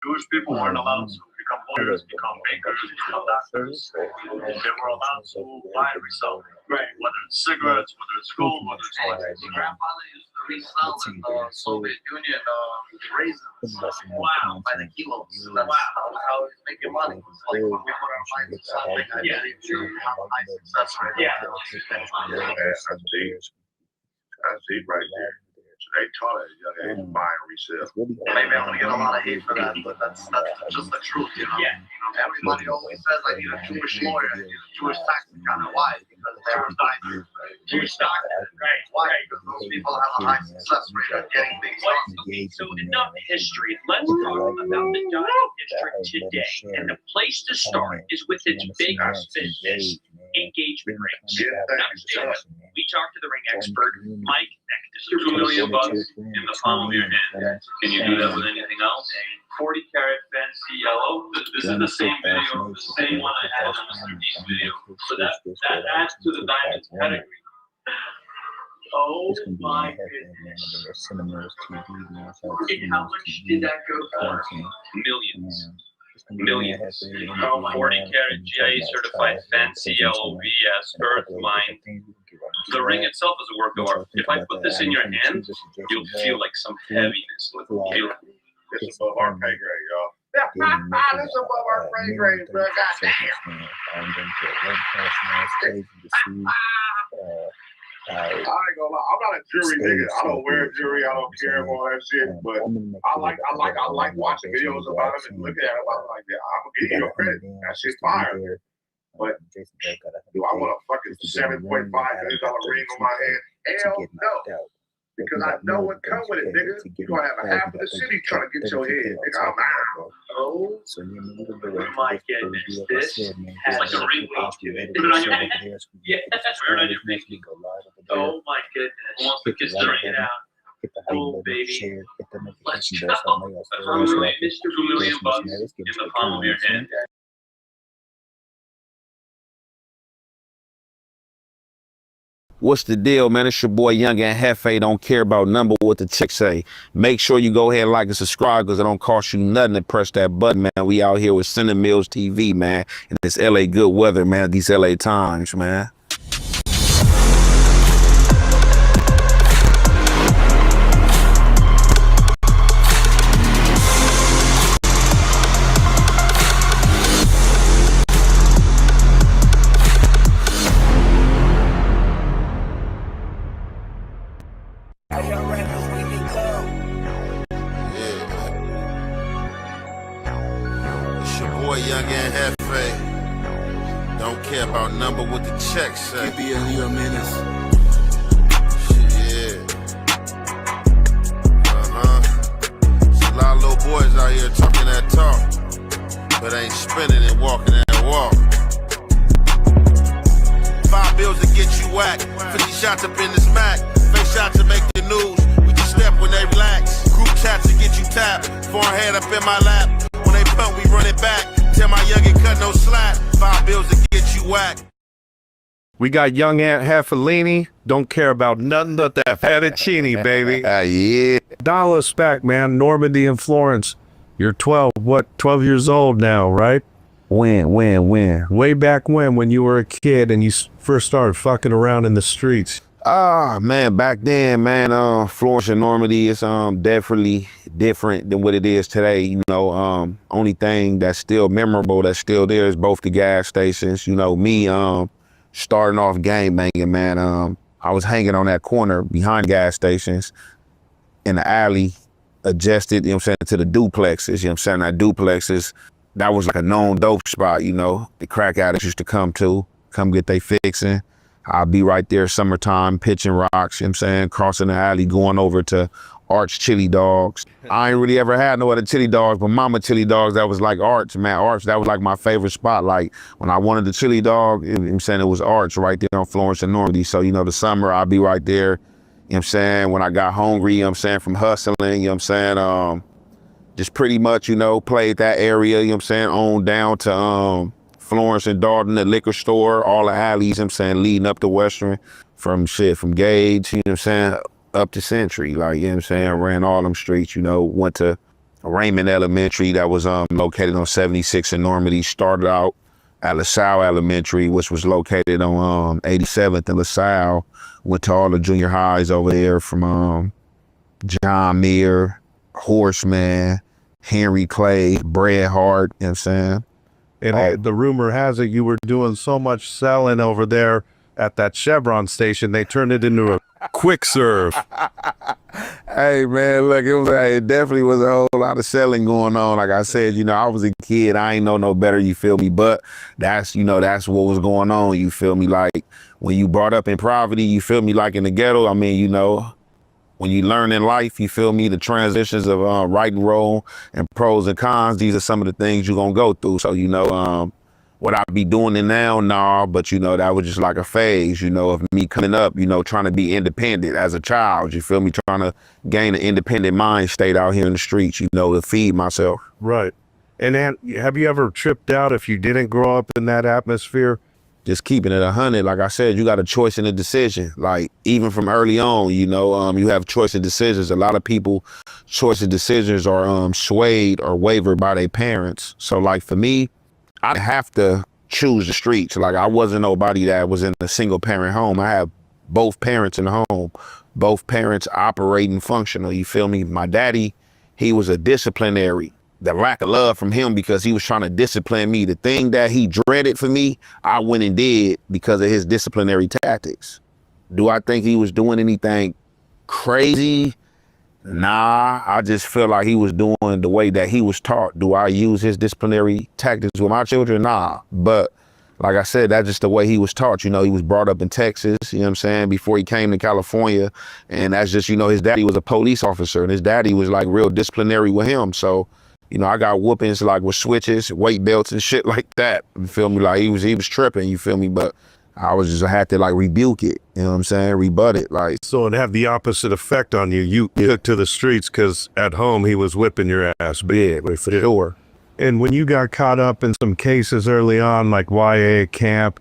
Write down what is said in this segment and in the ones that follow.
Jewish people weren't allowed to become lawyers, become bakers, become doctors. They were allowed to buy and resell, right? Whether it's cigarettes, whether it's gold, whether it's oil. My grandfather used to resell in the Soviet Union raisins. Wow, by the kilos. So that's how he's making money. It's like when we put our minds to something, I believe we have a high success rate. Yeah. I see right there. They taught us young age buy and resell. Maybe I'm gonna get a lot of hate for that, but that's just the truth, you know. Yeah. Everybody always says I need a Jewish lawyer, I need a Jewish tax accountant. Why? Because they were dying. Jewish doctor, right? Why? Because those people have a high success rate of getting things done. So enough history. Let's talk about the dining district today. And the place to start is with its biggest business, engagement rings. Now, we talked to the ring expert, Mike Neck. $2 million in the palm of your hand. Can you do that with anything else? 40 karat fancy yellow. This is the same video, the same one I had on Mr. D's video. So that adds to the diamond pedigree. Oh my goodness. And how much did that go for? Millions. Millions. 40 karat GIA certified fancy yellow VS Earth Mine. The ring itself is a work of art. If I put this in your hand, you'll feel like some heaviness with you. This is above our pay grade, y'all. This is above our pay grade, bro. Goddamn. I ain't gonna lie. I'm not a jury nigga. I don't wear jewelry. I don't care about all that shit. But I like watching videos about them and looking at them. I'm like, yeah, I'm gonna give you your credit. That shit's fire. But do I want a fucking $7.5 million ring on my hand? Hell no. Because I know what comes with it, nigga. You're gonna have a half of the city trying to get your head, nigga. I'm out. Oh my goodness. This has like a ring to it. Put it on your head. Yeah, wear it on your face. Oh my goodness. Wants to kiss the ring out. Oh baby. Let's go. $1 million, $2 million in the palm of your hand. What's the deal, man? It's your boy Young and JEFE. Don't care about number what the chicks say. Make sure you go ahead and like and subscribe because it don't cost you nothing to press that button, man. We out here with Cinnamon Mills TV, man. And it's LA good weather, man. These LA times, man. Young and JEFE. Don't care about number what the check say. Keep it in your minutes. Shit, yeah. There's a lot of little boys out here talking that talk, but ain't spinning and walking that walk. 5 bills to get you whacked. 50 shots up in this Mac. Fake shots to make the news. We just step when they relax. Group chats to get you tapped. Forehead up in my lap. When they pump, we run it back. Tell my youngin' cut no slack. 5 bills to get you whacked. We got young Aunt Heffalini. Don't care about nothing but that fettuccine, baby. Yeah. Dial us back, man. Normandy and Florence. You're 12 years old now, right? When? Way back when you were a kid and you first started fucking around in the streets. Man, back then, man, Florence and Normandy is definitely different than what it is today. You know, only thing that's still memorable, that's still there, is both the gas stations. You know, me starting off gang banging, man. I was hanging on that corner behind gas stations in the alley, adjusted, you know what I'm saying, to the duplexes. You know what I'm saying? That duplexes, that was like a known dope spot, you know. The crack addicts used to come get they fixing. I'll be right there summertime, pitching rocks, you know what I'm saying, crossing the alley, going over to Art's Chili Dogs. I ain't really ever had no other chili dogs, but Mama Chili Dogs, that was like Art's, man. Art's, that was like my favorite spot. Like, when I wanted the chili dog, you know what I'm saying, it was Art's right there on Florence and Normandy. So, you know, the summer, I'll be right there, you know what I'm saying, when I got hungry, you know what I'm saying, from hustling, you know what I'm saying, just pretty much, you know, played that area, you know what I'm saying, on down to Florence and Dalton, the liquor store, all the alleys, you know what I'm saying, leading up to Western, from Gage, you know what I'm saying, up to Century, like, you know what I'm saying, ran all them streets, you know, went to Raymond Elementary that was located on 76 in Normandy, started out at LaSalle Elementary, which was located on 87th and LaSalle, went to all the junior highs over there from John Muir, Horseman, Henry Clay, Bret Hart, you know what I'm saying? And the rumor has it you were doing so much selling over there at that Chevron station, they turned it into a quick serve. Hey, man, look, it definitely was a whole lot of selling going on. Like I said, you know, I was a kid. I ain't know no better, you feel me? But that's, you know, that's what was going on, you feel me? Like, when you brought up in poverty, you feel me, like in the ghetto, I mean, you know, when you learn in life, you feel me, the transitions of right and wrong and pros and cons, these are some of the things you're gonna go through. So, you know, would I be doing it now? Nah, but you know, that was just like a phase, you know, of me coming up, you know, trying to be independent as a child, you feel me, trying to gain an independent mind state out here in the streets, you know, to feed myself. Right. And then, have you ever tripped out if you didn't grow up in that atmosphere? Just keeping it 100, like I said, you got a choice and a decision. Like, even from early on, you know, you have choice and decisions. A lot of people, choice and decisions are swayed or wavered by their parents. So, like, for me, I have to choose the streets. Like, I wasn't nobody that was in a single parent home. I have both parents in the home, both parents operating functional, you feel me? My daddy, he was a disciplinary. The lack of love from him, because he was trying to discipline me. The thing that he dreaded for me, I went and did because of his disciplinary tactics. Do I think he was doing anything crazy? Nah, I just feel like he was doing the way that he was taught. Do I use his disciplinary tactics with my children? Nah, but like I said, that's just the way he was taught. You know, he was brought up in Texas, you know what I'm saying, before he came to California. And that's just, you know, his daddy was a police officer and his daddy was like real disciplinary with him. So, you know, I got whoopings like with switches, weight belts and shit like that. You feel me? Like he was tripping, you feel me? But I had to like rebuke it, you know what I'm saying? Rebut it, like. So it had the opposite effect on you. You took to the streets because at home he was whipping your ass. Yeah, for sure. And when you got caught up in some cases early on, like YA camp,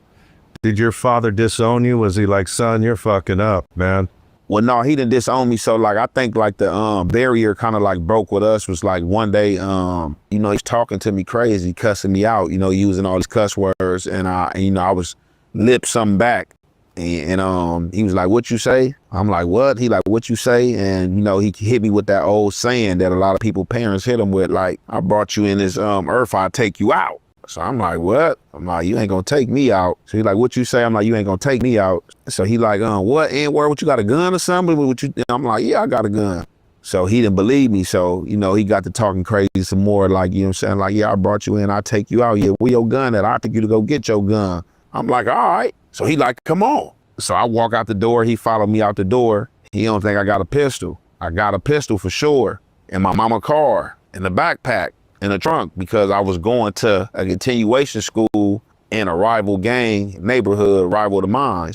did your father disown you? Was he like, son, you're fucking up, man? Well, no, he didn't disown me. So like, I think like the barrier kind of like broke with us was like one day, you know, he's talking to me crazy, cussing me out, you know, using all these cuss words. And you know, I was lip something back. And he was like, what you say? I'm like, what? He like, what you say? And, you know, he hit me with that old saying that a lot of people, parents hit him with, like, I brought you in this earth, I'll take you out. So I'm like, what? I'm like, you ain't gonna take me out. So he like, what you say? I'm like, you ain't gonna take me out. So he like, what, N-word, what, you got a gun or something? What you? I'm like, yeah, I got a gun. So he didn't believe me. So, you know, he got to talking crazy some more, like, you know what I'm saying? Like, yeah, I brought you in, I'll take you out. Yeah, where your gun at? I'll take you to go get your gun. I'm like, all right. So he like, come on. So I walk out the door, he followed me out the door. He don't think I got a pistol. I got a pistol for sure. In my mama car, in the backpack, in the trunk, because I was going to a continuation school in a rival gang neighborhood, rival to mine.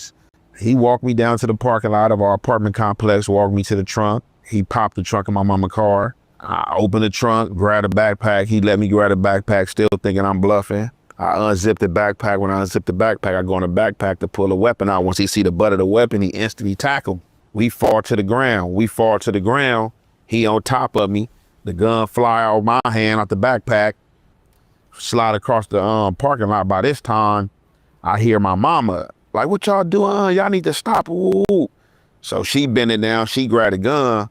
He walked me down to the parking lot of our apartment complex, walked me to the trunk. He popped the trunk of my mama car. I opened the trunk, grabbed a backpack. He let me grab the backpack, still thinking I'm bluffing. I unzipped the backpack. When I unzipped the backpack, I go in the backpack to pull a weapon out. Once he see the butt of the weapon, he instantly tackled. We fall to the ground. He on top of me. The gun fly out of my hand, out the backpack. slide across the parking lot. By this time, I hear my mama, like, what y'all doing? Y'all need to stop. Ooh. So she bending down, she grabbed a gun.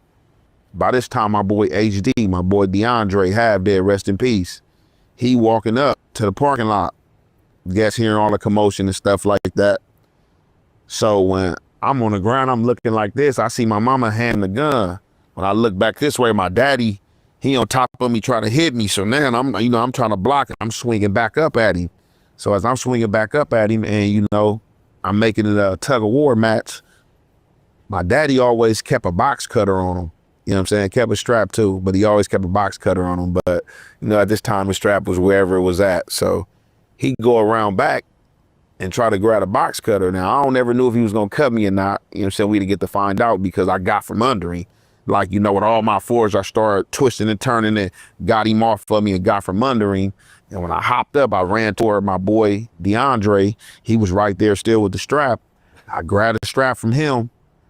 By this time, my boy HD, my boy DeAndre Have dead, rest in peace. He walking up to the parking lot. Guess hearing all the commotion and stuff like that. So when I'm on the ground, I'm looking like this, I see my mama hand the gun. When I look back this way, my daddy, he on top of me trying to hit me. So now I'm trying to block it. I'm swinging back up at him. So as I'm swinging back up at him and, I'm making it a tug of war match, my daddy always kept a box cutter on him. You know what I'm saying? Kept a strap too, but he always kept a box cutter on him. But, at this time the strap was wherever it was at. So he'd go around back and try to grab a box cutter. Now, I don't ever knew if he was going to cut me or not. You know what I'm saying? We didn't get to find out because I got from under him. Like, with all my fours, I started twisting and turning and got him off of me and got from under him. And when I hopped up, I ran toward my boy, DeAndre. He was right there still with the strap. I grabbed the strap from him.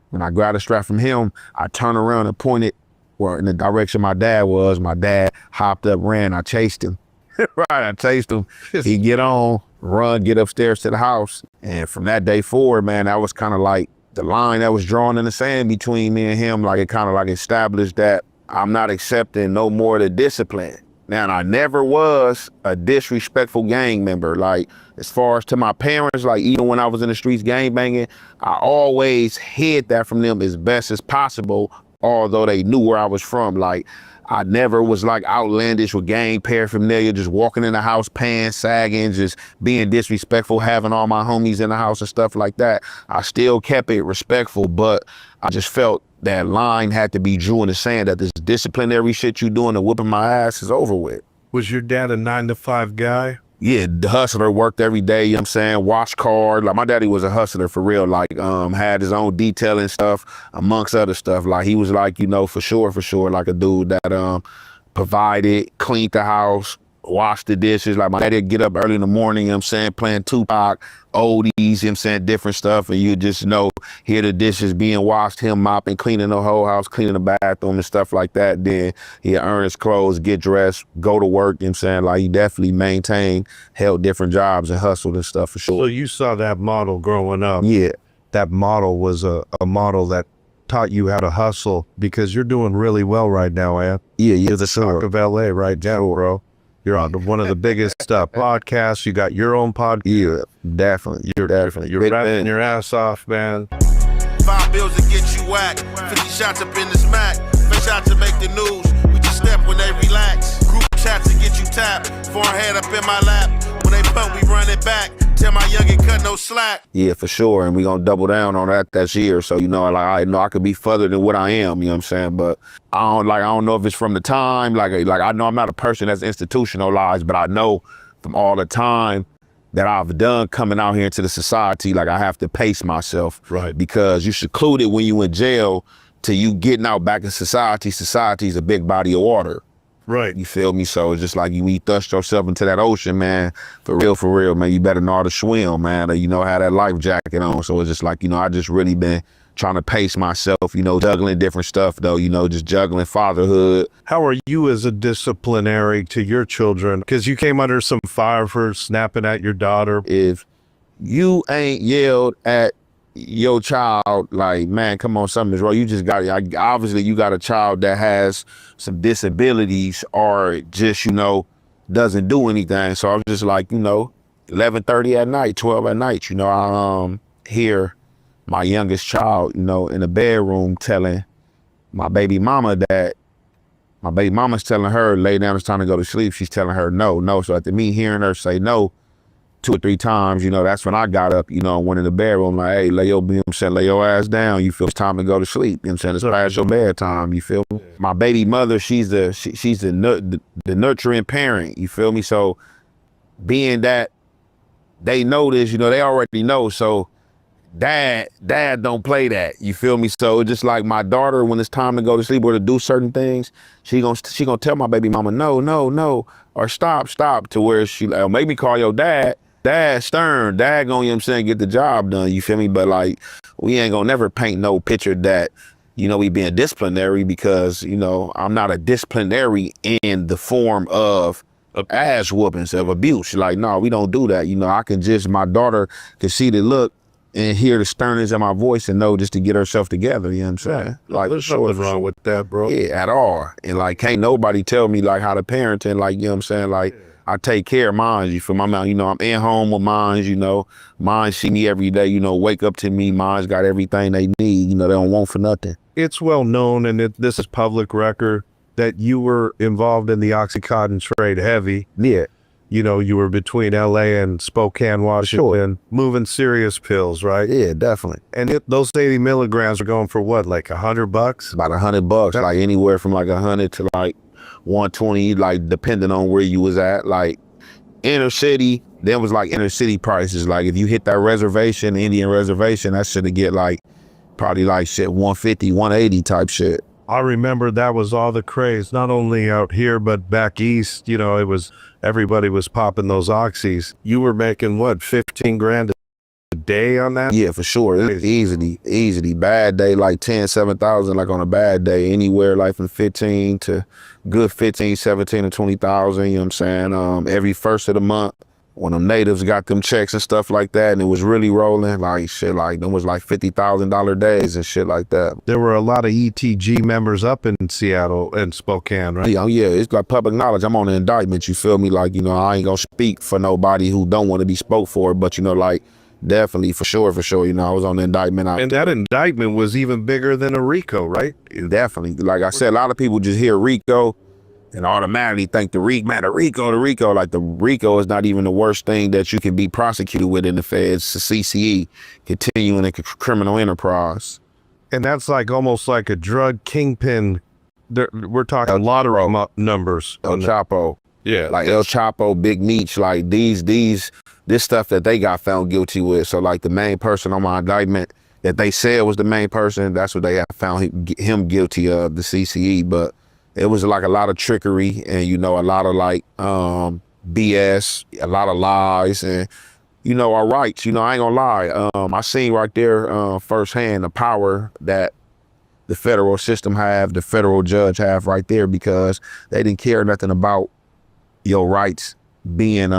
When I grabbed the strap from him, I turned around and pointed in the direction my dad was. My dad hopped up, ran. I chased him. Right, I chased him. He get on, run, get upstairs to the house. And from that day forward, man, that was kind of like the line that was drawn in the sand between me and him. Like it kind of like established that I'm not accepting no more of the discipline. Now, I never was a disrespectful gang member. Like, as far as to my parents, like even when I was in the streets gang banging, I always hid that from them as best as possible, although they knew where I was from. Like, I never was like outlandish with gang paraphernalia, just walking in the house, pants sagging, just being disrespectful, having all my homies in the house and stuff like that. I still kept it respectful, but I just felt that line had to be drew in the sand, that this disciplinary shit you doing and whooping my ass is over with. Was your dad a 9-to-5 guy? Yeah, the hustler, worked every day, you know what I'm saying, wash cars. Like, my daddy was a hustler for real, like, had his own detailing stuff, amongst other stuff. Like, he was like, for sure, like a dude that provided, cleaned the house, washed the dishes. Like, my daddy would get up early in the morning, you know what I'm saying, playing Tupac, oldies, you know what I'm saying, different stuff, and you just hear the dishes being washed, him mopping, cleaning the whole house, cleaning the bathroom and stuff like that. Then he'd earn his clothes, get dressed, go to work, you know what I'm saying, like he definitely maintained, held different jobs and hustled and stuff for sure. So you saw that model growing up. Yeah. That model was a model that taught you how to hustle, because you're doing really well right now, man. Yeah, You're the talk of LA right now, bro. You're on one of the biggest podcasts. You got your own podcast. Yeah, definitely. You're rapping your ass off, man. 5 bills to get you whacked. 50 shots up in this Mac. Face out to make the news. We just step when they relax. Group chats to get you tapped. Forehead up in my lap. When they pump, we run it back. Tell my youngin' cut no slack. Yeah, for sure. And we gonna double down on that this year. So, I know I could be further than what I am, you know what I'm saying? But I don't know if it's from the time, like I know I'm not a person that's institutionalized, but I know from all the time that I've done coming out here into the society, like I have to pace myself. Right. Because you're secluded when you in jail till you getting out back in society. Society is a big body of water. Right. You feel me? So it's just like you thrust yourself into that ocean, man. For real, man. You better know how to swim, man. Or, have that life jacket on. So it's just like, I just really been trying to pace myself, juggling different stuff though, just juggling fatherhood. How are you as a disciplinary to your children? Because you came under some fire for snapping at your daughter. If you ain't yelled at your child, like, man, come on, something's wrong. You just got, obviously you got a child that has some disabilities or just, doesn't do anything. So I was just like, 11:30 at night, 12 at night, I hear my youngest child, in the bedroom telling my baby mama that my baby mama's telling her, lay down, it's time to go to sleep. She's telling her no. So after me hearing her say no 2 or 3 times, that's when I got up, and went in the bedroom like, hey, lay your ass down. You feel it's time to go to sleep. You know what I'm saying? It's past your bedtime. You feel me? My baby mother, she's the nurturing parent. You feel me? So being that they know this, they already know. So dad don't play that. You feel me? So it's just like my daughter, when it's time to go to sleep or to do certain things, she gonna tell my baby mama no, or stop, to where she like, make me call your dad. Dad stern, dad gonna, get the job done, you feel me? But like, we ain't gonna never paint no picture that, we being disciplinary, because, I'm not a disciplinary in the form of ass whoopings of abuse. Like, no, we don't do that. You know, I can just, my daughter can see the look and hear the sternness in my voice and know just to get herself together. You know what I'm saying? Like, there's nothing wrong with that, bro. Yeah, at all. And like, can't nobody tell me like how to parent and like, you know what I'm saying? Like, I take care of mine. You feel my mouth? You know, I'm in home with mine. You know, mine see me every day. You know, wake up to me. Mine's got everything they need. You know, they don't want for nothing. It's well known, and this is public record, that you were involved in the Oxycontin trade heavy. Yeah. You know, you were between LA and Spokane, Washington, moving serious pills, right? Yeah, definitely. And those 80 milligrams are going for what, like $100? About $100, like anywhere from like 100 to like 120, like depending on where you was at. Like inner city, there was like inner city prices. Like if you hit that reservation, Indian reservation, that should get like probably like shit 150, 180 type shit. I remember that was all the craze, not only out here, but back east. You know, it was, everybody was popping those oxys. You were making what, 15 grand a day on that? Yeah, for sure. It's easily. Bad day, like 10, 7,000, like on a bad day, anywhere like from 15 to good 15, 17 to 20,000, you know what I'm saying? Every first of the month, when them natives got them checks and stuff like that, and it was really rolling, like shit, like them was like $50,000 days and shit like that. There were a lot of ETG members up in Seattle and Spokane, right? Yeah, it's like public knowledge. I'm on an indictment, you feel me? Like, you know, I ain't gonna speak for nobody who don't want to be spoke for, but you know, like, definitely, for sure, you know, I was on the indictment. And that indictment was even bigger than a RICO, right? Definitely. Like I said, a lot of people just hear RICO and automatically think the RICO. Like the RICO is not even the worst thing that you can be prosecuted with in the feds. The CCE, continuing a criminal enterprise. And that's like almost like a drug kingpin. We're talking a lot of numbers. El Chapo. Yeah. Like El Chapo, Big Meech, like this stuff that they got found guilty with. So like the main person on my indictment that they said was the main person, that's what they have found him guilty of, the CCE. But it was like a lot of trickery and, you know, a lot of like BS, a lot of lies and, you know, our rights. You know, I ain't gonna lie. I seen right there firsthand the power that the federal system have, the federal judge have right there, because they didn't care nothing about your rights being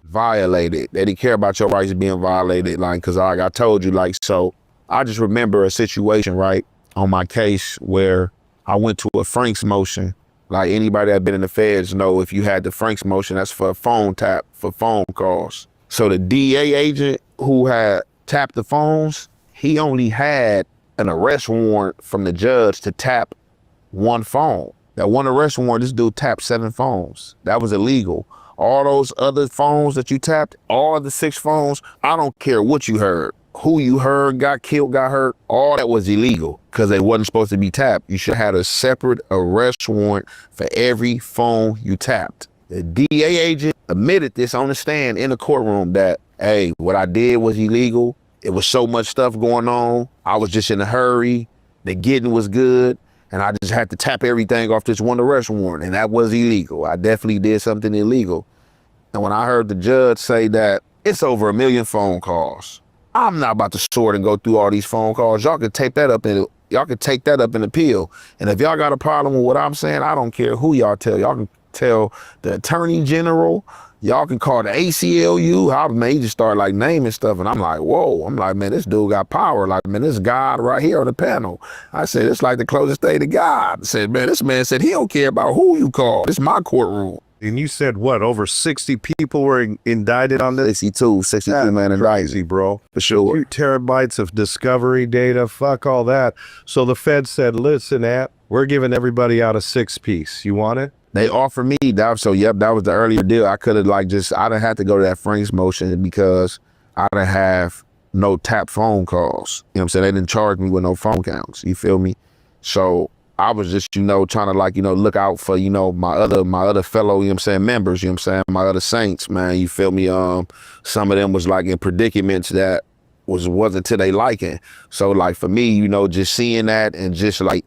violated. They didn't care about your rights being violated. Like, cause like I told you, like, so I just remember a situation, right, on my case where I went to a Frank's motion. Like anybody that been in the feds know, if you had the Frank's motion, that's for a phone tap, for phone calls. So the DA agent who had tapped the phones, he only had an arrest warrant from the judge to tap one phone. That one arrest warrant, this dude tapped 7 phones. That was illegal. All those other phones that you tapped, all the 6 phones, I don't care what you heard. Who you heard got killed, got hurt, all that was illegal because they wasn't supposed to be tapped. You should have had a separate arrest warrant for every phone you tapped. The DA agent admitted this on the stand in the courtroom that, hey, what I did was illegal. It was so much stuff going on. I was just in a hurry. The getting was good. And I just had to tap everything off this one arrest warrant, and that was illegal. I definitely did something illegal. And when I heard the judge say that it's over 1 million phone calls, I'm not about to sort and go through all these phone calls. Y'all can take that up and appeal. And if y'all got a problem with what I'm saying, I don't care who y'all tell. Y'all can tell the attorney general. Y'all can call the ACLU. I may just start like naming stuff, and I'm like, whoa. I'm like, man, this dude got power. Like, man, this God right here on the panel. I said, it's like the closest thing to God. I said, man, this man said he don't care about who you call. This is my courtroom. And you said what? Over 60 people were indicted on this? 62 man indicted, bro. For sure. 2 terabytes of discovery data. Fuck all that. So the Fed said, listen, we're giving everybody out a 6-piece. You want it? They offered me that. So yep, that was the earlier deal. I could have I didn't have to go to that Frank's motion because I didn't have no tap phone calls. You know what I'm saying? They didn't charge me with no phone counts. You feel me? So I was just, you know, trying to look out for, you know, my other fellow, you know what I'm saying, members, you know what I'm saying, my other saints, man, you feel me? Some of them was like in predicaments that wasn't to their liking. So like for me, you know, just seeing that and just like,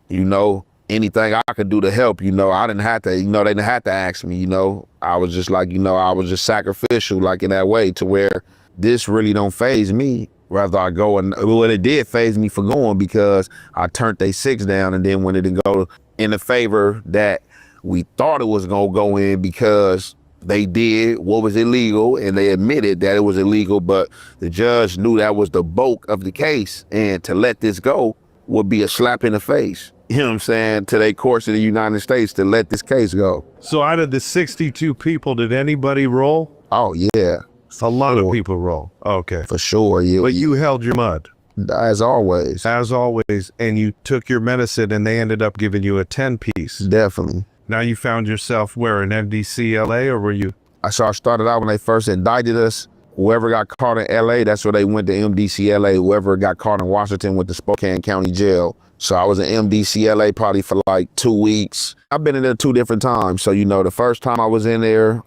you know, anything I could do to help, you know, I didn't have to, you know, they didn't have to ask me, you know, I was just like, you know, I was just sacrificial like in that way to where this really don't faze me. Rather I go and, well, it did faze me for going because I turned they 6 down, and then when it didn't go in the favor that We thought it was gonna go in because they did what was illegal and they admitted that it was illegal, but the judge knew that was the bulk of the case, and to let this go would be a slap in the face. You know what I'm saying? To the courts of the United States to let this case go. So out of the 62 people, did anybody roll? Oh yeah. A lot of people roll. Okay. For sure, yeah. But you held your mud. As always. As always. And you took your medicine and they ended up giving you a 10-piece. Definitely. Now you found yourself where, in MDC, LA, or were you? I started out when they first indicted us. Whoever got caught in LA, that's where they went to MDC LA. Whoever got caught in Washington went to Spokane County Jail. So I was in MDC LA probably for like 2 weeks. I've been in there 2 different times. So, you know, the first time I was in there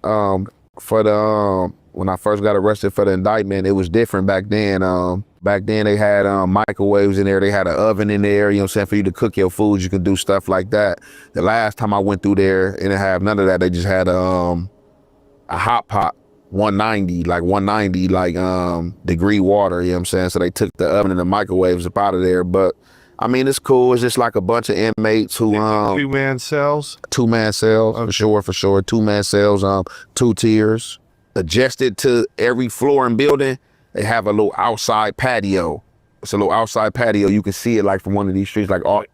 for the, when I first got arrested for the indictment, it was different back then. Back then they had microwaves in there. They had an oven in there, you know what I'm saying, for you to cook your food. You could do stuff like that. The last time I went through there, it didn't have none of that. They just had a hot pot, 190 degree water, you know what I'm saying? So they took the oven and the microwaves up out of there. But I mean, it's cool. It's just like a bunch of inmates who 2-man cells? 2-man cells, okay. for sure. 2-man cells, 2 tiers. Adjusted to every floor and building, they have a little outside patio. It's a little outside patio. You can see it like from one of these streets, like off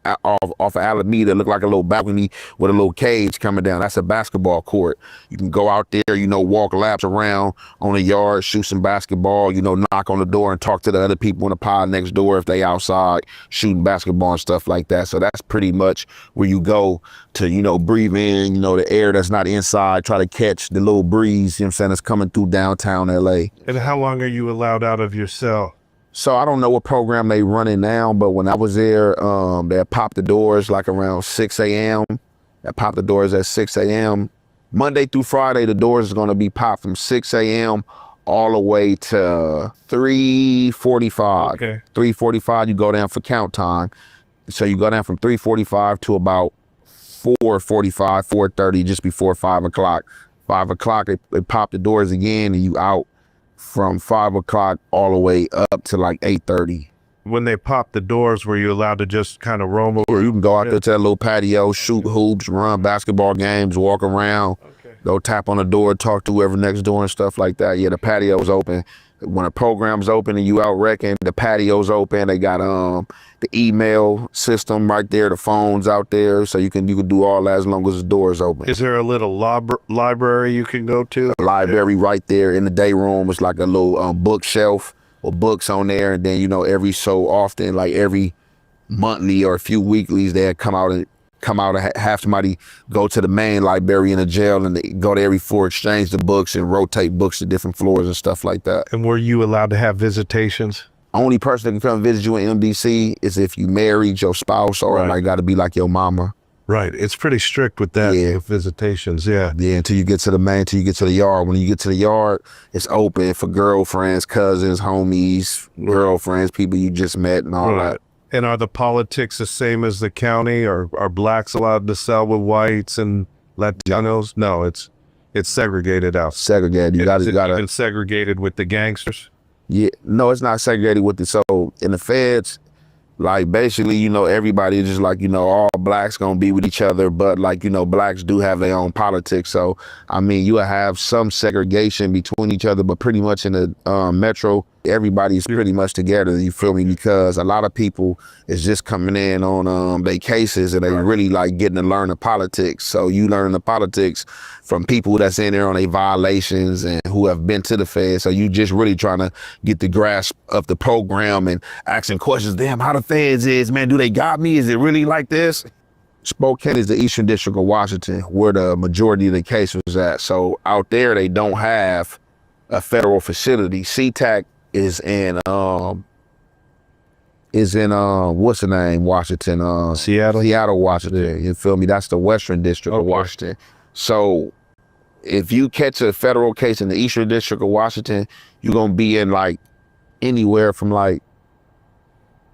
of Alameda. It look like a little balcony with a little cage coming down. That's a basketball court. You can go out there, you know, walk laps around on the yard, shoot some basketball, you know, knock on the door and talk to the other people in the pod next door if they outside shooting basketball and stuff like that. So that's pretty much where you go to, you know, breathe in, you know, the air that's not inside, try to catch the little breeze, you know what I'm saying, that's coming through downtown LA. And how long are you allowed out of your cell? So I don't know what program they running now, but when I was there, they popped the doors like around 6 a.m. They popped the doors at 6 a.m. Monday through Friday, the doors is gonna be popped from 6 a.m. all the way to 3:45. Okay. 3:45, you go down for count time. So you go down from 3:45 to about 4:45, 4:30, just before 5 o'clock. 5 o'clock, they pop the doors again and you out from 5 o'clock all the way up to like 8:30. When they popped the doors, were you allowed to just kind of roam over? Or you can go out there to that little patio, shoot hoops, run basketball games, walk around, go tap on the door, talk to whoever next door and stuff like that. Yeah, the patio's open. When a program's open and you out wrecking, the patio's open. They got the email system right there, the phones out there, so you can do all that as long as the door's open. Is there a little library you can go to? A library right there in the day room. It's like a little bookshelf with books on there, and then, you know, every so often, like every monthly or a few weeklies, they'll come out and have somebody go to the main library in the jail and they go to every floor, exchange the books and rotate books to different floors and stuff like that. And were you allowed to have visitations? Only person that can come visit you in MDC is if you married, your spouse, or like got to be like your mama. Right. It's pretty strict with that, with visitations. Yeah. Yeah, until you get to the main, until you get to the yard. When you get to the yard, it's open for girlfriends, cousins, homies, girlfriends, people you just met and all that. And are the politics the same as the county? Or are blacks allowed to sell with whites and Latinos? No, it's segregated out. Segregated. You gotta even segregated with the gangsters? Yeah, no, it's not segregated with the, so in the feds, like basically, you know, everybody is just like, you know, all blacks gonna be with each other, but like, you know, blacks do have their own politics. So, I mean, you have some segregation between each other, but pretty much in the metro, everybody's pretty much together, you feel me? Because a lot of people is just coming in on their cases and they really like getting to learn the politics. So you learn the politics from people that's in there on their violations and who have been to the feds. So you just really trying to get the grasp of the program and asking questions, damn, how the feds is, man, do they got me? Is it really like this? Spokane is the Eastern District of Washington, where the majority of the case was at. So out there, they don't have a federal facility. SeaTac is in what's the name, Washington, Seattle, Washington. You feel me? That's the Western District of Washington. So if you catch a federal case in the Eastern District of Washington, you're gonna be in like anywhere from like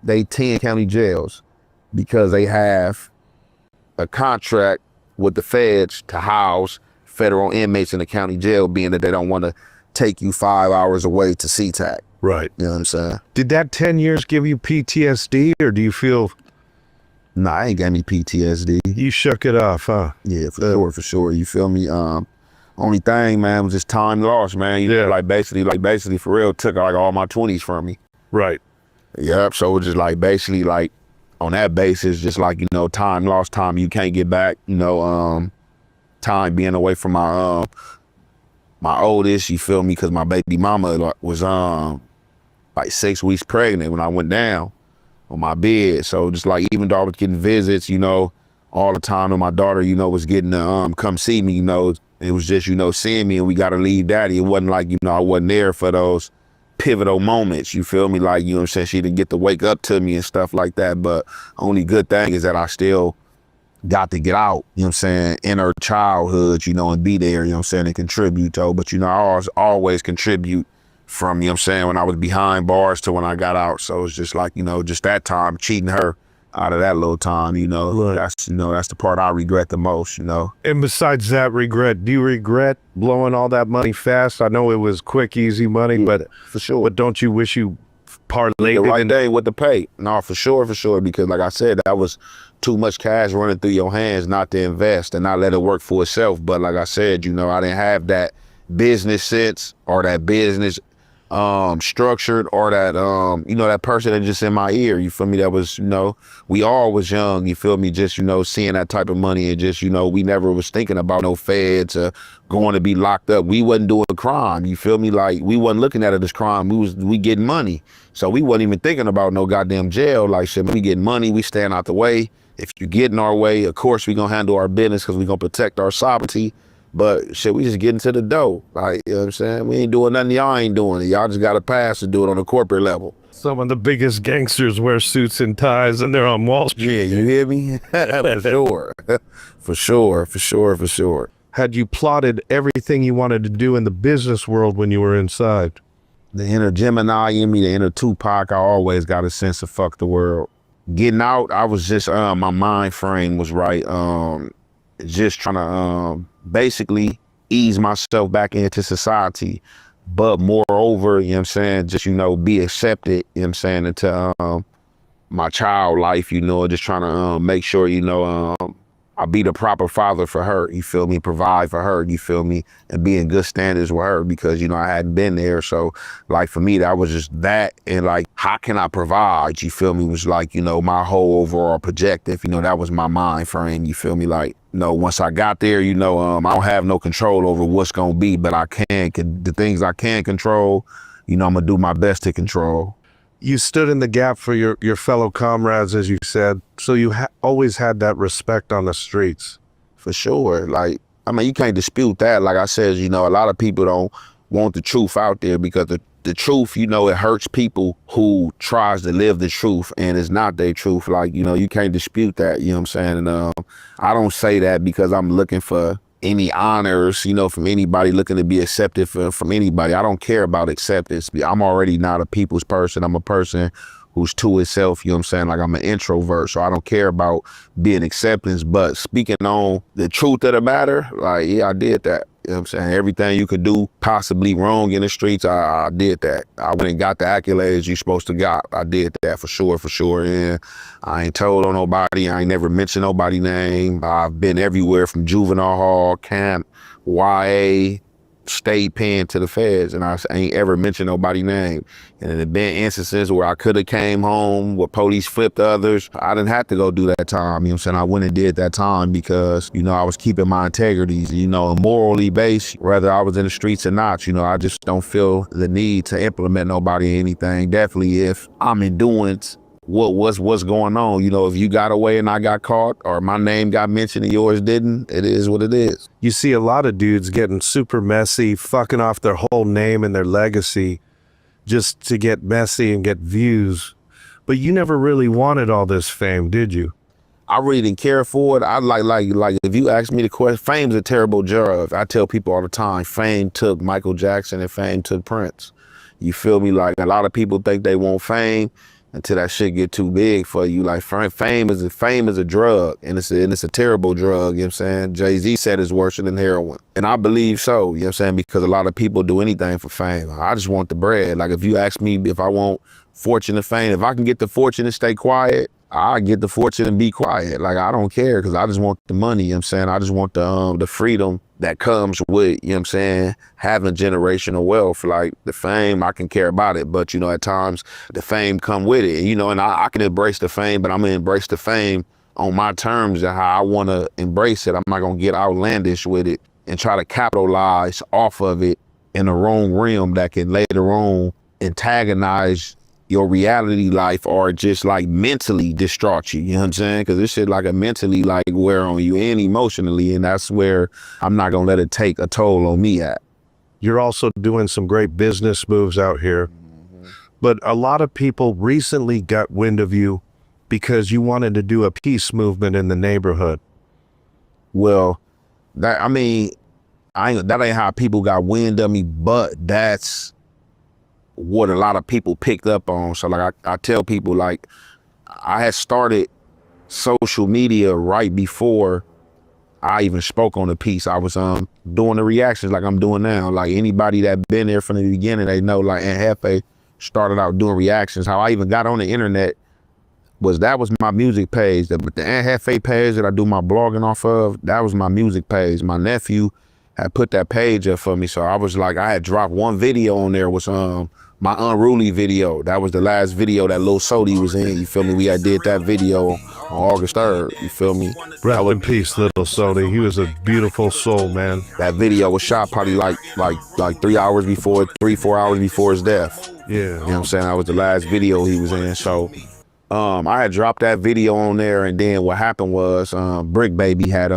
they 10 county jails, because they have a contract with the feds to house federal inmates in the county jail, being that they don't want to take you 5 hours away to SeaTac. Right. You know what I'm saying? Did that 10 years give you PTSD, or do you feel Nah, I ain't got any PTSD. You shook it off, huh? Yeah, for sure. You feel me? Only thing, man, was just time lost, man. You know, like basically for real, took like all my 20s from me. Right. Yep. So it just like basically like on that basis, just like, you know, time lost, time you can't get back, you know, time being away from my my oldest, you feel me? Cause my baby mama was like 6 weeks pregnant when I went down on my bed. So just like, even though I was getting visits, you know, all the time, and my daughter, you know, was getting to come see me, you know, it was just, you know, seeing me and we got to leave daddy. It wasn't like, you know, I wasn't there for those pivotal moments, you feel me? Like, you know what I'm saying? She didn't get to wake up to me and stuff like that. But only good thing is that I still got to get out, you know what I'm saying, in her childhood, you know, and be there, you know what I'm saying, and contribute to her. But, you know, I always contribute from, you know what I'm saying, when I was behind bars to when I got out. So it's just like, you know, just that time cheating her out of that little time, you know, right. That's, you know, that's the part I regret the most, you know. And besides that regret, do you regret blowing all that money fast? I know it was quick, easy money, but for sure. But don't you wish you parlayed the right day with the pay? No, for sure, because like I said, that was too much cash running through your hands not to invest and not let it work for itself. But like I said, you know, I didn't have that business sense or that business structured, or that you know, that person that just in my ear, you feel me, that was, you know, we all was young, you feel me, just, you know, seeing that type of money, and just, you know, we never was thinking about no feds or going to be locked up. We wasn't doing crime, you feel me, like we wasn't looking at it as crime. We getting money, so we wasn't even thinking about no goddamn jail. Like, shit, we getting money, we staying out the way. If you get in our way, of course we gonna handle our business because we gonna protect our sovereignty. But shit, we just getting to the dough. Like, you know what I'm saying? We ain't doing nothing y'all ain't doing it. Y'all just got a pass to do it on a corporate level. Some of the biggest gangsters wear suits and ties and they're on Wall Street. Yeah, you hear me? For sure. For sure. Had you plotted everything you wanted to do in the business world when you were inside? The inner Gemini in me, the inner Tupac, I always got a sense of fuck the world. Getting out, I was just, my mind frame was right. Just trying to basically ease myself back into society, but moreover, you know what I'm saying, just, you know, be accepted, you know what I'm saying, into my child life, you know, just trying to make sure, you know, I be the proper father for her, you feel me, provide for her, you feel me, and be in good standards with her, because, you know, I hadn't been there. So like for me, that was just that, and like, how can I provide, you feel me, was like, you know, my whole overall projective, you know, that was my mind frame, you feel me, like, you know, once I got there, you know, I don't have no control over what's gonna be, but I can, the things I can control, you know, I'm gonna do my best to control. You stood in the gap for your fellow comrades, as you said, so you always had that respect on the streets. For sure. Like, I mean, you can't dispute that. Like I said, you know, a lot of people don't want the truth out there, because the truth, you know, it hurts people who tries to live the truth and it's not their truth. Like, you know, you can't dispute that, you know what I'm saying? And I don't say that because I'm looking for any honors, you know, from anybody, looking to be accepted from anybody. I don't care about acceptance. I'm already not a people's person. I'm a person who's to itself, you know what I'm saying? Like, I'm an introvert, so I don't care about being acceptance. But speaking on the truth of the matter, like, yeah, I did that. You know what I'm saying? Everything you could do possibly wrong in the streets, I did that. I went and got the accolades you supposed to got. I did that for sure. And I ain't told on nobody. I ain't never mentioned nobody's name. I've been everywhere from juvenile hall, camp, YA, state pen to the feds, and I ain't ever mentioned nobody's name. And there have been instances where I could have came home, where police flipped others. I didn't have to go do that time, you know what I'm saying? I went and did that time because, you know, I was keeping my integrities, you know, morally based, whether I was in the streets or not. You know, I just don't feel the need to implement nobody or anything. Definitely if I'm in doings what's going on. You know, if you got away and I got caught, or my name got mentioned and yours didn't, it is what it is. You see a lot of dudes getting super messy, fucking off their whole name and their legacy just to get messy and get views. But you never really wanted all this fame, did you? I really didn't care for it. I like if you ask me the question, fame's a terrible drug. I tell people all the time, fame took Michael Jackson and fame took Prince. You feel me? Like, a lot of people think they want fame until that shit get too big for you. Like, fame is a drug, and it's a terrible drug, you know what I'm saying? Jay-Z said it's worse than heroin. And I believe so, you know what I'm saying? Because a lot of people do anything for fame. I just want the bread. Like, if you ask me if I want fortune and fame, if I can get the fortune and stay quiet, I get the fortune and be quiet. Like, I don't care because I just want the money, you know what I'm saying? I just want the freedom that comes with, you know what I'm saying, having generational wealth. Like, the fame, I can care about it, but, you know, at times the fame come with it. You know, and I can embrace the fame, but I'm gonna embrace the fame on my terms and how I want to embrace it. I'm not gonna get outlandish with it and try to capitalize off of it in the wrong realm that can later on antagonize your reality life or just like mentally distraught you, you know what I'm saying? Because this shit like a mentally like wear on you and emotionally, and that's where I'm not gonna let it take a toll on me at. You're also doing some great business moves out here, but a lot of people recently got wind of you because you wanted to do a peace movement in the neighborhood. Well, that that ain't how people got wind of me, but that's what a lot of people picked up on. So like I tell people, like, I had started social media right before I even spoke on the piece. I was doing the reactions like I'm doing now. Like, anybody that been there from the beginning, they know, like, and JEFE started out doing reactions. How I even got on the internet was my music page. But the JEFE page that I do my blogging off of, that was my music page. My nephew had put that page up for me. So I was like, I had dropped one video on there, was my Unruly video. That was the last video that Lil Sodi was in, you feel me? We had did that video on August 3rd, you feel me? Rest in peace, Little Sodi. He was a beautiful soul, man. That video was shot probably like 3 hours before, 4 hours before his death. Yeah. You know what I'm saying? That was the last video he was in. So I had dropped that video on there, and then what happened was Brick Baby had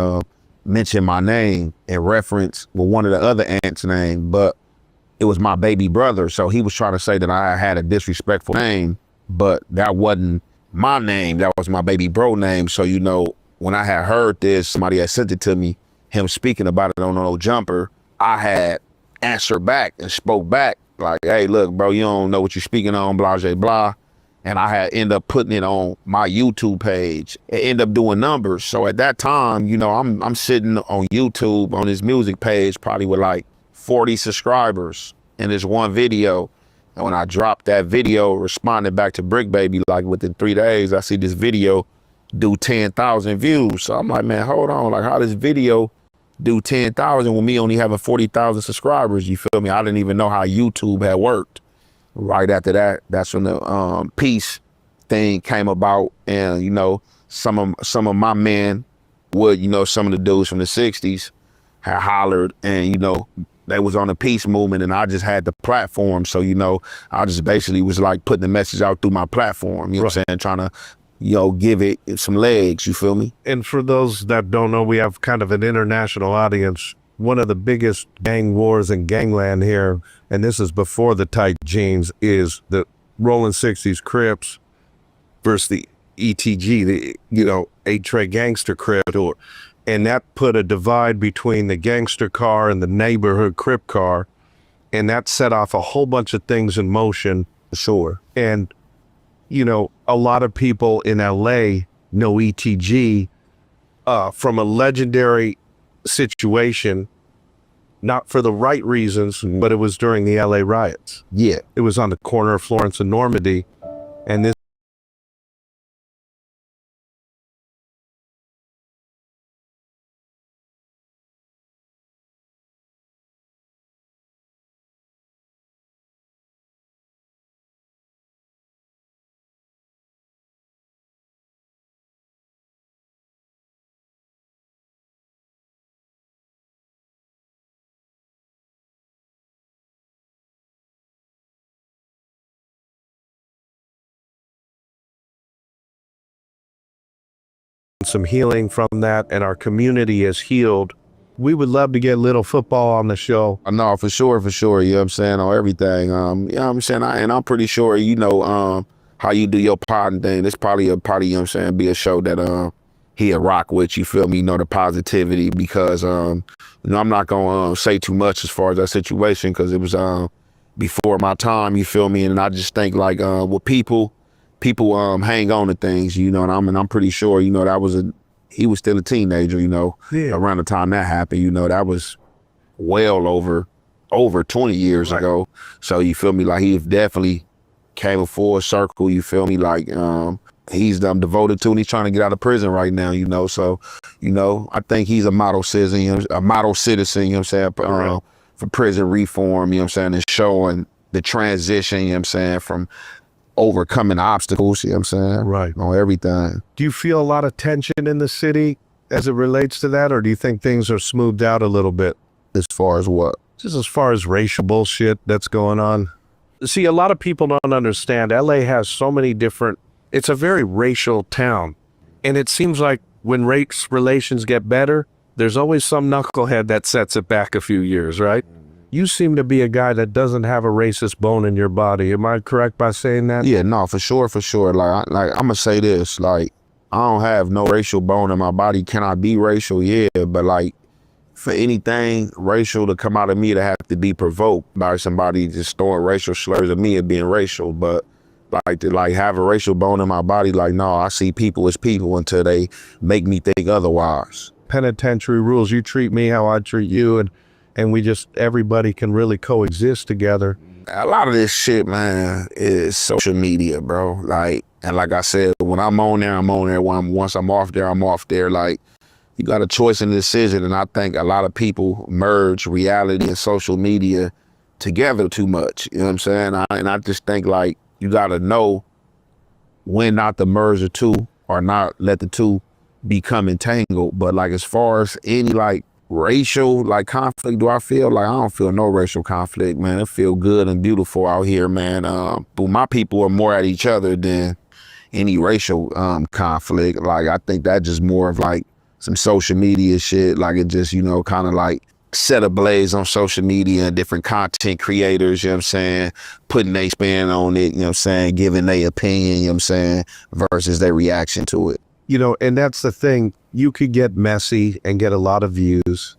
mentioned my name in reference with one of the other ants' name, but it was my baby brother. So he was trying to say that I had a disrespectful name, but that wasn't my name. That was my baby bro name. So, you know, when I had heard this, somebody had sent it to me, him speaking about it on No Jumper, I had answered back and spoke back like, hey, look, bro, you don't know what you're speaking on, blah, blah, blah. And I had ended up putting it on my YouTube page. It ended up doing numbers. So at that time, you know, I'm sitting on YouTube on his music page, probably with like 40 subscribers in this one video. And when I dropped that video, responded back to Brick Baby, like within 3 days, I see this video do 10,000 views. So I'm like, man, hold on, like, how this video do 10,000 with me only having 40,000 subscribers? You feel me? I didn't even know how YouTube had worked. Right after that, that's when the peace thing came about, and you know, some of my men would, you know, some of the dudes from the 60s had hollered, and you know, they was on the peace movement, and I just had the platform. So, you know, I just basically was like putting the message out through my platform, you know what I'm saying, trying to, you know, give it some legs, you feel me? And for those that don't know, we have kind of an international audience. One of the biggest gang wars in gangland here, and this is before the tight jeans, is the Rolling 60s Crips versus the ETG, the, you know, 8-tray gangster Crip. And that put a divide between the gangster car and the neighborhood Crip car. And that set off a whole bunch of things in motion. Sure. And, you know, a lot of people in LA know ETG from a legendary situation, not for the right reasons, but it was during the LA riots. Yeah. It was on the corner of Florence and Normandy. And this some healing from that, and our community is healed. We would love to get Little Football on the show. No, for sure, you know what I'm saying, on everything. You know what I'm saying? And I'm pretty sure, you know, how you do your pod and thing. This probably you know what I'm saying, be a show that he'll rock with, you feel me, you know, the positivity, because you know, I'm not gonna say too much as far as that situation, because it was before my time, you feel me, and I just think like with people hang on to things, you know, and I'm pretty sure, you know, he was still a teenager, you know, around the time that happened, you know, that was well over 20 years ago. So you feel me, like he definitely came a full circle, you feel me, like he's devoted to, and he's trying to get out of prison right now, you know. So, you know, I think he's a model citizen, you know what I'm saying, for prison reform, you know what I'm saying, and showing the transition, you know what I'm saying, from overcoming obstacles, you know what I'm saying, Right. on everything. Do you feel a lot of tension in the city as it relates to that, or do you think things are smoothed out a little bit? As far as what? Just as far as racial bullshit that's going on. See, a lot of people don't understand. LA has so many different, it's a very racial town. And it seems like when race relations get better, there's always some knucklehead that sets it back a few years, right? You seem to be a guy that doesn't have a racist bone in your body. Am I correct by saying that? Yeah, no, for sure. Like I'm gonna say this, like, I don't have no racial bone in my body. Can I be racial? Yeah, but like, for anything racial to come out of me to have to be provoked by somebody just throwing racial slurs at me and being racial, but like to like have a racial bone in my body, like, no, I see people as people until they make me think otherwise. Penitentiary rules, you treat me how I treat you, and we just, everybody can really coexist together. A lot of this shit, man, is social media, bro. Like, and like I said, when I'm on there, I'm on there. Once I'm off there, I'm off there. Like, you got a choice and a decision, and I think a lot of people merge reality and social media together too much. You know what I'm saying? And I just think, like, you got to know when not to merge the two or not let the two become entangled. But like, as far as any like racial like conflict, do I feel like I don't feel no racial conflict, man. It feel good and beautiful out here, man. But my people are more at each other than any racial conflict. Like, I think that just more of like some social media shit. Like, it just, you know, kind of like set ablaze on social media and different content creators, you know what I'm saying, putting their spin on it, you know what I'm saying, giving their opinion, you know what I'm saying, versus their reaction to it. You know, and that's the thing. You could get messy and get a lot of views,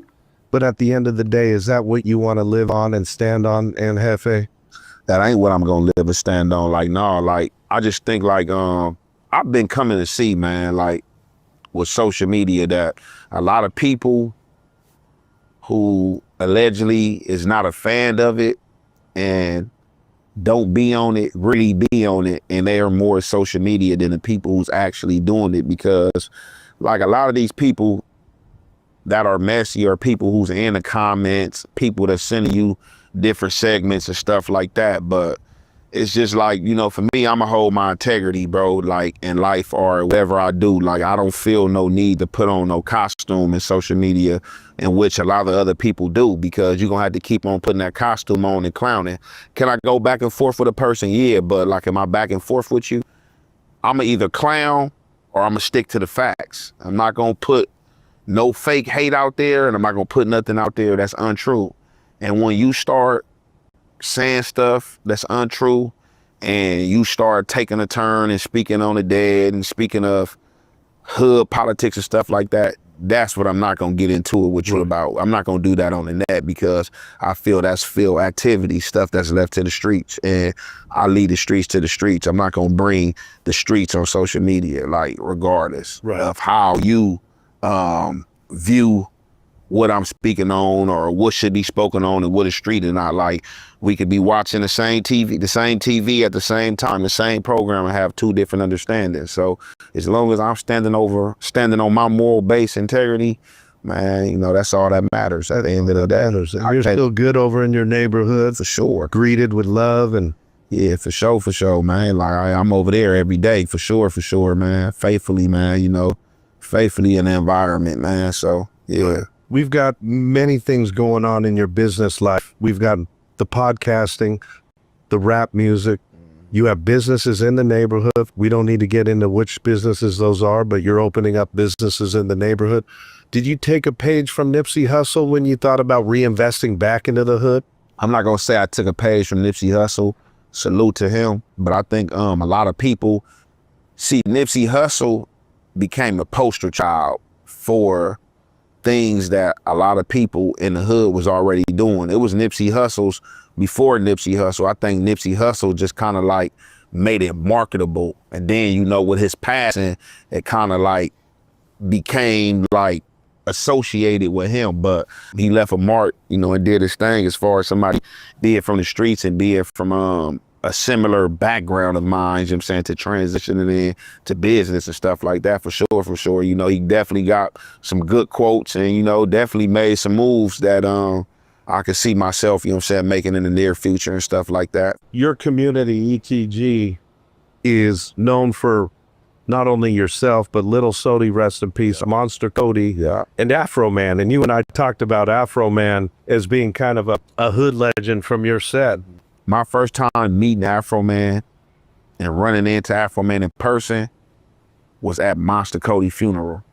but at the end of the day, is that what you want to live on and stand on, and Jefe? That ain't what I'm gonna live and stand on. Like, no, like, I just think like, I've been coming to see, man, like, with social media, that a lot of people who allegedly is not a fan of it and don't be on it, really be on it, and they are more social media than the people who's actually doing it. Because like, a lot of these people that are messy are people who's in the comments, people that sending you different segments and stuff like that. But it's just like, you know, for me, I'ma hold my integrity, bro, like in life or whatever I do. Like, I don't feel no need to put on no costume in social media, in which a lot of other people do, because you're gonna have to keep on putting that costume on and clowning. Can I go back and forth with a person? Yeah, but like, am I back and forth with you? I'ma either clown or I'ma stick to the facts. I'm not gonna put no fake hate out there, and I'm not gonna put nothing out there that's untrue. And when you start saying stuff that's untrue, and you start taking a turn and speaking on the dead and speaking of hood politics and stuff like that, that's what I'm not gonna get into it with you about. I'm not gonna do that on the net, because I feel that's field activity, stuff that's left to the streets, and I lead the streets to the streets. I'm not gonna bring the streets on social media, like, regardless of how you view what I'm speaking on or what should be spoken on and what is street and not. Like, we could be watching the same TV at the same time, the same program, and have two different understandings. So as long as I'm standing on my moral base integrity, man, you know, that's all that matters at the end of the day. You're still good over in your neighborhood. For sure. Greeted with love and... Yeah, for sure, man. Like, I'm over there every day, for sure, man. Faithfully, man, you know, faithfully in the environment, man. So, yeah. We've got many things going on in your business life. We've got the podcasting, the rap music. You have businesses in the neighborhood. We don't need to get into which businesses those are, but you're opening up businesses in the neighborhood. Did you take a page from Nipsey Hussle when you thought about reinvesting back into the hood? I'm not gonna say I took a page from Nipsey Hussle. Salute to him. But I think a lot of people see Nipsey Hussle became a poster child for things that a lot of people in the hood was already doing. It was Nipsey Hussle's before Nipsey Hussle. I think Nipsey Hussle just kind of like made it marketable. And then, you know, with his passing, it kind of like became like associated with him. But he left a mark, you know, and did his thing as far as somebody, be it from the streets and be it from a similar background of mine, you know what I'm saying, to transitioning in to business and stuff like that, for sure. You know, he definitely got some good quotes and, you know, definitely made some moves that I could see myself, you know what I'm saying, making in the near future and stuff like that. Your community, ETG, is known for not only yourself, but Little Sody, rest in peace, Monster Cody, and Afro Man. And you and I talked about Afro Man as being kind of a hood legend from your set. My first time meeting Afro Man and running into Afro Man in person was at Monster Cody's funeral.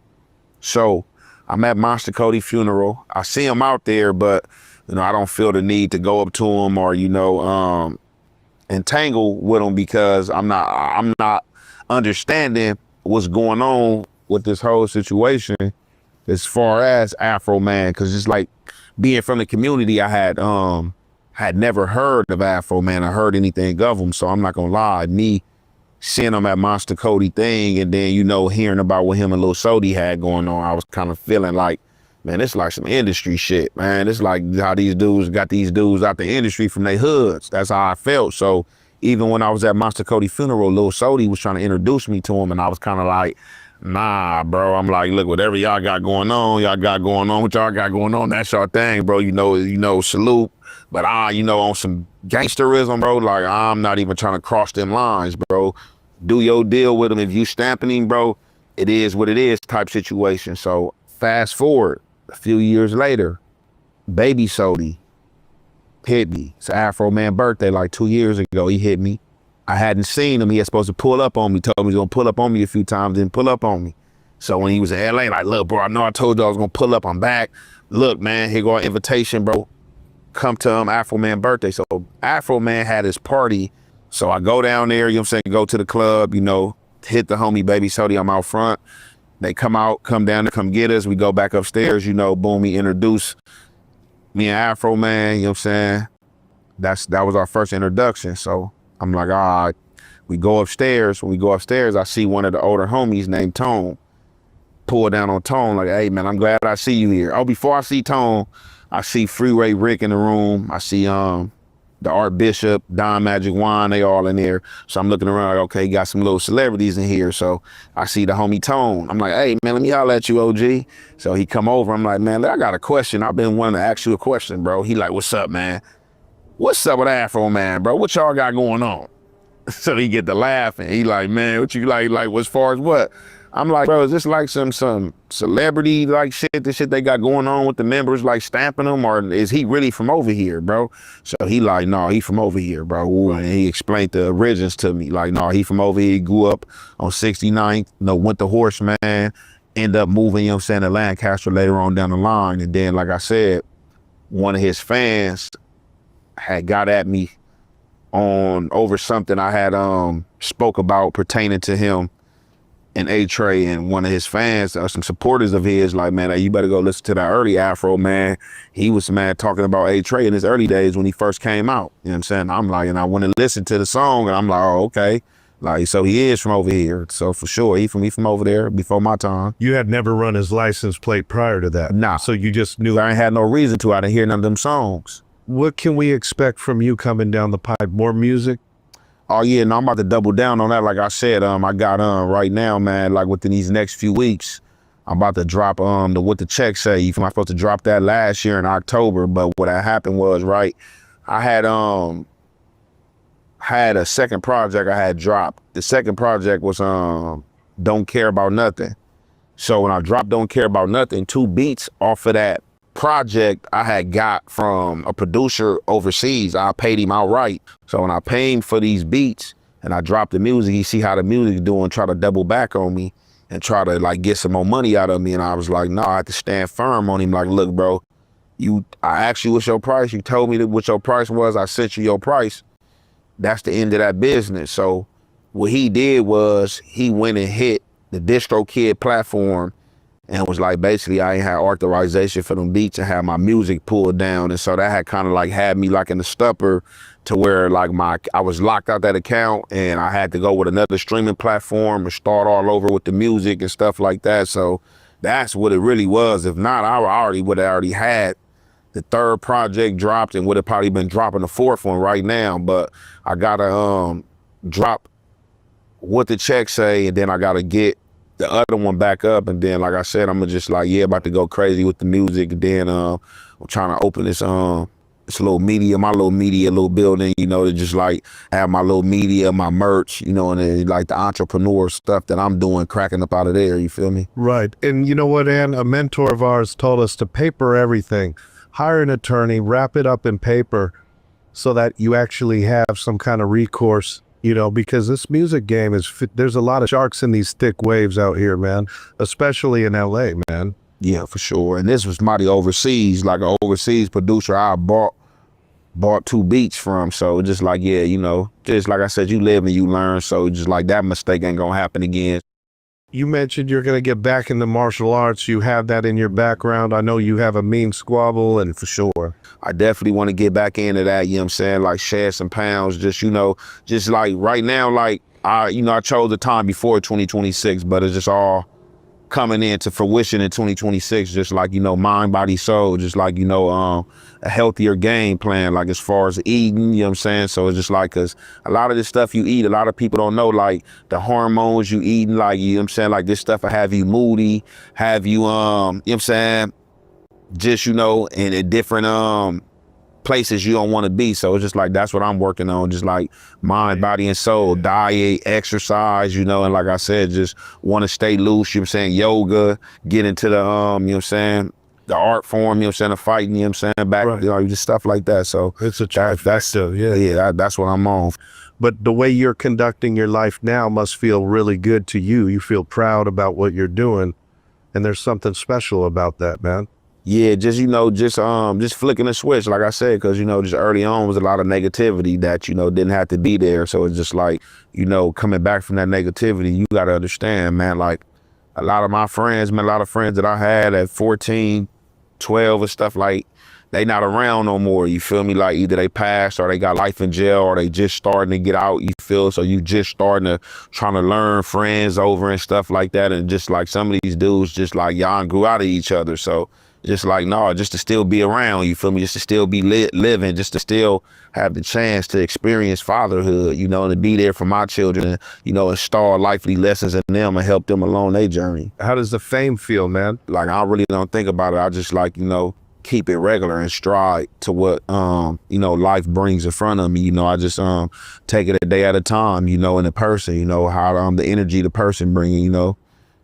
So I'm at Monster Cody's funeral. I see him out there, but, you know, I don't feel the need to go up to him or, you know, entangle with him because I'm not understanding what's going on with this whole situation as far as Afro Man, because it's like being from the community, I had never heard of Afro Man or heard anything of him. So I'm not gonna lie, me seeing him at Monster Cody thing and then, you know, hearing about what him and Lil Sody had going on, I was kind of feeling like, man, it's like some industry shit, man. It's like how these dudes got these dudes out the industry from their hoods. That's how I felt. So even when I was at Monster Cody's funeral, Lil Sody was trying to introduce me to him, and I was kind of like, nah, bro. I'm like, look, whatever y'all got going on, what y'all got going on, that's your thing, bro. You know, salute. But you know, on some gangsterism, bro, like I'm not even trying to cross them lines, bro. Do your deal with him. If you stamping him, bro, it is what it is type situation. So fast forward a few years later, Baby Sody hit me. It's Afro Man birthday like 2 years ago. He hit me. I hadn't seen him. He had supposed to pull up on me. Told me he was gonna pull up on me a few times, didn't pull up on me. So when he was in LA, like, look, bro, I know I told you I was gonna pull up. I'm back. Look, man, here go an invitation, bro. Come to Afro Man birthday. So Afro Man had his party. So I go down there, you know what I'm saying, go to the club, you know, hit the homie Baby Sody. I'm out front. They come down to come get us. We go back upstairs, you know, boom, he introduced me and Afro Man, you know what I'm saying? That was our first introduction. So I'm like, all right, we go upstairs. When we go upstairs, I see one of the older homies named Tone. Pull down on Tone, like, hey man, I'm glad I see you here. Oh, before I see Tone, I see Freeway Rick in the room. I see the Art Bishop, Don Magic Wine, they all in there. So I'm looking around like, okay, got some little celebrities in here. So I see the homie Tone. I'm like, hey man, let me holler at you, OG. So he come over, I'm like, man, I got a question. I've been wanting to ask you a question, bro. He like, what's up, man? What's up with Afro Man, bro? What y'all got going on? So he get to laughing. He like, man, what you like as far as what? I'm like, bro, is this like some celebrity like shit, the shit they got going on with the members, like stamping them, or is he really from over here, bro? So he like, no, he from over here, bro. Ooh, and he explained the origins to me. Like, no, he from over here. He grew up on 69th, you know, went to Horseman, end up moving, you know what I'm saying, to Lancaster later on down the line. And then, like I said, one of his fans had got at me over something I had spoke about pertaining to him and A-Tray, and one of his fans, some supporters of his, like, man, you better go listen to that early Afro Man. He was, man, talking about A-Tray in his early days when he first came out. You know what I'm saying? I'm like, and I went to listen to the song, and I'm like, oh, okay. Like, so he is from over here. So for sure, he from over there before my time. You had never run his license plate prior to that? Nah. So you just knew? I ain't had no reason to. I didn't hear none of them songs. What can we expect from you coming down the pipe? More music? Oh yeah, no, I'm about to double down on that. Like I said, I got right now, man, like within these next few weeks, I'm about to drop the What the Check Say. I'm supposed to drop that last year in October, but what had happened was, right, I had a second project I had dropped. The second project was Don't Care About Nothing. So when I dropped Don't Care About Nothing, 2 beats off of that project I had got from a producer overseas. I paid him outright. So when I paid him for these beats and I dropped the music, he see how the music's doing, try to double back on me and try to like get some more money out of me. And I was like, no, I had to stand firm on him. Like, look, bro, I asked you what's your price. You told me what your price was. I sent you your price. That's the end of that business. So what he did was he went and hit the DistroKid platform and was like, basically, I ain't had authorization for them beats and had my music pulled down. And so that had kind of like had me like in the stupor to where like I was locked out that account and I had to go with another streaming platform and start all over with the music and stuff like that. So that's what it really was. If not, I already would have already had the third project dropped and would have probably been dropping the fourth one right now, but I gotta drop what the check say, and then I gotta get the other one back up, and then like I said, I'm just like, yeah, about to go crazy with the music. And then I'm trying to open this my little media little building, you know, to just like have my little media, my merch, you know, and then like the entrepreneur stuff that I'm doing, cracking up out of there, you feel me? Right. And you know what, Ann? A mentor of ours told us to paper everything. Hire an attorney, wrap it up in paper so that you actually have some kind of recourse, you know, because this music game there's a lot of sharks in these thick waves out here, man, especially in LA, man. Yeah, for sure. And this was mighty overseas, like an overseas producer I bought 2 beats from. So just like, yeah, you know, just like I said, you live and you learn. So just like that mistake ain't gonna happen again. You mentioned you're going to get back into martial arts. You have that in your background. I know you have a mean squabble, and for sure. I definitely want to get back into that, you know what I'm saying? Like shed some pounds, just, you know, just like right now, like I chose the time before 2026, but it's just all coming into fruition in 2026, just like, you know, mind, body, soul, just like, you know, a healthier game plan, like as far as eating, you know what I'm saying? So it's just like, cause a lot of this stuff you eat, a lot of people don't know, like the hormones you eating, like, you know what I'm saying? Like this stuff will have you moody, have you, you know what I'm saying? Just, you know, in a different, places you don't want to be. So it's just like, that's what I'm working on, just like mind, body, and soul, diet, exercise, you know, and like I said, just want to stay loose, you know what I'm saying, yoga, get into the, you know what I'm saying, the art form, you know what I'm saying, the fighting, you know what I'm saying, back, Right. you know, just stuff like that. So It's a trifecta, that's what I'm on. But the way you're conducting your life now must feel really good to you. You feel proud about what you're doing, and there's something special about that, man. Yeah, just, you know, just flicking a switch, like I said, because, you know, just early on was a lot of negativity that, you know, didn't have to be there. So it's just like, you know, coming back from that negativity, you got to understand, man, like a lot of my friends, man, a lot of friends that I had at 14, 12 and stuff, like they not around no more, you feel me? Like either they passed or they got life in jail or they just starting to get out, you feel? So you just starting to trying to learn friends over and stuff like that. And just like some of these dudes, just like y'all grew out of each other. So just like, no, just to still be around, you feel me? Just to still be living, just to still have the chance to experience fatherhood, you know, and to be there for my children, you know, install lively lessons in them and help them along their journey. How does the fame feel, man? Like, I really don't think about it. I just like, you know, keep it regular and stride to what, you know, life brings in front of me. You know, I just take it a day at a time, you know, in the person, you know, how the energy the person bringing, you know.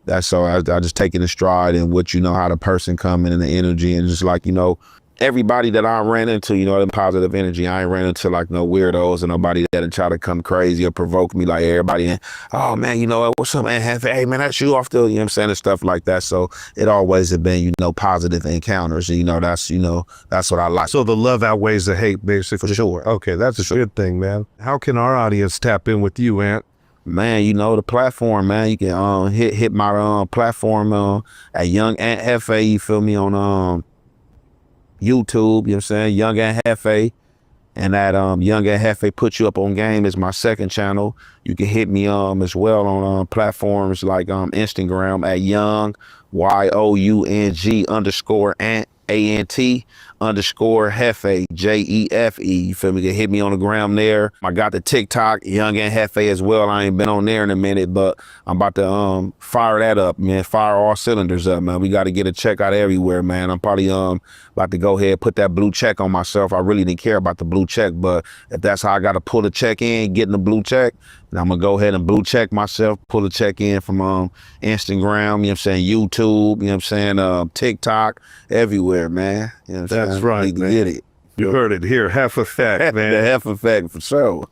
That's so I just take it in stride and what, you know, how the person coming and the energy and just like, you know, everybody that I ran into, you know, the positive energy. I ain't ran into like no weirdos and nobody that try to come crazy or provoke me like everybody. And, oh man, you know, what's up, man? Hey man, that's you off the, you know what I'm saying, and stuff like that. So it always have been, you know, positive encounters. And, you know, that's what I like. So the love outweighs the hate, basically. For sure. Okay, that's a good thing, man. How can our audience tap in with you, Ant? Man, you know, the platform, man, you can hit my platform at Young Ant Jefe, you feel me, on YouTube, you know what I'm saying, Young Ant Jefe. And that Young Ant Jefe Put You Up on Game is my second channel. You can hit me as well on platforms like Instagram at Young YOUNG_Ant ANT_Jefe JEFE. You feel me? You can hit me on the gram there. I got the TikTok Young Ant Jefe as well. I ain't been on there in a minute, but I'm about to fire that up, man. Fire all cylinders up, man. We got to get a check out everywhere, man. I'm probably about to go ahead put that blue check on myself. I really didn't care about the blue check, but if that's how I got to pull the check in, getting the blue check, then I'm gonna go ahead and blue check myself, pull the check in from Instagram, you know what I'm saying, YouTube, you know what I'm saying, TikTok, everywhere, man. You know what I'm That's saying? right, man. Get it. You heard it here, half a fact, man. The half effect for sure.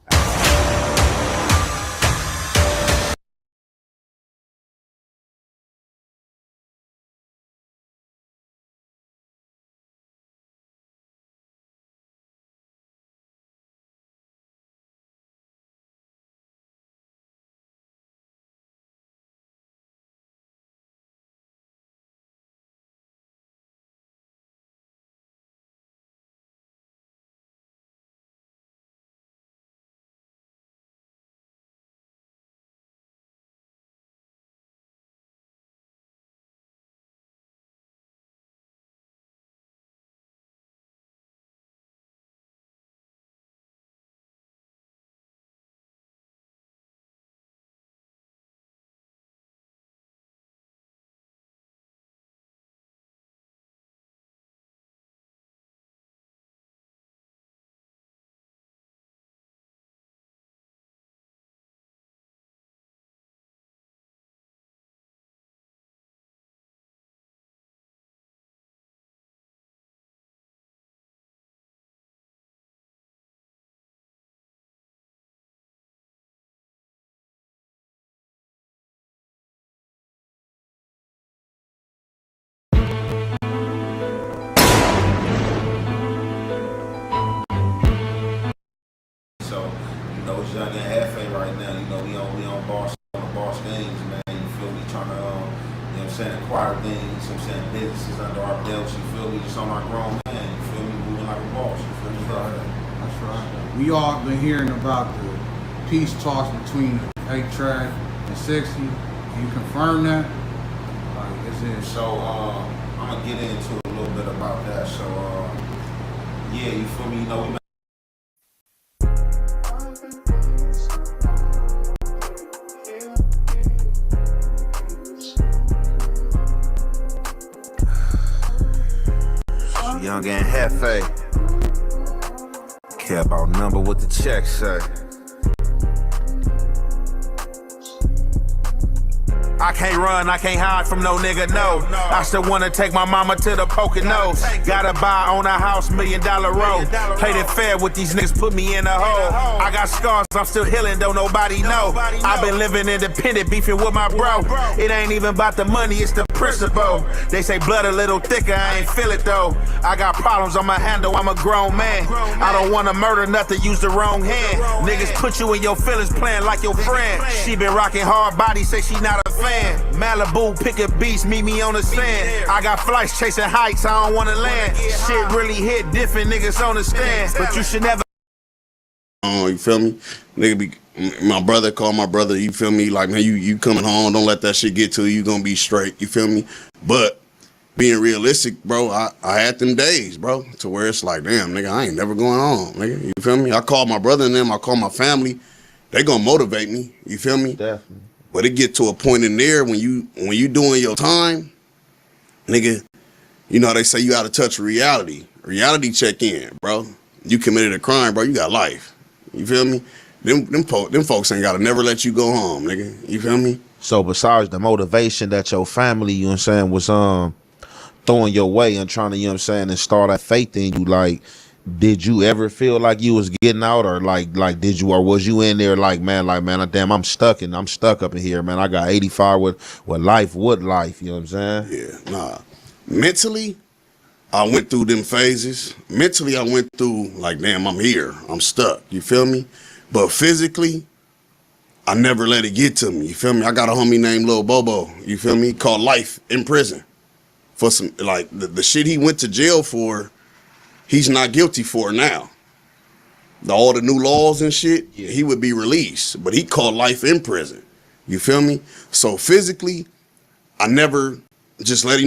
now, you know, we on boss things, man. You feel me? Trying to, you know what I'm saying, acquire things, you know what I'm saying, businesses under our belts, you feel me? Just on our grown man, you feel me? Moving like a boss, you feel me? That's right. We all been hearing about the peace talks between A-Track and 60. Can you confirm that? Like, is it? So, I'm gonna get into a little bit about that. So, yeah, you feel me? You know, we Young and Jefe. Care about number what the check say. I can't run, I can't hide from no nigga, no. I still wanna take my mama to the Poconos. Gotta buy on a house, $1 million road. Played it fair with these niggas, put me in a hole. I got scars, I'm still healing, don't nobody know. I've been living independent, beefing with my bro. It ain't even about the money, it's the principle. They say blood a little thicker, I ain't feel it though. I got problems on my handle, I'm a grown man. I don't wanna murder nothing, use the wrong hand. Niggas put you in your feelings, playing like your friend. She been rocking hard body, say she not a fan. Malibu, pick a beach, meet me on the sand. I got flights chasing heights, I don't wanna land. Shit really hit different, niggas on the stand. But you should never. You feel me? Nigga be my brother, call my brother, you feel me? Like, man, you coming home, don't let that shit get to you, gonna be straight, you feel me? But being realistic, bro, I had them days, bro, to where it's like, damn, nigga, I ain't never going home, nigga, you feel me? I call my brother and them, I call my family, they gonna motivate me, you feel me? Definitely. But it get to a point in there when you doing your time, nigga, you know how they say you out of touch with reality. Reality check in, bro. You committed a crime, bro, you got life. You feel me? Them folks ain't gotta never let you go home, nigga. You feel me? So besides the motivation that your family, you know what I'm saying, was throwing your way and trying to, you know what I'm saying, install that faith in you, like, did you ever feel like you was getting out, or like did you, or was you in there like man, damn, I'm stuck up in here, man. I got 85 with life, you know what I'm saying? Yeah, nah. Mentally, I went through them phases. Mentally, I went through like, damn, I'm here, I'm stuck. You feel me? But physically, I never let it get to me. You feel me? I got a homie named Lil Bobo. You feel me? Called life in prison for some like the shit he went to jail for. He's not guilty for now. All the new laws and shit, yeah, he would be released, but he called life in prison. You feel me? So physically, I never just let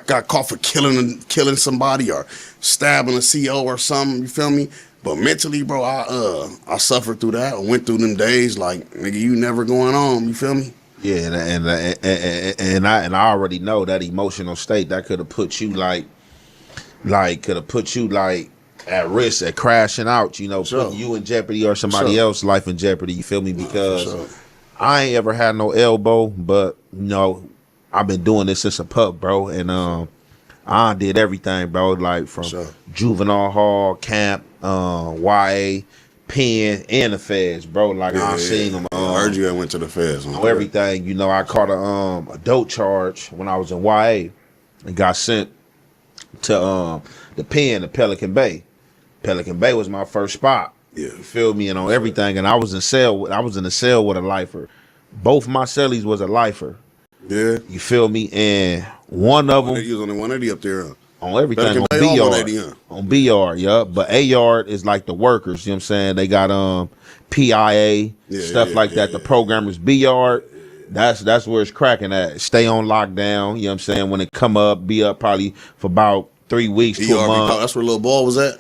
got caught for killing somebody or stabbing a CO or something. You feel me? But mentally, bro, I suffered through that. I went through them days like, nigga, you never going home. You feel me? Yeah, and I already know that emotional state that could have put you at risk at crashing out, you know, sure, putting you in jeopardy or somebody else's life in jeopardy, you feel me? Because I ain't ever had no elbow, but, you know, I've been doing this since a pup, bro, and I did everything, bro, like from juvenile hall, camp, YA, pen, and the feds, bro. Like, I seen them. I heard you went to the feds. Everything, you know, I caught a dope charge when I was in YA and got sent to the pen at Pelican Bay. Pelican Bay was my first spot. Yeah. You feel me? And on everything. And I was in the cell with a lifer. Both my cellies was a lifer. Yeah. You feel me? And one of them, he was on the 180 up there. On everything, on B yard. On B yard, yeah. But A yard is like the workers, you know what I'm saying? They got PIA, stuff like that. The programmers. B yard, that's where it's cracking at. Stay on lockdown, you know what I'm saying? When it come up, be up probably for about 3 weeks to a month. That's where Lil Ball was at?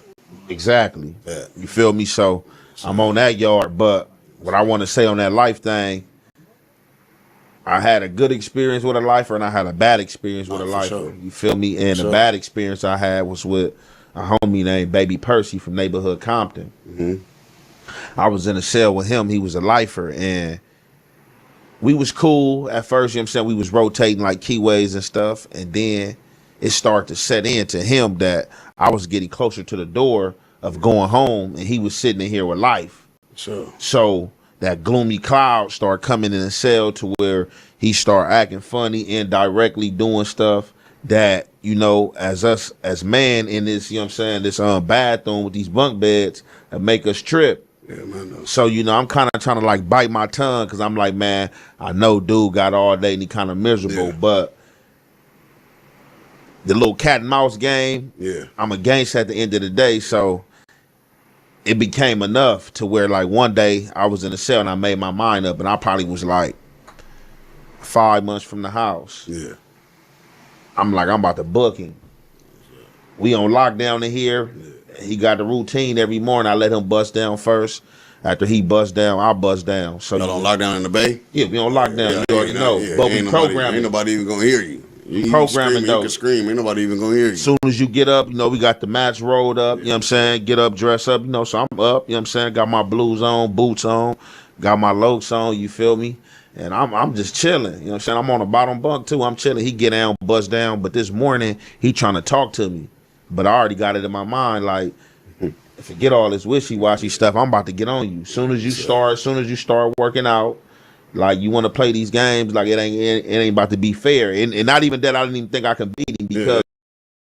Exactly. Yeah. You feel me? So I'm on that yard, but what I want to say on that life thing, I had a good experience with a lifer and I had a bad experience with a lifer. Sure. You feel me? And the bad experience I had was with a homie named Baby Percy from neighborhood Compton. I was in a cell with him. He was a lifer and we was cool at first, you know what I'm saying? We was rotating like keyways and stuff. And then it started to set into him that I was getting closer to the door of going home and he was sitting in here with life. Sure. So that gloomy cloud started coming in the cell to where he started acting funny, indirectly doing stuff that, you know, as man in this, you know what I'm saying, this bathroom with these bunk beds that make us trip. Yeah, man. So, you know, I'm kind of trying to like bite my tongue because I'm like, man, I know dude got all day and he kind of miserable, but the little cat and mouse game, I'm against at the end of the day. So it became enough to where like one day I was in the cell and I made my mind up and I probably was like 5 months from the house. Yeah. I'm like, I'm about to book him. We on lockdown in here. He got the routine every morning. I let him bust down first. After he bust down, I bust down. So y'all on lockdown in the Bay? Yeah, we on lockdown. You already know. But we programming. Ain't nobody even gonna hear you. You programming though. You can scream. Ain't nobody even gonna hear you. As soon as you get up, you know, we got the mats rolled up. You know what I'm saying? Get up, dress up. You know, so I'm up. You know what I'm saying? Got my blues on, boots on, got my Lokes on. You feel me? And I'm just chilling. You know what I'm saying? I'm on the bottom bunk too. I'm chilling. He get down, bust down. But this morning, he trying to talk to me. But I already got it in my mind, like, forget all this wishy-washy stuff. I'm about to get on you. Soon as you start working out, like you want to play these games, like it ain't about to be fair. And not even that, I didn't even think I could beat him because,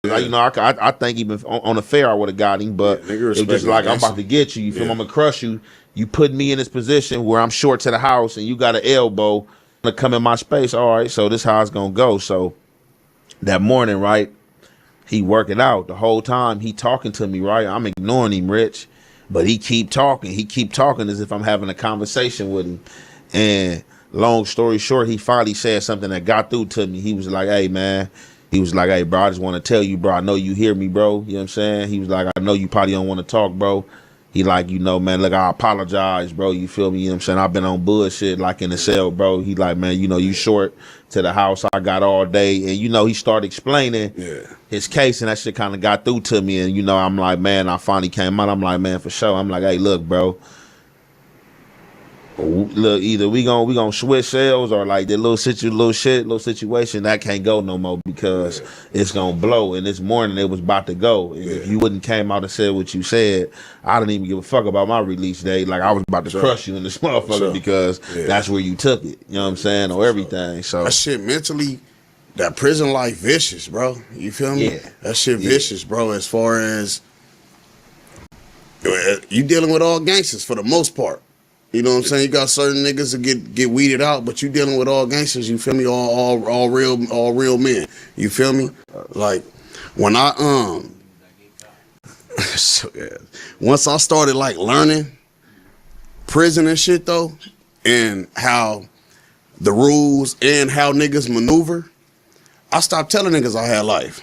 like, you know, I think even on the fair I would have got him, but it's just like I'm about to get you. You feel me? I'm gonna crush you. You put me in this position where I'm short to the house and you got an elbow to come in my space. All right, so this how it's gonna go. So that morning, right? He working out the whole time. He talking to me, right? I'm ignoring him, Rich, but he keep talking. He keep talking as if I'm having a conversation with him. And long story short, he finally said something that got through to me. He was like, hey, man. He was like, hey, bro, I just want to tell you, bro, I know you hear me, bro. You know what I'm saying? He was like, I know you probably don't want to talk, bro. He like, you know, man, look, I apologize, bro. You feel me? You know what I'm saying? I've been on bullshit like in the cell, bro. He like, man, you know, you short to the house I got all day. And, you know, he started explaining his case and that shit kind of got through to me. And, you know, I'm like, man, I finally came out. I'm like, man, for sure. I'm like, hey, look, bro. Look, either we gonna switch cells or like that little situation that can't go no more because it's gonna blow. And this morning it was about to go. And if you wouldn't came out and said what you said, I didn't even give a fuck about my release date. Like I was about to crush you in this motherfucker because that's where you took it. You know what I'm saying? Or everything. So that shit mentally, that prison life vicious, bro. You feel me? Yeah. That shit vicious, bro. As far as you dealing with all gangsters for the most part. You know what I'm saying? You got certain niggas that get weeded out, but you dealing with all gangsters. You feel me? All real men. You feel me? Like when I once I started like learning prison and shit though, and how the rules and how niggas maneuver, I stopped telling niggas I had life.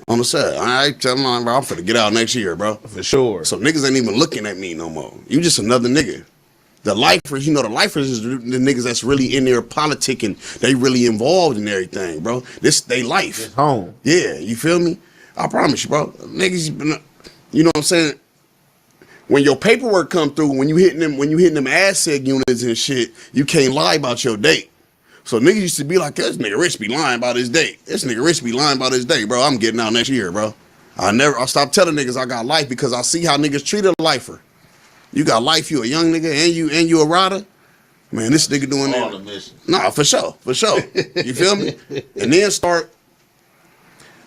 On the set, I ain't telling them, bro, I'm finna get out next year, bro. For sure. So niggas ain't even looking at me no more. You just another nigga. The lifers, you know, the lifers is the niggas that's really in there politicking. They really involved in everything, bro. This they life. It's home. Yeah, you feel me? I promise you, bro. Niggas, you know what I'm saying? When your paperwork come through, when you hitting them ASSEG units and shit, you can't lie about your date. So niggas used to be like, this nigga Rich be lying about his date. This nigga Rich be lying about his date, bro. I'm getting out next year, bro. I stopped telling niggas I got life because I see how niggas treat a lifer. You got life, you a young nigga, and you a rider. Man, this nigga doing all that. Nah, for sure. You feel me? And then start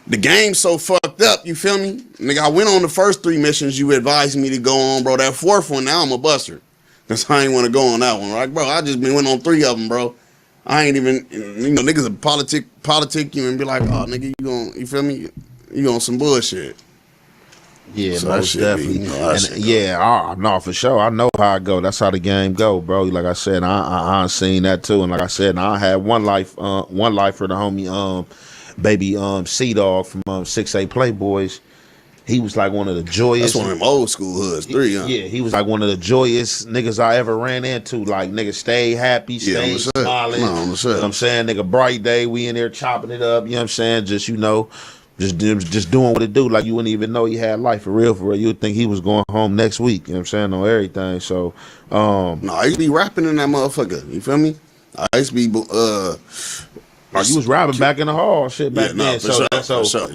the game so fucked up, you feel me? Nigga, I went on the first 3 missions you advised me to go on, bro. That 4th one, now I'm a buster. Cause I ain't want to go on that one, right? Bro, I just went on 3 of them, bro. I ain't even, you know, niggas politic you and be like, oh, nigga, you feel me? You on some bullshit. Yeah, so most definitely. No, for sure. I know how it go. That's how the game go, bro. Like I said, I seen that too. And like I said, I had one life for the homie, baby, C-Dog from 6A Playboys. He was like one of the joyous. That's one of them old school hoods, 3, huh? Yeah, he was like one of the joyous niggas I ever ran into. Like, nigga, stay happy, stay smiling. No, you know what I'm saying? Nigga, bright day, we in there chopping it up. You know what I'm saying? Just, you know, just doing what it do. Like, you wouldn't even know he had life for real, for real. You would think he was going home next week. You know what I'm saying? On everything. So, no, I used to be rapping in that motherfucker. You feel me? I used to be, you was rapping back in the hall, shit back then. So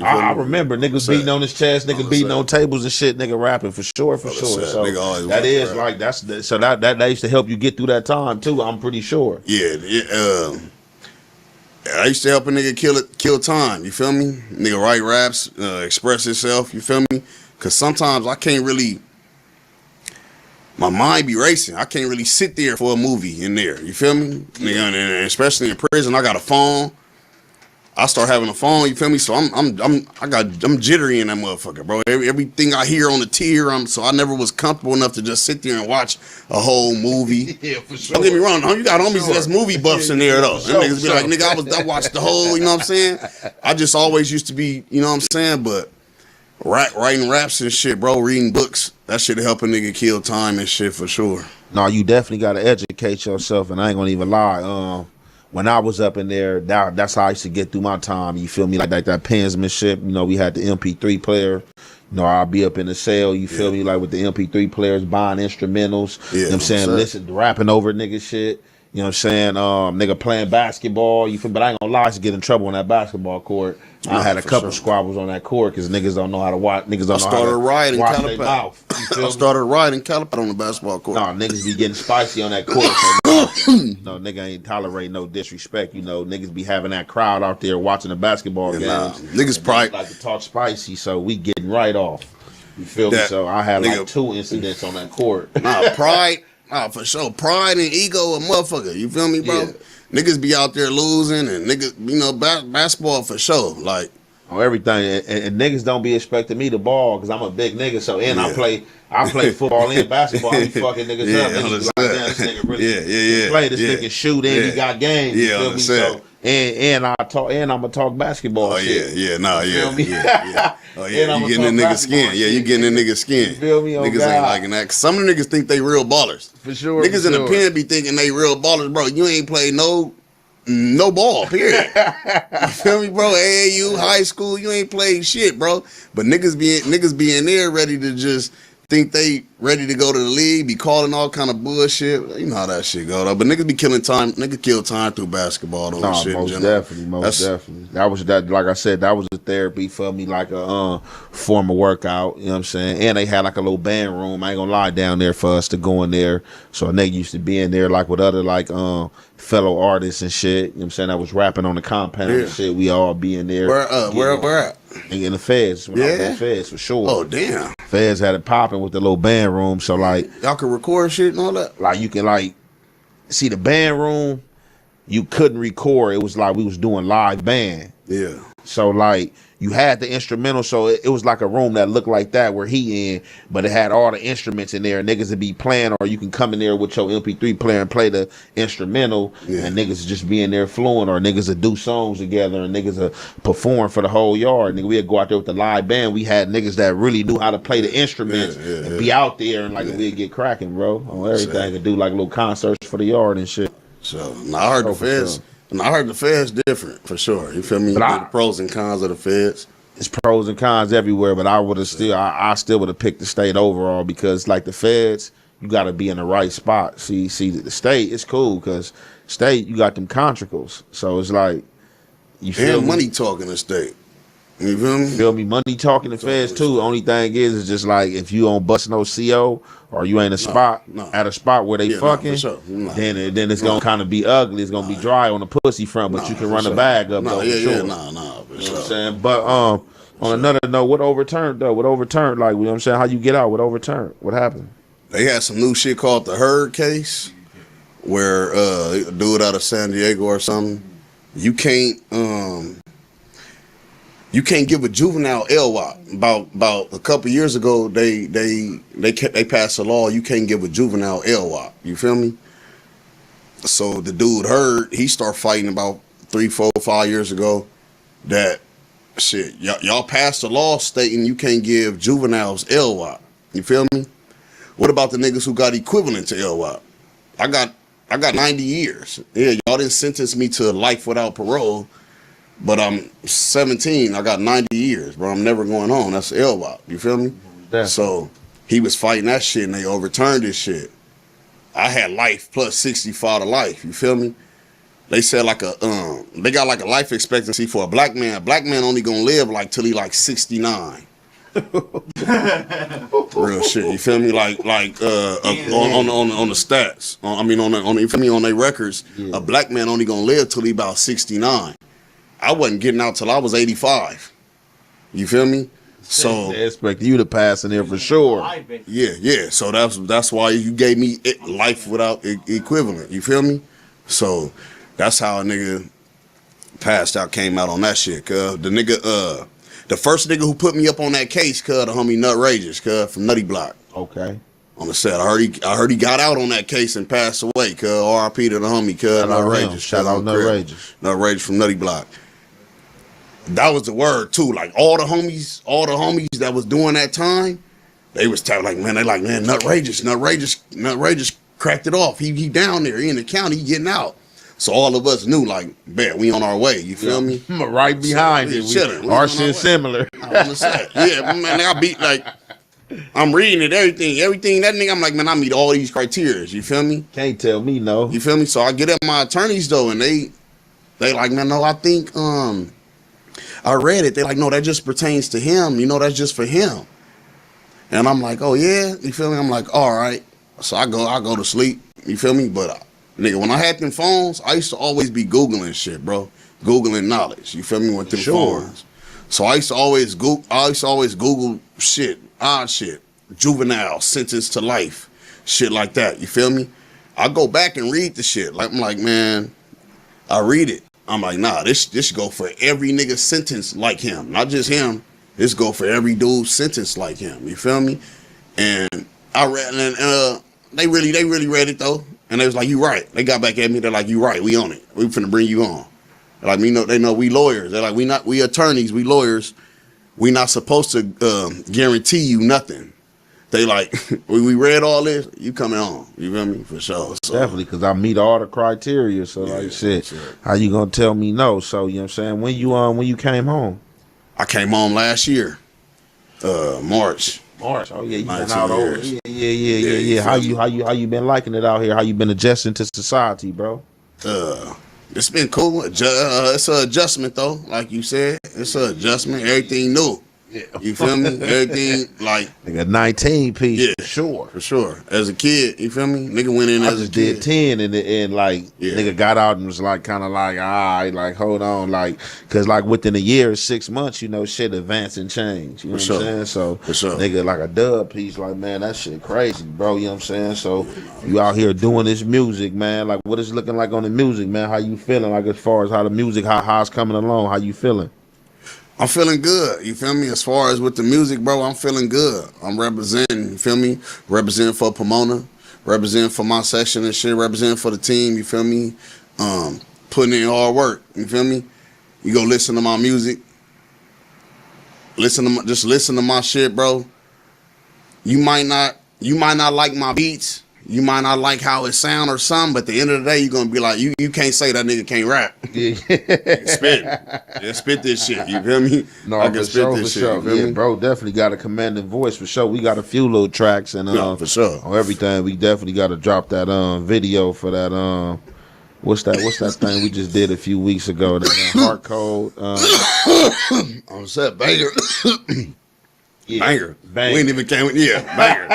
I remember niggas beating on his chest, niggas beating on tables and shit, nigga rapping for sure. So that is like that used to help you get through that time too. I'm pretty sure. Yeah, I used to help a nigga kill time. You feel me? Nigga write raps, express himself. You feel me? Because sometimes I can't really. my mind be racing. I can't really sit there for a movie in there. You feel me? Nigga, and especially in prison, I got a phone. I start having a phone, you feel me? So I'm jittery in that motherfucker, bro. Everything I hear on the tier, so I never was comfortable enough to just sit there and watch a whole movie. Yeah, for sure. Don't get me wrong, you got homies that's movie buffs in there though. Them niggas be like, nigga, I watched the whole, you know what I'm saying? I just always used to be, you know what I'm saying? But writing raps and shit, bro, reading books, that shit help a nigga kill time and shit for sure. No, you definitely gotta educate yourself, and I ain't gonna even lie. When I was up in there, that's how I used to get through my time. You feel me? Like that pensmanship. You know, we had the MP3 player. You know, I'll be up in the cell. You feel me? Like with the MP3 players, buying instrumentals. You know what I'm saying? Listen, rapping over nigga shit. You know what I'm saying? Nigga playing basketball. You feel? But I ain't gonna lie, I used to get in trouble on that basketball court. I had a couple squabbles on that court because niggas don't know how to watch. Niggas don't know how to watch their mouth. I started riding Calipad on the basketball court. Nah, niggas be getting spicy on that court. So, no, nigga ain't tolerating no disrespect. You know, niggas be having that crowd out there watching the basketball games. Niggas probably like to talk spicy, so we getting right off. You feel me? So I had like 2 incidents on that court. Pride. For sure. Pride and ego a motherfucker. You feel me, bro? Yeah. Niggas be out there losing and niggas, you know, basketball for sure. Like, on everything. And niggas don't be expecting me to ball because I'm a big nigga. So, and I play football and basketball. I be fucking niggas up. Niggas be like, damn, this nigga really play. This nigga shoot and he got game. You feel me? So, and I'm gonna talk basketball. Oh shit. yeah. Oh yeah, you getting in nigga skin. Yeah, you getting in nigga skin. You feel me? Niggas ain't liking that. Some of the niggas think they real ballers. For sure. Niggas in the pen be thinking they real ballers, bro. You ain't played no ball, period. You feel me, bro? AAU, high school, you ain't played shit, bro. But niggas be in there ready to just think they ready to go to the league, be calling all kind of bullshit. You know how that shit go though. But niggas be killing time. Niggas kill time through basketball though. Shit most definitely. That was that. Like I said, that was a therapy for me, like a form of workout. You know what I'm saying? And they had like a little band room. I ain't gonna lie, down there for us to go in there. So a nigga used to be in there like with other like fellow artists and shit. You know what I'm saying? I was rapping on the compound and shit. We all be in there. Where at? In the feds. When I was in the feds for sure. Oh damn. Feds had it popping with the little band room. So like y'all could record shit and all that. Like you can like see the band room. You couldn't record. It was like we was doing live band. Yeah. So like you had the instrumental, so it was like a room that looked like that where he in, but it had all the instruments in there. Niggas would be playing, or you can come in there with your MP3 player and play the instrumental, and niggas just be in there fluent, or niggas would do songs together, and niggas would perform for the whole yard. Nigga, we'd go out there with the live band. We had niggas that really knew how to play the instruments and be out there, and like we'd get cracking, bro, on everything, and do like little concerts for the yard and shit. So I heard the feds. And I heard the feds different for sure. You feel me? The pros and cons of the feds. It's pros and cons everywhere, but I would have still, I still would have picked the state overall because like the feds, you got to be in the right spot. See, the state, it's cool because state, you got them contracles. So it's like, you feel money talking the state. You feel me? Feel me? Money talking the feds too. Only thing is just like if you don't bust no CO or you ain't at a spot where they fucking, then it's gonna kind of be ugly. It's gonna be dry on the pussy front, but you can run the bag up. For you sure. know what I'm saying? But on another note, what overturned though? What overturned? Like, you know what I'm saying? How you get out? What overturned? What happened? They had some new shit called the Heard case, where a dude out of San Diego or something, you can't give a juvenile LWOP. About a couple years ago, they passed a law you can't give a juvenile LWOP. You feel me? So the dude Heard, he started fighting about 3, 4, 5 years ago that shit y'all passed a law stating you can't give juveniles LWOP. You feel me? What about the niggas who got equivalent to LWOP? I got 90 years. Yeah, y'all didn't sentence me to life without parole. But I'm 17. I got 90 years, bro. I'm never going home. That's LWOP. You feel me? So he was fighting that shit, and they overturned this shit. I had life plus 65 to life. You feel me? They said like they got like a life expectancy for a black man. A black man only gonna live like till he like 69. Real shit. You feel me? Like on the stats. You feel me? On their records, a black man only gonna live till he about 69. I wasn't getting out till I was 85. You feel me? So They expect you to pass in there for sure. yeah. So that's why you gave me life without equivalent. You feel me? So that's how a nigga passed out, came out on that shit. Cause the nigga, the first nigga who put me up on that case, cuz the homie Nutrageous, cuz from Nutty Block. Okay. On the set, I heard he got out on that case and passed away. Cuz R.I.P. to the homie, cuz Nutrageous. Shout out Nutrageous. Nutrageous from Nutty Block. That was the word too. Like all the homies that was doing that time, they was telling like, man, Nutrageous cracked it off. He down there, he in the county, he getting out. So all of us knew, like, man, we on our way. You feel me? Right behind it. Our shit similar. Yeah, man, I beat like, I'm reading it, everything. That nigga, I'm like, man, I meet all these criteria. You feel me? Can't tell me no. You feel me? So I get at my attorneys though, and they like, man, no, I think I read it. They like, no, that just pertains to him. You know, that's just for him. And I'm like, oh yeah, you feel me? I'm like, all right. So I go to sleep. You feel me? But nigga, when I had them phones, I used to always be Googling shit, bro. Googling knowledge. You feel me? With them phones. So I used to always Google shit, odd shit, juvenile, sentence to life, shit like that. You feel me? I go back and read the shit. Like I'm like, man, I read it. I'm like, nah, this go for every nigga sentence like him, not just him. This go for every dude sentence like him. You feel me? And I read, and they really read it though, and they was like, you right. They got back at me. They're like, you right. We on it. We finna bring you on. They're like, they know we lawyers. They're like, we attorneys, we lawyers. We not supposed to guarantee you nothing. They like, we read all this, you coming on. You feel me? For sure. So, definitely, because I meet all the criteria. So like shit, sure. How you gonna tell me no? So you know what I'm saying? When you came home? I came home last year. March. Oh yeah, you been out over. Yeah. How you been liking it out here? How you been adjusting to society, bro? It's been cool. It's an adjustment though, like you said. It's an adjustment. Everything new. Yeah. You feel me? Everything like a 19 piece. Yeah, for sure. As a kid, you feel me? Nigga went in as a kid. Did 10 and like nigga got out and was like kind of like, all right, like hold on, like because like within a year or 6 months, you know, shit advance and change. You know what I'm saying? So nigga like a dub piece, like man, that shit crazy, bro. You know what I'm saying? So you out here doing this music, man. Like what is it looking like on the music, man? How you feeling? Like as far as how the music, how it's coming along? How you feeling? I'm feeling good, you feel me? As far as with the music, bro, I'm feeling good. I'm representing, you feel me? Representing for Pomona, representing for my section and shit, representing for the team, you feel me? Putting in hard work, you feel me? You go listen to my music, just listen to my shit, bro. You might not like my beats. You might not like how it sound or something, but at the end of the day, you're gonna be like, you can't say that nigga can't rap. Spit this shit. You feel me? No, I can spit this shit. You feel me? Bro, definitely got a commanding voice for sure. We got a few little tracks and for sure on everything. We definitely got to drop that video for that what's that thing we just did a few weeks ago? That Heart Code. On set banger. Banger. We ain't even came with banger.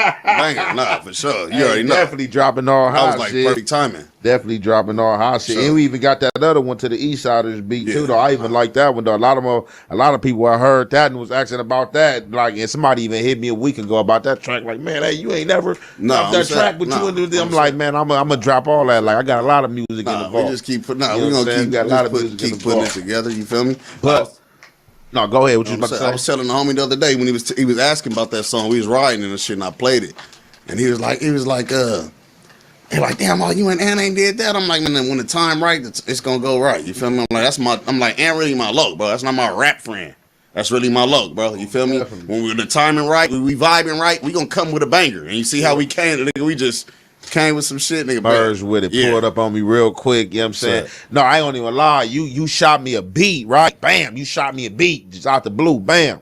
Nah, for sure. You already know. Definitely dropping all hot shit. That was like perfect timing. Definitely dropping all hot shit. Sure. And we even got that other one to the East Siders beat too, though. I even like that one though. A lot of people I heard that and was asking about that. Like, and somebody even hit me a week ago about that track. Like, man, hey, you ain't never dropped that track with you and I'm like, man, I'm gonna drop all that. Like, I got a lot of music in the vault. We just keep putting. We gonna keep putting it together. You feel me? But. No, go ahead. What you about to say? I was telling the homie the other day when he was asking about that song. We was riding and shit, and I played it, and he was like, damn, all you and Ann ain't did that. I'm like, man, when the time right, it's gonna go right. You feel me? I'm like, Ann really my luck, bro. That's not my rap friend. That's really my luck, bro. You feel me? Definitely. When the timing right, we vibing right, we gonna come with a banger. And you see how we came, nigga. We just came with some shit, nigga. Merged with it, pulled up on me real quick. You know what I'm saying? No, I ain't even lie. You shot me a beat, right? Bam, you shot me a beat just out the blue. Bam.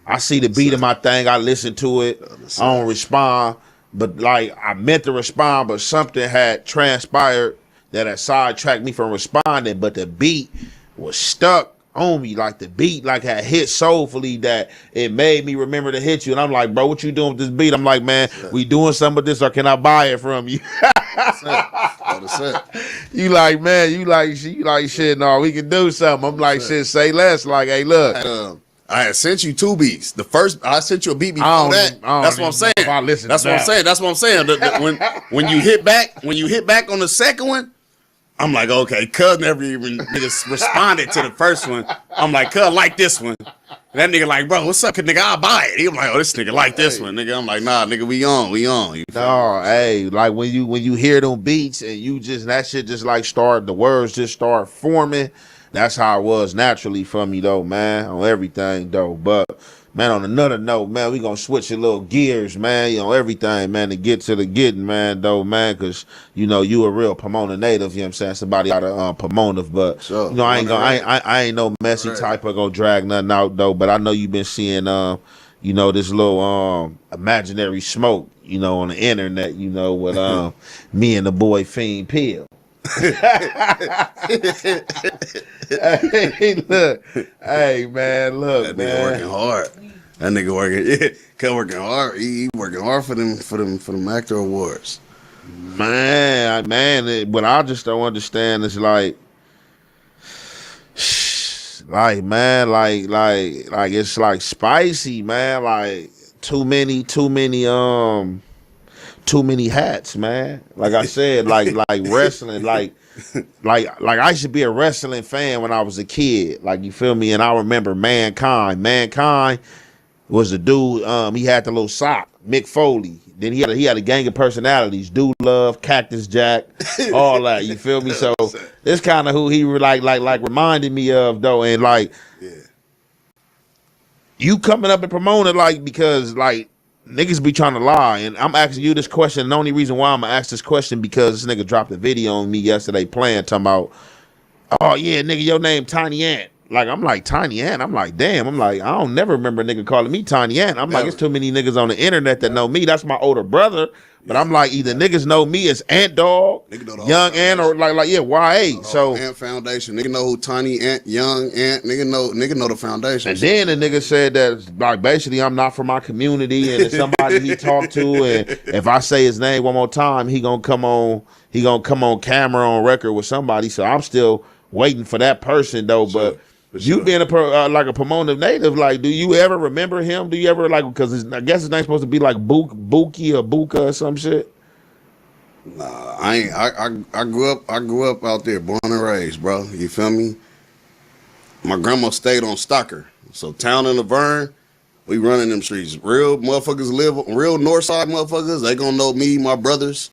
I see the beat in my thing. I listen to it. I don't respond, but like I meant to respond, but something had transpired that had sidetracked me from responding. But the beat was stuck on me, like the beat like had hit soulfully that it made me remember to hit you. And I'm like, bro, what you doing with this beat? I'm like, man, we doing some of this or can I buy it from you? You like, man, you like shit, no, we can do something. I'm like, shit, say less. Like, hey, look. I had sent you 2 beats. The first I sent you a beat before that. That's what I'm saying. That's what I'm saying. That's what I'm saying. When you hit back on the second one, I'm like, okay, cuz never even responded to the first one. I'm like, cuz like this one. And that nigga like, bro, what's up, nigga? I'll buy it. He was like, oh, this nigga like this one, nigga. I'm like, nah, nigga, we on. No, hey, like when you hear them beats and you just that shit just like the words just start forming. That's how it was naturally for me though, man, on everything though. But man, on another note, man, we gonna switch a little gears, man, everything, man, to get to the getting, man, though, man, cause you a real Pomona native, you know what I'm saying? Somebody out of Pomona, but sure. I ain't no messy type of go drag nothing out though, but I know you've been seeing this little imaginary smoke, on the internet, with me and the boy Fiend Pill. Hey, look. Hey, man, look, that nigga man. working hard. That nigga working hard. He working hard for them actor awards. Man, what I just don't understand is like man, like it's like spicy, man. Like too many hats, man. Like I said, like wrestling, like I should be a wrestling fan when I was a kid. Like, you feel me? And I remember Mankind. Mankind was the dude. He had the little sock, Mick Foley. Then he had a gang of personalities: Dude Love, Cactus Jack, all that. You feel me? So it's kind of who he like reminded me of though. And like, you coming up and promoting like because like. Niggas be trying to lie, and I'm asking you this question. And the only reason why I'm gonna ask this question because this nigga dropped a video on me yesterday playing, talking about, oh yeah, nigga, your name Tiny Ant. Like, I'm like, Tiny Ant? I'm like, damn. I'm like, I don't never remember a nigga calling me Tiny Ant. I'm like, it's too many niggas on the internet that know me. That's my older brother. But I'm like, either niggas know me as Ant Dog, Young Ant, or like YA. So Ant Foundation. Nigga know who Tiny Ant, Young Ant, nigga know the foundation. And then the nigga said that like basically I'm not from my community, and it's somebody he talked to, and if I say his name one more time, he gonna come on camera on record with somebody. So I'm still waiting for that person though. But you being like a Pomona native, like, do you ever remember him? Do you ever like, because I guess his name's supposed to be like Buki or Buka or some shit? Nah, I ain't. I grew up out there, born and raised, bro. You feel me? My grandma stayed on Stocker, so town in Laverne, we running them streets. Real motherfuckers real north side motherfuckers. They gonna know me, my brothers,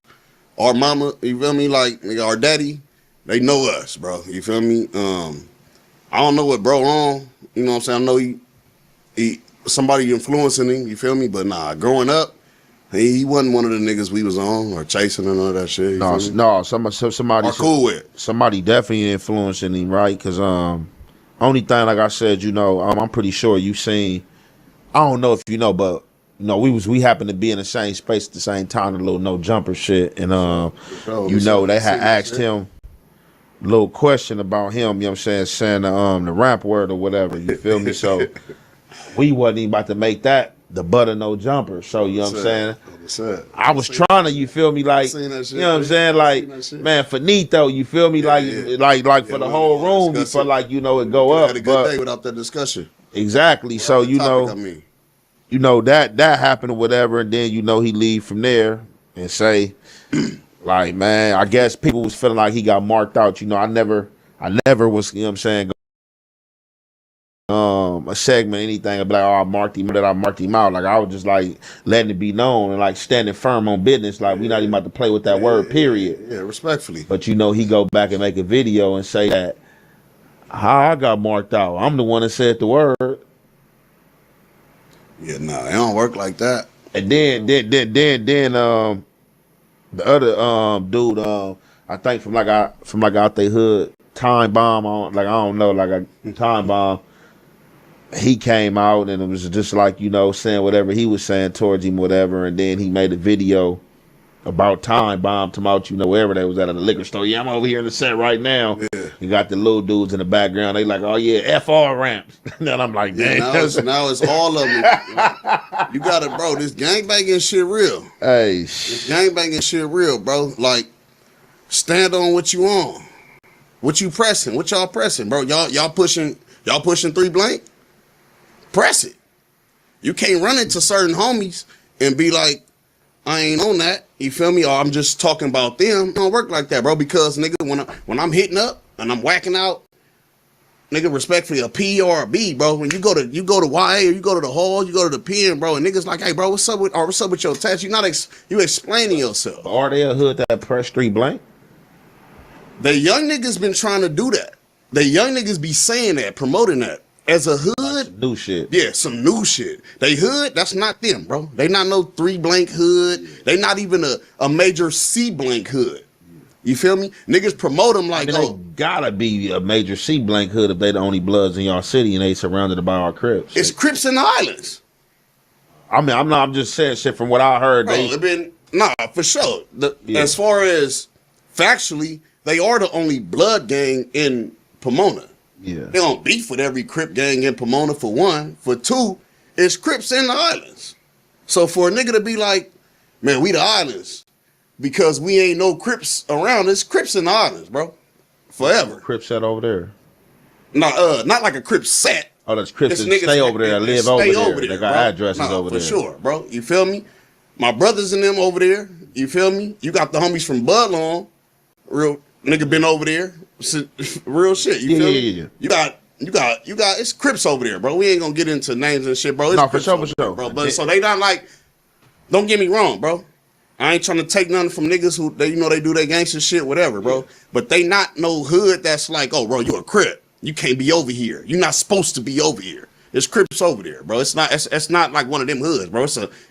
our mama. You feel me? Like our daddy, they know us, bro. You feel me? I don't know what bro on. You know what I'm saying? I know he somebody influencing him. You feel me? But nah, growing up, he wasn't one of the niggas we was on or chasing and all that shit. No, somebody cool with. Somebody definitely influencing him, right? Because only thing, like I said, I'm pretty sure you seen. I don't know if you know, but we happened to be in the same space at the same time, the little no jumper shit, and they had asked him a little question about him. You know what I'm saying the rap word or whatever. You feel me? So we wasn't even about to make that the butter no jumper. So you know what I'm saying? I was trying to, you feel me, like, you know what I'm saying? Like, man, finito, you feel me? Like for the whole room before, like, it go up. Had a good day without that discussion. Exactly. So that happened or whatever, and then he leave from there and say, like, man, I guess people was feeling like he got marked out. I never was, you know what I'm saying, a segment, anything, I'd be like, oh, I marked him out. Like, I was just like letting it be known and like standing firm on business. Like, we not even about to play with that word, period. Yeah, respectfully. But he go back and make a video and say that how I got marked out. I'm the one that said the word. Yeah, nah, it don't work like that. And then the other dude, I think from out they hood, Time Bomb, I don't know, like a Time Bomb. He came out and it was just like, saying whatever he was saying towards him, whatever. And then he made a video about Time Bomb, wherever they was at the liquor store. Yeah, I'm over here in the set right now. Yeah. You got the little dudes in the background. They like, oh yeah, FR ramps. Then I'm like, dang. Yeah, now it's all of them. Like, you got it, bro. This gangbanging shit real. Hey. This gangbanging shit real, bro. Like, stand on what you on. What you pressing? What y'all pressing, bro? Y'all pushing 3 blank? press it. You can't run into certain homies and be like, I ain't on that. You feel me? Or I'm just talking about them. It don't work like that, bro. Because nigga, when I'm hitting up and I'm whacking out, nigga, respectfully, a P or a B, bro. When you go to YA or you go to the hall, you go to the pen, bro, and niggas like, hey, bro, what's up with your tats? You explaining yourself. Are they a hood that press 3 blank? The young niggas been trying to do that. The young niggas be saying that, promoting that. As a hood, New shit. yeah, some new shit. They hood, that's not them, bro. They not no 3 blank hood. They not even a major C blank hood. You feel me? Niggas promote them like, They gotta be a major C blank hood if they the only bloods in y'all city and they surrounded by our Crips. it's Crips in the islands. I mean, I'm just saying shit from what I heard. Bro, for sure. As far as factually, they are the only blood gang in Pomona. Yeah. They don't beef with every Crip gang in Pomona, for one. For two, it's Crips in the islands. So for a nigga to be like, man, we the islands, because we ain't no Crips around, it's Crips in the islands, bro. Forever. Crip set over there. No, not like a Crip set. Oh, that's Crips It's that niggas stay over there, live over there. They got bro. addresses over there. For sure, bro. You feel me? My brothers and them over there. You feel me? You got the homies from Budlong. Real nigga been over there. Real shit. You feel me? Yeah. You got it's Crips over there, bro. We ain't gonna get into names and shit, bro. It's No, for Crips sure, over for there, sure. bro. But so they not like, don't get me wrong, bro. I ain't trying to take nothing from niggas who they do their gangster shit, whatever, bro. But they not no hood that's like, oh, bro, you a Crip. You can't be over here. You're not supposed to be over here. There's Crips over there, bro. It's not like one of them hoods, bro.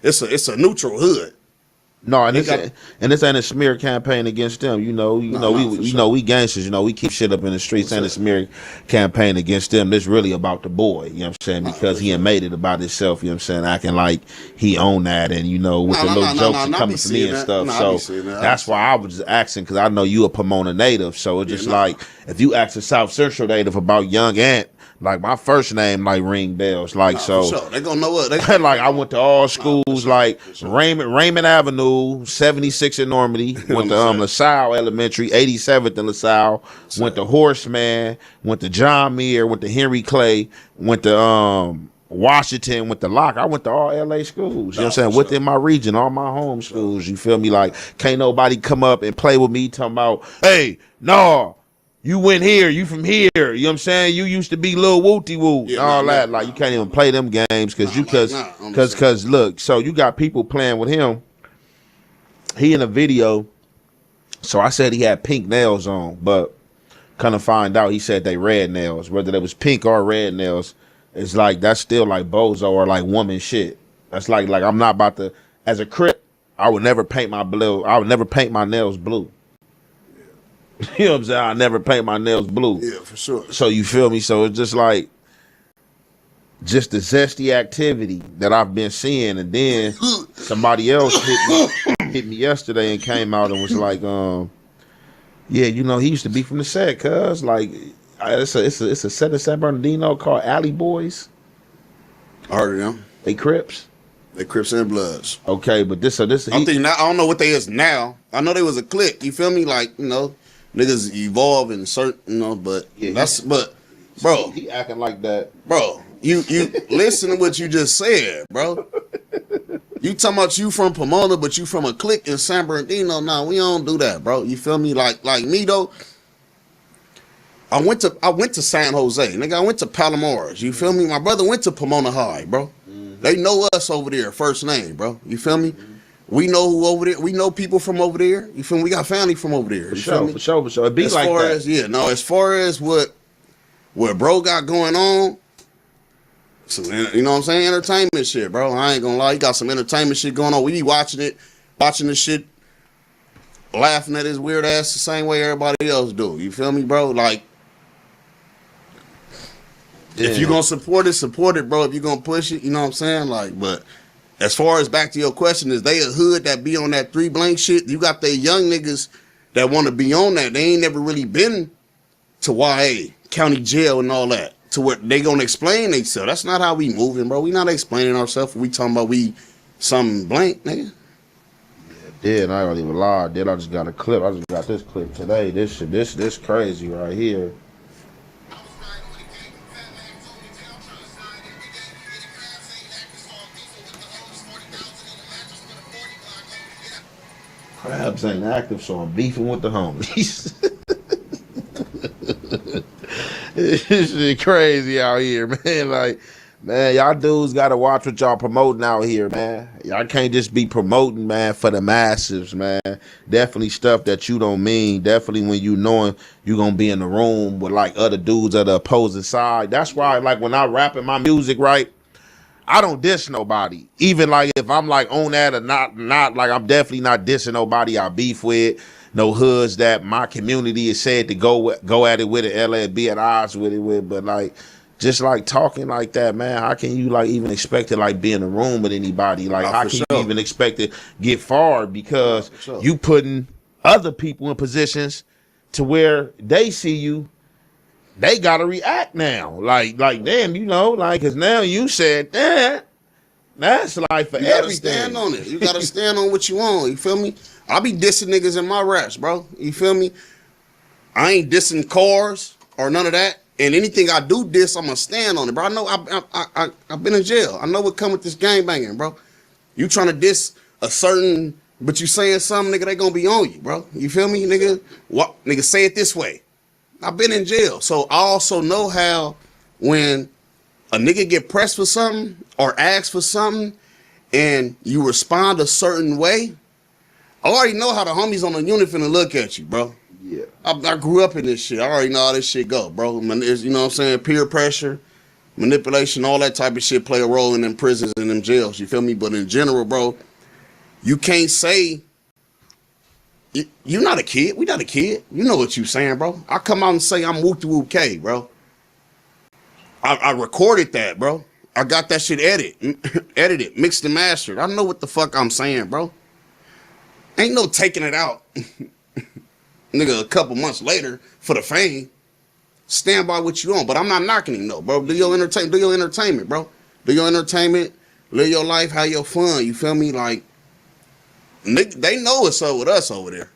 It's a neutral hood. No, and this ain't a smear campaign against them. We gangsters. We keep shit up in the streets. Ain't a smear campaign against them. This really about the boy. You know what I'm saying? Because he ain't made it about himself. You know what I'm saying? Acting like he owned that, and with the little jokes and coming to me and stuff. So that's why I was just asking, because I know you a Pomona native. So it's just like, if you ask a South Central native about Young Ant, like my first name like ring bells, like so. For sure. They gonna know what. Like I went to all schools, like Raymond Avenue, 76 in Normandy. Went to LaSalle Elementary, 87th in LaSalle. Went to Horseman. Went to John Muir. Went to Henry Clay. Went to Washington. Went to Locke. I went to all LA schools. You know what I'm saying? Within my region, all my home schools. You feel me? Like can't nobody come up and play with me talking about, hey, no. You went here, you from here, you know what I'm saying? You used to be Lil Wooty Woo, all that. Like, you can't even play them games because look, so you got people playing with him. He in a video, so I said he had pink nails on, but kind of find out he said they red nails. Whether they was pink or red nails, it's like, that's still like bozo or like woman shit. That's like I'm not about to, as a Crip, I would never paint my nails blue. You know what I'm saying? I never paint my nails blue. Yeah, for sure. So you feel me? So it's just like, just the zesty activity that I've been seeing, and then somebody else hit me yesterday and came out and was like, yeah, he used to be from the set, cuz like it's a set of San Bernardino called Alley Boys. I heard of them. They Crips. They Crips and Bloods. Okay, but this I don't know what they is now. I know they was a clique. You feel me? Like, niggas evolve in certain, but yeah, bro, he acting like that, bro. You listen to what you just said, bro. You talking about you from Pomona, but you from a clique in San Bernardino? Nah, we don't do that, bro. You feel me? Like me though. I went to San Jose, nigga. I went to Palomares. You feel me? My brother went to Pomona High, bro. Mm-hmm. They know us over there, first name, bro. You feel me? Mm-hmm. We know who over there. We know people from over there. You feel me? We got family from over there. For sure. It be like that. As far as what bro got going on, so you know what I'm saying? Entertainment shit, bro. I ain't gonna lie. You got some entertainment shit going on. We be watching this shit, laughing at his weird ass the same way everybody else do. You feel me, bro? Like, if you gonna support it, bro. If you gonna push it, you know what I'm saying? Like, but as far as back to your question, is they a hood that be on that 3 blank shit? You got the young niggas that want to be on that. They ain't never really been to YA, county jail and all that, to where they gonna explain themselves. That's not how we moving, bro. We not explaining ourselves. We talking about we something blank, nigga. Yeah, and I don't even lie. I just got a clip. I just got this clip today. This crazy right here. Crabs ain't active, so I'm beefing with the homies. This shit crazy out here, man. Like, man, y'all dudes gotta watch what y'all promoting out here, man. Y'all can't just be promoting, man, for the masses, man. Definitely stuff that you don't mean. Definitely when you knowing you gonna be in the room with like other dudes of the opposing side. That's why, like, when I rapping my music, right, I don't diss nobody. Even like if I'm like on that or not like, I'm definitely not dissing nobody I beef with. No hoods that my community is said to go at it with it, LA, be at odds with it with. But like, just like talking like that, man, how can you like even expect to like be in a room with anybody? Like, how can you even expect to get far? Because you putting other people in positions to where they see you, they gotta react now. Like damn, you know, like, cause now you said that. That's like for everything. You gotta stand on it. You gotta stand on what you want. You feel me? I be dissing niggas in my raps, bro. You feel me? I ain't dissing cars or none of that. And anything I do diss, I'm gonna stand on it, bro. I know I've been in jail. I know what come with this gang banging, bro. You trying to diss a certain, but you saying something, nigga, they gonna be on you, bro. You feel me, nigga? What, nigga, say it this way. I've been in jail, so I also know how when a nigga get pressed for something or asked for something and you respond a certain way, I already know how the homies on the unit finna look at you, bro. Yeah. I grew up in this shit. I already know how this shit go, bro. You know what I'm saying? Peer pressure, manipulation, all that type of shit play a role in them prisons and them jails. You feel me? But in general, bro, you can't say, you're not a kid. We not a kid. You know what you saying, bro. I come out and say I'm whoop-de-whoop K, bro. I recorded that, bro. I got that shit edited, mixed and mastered. I know what the fuck I'm saying, bro. Ain't no taking it out, nigga, a couple months later for the fame. Stand by what you on, but I'm not knocking him, though, bro. Do your entertainment, bro. Do your entertainment, live your life, have your fun, you feel me? Like, they know what's up with us over there.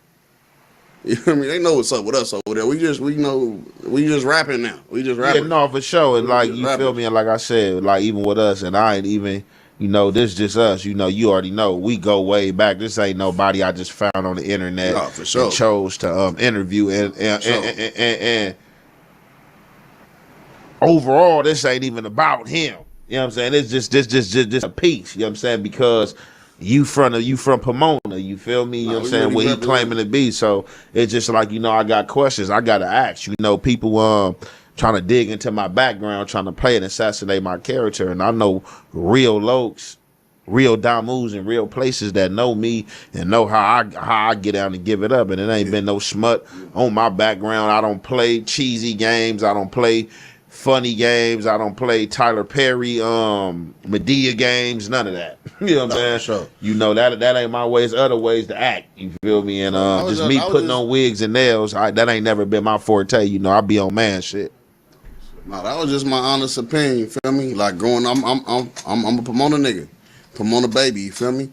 You know what I mean? They know what's up with us over there. We just rapping now. We just rapping. Yeah, no, for sure. And like, you feel me? And like I said, like, even with us, and I ain't even, you know, this just us. You know, you already know. We go way back. This ain't nobody I just found on the internet for sure. and chose to interview. And overall, this ain't even about him. You know what I'm saying? It's just a piece. You know what I'm saying? Because you from Pomona, you feel me? You know what I'm saying? What he claiming to be. So it's just like, you know, I got questions I gotta ask. You know, people trying to dig into my background, trying to play and assassinate my character. And I know real lokes, real damus in real places that know me and know how I get out and give it up. And it ain't been no smut on my background. I don't play cheesy games. I don't play funny games. I don't play Tyler Perry, Medea games, none of that. You know what I'm saying? Sure. You know, that ain't my ways, other ways to act. You feel me? And just me putting on wigs and nails, that ain't never been my forte. You know, I be on man shit. No, that was just my honest opinion, you feel me? Like growing, I'm a Pomona nigga. Pomona baby, you feel me?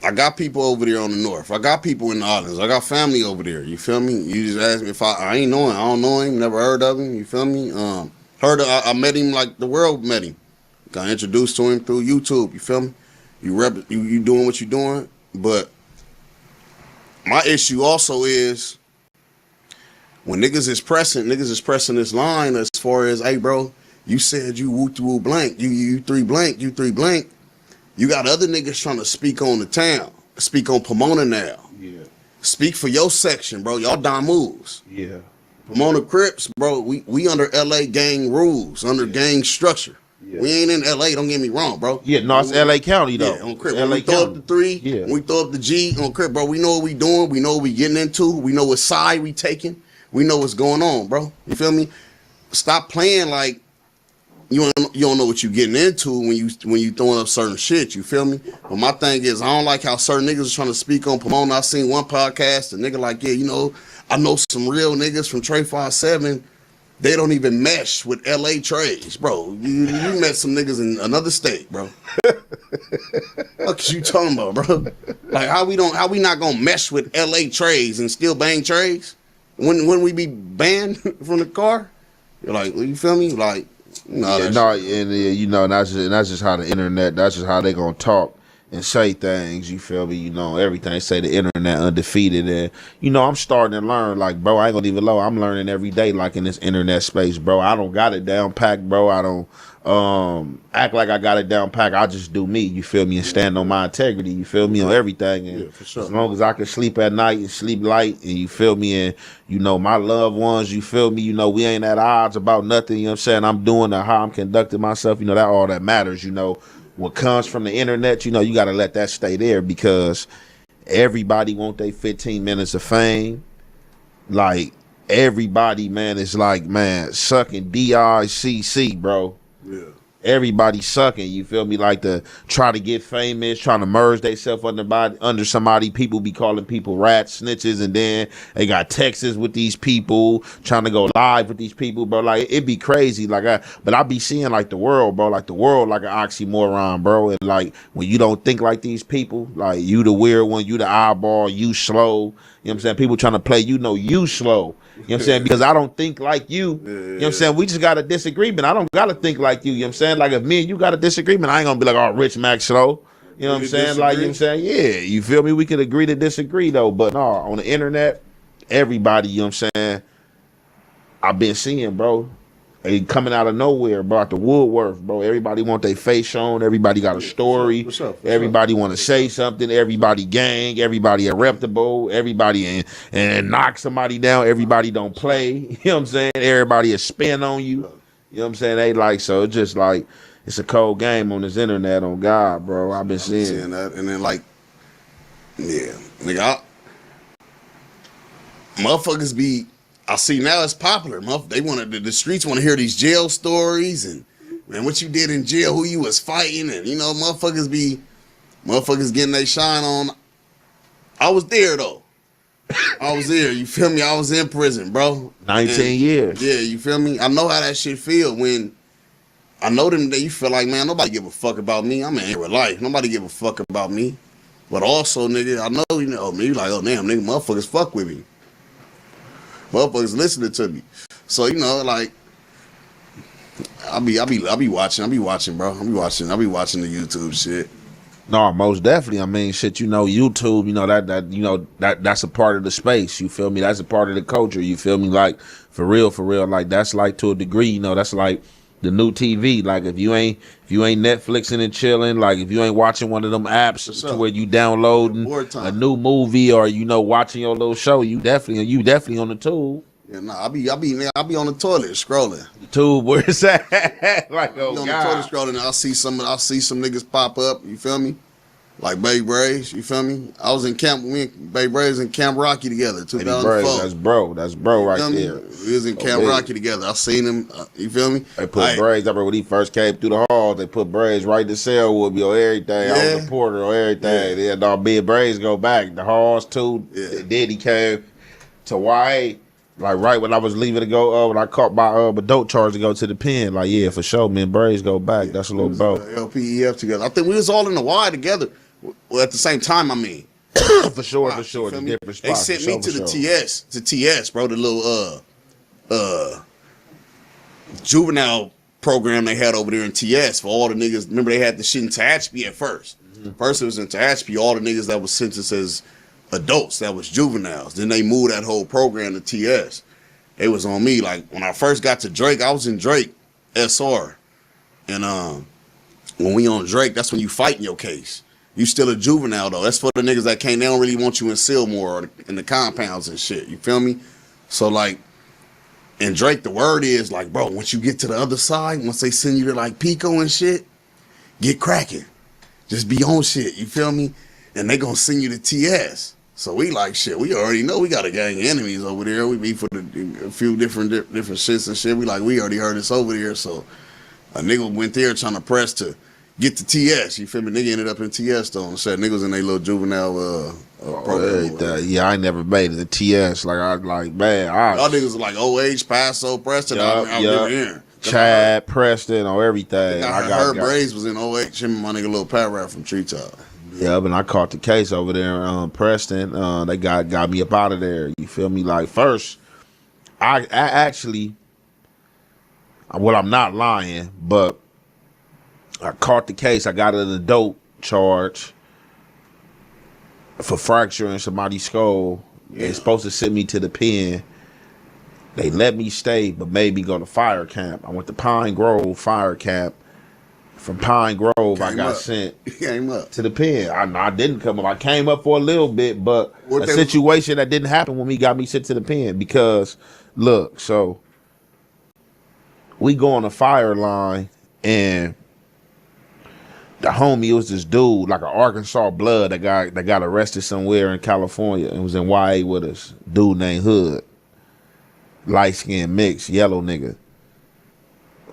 I got people over there on the north. I got people in the islands. I got family over there, you feel me? You just asked me if I ain't know him. I don't know him, never heard of him, you feel me? I met him like the world met him. Got introduced to him through YouTube, you feel me? You doing what you doing, but my issue also is when niggas is pressing this line as far as, hey bro, you said you woo blank, you three blank, you three blank. You got other niggas trying to speak on the town, speak on Pomona now. Yeah. Speak for your section, bro. Y'all dime moves. Yeah. Pomona Crips, bro, we under LA gang rules, under gang structure. Yeah. We ain't in LA, don't get me wrong, bro. Yeah, no, it's LA County though. Yeah, on Crip. When we throw up the 3, when we throw up the G on Crip, bro, we know what we doing, we know what we getting into, we know what side we taking, we know what's going on, bro. You feel me? Stop playing like you don't know what you getting into when you throwing up certain shit, you feel me? But my thing is, I don't like how certain niggas are trying to speak on Pomona. I seen one podcast, a nigga like, yeah, you know, I know some real niggas from Trey 57. They don't even mesh with LA trades, bro. You met some niggas in another state, bro. What you talking about, bro? Like how we not gonna mesh with LA trades and still bang trades? When we be banned from the car? You're like, you feel me? Like, you know, that's just how the internet. That's just how they gonna talk. and say things, you feel me? You know, everything. They say the internet undefeated. And, you know, I'm starting to learn, like, bro, I ain't gonna even lie. I'm learning every day, like, in this internet space, bro. I don't got it down packed, bro. I don't act like I got it down packed. I just do me, you feel me, and stand on my integrity, you feel me, on everything. And for sure. As long as I can sleep at night and sleep light, and you feel me, and, you know, my loved ones, you feel me, you know, we ain't at odds about nothing, you know what I'm saying? I'm doing how I'm conducting myself, you know, that all that matters, you know. What comes from the internet, you know, you got to let that stay there, because everybody want their 15 minutes of fame. Like, everybody, man, is like, man, sucking DICC, bro. Yeah. Everybody sucking, you feel me? Like, to try to get famous, trying to merge themselves under somebody. People be calling people rats, snitches, and then they got texts with these people, trying to go live with these people, bro. Like, it be crazy. Like, but I be seeing, like, the world, bro. Like, the world like an oxymoron, bro. And, like, when you don't think like these people, like, you the weird one, you the eyeball, you slow. You know what I'm saying? People trying to play, you know, you slow. You know what I'm saying? Because I don't think like you. You know what I'm saying? We just got a disagreement. I don't got to think like you. You know what I'm saying? Like, if me and you got a disagreement, I ain't going to be like, oh, Rich Max slow. You know what I'm saying? Disagree? Like, you know what I'm saying? Yeah, you feel me? We could agree to disagree, though. But no, on the internet, everybody, you know what I'm saying, I've been seeing, bro. They coming out of nowhere, bro, out the woodwork, bro. Everybody want their face shown. Everybody got a story. Everybody want to say something. Everybody gang. Everybody irreputable. Everybody and knock somebody down. Everybody don't play. You know what I'm saying? Everybody is spin on you. You know what I'm saying? They like, so it's just like, it's a cold game on this internet, on God, bro. I've been seeing that. And then, like, yeah, nigga, motherfuckers be, I see now it's popular. They want the streets want to hear these jail stories and, man, what you did in jail, who you was fighting, and, you know, motherfuckers getting their shine on. I was there, though. I was there, you feel me? I was in prison, bro. 19 years. Yeah, you feel me? I know how that shit feel when I know them that you feel like, man, nobody give a fuck about me. I'm in real life. Nobody give a fuck about me. But also, nigga, I know, you know, me like, oh, damn, nigga, motherfuckers fuck with me. Motherfuckers listening to me. So, you know, like, I'll be watching, bro. I'll be watching the YouTube shit. No, most definitely. I mean, shit, you know, YouTube, you know, that's a part of the space. You feel me? That's a part of the culture. You feel me? Like, for real, like, that's like, to a degree, you know, that's like the new TV. Like, if you ain't Netflixing and chilling, like, if you ain't watching one of them apps to where you downloading a new movie, or, you know, watching your little show, you definitely on the tube. Yeah, nah, I'll be on the toilet scrolling. The tube, where it's at? Like, oh, on God. the toilet scrolling, and I'll see some niggas pop up. You feel me? Like Bay Braves, you feel me? I was in camp. We and Bay Braves in Camp Rocky together, 2004. That's bro right there. We was in Camp Rocky together. I seen him. You feel me? They put braids. I remember when he first came through the halls. They put braids right to cell with me on everything. I was a porter on everything. Yeah, no, big braids go back. The halls too. Yeah. Then he came to YA. Like, right when I was leaving to go, when I caught my dope charge to go to the pen, like, yeah, for sure, man, braids go back. Yeah, that's a little bro. LPEF together. I think we was all in the Y together. Well, at the same time, I mean. for sure. The different spots. They sent me to the TS, bro, the little juvenile program they had over there in TS for all the niggas. Remember, they had the shit in Tehachapi at first. Mm-hmm. First, it was in Tehachapi, all the niggas that was sentenced as adults, that was juveniles. Then they moved that whole program to TS. It was on me. Like, when I first got to Drake, I was in Drake, SR. And when we on Drake, that's when you fight in your case. You still a juvenile, though. That's for the niggas that can't, they don't really want you in Sillmore or in the compounds and shit. You feel me? So, like, in Drake, the word is, like, bro, once you get to the other side, once they send you to, like, Pico and shit, get cracking. Just be on shit. You feel me? And they gonna send you to TS. So we like, shit, we already know we got a gang of enemies over there. We meet for a few different shits and shit. We already heard this over there. So a nigga went there trying to press to get to TS. You feel me? Nigga ended up in TS though. And said niggas in their little juvenile program. Yeah, I ain't never made it to TS. Like, man. Y'all niggas are like OH, Paso, Preston. I was here. Chad, Preston, or everything. I heard Braves was in OH. Him and my nigga Lil Pat Rap from Treetop. Yeah, but I caught the case over there in Preston. They got me up out of there. You feel me? Like, first, I actually, well, I'm not lying, but I caught the case. I got an adult charge. for fracturing somebody's skull. They're supposed to send me to the pen. They let me stay, but made me go to fire camp. I went to Pine Grove fire camp. From Pine Grove, I got sent to the pen. I didn't come up. I came up for a little bit, but a situation that didn't happen when me got me sent to the pen. Because, look, so we go on a fire line, and the homie, it was this dude, like an Arkansas blood that got arrested somewhere in California and was in YA with us. Dude named Hood. Light-skinned mix, yellow nigga.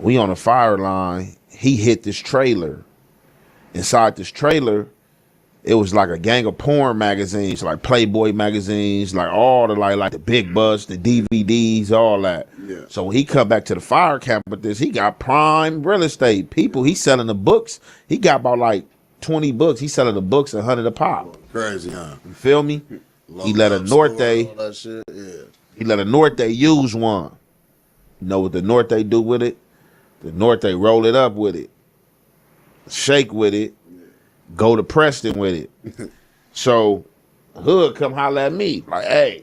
We on a fire line. He hit this trailer. Inside this trailer, it was like a gang of porn magazines, like Playboy magazines, like all the like the big butts, the DVDs, all that. Yeah. So when he come back to the fire camp with this, he got prime real estate. People, he's selling the books. He got about like 20 books. He's selling the books $100 a pop. Crazy, huh? You feel me? He let a Norte. He let a Norte use one. You know what the Norte do with it? The Norte roll it up with it, shake with it, go to Preston with it. So Hood come holler at me like, hey,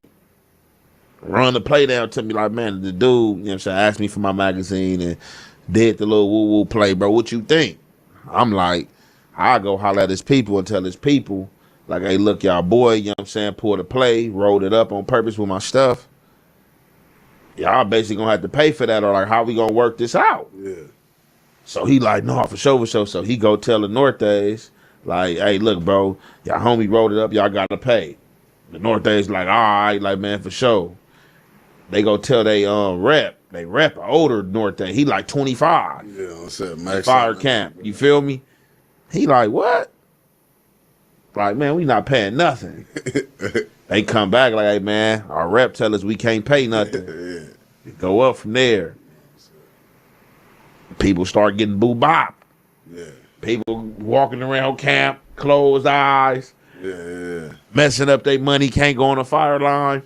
run the play down to me like, man, the dude, you know what I'm saying, asked me for my magazine and did the little woo-woo play, bro. What you think? I'm like, I go holler at his people and tell his people, like, hey, look, y'all boy, you know what I'm saying, pulled a play, rolled it up on purpose with my stuff. Y'all basically gonna have to pay for that, or like, how we gonna work this out? Yeah. So he like, no, for sure, for sure. So he go tell the Nortes, like, hey, look, bro, y'all homie rolled it up, y'all gotta pay. The Nortes like, all right, like, man, for sure. They go tell they rep an older Norte. He like 25. Yeah, what's up, Max? Fire camp. You feel me? He like, what? Like, man, we not paying nothing. They come back like, hey, man, our rep tell us we can't pay nothing. Go up from there. People start getting boo-bop. Yeah. People walking around camp, closed eyes, messing up their money, can't go on a fire line.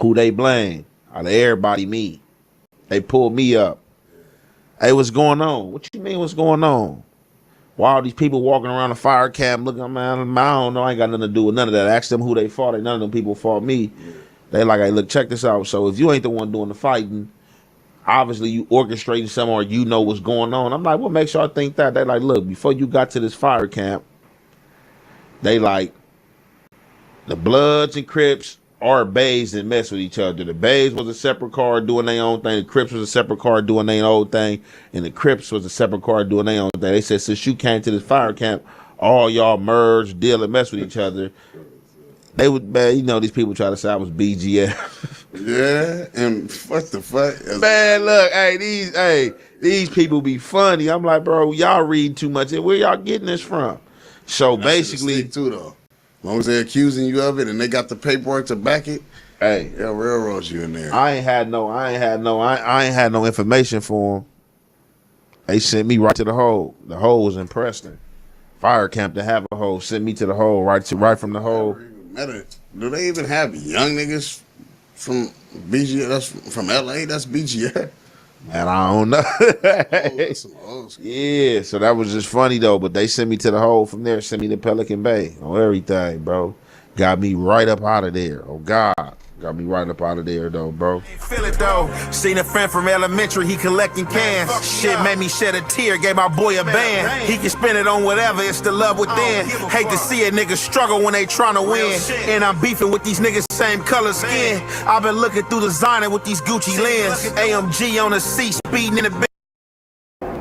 Who they blame? Out of everybody, me. They pulled me up. Hey, what's going on? What you mean what's going on? Why all these people walking around the fire camp looking, man, I don't know. I ain't got nothing to do with none of that. Ask them who they fought. None of them people fought me. They like, hey, look, check this out. So if you ain't the one doing the fighting, obviously you orchestrating something or you know what's going on. I'm like, what makes y'all think that? They like, look, before you got to this fire camp, they like, the Bloods and Crips or Bays didn't mess with each other. The Bays was a separate card doing their own thing. The Crips was a separate card doing their own thing. And the Crips was a separate card doing their own thing. They said, since you came to this fire camp, all y'all merged, deal, and mess with each other. They would, man, you know, these people try to say I was BGF. Yeah, and what the fuck? Man, look, these people be funny. I'm like, bro, y'all reading too much. Where y'all getting this from? So basically, too though. As long as they're accusing you of it and they got the paperwork to back it, hey, they'll railroad you in there. I ain't had no information for them. They sent me right to the hole. The hole was in Preston. Fire camp to have a hole. Sent me to the hole, right from the hole. Do they even have young niggas from BGF? That's from LA. That's BGF. Man, I don't know. Yeah, so that was just funny though. But they sent me to the hole from there. Sent me to Pelican Bay on everything, bro. Got me right up out of there. Oh God, got me right up out of there though, bro. Feel it though. Seen a friend from elementary. He collecting cans. Shit made me shed a tear. Gave my boy a band. He can spend it on whatever. It's the love within. Hate to see a nigga struggle when they trying to win. And I'm beefing with these niggas same color skin. I've been looking through designer with these Gucci lens. AMG on the seat, speeding in the bed.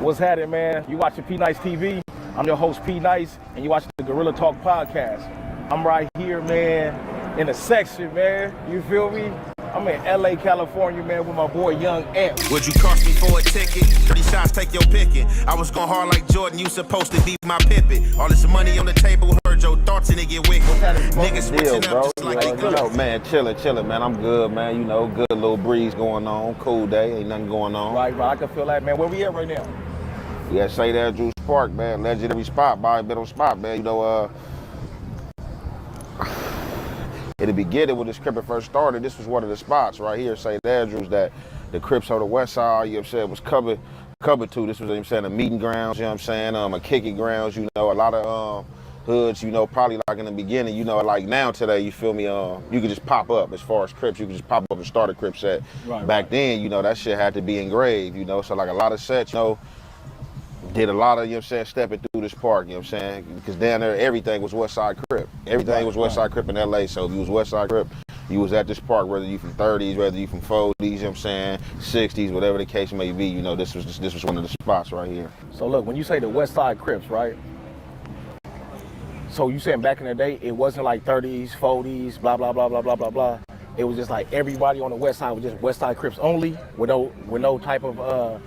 What's happening, man? You watching P Nice TV? I'm your host, P Nice, and you watching the Gorilla Talk podcast. I'm right here, man, in the section, man. You feel me? I'm in LA, California, man, with my boy Young Amp. Would you cost me for a ticket? 30 shots, take your picking. I was going hard like Jordan, you supposed to be my pimpin'. All this money on the table, heard your thoughts and it get wicked. Niggas switching up just like they you know, man, chillin', man. I'm good, man. You know, good little breeze going on. Cool day, ain't nothing going on. Right, I can feel that, man. Where we at right now? Yeah, St. Andrews Park, man. Legendary spot, by a bit on spot, man. You know, in the beginning, when this Crip first started, this was one of the spots right here, St. Andrews, that the Crips on the west side, you know what I'm saying, was covered to. This was, you know what I'm saying, a meeting grounds, you know what I'm saying, a kicking grounds, you know, a lot of hoods, you know, probably like in the beginning, you know, like now today, you feel me, you could just pop up as far as Crips, you could just pop up and start a Crip set. Back then, you know, that shit had to be engraved, you know, so like a lot of sets, you know, did a lot of, you know what I'm saying, stepping through this park, you know what I'm saying, because down there, everything was West Side Crip. Everything was West Side Crip in LA, so if you was West Side Crip, you was at this park, whether you from 30s, whether you from 40s, you know what I'm saying, 60s, whatever the case may be, you know, this was one of the spots right here. So look, when you say the West Side Crips, right? So you saying back in the day, it wasn't like 30s, 40s, blah, blah, blah, blah, blah, blah, blah. It was just like everybody on the West Side was just West Side Crips only, with no type of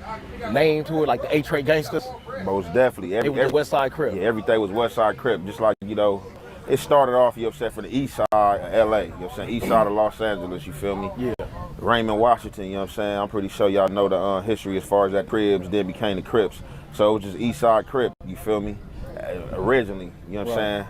name to it, like the A-Tray Gangsters. Most definitely. It was the West Side Crip. Yeah, everything was West Side Crip, just like, you know, it started off, you know what I'm saying, from the east side of LA, you know what I'm saying, east side of Los Angeles, you feel me? Yeah. Raymond, Washington, you know what I'm saying? I'm pretty sure y'all know the history as far as that Cribs then became the Crips. So it was just east side Crip, you feel me? Originally, you know what I'm saying?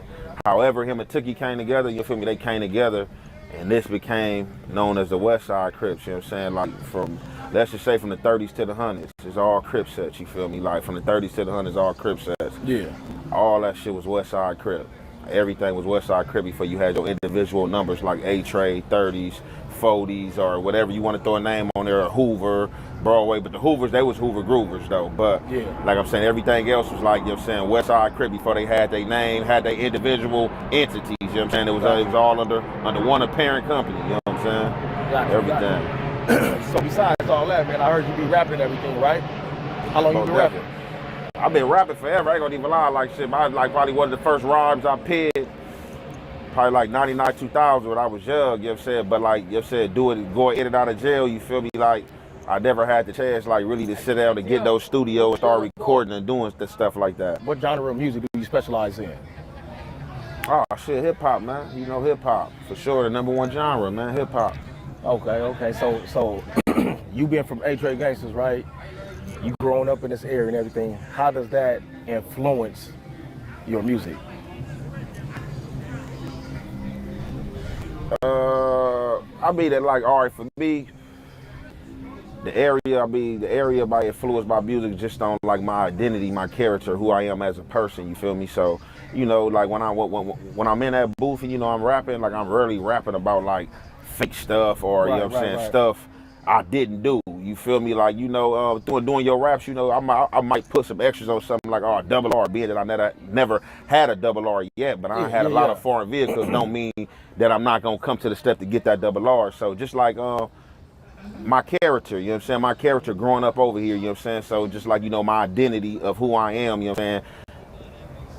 However, him and Tookie came together, you feel me? They came together, and this became known as the West Side Crips, you know what I'm saying? Like from, let's just say from the 30s to the 100s, it's all Crip sets, you feel me? Like from the 30s to the 100s, all Crip sets. Yeah. All that shit was West Side Crip. Everything was West Side Crip before you had your individual numbers like A-Tray, 30s, 40s, or whatever you want to throw a name on there, or Hoover, Broadway. But the Hoovers, they was Hoover Groovers though. But like I'm saying, everything else was like, you know what I'm saying, West Side Crip before they had their name, had their individual entities, you know what I'm saying? It was all under one apparent company, you know what I'm saying? Everything. So besides all that, man, I heard you be rapping and everything, right? How long you been rapping? I've been rapping forever. I ain't gonna even lie, like shit. Like probably one of the first rhymes I pegged, probably like 99, 2000 when I was young, you know what I'm saying? But like, you know what I'm saying, going in and out of jail, you feel me? Like, I never had the chance, like, really to sit down and get those studios and start recording and doing stuff like that. What genre of music do you specialize in? Oh, shit, hip-hop, man. You know, hip-hop. For sure, the #1 genre, man, hip-hop. Okay. So you being from A-Tray Gangsters, right? You growing up in this area and everything, how does that influence your music? I mean that, like, all right, for me, the area by influenced by music just on like my identity, my character, who I am as a person, you feel me? So, you know, like when I'm in that booth and, you know, I'm rapping, like I'm really rapping about like fake stuff or, you know what I'm saying, stuff I didn't do, you feel me? Like, you know, doing your raps, you know, I might put some extras on something like, oh, double R, being that I never had a double R yet, but I had a lot of foreign vehicles, don't mean that I'm not gonna come to the step to get that double R. So just like my character, you know what I'm saying, my character growing up over here, you know what I'm saying, so just like, you know, my identity of who I am, you know what I'm saying,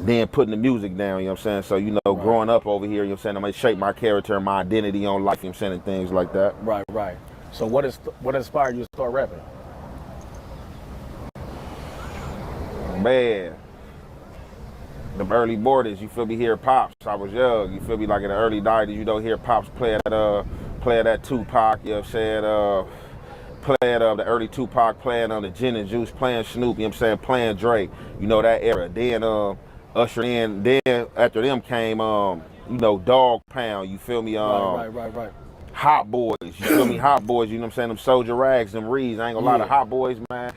then putting the music down, you know what I'm saying, so, you know, growing up over here, you know what I'm saying, I'm gonna shape my character and my identity on life, you know what I'm saying, and things like that. Right. So what inspired you to start rapping? Man, the early mornings, you feel me, hear Pops. I was young, you feel me, like in the early 90s, you don't hear Pops playing that Tupac, you know what I'm saying, playing the early Tupac, playing on the Gin and Juice, playing Snoop, you know what I'm saying, playing Drake, you know, that era. Then ushered in, then after them came, you know, Dog Pound, you feel me, Right. Hot Boys, you feel me, Hot Boys, you know what I'm saying, them Soldier Rags, them Reeds, I ain't gonna lie, the Hot Boys, man.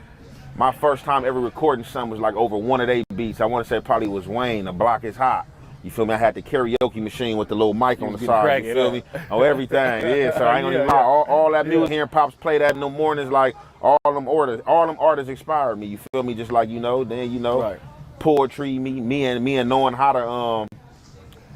My first time ever recording something was like over one of their beats. I want to say probably was Wayne, The Block Is Hot. You feel me? I had the karaoke machine with the little mic on the side, you feel me? Oh, everything, so I ain't gonna even lie. All that music, hearing Pops play that in the mornings, like all them artists inspired me, you feel me? Just like, you know, then, you know, poetry, me and knowing how to,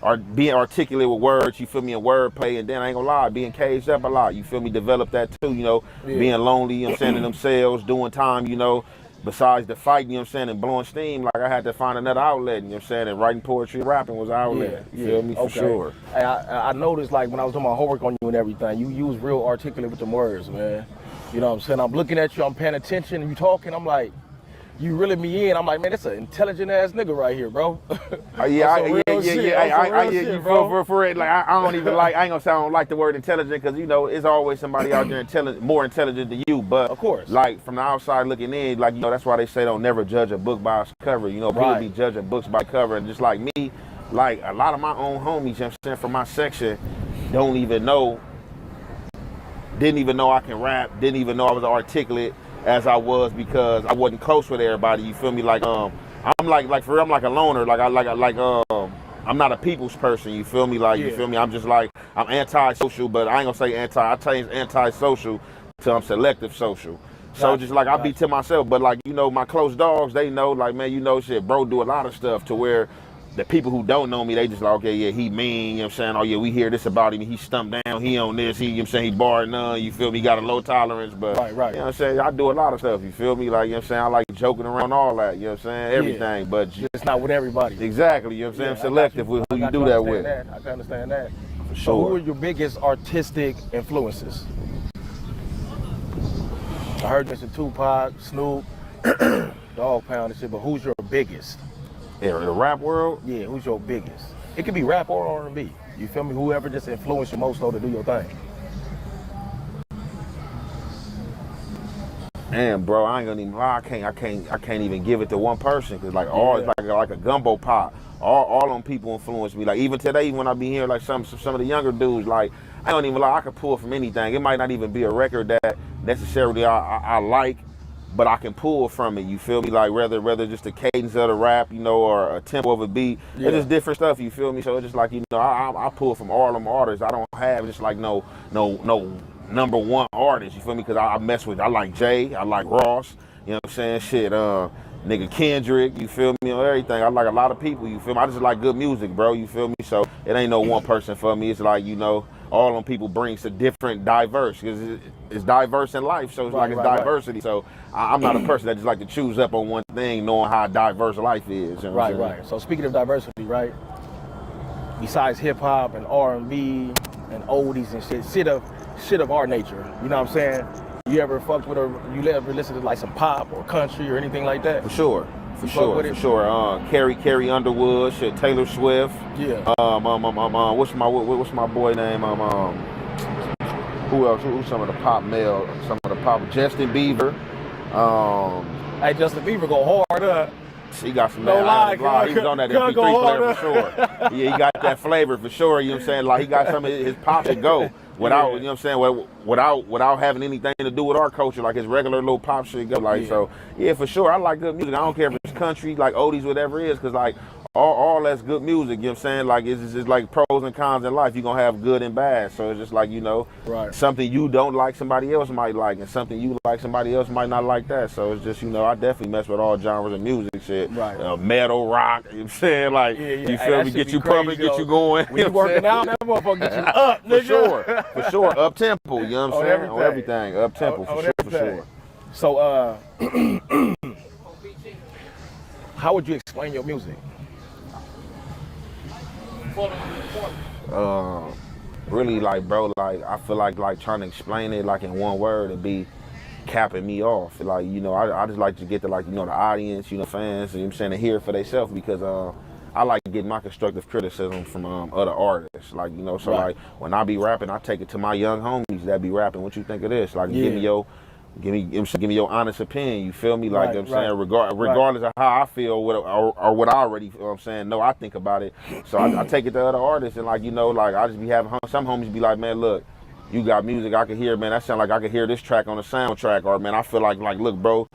or being articulate with words, you feel me, and wordplay, and then I ain't gonna lie, being caged up a lot, you feel me, develop that too, you know, being lonely, you know what I'm saying, in themselves, doing time, you know, besides the fighting, you know what I'm saying, and blowing steam, like I had to find another outlet, you know what I'm saying, and writing poetry and rapping was an outlet, you feel me, for sure. Hey, I noticed, like, when I was doing my homework on you and everything, you was real articulate with them words, man. You know what I'm saying, I'm looking at you, I'm paying attention, and you talking, I'm like, you reeling me in. I'm like, man, that's an intelligent ass nigga right here, bro. For it. Like I don't even like. I ain't gonna say I don't like the word intelligent because, you know, it's always somebody out there more intelligent than you. But of course, like from the outside looking in, like, you know, that's why they say don't never judge a book by its cover. You know, people be judging books by cover, and just like me, like a lot of my own homies, you know what I'm saying, from my section, didn't even know I can rap, didn't even know I was articulate as I was because I wasn't close with everybody, you feel me? Like I'm like for real, I'm like a loner. Like I'm not a people's person, you feel me? Like, you feel me? I'm just like, I'm anti-social, but I ain't gonna say I change anti-social to I'm selective social. So just like I be to myself, but like, you know, my close dogs, they know, like, man, you know, shit, bro do a lot of stuff to where the people who don't know me, they just like, okay, yeah, he mean, you know what I'm saying? Oh yeah, we hear this about him, he stumped down, he on this, he, you know what I'm saying, he barred none, you feel me? He got a low tolerance, but you know what I'm saying? I do a lot of stuff, you feel me? Like, you know what I'm saying? I like joking around, all that, you know what I'm saying? Everything, but it's not with everybody. Exactly, you know what I'm saying? I'm selective with who you do that with. I can understand that. For sure. So who are your biggest artistic influences? I heard you mention Tupac, Snoop, Dog Pound and shit, but who's your biggest? Yeah, in the rap world? Yeah, who's your biggest? It could be rap or R&B. You feel me? Whoever just influenced you most though to do your thing. Man, bro, I ain't gonna even lie. I can't even give it to one person because like all it's like a gumbo pot. All them people influence me. Like even today when I be hearing like some of the younger dudes, like I don't even lie. I could pull from anything. It might not even be a record that necessarily I like, but I can pull from it. You feel me? Like whether just the cadence of the rap, you know, or a tempo of a beat. It's just different stuff. You feel me? So it's just like, you know, I pull from all them artists. I don't have just like no number one artist, you feel me? Because I like Jay, I like Ross, you know what I'm saying? Shit, nigga Kendrick, you feel me? On everything. I like a lot of people, you feel me? I just like good music, bro, you feel me? So it ain't no one person for me. It's like, you know, all them people brings a different diverse, because it's diverse in life, so it's like it's diversity. So I'm not a person that just like to choose up on one thing, knowing how diverse life is. You know what I'm saying? So speaking of diversity, right? Besides hip hop and R&B and oldies and shit of our nature, you know what I'm saying? You ever fucked with you ever listen to like some pop or country or anything like that? For sure. Carrie Underwood, shit, Taylor Swift. Yeah. What's my boy name? Who else? Who's some of the pop male? Some of the pop. Justin Bieber. Hey, Justin Bieber go hard. He got some no lie. He was on that MP3 flavor for sure. Yeah, he got that flavor for sure. You know what I'm saying? Like he got some of his pop to go without, you know what I'm saying? Without having anything to do with our culture, like his regular little pop shit go. Like so, yeah, for sure. I like good music. I don't care if it's country, like oldies, whatever it is, because like all that's good music. You know what I'm saying? Like it's just like pros and cons in life. You're gonna have good and bad. So it's just like, you know, something you don't like, somebody else might like, and something you like, somebody else might not like that. So it's just, you know, I definitely mess with all genres of music, shit. Metal, rock. You know what I'm saying? Like you feel me? Get you pumping, get you going. When you working out, that motherfucker get you up, nigga. For sure. Up tempo. You know what I'm saying? On everything. Up tempo. For sure. So how would you explain your music? Really, like, bro, like I feel like trying to explain it like in one word and be capping me off. Like, you know, I just like to get to, like, you know, the audience, you know, fans, you know what I'm saying, to hear it for themselves, because I like getting my constructive criticism from other artists. Like, you know, so like when I be rapping, I take it to my young homies that be rapping. What you think of this? Like, give me your honest opinion. You feel me? Like, I'm saying, regardless of how I feel or what I already, you know what I'm saying, I think about it. So I take it to other artists, and like, you know, like I just be having some homies be like, man, look, you got music I can hear, man. That sound like I could hear this track on the soundtrack, or man, I feel like look, bro,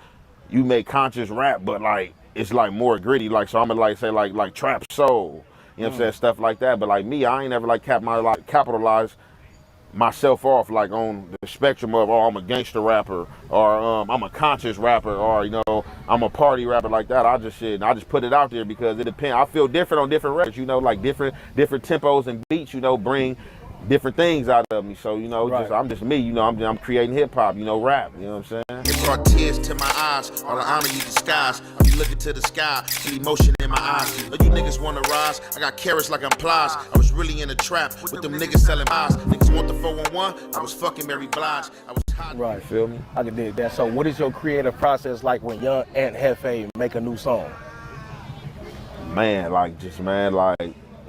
you make conscious rap, but like it's like more gritty. Like, so I'm gonna like say like trap soul, you know what I'm saying, stuff like that. But like me, I ain't never like capitalize myself off like on the spectrum of, oh, I'm a gangster rapper, or I'm a conscious rapper, or, you know, I'm a party rapper, like that. I just put it out there because it depends. I feel different on different records, you know, like different tempos and beats, you know, bring different things out of me. So, you know, I'm just me, you know, I'm creating hip hop, you know, rap, you know what I'm saying? It brought tears to my eyes, all the honor you disguise. I be looking to the sky, see emotion in my eyes. Know you niggas wanna rise, I got carrots like I'm plies. I was really in a trap with them niggas selling pies. Niggas want the 411, I was fucking Mary Blige. I was hot. Right, feel me? I can dig that. So what is your creative process like when Young and JEFE make a new song? Man, like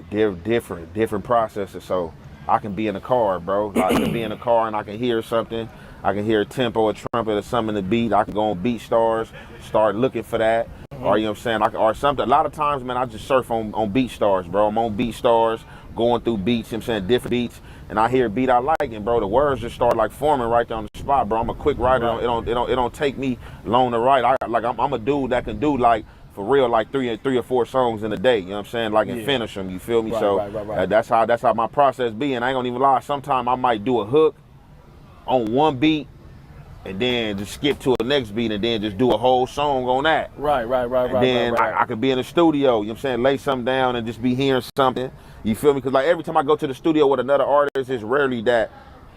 different processes. So I can be in a car, bro. Like, I can be in a car and I can hear something. I can hear a tempo, a trumpet, or something in the beat. I can go on BeatStars, start looking for that. Or, you know what I'm saying, or something. A lot of times, man, I just surf on BeatStars, bro. I'm on BeatStars, going through beats, you know what I'm saying, different beats. And I hear a beat I like, and bro, the words just start like forming right there on the spot, bro. I'm a quick writer. It don't take me long to write. I'm a dude that can do like for real, like three or four songs in a day, you know what I'm saying? Like, and finish them, you feel me? Right. That's how my process be, and I ain't gonna even lie, sometimes I might do a hook on one beat, and then just skip to a next beat, and then just do a whole song on that. Right. And then I could be in the studio, you know what I'm saying, lay something down and just be hearing something, you feel me? Because like every time I go to the studio with another artist, it's rarely that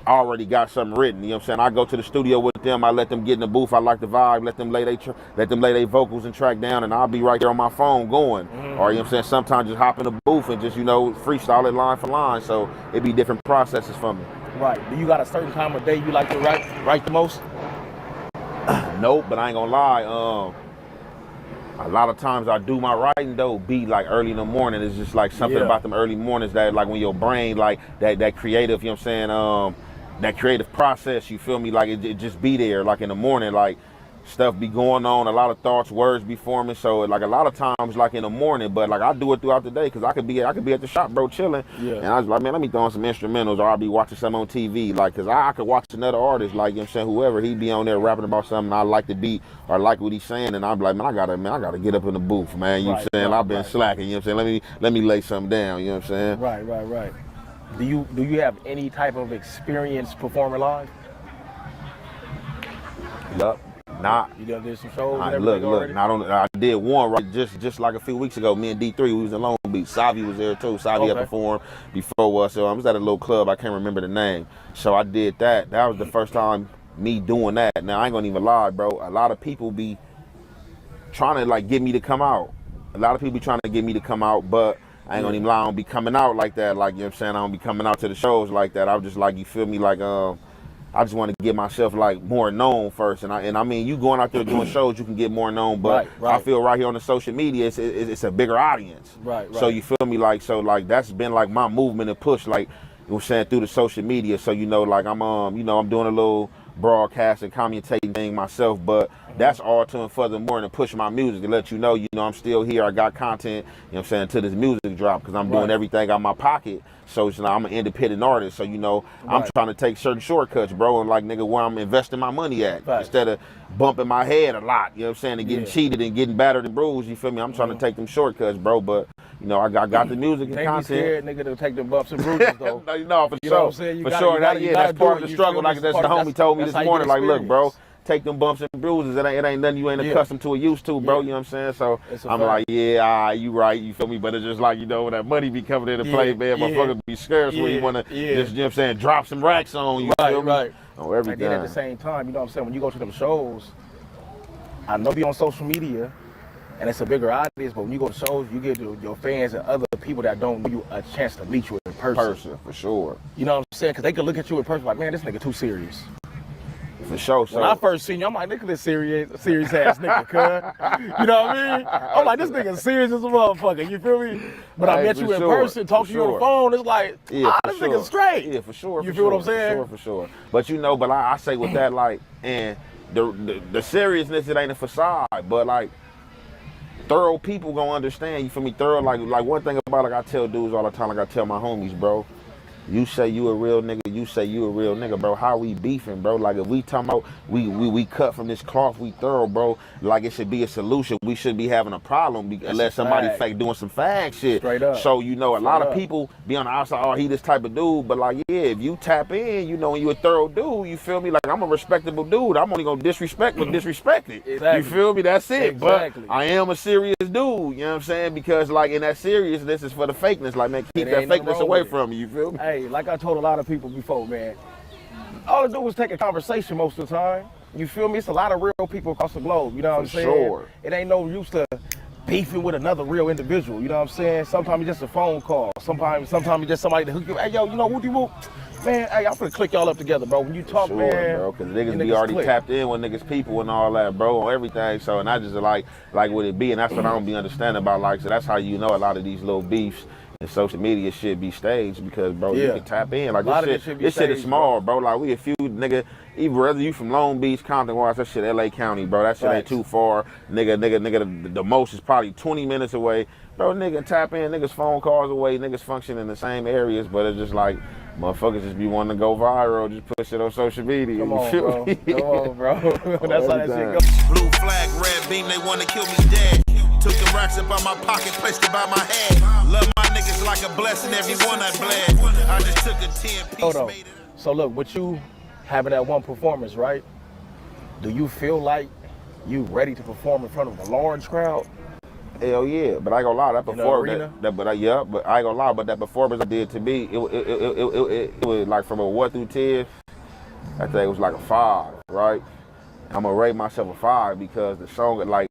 I already got something written, you know what I'm saying? I go to the studio with them, I let them get in the booth, I like the vibe, let them lay their vocals and track down, and I'll be right there on my phone going. Or, you know what I'm saying, sometimes just hop in the booth and just, you know, freestyle it line for line, so it be different processes for me. Right. Do you got a certain time of day you like to write the most? Nope, but I ain't gonna lie, a lot of times I do my writing though be like early in the morning. It's just like something about them early mornings that like when your brain like that creative, you know what I'm saying, that creative process, you feel me, like it just be there like in the morning, like stuff be going on, a lot of thoughts, words be forming, so like a lot of times like in the morning, but like I do it throughout the day because I could be at the shop, bro, chilling, and I was like, man, let me throw on some instrumentals, or I'll be watching something on TV, like, because I could watch another artist, like, you know what I'm saying, whoever, he be on there rapping about something, I like the beat, or I like what he's saying, and I'm like, man, I gotta get up in the booth, man, you know what I'm saying, I've been slacking, you know what I'm saying, let me lay something down, you know what I'm saying. Right. Do you have any type of experience performing live? Yup. Nah. You done did some shows and look, already? I did one right just like a few weeks ago. Me and D3, we was in Long Beach. Savi was there too. Savi had performed before us. So I was at a little club. I can't remember the name. So I did that. That was the first time me doing that. Now I ain't gonna even lie, bro. A lot of people be trying to like get me to come out. A lot of people be trying to get me to come out, but I ain't gonna even lie, I don't be coming out like that. Like, you know what I'm saying? I don't be coming out to the shows like that. I'm just like, you feel me? Like, I just want to get myself like more known first, and I mean, you going out there doing shows, you can get more known, but I feel right here on the social media, it's a bigger audience. Right. So you feel me? Like, so like that's been like my movement and push, like, you know what I'm saying, through the social media. So you know, like I'm I'm doing a little broadcast and commentating thing myself, but that's all to and furthermore to push my music to let you know I'm still here. I got content, you know what I'm saying, to this music drop, because I'm doing everything out of my pocket. So you know, I'm an independent artist, so you know, I'm trying to take certain shortcuts, bro, and like, nigga, where I'm investing my money at, instead of bumping my head a lot, you know what I'm saying, and getting cheated and getting battered and bruised, you feel me? I'm trying to take them shortcuts, bro, but you know, I got the music and content. Be scared, nigga, to take them bumps and bruises, though. No, for sure. For sure, that's part of the struggle. Like that's the homie told me this morning, like, look, bro, take them bumps and bruises. It ain't nothing you ain't accustomed to or used to, bro. You know what I'm saying? So I'm like, you right, you feel me? But it's just like, you know, when that money be coming into play, man, motherfuckers be scared when you want to just, you know what I'm saying, drop some racks on you. Feel me? On everything. And then at the same time, you know what I'm saying, when you go to them shows, I know be on social media, and it's a bigger audience, but when you go to shows, you give your fans and other people that don't know you a chance to meet you in person. For sure. You know what I'm saying? Because they can look at you in person like, man, this nigga too serious. For sure. So when I first seen you, I'm like, look at this serious ass nigga, cuz. You know what I mean? I'm like, this nigga serious as a motherfucker. You feel me? But I met you in person, talk to you on the phone. It's like, this nigga straight. Yeah, for sure. You feel what I'm saying? For sure. But you know, but I say with that, like, and the seriousness, it ain't a facade, but like, thorough people gonna understand, you feel me? Thorough, like one thing about, like I tell dudes all the time, like I tell my homies, bro, you say you a real nigga, you say you a real nigga, bro. How we beefing, bro? Like if we talking about we cut from this cloth, we thorough, bro. Like it should be a solution. We shouldn't be having a problem unless somebody fake doing some fag shit. Straight up. So you know, a lot of people be on the outside, oh, he this type of dude, but like, yeah, if you tap in, you know, and you a thorough dude, you feel me? Like I'm a respectable dude. I'm only gonna disrespect what disrespected. Exactly. You feel me? That's it. Exactly. But I am a serious dude. You know what I'm saying? Because like in that seriousness is for the fakeness. Like, man, keep that fakeness away from me. You feel me? Hey, like I told a lot of people before, man, all I do is take a conversation most of the time. You feel me? It's a lot of real people across the globe. You know what I'm saying? Sure. It ain't no use to beefing with another real individual. You know what I'm saying? Sometimes it's just a phone call. Sometimes it's just somebody to hook you. Hey, yo, you know, who? Man, hey, I'm finna click y'all up together, bro. When you talk, man, bro, because niggas be already tapped in with niggas people and all that, bro, on everything. So, and I just like what it be, and that's what I don't be understanding about. Like, so that's how you know a lot of these little beefs and social media shit be staged, because, bro, you can tap in. Like, this shit is small, bro. Like, we a few nigga, even whether you from Long Beach, Compton-wise, that shit LA County, bro. That shit ain't too far. Nigga, the most is probably 20 minutes away. Bro, nigga, tap in, niggas phone calls away, niggas function in the same areas, but it's just like, Motherfuckers just be wanting to go viral, just put shit on social media. Come on, you feel bro. me? Come on, bro. That's how that shit goes. Blue flag, red beam, they wanna kill me dead. Took the racks up out my pocket, placed it by my head. Love my niggas like a blessing, every one I bled. I just took a 10-piece. Hold on. So look, with you having that one performance, right? Do you feel like you ready to perform in front of a large crowd? Hell yeah, but I ain't gonna lie, that performance, but I ain't gonna lie, but that performance I did to me, it was like from a 1 through 10, I think it was like a 5, right? I'm gonna rate myself a 5 because the song, like,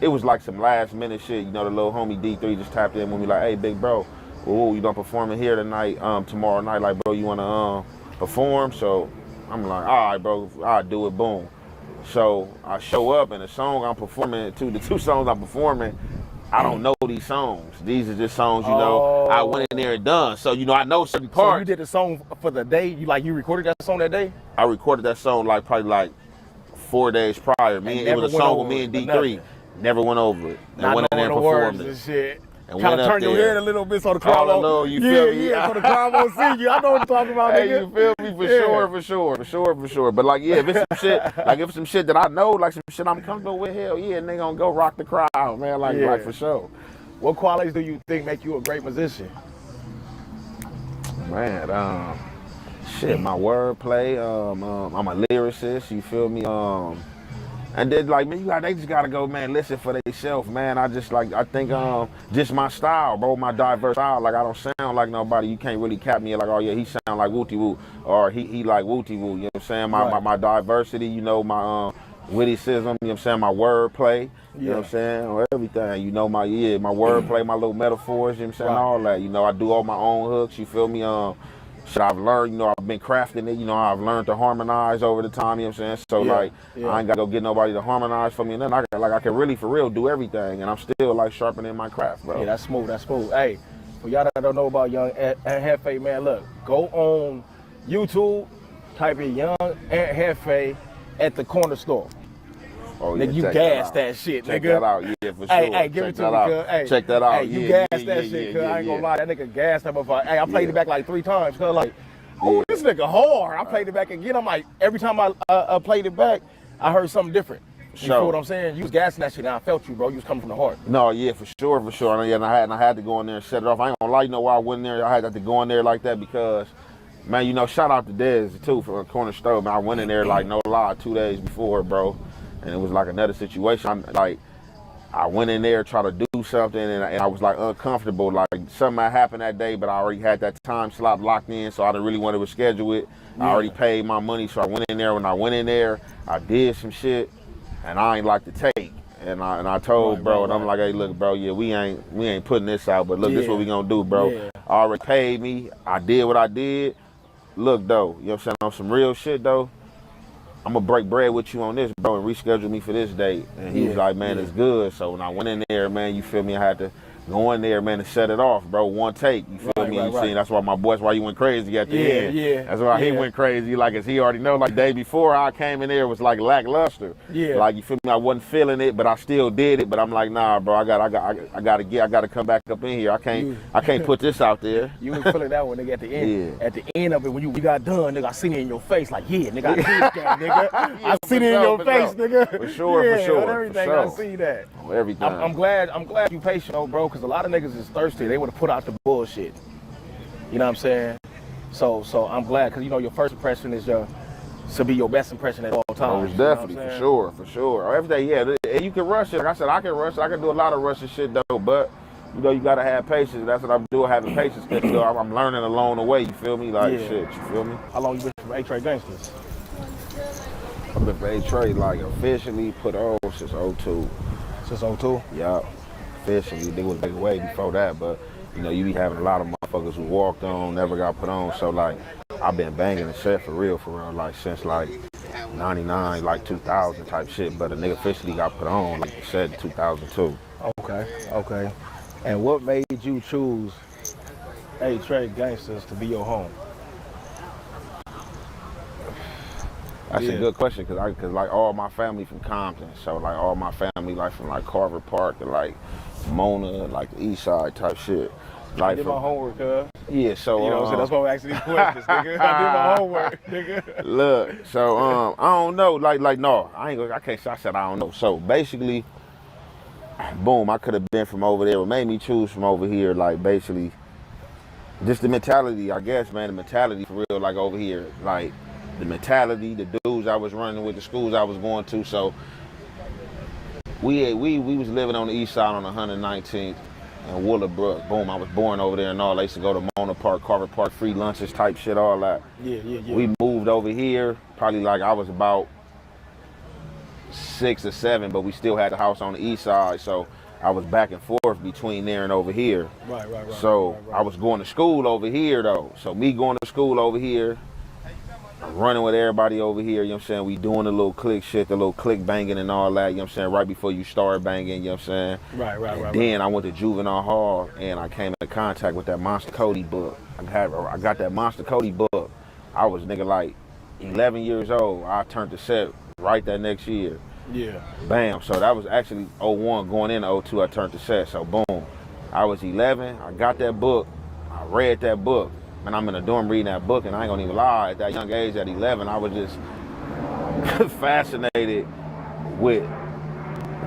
it was like some last minute shit. You know, the little homie D3 just tapped in with me like, hey, big bro, ooh, you done performing here tonight, tomorrow night, like, bro, you wanna perform? So I'm like, all right, bro, I'll do it, boom. So I show up and the song I'm performing to, the 2 songs I'm performing, I don't know these songs. These are just songs, you know, I went in there and done. So, you know, I know certain parts. So you did the song for the day? You recorded that song that day? I recorded that song like probably like 4 days prior. It was a song with me and D3. Never went over it. And went in there and performed it. And shit. And kind of turn your head a little bit so the crowd won't. You feel me? Yeah, so the crowd won't see you. I know what you're talking about, hey, nigga. you feel me? For sure. But like, yeah, if it's some shit, like if some shit that I know, like some shit I'm comfortable with, hell yeah, nigga gonna go rock the crowd, man. Like for sure. What qualities do you think make you a great musician? Man, shit, my wordplay. I'm a lyricist. You feel me? And then like, man, they just gotta go, man, listen for themselves, man. I think just my style, bro, my diverse style. Like I don't sound like nobody. You can't really cap me like, oh yeah, he sound like Wooty Woo, or he like Wooty Woo. You know what I'm saying? My diversity, you know, my witticism. You know what I'm saying? My wordplay. You know what I'm saying? Or everything. You know my wordplay, my little metaphors. You know what I'm saying? All that. You know, I do all my own hooks. You feel me? Shit I've learned, you know, I've been crafting it, you know, I've learned to harmonize over the time, you know what I'm saying? So I ain't gotta go get nobody to harmonize for me and then I can really for real do everything and I'm still like sharpening my craft, bro. Yeah, that's smooth. Hey, for y'all that don't know about Young Jefe, man, look, go on YouTube, type in Young Jefe at the corner store. Oh, yeah, nigga, you gas that shit, check nigga. That out, yeah, for sure. Hey, give it to me, cuz. Hey, check that out. Hey, you gas that shit, cuz. I ain't gonna lie, that nigga gas that motherfucker. Hey, I played it back like 3 times, cuz like, oh, this nigga hard. I played it back again. I'm like, every time I played it back, I heard something different. You feel what I'm saying? You was gassing that shit, and I felt you, bro. You was coming from the heart. No, yeah, for sure. And I had to go in there and set it off. I ain't gonna lie, you know why I went in there? I had to go in there like that because, man, you know, shout out to Dez too for a corner store. Man, I went in there like no lie 2 days before, bro. And it was like another situation. I went in there, tried to do something, and I was like uncomfortable. Like something had happened that day, but I already had that time slot locked in, so I didn't really want to reschedule it. I already paid my money, so I went in there. When I went in there, I did some shit, and I ain't like to take. And I told bro, and I'm like, hey, look, bro, yeah, we ain't putting this out, but look, this is what we gonna do, bro. I already paid me. I did what I did. Look, though, you know what I'm saying? On some real shit, though. I'm gonna break bread with you on this, bro, and reschedule me for this date. And he was like, man, it's good. So when I went in there, man, you feel me? I had to go in there, man, and set it off, bro. One take, you feel me? See, that's why my boy, why you went crazy at the end. That's why he went crazy, like, as he already know, like, day before I came in there was like lackluster. Like, you feel me? I wasn't feeling it, but I still did it. But I'm like, nah, bro, I gotta come back up in here. I can't put this out there. You was feeling that one, nigga, at the end. At the end of it, when you got done, nigga, I seen it in your face, like, yeah, nigga, I did that, nigga. I seen it in your face, nigga. For sure. Everything, I see that. Everything. I'm glad you patient, though, bro, because a lot of niggas is thirsty. They want to put out the bullshit. You know what I'm saying? So I'm glad, because, you know, your first impression is to be your best impression at all times. Oh, definitely, for sure. Every day, yeah. You can rush it. Like I said, I can rush it. I can do a lot of rushing shit, though, but, you know, you got to have patience. That's what I'm doing, having patience, because, you know, I'm learning along the way, you feel me? Like, shit, you feel me? How long you been from A-Trey Gangsters? I've been for A-Trey, like, officially put on since 02. Since 02? Yeah, officially. They was way before that, but, you know, you be having a lot of motherfuckers who walked on, never got put on, so, like, I've been banging the set for real, like, since, like, 99, like, 2000 type shit, but a nigga officially got put on, like, the set in 2002. Okay. And what made you choose A-Trey Gangsters to be your home? That's a good question, cause like all my family from Compton, so like all my family like from like Carver Park to like Mona, like the East Side type shit. Like I did my homework, Yeah, so You know what I'm saying? That's why I'm asking these questions, nigga. I did my homework, nigga. Look, so I don't know, no, I can't say I said I don't know. So basically, boom, I could have been from over there. What made me choose from over here, like basically, just the mentality, I guess, man, the mentality for real, like over here, like the mentality, the dudes I was running with, the schools I was going to. So we was living on the east side on 119th and Willowbrook. Boom, I was born over there and all. I used to go to Mona Park, Carver Park, free lunches type shit, all that. Yeah. We moved over here, probably like I was about 6 or 7, but we still had the house on the east side. So I was back and forth between there and over here. Right. So I was going to school over here though. So me going to school over here, running with everybody over here, you know what I'm saying? We doing the little click shit, the little click banging and all that, you know what I'm saying? Right before you start banging, you know what I'm saying? Right. Then I went to juvenile hall and I came into contact with that Monster Cody book. I got that Monster Cody book. I was nigga like 11 years old. I turned the set right that next year. Yeah. Bam. So that was actually 01 going into 02. I turned the set. So boom. I was 11. I got that book. I read that book. And I'm in the dorm reading that book, and I ain't gonna even lie, at that young age, at 11, I was just fascinated with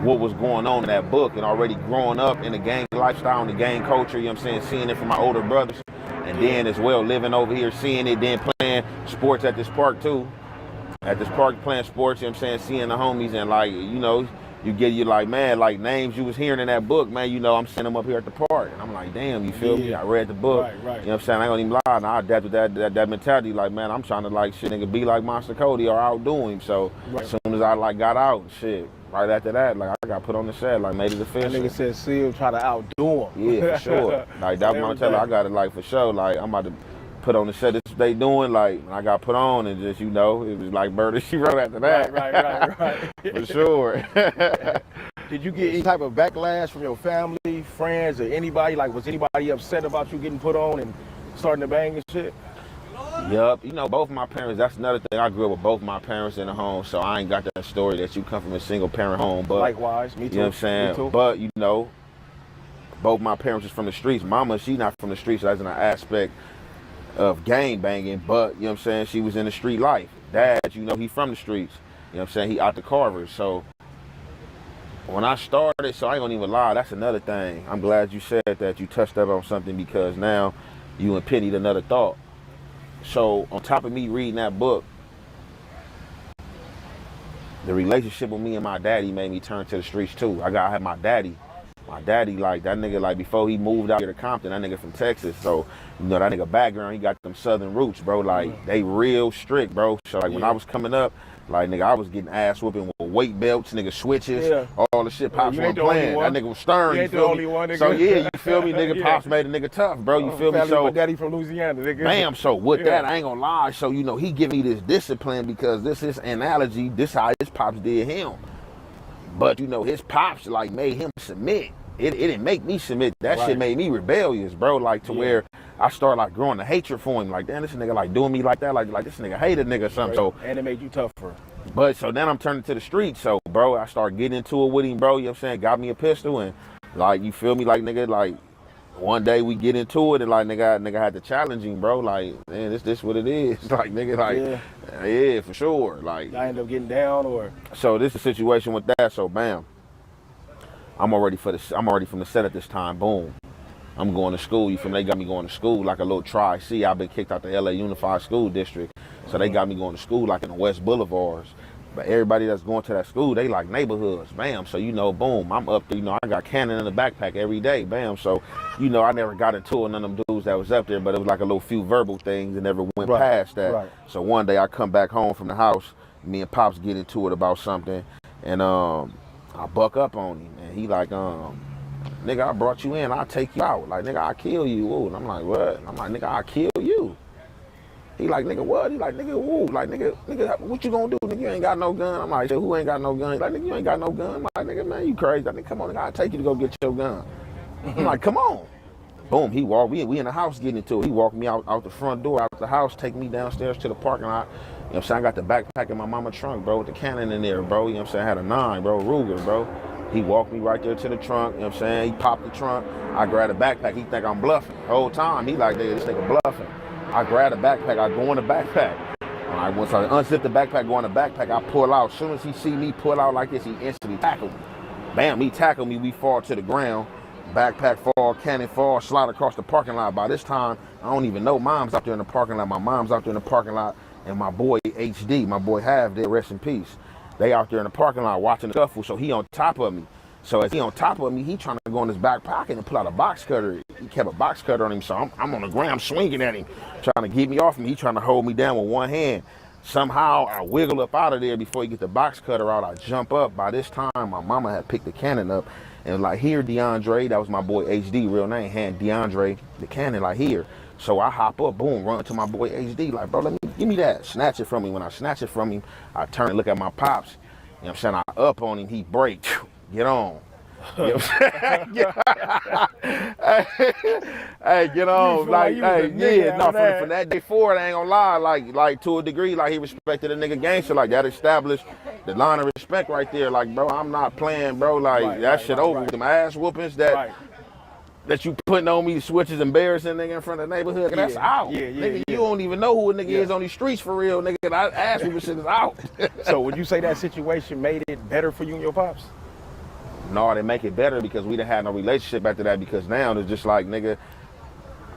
what was going on in that book, and already growing up in the gang lifestyle and the gang culture, you know what I'm saying, seeing it from my older brothers, and then as well, living over here, seeing it, then playing sports at this park too. At this park playing sports, you know what I'm saying, seeing the homies, and like, you know, you like, man, like names you was hearing in that book, man, you know, I'm seeing them up here at the park. And I'm like, damn, you feel me? I read the book. Right. You know what I'm saying? I ain't gonna even lie. And I adapted that mentality, like, man, I'm trying to like shit nigga be like Monster Cody or outdo him. So as soon as I like got out and shit, right after that, like I got put on the set, like made it official. That nigga said Seal try to outdo him. Yeah, for sure. Like that was my tell. I got it like for sure. Like I'm about to put on the set. This is what they doing. Like I got put on and just, you know, it was like Murder She Wrote after that. Right. For sure. Did you get any type of backlash from your family, friends, or anybody? Like, was anybody upset about you getting put on and starting to bang and shit? Yup. You know, both my parents, that's another thing. I grew up with both my parents in the home, so I ain't got that story that you come from a single parent home. But likewise, me too. You know what I'm saying? Me too. But, you know, both my parents is from the streets. Mama, she not from the streets, so that's an aspect of gang banging, but, you know what I'm saying, she was in the street life. Dad, you know, he from the streets. You know what I'm saying? He out the Carvers. So when I started, so I ain't gonna even lie, that's another thing. I'm glad you said that, you touched up on something, because now you and Penny another thought. So on top of me reading that book, the relationship with me and my daddy made me turn to the streets too. I had my daddy, like that nigga, like before he moved out here to Compton, that nigga from Texas. So, you know, that nigga background, he got them southern roots, bro. Like they real strict, bro. So like when I was coming up, like nigga, I was getting ass whooping with weight belts, nigga, switches, all the shit. Pops wasn't playing. That nigga was stern. You ain't the only one, nigga. So yeah, you feel me, nigga? Pops made a nigga tough, bro. You feel me? So my daddy from Louisiana, nigga. Bam. So with that, I ain't gonna lie. So you know, he give me this discipline because this is analogy. This how his pops did him. But you know, his pops like made him submit. It didn't make me submit. That shit made me rebellious, bro. Like to where I started like growing a hatred for him. Like, damn, this nigga like doing me like that. Like this nigga hated nigga or something. So and it made you tougher. But so then I'm turning to the streets. So bro, I started getting into it with him, bro. You know what I'm saying? Got me a pistol and like, you feel me? Like nigga, like one day we get into it and like nigga had to challenge him, bro. Like, man, this what it is. Like nigga, like yeah, for sure. Like I end up getting down or so this is the situation with that. So bam. I'm already from the set at this time. Boom. I'm going to school. You feel me? They got me going to school like a little tri-C. I've been kicked out the LA Unified School District. So they got me going to school like in the West Boulevards. But everybody that's going to that school, they like neighborhoods. Bam. So, you know, boom, I'm up there. You know, I got cannon in the backpack every day. Bam. So, you know, I never got into it, none of them dudes that was up there, but it was like a little few verbal things and never went past that. Right. So one day I come back home from the house, me and Pops get into it about something, and I buck up on him, and he like, nigga, I brought you in, I'll take you out. Like, nigga, I'll kill you. Ooh. And I'm like, what? I'm like, nigga, I'll kill you. He like, nigga, what? He like, nigga, ooh. Like, nigga, what you gonna do? Nigga, you ain't got no gun. I'm like, who ain't got no gun? He like, nigga, you ain't got no gun. I'm like, nigga, man, you crazy. I think, come on, nigga, I'll take you to go get your gun. I'm like, come on. Boom, he walked, we in the house getting into it. He walked me out the front door, out the house, take me downstairs to the parking lot. You know what I'm saying? I got the backpack in my mama trunk, bro, with the cannon in there, bro. You know what I'm saying? I had a 9, bro, Ruger, bro. He walked me right there to the trunk, you know what I'm saying? He popped the trunk. I grabbed a backpack. He think I'm bluffing. The whole time, he like, this nigga bluffing. I grab the backpack. I go in the backpack. Once I unzip the backpack, go in the backpack, I pull out. As soon as he see me pull out like this, he instantly tackled me. Bam, he tackled me. We fall to the ground. Backpack fall, cannon fall, slide across the parking lot. By this time, I don't even know. Mom's out there in the parking lot. My mom's out there in the parking lot. And my boy HD, my boy Half, there, rest in peace. They out there in the parking lot watching the scuffle. So he on top of me. So as he on top of me, he trying to go in his back pocket and pull out a box cutter. He kept a box cutter on him. So I'm on the ground swinging at him, trying to get me off him. He trying to hold me down with one hand. Somehow I wiggle up out of there before he get the box cutter out. I jump up. By this time, my mama had picked the cannon up. And like, here, DeAndre, that was my boy HD, real name, hand DeAndre, the cannon, like here. So I hop up, boom, run to my boy HD, like, bro, give me that. Snatch it from me. When I snatch it from him, I turn and look at my pops. You know what I'm saying? I up on him, he break. Get on. You know what I'm saying? Hey, get on. Like, hey, yeah, no, from that day forward, I ain't gonna lie, like to a degree, like he respected a nigga gangster, like that established the line of respect right there. Like, bro, I'm not playing, bro. Like that shit over with them ass whoopings that you putting on me, switches embarrassing nigga in front of the neighborhood. That's out. Nigga, you don't even know who a nigga is on these streets for real, nigga. That ass whooping shit is out. So would you say that situation made it better for you and your pops? No, they make it better because we didn't have no relationship after that, because now it's just like, nigga,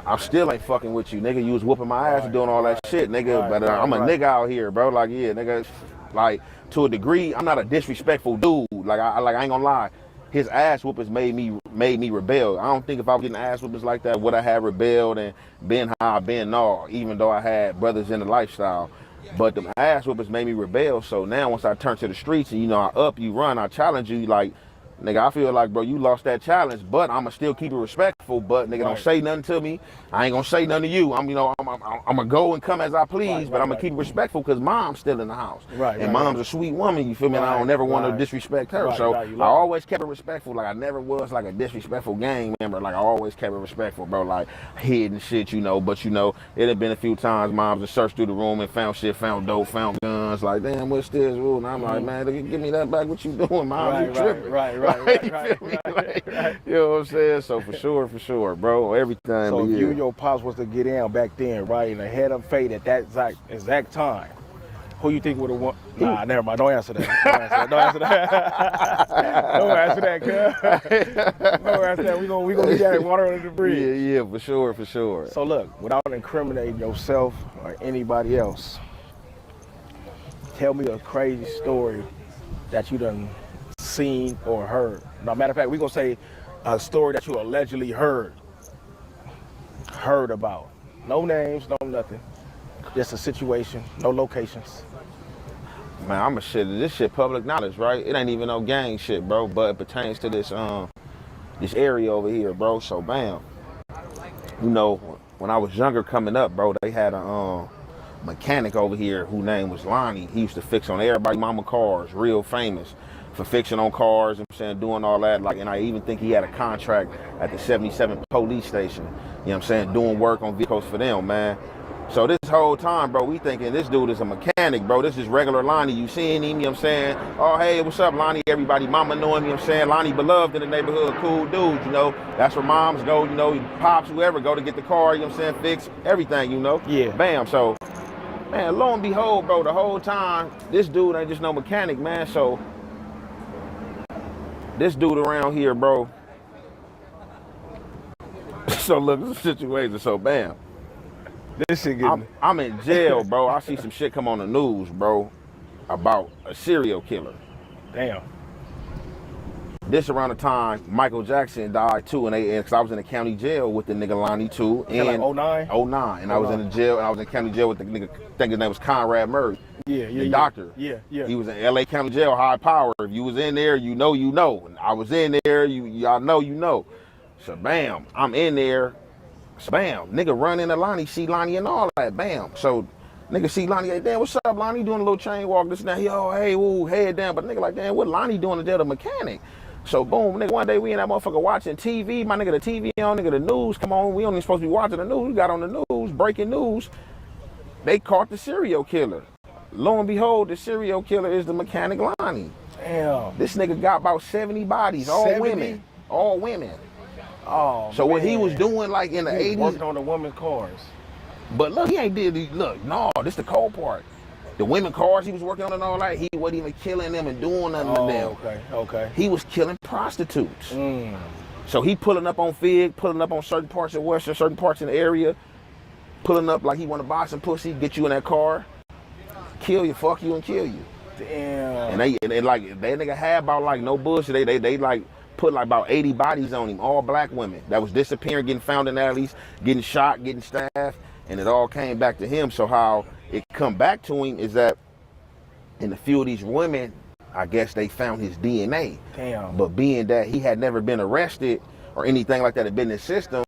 I still ain't fucking with you, nigga. You was whooping my ass and doing all that shit, nigga. But I'm a nigga out here, bro. Like, yeah, nigga. Like, to a degree, I'm not a disrespectful dude. Like, I ain't gonna lie. His ass whoopings made me rebel. I don't think if I was getting ass whoopings like that, would I have rebelled and been how I been? No, even though I had brothers in the lifestyle. But the ass whoopings made me rebel. So now once I turn to the streets and, you know, I up, you run, I challenge you, like, nigga, I feel like, bro, you lost that challenge, but I'ma still keep it respectful. But nigga, don't say nothing to me. I ain't gonna say nothing to you. I'm gonna go and come as I please, but I'm gonna keep it respectful because mom's still in the house. And mom's a sweet woman, you feel me? And I don't never want to disrespect her. So I always kept it respectful. Like, I never was like a disrespectful gang member. Like, I always kept it respectful, bro. Like, hidden shit, you know. But you know, it had been a few times moms have searched through the room and found shit, found dope, found guns. Like, damn, what's this? Ooh, and I'm like, man, give me that back. What you doing, mom? You tripping? Right. You know what I'm saying? So for sure, bro. Everything. So if you and your pops was to get in back then, right, and ahead of fate at that exact time, who you think would have won? Nah, never mind. Don't answer that. Don't answer that. Don't answer that, cuz. Don't answer that. We gonna leave that water under the bridge. Yeah, for sure. So look, without incriminating yourself or anybody else, tell me a crazy story that you done seen or heard. Now, matter of fact, we're gonna say a story that you allegedly heard about. No names, no nothing. Just a situation, no locations. Man, this shit public knowledge, right? It ain't even no gang shit, bro, but it pertains to this area over here, bro. So bam. You know, when I was younger coming up, bro, they had a mechanic over here whose name was Lonnie. He used to fix on everybody's mama cars, real famous for fixing on cars, I'm saying, doing all that. Like, and I even think he had a contract at the 77 police station, you know what I'm saying, doing work on vehicles for them, man. So this whole time, bro, we thinking this dude is a mechanic, bro. This is regular Lonnie. You seeing him, you know what I'm saying? Oh, hey, what's up, Lonnie? Everybody, mama know him, you know what I'm saying? Lonnie beloved in the neighborhood, cool dude, you know? That's where moms go, you know, pops, whoever, go to get the car, you know what I'm saying, fix everything, you know? Yeah. Bam, so, man, lo and behold, bro, the whole time, this dude ain't just no mechanic, man, so this dude around here, bro. So look, this is the situation. So bam, this shit getting... I'm in jail, bro. I see some shit come on the news, bro, about a serial killer. Damn. This around the time Michael Jackson died too, and because I was in the county jail with the nigga Lonnie too. And like 09, and I was in the jail, and I was in county jail with the nigga. I think his name was Conrad Murray. The doctor. Yeah. He was in LA County Jail, high power. If you was in there, you know. And I was in there, y'all know. So bam, I'm in there. So bam, nigga run into Lonnie, see Lonnie and all that. Bam. So nigga see Lonnie, hey, damn, what's up, Lonnie? Doing a little chain walk, this and that. Yo, hey, woo, head down. But nigga like, damn, what Lonnie doing in there, the mechanic? So boom, nigga, one day we in that motherfucker watching TV. My nigga, the TV on, nigga, the news, come on. We only supposed to be watching the news. We got on the news, breaking news. They caught the serial killer. Lo and behold, the serial killer is the mechanic Lonnie. Damn. This nigga got about 70 bodies, all 70? women. All women. Oh, so man. what he was doing like in the 80s. Working on the women's cars. But look, he ain't look, no, this the cold part. The women cars he was working on and all that, he wasn't even killing them and doing nothing to them. Okay. He was killing prostitutes. So he pulling up on Fig, pulling up on certain parts of Western, certain parts in the area, pulling up like he want to buy some pussy, get you in that car, kill you, fuck you, and kill you. Damn. And they like, that nigga had about like no bullshit. They like put like about 80 bodies on him, all black women that was disappearing, getting found in alleys, getting shot, getting stabbed, and it all came back to him. So how it come back to him is that in a few of these women, I guess they found his DNA. Damn. But being that he had never been arrested or anything like that had been in the system,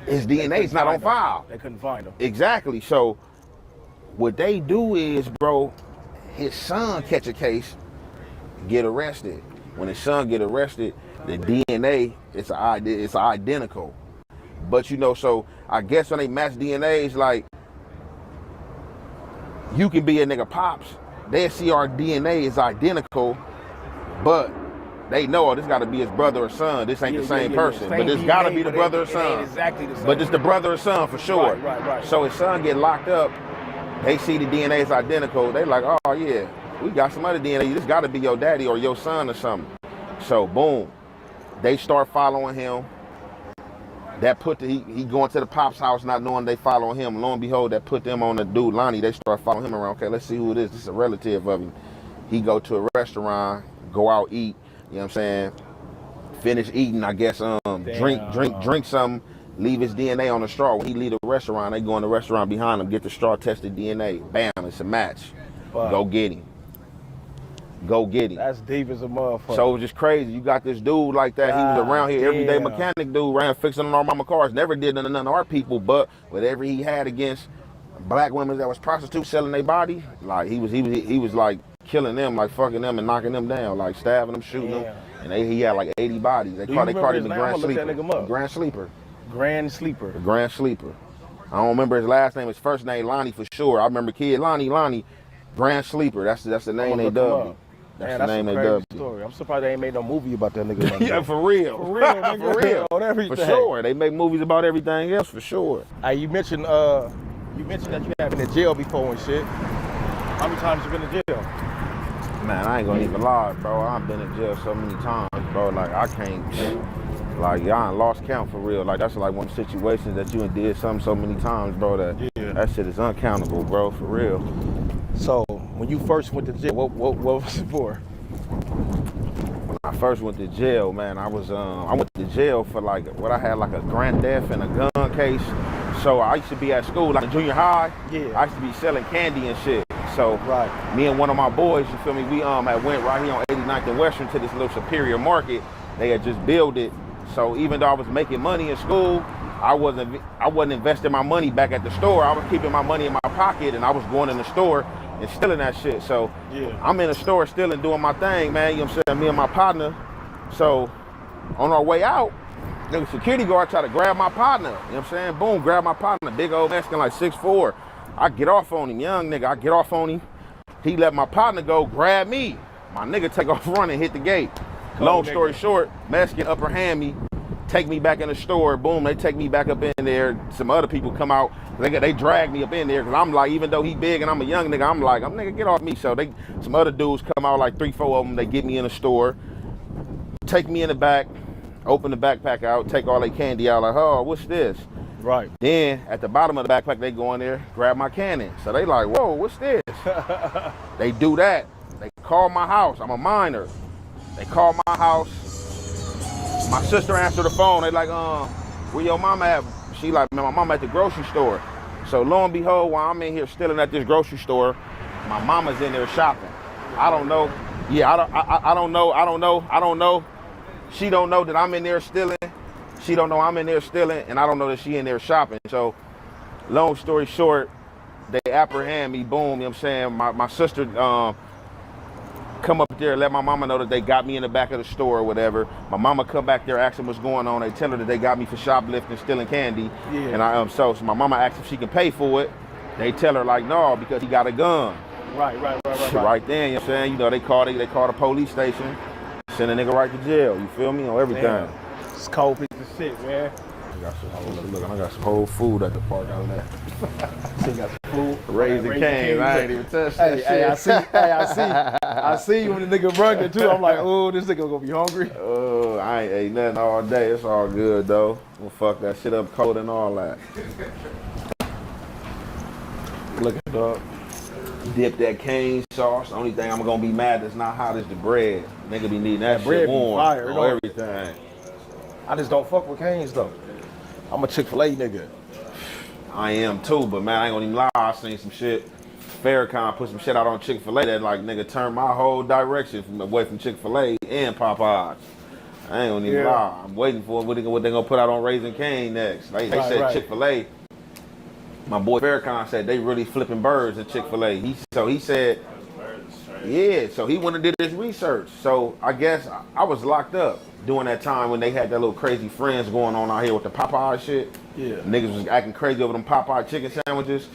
his DNA is not on file. They couldn't find him. Exactly. So what they do is, bro, his son catch a case, get arrested. When his son get arrested, the DNA it's identical. But you know, so I guess when they match DNAs, like you can be a nigga pops, they see our DNA is identical, but they know this got to be his brother or son. This ain't the same person, but this got to be the brother or son. Exactly the same. But it's the brother or son for sure. Right. So his son get locked up. They see the DNA is identical. They like, oh yeah, we got some other DNA. This got to be your daddy or your son or something. So boom, they start following him. That put he going to the pop's house not knowing they following him. Lo and behold, that put them on the dude Lonnie. They start following him around. Okay, let's see who it is. This is a relative of him. He go to a restaurant, go out eat. You know what I'm saying? Finish eating, I guess. Drink something. Leave his DNA on the straw. When he leave the restaurant, they go in the restaurant behind him, get the straw tested DNA. Bam, it's a match. Wow. Go get him. Go get him. That's deep as a motherfucker. So it was just crazy. You got this dude like that. He was around here, everyday mechanic dude, ran fixing on our mama cars. Never did none of our people, but whatever he had against black women that was prostitutes selling their body, like he was like killing them, like fucking them and knocking them down, like stabbing them, shooting them. And he had like 80 bodies. They called him the Grand Sleeper. Grand Sleeper. Grand Sleeper. The Grand Sleeper. I don't remember his last name. His first name Lonnie for sure. I remember kid Lonnie. Grand Sleeper. That's the name they dubbed him. That's the name they dubbed him. I'm surprised they ain't made no movie about that nigga. Yeah, for real. For real, nigga. For real. On everything. For sure. They make movies about everything else for sure. Hey, you mentioned that you have been in jail before and shit. How many times you been in jail? Man, I ain't gonna even lie, bro. I've been in jail so many times, bro. Like I can't, like y'all ain't lost count for real. Like that's like one of the situations that you done did something so many times, bro. That shit is uncountable, bro. For real. So when you first went to jail, what was it for? When I first went to jail, man, I went to jail for like what I had like a grand theft and a gun case. So I used to be at school, like in junior high. Yeah. I used to be selling candy and shit. So me and one of my boys, you feel me, we had went right here on 89th and Western to this little Superior Market. They had just built it. So even though I was making money in school, I wasn't investing my money back at the store. I was keeping my money in my pocket and I was going in the store and stealing that shit. So I'm in the store stealing, doing my thing, man. You know what I'm saying? Me and my partner. So on our way out, the security guard tried to grab my partner. You know what I'm saying? Boom, grab my partner. Big old Mexican, like 6'4". I get off on him, young nigga. I get off on him. He let my partner go, grab me. My nigga take off running, hit the gate. Long story short, Mexican upper hand me, take me back in the store. Boom, they take me back up in there. Some other people come out. They drag me up in there because I'm like, even though he big and I'm a young nigga, I'm like, nigga, get off me. So some other dudes come out, like 3-4 of them. They get me in the store, take me in the back, open the backpack out, take all their candy out. Like, oh, what's this? Right. Then at the bottom of the backpack, they go in there, grab my cannon. So they like, whoa, what's this? They do that. They call my house. I'm a minor. They call my house. My sister answered the phone. They like, where your mama at? She like, man, my mama at the grocery store. So lo and behold, while I'm in here stealing at this grocery store, my mama's in there shopping. I don't know. Yeah, I don't know. She don't know that I'm in there stealing. She don't know I'm in there stealing, and I don't know that she in there shopping. So, long story short, they apprehend me. Boom, you know what I'm saying? My sister come up there and let my mama know that they got me in the back of the store or whatever. My mama come back there asking what's going on. They tell her that they got me for shoplifting, stealing candy. Yeah. And so my mama asks if she can pay for it. They tell her like, no, because he got a gun. Right. Right then, you know what I'm saying? You know, they call the police station, send a nigga right to jail. You feel me? On everything. Damn. It's cold piece of shit, man. I got some whole food at the park out there. So you got some food. Raising Cane's. I ain't even touched that shit. I see you when the nigga brought it too. I'm like, oh, this nigga gonna be hungry. Oh, I ain't ate nothing all day. It's all good though. We'll fuck that shit up cold and all that. Look at dog. Dip that cane sauce. The only thing I'm gonna be mad that's not hot is the bread. Nigga be needing that bread shit be warm fire, on everything. I just don't fuck with Cane's though. I'm a Chick-fil-A nigga. I am too, but man, I ain't gonna even lie. I seen some shit. Farrakhan put some shit out on Chick-fil-A that like nigga turned my whole direction away from Chick-fil-A and Popeyes. I ain't gonna even lie. I'm waiting for what they gonna put out on Raising Cane next. They said Chick-fil-A. My boy Farrakhan said they really flipping birds at Chick-fil-A. He said, yeah. So he went and did his research. So I guess I was locked up during that time when they had that little crazy friends going on out here with the Popeye shit. Yeah. Niggas was acting crazy over them Popeye chicken sandwiches.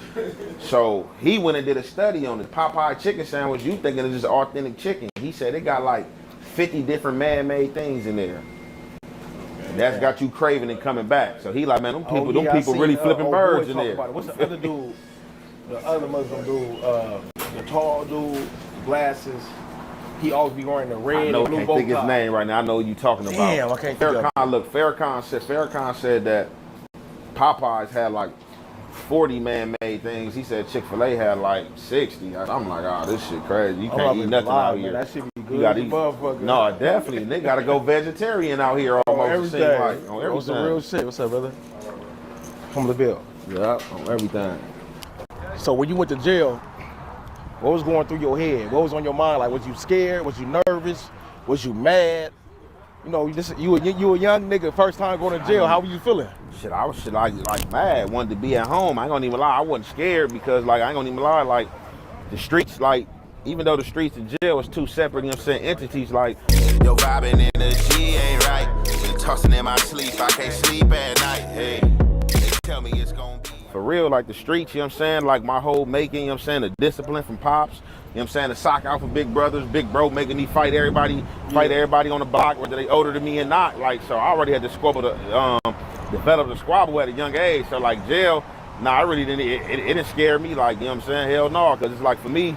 So he went and did a study on the Popeye chicken sandwich. You thinking it's just authentic chicken. He said it got like 50 different man-made things in there. And that's got you craving and coming back. So he like, man, them people really flipping birds in there. What's the other dude? The other Muslim dude, the tall dude, glasses. He always be wearing the red and blue bow tie. I can't think his name right now. I know what you're talking about. Damn, I can't think of it. Look, Farrakhan said that Popeyes had like 40 man-made things. He said Chick-fil-A had like 60. I'm like, oh, this shit crazy. You can't eat nothing out here. That shit be good. You gotta eat. No, definitely. They gotta go vegetarian out here almost. On everything. What's the real shit? What's up, brother? From the bill. Yep, on everything. So when you went to jail, what was going through your head? What was on your mind? Like, was you scared? Was you nervous? Was you mad? You know, you a young nigga, first time going to jail. How were you feeling? Shit, I was like mad. Wanted to be at home. I ain't gonna even lie. I wasn't scared because like I ain't gonna even lie. Like the streets, like even though the streets and jail was two separate, you know what I'm saying, entities. Like yo, vibing energy ain't right. Been tossing in my sleep. I can't sleep at night. Hey, they tell me it's gonna be. For real, like the streets, you know what I'm saying? Like my whole making, you know what I'm saying? The discipline from Pops, you know what I'm saying? The sock out for big brothers, big bro making me fight everybody on the block, whether they older than me or not. Like, so I already had to develop a squabble at a young age. So like jail, I really didn't, it didn't scare me. Like, you know what I'm saying? Hell no, because it's like for me,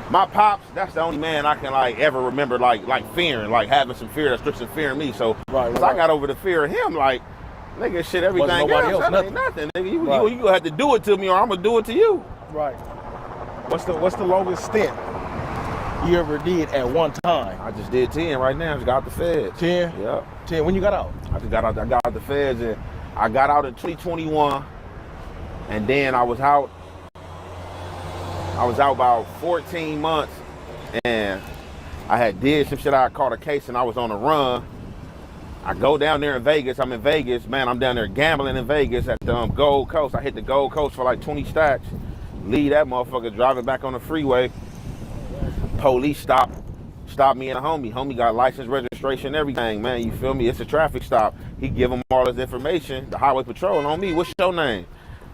my Pops, that's the only man I can like ever remember like fearing, like having some fear that strips some fear in me. So once I got over the fear of him, like, nigga, shit, everything else, that ain't nothing. Nigga, you gonna have to do it to me or I'm gonna do it to you. Right. What's the longest stint you ever did at one time? I just did 10 right now. I just got out the feds. 10? Yep. 10. When you got out? I got out the feds and I got out in 2021 and then I was out about 14 months and I had did some shit. I caught a case and I was on a run. I go down there in Vegas. I'm in Vegas, man. I'm down there gambling in Vegas at the Gold Coast. I hit the Gold Coast for like 20 stacks. Leave that motherfucker driving back on the freeway. Police stop me and a homie. Homie got license, registration, everything, man. You feel me? It's a traffic stop. He give him all his information. The highway patrol on me. What's your name?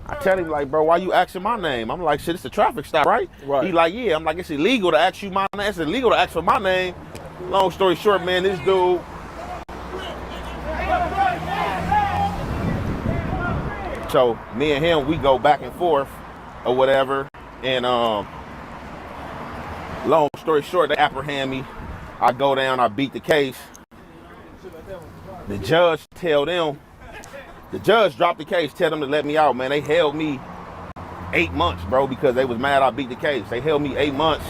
I tell him like, bro, why you asking my name? I'm like, shit, it's a traffic stop, right? He like, yeah. I'm like, it's illegal to ask you my name. It's illegal to ask for my name. Long story short, man, this dude. So me and him, we go back and forth or whatever. And long story short, they apprehend me. I go down, I beat the case. The judge dropped the case, tell them to let me out, man. They held me 8 months, bro, because they was mad I beat the case. They held me 8 months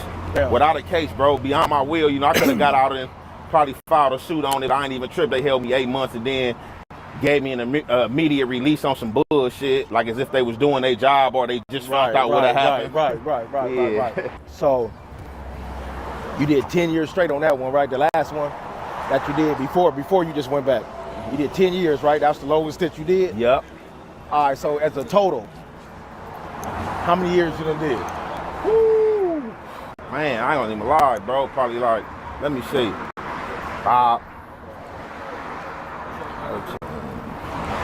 without a case, bro, beyond my will. You know, I could have got out and probably filed a suit on it. I ain't even tripped. They held me 8 months and then gave me an immediate release on some bullshit, like as if they was doing their job or they just found out what had happened. Right. So you did 10 years straight on that one, right? The last one that you did before you just went back. You did 10 years, right? That's the longest that you did? Yep. All right, so as a total, how many years you done did? Woo. Man, I don't even lie, bro. Probably like, let me see.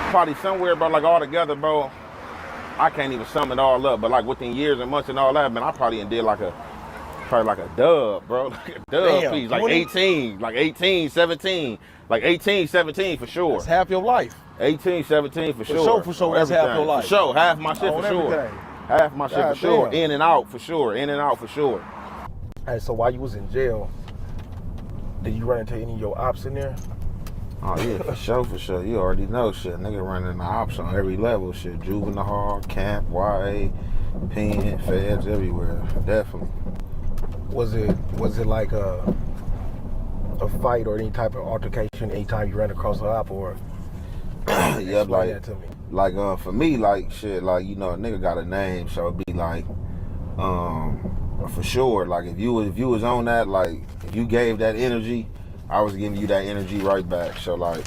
Probably somewhere, bro, like all together, bro. I can't even sum it all up, but like within years and months and all that, man, I probably did like Probably like a dub, bro. Like a dub Damn, piece. Like 20? 18, like 18, 17. Like 18, 17 for sure. That's half your life. 18, 17 for sure. For sure, that's half your life. For sure, half my shit On for sure. everything. Half my shit God for sure. damn. In and out for sure. In and out for sure. Hey, so while you was in jail, did you run into any of your ops in there? Oh yeah, for sure, for sure. You already know shit. Nigga running the ops on every level. Shit, juvenile hall, camp, YA, pen, feds, everywhere. Definitely. Was it like a fight or any type of altercation anytime you ran across the op, or Yeah, explain like that to me? like for me, like shit, like you know, a nigga got a name, so it'd be like, for sure, like if you was on that, like if you gave that energy, I was giving you that energy right back. So like,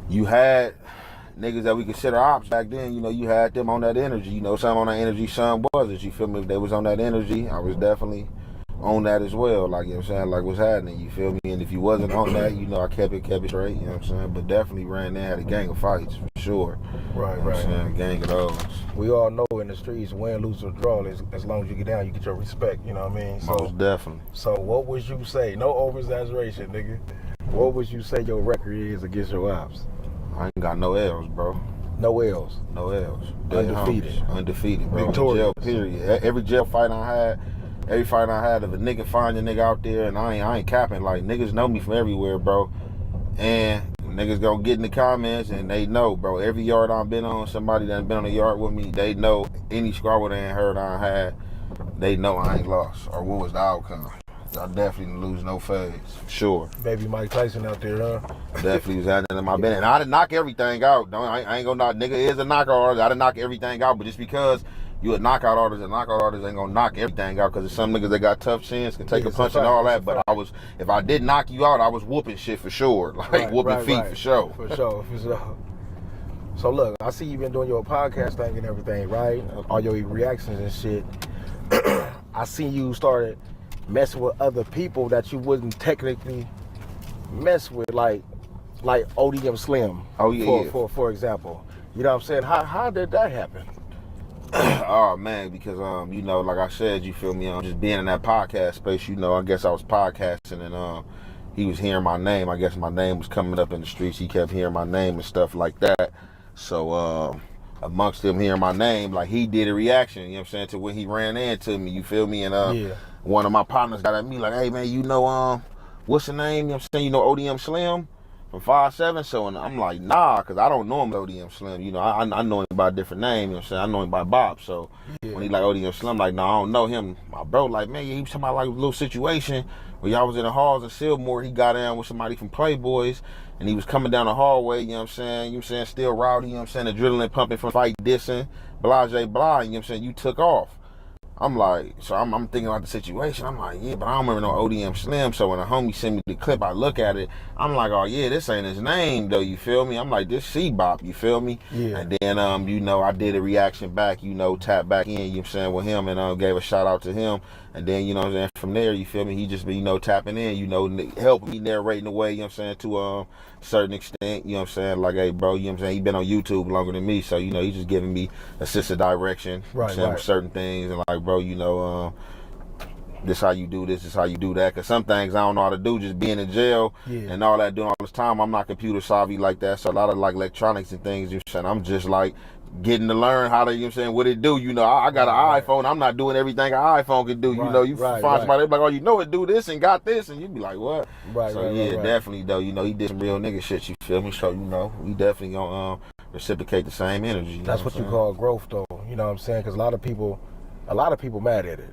you had niggas that we consider ops back then, you know, you had them on that energy, you know, some on that energy, some wasn't, you feel me? If they was on that energy, I was definitely on that as well, like, you know what I'm saying, like what's happening, you feel me? And if you wasn't on that, you know, I kept it straight, you know what I'm saying? But definitely ran there, had a gang of fights, for sure. Right, You know what I'm saying? A gang of those. We all know in the streets, win, lose, or draw, as long as you get down, you get your respect, you know what I mean? So, Most definitely. So what would you say, no over-exaggeration, nigga, what would you say your record is against your ops? I ain't got no L's, bro. No L's. No L's. Undefeated. Homies. Undefeated, bro. Victorious. Jail, period. Every jail fight I had, if a nigga find a nigga out there, and I ain't capping, like niggas know me from everywhere, bro. And niggas gonna get in the comments and they know, bro. Every yard I've been on, somebody that been on the yard with me, they know any squabble they ain't heard I had, they know I ain't lost or what was the outcome. I definitely didn't lose no phase, for sure. Baby Mike Tyson out there, huh? Definitely was happening in my bed. And I didn't knock everything out. I ain't gonna knock, nigga is a knockout artist. I didn't knock everything out, but just because you a knockout artist ain't gonna knock everything out, because there's some niggas that got tough chins, can take a punch and all that, but if I did knock you out, I was whooping shit for sure. Like whooping feet for sure. For sure. So look, I see you been doing your podcast thing and everything, right? All your reactions and shit. I seen you started messing with other people that you wouldn't technically mess with, like ODM Slim. Oh yeah. For example. You know what I'm saying? How did that happen? Oh man, because you know, like I said, you feel me, just being in that podcast space, you know, I guess I was podcasting and he was hearing my name. I guess my name was coming up in the streets. He kept hearing my name and stuff like that. So amongst them hearing my name, like he did a reaction, you know what I'm saying, to when he ran into me, you feel me? And one of my partners got at me like, hey man, you know, what's the name? You know what I'm saying? You know ODM Slim from 5'7"? So, and I'm like, nah, because I don't know him ODM Slim. You know, I know him by a different name, you know what I'm saying? I know him by Bob. So when he like ODM Slim, like, no, I don't know him. My bro, like, man, he was talking about like a little situation where y'all was in the halls in Silmore. He got in with somebody from Playboys, and he was coming down the hallway, you know what I'm saying? Still rowdy, you know what I'm saying? Adrenaline pumping from fight dissing, blah, you know what I'm saying? You took off. I'm like, so I'm thinking about the situation. I'm like, yeah, but I don't remember no ODM Slim. So when a homie sent me the clip, I look at it. I'm like, oh yeah, this ain't his name though. You feel me? I'm like, this C-Bop. You feel me? Yeah. And then you know, I did a reaction back. You know, tap back in. You know what I'm saying, with him, and gave a shout out to him. And then you know what I'm saying, from there, you feel me? He just been, you know, tapping in. You know, helping me narrating the way. You know what I'm saying, to a certain extent. You know what I'm saying, like, hey bro, you know what I'm saying, he been on YouTube longer than me, so you know, he just giving me assisted direction. Right. With certain things, and like, bro, you know, this how you do this how you do that, because some things I don't know how to do, just being in jail and all that, doing all this time. I'm not computer savvy like that, so a lot of like electronics and things, you know what I'm saying, I'm just like getting to learn how to, you know what I'm saying, what it do. You know, I got an iPhone, I'm not doing everything an iPhone can do. You know, you find somebody like, oh, you know it do this and got this, and you be like, what? Definitely though, you know, he did some real nigga shit, you feel me? So, you know, we definitely gonna reciprocate the same energy. That's what you call growth though, you know what I'm saying? Because a lot of people mad at it.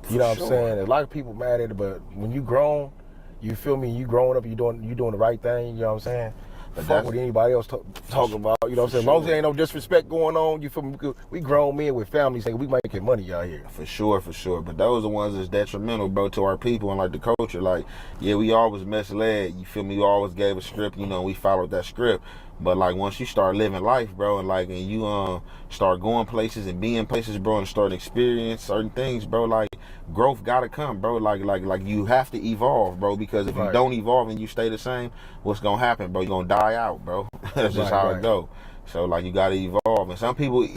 You know what I'm saying? A lot of people mad at it, but when you grown, you feel me, you growing up, you doing the right thing, you know what I'm saying? But fuck what anybody else talk about, you know what I'm saying? As long as there ain't no disrespect going on, you feel me? We grown men with families, saying we making money out here. For sure. But those are the ones that's detrimental, bro, to our people and like the culture. Like, yeah, we always misled, you feel me? We always gave a script, you know, we followed that script. But like once you start living life, bro, and you start going places and being places, bro, and start experience certain things, bro, like growth gotta come, bro. Like you have to evolve, bro, because if you don't evolve and you stay the same, what's gonna happen, bro? You're gonna die out, bro. That's just how it go. So like you gotta evolve, and some people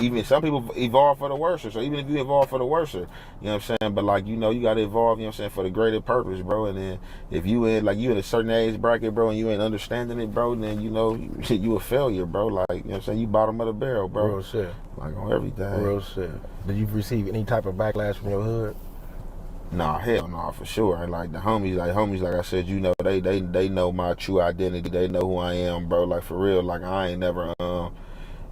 evolve for the worse. So even if you evolve for the worse, you know what I'm saying. But like you gotta evolve, you know what I'm saying, for the greater purpose, bro. And then if you in a certain age bracket, bro, and you ain't understanding it, bro, then you a failure, bro. Like you know what I'm saying, you bottom of the barrel, bro. Real shit. Like on everything. Real shit. Did you receive any type of backlash from your hood? Nah, hell no, for sure. And like the homies, like I said, they know my true identity. They know who I am, bro. Like for real, like I ain't never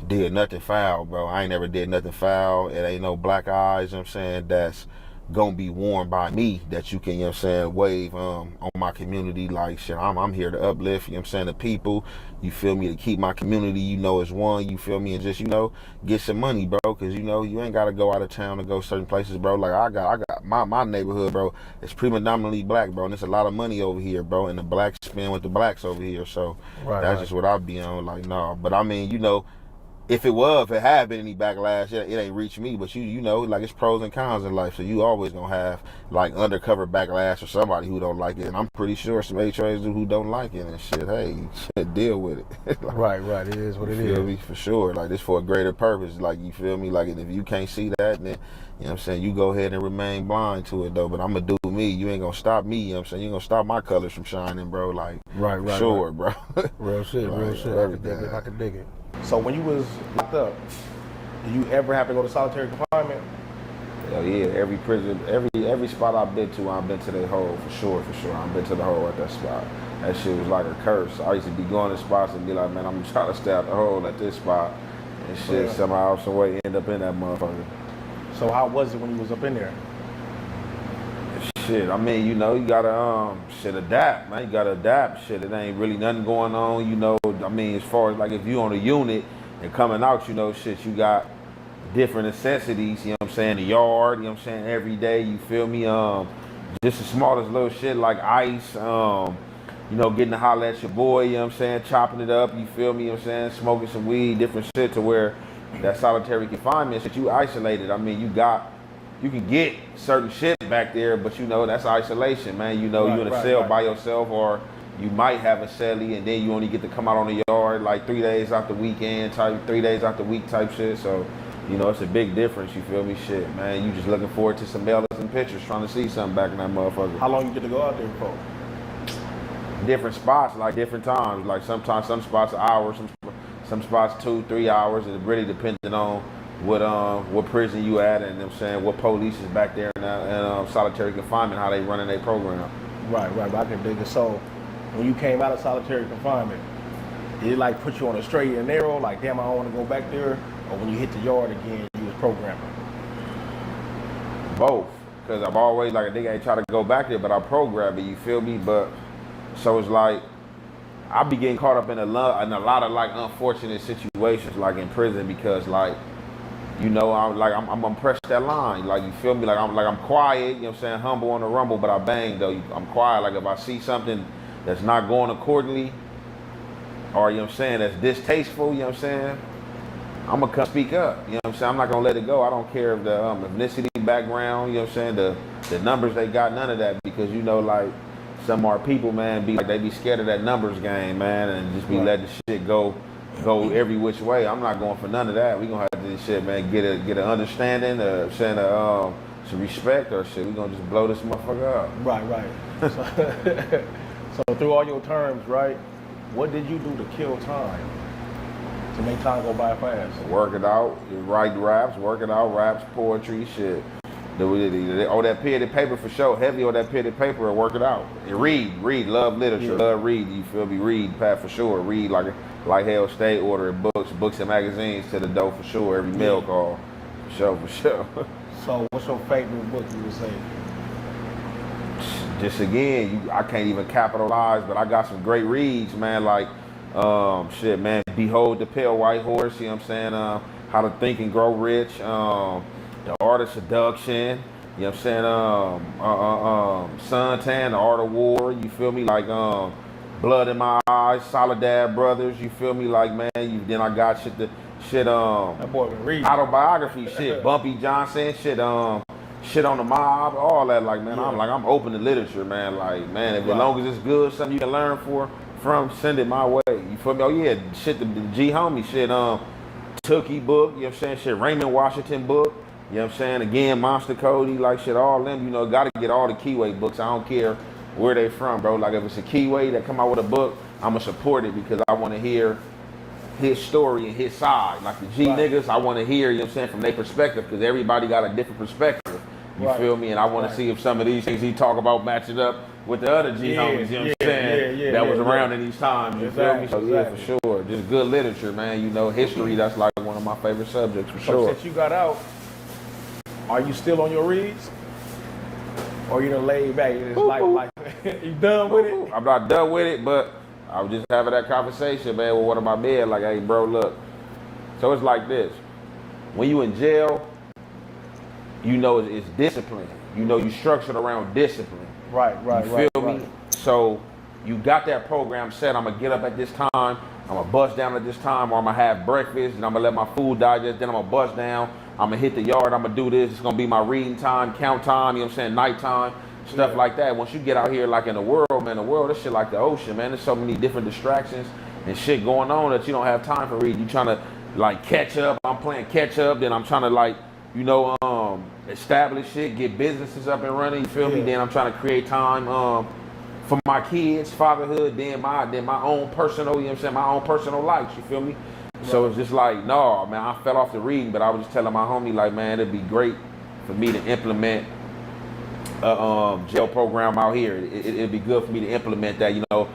did nothing foul, bro. I ain't never did nothing foul. It ain't no black eyes, you know what I'm saying, that's gonna be worn by me that you can, you know what I'm saying, wave on my community. Like shit, I'm here to uplift, you know what I'm saying, the people, you feel me, to keep my community, as one, you feel me, and just, get some money, bro, because you ain't gotta go out of town to go certain places, bro. Like I got my neighborhood, bro, it's predominantly black, bro, and there's a lot of money over here, bro, and the blacks spend with the blacks over here. So that's just what I be on. Like, no, but I mean, if it had been any backlash, it ain't reached me. But like it's pros and cons in life. So you always gonna have like undercover backlash or somebody who don't like it. And I'm pretty sure some HOAs who don't like it and shit. Hey, deal with it. Like, right. It is what it is. You feel me? For sure. Like this for a greater purpose. Like you feel me? Like if you can't see that, then you know what I'm saying, you go ahead and remain blind to it though. But I'm gonna do me. You ain't gonna stop me. You know what I'm saying? You ain't gonna stop my colors from shining, bro. Like right. Sure, bro. Real shit. Like, real shit. I can dig it. So when you was locked up, did you ever have to go to solitary confinement? Hell yeah, every prison, every spot I've been to the hole, for sure. I've been to the hole at that spot. That shit was like a curse. I used to be going to spots and be like, man, I'm trying to stay out the hole at this spot. And shit, somehow, some way, end up in that motherfucker. So how was it when you was up in there? Shit, I mean, you gotta adapt, man. You gotta adapt. Shit, it ain't really nothing going on, I mean, as far as like if you on a unit and coming out, shit, you got different necessities, you know what I'm saying, the yard, you know what I'm saying, every day, you feel me? Just the smallest little shit like ice, getting to holler at your boy, you know what I'm saying, chopping it up, you feel me, you know what I'm saying, smoking some weed, different shit to where that solitary confinement shit, you isolated. I mean, you can get certain shit back there, but that's isolation, man. You in a cell by yourself, or you might have a cellie, and then you only get to come out on the yard like 3 days out the weekend type, 3 days out the week type shit. So, it's a big difference, you feel me? Shit, man. You just looking forward to some mailers and pictures, trying to see something back in that motherfucker. How long you get to go out there for? Different spots, like different times. Like sometimes some spots an hour, some spots 2-3 hours. It really depending on what prison you at, and you know what I'm saying, what police is back there in solitary confinement, how they running their program. Right. I can dig it. So when you came out of solitary confinement, did it like put you on a straight and narrow, like damn, I don't want to go back there? Or when you hit the yard again, you was programming? Both. Because I've always, like, a nigga ain't try to go back there, but I program it, you feel me? But so it's like I be getting caught up in a lot of like unfortunate situations, like in prison, because like, I'm gonna press that line, like, you feel me, like I'm quiet, you know what I'm saying, humble on the rumble, but I bang though. I'm quiet. Like if I see something that's not going accordingly, or you know what I'm saying, that's distasteful, you know what I'm saying, I'm gonna come speak up, you know what I'm saying. I'm not gonna let it go. I don't care if the ethnicity background, you know what I'm saying, the numbers they got, none of that, because like some of our people, man, they be scared of that numbers game, man, and just be letting the shit go every which way. I'm not going for none of that. We gonna have to this shit, man, get an understanding, some respect, or shit. We gonna just blow this motherfucker up. Right. So through all your terms, right, what did you do to kill time? To make time go by fast? Work it out, write raps, raps, poetry, shit. That pen and paper for sure. Heavy on that pen and paper and work it out. And read, love literature, love read, you feel me? Read, Pat, for sure. Read like hell, stay ordering books and magazines to the door for sure. Every mail call, for sure. So what's your favorite book you would say? Just again, I can't even capitalize, but I got some great reads, man, like, shit, man, Behold the Pale White Horse, you know what I'm saying, How to Think and Grow Rich, The Art of Seduction, you know what I'm saying, Suntan, The Art of War, you feel me, like, Blood in My Eyes, Soledad Brothers, you feel me, like, man, then I got shit, that boy been reading. Autobiography, shit, Bumpy Johnson, shit on the mob, all that, like, man, I'm open to literature, man, like, man, as long as it's good, something you can learn from, send it my way. You feel me? Oh yeah, shit, the G homie shit, Tookie book, you know what I'm saying? Shit, Raymond Washington book, you know what I'm saying? Again, Monster Cody, like shit, all them, you know, gotta get all the Keyway books. I don't care where they from, bro. Like if it's a Keyway that come out with a book, I'ma support it because I wanna hear his story and his side. Like the G niggas, I wanna hear, you know what I'm saying, from their perspective, because everybody got a different perspective. You feel me? And I wanna see if some of these things he talk about matching up with the other G homies, you know what I'm saying, that was around in these times, you feel me? So yeah, for sure. Just good literature, man. You know, history, that's like one of my favorite subjects, for sure. So since you got out, are you still on your reads? Or you done laid back? It's like you done with it? I'm not done with it, but I was just having that conversation, man, with one of my men, like, hey, bro, look. So it's like this. When you in jail, you know it's discipline. You know you structured around discipline. Right. You feel me? So you got that program set. I'm gonna get up at this time. I'm gonna bust down at this time, or I'm gonna have breakfast, and I'm gonna let my food digest. Then I'm gonna bust down. I'm gonna hit the yard. I'm gonna do this. It's gonna be my reading time, count time. You know what I'm saying? Nighttime, stuff like that. Once you get out here, like in the world, man, the world, this shit like the ocean, man. There's so many different distractions and shit going on that you don't have time for reading. You trying to like catch up. I'm playing catch up. Then I'm trying to like, you know, establish shit, get businesses up and running, you feel me? Then I'm trying to create time for my kids, fatherhood, then my own personal, you know what I'm saying, my own personal life, you feel me? So it's just like, no, man, I fell off the reading, but I was just telling my homie, like, man, it'd be great for me to implement a jail program out here. It'd be good for me to implement that, you know,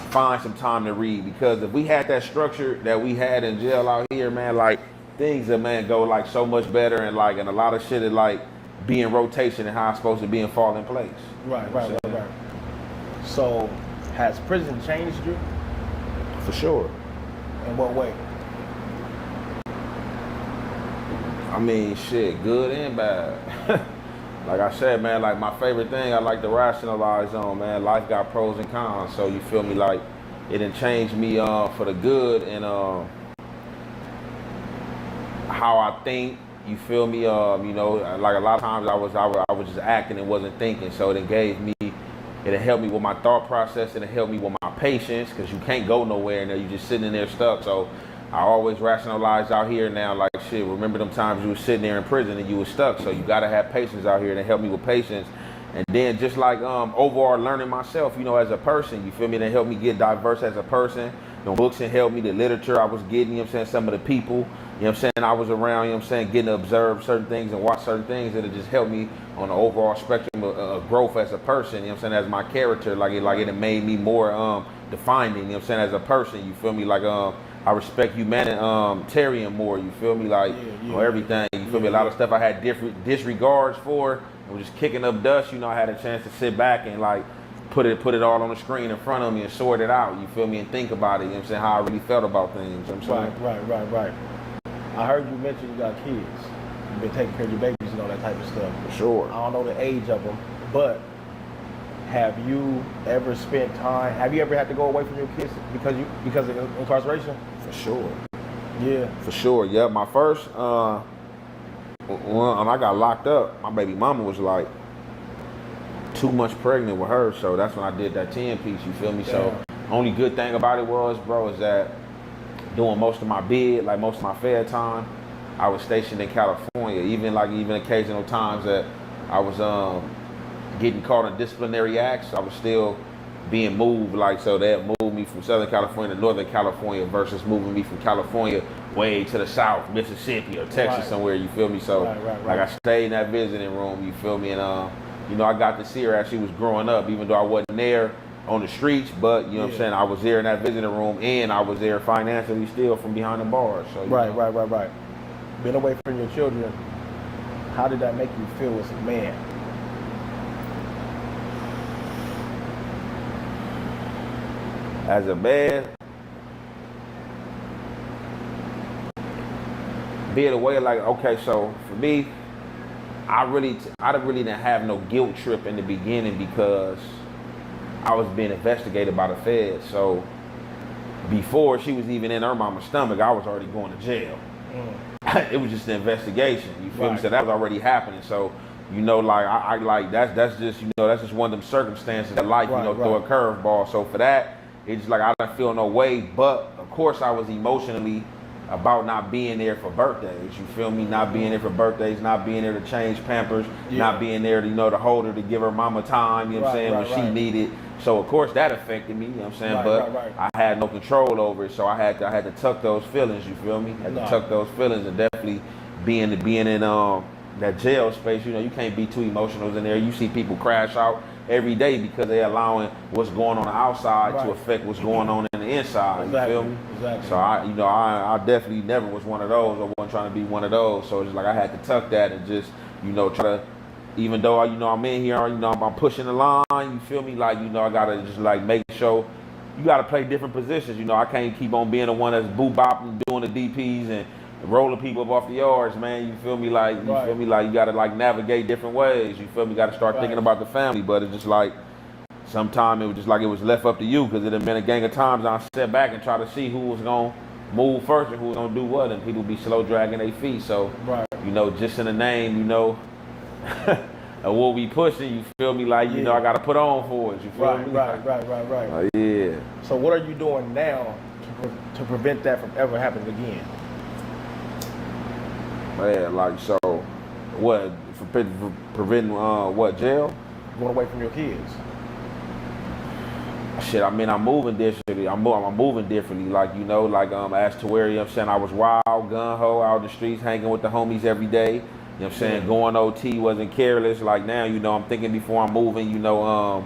find some time to read, because if we had that structure that we had in jail out here, man, like, things that, man, go like so much better, and like, and a lot of shit is like be in rotation and how it's supposed to be and fall in place. Right. So has prison changed you? For sure. In what way? I mean, shit, good and bad. Like I said, man, like my favorite thing I like to rationalize on, man, life got pros and cons. So you feel me, like it done changed me for the good, and how I think, you feel me, you know, like a lot of times I was just acting and wasn't thinking, so it helped me with my thought process, and it helped me with my patience, because you can't go nowhere and you're just sitting in there stuck. So I always rationalize out here now, like, shit, remember them times you was sitting there in prison and you was stuck, so you gotta have patience out here, and it helped me with patience. And then just like overall learning myself, you know, as a person, you feel me, that helped me get diverse as a person. The books and helped me, the literature I was getting, you know what I'm saying, some of the people, you know what I'm saying, I was around, you know what I'm saying, getting to observe certain things and watch certain things that just helped me on the overall spectrum of growth as a person, you know what I'm saying, as my character, like it made me more defining, you know what I'm saying, as a person, you feel me, like I respect humanitarian more, you feel me, like everything, you feel me, a lot of stuff I had different disregards for, and was just kicking up dust, you know, I had a chance to sit back and like put it all on the screen in front of me and sort it out, you feel me, and think about it, you know what I'm saying, how I really felt about things, you know what I'm saying? Right. I heard you mention you got kids. You've been taking care of your babies and all that type of stuff. For sure. I don't know the age of them, but have you ever spent time, have you ever had to go away from your kids because of incarceration? For sure. Yeah. For sure, yeah. My first, when I got locked up, my baby mama was like 2 months pregnant with her, so that's when I did that 10 piece, you feel me? Damn. So only good thing about it was, bro, is that doing most of my bid, like most of my fair time, I was stationed in California. Even occasional times that I was getting caught in disciplinary acts, I was still being moved, like, so that moved me from Southern California to Northern California versus moving me from California way to the South, Mississippi or Texas somewhere, you feel me? So like I stayed in that visiting room, you feel me? And you know, I got to see her as she was growing up, even though I wasn't there on the streets, but you know what I'm saying, I was there in that visiting room, and I was there financially still from behind the bars. So Right. Been away from your children, how did that make you feel as a man? As a man, being away, like, okay, so for me, I really didn't have no guilt trip in the beginning because I was being investigated by the feds. So before she was even in her mama's stomach, I was already going to jail. It was just an investigation, you feel me? So that was already happening. So, you know, like I like that's just, you know, that's just one of them circumstances that life, you know, throw a curveball. So for that, it's just like I didn't feel no way. But of course I was emotionally about not being there for birthdays. You feel me? Not being there for birthdays, not being there to change Pampers, not being there to, you know, to hold her, to give her mama time, you know what I'm saying, when she needed. So of course that affected me, you know what I'm saying? But I had no control over it, so I had to tuck those feelings, you feel me? I had to tuck those feelings, and definitely being in that jail space, you know, you can't be too emotional in there. You see people crash out every day because they're allowing what's going on the outside to affect what's going on in the inside. You feel me? Exactly. So I definitely never was one of those. I wasn't trying to be one of those. So it's like I had to tuck that and just, you know, try to, even though, you know, I'm in here, you know, I'm pushing the line, you feel me? Like, you know, I gotta just like make sure you gotta play different positions. You know, I can't keep on being the one that's boo-bopping, doing the DPs and rolling people up off the yards, man. You feel me? Like, you feel me? Like, you gotta like navigate different ways. You feel me? You gotta start thinking about the family. But it's just like, sometimes it was just like it was left up to you, because it had been a gang of times I sat back and try to see who was gonna move first and who was gonna do what, and people be slow dragging their feet. So, you know, just in the name, you know, of what we pushing, you feel me? Like, you know, I gotta put on for it. You feel me? Right. Yeah. So what are you doing now to prevent that from ever happening again? Man, like, so, what, for preventing, what, jail? Going away from your kids. Shit, I mean, I'm moving differently. I'm moving differently. Like, you know, like, as to where, you know what I'm saying, I was wild, gun-ho, out the streets, hanging with the homies every day. You know what I'm saying, going OT, wasn't careless. Like, now, you know, I'm thinking before I'm moving, you know,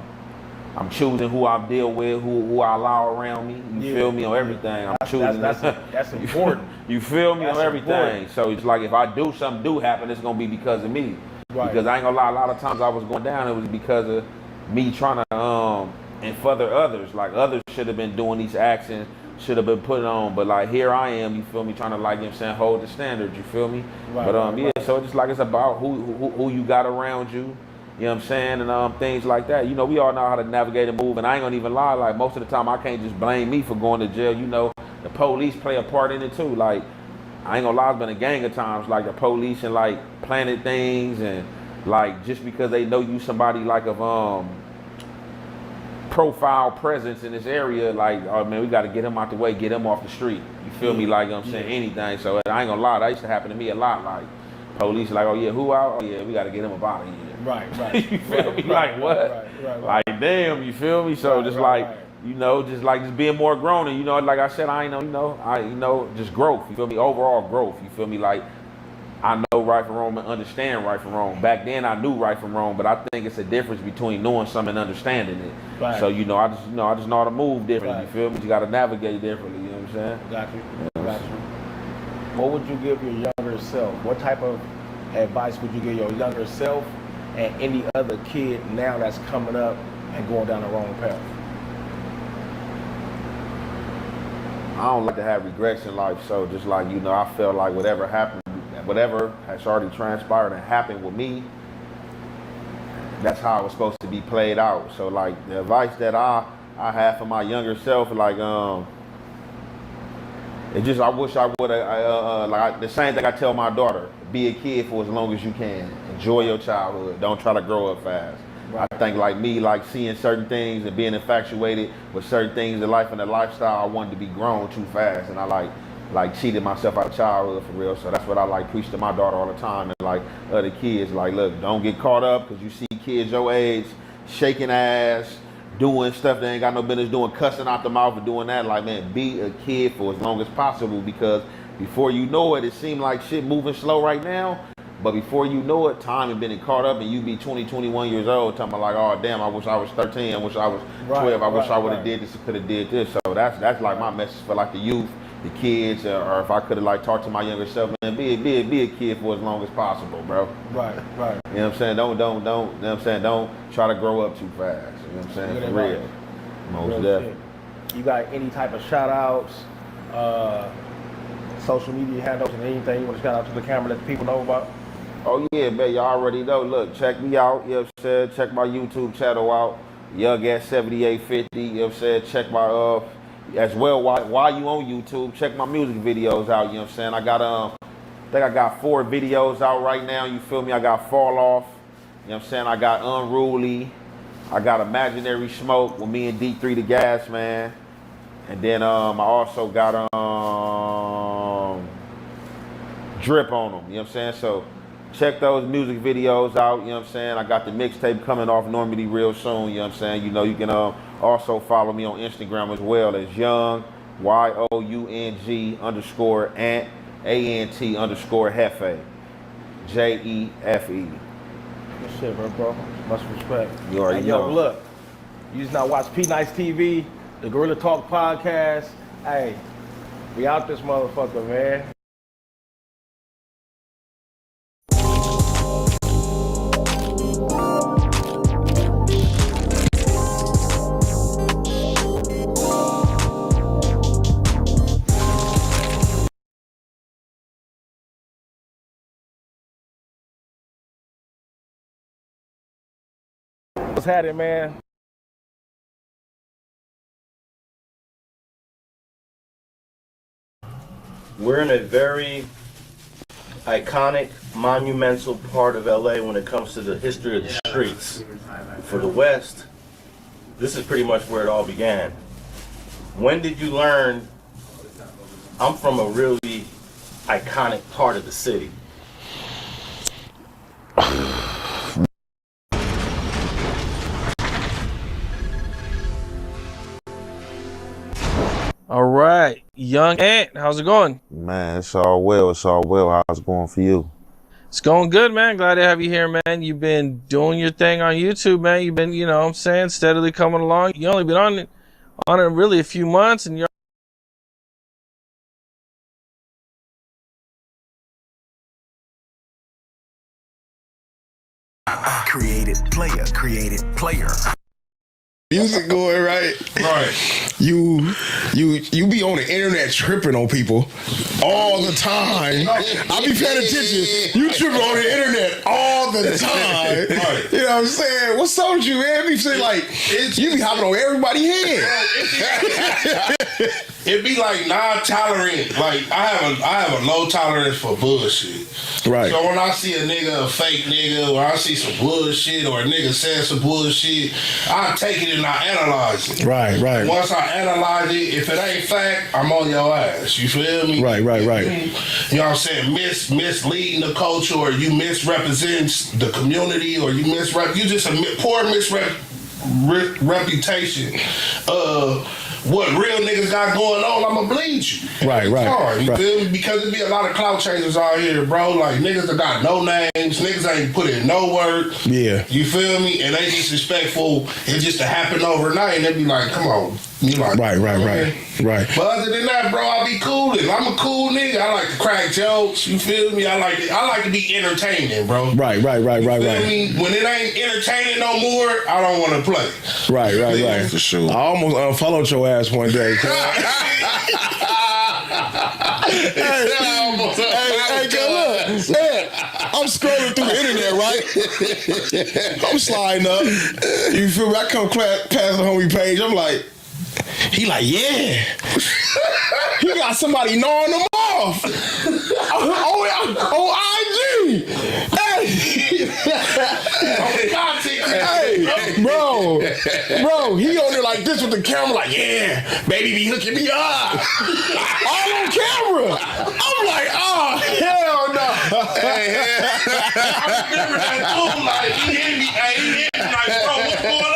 I'm choosing who I deal with, who I allow around me. You feel me, on everything. I'm choosing. That's important. You feel me, on everything. Important. So it's like, if I do something do happen, it's gonna be because of me. Because I ain't gonna lie, a lot of times I was going down, it was because of me trying to and further others. Like, others should have been doing these actions, should have been put on, but like, here I am, you feel me, trying to, like, you know what I'm saying, hold the standard, you feel me? So it's just like, it's about who you got around you. You know what I'm saying? And things like that. You know, we all know how to navigate and move, and I ain't gonna even lie, like, most of the time I can't just blame me for going to jail. You know, the police play a part in it too. Like, I ain't gonna lie, it's been a gang of times, like, the police and like planted things, and like, just because they know you somebody like of profile presence in this area, like, oh man, we gotta get him out the way, get him off the street. You feel me? Like, you know what I'm saying, anything. So I ain't gonna lie, that used to happen to me a lot. Like, police like, oh yeah, who out? Oh yeah, we gotta get him up out of here. Right. You feel me? Like, what? Like, damn, you feel me? So just you know, just being more grown, and, you know, like I said, I ain't know, just growth. You feel me? Overall growth. You feel me? Like, I know right from wrong and understand right from wrong. Back then I knew right from wrong, but I think it's a difference between knowing something and understanding it. Right. So, you know, I just know how to move differently. You feel me? You got to navigate differently. You know what I'm saying? Got you. What would you give your younger self? What type of advice would you give your younger self and any other kid now that's coming up and going down the wrong path? I don't like to have regrets in life, so just like, you know, I felt like whatever happened, whatever has already transpired and happened with me, that's how it was supposed to be played out. So like, the advice that I have for my younger self, like, it just, I wish I would have, like, the same thing I tell my daughter: be a kid for as long as you can. Enjoy your childhood. Don't try to grow up fast. Right. I think, like me, like, seeing certain things and being infatuated with certain things in life and the lifestyle, I wanted to be grown too fast, and I like cheated myself out of childhood for real. So that's what I like preach to my daughter all the time, and like other kids, like, look, don't get caught up, because you see kids your age shaking ass, doing stuff they ain't got no business doing, cussing out the mouth and doing that. Like, man, be a kid for as long as possible, because before you know it, it seems like shit moving slow right now, but before you know it, time has been caught up, and you be 20, 21 years old talking about, like, oh damn, I wish I was 13, I wish I was 12, I wish I would have did this, could have did this. So that's like my message for like the youth, the kids, or if I could have like talked to my younger self, man, be a kid for as long as possible, bro. Right. You know what I'm saying? Don't, you know what I'm saying? Don't try to grow up too fast. You know what I'm saying? For real. Most definitely. You got any type of shout outs, social media handles, and anything you want to shout out to the camera that the people know about? Oh yeah, man, y'all already know. Look, check me out, you know what I'm saying? Check my YouTube channel out, Young at 7850, you know what I'm saying? Check my as well, while you on YouTube, check my music videos out, you know what I'm saying? I got I think I got 4 videos out right now, you feel me? I got Fall Off, you know what I'm saying? I got Unruly, I got Imaginary Smoke with me and D3 the Gas Man. And then I also got drip on them, you know what I'm saying? So check those music videos out, you know what I'm saying? I got the mixtape coming off Normandy real soon, you know what I'm saying? You know, you can also follow me on Instagram as well as Young, YOUNG _ Ant, ANT _ Jefe, JEFE. Good shit, bro. Much respect. You already know. Yo, look, you just now watch P Nice TV, the Gorilla Talk podcast. Hey, we out this motherfucker, man. What's happening, man? We're in a very iconic, monumental part of LA when it comes to the history of the streets. For the West, this is pretty much where it all began. When did you learn? I'm from a really iconic part of the city. All right, Young Ant, how's it going? Man, it's all well. It's all well. How's it going for you? It's going good, man. Glad to have you here, man. You've been doing your thing on YouTube, man. You've been, you know what I'm saying, steadily coming along. You only been on it really a few months, and you're created player. Music going right. You be on the internet tripping on people all the time. I be paying attention. You tripping on the internet all the time. You know what I'm saying? What's up with you, man? Be saying like you be hopping on everybody's head. It be like non-tolerant. Like I have a low tolerance for bullshit. Right. So when I see a nigga, a fake nigga, or I see some bullshit, or a nigga saying some bullshit, I take it and I analyze it. Right. Once I analyze it, if it ain't fact, I'm on your ass. You feel me? Right. You know what I'm saying? Misleading the culture, or you misrepresent the community, or you just a poor reputation. What real niggas got going on, I'ma bleed you. Right. You feel me? Because it be a lot of clout chasers out here, bro. Like niggas that got no names, niggas ain't put in no work. Yeah. You feel me? And they disrespectful. It just to happen overnight, and they be like, come on. You like, Right. But other than that, bro, I be coolin'. I'm a cool nigga. I like to crack jokes. You feel me? I like to be entertaining, bro. Right. You feel me? When it ain't entertaining no more, I don't want to play. Right. For sure. I almost unfollowed your ass one day. Hey, look, man, I'm scrolling through the internet, right? I'm sliding up. You feel me? I come past the homie page. I'm like, he like, yeah. He got somebody gnawing him off on IG. Hey, bro, he on there like this with the camera, like, yeah, baby be hooking me up. All on camera. I'm like, oh, hell no. I remember that dude, like, he hit me, like, bro, what's going on?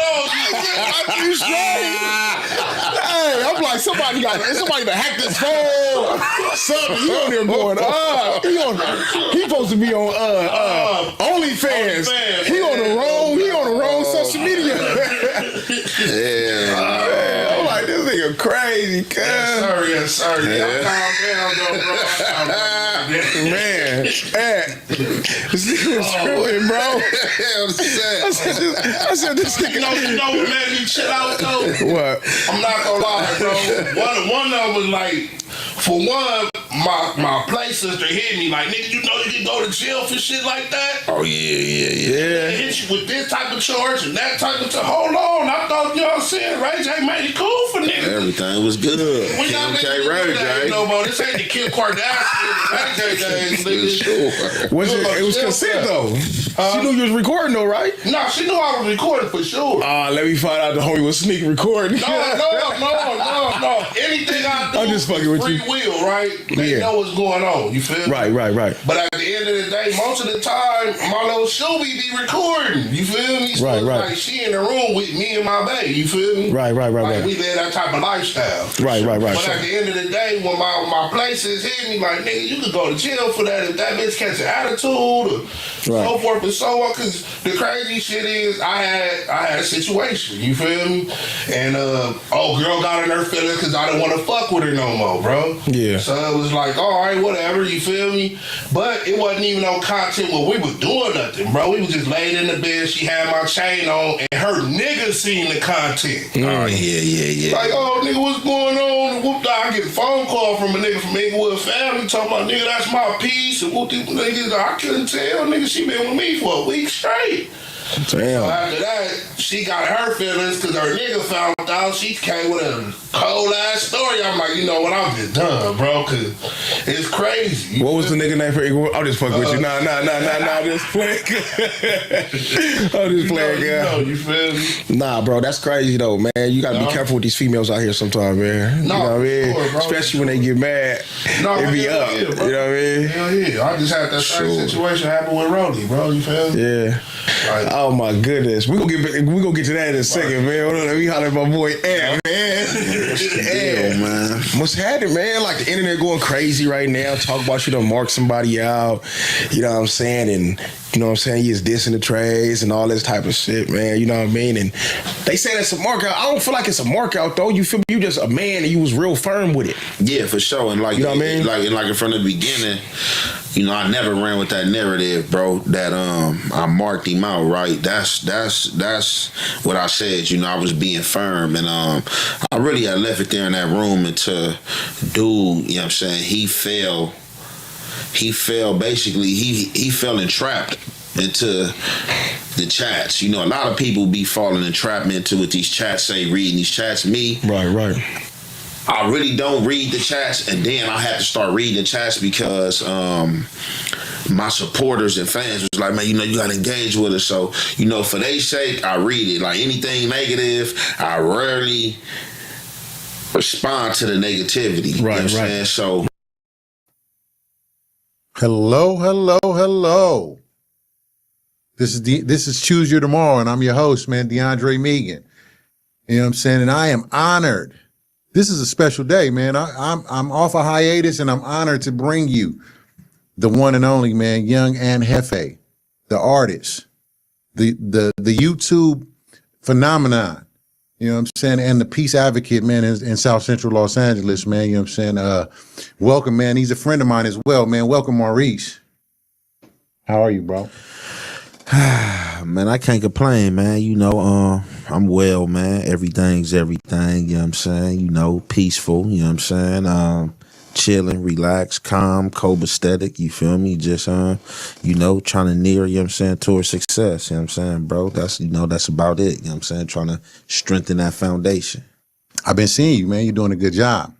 You straight? Hey, I'm like, somebody to hack this phone. Something. He on there going, he supposed to be on OnlyFans. He on the wrong social media. Yeah. I'm like, this nigga crazy, cuz. Yes, sir. Yeah. Calm down, though, bro. Man, this nigga was tripping, bro. I said, this nigga. You know what made me chill out, though? What? I'm not gonna lie, bro. One of them was like, for one, my play sister hit me like, nigga, you know you can go to jail for shit like that? Oh, yeah. They hit you with this type of charge and that type of charge. Hold on, I thought, you know what I'm saying, Ray J made it cool for niggas. Everything was good. We not making it no more. This ain't the Kim Kardashian days, nigga. Sure. It was consent though. She knew you was recording though, right? No, she knew I was recording for sure. Let me find out the homie was sneak recording. No. Anything I do, I'm just fucking with free will, right? They know what's going on. You feel me? Right. But at the end of the day, most of the time, my little Shelby be recording. You feel me? Right. Like she in the room with me and my baby. You feel me? Right. Like we live that type of lifestyle. Right. But at the end of the day, when my places hit me, like, nigga, you could go to jail for that if that bitch catch an attitude or so forth and so on. Cause the crazy shit is I had a situation, you feel me? And girl got in her feelings cause I didn't want to fuck with her no more, bro. Yeah. So it was like, all right, whatever, you feel me? But it wasn't even on content where we was doing nothing, bro. We was just laid in the bed, she had my chain on, and her nigga seen the content. Oh, yeah. Like, oh, nigga, what's going on? And whoop, I get a phone call from a nigga from Inglewood family talking about, nigga, that's my piece. And whoop, these niggas, I couldn't tell, nigga, she been with me for a week straight. Damn. So after that, she got her feelings because her nigga found out. She came with a cold ass story. I'm like, you know what? I'm just done, bro, because it's crazy. What was the nigga name for Inglewood? I'm just fucking with you. Nah, just playing. I'm just playing, guy. You feel me? Nah, bro, that's crazy though, man. You gotta be careful with these females out here sometimes, man. You know what I mean? Sure, especially when they get mad, it be up. Yeah, you know what I mean? Hell yeah. I just had that same situation happen with Roddy, bro. You feel me? Yeah. Like, oh my goodness. We gonna get to that in a second, man. Hold on, let me holler at my boy Ed, man. What's happening, man? Like the internet going crazy right now. Talk about you done mark somebody out. You know what I'm saying? And you know what I'm saying? You just dissing the trades and all this type of shit, man. You know what I mean? And they say that's a mark out. I don't feel like it's a mark out though. You feel you just a man and you was real firm with it. Yeah, for sure. And like, you know what I mean? Like from the beginning, you know, I never ran with that narrative, bro, that I marked him out, right? That's what I said, you know, I was being firm. And I really had left it there in that room until dude, you know what I'm saying, he fell basically, he fell entrapped into the chats. You know, a lot of people be falling entrapment into what these chats say, reading these chats. Me, right. I really don't read the chats, and then I had to start reading the chats because my supporters and fans was like, man, you know, you gotta engage with us. So, you know, for their sake, I read it. Like anything negative, I rarely respond to the negativity. You know what I'm saying? So Hello. This is Choose Your Tomorrow, and I'm your host, man, DeAndre Megan. You know what I'm saying? And I am honored. This is a special day, man. I'm off a hiatus, and I'm honored to bring you the one and only, man, Young and Jefe, the artist, the YouTube phenomenon. You know what I'm saying? And the peace advocate, man, in South Central Los Angeles, man. You know what I'm saying? Welcome, man. He's a friend of mine as well, man. Welcome, Maurice. How are you, bro? Man, I can't complain, man. You know, I'm well, man. Everything's everything, you know what I'm saying? You know, peaceful, you know what I'm saying? Chilling, relaxed, calm, copacetic, you feel me? Just, you know, trying to near, you know what I'm saying, towards success, you know what I'm saying, bro? That's, you know, that's about it, you know what I'm saying? Trying to strengthen that foundation. I've been seeing you, man. You're doing a good job.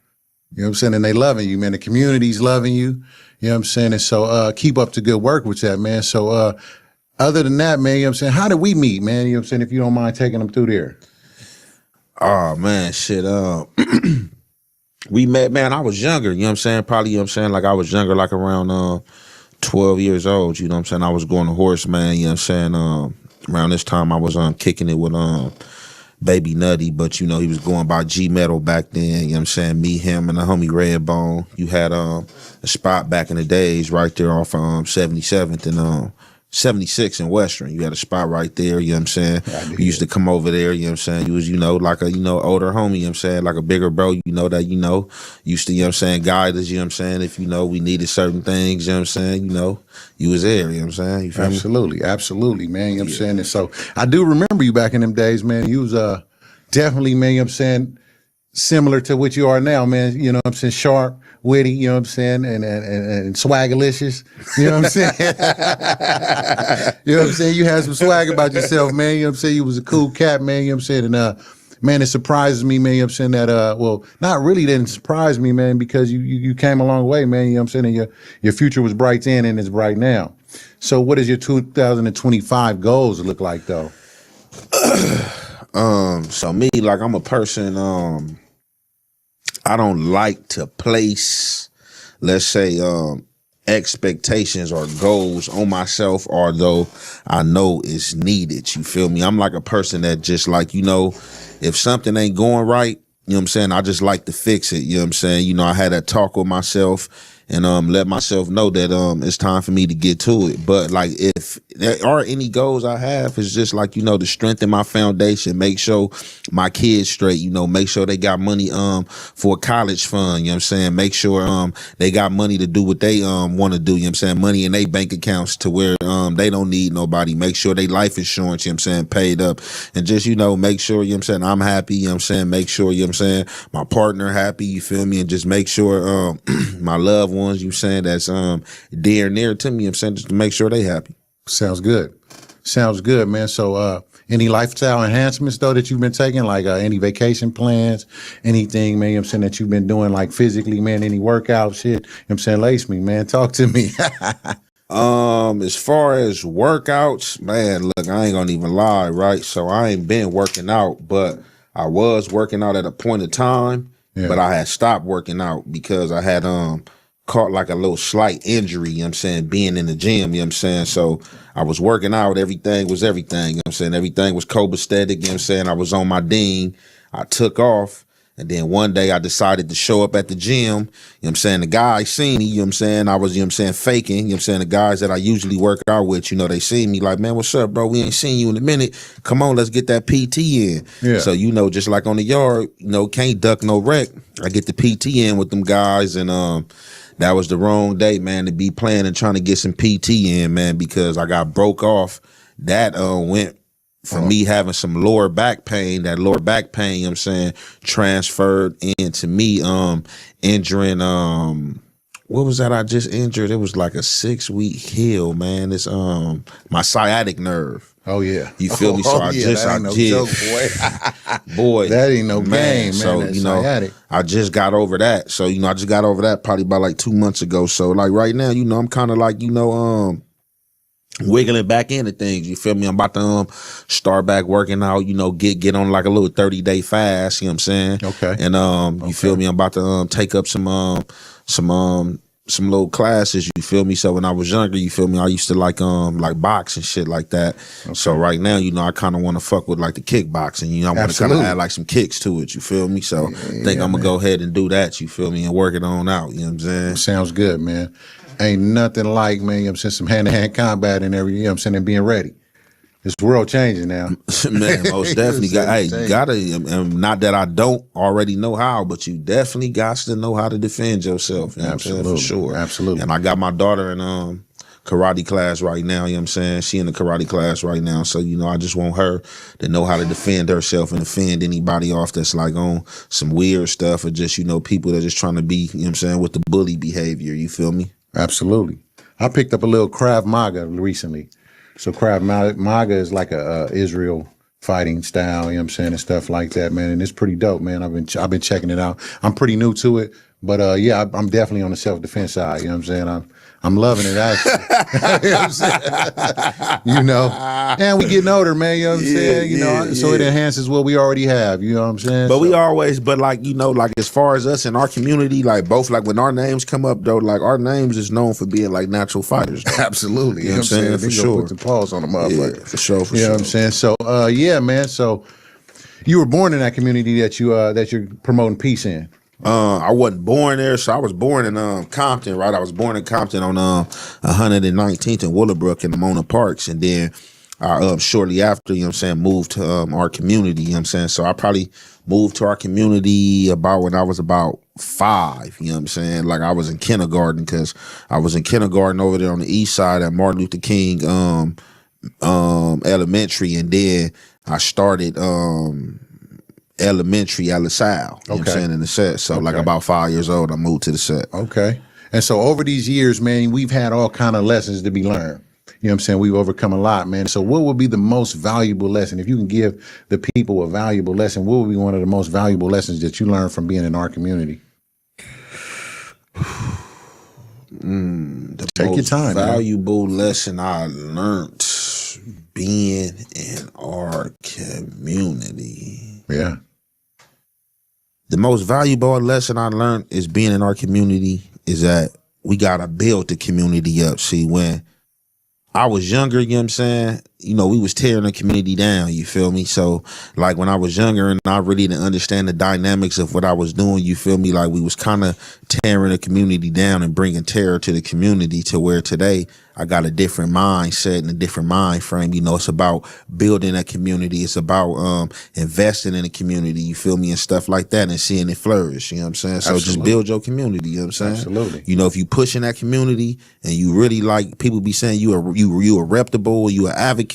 You know what I'm saying? And they loving you, man. The community's loving you, you know what I'm saying? And so keep up the good work with that, man. So other than that, man, you know what I'm saying? How did we meet, man? You know what I'm saying? If you don't mind taking them through there. Oh, man, shit. We met, man, I was younger, you know what I'm saying? Probably, you know what I'm saying? Like I was younger, like around 12 years old, you know what I'm saying? I was going to horse, man, you know what I'm saying? Around this time I was kicking it with Baby Nutty, but you know, he was going by G Metal back then, you know what I'm saying? Me, him, and the homie Redbone. You had a spot back in the days right there off 77th and 76 in Western. You had a spot right there, you know what I'm saying? You used to come over there, you know what I'm saying? You was, you know, like a, you know, older homie, you know what I'm saying? Like a bigger bro, you know, that, you know, used to, you know what I'm saying, guide us, you know what I'm saying? If, you know, we needed certain things, you know what I'm saying? You know, you was there, you know what I'm saying? You feel Absolutely, absolutely, man, you know what I'm saying? And so I do remember you back in them days, man. You was definitely, man, you know what I'm saying, similar to what you are now, man, you know what I'm saying, sharp, witty, you know what I'm saying, and swagalicious, you know what I'm saying? You know what I'm saying? You had some swag about yourself, man, you know what I'm saying? You was a cool cat, man, you know what I'm saying? And man, it surprises me, man, you know what I'm saying, that, well, not really didn't surprise me, man, because you came a long way, man, you know what I'm saying, and your future was bright then and it's bright now. So what does your 2025 goals look like, though? So me, like, I'm a person, I don't like to place, let's say, expectations or goals on myself, although I know it's needed. You feel me? I'm like a person that just like, you know, if something ain't going right, you know what I'm saying, I just like to fix it. You know what I'm saying? You know, I had that talk with myself and let myself know that it's time for me to get to it. But like, if there are any goals I have, it's just like, you know, to strengthen my foundation, make sure my kids straight, you know, make sure they got money for a college fund, you know what I'm saying? Make sure they got money to do what they want to do, you know what I'm saying? Money in their bank accounts to where they don't need nobody. Make sure they life insurance, you know what I'm saying, paid up. And just, you know, make sure, you know what I'm saying, I'm happy, you know what I'm saying? Make sure, you know what I'm saying, my partner happy, you feel me? And just make sure my loved ones, you saying, that's dear and near to me, you know what I'm saying, just to make sure they happy. Sounds good. Sounds good, man. So any lifestyle enhancements, though, that you've been taking, like any vacation plans, anything, man, you know what I'm saying, that you've been doing, like physically, man, any workout shit, you know what I'm saying, lace me, man, talk to me. As far as workouts, man, look, I ain't gonna even lie, right? So I ain't been working out, but I was working out at a point of time, but I had stopped working out because I had caught like a little slight injury, you know what I'm saying, being in the gym, you know what I'm saying? So I was working out, everything was everything, you know what I'm saying? Everything was copacetic, you know what I'm saying? I was on my ding, I took off, and then one day I decided to show up at the gym, you know what I'm saying? The guys seen me, you know what I'm saying? I was, you know what I'm saying, faking, you know what I'm saying? The guys that I usually work out with, you know, they see me like, man, what's up, bro? We ain't seen you in a minute. Come on, let's get that PT in. Yeah. So, you know, just like on the yard, you know, can't duck no wreck. I get the PT in with them guys, and that was the wrong day, man, to be playing and trying to get some PT in, man, because I got broke off. That went from me having some lower back pain, that lower back pain, you know what I'm saying, transferred into me injuring, what was that I just injured? It was like a 6-week heal, man. It's my sciatic nerve. Oh, yeah. You feel me? So I did. Joke, boy. Boy, that ain't no game, man. So, you know, sciatic. I just got over that. So, you know, I just got over that probably about like 2 months ago. So, like right now, you know, I'm kind of like, you know, wiggling back into things. You feel me? I'm about to start back working out, you know, get on like a little 30-day fast, you know what I'm saying? Okay. And you feel me? I'm about to take up some little classes, you feel me? So when I was younger, you feel me, I used to like box and shit like that. Okay. So right now, you know, I kind of want to fuck with like the kickboxing, you know, I want to kind of add like some kicks to it, you feel me? So I think I'm gonna go ahead and do that, you feel me, and work it on out, you know what I'm saying? Sounds good, man. Ain't nothing like, man, you know what I'm saying, some hand-to-hand combat and everything, you know what I'm saying, and being ready. It's world changing now. Man, most definitely. You gotta, and not that I don't already know how, but you definitely got to know how to defend yourself. You know Absolutely. What I'm saying? For sure. Absolutely. And I got my daughter in karate class right now, you know what I'm saying? She in the karate class right now. So, you know, I just want her to know how to defend herself and defend anybody off that's like on some weird stuff or just, you know, people that just trying to be, you know what I'm saying, with the bully behavior. You feel me? Absolutely. I picked up a little Krav Maga recently. So Krav Maga is like a Israel fighting style, you know what I'm saying, and stuff like that, man. And it's pretty dope, man. I've been checking it out. I'm pretty new to it, but yeah, I'm definitely on the self-defense side, you know what I'm saying? I'm loving it, actually. You know what I'm saying? You know, and we getting older, man, you know what I'm saying? You know, so it enhances what we already have, you know what I'm saying? But we always, but like, you know, like as far as us in our community, like both, like when our names come up though, like our names is known for being like natural fighters. Though. Absolutely. You know what I'm saying? For sure. Put the pause on the motherfucker. Yeah, for sure, you know what I'm saying? So, yeah, man, so you were born in that community that you're promoting peace in. I wasn't born there, so I was born in Compton, right? I was born in Compton on 119th and Willowbrook in the Mona Parks, and then I shortly after, you know what I'm saying, moved to our community, you know what I'm saying? So I probably moved to our community about when I was about 5, you know what I'm saying? Like I was in kindergarten, because I was in kindergarten over there on the east side at Martin Luther King Elementary, and then I started elementary at LaSalle, you know what I'm saying, in the set. So like about 5 years old, I moved to the set. Okay. And so over these years, man, we've had all kind of lessons to be learned. You know what I'm saying? We've overcome a lot, man. So what would be the most valuable lesson? If you can give the people a valuable lesson, what would be one of the most valuable lessons that you learned from being in our community? Take your time. Valuable lesson I learned being in our community. Yeah. The most valuable lesson I learned is being in our community is that we gotta build the community up. See, when I was younger, you know what I'm saying? You know, we was tearing the community down, you feel me? So, like, when I was younger and I really didn't understand the dynamics of what I was doing, you feel me? Like, we was kind of tearing the community down and bringing terror to the community, to where today I got a different mindset and a different mind frame. You know, it's about building a community. It's about investing in a community, you feel me, and stuff like that, and seeing it flourish, you know what I'm saying? So just build your community, you know what I'm saying? Absolutely. You know, if you push in that community and you really, like, people be saying you a reputable, you an advocate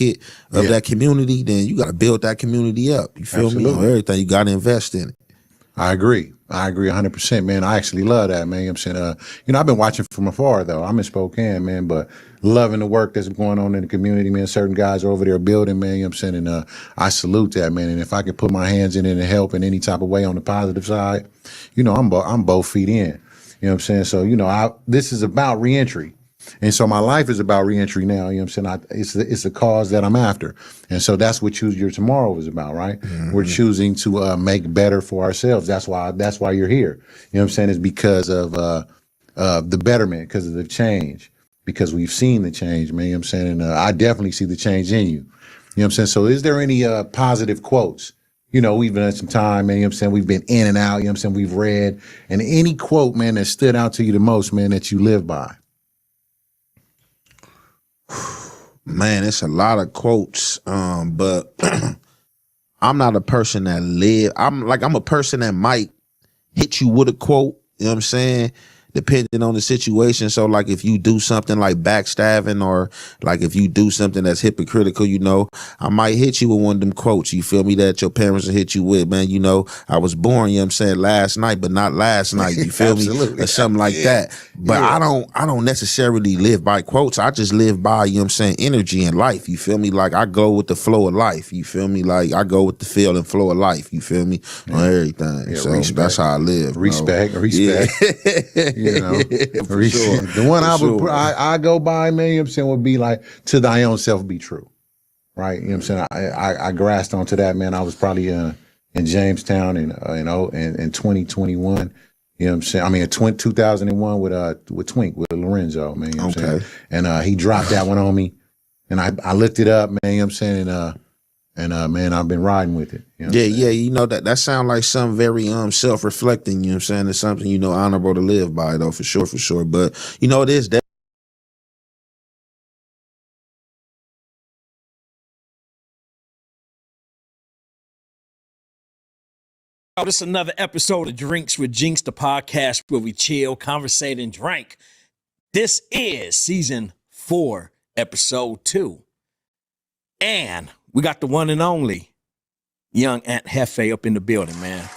of that community, then you got to build that community up. You feel me? On everything, you got to invest in it. I agree 100%, man. I actually love that, man. You know what I'm saying? You know, I've been watching from afar, though. I'm in Spokane, man, but loving the work that's going on in the community, man. Certain guys are over there building, man. You know what I'm saying? And I salute that, man. And if I could put my hands in it and help in any type of way on the positive side, you know, I'm both feet in. You know what I'm saying? So, you know, this is about reentry. And so my life is about reentry now. You know what I'm saying? It's a cause that I'm after. And so that's what Choose Your Tomorrow is about, right? Mm-hmm. We're choosing to make better for ourselves. That's why you're here. You know what I'm saying? It's because of the betterment, because of the change, because we've seen the change, man. You know what I'm saying? And I definitely see the change in you. You know what I'm saying? So is there any positive quotes? You know, we've been at some time, man, you know what I'm saying? We've been in and out, you know what I'm saying? We've read. And any quote, man, that stood out to you the most, man, that you live by? Man, it's a lot of quotes, but I'm not a person that I'm a person that might hit you with a quote, you know what I'm saying? Depending on the situation. So, like, if you do something like backstabbing, or like if you do something that's hypocritical, you know, I might hit you with one of them quotes, you feel me, that your parents will hit you with, man. You know, I was born, you know what I'm saying, last night, but not last night, you feel me? Or something like that. But I don't necessarily live by quotes. I just live by, you know what I'm saying, energy in life, you feel me? Like, I go with the flow of life, you feel me? Like, I go with the feel and flow of life, you feel me? On everything. Yeah, so that's how I live. Respect. Yeah. You know, for sure. The one I go by, man, you know what I'm saying, would be like, to thy own self be true. Right? You know what I'm saying? I grasped onto that, man. I was probably in Jamestown in 2021. You know what I'm saying? I mean, in 2001 with Twink, with Lorenzo, man. You know what I'm saying? And he dropped that one on me. And I looked it up, man, you know what I'm saying? And man, I've been riding with it. You know yeah, you know, that sounds like something very self-reflecting, you know what I'm saying? It's something, you know, honorable to live by, though, for sure. But, you know, it is that. Oh, this is another episode of Drinks with Jinx, the podcast where we chill, conversate, and drink. This is season 4, episode 2. And we got the one and only young Aunt Jefe up in the building, man.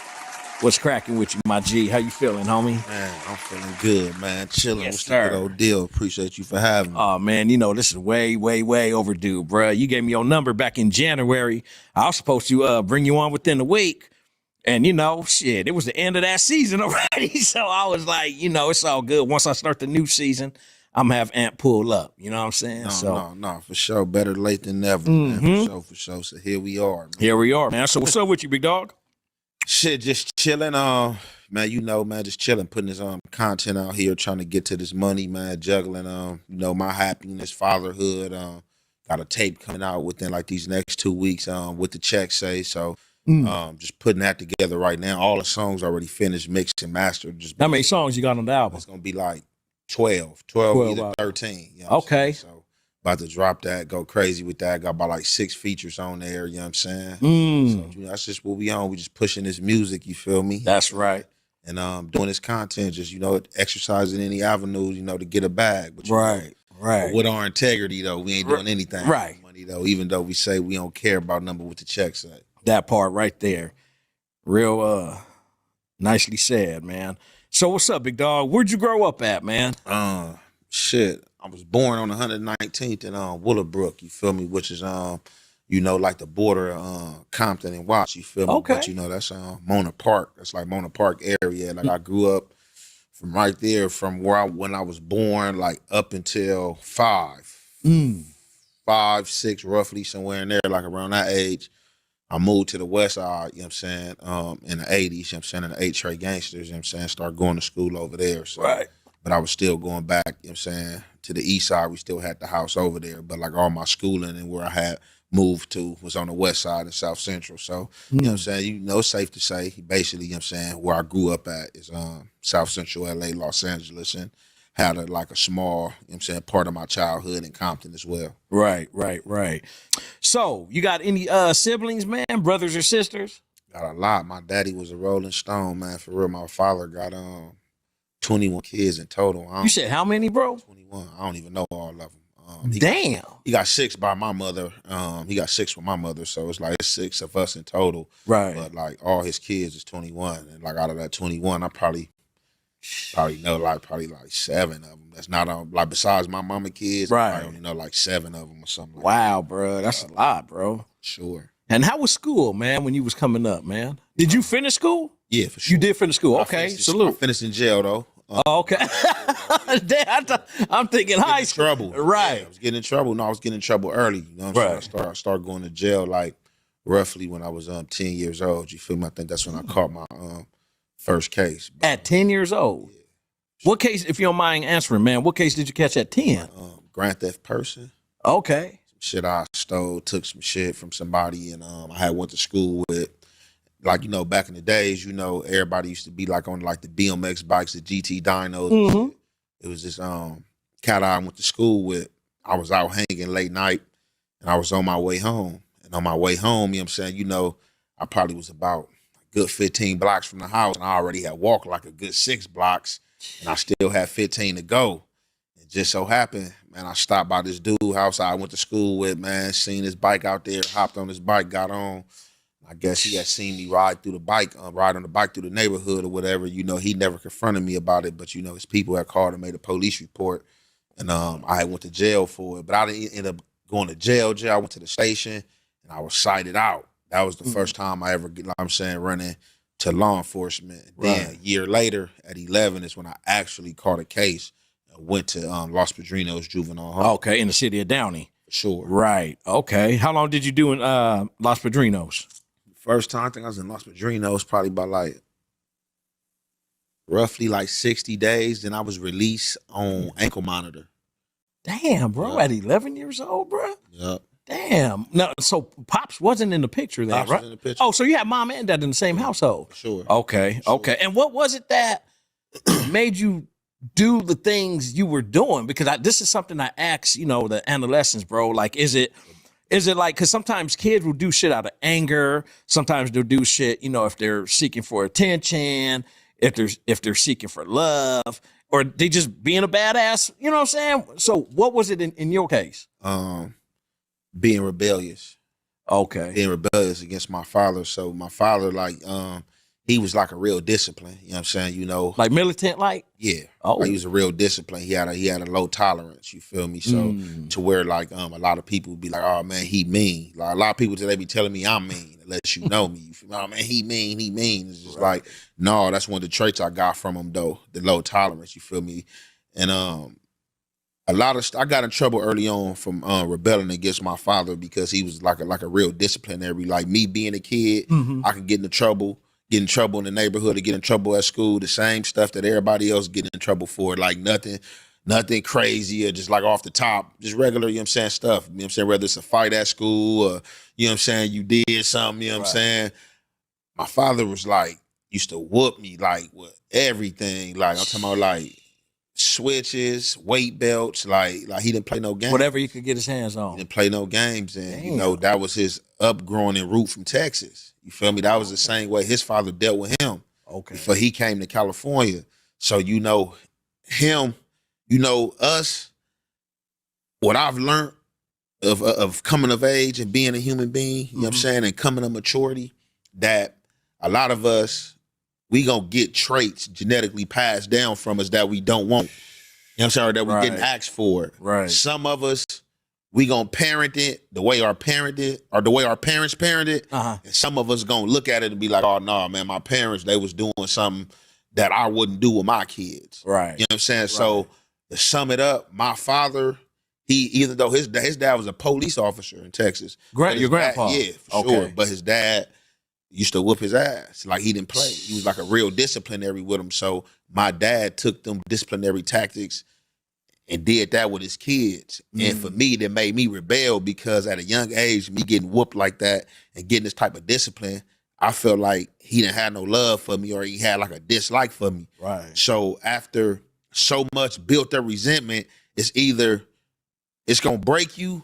What's cracking with you, my G? How you feeling, homie? Man, I'm feeling good, man. Chilling. Yes, What's the sir. good old deal? Appreciate you for having me. Oh, man, you know, this is way overdue, bruh. You gave me your number back in January. I was supposed to bring you on within a week. And, you know, shit, it was the end of that season already. So I was like, you know, it's all good. Once I start the new season, I'm going to have Aunt pull up. You know what I'm saying? No, for sure. Better late than never, man. For sure. So here we are, man. Here we are, man. So what's up with you, big dog? Shit, just chilling. Man, you know, man, just chilling, putting this content out here, trying to get to this money, man, juggling, you know, my happiness, fatherhood. Got a tape coming out within like these next 2 weeks, with the check say. So just putting that together right now. All the songs already finished, mixed and mastered. Just how many songs you got on the album? It's gonna be like 12 either 13. You know okay. So about to drop that, go crazy with that. Got about like 6 features on there, you know what I'm saying? So, you know, that's just what we on. We just pushing this music, you feel me? That's right. And doing this content, just, you know, exercising any avenues, you know, to get a bag. But, right. But with our integrity, though, we ain't doing anything right. for money, though, even though we say we don't care about number with the check say. That part right there. Real nicely said, man. So what's up, big dog? Where'd you grow up at, man? Shit. I was born on 119th in Willowbrook, you feel me, which is you know, like the border of Compton and Watts, you feel me? Okay. But you know, that's Mona Park. That's like Mona Park area. Like I grew up from right there, from when I was born, like up until 5, 6, roughly somewhere in there, like around that age. I moved to the west side, you know what I'm saying, in the 80s, you know what I'm saying, in the 8 Trey Gangsters, you know what I'm saying, started going to school over there. So, right. But I was still going back, you know what I'm saying, to the east side. We still had the house over there. But like all my schooling and where I had moved to was on the west side and South Central. So, you know what I'm saying, you know, it's safe to say, basically, you know what I'm saying, where I grew up at is South Central LA, Los Angeles, and had like a small, you know what I'm saying, part of my childhood in Compton as well. Right. So, you got any siblings, man, brothers or sisters? Got a lot. My daddy was a Rolling Stone, man, for real. My father got 21 kids in total. You said how many, bro? 21. I don't even know all of them. Damn. He got 6 by my mother. He got 6 with my mother, so it's like 6 of us in total. Right. But like all his kids is 21, and like out of that 21, I probably know like 7 of them. That's not on like besides my mama kids. Right. I only know like 7 of them or something. Wow, bro, that's a lot, bro. Sure. And how was school, man, when you was coming up, man? Did you finish school? Yeah, for sure. You did finish school. Okay, salute. I finished in jail though. Okay. Damn, I'm thinking high school. Trouble. Right. Yeah, I was getting in trouble. No, I was getting in trouble early. You know what I'm saying? I started going to jail like roughly when I was 10 years old. You feel me? I think that's when I caught my first case. But, at 10 years old? Yeah. What case, if you don't mind answering, man, what case did you catch at 10? Grand theft person. Okay. Some shit I stole, took some shit from somebody, and I had went to school with. Like, you know, back in the days, you know, everybody used to be like on like the BMX bikes, the GT dynos. Mm-hmm. It was this cat I went to school with. I was out hanging late night and I was on my way home. And on my way home, you know what I'm saying, you know, I probably was about a good 15 blocks from the house and I already had walked like a good 6 blocks and I still had 15 to go. It just so happened, man, I stopped by this dude house I went to school with, man, seen his bike out there, hopped on his bike, got on. I guess he had seen me ride on the bike through the neighborhood or whatever. You know, he never confronted me about it, but you know, his people had called and made a police report, and I went to jail for it. But I didn't end up going to jail. I went to the station, and I was cited out. That was the first time I ever, you know what I'm saying, running to law enforcement. Then a year later, at 11, is when I actually caught a case and went to Los Padrinos Juvenile Home. Okay, in the city of Downey. Sure. Right. Okay. How long did you do in Los Padrinos? First time I think I was in Los Padrinos probably by like roughly like 60 days. Then I was released on ankle monitor. Damn, bro, at 11 years old, bro? Yep. Damn. No, so Pops wasn't in the picture then, Pops right? was in the picture. Oh, so you had mom and dad in the same household? Sure. Okay, okay. And what was it that made you do the things you were doing? Because this is something I ask, you know, the adolescents, bro. Like, is it like, because sometimes kids will do shit out of anger. Sometimes they'll do shit, you know, if they're seeking for attention, if they're seeking for love, or they just being a badass, you know what I'm saying? So what was it in your case? Being rebellious. Okay. Being rebellious against my father. So my father, like, he was like a real discipline. You know what I'm saying? You know, like militant, like? Yeah. Oh, like he was a real discipline. He had a low tolerance. You feel me? So to where like a lot of people would be like, oh man, he mean. Like a lot of people today be telling me I'm mean, unless you know me. You feel me? Oh man, he mean. It's just like, no, that's one of the traits I got from him though, the low tolerance. You feel me? And a lot of I got in trouble early on from rebelling against my father because he was like a real disciplinary. Like me being a kid, I could get in trouble in the neighborhood or get in trouble at school, the same stuff that everybody else get in trouble for. Like nothing crazy or just like off the top, just regular, you know what I'm saying, stuff. You know what I'm saying? Whether it's a fight at school or, you know what I'm saying, you did something, you know what I'm saying? My father was like, used to whoop me like with everything. Like I'm talking about like switches, weight belts, like he didn't play no games. Whatever he could get his hands on. He didn't play no games. And you know, that was his upgrowing and root from Texas. You feel me? That was the same way his father dealt with him. Okay. Before he came to California. So you know him, you know us, what I've learned of coming of age and being a human being, you know what I'm saying, and coming to maturity, that a lot of us, we gonna get traits genetically passed down from us that we don't want. You know what I'm saying? Or that we didn't Right. ask for it. Right. Some of us, we gonna parent it the way our parent did, or the way our parents parented. And some of us gonna look at it and be like, oh no, man, my parents, they was doing something that I wouldn't do with my kids. Right. You know what I'm saying? So to sum it up, my father, even though his dad was a police officer in Texas. but his Your grandpa? dad, yeah, for Okay. sure. But his dad used to whoop his ass. Like he didn't play. He was like a real disciplinary with him. So my dad took them disciplinary tactics and did that with his kids. And for me, that made me rebel because at a young age, me getting whooped like that and getting this type of discipline, I felt like he didn't have no love for me or he had like a dislike for me. Right. So after so much built up resentment, it's either it's gonna break you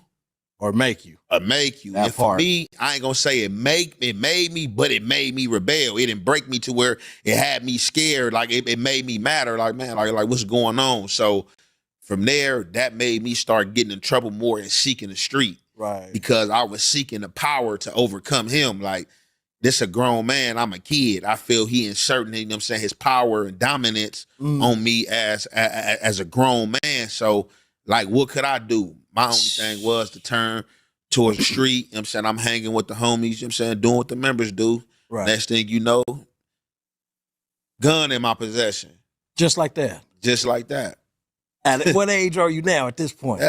or make you. That and for me, I ain't gonna say it made me, but it made me rebel. It didn't break me to where it had me scared. Like it made me matter. Like, man, like what's going on? So from there, that made me start getting in trouble more and seeking the street. Right. Because I was seeking the power to overcome him. Like, this a grown man, I'm a kid. I feel he inserting, you know what I'm saying, his power and dominance on me as a grown man. So, like, what could I do? My only thing was to turn towards the street. You know what I'm saying? I'm hanging with the homies, you know what I'm saying, doing what the members do. Right. Next thing you know, gun in my possession. Just like that. Just like that. At what age are you now at this point?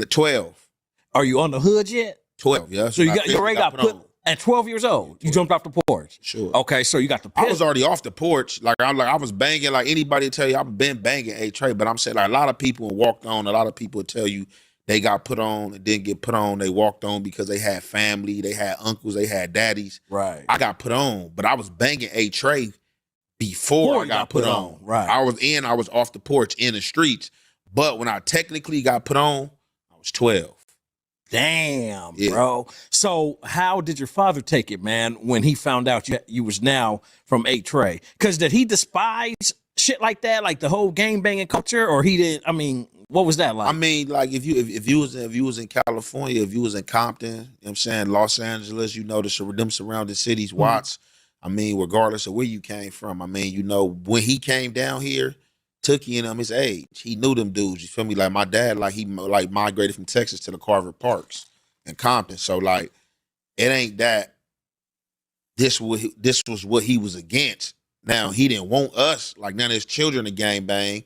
12. Are you on the hood yet? 12, yeah. So you already got put at 12 years old. You jumped off the porch. Sure. Okay, so you got the I was already off the porch. I was banging, like anybody tell you I've been banging a tray, but I'm saying like a lot of people walked on, a lot of people tell you they got put on and didn't get put on. They walked on because they had family, they had uncles, they had daddies. Right. I got put on, but I was banging a tray before I got put on. Right. I was off the porch in the streets. But when I technically got put on, I was 12. Damn, Yeah. bro. So how did your father take it, man, when he found out you was now from 8 Trey? Because did he despise shit like that, like the whole gang banging culture, or he did? I mean, what was that like? I mean, like if you was in California, if you was in Compton, you know what I'm saying, Los Angeles, you know, them surrounding cities, Watts. I mean, regardless of where you came from, I mean, you know, when he came down here, Tookie and his age, he knew them dudes. You feel me? Like my dad, like he like migrated from Texas to the Carver Parks in Compton. So like, it ain't that this was what he was against. Now he didn't want us, like none of his children, to gang bang.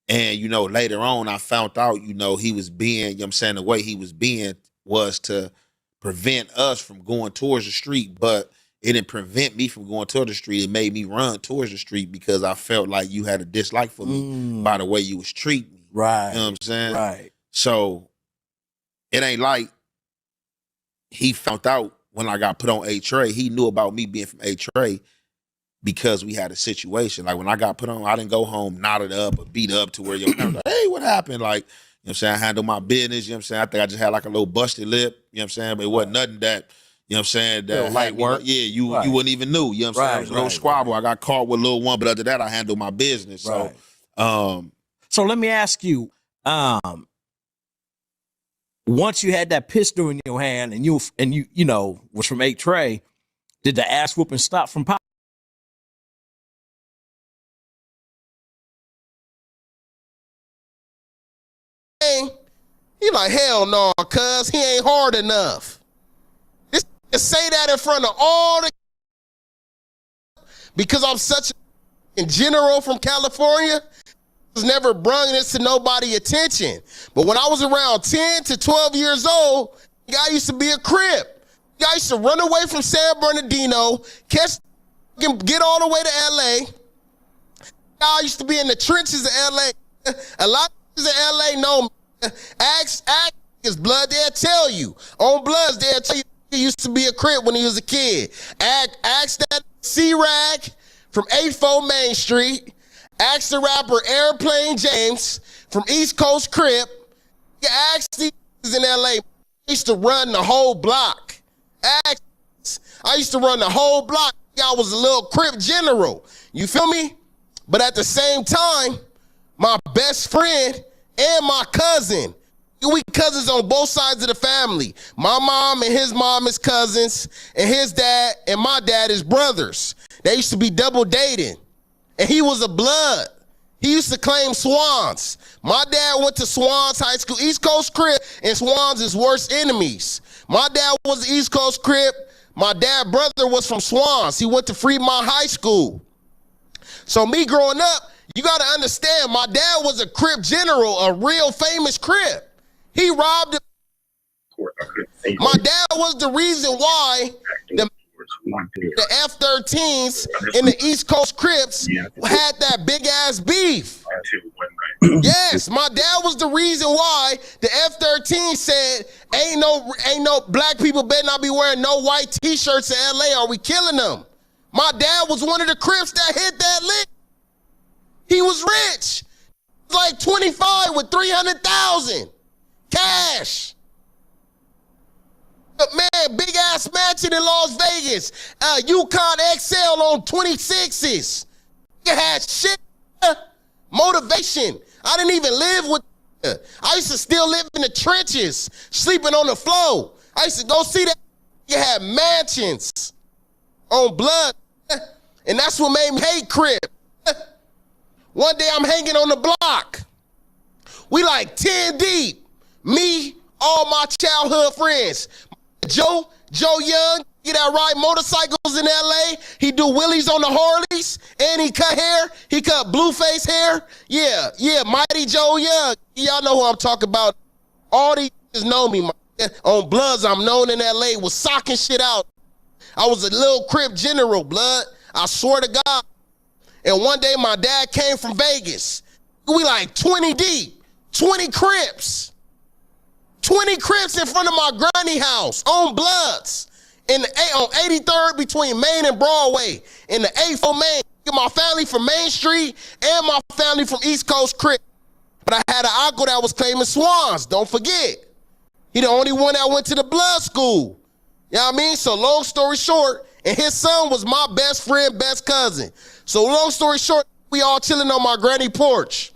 And you know, later on, I found out, you know, he was being, you know what I'm saying, the way he was being was to prevent us from going towards the street, but it didn't prevent me from going toward the street. It made me run towards the street because I felt like you had a dislike for me by the way you was treating me. Right. You know what I'm saying? Right. So it ain't like he found out when I got put on A Trey. He knew about me being from A Trey because we had a situation. Like when I got put on, I didn't go home knotted up or beat up to where your parents like, hey, what happened? Like, you know what I'm saying? I handled my business. You know what I'm saying? I think I just had like a little busted lip. You know what I'm saying? But it wasn't nothing that, you know what I'm saying? That light work. Yeah, you wouldn't even knew. You know what I'm saying? It was a little squabble. I got caught with a little one, but other than that, I handled my business. Right. So, so let me ask you, once you had that pistol in your hand and you know was from 8 Trey, did the ass whooping stop from pop? He like, hell no, cuz he ain't hard enough. This say that in front of all the because I'm such a general from California, was never brung this to nobody attention. But when I was around 10 to 12 years old, I used to be a crip. I used to run away from San Bernardino, get all the way to LA. I used to be in the trenches of LA. A lot of in LA know me. Ask his blood, they'll tell you. On Bloods, they'll tell you he used to be a crip when he was a kid. Ask that C-Rag from 84 Main Street. Ask the rapper Airplane James from East Coast Crip. Ask these in LA. I used to run the whole block. I used to run the whole block. I was a little crip general. You feel me? But at the same time, my best friend and my cousin, we cousins on both sides of the family. My mom and his mom is cousins, and his dad and my dad is brothers. They used to be double dating, and he was a blood. He used to claim Swans. My dad went to Swans High School, East Coast Crip, and Swans is worst enemies. My dad was the East Coast Crip. My dad's brother was from Swans. He went to Fremont High School. So me growing up, you got to understand, my dad was a Crip general, a real famous Crip. He robbed it. My dad was the reason why the F-13s and the East Coast Crips had that big ass beef. Yes, my dad was the reason why the F-13 said ain't no black people better not be wearing no white t-shirts in LA or we killing them. My dad was one of the Crips that hit that lick. He was rich. He was like 25 with 300,000 cash. Man, big ass mansion in Las Vegas. Yukon XL on 26s. You had shit. Motivation. I didn't even live with. I used to still live in the trenches, sleeping on the floor. I used to go see that. You had mansions on blood. And that's what made me hate Crip. One day I'm hanging on the block. We like 10 deep. Me, all my childhood friends. Joe Young, he that ride motorcycles in LA. He do wheelies on the Harleys, and he cut hair. He cut Blueface hair. Yeah, Mighty Joe Young. Y'all know who I'm talking about. All these know me. On Bloods, I'm known in LA, was socking shit out. I was a little Crip general, blood. I swear to God. And one day my dad came from Vegas. We like 20 deep, 20 Crips. 20 Crips in front of my granny house on Bloods on 83rd between Main and Broadway in the 8th on Main. My family from Main Street and my family from East Coast Crip. But I had an uncle that was claiming Swans. Don't forget. He the only one that went to the Blood school. You know what I mean? So long story short, and his son was my best friend, best cousin. So long story short, we all chilling on my granny porch.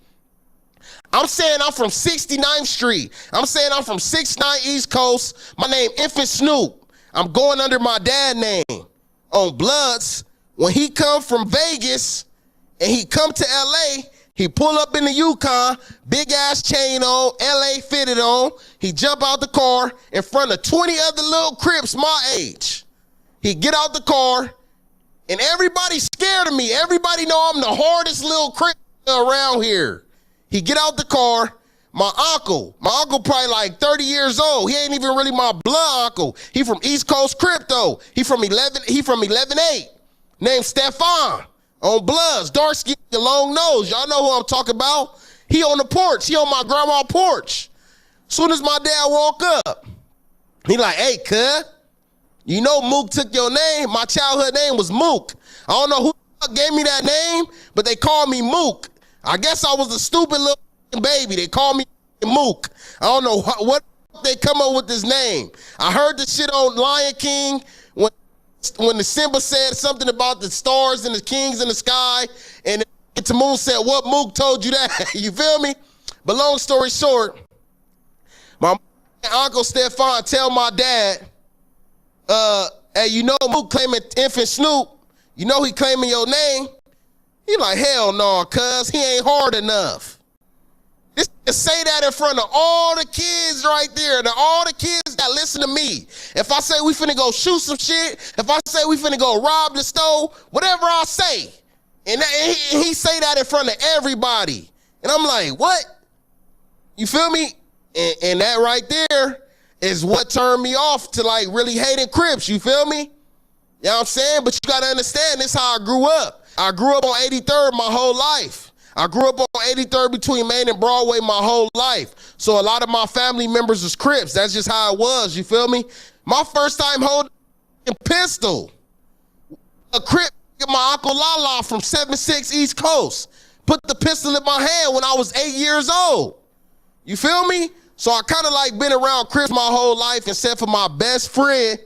I'm saying I'm from 69th Street. I'm saying I'm from 69 East Coast. My name Infant Snoop. I'm going under my dad name on Bloods. When he come from Vegas and he come to LA, he pull up in the Yukon, big ass chain on, LA fitted on. He jump out the car in front of 20 other little Crips my age. He get out the car and everybody's scared of me. Everybody know I'm the hardest little Crip around here. He get out the car, my uncle probably like 30 years old. He ain't even really my blood uncle. He from East Coast Crypto. He from 11-8, named Stefan on Bloods, dark skin, long nose. Y'all know who I'm talking about. He on the porch. He on my grandma's porch. Soon as my dad walk up, he like, hey, cuz, you know Mook took your name? My childhood name was Mook. I don't know who gave me that name, but they called me Mook. I guess I was a stupid little baby. They called me Mook. I don't know what they come up with this name. I heard the shit on Lion King when the Simba said something about the stars and the kings in the sky, and Timon said, what Mook told you that? You feel me? But long story short, my uncle Stefan tell my dad, hey, you know Mook claiming Infant Snoop. You know he claiming your name. He like, hell no, cuz he ain't hard enough. Just say that in front of all the kids right there, and all the kids that listen to me. If I say we finna go shoot some shit, if I say we finna go rob the store, whatever I say, and he say that in front of everybody. And I'm like, what? You feel me? And that right there is what turned me off to like really hating Crips, you feel me? You know what I'm saying? But you gotta understand, this is how I grew up. I grew up on 83rd my whole life. I grew up on 83rd between Main and Broadway my whole life. So a lot of my family members was Crips. That's just how it was, you feel me? My first time holding a pistol, a Crip, my Uncle Lala from 76 East Coast, put the pistol in my hand when I was 8 years old. You feel me? So I kind of like been around Crips my whole life, except for my best friend.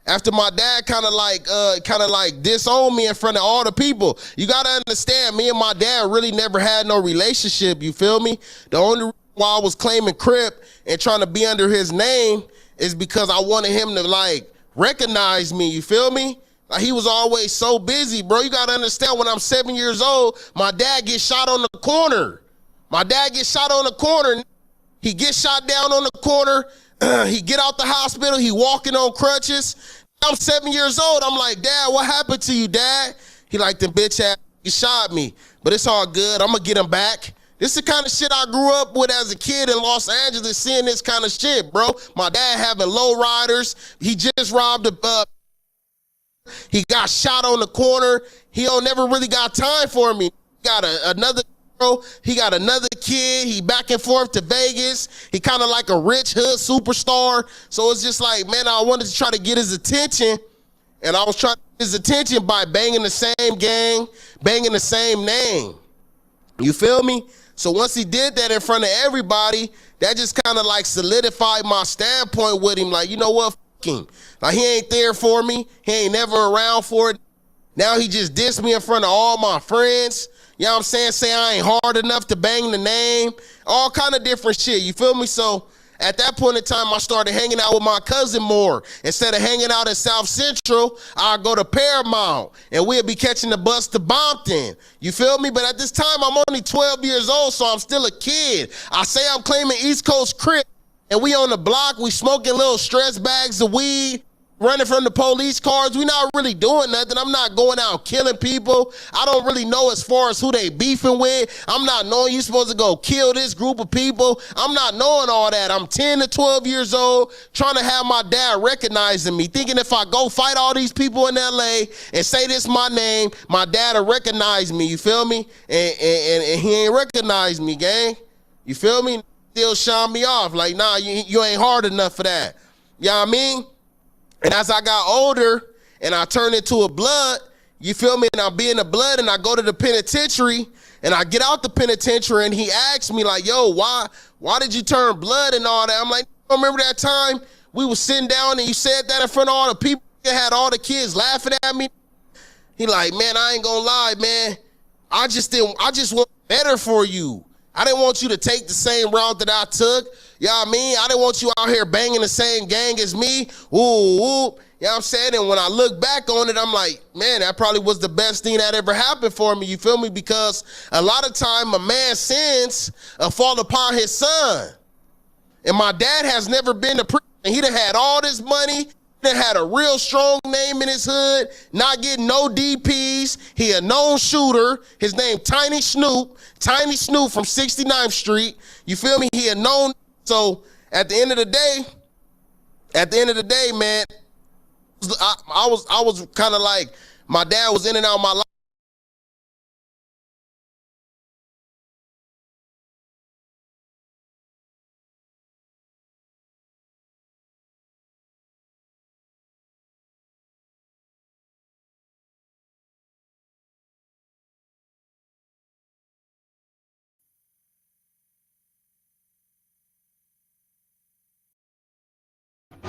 After my dad kind of like disowned me in front of all the people. You got to understand, me and my dad really never had no relationship, you feel me? The only reason why I was claiming Crip and trying to be under his name is because I wanted him to like recognize me, you feel me? Like, he was always so busy, bro. You got to understand, when I'm 7 years old, my dad gets shot on the corner. My dad gets shot on the corner. He gets shot down on the corner. He get out the hospital. He walking on crutches. I'm 7 years old. I'm like, Dad, what happened to you, Dad? He like, the bitch ass, he shot me. But it's all good. I'm going to get him back. This is the kind of shit I grew up with as a kid in Los Angeles, seeing this kind of shit, bro. My dad having low riders. He just robbed a he got shot on the corner. He don't never really got time for me. He got another girl. He got another kid. He back and forth to Vegas. He kind of like a rich hood superstar. So it's just like, man, I wanted to try to get his attention. And I was trying to get his attention by banging the same gang, banging the same name. You feel me? So once he did that in front of everybody, that just kind of like solidified my standpoint with him. Like, you know what? F him. Like, he ain't there for me. He ain't never around for it. Now he just dissed me in front of all my friends. You know what I'm saying? Say I ain't hard enough to bang the name. All kind of different shit. You feel me? So at that point in time, I started hanging out with my cousin more. Instead of hanging out at South Central, I'd go to Paramount, and we'd be catching the bus to Bompton. You feel me? But at this time, I'm only 12 years old, so I'm still a kid. I say I'm claiming East Coast crib, and we on the block, we smoking little stress bags of weed, running from the police cars. We not really doing nothing. I'm not going out killing people. I don't really know as far as who they beefing with. I'm not knowing you supposed to go kill this group of people. I'm not knowing all that. I'm 10 to 12 years old, trying to have my dad recognizing me, thinking if I go fight all these people in LA and say this my name, my dad will recognize me. You feel me? And he ain't recognize me, gang. You feel me? Still shine me off. Like, nah, you ain't hard enough for that. You know what I mean? And as I got older and I turned into a blood, you feel me? And I be in the blood and I go to the penitentiary and I get out the penitentiary and he asks me like, yo, why did you turn blood and all that? I'm like, I remember that time we was sitting down and you said that in front of all the people, you had all the kids laughing at me. He like, man, I ain't gonna lie, man. I just want better for you. I didn't want you to take the same route that I took. You know what I mean? I didn't want you out here banging the same gang as me. Ooh, ooh. You know what I'm saying? And when I look back on it, I'm like, man, that probably was the best thing that ever happened for me. You feel me? Because a lot of time a man's sins fall upon his son. And my dad has never been to prison. He done had all this money. That had a real strong name in his hood, not getting no DPs. He a known shooter. His name Tiny Snoop from 69th Street. You feel me? He a known. So at the end of the day, man, I was kind of like, my dad was in and out of my life.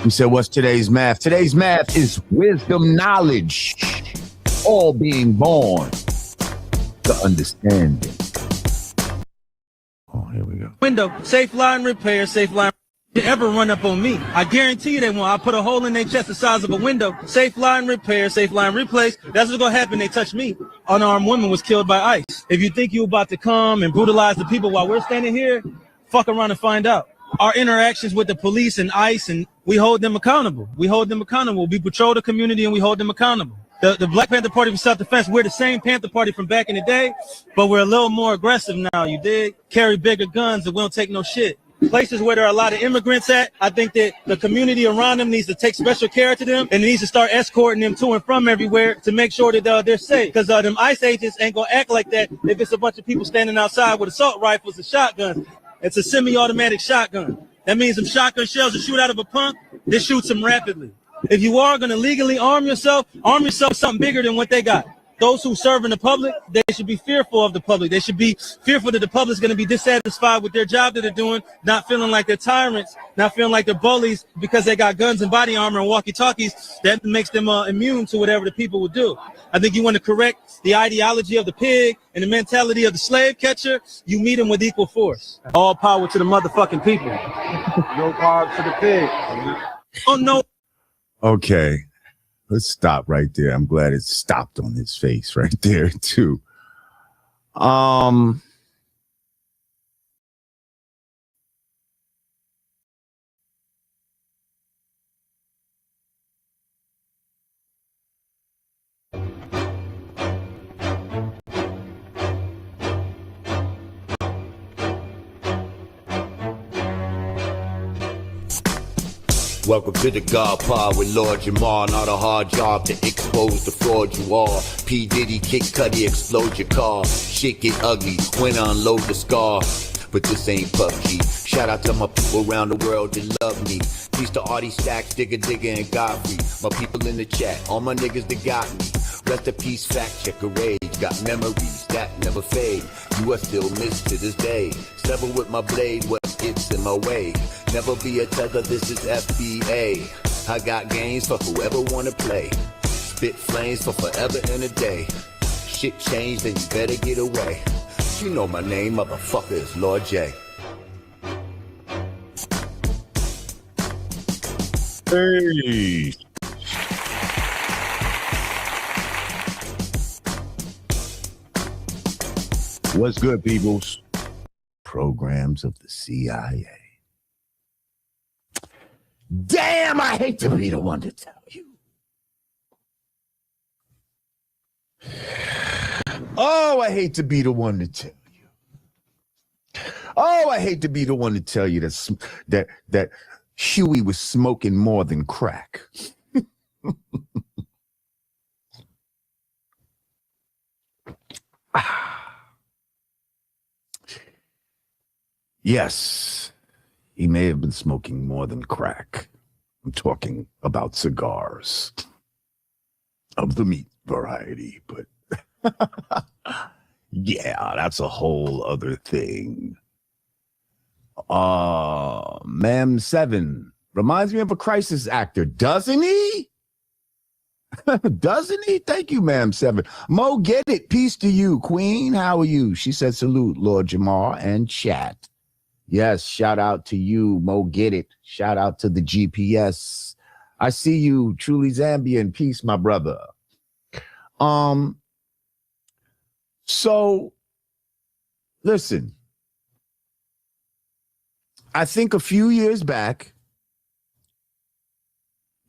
You said, what's today's math? Today's math is wisdom, knowledge, all being born to understanding. Oh, here we go. Window, safe line repair, safe line. They ever run up on me, I guarantee you they won't. I put a hole in their chest the size of a window. Safe line repair, safe line replace. That's what's gonna happen. They touch me. Unarmed woman was killed by ICE. If you think you about to come and brutalize the people while we're standing here, fuck around and find out. Our interactions with the police and ICE, and we hold them accountable. We patrol the community and we hold them accountable. The Black Panther Party for Self-Defense, we're the same Panther Party from back in the day, but we're a little more aggressive now, you dig? Carry bigger guns and we don't take no shit. Places where there are a lot of immigrants at, I think that the community around them needs to take special care to them and needs to start escorting them to and from everywhere to make sure that they're safe. Because them ICE agents ain't gonna act like that if it's a bunch of people standing outside with assault rifles and shotguns. It's a semi-automatic shotgun. That means them shotgun shells that shoot out of a pump, this shoots them rapidly. If you are going to legally arm yourself with something bigger than what they got. Those who serve in the public, they should be fearful of the public. They should be fearful that the public's going to be dissatisfied with their job that they're doing, not feeling like they're tyrants, not feeling like they're bullies because they got guns and body armor and walkie-talkies. That makes them immune to whatever the people would do. I think you want to correct the ideology of the pig and the mentality of the slave catcher. You meet them with equal force. All power to the motherfucking people. No power to the pig. Oh, no. Okay. Let's stop right there. I'm glad it stopped on his face right there too. Welcome to the God Pod with Lord Jamar. Not a hard job to expose the fraud you are. P. Diddy, Kid Cudi, explode your car. Shit get ugly when I unload the scar. But this ain't PUBG. Shout out to my people around the world that love me. Peace to Artie Stacks, Digga, and Godfrey. My people in the chat, all my niggas that got me. Rest in peace, fact checker rage. Got memories that never fade. You are still missed to this day. Sever with my blade, what gets in my way. Never be a tether, this is FBA. I got games for whoever wanna play. Spit flames for forever and a day. Shit changed, then you better get away. You know my name, motherfucker, is Lord J. Hey. What's good, peoples? Programs of the CIA. Damn, I hate to be the one to tell you. Oh, I hate to be the one to tell you. Oh, I hate to be the one to tell you that Huey was smoking more than crack. Yes, he may have been smoking more than crack. I'm talking about cigars of the meat variety, but yeah, that's a whole other thing. Ma'am 7 reminds me of a crisis actor, doesn't he? Doesn't he? Thank you, Ma'am 7. Mo, get it. Peace to you, Queen. How are you? She said, salute, Lord Jamar and chat. Yes, shout out to you, Mo, get it. Shout out to the GPS. I see you, truly Zambian. Peace, my brother. So, listen. I think a few years back,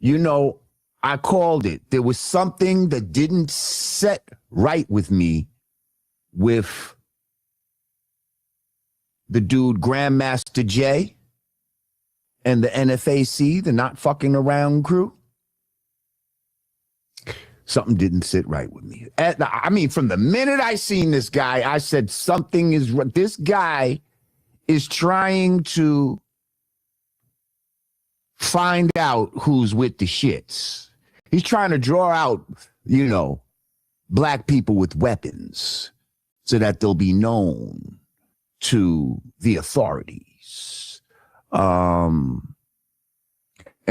I called it. There was something that didn't set right with me with the dude Grandmaster Jay and the NFAC, the Not Fucking Around crew. Something didn't sit right with me. I mean, from the minute I seen this guy, I said something is wrong. This guy is trying to find out who's with the shits. He's trying to draw out, black people with weapons so that they'll be known to the authorities. And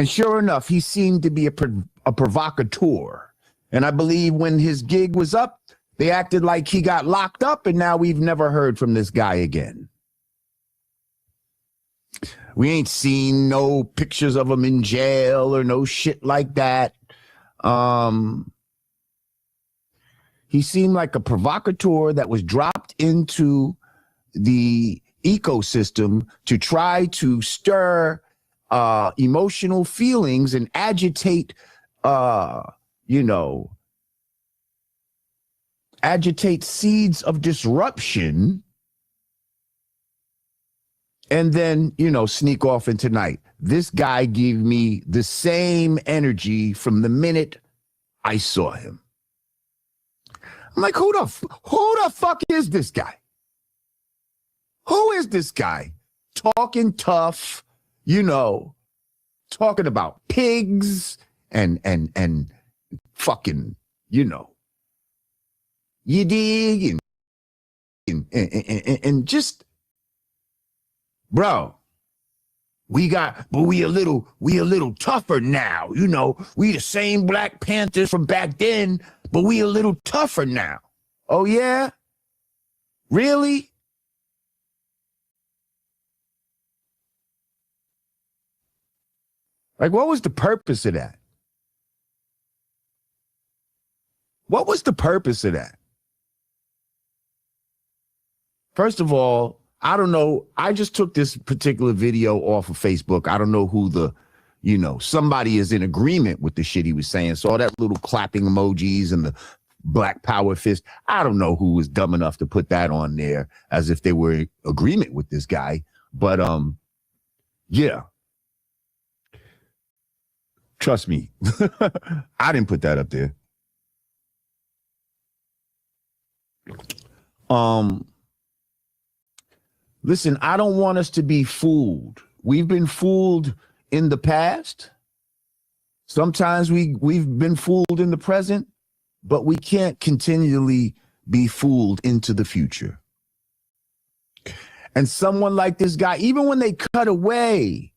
sure enough, he seemed to be a provocateur. And I believe when his gig was up, they acted like he got locked up, and now we've never heard from this guy again. We ain't seen no pictures of him in jail or no shit like that. He seemed like a provocateur that was dropped into the ecosystem to try to stir emotional feelings and agitate, agitate seeds of disruption, and then, sneak off into night. This guy gave me the same energy from the minute I saw him. I'm like, who the fuck is this guy? Who is this guy? Talking tough, talking about pigs and fucking, you dig, and just, bro, we a little tougher now, we the same Black Panthers from back then, but we a little tougher now. Oh yeah? Really? Like, what was the purpose of that? What was the purpose of that? First of all, I don't know. I just took this particular video off of Facebook. I don't know who somebody is in agreement with the shit he was saying. So all that little clapping emojis and the black power fist. I don't know who was dumb enough to put that on there as if they were in agreement with this guy. But yeah. Trust me. I didn't put that up there. Listen, I don't want us to be fooled. We've been fooled in the past. Sometimes we've been fooled in the present, but we can't continually be fooled into the future. And someone like this guy, even when they cut away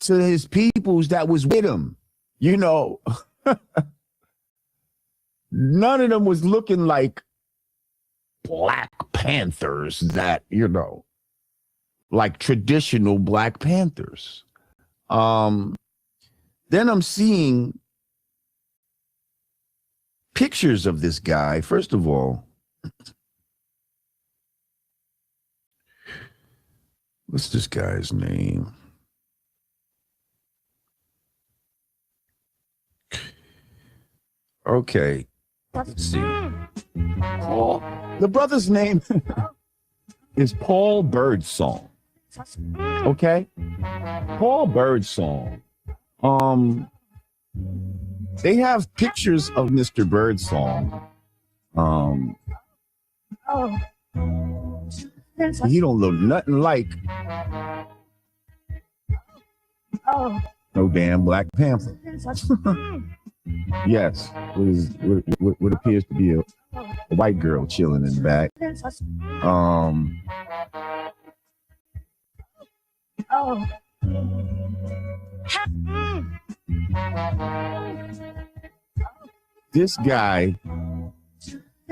to his peoples that was with him, none of them was looking like Black Panthers that, like traditional Black Panthers. Then I'm seeing pictures of this guy. First of all, what's this guy's name? Okay. Let's see. Paul. The brother's name is Paul Birdsong. Okay? Paul Birdsong. They have pictures of Mr. Birdsong. He don't look nothing like no damn Black Panther. Yes, what appears to be a white girl chilling in the back. This guy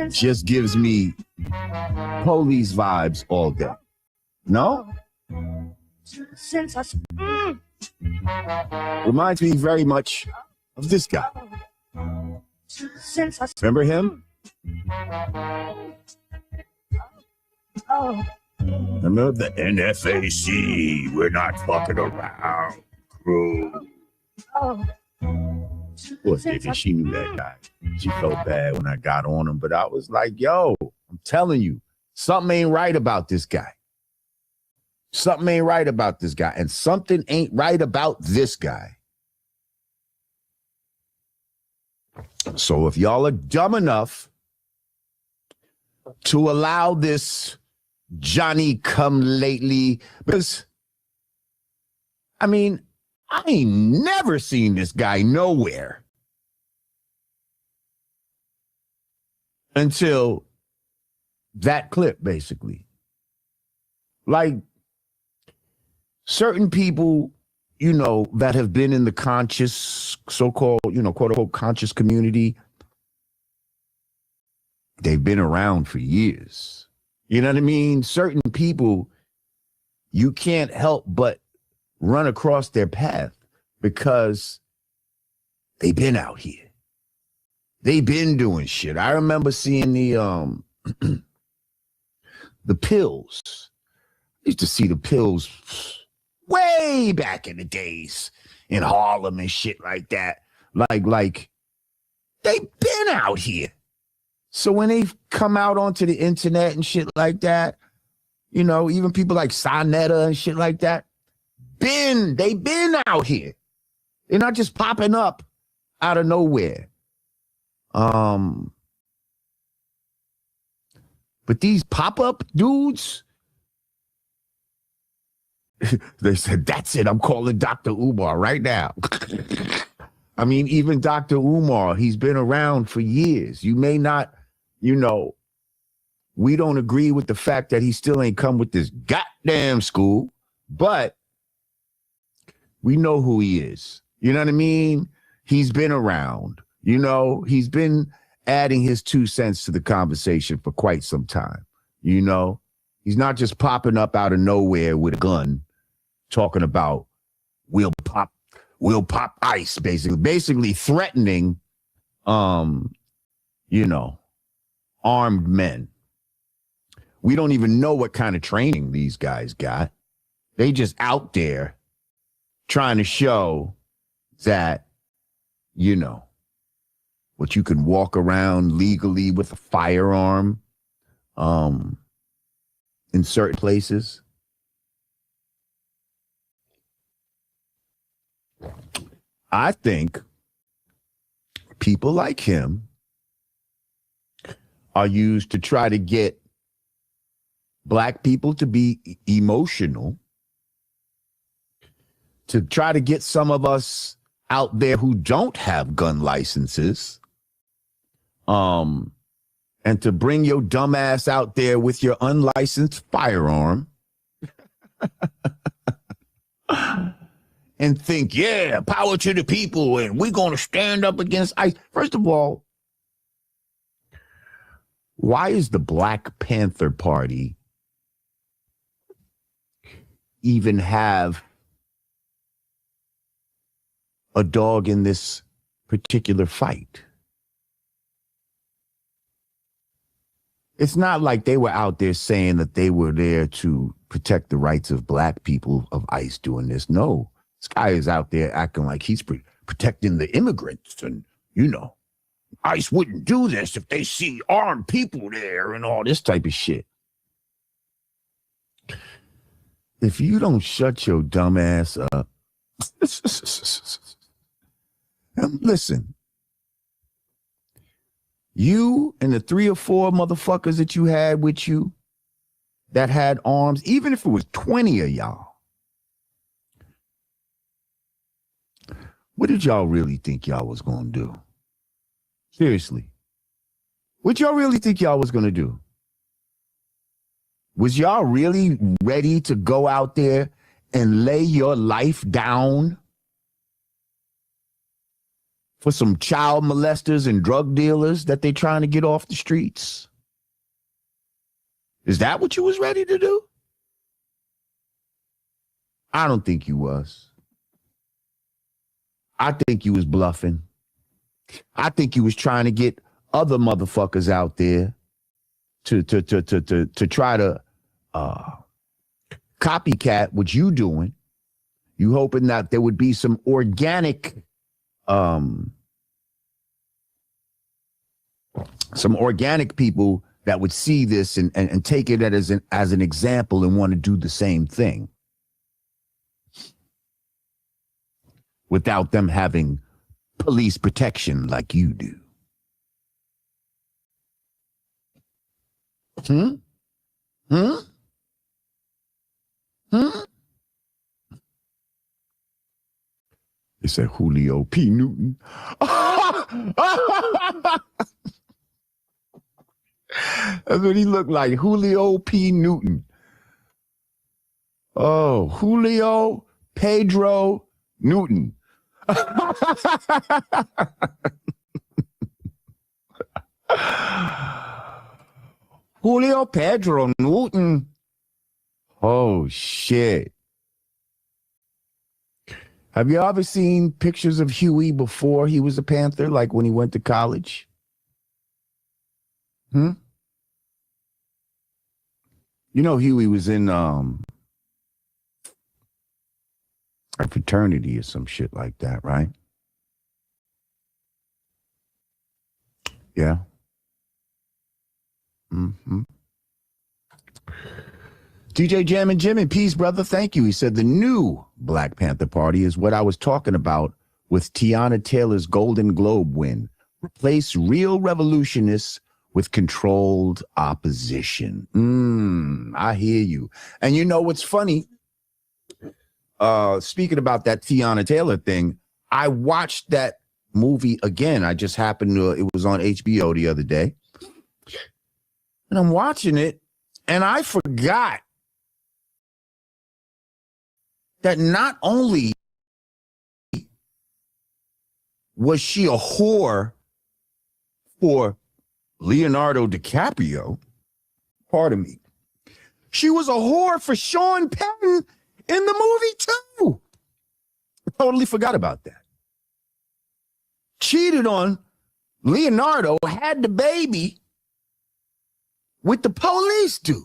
just gives me police vibes all day. No? Reminds me very much of this guy. Remember him? Remember the NFAC? We're not fucking around, crew. Poor nigga, she knew that guy. She felt bad when I got on him, but I was like, yo, I'm telling you, something ain't right about this guy. Something ain't right about this guy, and something ain't right about this guy. So if y'all are dumb enough to allow this Johnny come lately, because I mean, I ain't never seen this guy nowhere until that clip, basically. Like certain people, that have been in the conscious, so-called, quote unquote, conscious community, they've been around for years. You know what I mean? Certain people, you can't help but run across their path because they've been out here. They've been doing shit. I remember seeing the pills. I used to see the pills way back in the days in Harlem and shit like that. Like they've been out here. So when they come out onto the internet and shit like that, even people like Sonetta and shit like that, they've been out here. They're not just popping up out of nowhere. But these pop-up dudes, they said, that's it, I'm calling Dr. Umar right now. I mean, even Dr. Umar, he's been around for years. You may not, we don't agree with the fact that he still ain't come with this goddamn school, but we know who he is. You know what I mean? He's been around. He's been adding his 2 cents to the conversation for quite some time. He's not just popping up out of nowhere with a gun talking about we'll pop ice, basically threatening, armed men. We don't even know what kind of training these guys got. They just out there trying to show that, what you can walk around legally with a firearm in certain places. I think people like him are used to try to get black people to be emotional, to try to get some of us out there who don't have gun licenses, and to bring your dumb ass out there with your unlicensed firearm and think, yeah, power to the people, and we're going to stand up against ICE. First of all, why is the Black Panther Party even have a dog in this particular fight? It's not like they were out there saying that they were there to protect the rights of black people of ICE doing this. No, this guy is out there acting like he's protecting the immigrants, and ICE wouldn't do this if they see armed people there and all this type of shit. If you don't shut your dumb ass up, listen, you and the 3 or 4 motherfuckers that you had with you that had arms, even if it was 20 of y'all, what did y'all really think y'all was going to do? Seriously. What y'all really think y'all was going to do? Was y'all really ready to go out there and lay your life down for some child molesters and drug dealers that they trying to get off the streets? Is that what you was ready to do? I don't think you was. I think you was bluffing. I think you was trying to get other motherfuckers out there to try to copycat what you doing. You hoping that there would be some organic people that would see this and take it as an example and want to do the same thing without them having police protection like you do. They said Julio P. Newton. That's what he looked like, Julio P. Newton. Oh, Julio Pedro Newton. Julio Pedro Newton. Oh, shit. Have you ever seen pictures of Huey before he was a Panther, like when he went to college? You know Huey was in a fraternity or some shit like that, right? Yeah. DJ Jam and Jim, and peace, brother. Thank you. He said the new Black Panther Party is what I was talking about with Tiana Taylor's Golden Globe win. Replace real revolutionists with controlled opposition. I hear you. And you know what's funny? Speaking about that Tiana Taylor thing, I watched that movie again. I just happened to, it was on HBO the other day. And I'm watching it, and I forgot that not only was she a whore for Leonardo DiCaprio, pardon me, she was a whore for Sean Penn in the movie too. I totally forgot about that. Cheated on Leonardo had the baby with the police dude.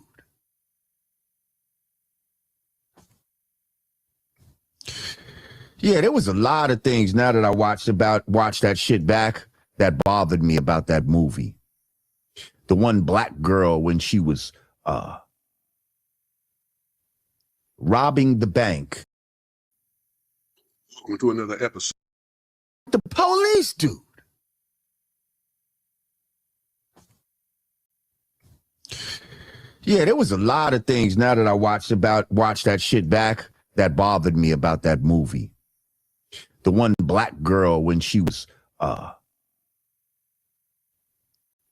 Yeah, there was a lot of things now that I watched that shit back that bothered me about that movie. The one black girl when she was robbing the bank. Welcome to another episode. The police dude. Yeah, there was a lot of things now that I watched that shit back that bothered me about that movie. The one black girl when she was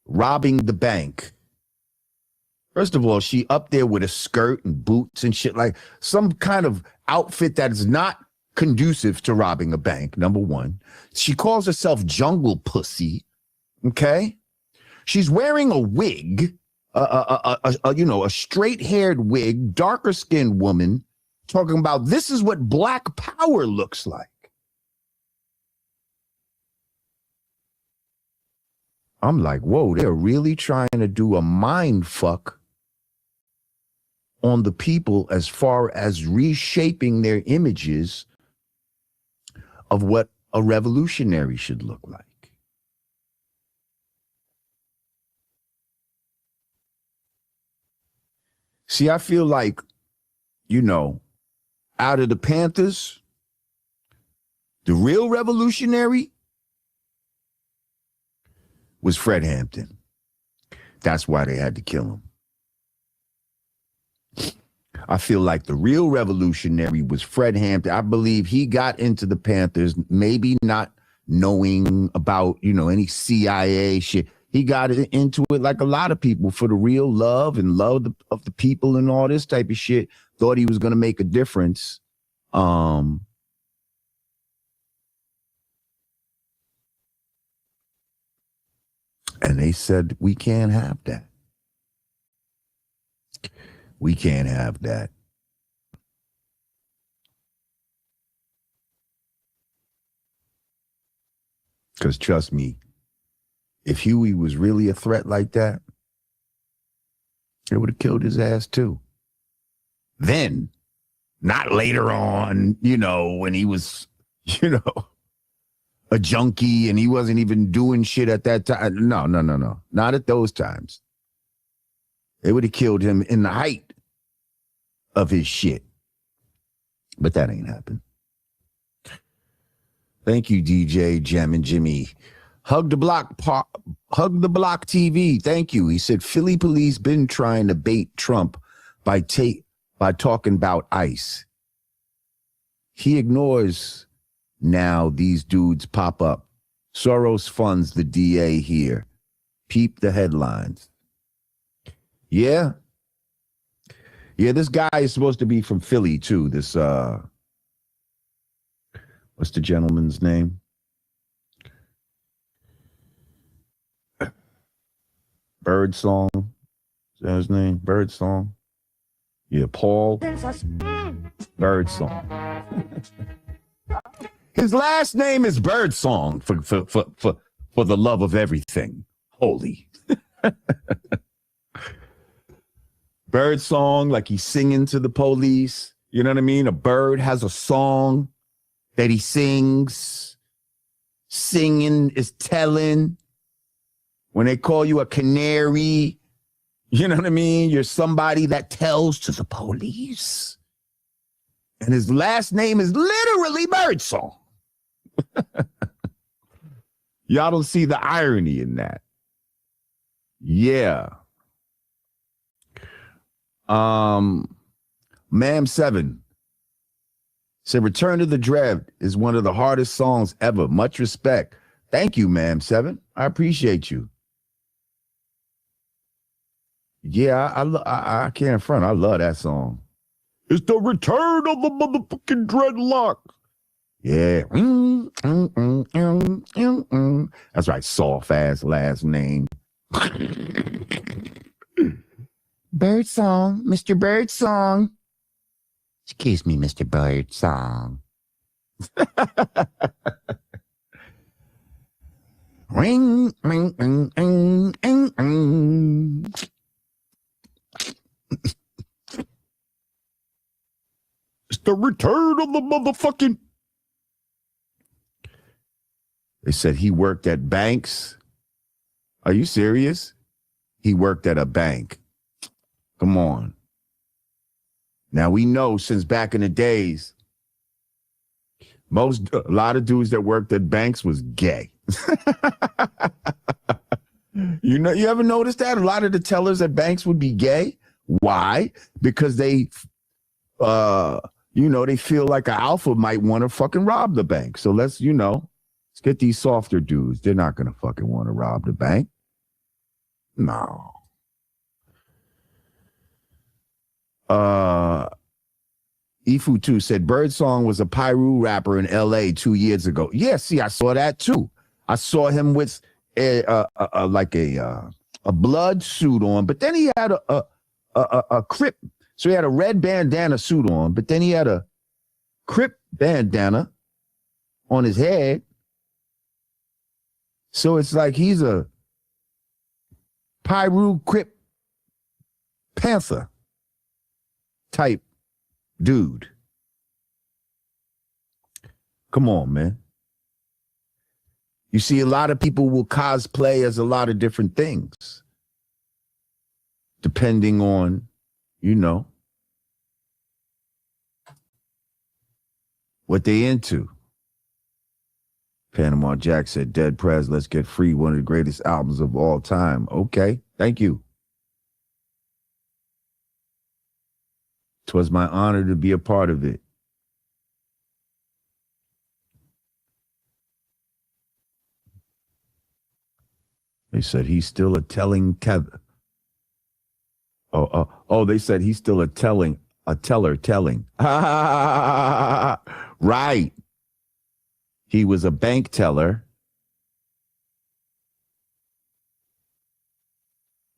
robbing the bank. First of all, she up there with a skirt and boots and shit, like some kind of outfit that is not conducive to robbing a bank, number one. She calls herself Jungle Pussy, okay? She's wearing a wig, a straight-haired wig, darker-skinned woman, talking about this is what black power looks like. I'm like, whoa, they're really trying to do a mind fuck on the people as far as reshaping their images of what a revolutionary should look like. See, I feel like, out of the Panthers, the real revolutionary was Fred Hampton. That's why they had to kill him. I feel like the real revolutionary was Fred Hampton. I believe he got into the Panthers, maybe not knowing about, any CIA shit. He got into it like a lot of people for the real love and love of the people and all this type of shit. Thought he was going to make a difference. And they said, we can't have that. We can't have that. Because trust me, if Huey was really a threat like that, they would have killed his ass too. Then, not later on, when he was, a junkie and he wasn't even doing shit at that time. No. Not at those times. They would have killed him in the height of his shit. But that ain't happened. Thank you, DJ, Jem, and Jimmy. Hug the Block TV. Thank you. He said, Philly police been trying to bait Trump by talking about ICE. He ignores. Now these dudes pop up. Soros funds the DA here. Peep the headlines. Yeah. Yeah, this guy is supposed to be from Philly too. This what's the gentleman's name? Birdsong. Is that his name? Birdsong. Yeah, Paul. Birdsong. His last name is Birdsong for the love of everything holy. Birdsong, like he's singing to the police. You know what I mean? A bird has a song that he sings. Singing is telling. When they call you a canary, you know what I mean? You're somebody that tells to the police. And his last name is literally Birdsong. Y'all don't see the irony in that. Yeah. Ma'am 7 said Return to the Dread is one of the hardest songs ever. Much respect. Thank you, Ma'am 7. I appreciate you. Yeah, I can't front. I love that song. It's the return of the motherfucking dreadlock. Yeah. That's right. Soft ass last name. Birdsong, Mr. Birdsong. Excuse me, Mr. Birdsong. Ring, ring, ring, ring, ring, ring. It's the return of the motherfucking. They said he worked at banks. Are you serious? He worked at a bank. Come on. Now we know since back in the days, a lot of dudes that worked at banks was gay. You ever noticed that? A lot of the tellers at banks would be gay. Why? Because they they feel like an alpha might want to fucking rob the bank. So let's get these softer dudes. They're not gonna fucking want to rob the bank. No. Ifu 2 said Birdsong was a Pyru rapper in LA 2 years ago. Yeah, see, I saw that too. I saw him with a blood suit on, but then he had a Crip. So he had a red bandana suit on, but then he had a Crip bandana on his head. So it's like he's a Pyru Crip Panther type dude. Come on, man. You see, a lot of people will cosplay as a lot of different things, depending on, what they into. Panama Jack said, Dead Prez, Let's Get Free, one of the greatest albums of all time. Okay, thank you. 'Twas my honor to be a part of it. They said he's still a telling tether. Oh, they said he's still a teller telling. Right. He was a bank teller.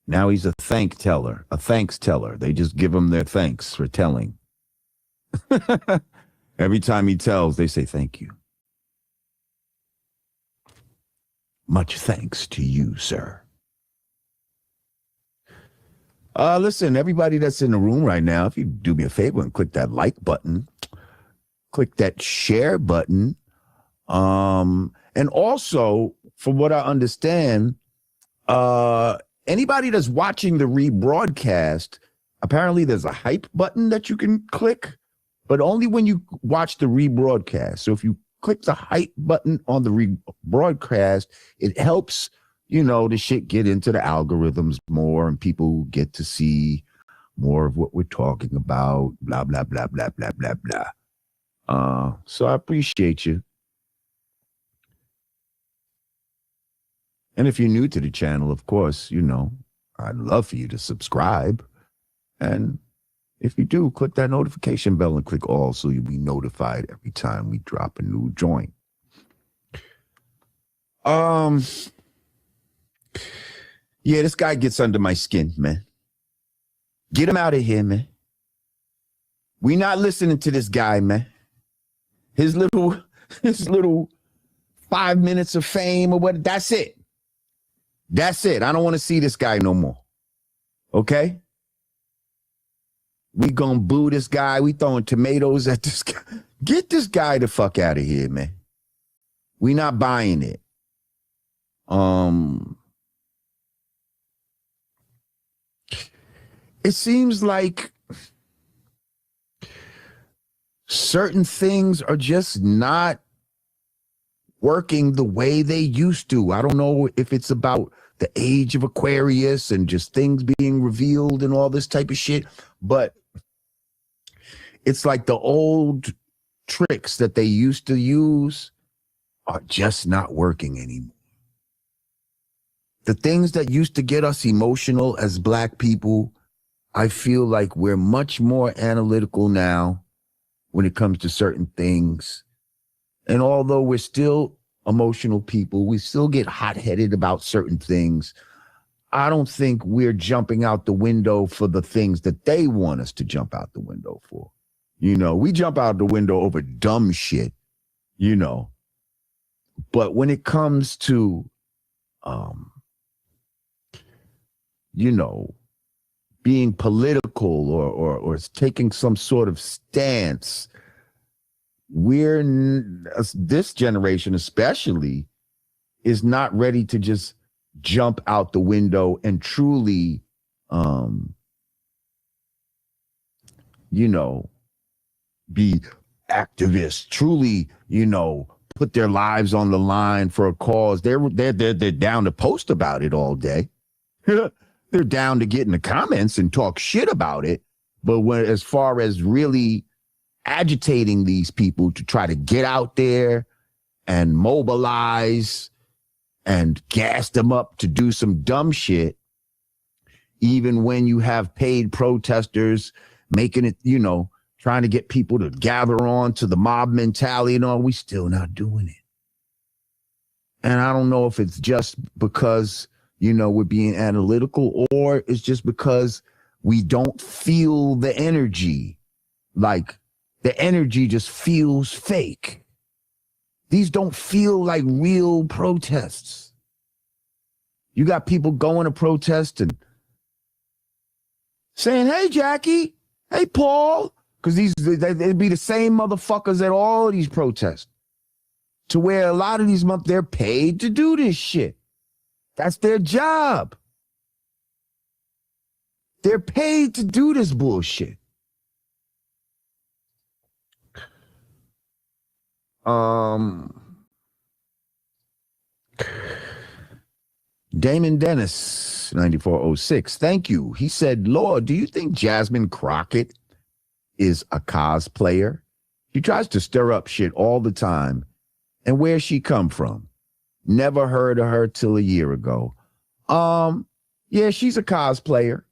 Now he's a thanks teller. They just give him their thanks for telling. Every time he tells, they say thank you. Much thanks to you, sir. Listen, everybody that's in the room right now, if you do me a favor and click that like button, click that share button. And also, from what I understand, anybody that's watching the rebroadcast, apparently there's a hype button that you can click, but only when you watch the rebroadcast. So if you click the hype button on the rebroadcast, it helps, the shit get into the algorithms more and people get to see more of what we're talking about, blah, blah, blah, blah, blah, blah, blah. So I appreciate you. And if you're new to the channel, of course, I'd love for you to subscribe. And if you do, click that notification bell and click all so you'll be notified every time we drop a new joint. Yeah, this guy gets under my skin, man. Get him out of here, man. We not listening to this guy, man. His little 5 minutes of fame or what, that's it. That's it. I don't want to see this guy no more. Okay? We gonna boo this guy. We throwing tomatoes at this guy. Get this guy the fuck out of here, man. We not buying it. It seems like certain things are just not working the way they used to. I don't know if it's about the age of Aquarius and just things being revealed and all this type of shit, but it's like the old tricks that they used to use are just not working anymore. The things that used to get us emotional as Black people, I feel like we're much more analytical now when it comes to certain things. And although we're still emotional people, we still get hot-headed about certain things. I don't think we're jumping out the window for the things that they want us to jump out the window for. We jump out the window over dumb shit, But when it comes to you know, being political or taking some sort of stance. This generation especially is not ready to just jump out the window and truly, you know, be activists, truly, you know, put their lives on the line for a cause. They're down to post about it all day. They're down to get in the comments and talk shit about it. But as far as really agitating these people to try to get out there and mobilize and gas them up to do some dumb shit, even when you have paid protesters making it, you know, trying to get people to gather on to the mob mentality and all, we still not doing it. And I don't know if it's just because, you know, we're being analytical, or it's just because we don't feel the energy. Like, the energy just feels fake. These don't feel like real protests. You got people going to protest and saying, hey, Jackie, hey, Paul, because they'd be the same motherfuckers at all of these protests, to where a lot of these they're paid to do this shit. That's their job. They're paid to do this bullshit. Damon Dennis, 9406. Thank you. He said, Lord, do you think Jasmine Crockett is a cosplayer? She tries to stir up shit all the time. And where's she come from? Never heard of her till a year ago. Yeah, she's a cosplayer.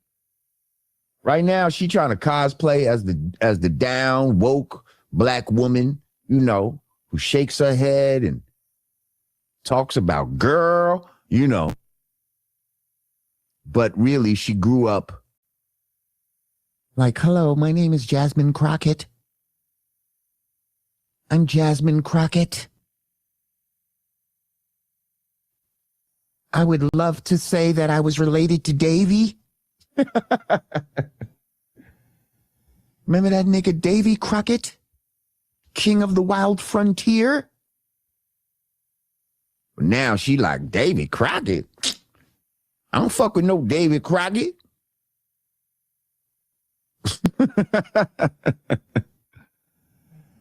Right now, she trying to cosplay as the down, woke black woman, you know, who shakes her head and talks about girl, you know. But really, she grew up like, hello, my name is Jasmine Crockett. I'm Jasmine Crockett. I would love to say that I was related to Davy. Remember that nigga Davy Crockett? King of the Wild Frontier? Now she like, Davy Crockett? I don't fuck with no Davy Crockett.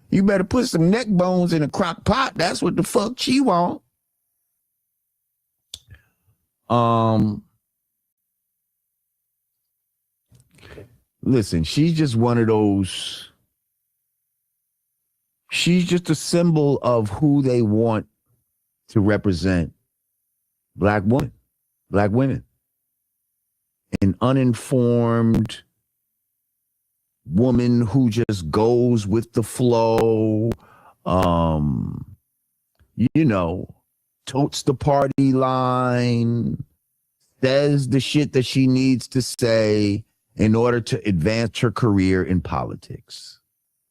You better put some neck bones in a crock pot. That's what the fuck she want. Listen, she's just one of those. She's just a symbol of who they want to represent black women. An uninformed woman who just goes with the flow, you know, totes the party line, says the shit that she needs to say in order to advance her career in politics,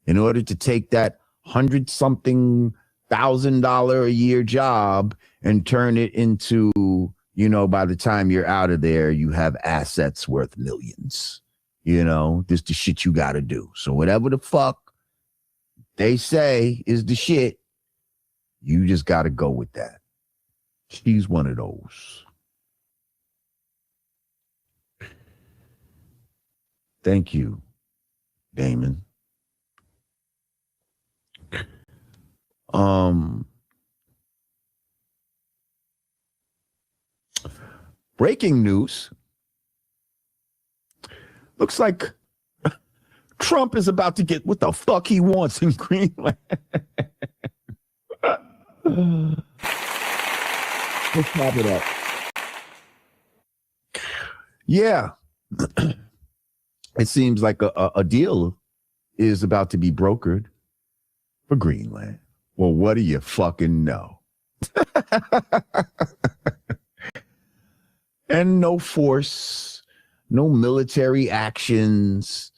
in order to take that $100,000 a year job and turn it into, you know, by the time you're out of there, you have assets worth millions. You know, this the shit you got to do. So whatever the fuck they say is the shit, you just got to go with that. She's one of those. Thank you, Damon. Breaking news. Looks like Trump is about to get what the fuck he wants in Greenland. Let's pop it up. Yeah. It seems like a deal is about to be brokered for Greenland. Well, what do you fucking know? And no force, no military actions,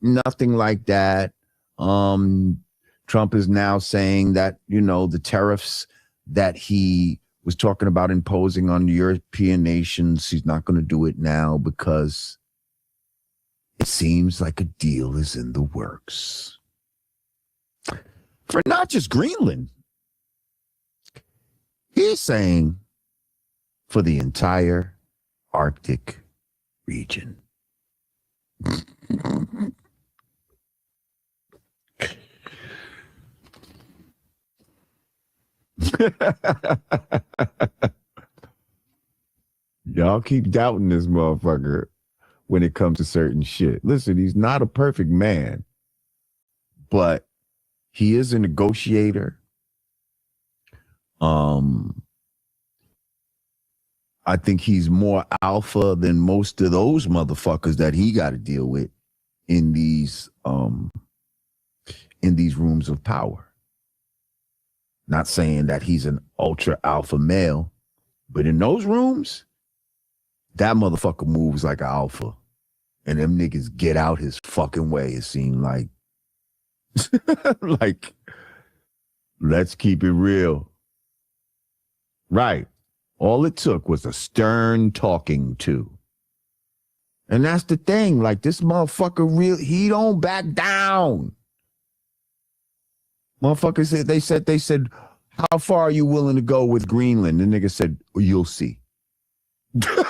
nothing like that. Trump is now saying that, you know, the tariffs that he was talking about imposing on European nations. He's not going to do it now because it seems like a deal is in the works. For not just Greenland. He's saying for the entire Arctic region. Y'all keep doubting this motherfucker when it comes to certain shit. Listen, he's not a perfect man, but he is a negotiator. I think he's more alpha than most of those motherfuckers that he got to deal with in these rooms of power. Not saying that he's an ultra alpha male, but in those rooms, that motherfucker moves like an alpha. And them niggas get out his fucking way, it seemed like. Like, let's keep it real. Right. All it took was a stern talking to. And that's the thing. Like, this motherfucker, he don't back down. Motherfucker said, they said, how far are you willing to go with Greenland? The nigga said, well, you'll see. The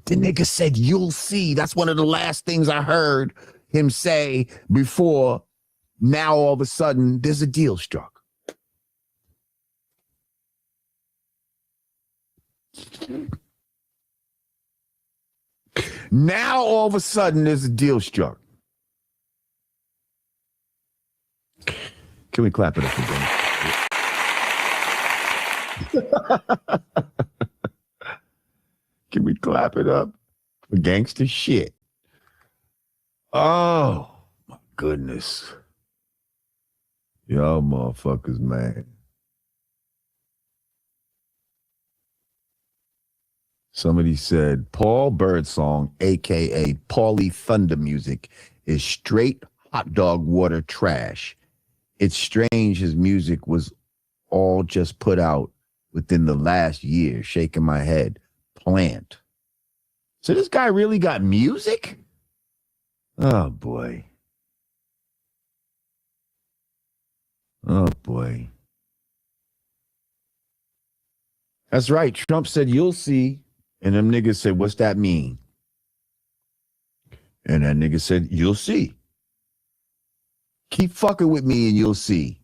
nigga said, you'll see. That's one of the last things I heard him say before. Now, all of a sudden, there's a deal struck. Now, all of a sudden, there's a deal struck. Can we clap it up again? Can we clap it up for gangster shit? Oh, my goodness. Y'all motherfuckers, man. Somebody said Paul Birdsong, a.k.a. Paulie Thunder Music, is straight hot dog water trash. It's strange his music was all just put out within the last year. Shaking my head. Plant. So this guy really got music? Oh, boy. Oh, boy. That's right. Trump said, you'll see. And them niggas said, what's that mean? And that nigga said, you'll see. Keep fucking with me and you'll see.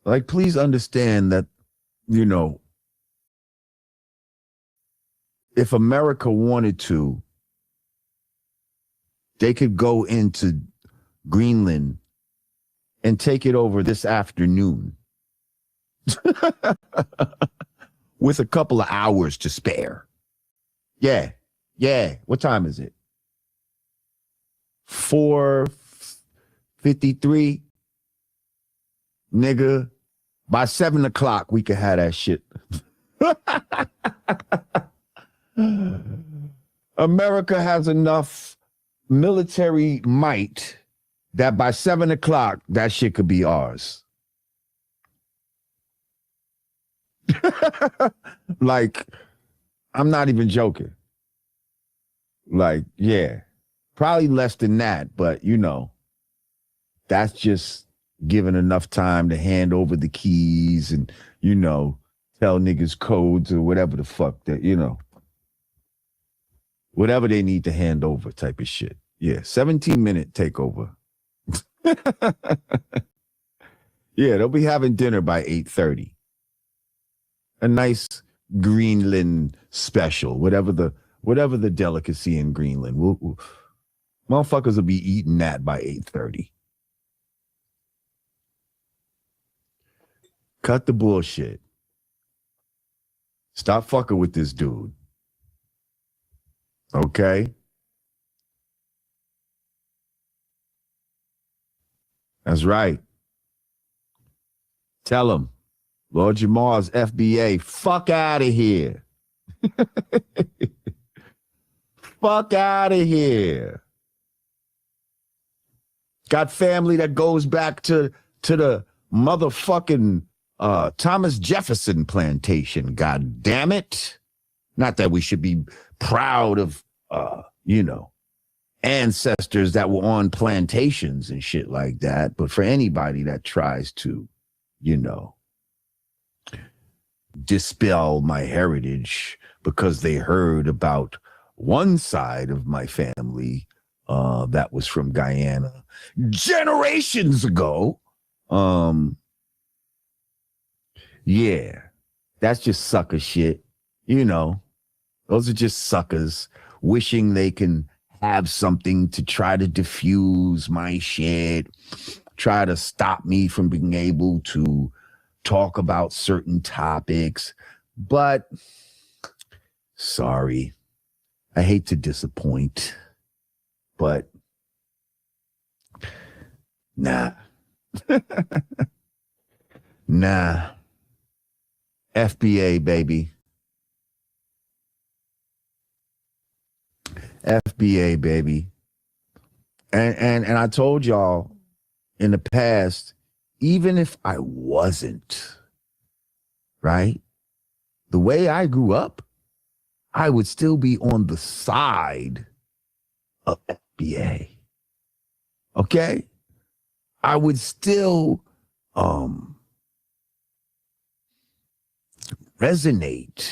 Like, please understand that, you know, if America wanted to, they could go into Greenland and take it over this afternoon. With a couple of hours to spare. Yeah. What time is it? 4:53. Nigga, by 7 o'clock, we could have that shit. America has enough military might that by 7 o'clock, that shit could be ours. Like, I'm not even joking. Like, yeah, probably less than that, but you know, that's just given enough time to hand over the keys and, you know, tell niggas codes or whatever the fuck that, you know, whatever they need to hand over type of shit. Yeah, 17-minute takeover. Yeah, they'll be having dinner by 8:30. A nice Greenland special, whatever the delicacy in Greenland. Motherfuckers will be eating that by 8:30. Cut the bullshit. Stop fucking with this dude. Okay? That's right. Tell him. Lord Jamal's FBA, fuck out of here. Fuck out of here. Got family that goes back to the motherfucking Thomas Jefferson plantation. God damn it. Not that we should be proud of, ancestors that were on plantations and shit like that. But for anybody that tries to, dispel my heritage because they heard about one side of my family that was from Guyana generations ago. Yeah, that's just sucker shit. Those are just suckers wishing they can have something to try to diffuse my shit, try to stop me from being able to talk about certain topics. But sorry, I hate to disappoint, but nah. Nah. FBA, baby. FBA, baby. And I told y'all in the past, even if I wasn't, right? The way I grew up, I would still be on the side of FBA. Okay? I would still resonate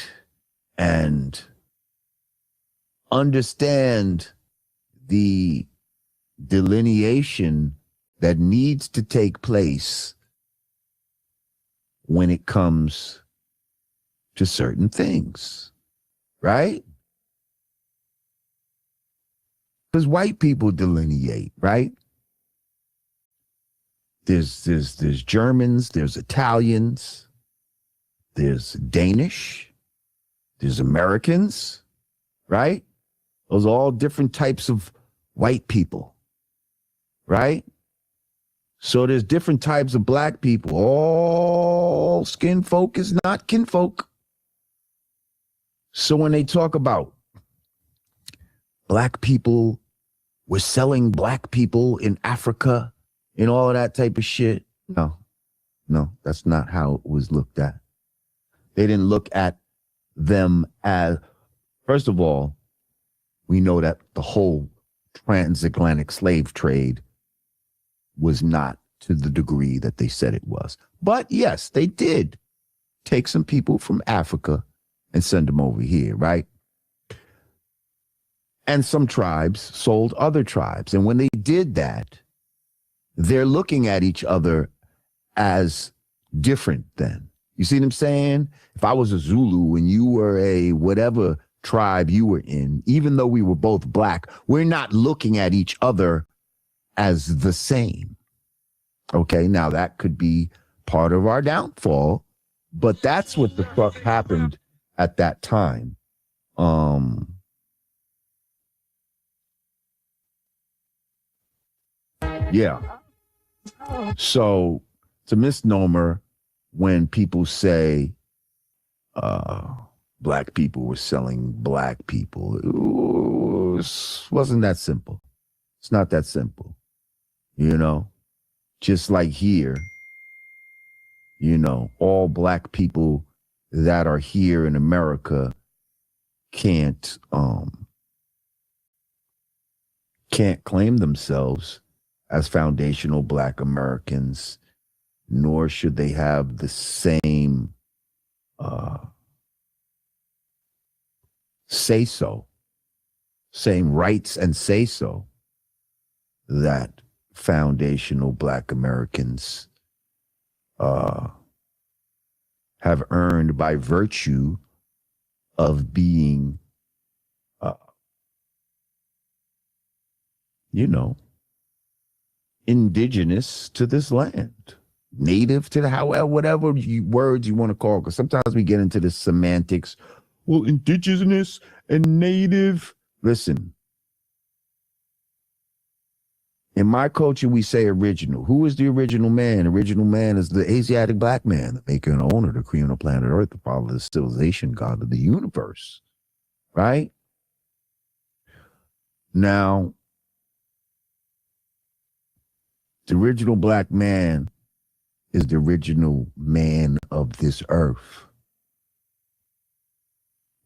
and understand the delineation that needs to take place when it comes to certain things, right? Because white people delineate, right? There's Germans, there's Italians, there's Danish, there's Americans, right? Those are all different types of white people, right? So there's different types of black people. All skin folk is not kinfolk. So when they talk about black people, we're selling black people in Africa and all of that type of shit. No, that's not how it was looked at. They didn't look at them as, first of all, we know that the whole transatlantic slave trade was not to the degree that they said it was. But yes, they did take some people from Africa and send them over here, right? And some tribes sold other tribes. And when they did that, they're looking at each other as different then. You see what I'm saying? If I was a Zulu and you were a whatever tribe you were in, even though we were both black, we're not looking at each other as the same. Okay, now that could be part of our downfall, but that's what the fuck happened at that time. Yeah. So it's a misnomer when people say black people were selling black people. It wasn't that simple. It's not that simple. Just like here, all black people that are here in America can't claim themselves as foundational black Americans, nor should they have the same say-so, same rights and say-so that foundational black Americans have earned by virtue of being, indigenous to this land, native to whatever words you want to call it. Because sometimes we get into the semantics. Well, indigenous and native. Listen, in my culture, we say original. Who is the original man? Original man is the Asiatic black man, the maker and owner, the creator of planet Earth, the father of the civilization, God of the universe, right? Now, The original black man is the original man of this earth.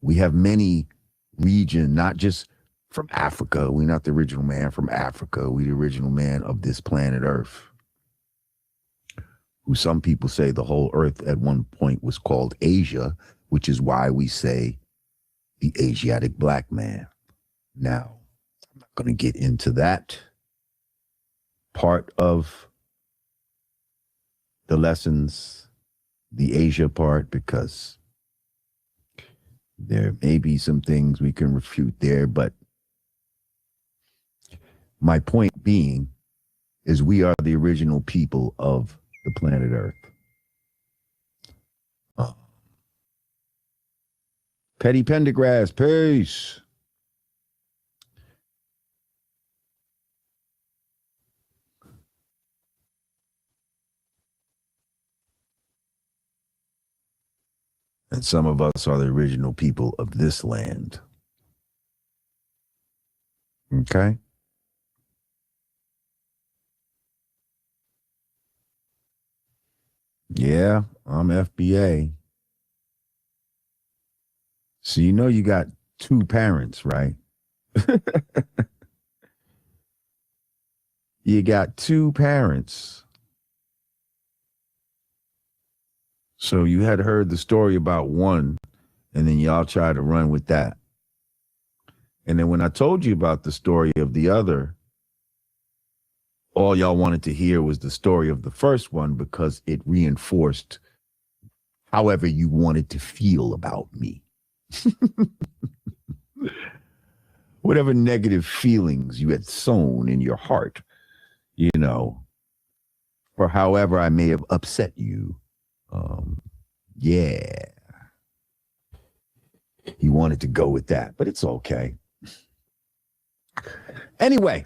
We have many regions, not just from Africa. We're not the original man from Africa. We're the original man of this planet Earth. Who some people say the whole earth at one point was called Asia, which is why we say the Asiatic black man. Now, I'm not going to get into that part of the lessons, the Asia part, because there may be some things we can refute there, but my point being is we are the original people of the planet Earth. Petty Pendergrass, peace. And some of us are the original people of this land. Okay? Yeah, I'm FBA. So you know you got two parents, right? You got two parents. So you had heard the story about one, and then y'all tried to run with that. And then when I told you about the story of the other, all y'all wanted to hear was the story of the first one because it reinforced however you wanted to feel about me. Whatever negative feelings you had sown in your heart, you know, or however I may have upset you. Yeah. He wanted to go with that, but it's okay. Anyway,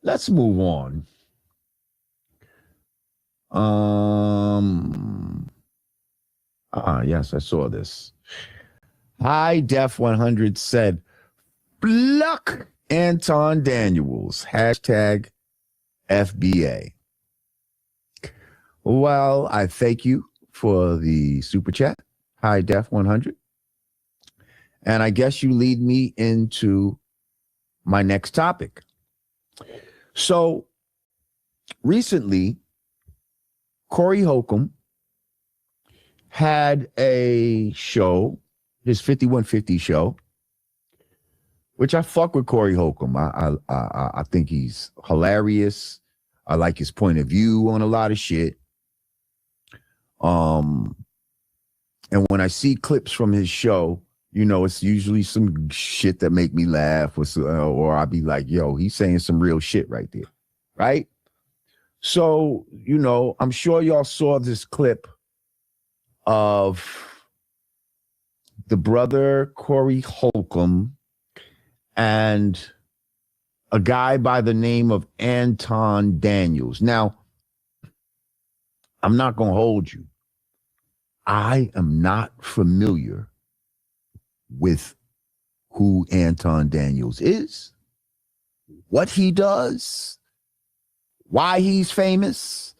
let's move on. Yes, I saw this. High Def 100 said, "Pluck Anton Daniels, hashtag FBA." Well, I thank you for the super chat, High Def 100. And I guess you lead me into my next topic. So recently, Corey Holcomb had a show, his 5150 show, which I fuck with Corey Holcomb. I think he's hilarious. I like his point of view on a lot of shit. And when I see clips from his show, you know, it's usually some shit that make me laugh, or I'll be like, yo, he's saying some real shit right there, right? So, you know, I'm sure y'all saw this clip of the brother Corey Holcomb and a guy by the name of Anton Daniels. Now, I'm not going to hold you. I am not familiar with who Anton Daniels is, what he does, why he's famous,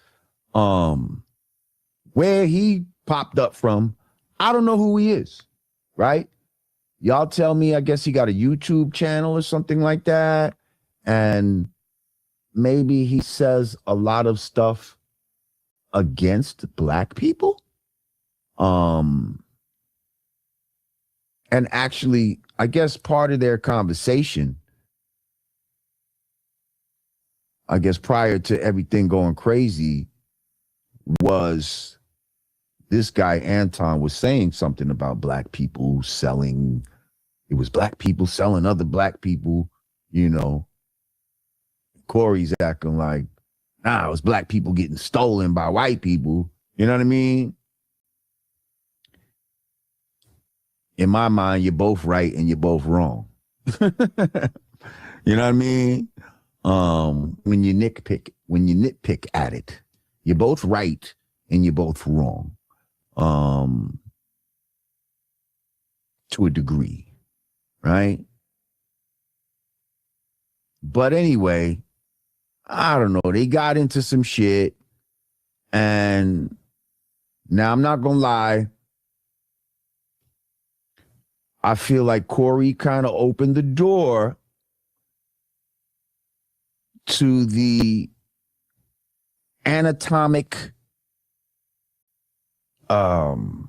where he popped up from. I don't know who he is, right? Y'all tell me, I guess he got a YouTube channel or something like that. And maybe he says a lot of stuff against black people. And actually, I guess part of their conversation, I guess prior to everything going crazy, was this guy Anton was saying something about black people selling. It was black people selling other black people, you know. Corey's acting like, nah, it was black people getting stolen by white people. You know what I mean? In my mind, you're both right and you're both wrong. You know what I mean? When you nitpick at it, you're both right and you're both wrong. To a degree, right? But anyway, I don't know, they got into some shit. And now I'm not gonna lie, I feel like Corey kind of opened the door to the anatomic, to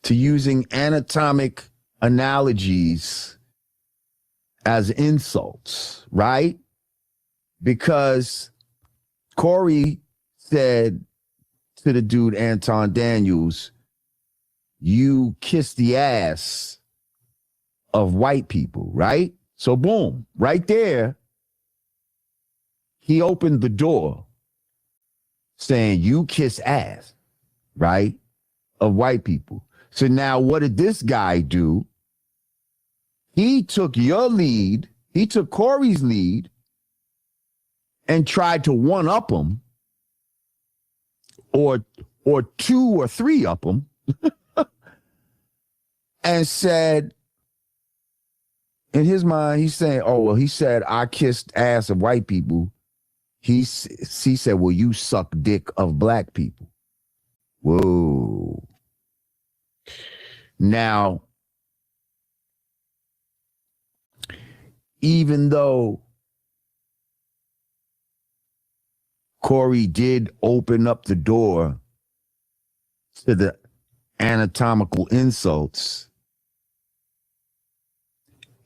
using anatomic analogies as insults, right? Because Corey said to the dude Anton Daniels, you kiss the ass of white people, right? So boom, right there, he opened the door saying you kiss ass, right, of white people. So now what did this guy do? He took your lead, he took Corey's lead and tried to one-up him, or two or three up him, and said, in his mind, he's saying, oh, well, he said, I kissed ass of white people. He said, well, you suck dick of black people. Whoa. Now, even though Corey did open up the door to the anatomical insults,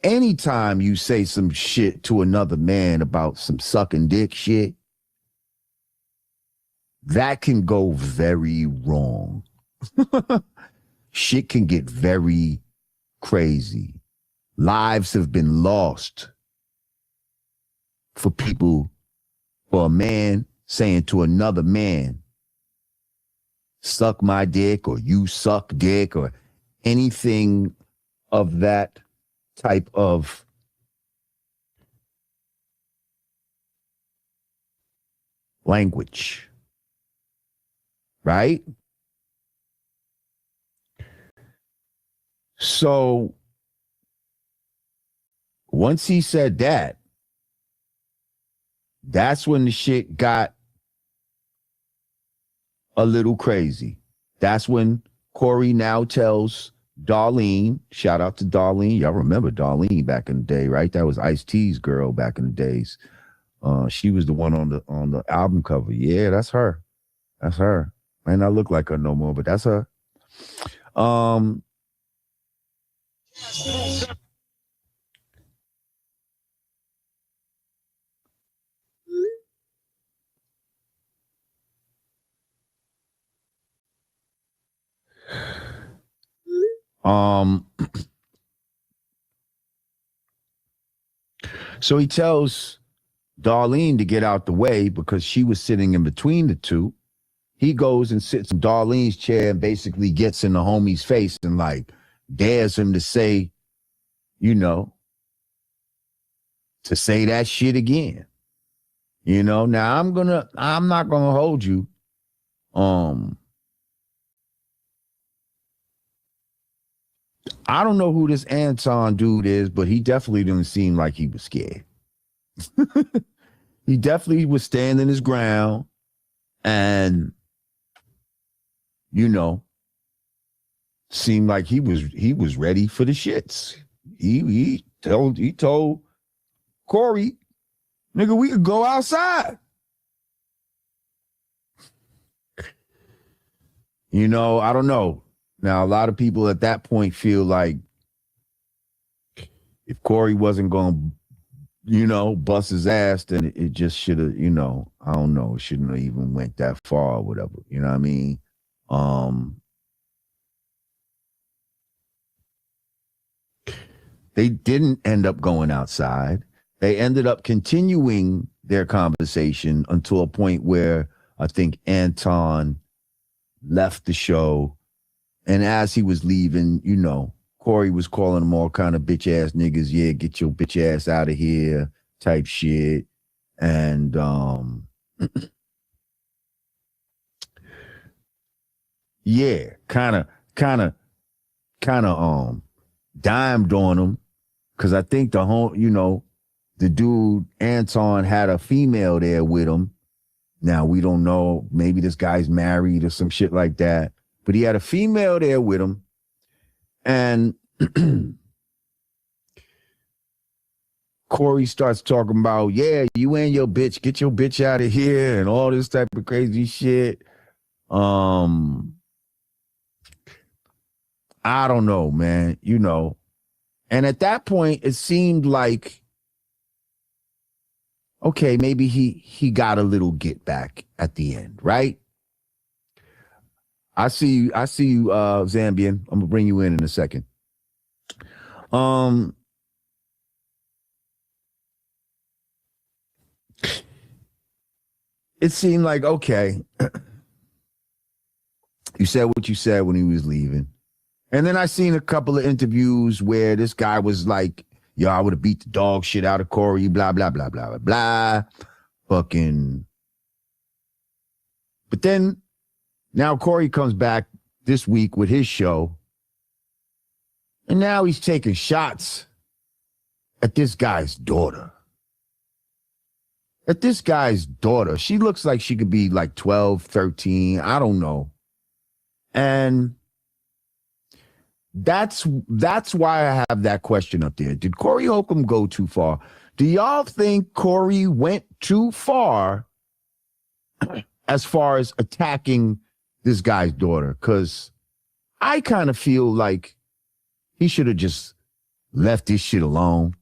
anytime you say some shit to another man about some sucking dick shit, that can go very wrong. Shit can get very crazy. Lives have been lost for a man saying to another man, suck my dick, or you suck dick, or anything of that type of language, right? So once he said that, that's when the shit got a little crazy. That's when Corey now tells Darlene, shout out to Darlene. Y'all remember Darlene back in the day, right? That was Ice-T's girl back in the days. She was the one on the album cover. Yeah, that's her. That's her. Might not look like her no more, but that's her. So he tells Darlene to get out the way because she was sitting in between the two. He goes and sits in Darlene's chair and basically gets in the homie's face and like dares him to say, to say that shit again. Now I'm not gonna hold you. I don't know who this Anton dude is, but he definitely didn't seem like he was scared. He definitely was standing his ground and, seemed like he was ready for the shits. He told Corey, nigga, we could go outside. I don't know. Now, a lot of people at that point feel like if Corey wasn't going to, bust his ass, then it just should have, I don't know, it shouldn't have even went that far or whatever. You know what I mean? They didn't end up going outside. They ended up continuing their conversation until a point where I think Anton left the show. And as he was leaving, Corey was calling them all kind of bitch ass niggas. Yeah, get your bitch ass out of here type shit. And yeah, kind of dimed on him. Cause I think the the dude, Anton, had a female there with him. Now, we don't know. Maybe this guy's married or some shit like that. But he had a female there with him. And Corey starts talking about, yeah, you and your bitch, get your bitch out of here and all this type of crazy shit. I don't know, man, you know. And at that point, it seemed like, okay, maybe he got a little get back at the end, right? I see you, Zambian. I'm gonna bring you in a second. It seemed like, okay, you said what you said when he was leaving. And then I seen a couple of interviews where this guy was like, yo, I would have beat the dog shit out of Corey, blah, blah, blah, blah, blah, blah. Fucking. But then now Corey comes back this week with his show. And now he's taking shots at this guy's daughter. At this guy's daughter. She looks like she could be like 12, 13. I don't know. And that's why I have that question up there. Did Corey Holcomb go too far? Do y'all think Corey went too far as far as attacking this guy's daughter? Because I kind of feel like he should have just left this shit alone.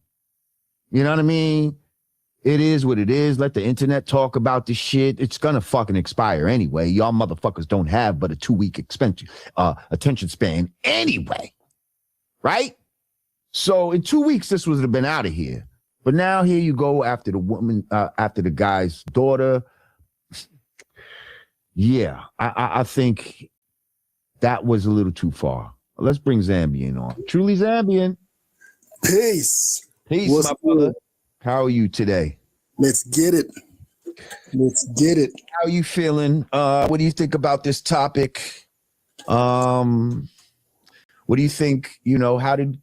You know what I mean? It is what it is. Let the internet talk about this shit. It's gonna fucking expire anyway. Y'all motherfuckers don't have but a 2-week attention span anyway, right? So in 2 weeks, this would have been out of here. But now here you go after the woman, after the guy's daughter. Yeah, I think that was a little too far. Let's bring Zambian on. Truly Zambian. Peace. Peace, my brother. How are you today? Let's get it. Let's get it. How are you feeling? What do you think about this topic? What do you think, how did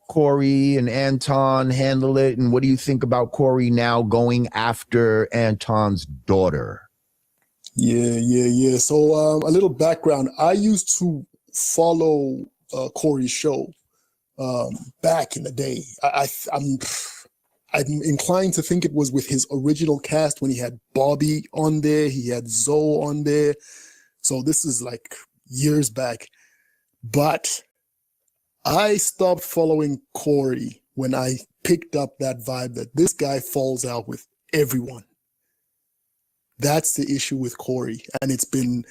Corey and Anton handle it? And what do you think about Corey now going after Anton's daughter? Yeah. So a little background. I used to follow Corey's show back in the day. I'm inclined to think it was with his original cast when he had Bobby on there, he had Zoe on there. So this is like years back. But I stopped following Corey when I picked up that vibe that this guy falls out with everyone. That's the issue with Corey. And it's been,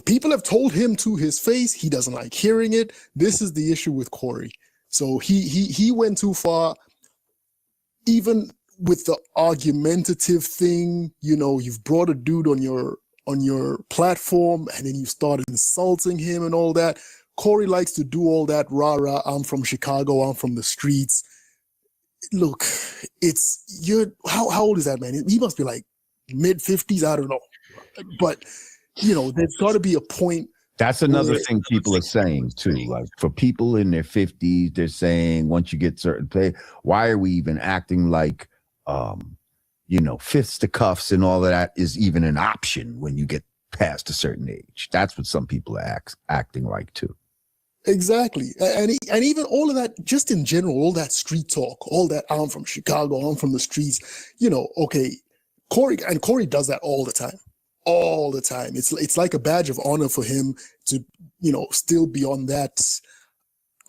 people have told him to his face, he doesn't like hearing it. This is the issue with Corey. So he went too far. Even with the argumentative thing, you've brought a dude on your platform and then you start insulting him and all that. Corey likes to do all that rah-rah, I'm from Chicago, I'm from the streets. Look, how old is that man? He must be like mid-50s, I don't know. But, there's got to be a point. That's another thing people are saying too. Like for people in their 50s, they're saying once you get certain play, why are we even acting like, fisticuffs and all of that is even an option when you get past a certain age? That's what some people are acting like too. Exactly. And even all of that, just in general, all that street talk, all that I'm from Chicago, I'm from the streets, okay, Corey does that all the time. All the time. It's like a badge of honor for him to, still be on that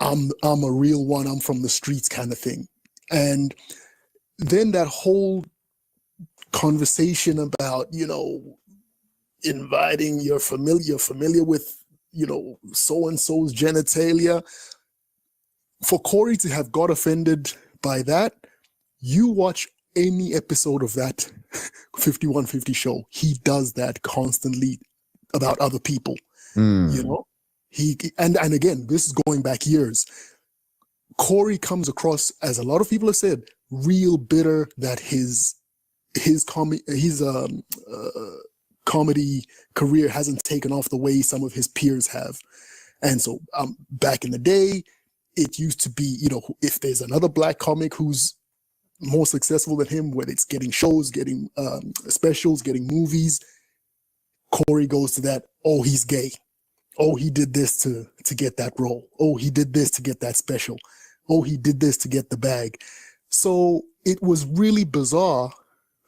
I'm a real one, I'm from the streets kind of thing. And then that whole conversation about, inviting you're familiar with, so-and-so's genitalia. For Corey to have got offended by that, you watch any episode of that 5150 show, he does that constantly about other people. He and again, this is going back years. Corey comes across, as a lot of people have said, real bitter that his comedy career hasn't taken off the way some of his peers have. And so back in the day, it used to be, if there's another black comic who's more successful than him, whether it's getting shows, getting specials, getting movies. Corey goes to that, oh, he's gay. Oh, he did this to get that role. Oh, he did this to get that special. Oh, he did this to get the bag. So it was really bizarre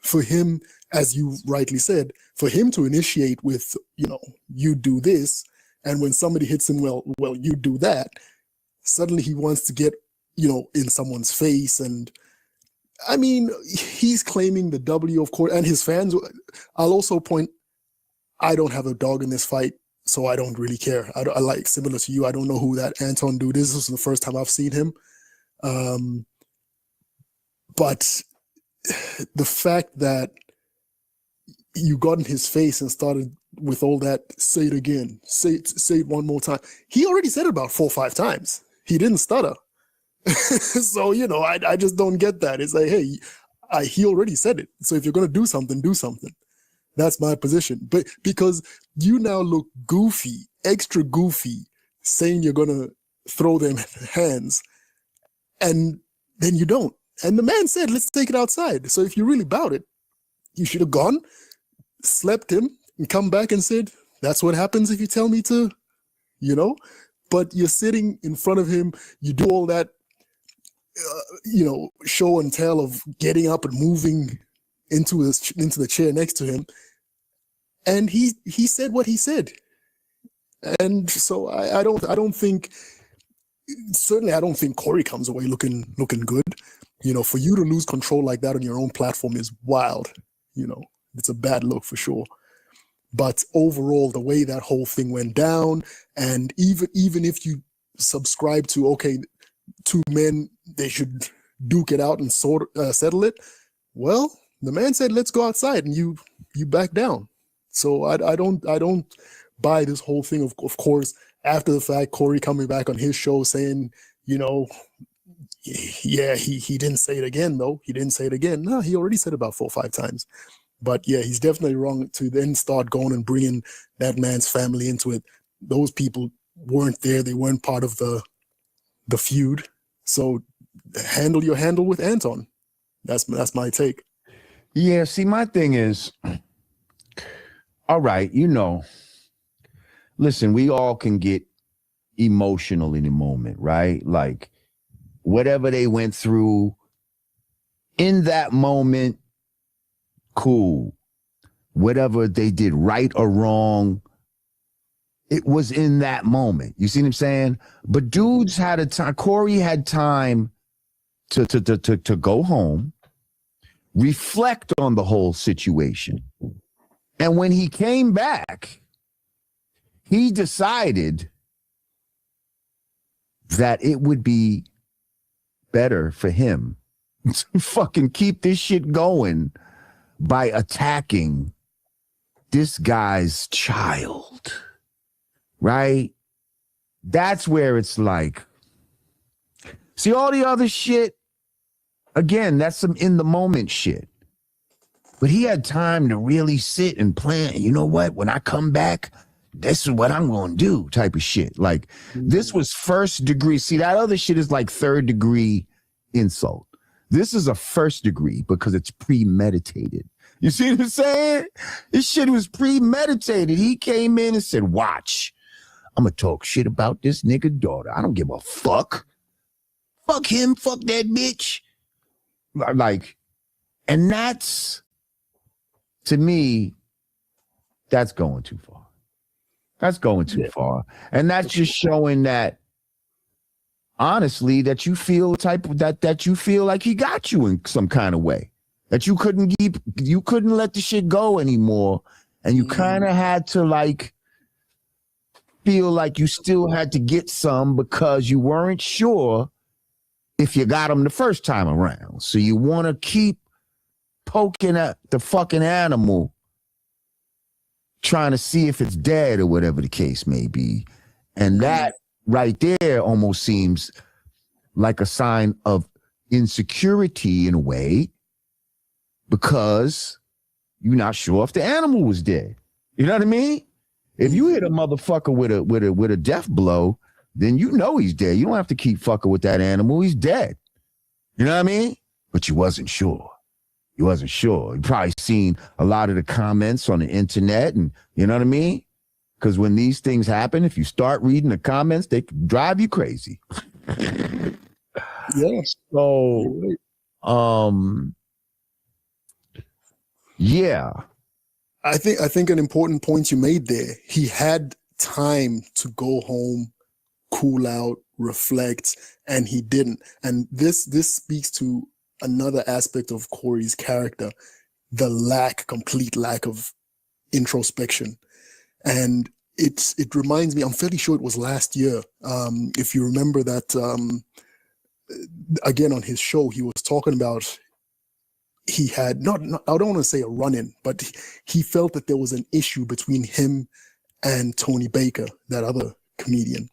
for him, as you rightly said, for him to initiate with, you do this. And when somebody hits him, well, you do that. Suddenly he wants to get, in someone's face. And I mean, he's claiming the W, of course, and his fans. I'll also point, I don't have a dog in this fight, so I don't really care. I like, similar to you, I don't know who that Anton dude is. This is the first time I've seen him. But the fact that you got in his face and started with all that, say it again, say it one more time. He already said it about 4 or 5 times. He didn't stutter. So, I just don't get that. It's like, hey, he already said it. So if you're going to do something, do something. That's my position. But because you now look goofy, extra goofy, saying you're going to throw them hands, and then you don't. And the man said, let's take it outside. So if you're really about it, you should have gone, slept him, and come back and said, that's what happens if you tell me to, But you're sitting in front of him, you do all that, show and tell of getting up and moving into the chair next to him. And he said what he said. And so I don't think, certainly I don't think Corey comes away looking good. For you to lose control like that on your own platform is wild. It's a bad look for sure. But overall, the way that whole thing went down, and even if you subscribe to, okay, 2 men, they should duke it out and settle it. Well, the man said, let's go outside, and you back down. So I don't buy this whole thing. Of course, after the fact, Corey coming back on his show saying, yeah, he didn't say it again, though. He didn't say it again. No, he already said it about 4 or 5 times. But yeah, he's definitely wrong to then start going and bringing that man's family into it. Those people weren't there. They weren't part of the feud. So handle your handle with Anton. That's my take. Yeah, see, my thing is, all right, listen, we all can get emotional in a moment, right? Like, whatever they went through in that moment, cool. Whatever they did right or wrong, it was in that moment. You see what I'm saying? But dudes had a time, Corey had time to go home, reflect on the whole situation. And when he came back, he decided that it would be better for him to fucking keep this shit going by attacking this guy's child, right? That's where it's like, see, all the other shit, again, that's some in the moment shit. But he had time to really sit and plan. You know what? When I come back, this is what I'm going to do type of shit. Like, this was 1st degree. See, that other shit is like 3rd degree insult. This is a 1st degree because it's premeditated. You see what I'm saying? This shit was premeditated. He came in and said, watch, I'm going to talk shit about this nigga daughter. I don't give a fuck. Fuck him. Fuck that bitch. Like, and that's, to me, that's going too far. That's going too far. And that's just showing that, honestly, that you feel that you feel like he got you in some kind of way. That you couldn't let the shit go anymore. And you kind of had to like feel like you still had to get some because you weren't sure if you got him the first time around. So you want to keep poking at the fucking animal, trying to see if it's dead or whatever the case may be. And that right there almost seems like a sign of insecurity in a way, because you're not sure if the animal was dead. You know what I mean? If you hit a motherfucker with a death blow, then you know he's dead. You don't have to keep fucking with that animal. He's dead. You know what I mean? but you wasn't sure. You wasn't sure. You probably seen a lot of the comments on the internet, and you know what I mean? Because when these things happen, if you start reading the comments, they can drive you crazy. Yeah. So, yeah. I think an important point you made there. He had time to go home, cool out, reflect, and he didn't. And this speaks to another aspect of Corey's character, the complete lack of introspection. And it reminds me, I'm fairly sure it was last year. If you remember that, again, on his show, he was talking about he had not I don't want to say a run-in, but he felt that there was an issue between him and Tony Baker, that other comedian.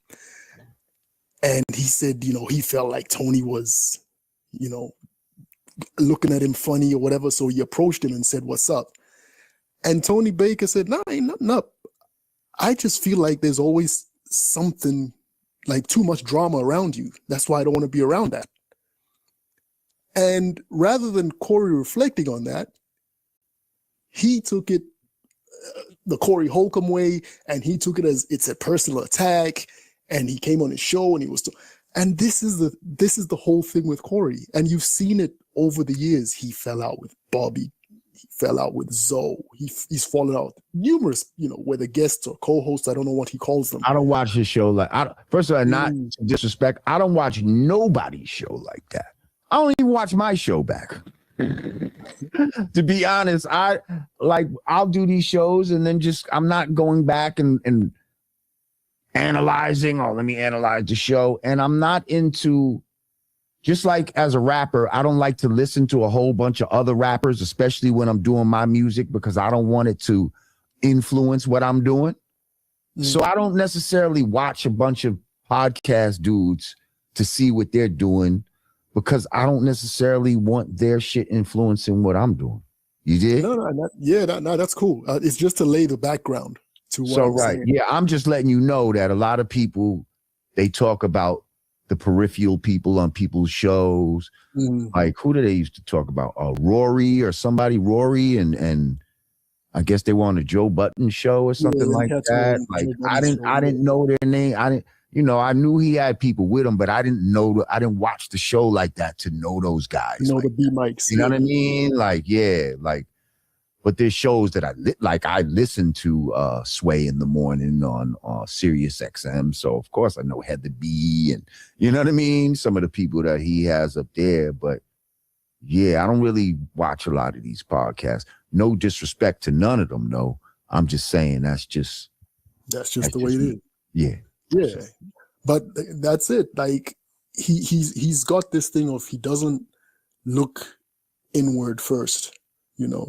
And he said, he felt like Tony was, looking at him funny or whatever. So he approached him and said, "What's up?" And Tony Baker said, "No, ain't nothing up. I just feel like there's always something, like too much drama around you. That's why I don't want to be around that." And rather than Corey reflecting on that, he took it the Corey Holcomb way, and he took it as it's a personal attack. And he came on his show, and he was, and this is the whole thing with Corey. And you've seen it over the years. He fell out with Bobby, he fell out with Zoe. He's fallen out numerous, whether guests or co-hosts. I don't know what he calls them. I don't watch his show first of all, not disrespect. I don't watch nobody's show like that. I don't even watch my show back. To be honest, I'll do these shows and then I'm not going back and analyzing, let me analyze the show. And I'm not into, just like as a rapper, I don't like to listen to a whole bunch of other rappers, especially when I'm doing my music, because I don't want it to influence what I'm doing. So I don't necessarily watch a bunch of podcast dudes to see what they're doing, because I don't necessarily want their shit influencing what I'm doing. You did? No, that's cool. It's just to lay the background to what I'm saying. Yeah, I'm just letting you know that a lot of people, they talk about the peripheral people on people's shows. Like, who do they used to talk about? Rory or somebody, Rory, and I guess they were on the Joe Button show or something like that. Like, I didn't know their name. I knew he had people with him, but I didn't watch the show like that to know those guys. The B mics. You know what I mean? But there's shows that I listen to Sway in the morning on Sirius XM. So of course I know Heather B, and you know what I mean? Some of the people that he has up there. But yeah, I don't really watch a lot of these podcasts. No disrespect to none of them, though. I'm just saying that's just the way it is. Yeah. Yeah. But that's it. Like he's got this thing of he doesn't look inward first.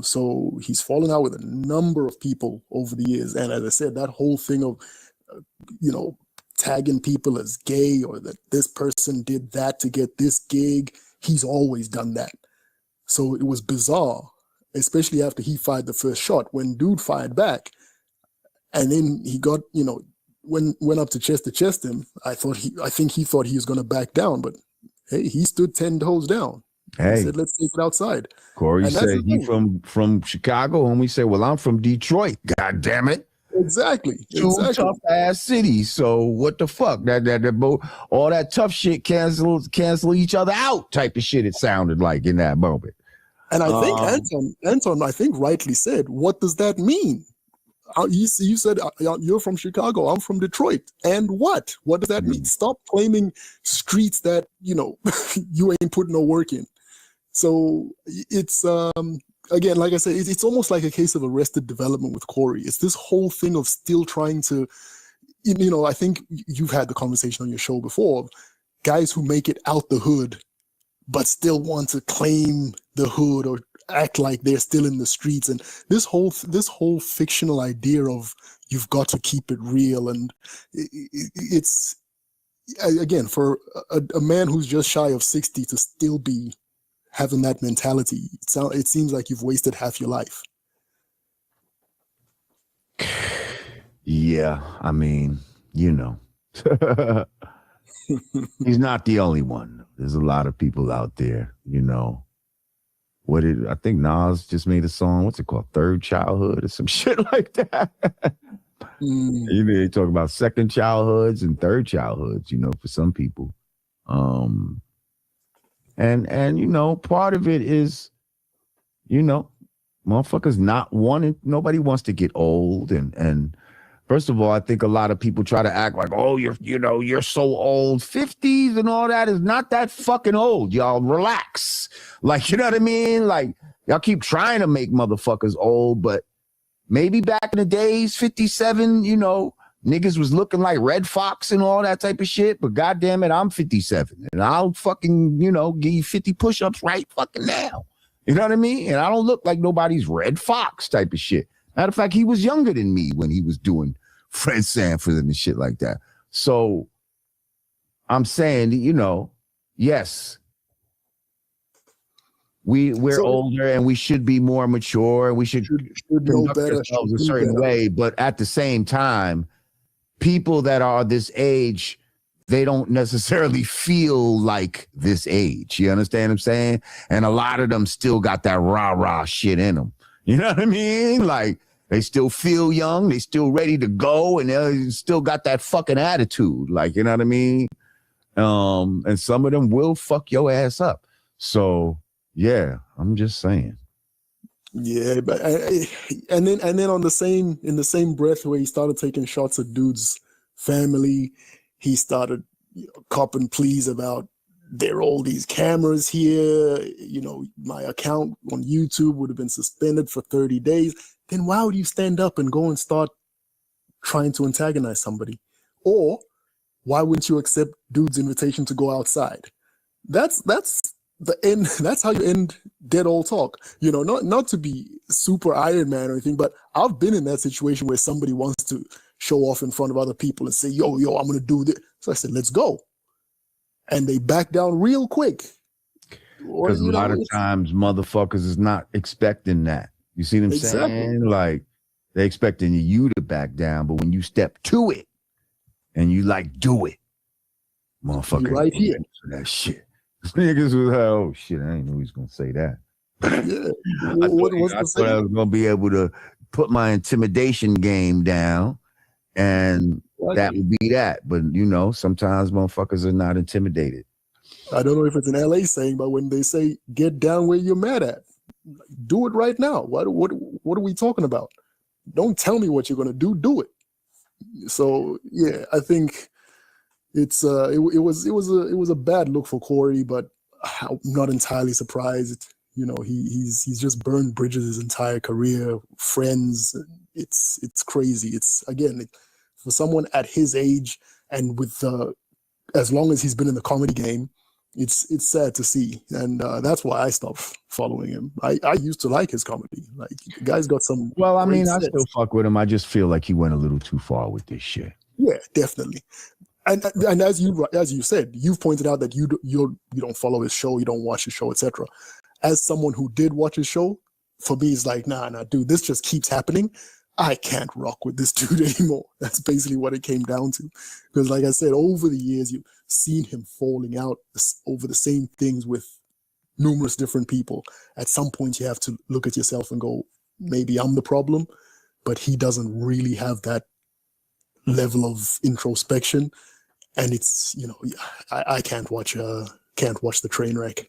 So he's fallen out with a number of people over the years. And as I said, that whole thing of, tagging people as gay, or that this person did that to get this gig, he's always done that. So it was bizarre, especially after he fired the first shot. When dude fired back, and then he got, went up to chest him, I think he thought he was going to back down, but hey, he stood 10 toes down. Hey, he said, "Let's take it outside." Corey said he from Chicago, and we said, "Well, I'm from Detroit." God damn it! Exactly. Two tough ass cities. So what the fuck? That all that tough shit cancel each other out type of shit. It sounded like in that moment. And I think Anton, I think rightly said, "What does that mean?" You said you're from Chicago. I'm from Detroit. And what? What does that mean? Stop claiming streets that you ain't putting no work in. So it's again, like I said, it's almost like a case of Arrested Development with Corey. It's this whole thing of still trying to, I think you've had the conversation on your show before, guys who make it out the hood, but still want to claim the hood or act like they're still in the streets. And this whole fictional idea of you've got to keep it real. And it's, again, for a man who's just shy of 60 to still be having that mentality, it seems like you've wasted half your life. Yeah, I mean, he's not the only one. There's a lot of people out there, I think Nas just made a song, what's it called? Third Childhood or some shit like that. You know, they talk about second childhoods and third childhoods, you know, for some people. And you know, part of it is, you know, motherfuckers not wanting, nobody wants to get old. And first of all, I think a lot of people try to act like, oh, you're so old. 50s and all that is not that fucking old. Y'all relax. Like, you know what I mean? Like, y'all keep trying to make motherfuckers old, but maybe back in the days, 57, you know, niggas was looking like Red Fox and all that type of shit. But goddamn it, I'm 57 and I'll fucking, you know, give you 50 push-ups right fucking now. You know what I mean? And I don't look like nobody's Red Fox type of shit. Matter of fact, he was younger than me when he was doing Fred Sanford and shit like that. So I'm saying, you know, yes, we're older and we should be more mature. We should know better, ourselves a certain way. But at the same time, people that are this age, they don't necessarily feel like this age. You understand what I'm saying? And a lot of them still got that rah-rah shit in them. You know what I mean? Like, they still feel young. They still ready to go. And they still got that fucking attitude. Like, you know what I mean? And some of them will fuck your ass up. So, yeah, I'm just saying. Yeah, but and then in the same breath where he started taking shots at dudes' family, he started copping pleas about there are all these cameras here. You know, my account on YouTube would have been suspended for 30 days. Then why would you stand up and go and start trying to antagonize somebody? Or why wouldn't you accept dude's invitation to go outside? That's the end. That's how you end dead old talk. You know, not to be super Iron Man or anything, but I've been in that situation where somebody wants to show off in front of other people and say, yo, I'm going to do this. So I said, let's go. And they back down real quick. Because a lot of times motherfuckers is not expecting that. You see what I'm saying? Like, they're expecting you to back down, but when you step to it and you like do it, motherfucker, right here. That shit. Niggas was like, oh shit, I didn't know he was gonna say that. Yeah. I thought I was gonna be able to put my intimidation game down, and that would be that. But you know, sometimes motherfuckers are not intimidated. I don't know if it's an LA saying, but when they say get down where you're mad at, do it right now. What are we talking about? Don't tell me what you're gonna do. Do it. So yeah, I think it was a bad look for Corey, but I'm not entirely surprised. You know, he's just burned bridges his entire career, friends. It's crazy. It's again for someone at his age and with as long as he's been in the comedy game, it's sad to see, and that's why I stopped following him. I used to like his comedy. Like, the guy's got some. Well, I mean, I still fuck with him. I just feel like he went a little too far with this shit. Yeah, definitely. And as you said, you've pointed out that you don't follow his show, you don't watch his show, etc. As someone who did watch his show, for me, it's like, nah, dude, this just keeps happening. I can't rock with this dude anymore. That's basically what it came down to. Because like I said, over the years, you've seen him falling out over the same things with numerous different people. At some point, you have to look at yourself and go, maybe I'm the problem, but he doesn't really have that level of introspection. And it's, you know, I can't watch the train wreck.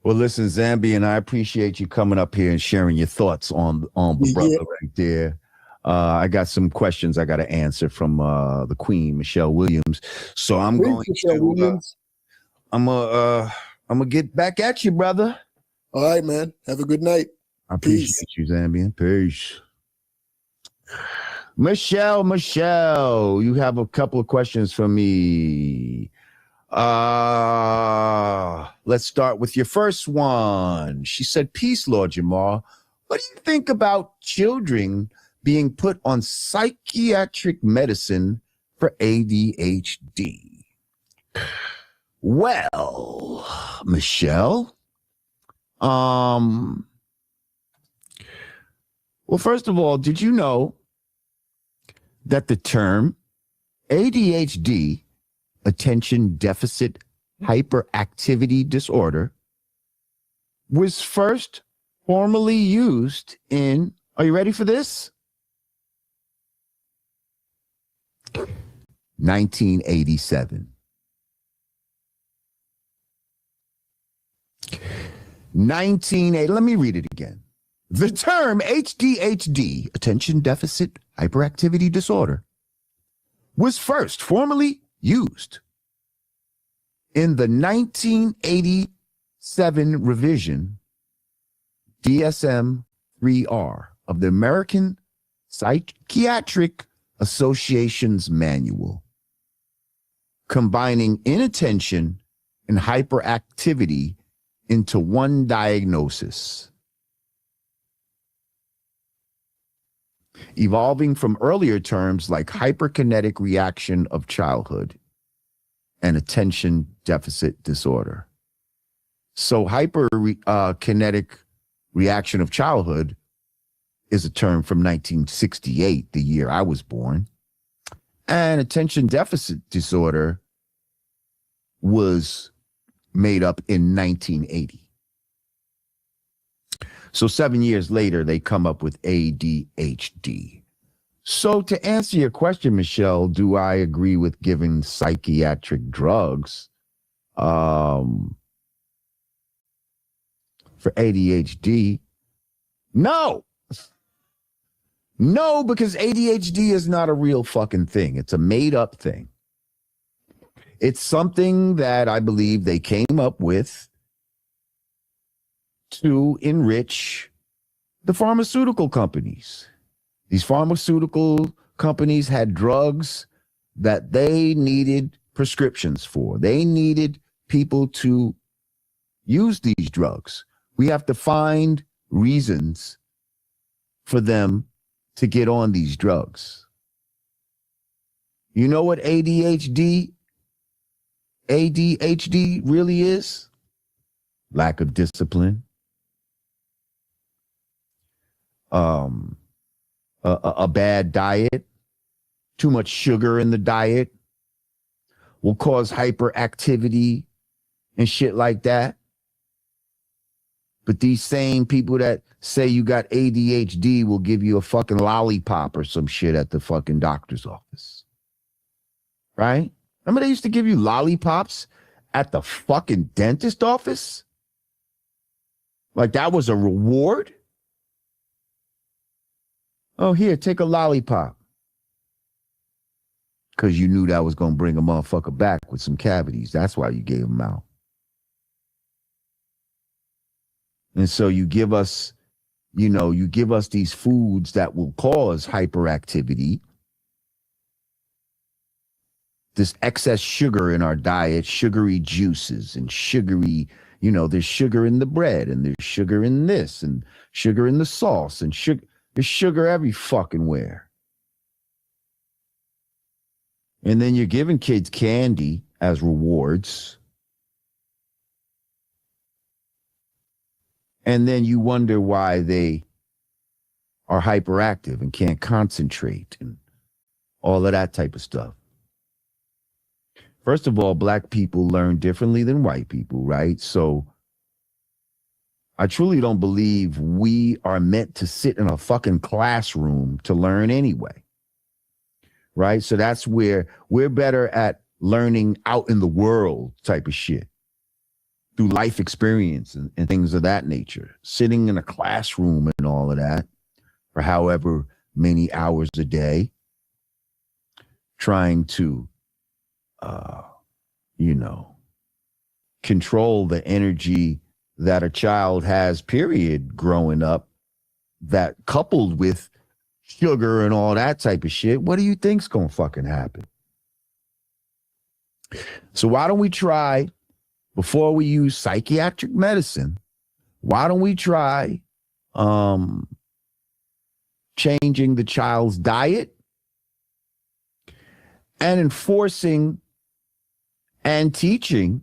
Well, listen, Zambian, I appreciate you coming up here and sharing your thoughts on the brother right there. I got some questions I got to answer from the Queen, Michelle Williams. So I'm gonna get back at you, brother. All right, man. Have a good night. I appreciate you, Zambian. Peace. Michelle, you have a couple of questions for me. Let's start with your first one. She said, peace, Lord Jamar. What do you think about children being put on psychiatric medicine for ADHD? Well, Michelle, well, first of all, did you know that the term ADHD, attention deficit hyperactivity disorder, was first formally used in, are you ready for this? 1987. 1980. Let me read it again. The term ADHD, attention deficit hyperactivity disorder, was first formally used in the 1987 revision DSM-3R of the American Psychiatric Association's manual, combining inattention and hyperactivity into one diagnosis, evolving from earlier terms like hyperkinetic reaction of childhood and attention deficit disorder. So hyperkinetic reaction of childhood is a term from 1968, the year I was born. And attention deficit disorder was made up in 1980. So 7 years later, they come up with ADHD. So to answer your question, Michelle, do I agree with giving psychiatric drugs for ADHD? No. No, because ADHD is not a real fucking thing. It's a made up thing. It's something that I believe they came up with to enrich the pharmaceutical companies. These pharmaceutical companies had drugs that they needed prescriptions for. They needed people to use these drugs. We have to find reasons for them to get on these drugs. You know what ADHD really is? Lack of discipline. A bad diet, too much sugar in the diet will cause hyperactivity and shit like that. But these same people that say you got ADHD will give you a fucking lollipop or some shit at the fucking doctor's office. Right? Remember they used to give you lollipops at the fucking dentist office? Like that was a reward? Oh, here, take a lollipop. Because you knew that was going to bring a motherfucker back with some cavities. That's why you gave them out. And so you give us, you give us these foods that will cause hyperactivity. This excess sugar in our diet, sugary juices and sugary, there's sugar in the bread and there's sugar in this and sugar in the sauce and sugar. There's sugar every fucking where. And then you're giving kids candy as rewards. And then you wonder why they are hyperactive and can't concentrate and all of that type of stuff. First of all, black people learn differently than white people, right? So I truly don't believe we are meant to sit in a fucking classroom to learn anyway. Right? So that's where we're better at learning out in the world type of shit. Through life experience and things of that nature. Sitting in a classroom and all of that for however many hours a day. Trying to, control the energy that a child has, period, growing up, that coupled with sugar and all that type of shit, what do you think's gonna fucking happen? So why don't we try, before we use psychiatric medicine, why don't we try changing the child's diet and enforcing and teaching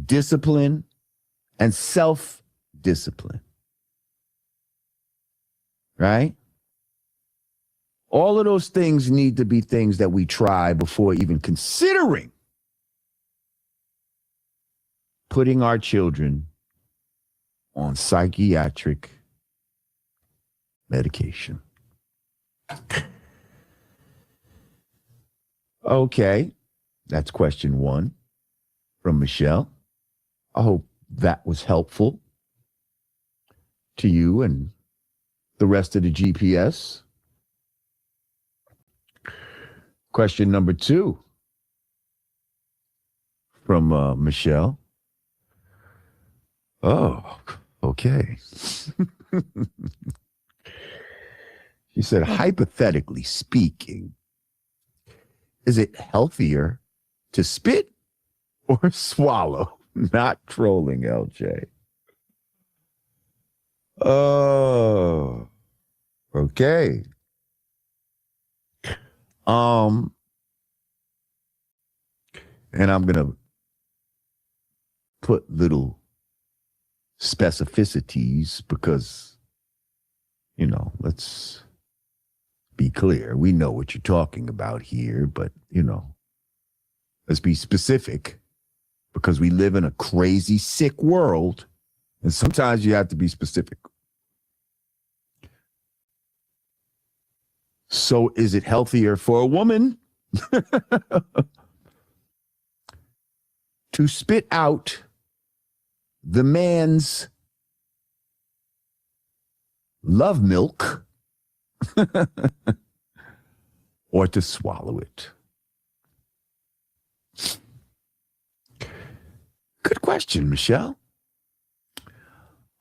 discipline and self-discipline, right? All of those things need to be things that we try before even considering putting our children on psychiatric medication. Okay, that's question 1 from Michelle. I hope that was helpful to you and the rest of the GPS. Question number 2 from Michelle. Oh, okay. She said, hypothetically speaking, is it healthier to spit or swallow? Not trolling, LJ. Oh, okay. And I'm gonna put little specificities because, you know, let's be clear. We know what you're talking about here, but, you know, let's be specific because we live in a crazy, sick world, and sometimes you have to be specific. So is it healthier for a woman to spit out the man's love milk or to swallow it? Good question, Michelle.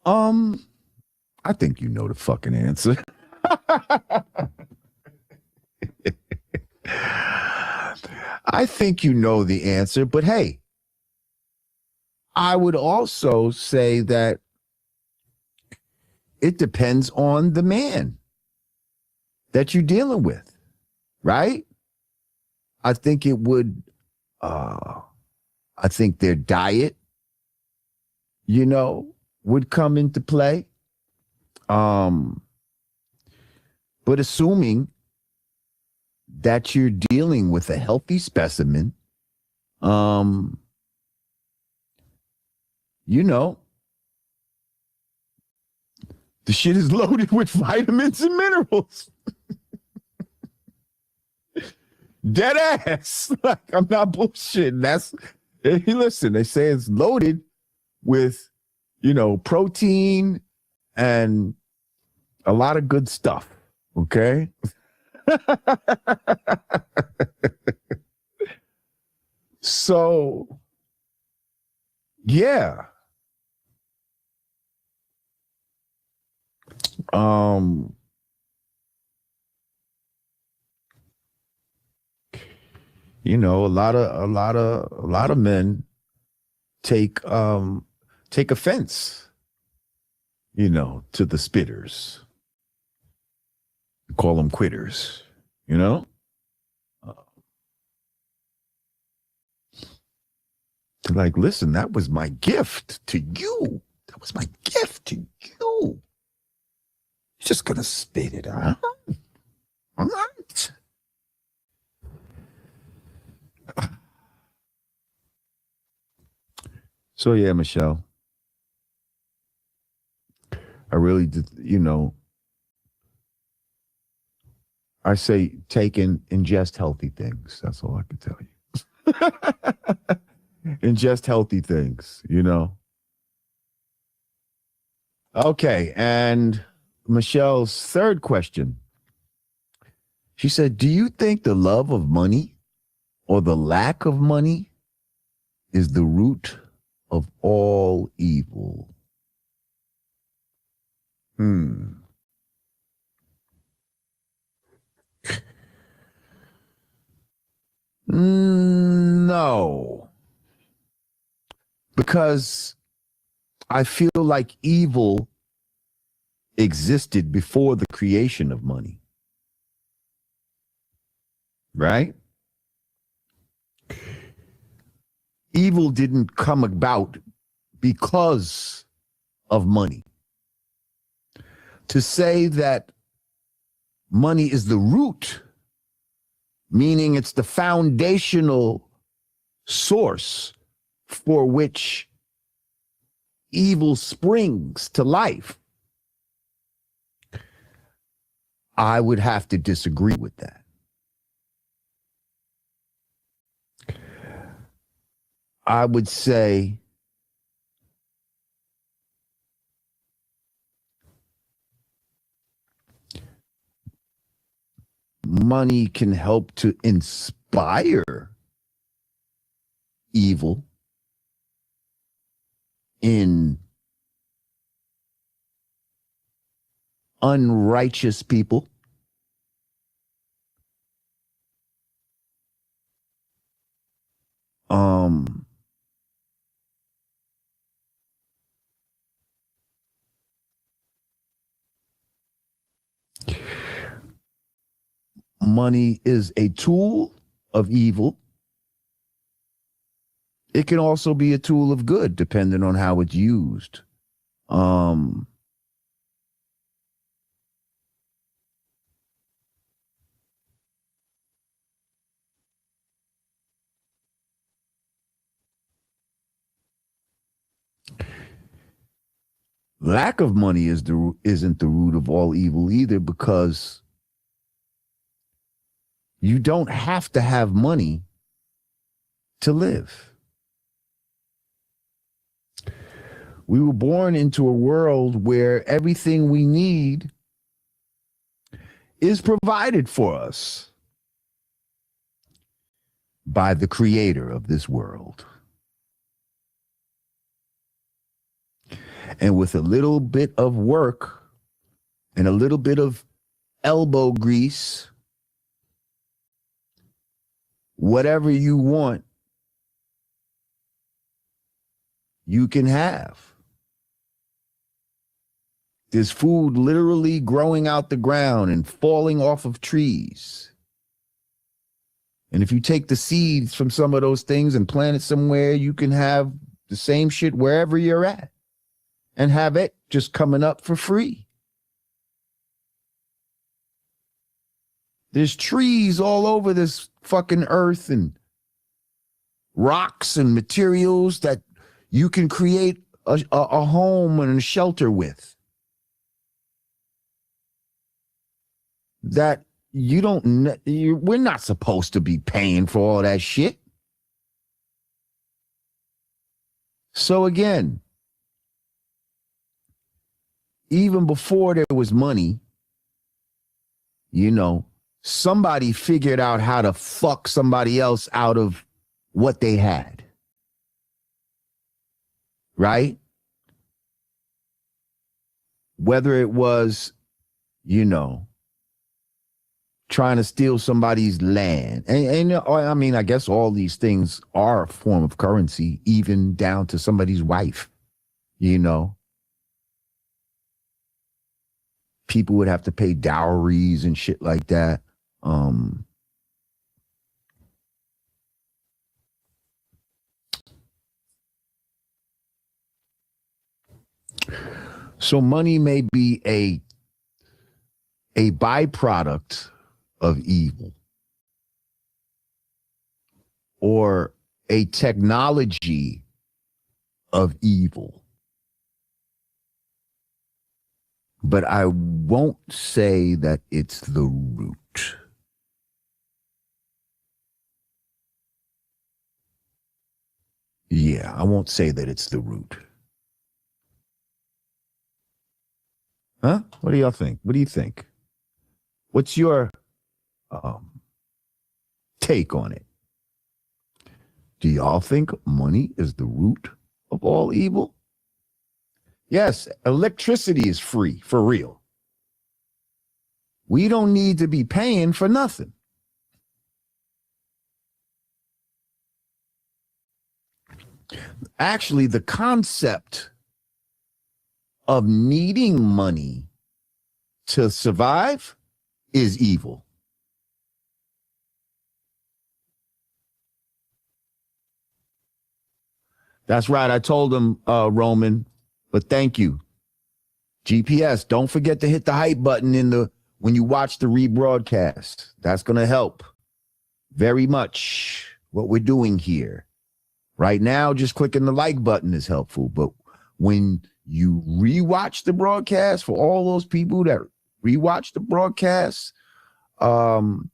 I think you know the fucking answer. I think you know the answer, but hey, I would also say that it depends on the man that you're dealing with, right? I think it would, I think their diet, you know, would come into play. But assuming that you're dealing with a healthy specimen, you know, the shit is loaded with vitamins and minerals. Dead ass. Like, I'm not bullshitting. That's, hey, listen, they say it's loaded with, you know, protein and a lot of good stuff. Okay. So, yeah. You know, a lot of men take offense, you know, to the spitters. Call them quitters, you know? Like, listen, that was my gift to you. That was my gift to you. You're just gonna spit it out. All right. So yeah, Michelle, I really did, you know, I say take and ingest healthy things. That's all I can tell you. Ingest healthy things, you know. Okay, and Michelle's third question. She said, do you think the love of money or the lack of money is the root of all evil? No. Because I feel like evil existed before the creation of money. Right? Evil didn't come about because of money. To say that money is the root, meaning it's the foundational source for which evil springs to life, I would have to disagree with that. I would say money can help to inspire evil in unrighteous people. Money is a tool of evil. It can also be a tool of good, depending on how it's used. Lack of money isn't the root of all evil either, because you don't have to have money to live. We were born into a world where everything we need is provided for us by the creator of this world. And with a little bit of work and a little bit of elbow grease, whatever you want, you can have. There's food literally growing out the ground and falling off of trees. And if you take the seeds from some of those things and plant it somewhere, you can have the same shit wherever you're at and have it just coming up for free. There's trees all over this fucking earth and rocks and materials that you can create a home and a shelter with. That we're not supposed to be paying for all that shit. So again, even before there was money, somebody figured out how to fuck somebody else out of what they had. Right? Whether it was, trying to steal somebody's land. And I mean, I guess all these things are a form of currency, even down to somebody's wife, People would have to pay dowries and shit like that. So money may be a byproduct of evil or a technology of evil. But I won't say that it's the root. Yeah, I won't say that it's the root. Huh? What do y'all think? What do you think? What's your take on it? Do y'all think money is the root of all evil? Yes, electricity is free, for real. We don't need to be paying for nothing. Actually, the concept of needing money to survive is evil. That's right. I told him, Roman, but thank you. GPS, don't forget to hit the hype button when you watch the rebroadcast. That's going to help very much what we're doing here. Right now, just clicking the like button is helpful, but when you rewatch the broadcast, for all those people that rewatch the broadcast, don't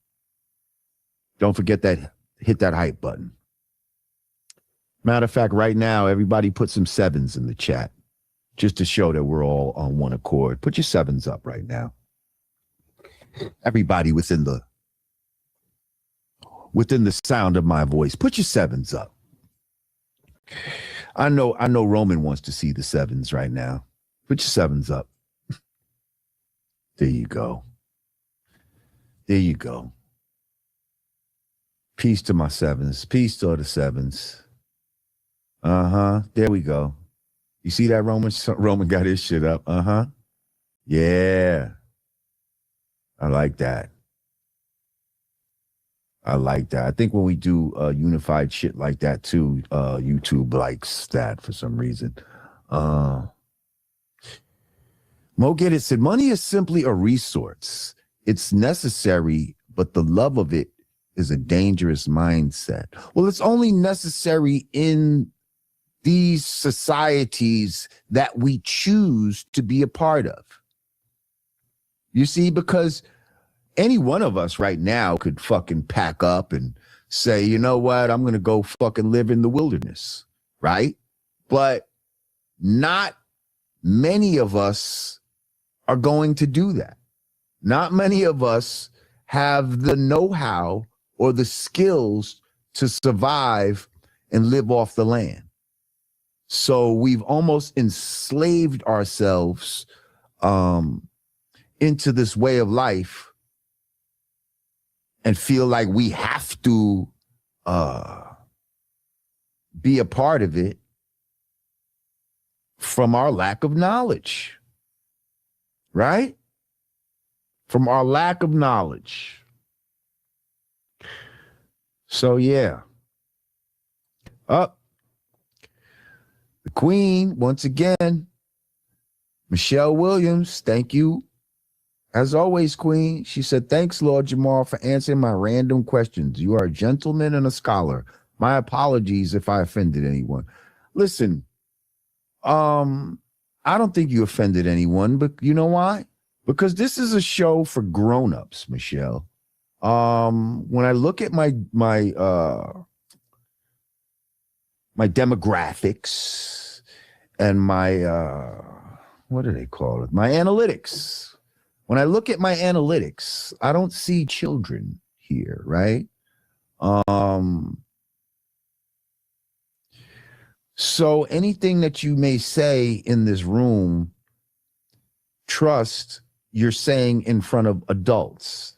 forget that, hit that hype button. Matter of fact, right now, everybody put some 7s in the chat just to show that we're all on one accord. Put your 7s up right now. Everybody within the sound of my voice, put your 7s up. I know Roman wants to see the 7s right now. Put your 7s up. There you go. There you go. Peace to my 7s. Peace to the 7s. There we go. You see that, Roman? Roman got his shit up. Yeah. I like that. I like that. I think when we do unified shit like that too, YouTube likes that for some reason. Mo Get It said, money is simply a resource. It's necessary, but the love of it is a dangerous mindset. Well, it's only necessary in these societies that we choose to be a part of. You see, because any one of us right now could fucking pack up and say, you know what, I'm going to go fucking live in the wilderness, right? But not many of us are going to do that. Not many of us have the know-how or the skills to survive and live off the land. So we've almost enslaved ourselves into this way of life and feel like we have to be a part of it from our lack of knowledge, right? From our lack of knowledge. So, yeah. Up. The Queen, once again, Michelle Williams, thank you. As always, Queen, she said, thanks, Lord Jamar, for answering my random questions. You are a gentleman and a scholar. My apologies if I offended anyone. Listen, I don't think you offended anyone, but you know why? Because this is a show for grown-ups, Michelle. When I look at my demographics and my, what do they call it? My analytics. When I look at my analytics, I don't see children here, right? So anything that you may say in this room, trust you're saying in front of adults.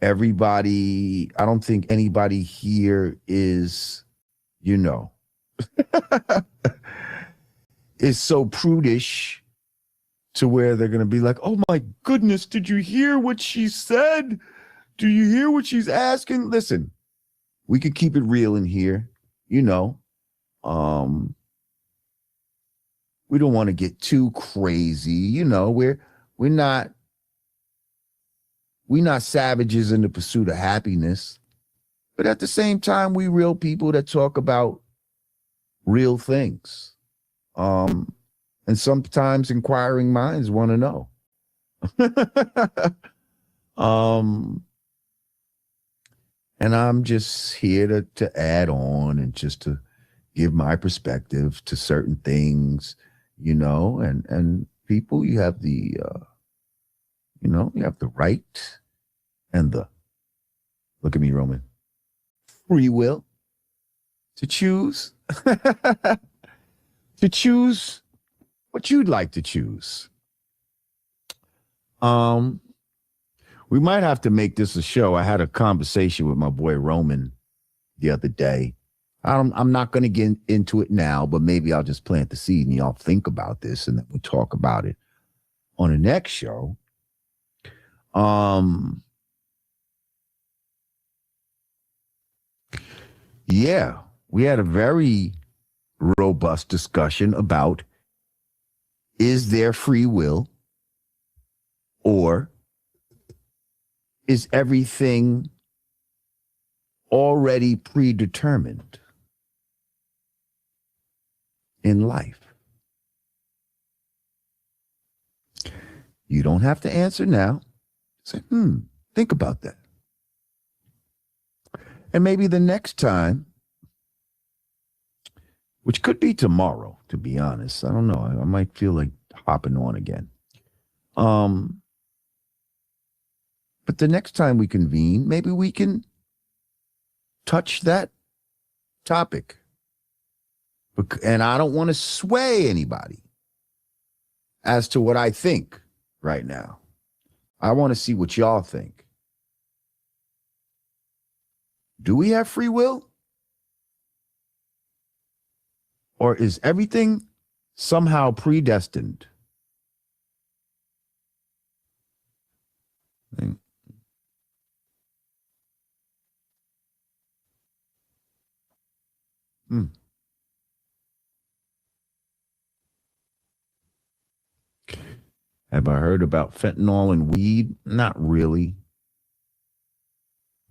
Everybody, I don't think anybody here is, you know, is so prudish to where they're going to be like, oh my goodness, did you hear what she said? Do you hear what she's asking? Listen, we could keep it real in here, you know. We don't want to get too crazy, you know. We're not savages in the pursuit of happiness, but at the same time, we real people that talk about real things. And sometimes inquiring minds want to know. And I'm just here to add on and just to give my perspective to certain things, you know, and people, you have the, you know, you have the right and the, look at me, Roman, free will to choose, to choose what you'd like to choose. We might have to make this a show. I had a conversation with my boy Roman the other day. I'm not going to get into it now, but maybe I'll just plant the seed and y'all think about this and then we'll talk about it on the next show. Yeah, we had a very robust discussion about, is there free will, or is everything already predetermined in life? You don't have to answer now. Say, think about that. And maybe the next time, which could be tomorrow, to be honest. I don't know. I might feel like hopping on again. But the next time we convene, maybe we can touch that topic. And I don't want to sway anybody as to what I think right now. I want to see what y'all think. Do we have free will? Or is everything somehow predestined? Have I heard about fentanyl in weed? Not really.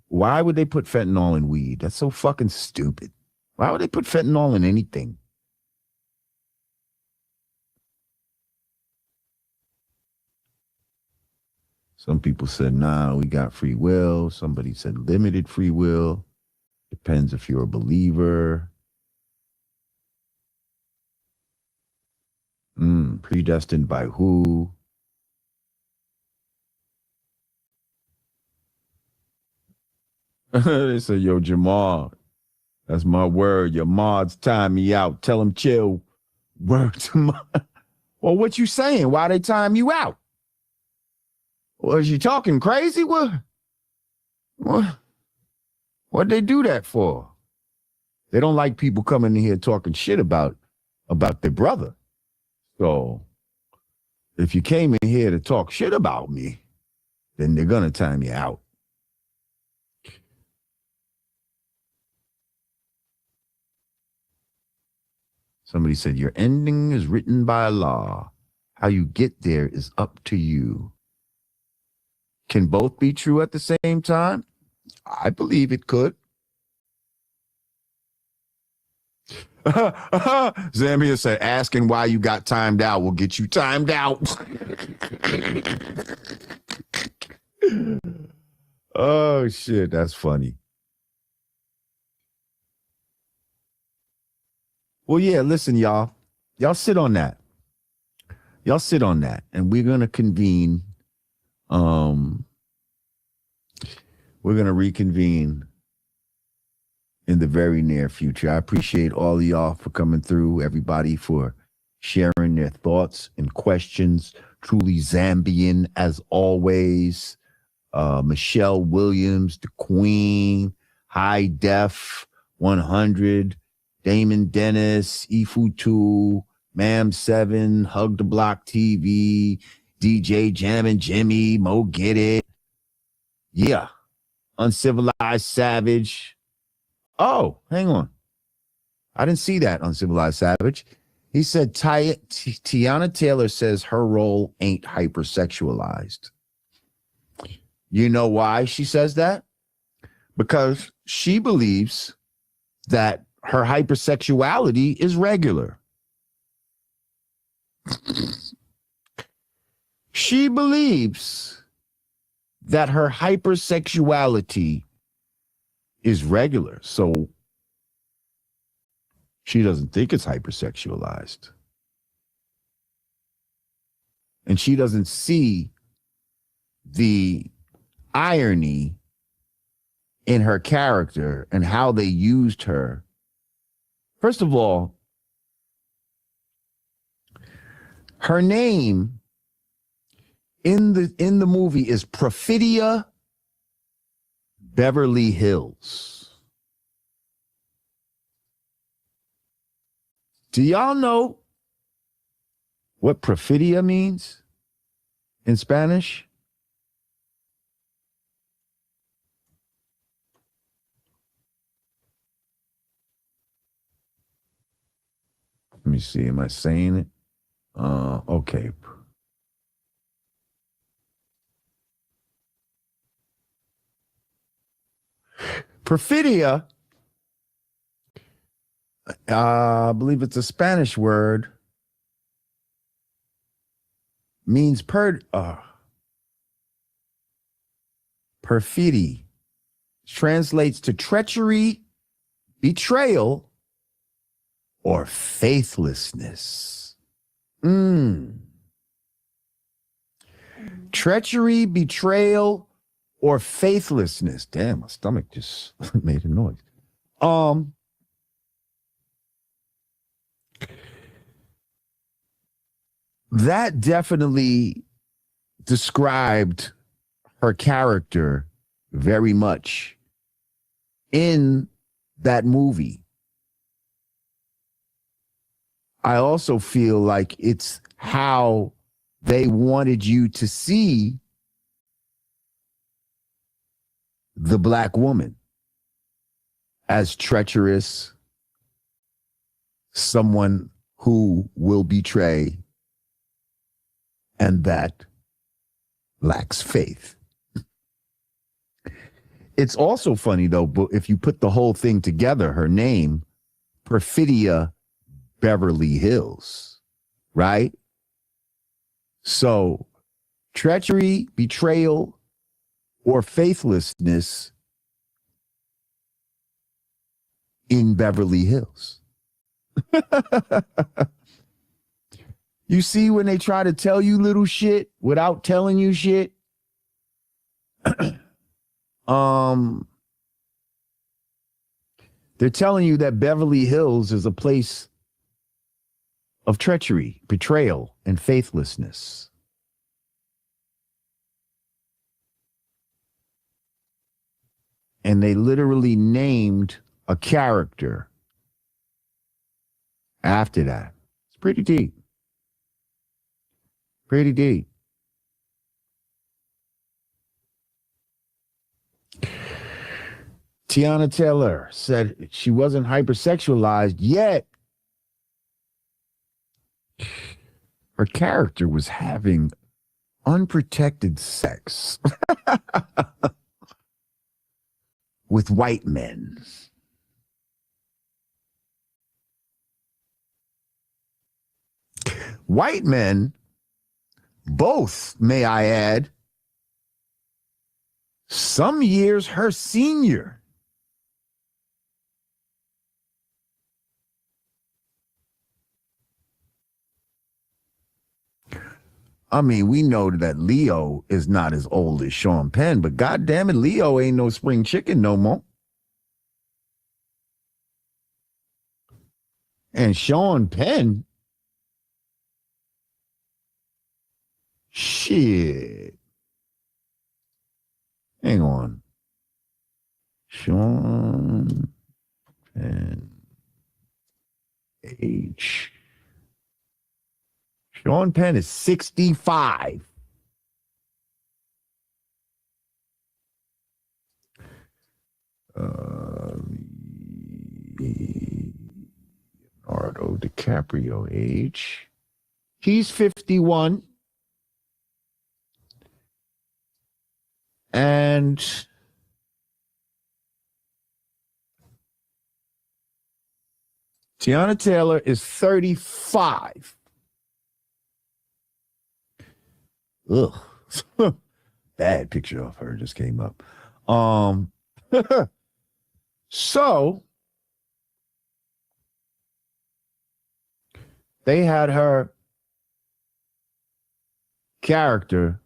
Why would they put fentanyl in weed? That's so fucking stupid. Why would they put fentanyl in anything? Some people said, nah, we got free will. Somebody said limited free will. Depends if you're a believer. Predestined by who? They said, yo, Jamal, that's my word. Your mods time me out. Tell them chill. Word to my... Well, what you saying? Why they time you out? Was you talking crazy? What'd they do that for? They don't like people coming in here talking shit about their brother. So if you came in here to talk shit about me, then they're gonna time you out. Somebody said, your ending is written by law. How you get there is up to you. Can both be true at the same time? I believe it could. Zambia said, asking why you got timed out will get you timed out. Oh, shit, that's funny. Well, yeah, listen, y'all. Y'all sit on that. Y'all sit on that. And we're going to convene. We're going to reconvene in the very near future. I appreciate all of y'all for coming through, everybody for sharing their thoughts and questions. Truly Zambian as always. Michelle Williams, the Queen, High Def 100, Damon Dennis, Ifutu, Mam 7, Hug the Block TV, DJ Jammin' Jimmy, Mo Get It. Yeah. Uncivilized Savage. Oh, hang on. I didn't see that, Uncivilized Savage. He said Tiana Taylor says her role ain't hypersexualized. You know why she says that? Because she believes that her hypersexuality is regular. She believes that her hypersexuality is regular. So she doesn't think it's hypersexualized. And she doesn't see the irony in her character and how they used her. First of all, her name in the movie is Perfidia Beverly Hills. Do y'all know what Perfidia means in Spanish? Let me see. Am I saying it? Okay. Perfidia, I believe it's a Spanish word, means perfidy. Translates to treachery, betrayal, or faithlessness. Treachery, betrayal, or faithlessness. Damn, my stomach just made a noise. That definitely described her character very much in that movie. I also feel like it's how they wanted you to see the black woman, as treacherous, someone who will betray, and that lacks faith. It's also funny, though, but if you put the whole thing together, her name, Perfidia Beverly Hills, right? So, treachery, betrayal, or faithlessness in Beverly Hills. You see when they try to tell you little shit without telling you shit? They're telling you that Beverly Hills is a place of treachery, betrayal, and faithlessness. And they literally named a character after that. It's pretty deep. Pretty deep. Tiana Taylor said she wasn't hypersexualized yet. Her character was having unprotected sex with white men. White men, both, may I add, some years her senior. I mean, we know that Leo is not as old as Sean Penn, but goddamn it, Leo ain't no spring chicken no more. And Sean Penn, shit. Hang on. Sean Penn age. Sean Penn is 65. Leonardo DiCaprio age. He's 51. And Tiana Taylor is 35. Ugh. Bad picture of her just came up. So they had her character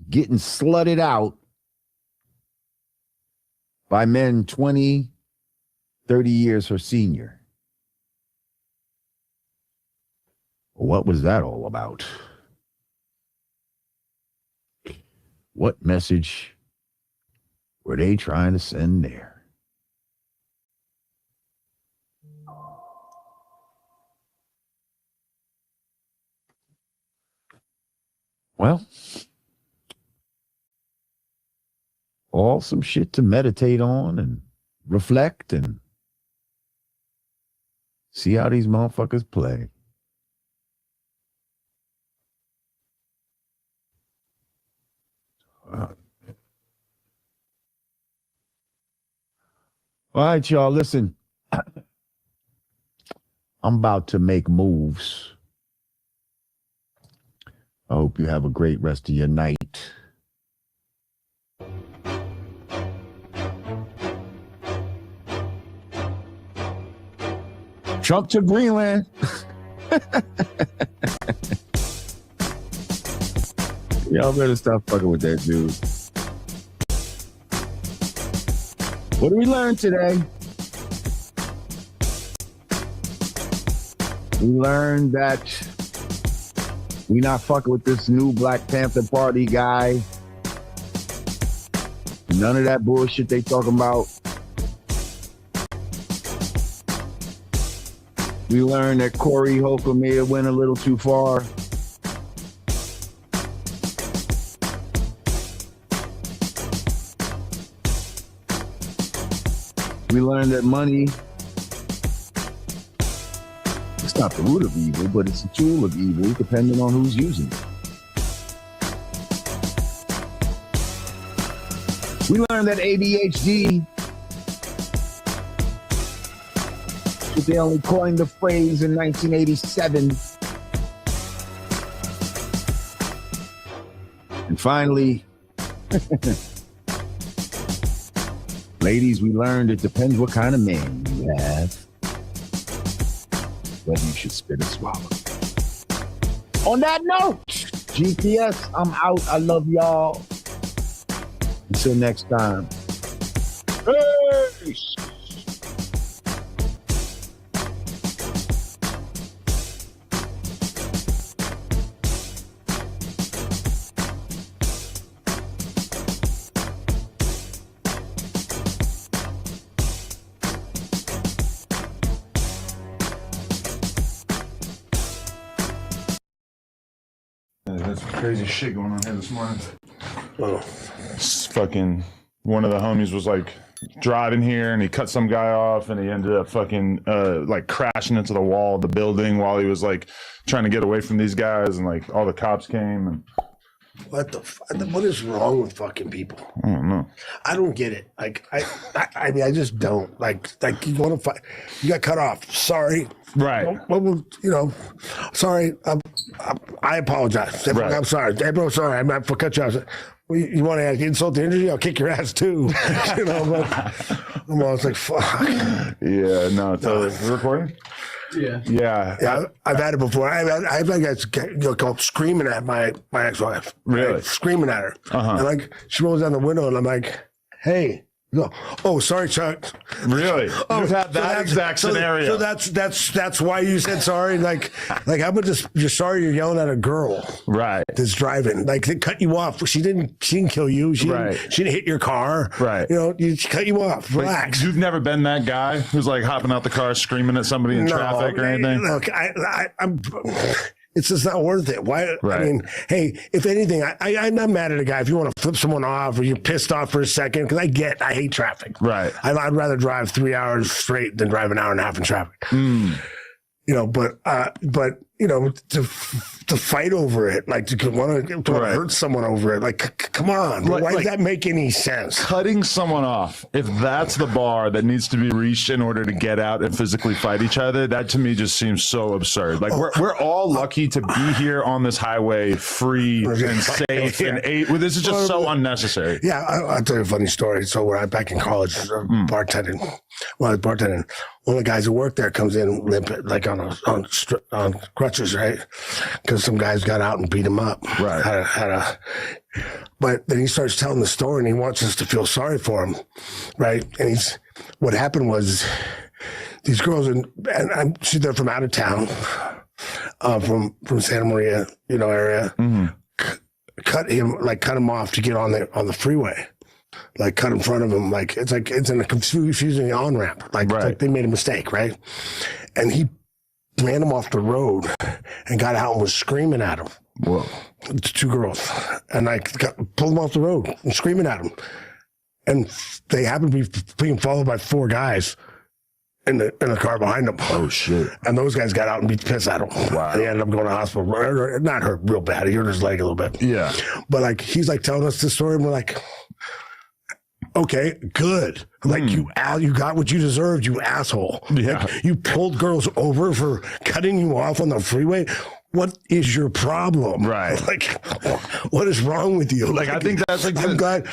getting slutted out by men 20, 30 years her senior. What was that all about? What message were they trying to send there? Well, all some shit to meditate on and reflect and see how these motherfuckers play. All right, y'all, listen. I'm about to make moves. I hope you have a great rest of your night. Trump to Greenland. Y'all better stop fucking with that dude. What did we learn today? We learned that we not fucking with this new Black Panther Party guy. None of that bullshit they talking about. We learned that Corey Holcomb may have went a little too far. We learned that money, it's not the root of evil, but it's a tool of evil, depending on who's using it. We learned that ADHD, but they only coined the phrase in 1987. And finally, ladies, we learned it depends what kind of man you have, whether you should spit or swallow. On that note, GPS, I'm out. I love y'all. Until next time. Peace. That's crazy shit going on here this morning. Fucking one of the homies was like driving here and he cut some guy off and he ended up fucking like crashing into the wall of the building while he was like trying to get away from these guys, and like all the cops came and What is wrong with fucking people? I don't know. I don't get it. Like I mean, I just don't. Like you want to fight, you got cut off. Sorry. Right. Well, sorry. I apologize. Right. I'm sorry. Everyone's sorry. I'm not for cut you off. Well, you want to insult the injury? I'll kick your ass too. But I'm always like, fuck. Yeah, no, totally. We're recording? Yeah. I've had it before. I've had guys called screaming at my ex-wife. Really? Right? Screaming at her. Uh-huh. And like she rolls down the window and I'm like, hey. No. Oh, sorry, Chuck. Really? Oh, You've had that exact scenario. So that's why you said sorry. Like how about you're sorry you're yelling at a girl, right? That's driving. Like they cut you off. She didn't kill you. She didn't hit your car. Right. She cut you off. Relax. Like, you've never been that guy who's like hopping out the car screaming at somebody in traffic or anything? Look, I'm. It's just not worth it. Why? Right. I mean, hey, if anything, I'm not mad at a guy if you want to flip someone off or you're pissed off for a second, because I hate traffic. Right. I'd rather drive 3 hours straight than drive an hour and a half in traffic. But to fight over it, like to want to hurt someone over it, like come on, why does that make any sense? Cutting someone off, if that's the bar that needs to be reached in order to get out and physically fight each other, that to me just seems so absurd. Like we're all lucky to be here on this highway, free and safe, and this is just so unnecessary. Yeah, I'll tell you a funny story. So when I'm back in college, bartending, when I was bartending, one of the guys who worked there comes in limp, like on crutches, right? Because some guys got out and beat him up. Right. But then he starts telling the story and he wants us to feel sorry for him, right? And what happened was these girls, they're from out of town, from Santa Maria, area, cut him off to get on the freeway. Like cut in front of him, it's in a confusing on-ramp. Like they made a mistake, right? And he ran him off the road and got out and was screaming at him. Whoa. Two girls. And pulled him off the road and screaming at him. And they happened to be being followed by 4 guys in the car behind them. Oh, shit. And those guys got out and beat the piss out of him. Wow. And he ended up going to the hospital. Not hurt real bad. He hurt his leg a little bit. Yeah. But he's telling us the story and we're like, Okay, good. Like you got what you deserved, you asshole. Yeah. Like, you pulled girls over for cutting you off on the freeway. What is your problem? Right. Like, what is wrong with you? Like, I think that's like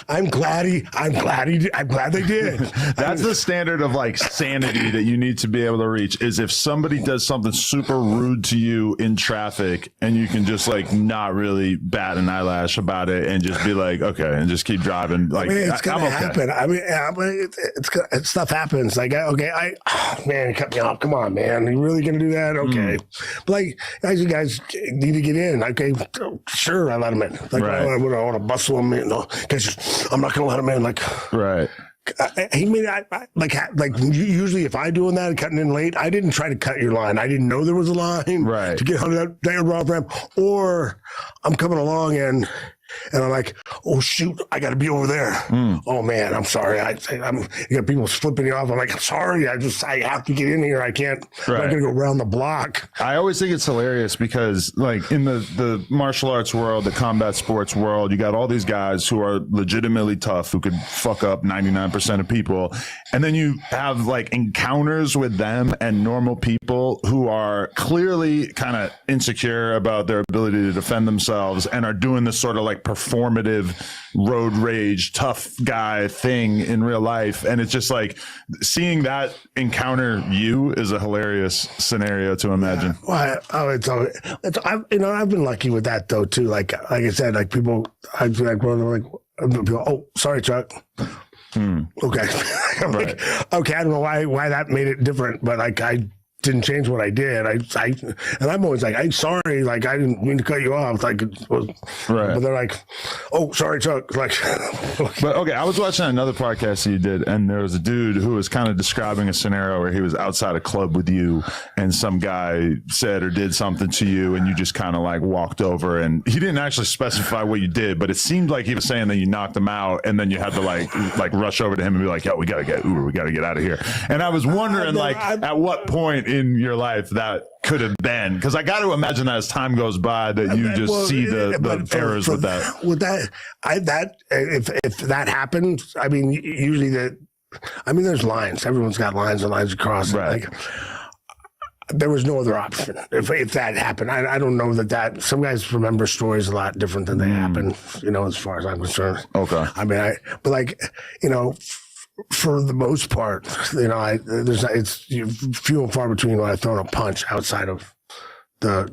I'm glad they did. That's the standard of like sanity that you need to be able to reach, is if somebody does something super rude to you in traffic and you can just like not really bat an eyelash about it and just be like, okay, and just keep driving. Like, I mean, it's gonna happen. I mean, stuff happens. Like, okay, man, cut me off. Come on, man. Are you really gonna do that? Okay. But like, you guys need to get in. Okay, sure, I let them in. Like, right. I want to bustle them in. No, I'm not gonna let them in. Like, right. Usually if I doing that and cutting in late, I didn't try to cut your line. I didn't know there was a line to get on that off ramp, or I'm coming along and I'm like, oh shoot, I got to be over there. Oh man, I'm sorry. You got people flipping you off. I'm like, I'm sorry. I have to get in here. I can't. I'm not gonna go around the block. I always think it's hilarious because, like, in the martial arts world, the combat sports world, you got all these guys who are legitimately tough, who could fuck up 99% of people, and then you have like encounters with them and normal people who are clearly kind of insecure about their ability to defend themselves and are doing this sort of like performative road rage tough guy thing in real life, and it's just like seeing that encounter you is a hilarious scenario to imagine. Well, I've been lucky with that though too. Like I said, like people, people, oh, sorry, Chuck. Okay. I'm like, okay, I don't know why that made it different, but like I didn't change what I did. And I'm always like, I'm sorry, like I didn't mean to cut you off. Like, but they're like, oh, sorry, Chuck. Like, but okay, I was watching another podcast that you did, and there was a dude who was kind of describing a scenario where he was outside a club with you, and some guy said or did something to you, and you just kind of like walked over, and he didn't actually specify what you did, but it seemed like he was saying that you knocked him out, and then you had to like rush over to him and be like, yo, we gotta get Uber, we gotta get out of here. And I was wondering, at what point in your life that could have been, because I got to imagine that as time goes by that you just see the errors with that. With that, if that happens, I mean, usually there's lines. Everyone's got lines and lines across. Right. Like, there was no other option if that happened. I don't know that some guys remember stories a lot different than they happen. As far as I'm concerned. Okay. I mean, but like, for the most part, it's few and far between when I've thrown a punch outside of the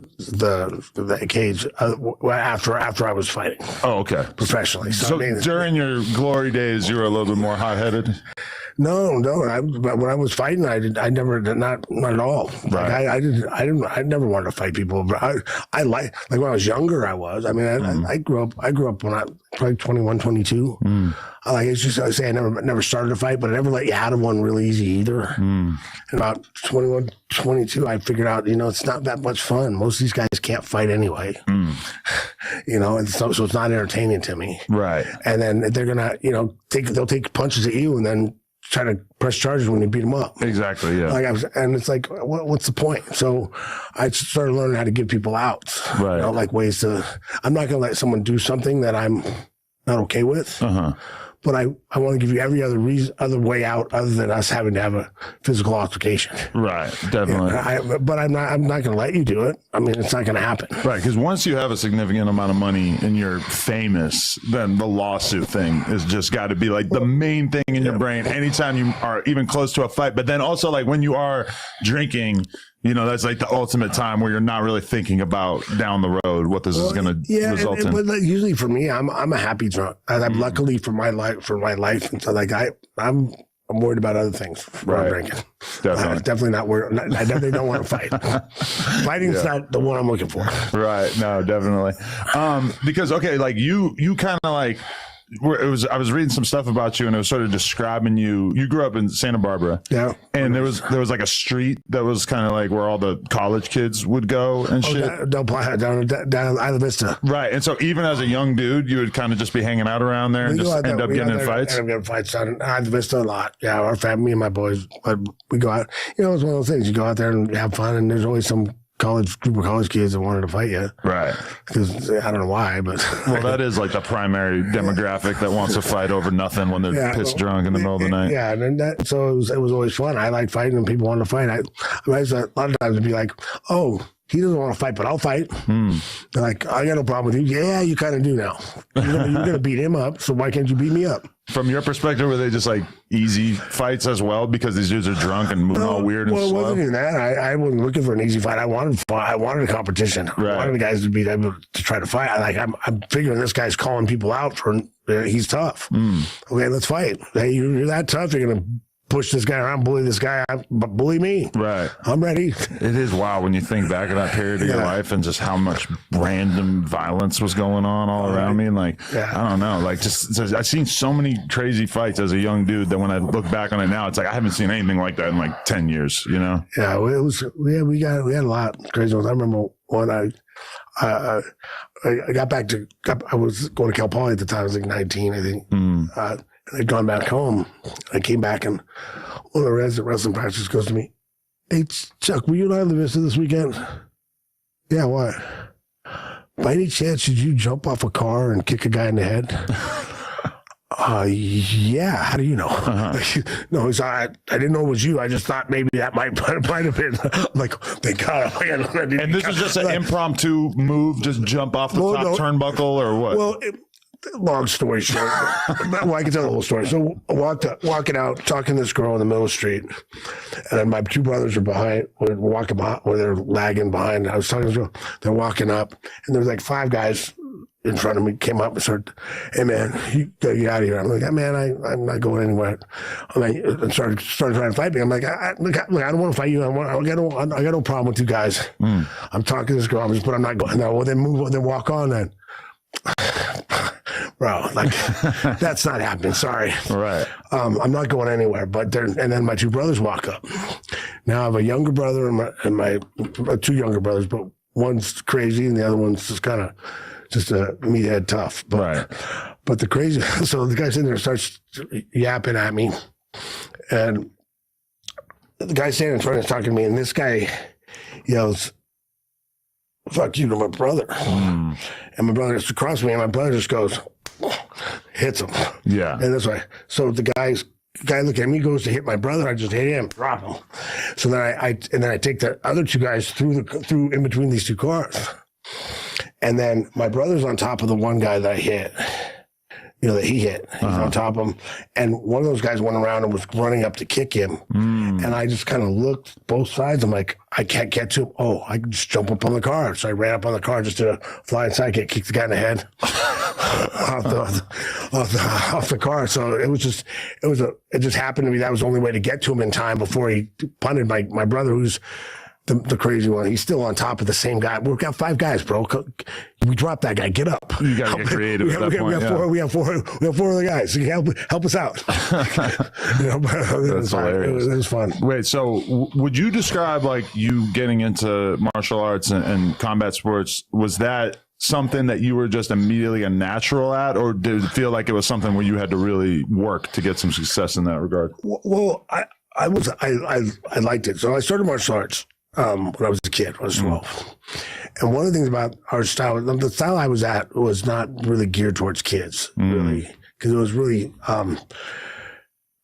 cage after I was fighting. Oh, okay. Professionally. So I mean, during your glory days, you were a little bit more hot-headed? No. When I was fighting, I never, not at all. Right. Like, I never wanted to fight people. But I like when I was younger, I was. I mean, I grew up when I was probably 21, 22. It's just, I say I never started a fight, but I never let you out of one really easy either. And about 21, 22, I figured out, it's not that much fun. Most of these guys can't fight anyway. And so it's not entertaining to me. Right. And then they're gonna, they'll take punches at you and then try to press charges when you beat them up. Exactly. Yeah. And it's like, what's the point? So I started learning how to get people out. Right. Like ways to. I'm not gonna let someone do something that I'm not okay with. But I want to give you every other way out other than us having to have a physical altercation. Right, definitely. But I'm not going to let you do it. I mean, it's not going to happen. Right, because once you have a significant amount of money and you're famous, then the lawsuit thing has just got to be like the main thing in your brain anytime you are even close to a fight. But then also like when you are drinking, that's like the ultimate time where you're not really thinking about down the road what this is going to result in. But usually for me, I'm a happy drunk. I'm luckily for my life, and so like I'm worried about other things when I'm drinking. Definitely not worried. I definitely don't want to fight. Fighting's not the one I'm looking for. Right. No, definitely. Because like you kind of like. I was reading some stuff about you, and it was sort of describing you. You grew up in Santa Barbara, and there was like a street that was kind of like where all the college kids would go and shit. Down Isla Vista, right? And so even as a young dude, you would kind of just be hanging out around there and just end up getting in fights. End up getting fights on Isla Vista a lot. Yeah, our family, me and my boys, we go out. It's one of those things. You go out there and have fun, and there's always some group of college kids that wanted to fight you. Right. Because I don't know why, but well, that is like the primary demographic that wants to fight over nothing when they're pissed drunk in the middle of the night. Yeah, and then so it was always fun. I liked fighting, and people wanted to fight. A lot of times it'd be like, oh, he doesn't want to fight, but I'll fight. They're like, I got no problem with you. Yeah, you kind of do now. You're gonna beat him up, so why can't you beat me up? From your perspective, were they just like easy fights as well because these dudes are drunk and moving all weird and slow? Well, it wasn't even that. I wasn't looking for an easy fight. I wanted a competition. Right. I wanted the guys to be able to try to fight. I'm figuring this guy's calling people out for he's tough. Okay, let's fight. Hey, you're that tough. You're gonna push this guy around, bully this guy, bully me. Right. I'm ready. It is wild when you think back of that period of your life and just how much random violence was going on all around me. And like, I don't know, like just I've seen so many crazy fights as a young dude that when I look back on it now, it's like I haven't seen anything like that in like 10 years, you know? Yeah, we had a lot of crazy ones. I remember when I got back to, I was going to Cal Poly at the time. I was like 19, I think. I'd gone back home. I came back and one of the resident wrestling practices goes to me, hey, Chuck, were you and I live this weekend? Yeah, what? By any chance, did you jump off a car and kick a guy in the head? Yeah. How do you know? No, I didn't know it was you. I just thought maybe that might have been. I'm like, thank God. And this is just an impromptu move, just jump off the top turnbuckle or what? Well, long story short. Well, I can tell the whole story. So I walking out, talking to this girl in the middle of the street, and then my two brothers are behind. We're walking behind, where they're lagging behind. I was talking to this girl. They're walking up, and there was like 5 guys in front of me, came up and started, hey man, you gotta get out of here. I'm like, hey, man, I'm not going anywhere. I'm like, and started trying to fight me. I'm like, look, I don't want to fight you. I got no problem with you guys. I'm talking to this girl, but I'm not going. No, well, then walk on then. Bro, like that's not happening. Sorry. Right. I'm not going anywhere. But and then my 2 brothers walk up. Now I have a younger brother and my 2 younger brothers, but one's crazy and the other one's just kind of just a meathead tough. But the crazy. So the guy's in there starts yapping at me, and the guy standing in front of us talking to me, and this guy yells, fuck you to my brother. And my brother gets across me, and my brother just goes, hits him. Yeah. And this way. So the guy look at me, goes to hit my brother. I just hit him, drop him. So then I take the other 2 guys through in between these 2 cars. And then my brother's on top of the one guy that I hit. That he hit. He's on top of him. And one of those guys went around and was running up to kick him. And I just kind of looked both sides. I'm like, I can't get to him. Oh, I can just jump up on the car. So I ran up on the car, just did a flying sidekick, kicked the guy in the head off the car. So it just happened to be that was the only way to get to him in time before he punted my brother, who's the crazy one. He's still on top of the same guy. We've got 5 guys, bro. We dropped that guy. Get up. You gotta get creative at that point. We have four other guys. So you can help us out. That's hilarious. It was fun. Wait, so would you describe like you getting into martial arts and combat sports? Was that something that you were just immediately a natural at, or did it feel like it was something where you had to really work to get some success in that regard? Well, I liked it. So I started martial arts when I was a kid. I was 12. And one of the things about our style, the style I was at was not really geared towards kids, really, because it was really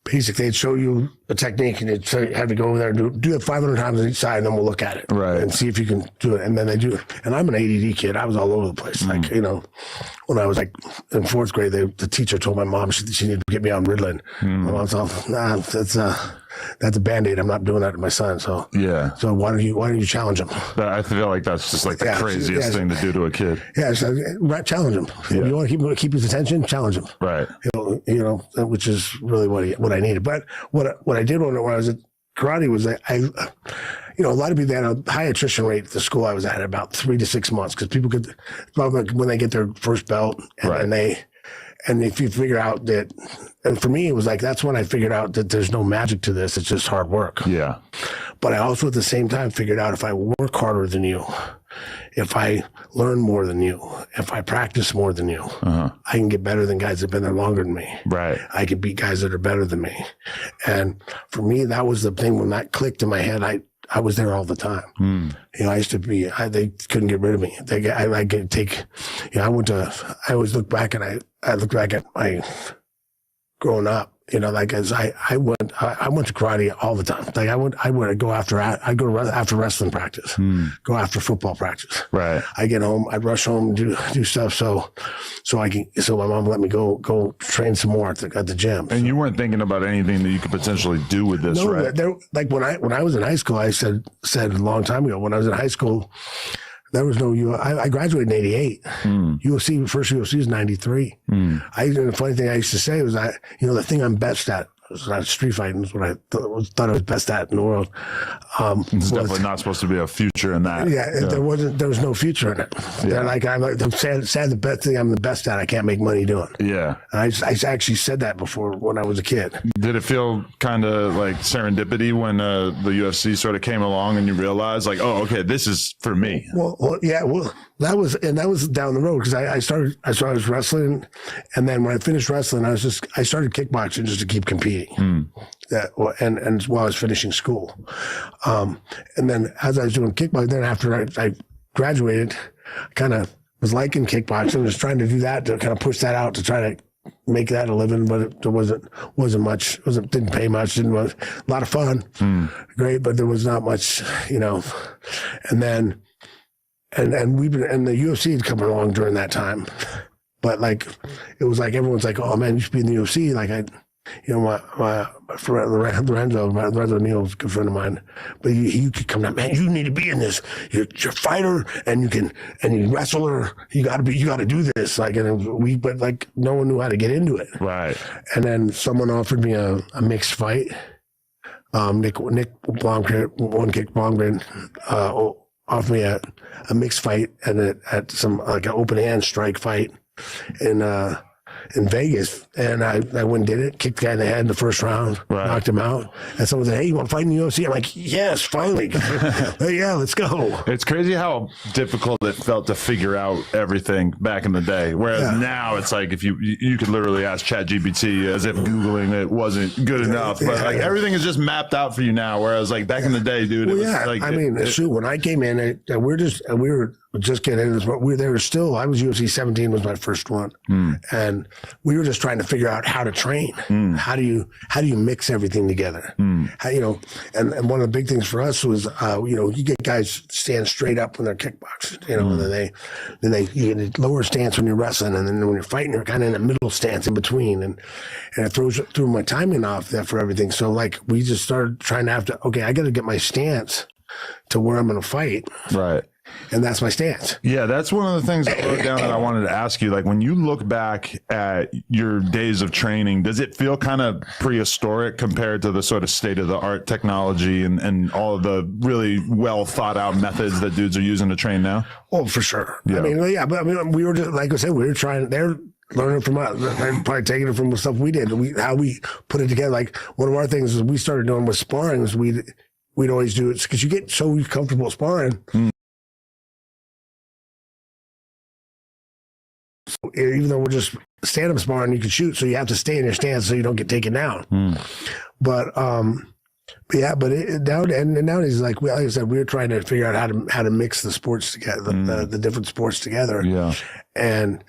basic. They'd show you a technique and they'd have to go over there and do it 500 times on each side, and then we'll look at it and see if you can do it. And then they do it. And I'm an ADD kid. I was all over the place. Like, when I was like in 4th grade, the teacher told my mom she needed to get me on Ritalin. My mom's all, nah, that's a Band-Aid. I'm not doing that to my son. So yeah. So why don't you challenge him? I feel like that's just like the craziest thing to do to a kid. Yeah, so challenge him. Yeah. If you want to keep his attention, challenge him. Right. Which is really what I needed. But what I did when I was at karate was a lot of people had a high attrition rate at the school I was at about 3 to 6 months, because people could, when they get their first belt and if you figure out that, and for me, it was like, that's when I figured out that there's no magic to this. It's just hard work. Yeah. But I also at the same time figured out if I work harder than you, if I learn more than you, if I practice more than you, I can get better than guys that have been there longer than me. Right. I could beat guys that are better than me. And for me, that was the thing when that clicked in my head. I was there all the time. You know, I used to be, they couldn't get rid of me. I could take, you know, I always look back and I look back at my growing up, you know, like as I went to karate all the time. Like I would go after wrestling practice, go after football practice. Right. I get home, I rush home, do stuff. So my mom let me go train some more at the gym. And you weren't thinking about anything that you could potentially do with this, no, right? Like when I was in high school, I said a long time ago, when I was in high school, there was no I graduated in 88. First UFC was 93. The funny thing I used to say was the thing I'm best at was not street fighting, was what I thought I was best at in the world. It's definitely not supposed to be a future in that. Yeah, there was no future in it. Yeah. I'm sad the best thing I'm the best at, I can't make money doing. Yeah. And I actually said that before when I was a kid. Did it feel kind of like serendipity when the UFC sort of came along and you realized like, oh, okay, this is for me? Well, that was down the road because I started wrestling, and then when I finished wrestling, I started kickboxing just to keep competing. And while I was finishing school, and then as I was doing kickboxing, then after I graduated, I kind of was liking kickboxing, was trying to do that to kind of push that out to try to make that a living, but it wasn't much. Didn't pay much. A lot of fun, great, but there was not much, you know. And then. And the UFC had come along during that time, but like it was like everyone's like, oh man, you should be in the UFC. Like my friend Lorenzo Neal's a good friend of mine, but you could come down, man. You need to be in this. You're a fighter, and you wrestler. You got to do this. Like, but like no one knew how to get into it. Right. And then someone offered me a mixed fight. Nick Blomgren, One Kick Blomgren, offered me a mixed fight and at some like an open hand strike fight in Vegas, and I went and did it, kicked the guy in the head in the first round, knocked him out, and someone said, hey, you want to fight in the UFC? I'm like, yes, finally. Yeah, let's go. It's crazy how difficult it felt to figure out everything back in the day, whereas now it's like if you could literally ask ChatGPT as if Googling it wasn't good enough, but like everything is just mapped out for you now, whereas like back in the day, dude, when I came in, we were just getting into this. I was UFC 17 was my first one, and we were just trying to figure out how to train. How do you mix everything together? How, and one of the big things for us was you get guys stand straight up when they're kickboxing, and then you get a lower stance when you're wrestling, and then when you're fighting, you're kind of in a middle stance in between, and it threw my timing off there for everything. So like we just started trying to I got to get my stance to where I'm going to fight. Right. And that's my stance. Yeah, that's one of the things I wrote down that I wanted to ask you. Like when you look back at your days of training, does it feel kind of prehistoric compared to the sort of state of the art technology and all of the really well thought out methods that dudes are using to train now? Oh, for sure. Yeah. We were just, like I said, we were trying, they're learning from us. They're probably taking it from the stuff we did. How we put it together. Like one of our things is we started doing with sparring is we'd always do it because you get so comfortable sparring. Even though we're just stand-up sparring, you can shoot, so you have to stay in your stance so you don't get taken down. But nowadays, like I said, we were trying to figure out how to mix the sports together, the different sports together. Yeah, and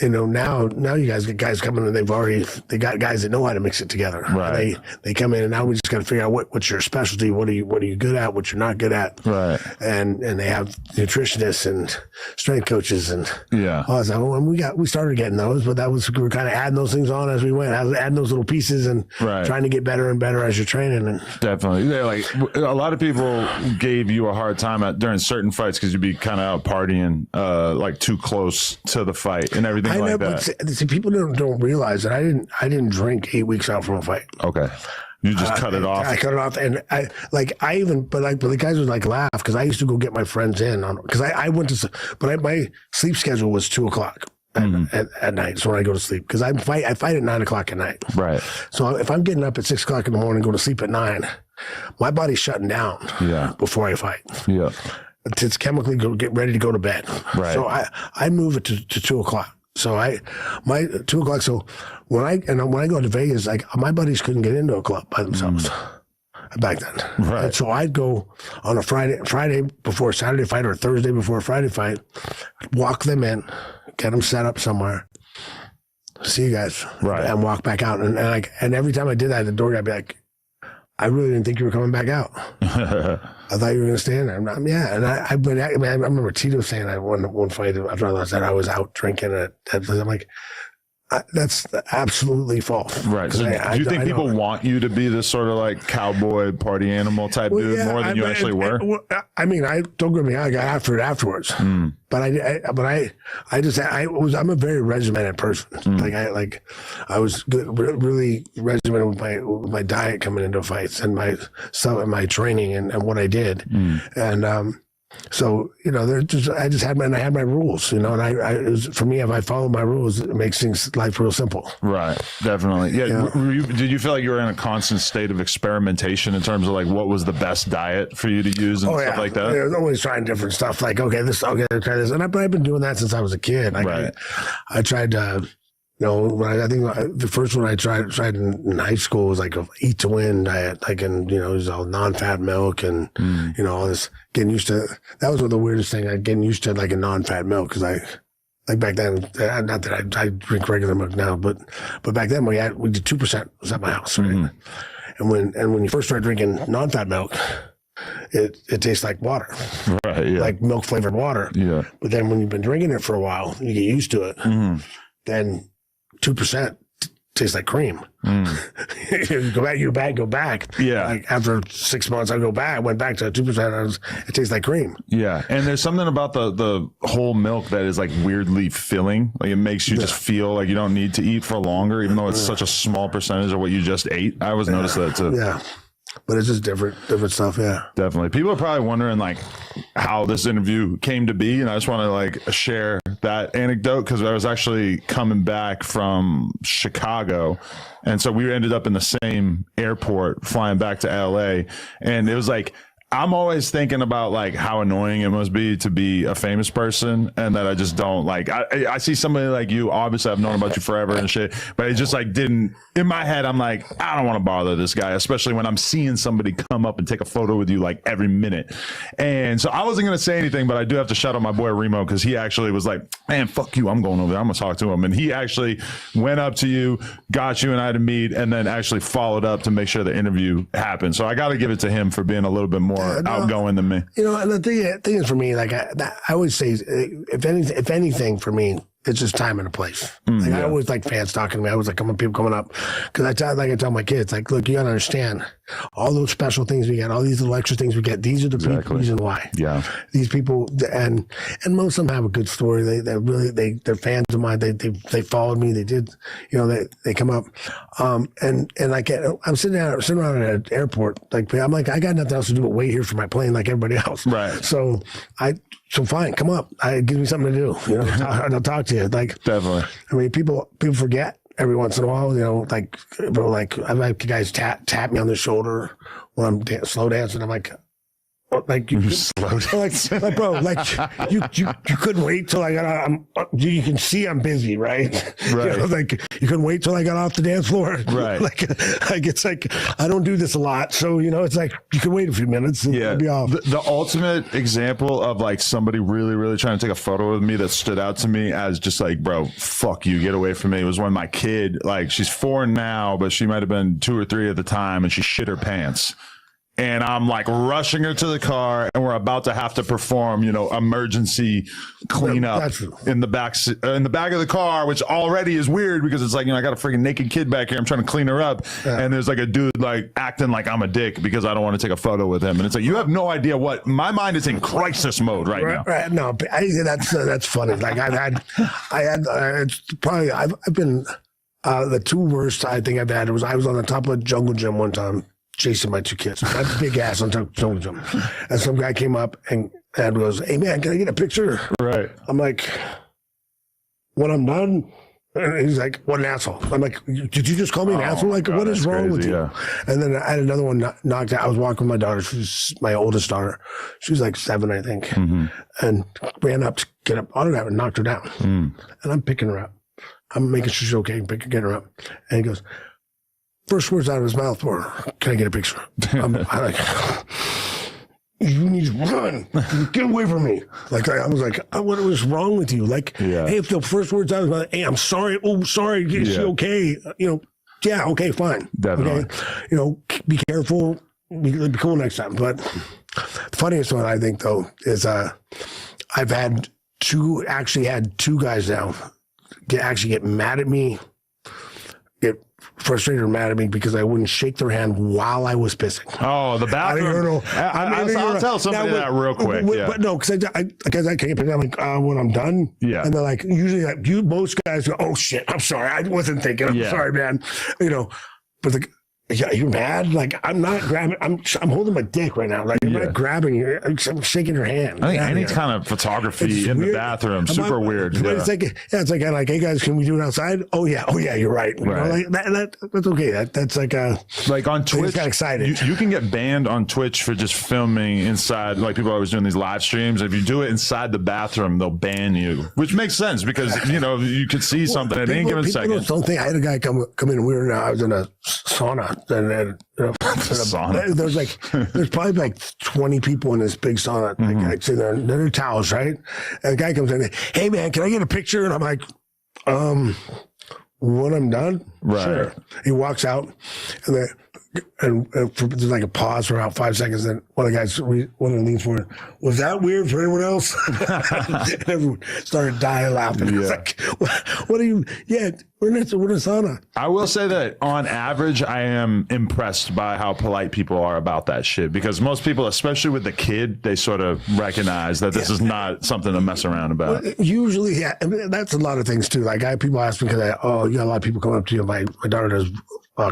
now you guys get guys coming and they got guys that know how to mix it together. Right. They come in and now we just got to figure out what's your specialty, what are you good at, what you're not good at. Right. And they have nutritionists and strength coaches and all that stuff. And we started getting those, but we were kind of adding those things on as we went, adding those little pieces and trying to get better and better as you're training. And definitely, like a lot of people gave you a hard time during certain fights because you'd be kind of out partying, like too close to the fight and everything like that. See, people don't realize that I didn't drink 8 weeks out from a fight. Okay. You just cut it off. I cut it off, and but the guys would like laugh because I used to go get my friends in because I went to, but my sleep schedule was 2:00 at night. So when I go to sleep, because I fight at 9:00 at night. Right. So if I'm getting up at 6:00 in the morning, go to sleep at 9, my body's shutting down. Yeah. Before I fight. Yeah. It's chemically get ready to go to bed. Right. So I move it to 2:00. So my 2:00. So when I go to Vegas, like my buddies couldn't get into a club by themselves. back then. Right. And so I'd go on a Friday before Saturday fight or Thursday before a Friday fight, walk them in, get them set up somewhere. See you guys. Right. And walk back out. And every time I did that, the door guy would be like, I really didn't think you were coming back out. I thought you were going to stay in there. And I remember Tito saying I won one fight after I lost that I was out drinking at I'm like, that's absolutely false. Right. So do you think people want you to be this sort of like cowboy party animal type dude more than you actually were? I mean, don't get me wrong, I got after it afterwards. But I'm a very regimented person. I was really regimented with my diet coming into fights and my training and what I did. And so, you know, I had my rules, you know, and for me, if I follow my rules, it makes life real simple. Right. Definitely. Yeah. Did you feel like you were in a constant state of experimentation in terms of like what was the best diet for you to use and stuff like that? I was always trying different stuff. Like, okay, I'll try this. And I've been doing that since I was a kid. I tried you know, I think the first one I tried in high school was like a eat to win diet, like, and, you know, it was all non-fat milk and, you know, all this getting used to, that was the weirdest thing. Getting used to like a non-fat milk. Cause like back then, not that I drink regular milk now, but back then we did 2% was at my house. Right? And when you first start drinking non-fat milk, it tastes like water, right? Yeah. Like milk flavored water. Yeah. But then when you've been drinking it for a while, you get used to it. Then 2% tastes like cream. You go back. Yeah. Like after 6 months, I went back to 2%. It tastes like cream. Yeah. And there's something about the whole milk that is like weirdly filling. Like it makes you just feel like you don't need to eat for longer, even though it's such a small percentage of what you just ate. I always noticed that too. Yeah. But it's just different stuff, yeah. Definitely. People are probably wondering like how this interview came to be, and I just want to like share that anecdote because I was actually coming back from Chicago, and so we ended up in the same airport flying back to LA, and it was like I'm always thinking about like how annoying it must be to be a famous person and that I just don't like, I see somebody like you, obviously I've known about you forever and shit, but it just like didn't, in my head, I'm like, I don't want to bother this guy, especially when I'm seeing somebody come up and take a photo with you like every minute. And so I wasn't going to say anything, but I do have to shout out my boy Remo because he actually was like, man, fuck you, I'm going over there, I'm going to talk to him. And he actually went up to you, got you and I to meet, and then actually followed up to make sure the interview happened. So I got to give it to him for being a little bit more outgoing than me. You know, and the thing is for me, like I always say, if anything for me, it's just time and a place. I always like fans talking to me. I always like people coming up because I tell my kids, like, look, you gotta understand all those special things we get, all these little extra things we get. These are the reason why. Yeah, these people and most of them have a good story. They're fans of mine. They followed me. They did, you know, they come up, and I'm sitting around at an airport. Like I'm like I got nothing else to do but wait here for my plane, like everybody else. Right. So fine, come up. Give me something to do. You know, I'll talk to you. Like definitely. I mean, people forget every once in a while. You know, like I've had guys tap me on the shoulder when I'm slow dancing. I'm like. Like you slow like bro, like you couldn't wait till I got you can see I'm busy, right? Right. You know, like you couldn't wait till I got off the dance floor. Right. Like it's like I don't do this a lot. So, you know, it's like you can wait a few minutes and it'll be off. The ultimate example of like somebody really, really trying to take a photo with me that stood out to me as just like, bro, fuck you, get away from me. It was when my kid, like she's 4 now, but she might have been 2 or 3 at the time, and she shit her pants. And I'm like rushing her to the car, and we're about to have to perform, you know, emergency cleanup in the back of the car, which already is weird because it's like, you know, I got a freaking naked kid back here. I'm trying to clean her up. Yeah. And there's like a dude like acting like I'm a dick because I don't want to take a photo with him. And it's like, you have no idea what my mind is in crisis mode right now. Right. No, that's funny. Like it's probably, I've been, the 2 worst I think I've had was I was on the top of a jungle gym one time, chasing my 2 kids. I had a big ass on top of them. And some guy came up and goes, hey man, can I get a picture? Right. I'm like, when I'm done, and he's like, what an asshole. I'm like, did you just call me an asshole? Like, God, what is wrong with you? Yeah. And then I had another one knocked out. I was walking with my daughter. She's my oldest daughter. She was like 7, I think. And ran up to get an autograph and knocked her down. And I'm picking her up. I'm making sure she's okay, getting her up. And he goes, first words out of his mouth were, "Can I get a picture?" I'm like, "You need to run. Get away from me." Like, I was like, "What was wrong with you?" Like, hey, if the first words out of his mouth, "Hey, I'm sorry. Oh, sorry. Is she okay?" Yeah, okay, fine. Definitely. Okay? Be careful. Be cool next time. But the funniest one, I think, though, is I've had two guys now get mad at me, get frustrated or mad at me because I wouldn't shake their hand while I was pissing. Oh, the bathroom. I'll tell somebody that real quick. But no, because I can't. I'm like, when I'm done. Yeah. And they're like, usually, most guys go, "Oh shit, I'm sorry, I wasn't thinking. I'm sorry, man." But yeah, you're mad? Like, I'm not grabbing. I'm holding my dick right now. Like, I'm not grabbing you. I'm shaking your hand. I think any kind of photography in the bathroom, super weird. It's like, "Hey guys, can we do it outside?" Oh yeah, you're right. That's okay. That's like on Twitch. Got excited. You can get banned on Twitch for just filming inside. Like, people are always doing these live streams. If you do it inside the bathroom, they'll ban you, which makes sense because you could see something at any given second. Don't think I had a guy come in. I was in a sauna. And there's probably like 20 people in this big sauna. Like, sitting there, they're towels, right? And the guy comes in, "Hey man, can I get a picture?" And I'm like, when I'm done, right. Sure. He walks out, and there's like a pause for about 5 seconds. Then one of the guys leans forward. "Was that weird for anyone else?" And everyone started dying laughing. Yeah. It's like, what are you? Yeah, we're in a sauna. I will say that on average, I am impressed by how polite people are about that shit, because most people, especially with the kid, they sort of recognize that this is not something to mess around about. Well, usually, yeah, I mean, that's a lot of things too. Like, people ask me, because you got a lot of people coming up to you. My daughter does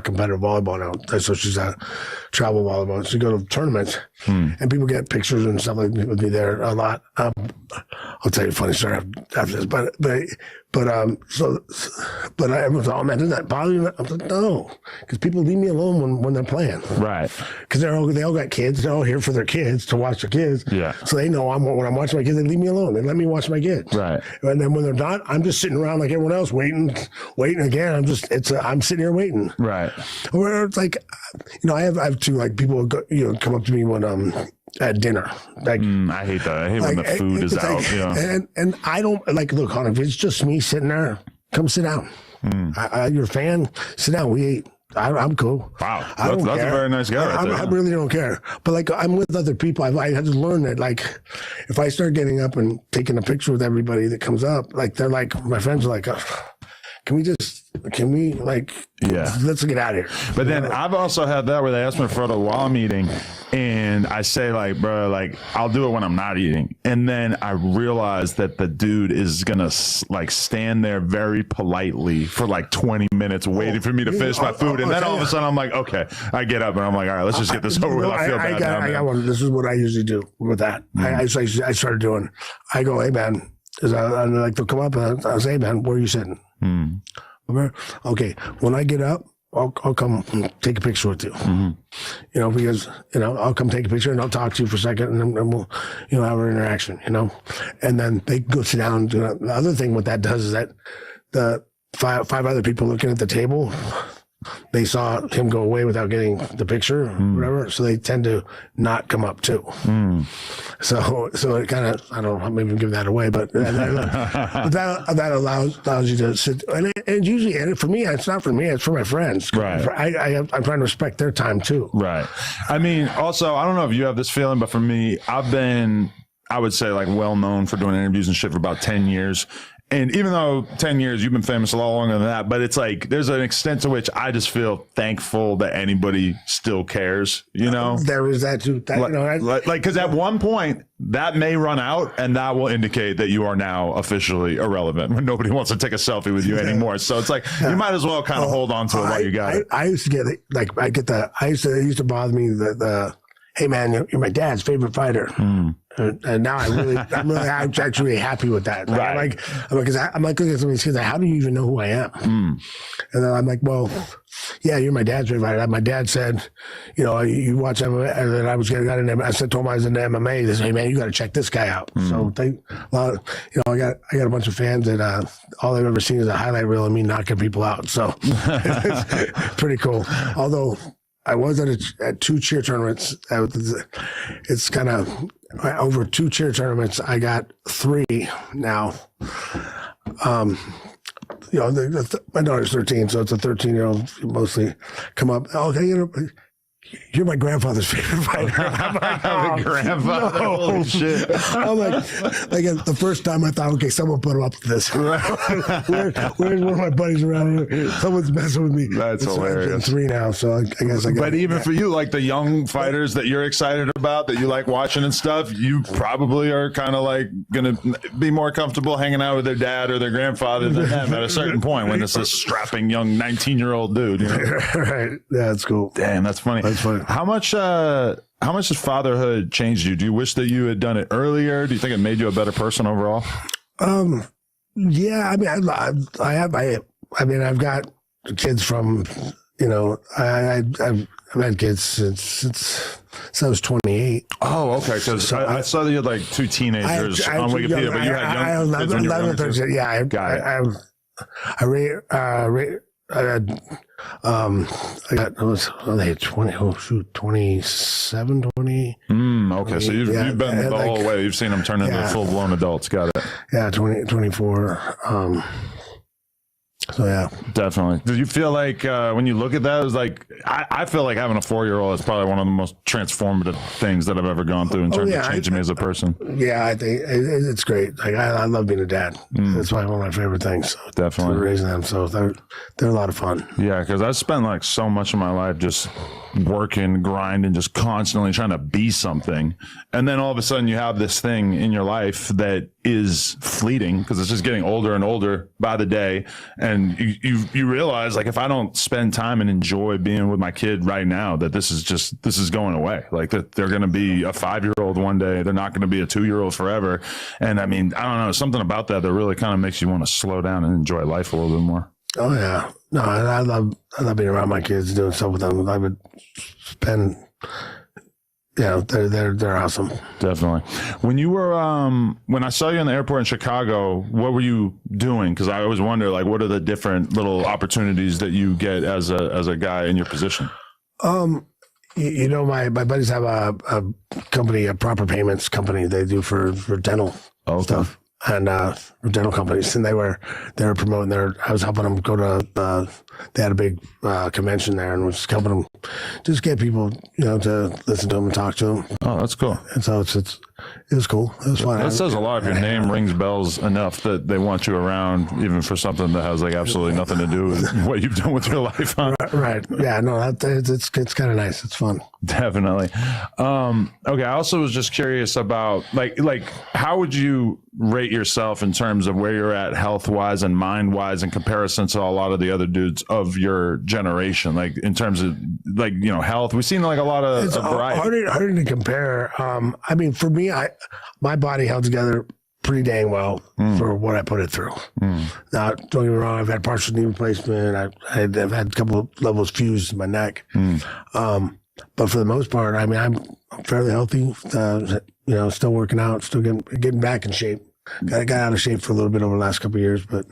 competitive volleyball now, so she's a travel volleyball. She go to tournaments, and people get pictures and stuff like with me there a lot. I'll tell you a funny story after this, but I was, "Oh man, doesn't that bother you?" I was like, "No," because people leave me alone when they're playing, right? Because they all got kids. They're all here for their kids, to watch their kids. Yeah. So they know when I'm watching my kids, they leave me alone. They let me watch my kids. Right. And then when they're not, I'm just sitting around like everyone else, waiting again. I'm sitting here waiting. Right. Or it's like, I have two, like, people come up to me when at dinner. Like, I hate that. I hate when the food is out. Like, and I don't like, look, Hunter, if it's just me sitting there, come sit down. You're a fan, sit down. We ate. I'm cool. Wow, that's a very nice guy. I really don't care. But like, I'm with other people. I had to learn that, like, if I start getting up and taking a picture with everybody that comes up, like, they're like, my friends are like, can we let's get out of here. But then I've also had that where they ask me for a while I'm eating, and I say, like, bro, like, I'll do it when I'm not eating. And then I realize that the dude is gonna like stand there very politely for like 20 minutes waiting for me to finish my food. And then all of a sudden I'm like, okay, I get up and I'm like, all right, let's just get this over with. I feel bad now, I got one. This is what I usually do with that. I started doing. I go, "Hey man," and like, they'll come up and I'll say, "Hey man, where are you sitting?" Okay, when I get up, I'll come take a picture with you. Because I'll come take a picture and I'll talk to you for a second, and then we'll have an interaction. And then they go sit down. The other thing what that does is that the five other people looking at the table, they saw him go away without getting the picture or whatever, so they tend to not come up too. So it kind of, I don't know, maybe I'm giving that away, but that allows you to sit. And usually, and for me, it's not for me, it's for my friends. Right. I'm trying to respect their time too. Right. I mean, also, I don't know if you have this feeling, but for me, I've been, I would say, like, well known for doing interviews and shit for about 10 years. And even though 10 years, you've been famous a lot longer than that, but it's like, there's an extent to which I just feel thankful that anybody still cares, There is that too. Because at one point, that may run out, and that will indicate that you are now officially irrelevant when nobody wants to take a selfie with you anymore. So it's like, you might as well kind of hold on to it while you got it. I used to get it, like, it used to bother me that "Hey man, you're my dad's favorite fighter." And now I'm actually happy with that. Like, right. I'm like looking at somebody and say, "How do you even know who I am?" And then I'm like, well, yeah, you're my dad's favorite fighter. My dad said, you know, you watch MMA, and I was getting out in MMA. I said, told him I was into MMA. They said, hey man, you got to check this guy out. So I got a bunch of fans that all they've ever seen is a highlight reel of me knocking people out. So it's pretty cool. Although I was at 2 cheer tournaments. It's kind of over 2 cheer tournaments. I got 3 now. You know, my daughter's 13, so it's a 13-year-old mostly come up. Okay, you know, you're my grandfather's favorite fighter. I'm like, oh, grandfather, no. holy shit. I'm like the first time I thought, okay, someone put him up to this. Where's one of my buddies around here? Someone's messing with me. That's hilarious. I'm 3 now, so I guess I got. But even for you, like the young fighters that you're excited about, that you like watching and stuff, you probably are kind of like going to be more comfortable hanging out with their dad or their grandfather than them at a certain point when it's a strapping young 19-year-old dude. You know? Right. Yeah, that's cool. Damn, that's funny. That's funny. How much has fatherhood changed you? Do you wish that you had done it earlier? Do you think it made you a better person overall? Yeah, I mean, I've got kids from, you know, I've had kids since I was 28. Oh, okay. Because I saw that you had like 2 teenagers on Wikipedia, but you had young kids when you were younger too. Yeah, I got, they had 27, 20. Okay, so you've been the whole way. You've seen them turn into full-blown adults. Got it. Yeah, 24. So yeah, definitely. Did you feel like when you look at that, it was like I feel like having a 4-year-old is probably one of the most transformative things that I've ever gone through in terms of changing me as a person. Yeah, I think it's great. Like I love being a dad. It's probably one of my favorite things. So definitely raising them, so they're a lot of fun. Yeah, because I spent like so much of my life just working, grinding, just constantly trying to be something, and then all of a sudden you have this thing in your life that is fleeting because it's just getting older and older by the day, and you realize like if I don't spend time and enjoy being with my kid right now, that this is going away. Like that they're going to be a 5-year-old one day, they're not going to be a 2-year-old forever. And I mean, I don't know, something about that really kind of makes you want to slow down and enjoy life a little bit more. Oh yeah, no, I love being around my kids, doing stuff with them. I would spend, you know, they're awesome. Definitely. When you were when I saw you in the airport in Chicago, what were you doing? Because I always wonder, like, what are the different little opportunities that you get as a guy in your position? You know, my buddies have a company, a proper payments company. They do for dental stuff. And dental companies, and they were promoting I was helping them go to they had a big convention there, and was helping them just get people, you know, to listen to them and talk to them. Oh, that's cool. And so it was cool. It was fun. That says a lot if your name rings bells enough that they want you around, even for something that has like absolutely nothing to do with what you've done with your life. Huh? Right. Yeah. No, it's kind of nice. It's fun. Definitely. Okay. I also was just curious about like how would you rate yourself in terms of where you're at health wise and mind wise in comparison to a lot of the other dudes of your generation, like in terms of like, you know, health? We've seen like a lot of variety. Harder to compare. I mean, for me, my body held together pretty dang well for what I put it through. Now, don't get me wrong, I've had partial knee replacement. I've had a couple of levels fused in my neck. But for the most part, I mean, I'm fairly healthy. You know, still working out, still getting back in shape. Got out of shape for a little bit over the last couple of years, but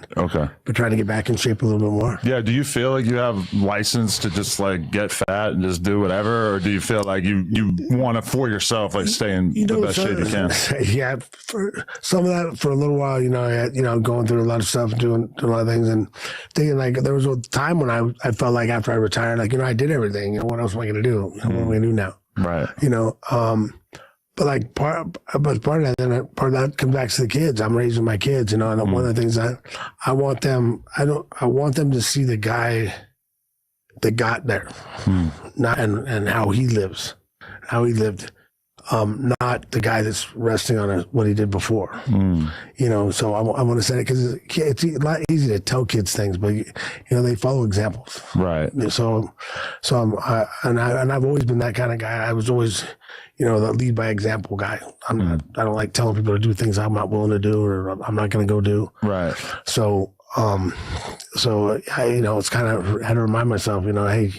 trying to get back in shape a little bit more. Yeah. Do you feel like you have license to just like get fat and just do whatever, or do you feel like you want to for yourself like stay in the best shape you can? Yeah, for some of that for a little while, you know, going through a lot of stuff, doing a lot of things, and thinking like there was a time when I felt like after I retired, like, you know, I did everything. You know, what else am I going to do? What am I going to do now? Right. You know. But like part of that comes back to the kids. I'm raising my kids, you know, and one of the things that I want them to see the guy that got there, not and how he lived, not the guy that's resting on what he did before. You know, so I want to say it because it's a lot easy to tell kids things, but you know, they follow examples, right? So I've always been that kind of guy. I was always, you know, the lead by example guy. I don't like telling people to do things I'm not willing to do or I'm not going to go do. Right. So So it's kind of had to remind myself, hey,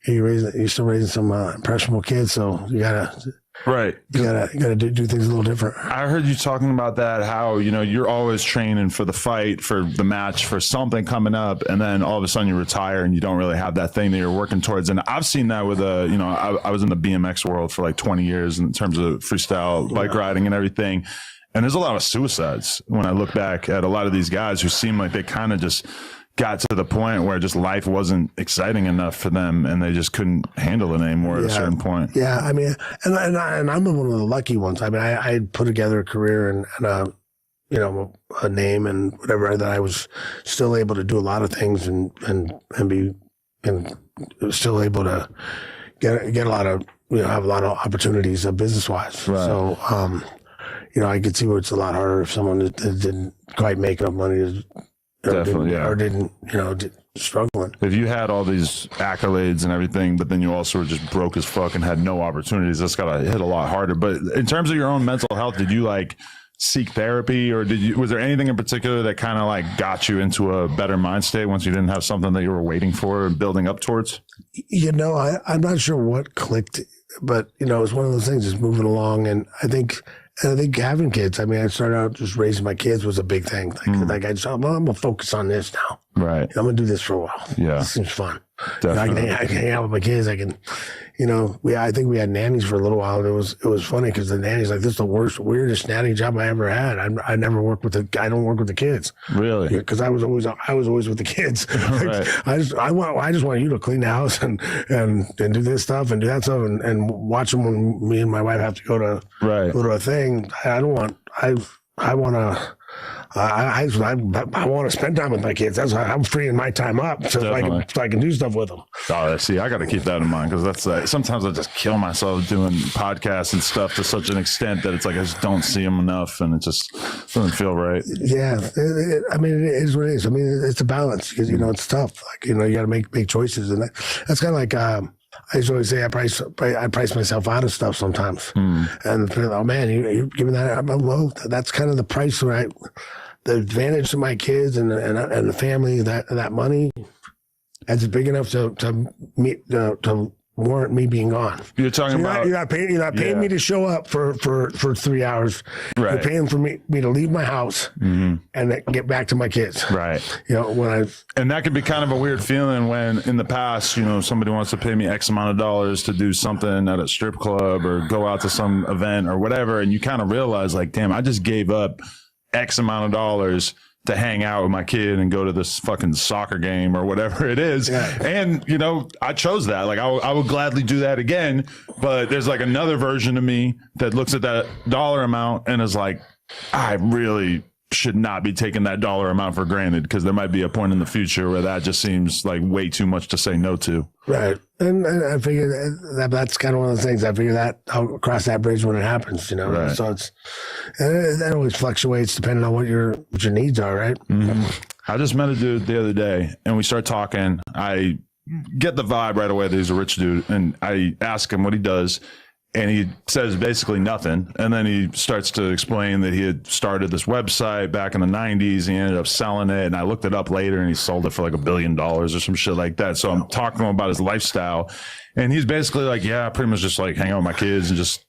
you're still raising some impressionable kids, so you gotta do things a little different. I heard you talking about that, how you're always training for the fight, for the match, for something coming up, and then all of a sudden you retire and you don't really have that thing that you're working towards. And I've seen that with I was in the BMX world for like 20 years in terms of freestyle bike riding and everything. And there's a lot of suicides when I look back at a lot of these guys who seem like they kind of just got to the point where just life wasn't exciting enough for them and they just couldn't handle it anymore at a certain point. Yeah, I mean, and I'm one of the lucky ones. I mean, I put together a career and a name and whatever, that I was still able to do a lot of things and still able to get a lot of have a lot of opportunities business wise. Right. So I could see where it's a lot harder if someone that didn't quite make enough money. Definitely, or didn't struggling. If you had all these accolades and everything, but then you also were just broke as fuck and had no opportunities, that's gotta hit a lot harder. But in terms of your own mental health, did you seek therapy, or was there anything in particular that kind of got you into a better mind state once you didn't have something that you were waiting for and building up towards? I'm not sure what clicked, but it was one of those things, just moving along, and I think having kids, I mean, I started out just raising my kids was a big thing. I just thought, I'm gonna focus on this now. Right. I'm gonna do this for a while. Yeah. This seems fun. Definitely. I can hang out with my kids. I can, I think we had nannies for a little while. And it was funny because the nanny's this is the weirdest nanny job I ever had. I never work with I don't work with the kids. Really? Because I was always with the kids. Right. I just want you to clean the house and do this stuff and do that stuff and watch them when me and my wife have to go to a thing. I want to spend time with my kids. That's how I'm freeing my time up so I can do stuff with them. Oh, see, I got to keep that in mind, because that's sometimes I just kill myself doing podcasts and stuff to such an extent that it's I just don't see them enough, and it just doesn't feel right. Yeah, I mean, it is what it is. I mean, it's a balance, because it's tough. You got to make choices, and that's kind of I used to always say I price myself out of stuff sometimes, and oh man, you're giving that. Well, that's kind of the price, right? The advantage to my kids and the family, that money, that's big enough to warrant me being gone. You're talking about you're not paying me to show up for 3 hours. Right. You're paying for me to leave my house and get back to my kids. Right. And that can be kind of a weird feeling when in the past, somebody wants to pay me X amount of dollars to do something at a strip club or go out to some event or whatever, and you kind of realize damn, I just gave up X amount of dollars to hang out with my kid and go to this fucking soccer game or whatever it is. Yeah. And, I chose that. I would gladly do that again, but there's another version of me that looks at that dollar amount and is I really should not be taking that dollar amount for granted, because there might be a point in the future where that just seems way too much to say no to. Right. And I figure that's kind of one of the things. I figure that I'll cross that bridge when it happens, Right. So that always fluctuates depending on what your needs are, right? Mm-hmm. I just met a dude the other day and we start talking. I get the vibe right away that he's a rich dude, and I ask him what he does. And he says basically nothing. And then he starts to explain that he had started this website back in the 90s. And he ended up selling it. And I looked it up later and he sold it for $1 billion or some shit like that. So I'm talking to him about his lifestyle. And he's basically I pretty much just hang out with my kids and just,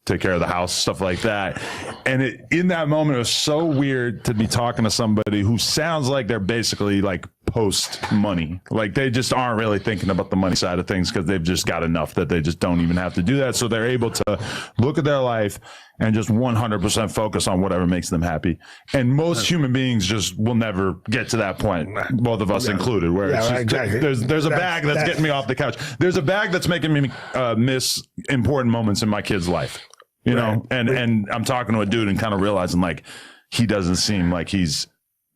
take care of the house, stuff like that. And in that moment, it was so weird to be talking to somebody who sounds like they're basically post money. They just aren't really thinking about the money side of things, because they've just got enough that they just don't even have to do that. So they're able to look at their life and just 100% focus on whatever makes them happy. And most human beings just will never get to that point, both of us included, where there's a bag that's getting me off the couch. There's a bag that's making me miss important moments in my kid's life, you know? And I'm talking to a dude and kind of realizing he doesn't seem like he's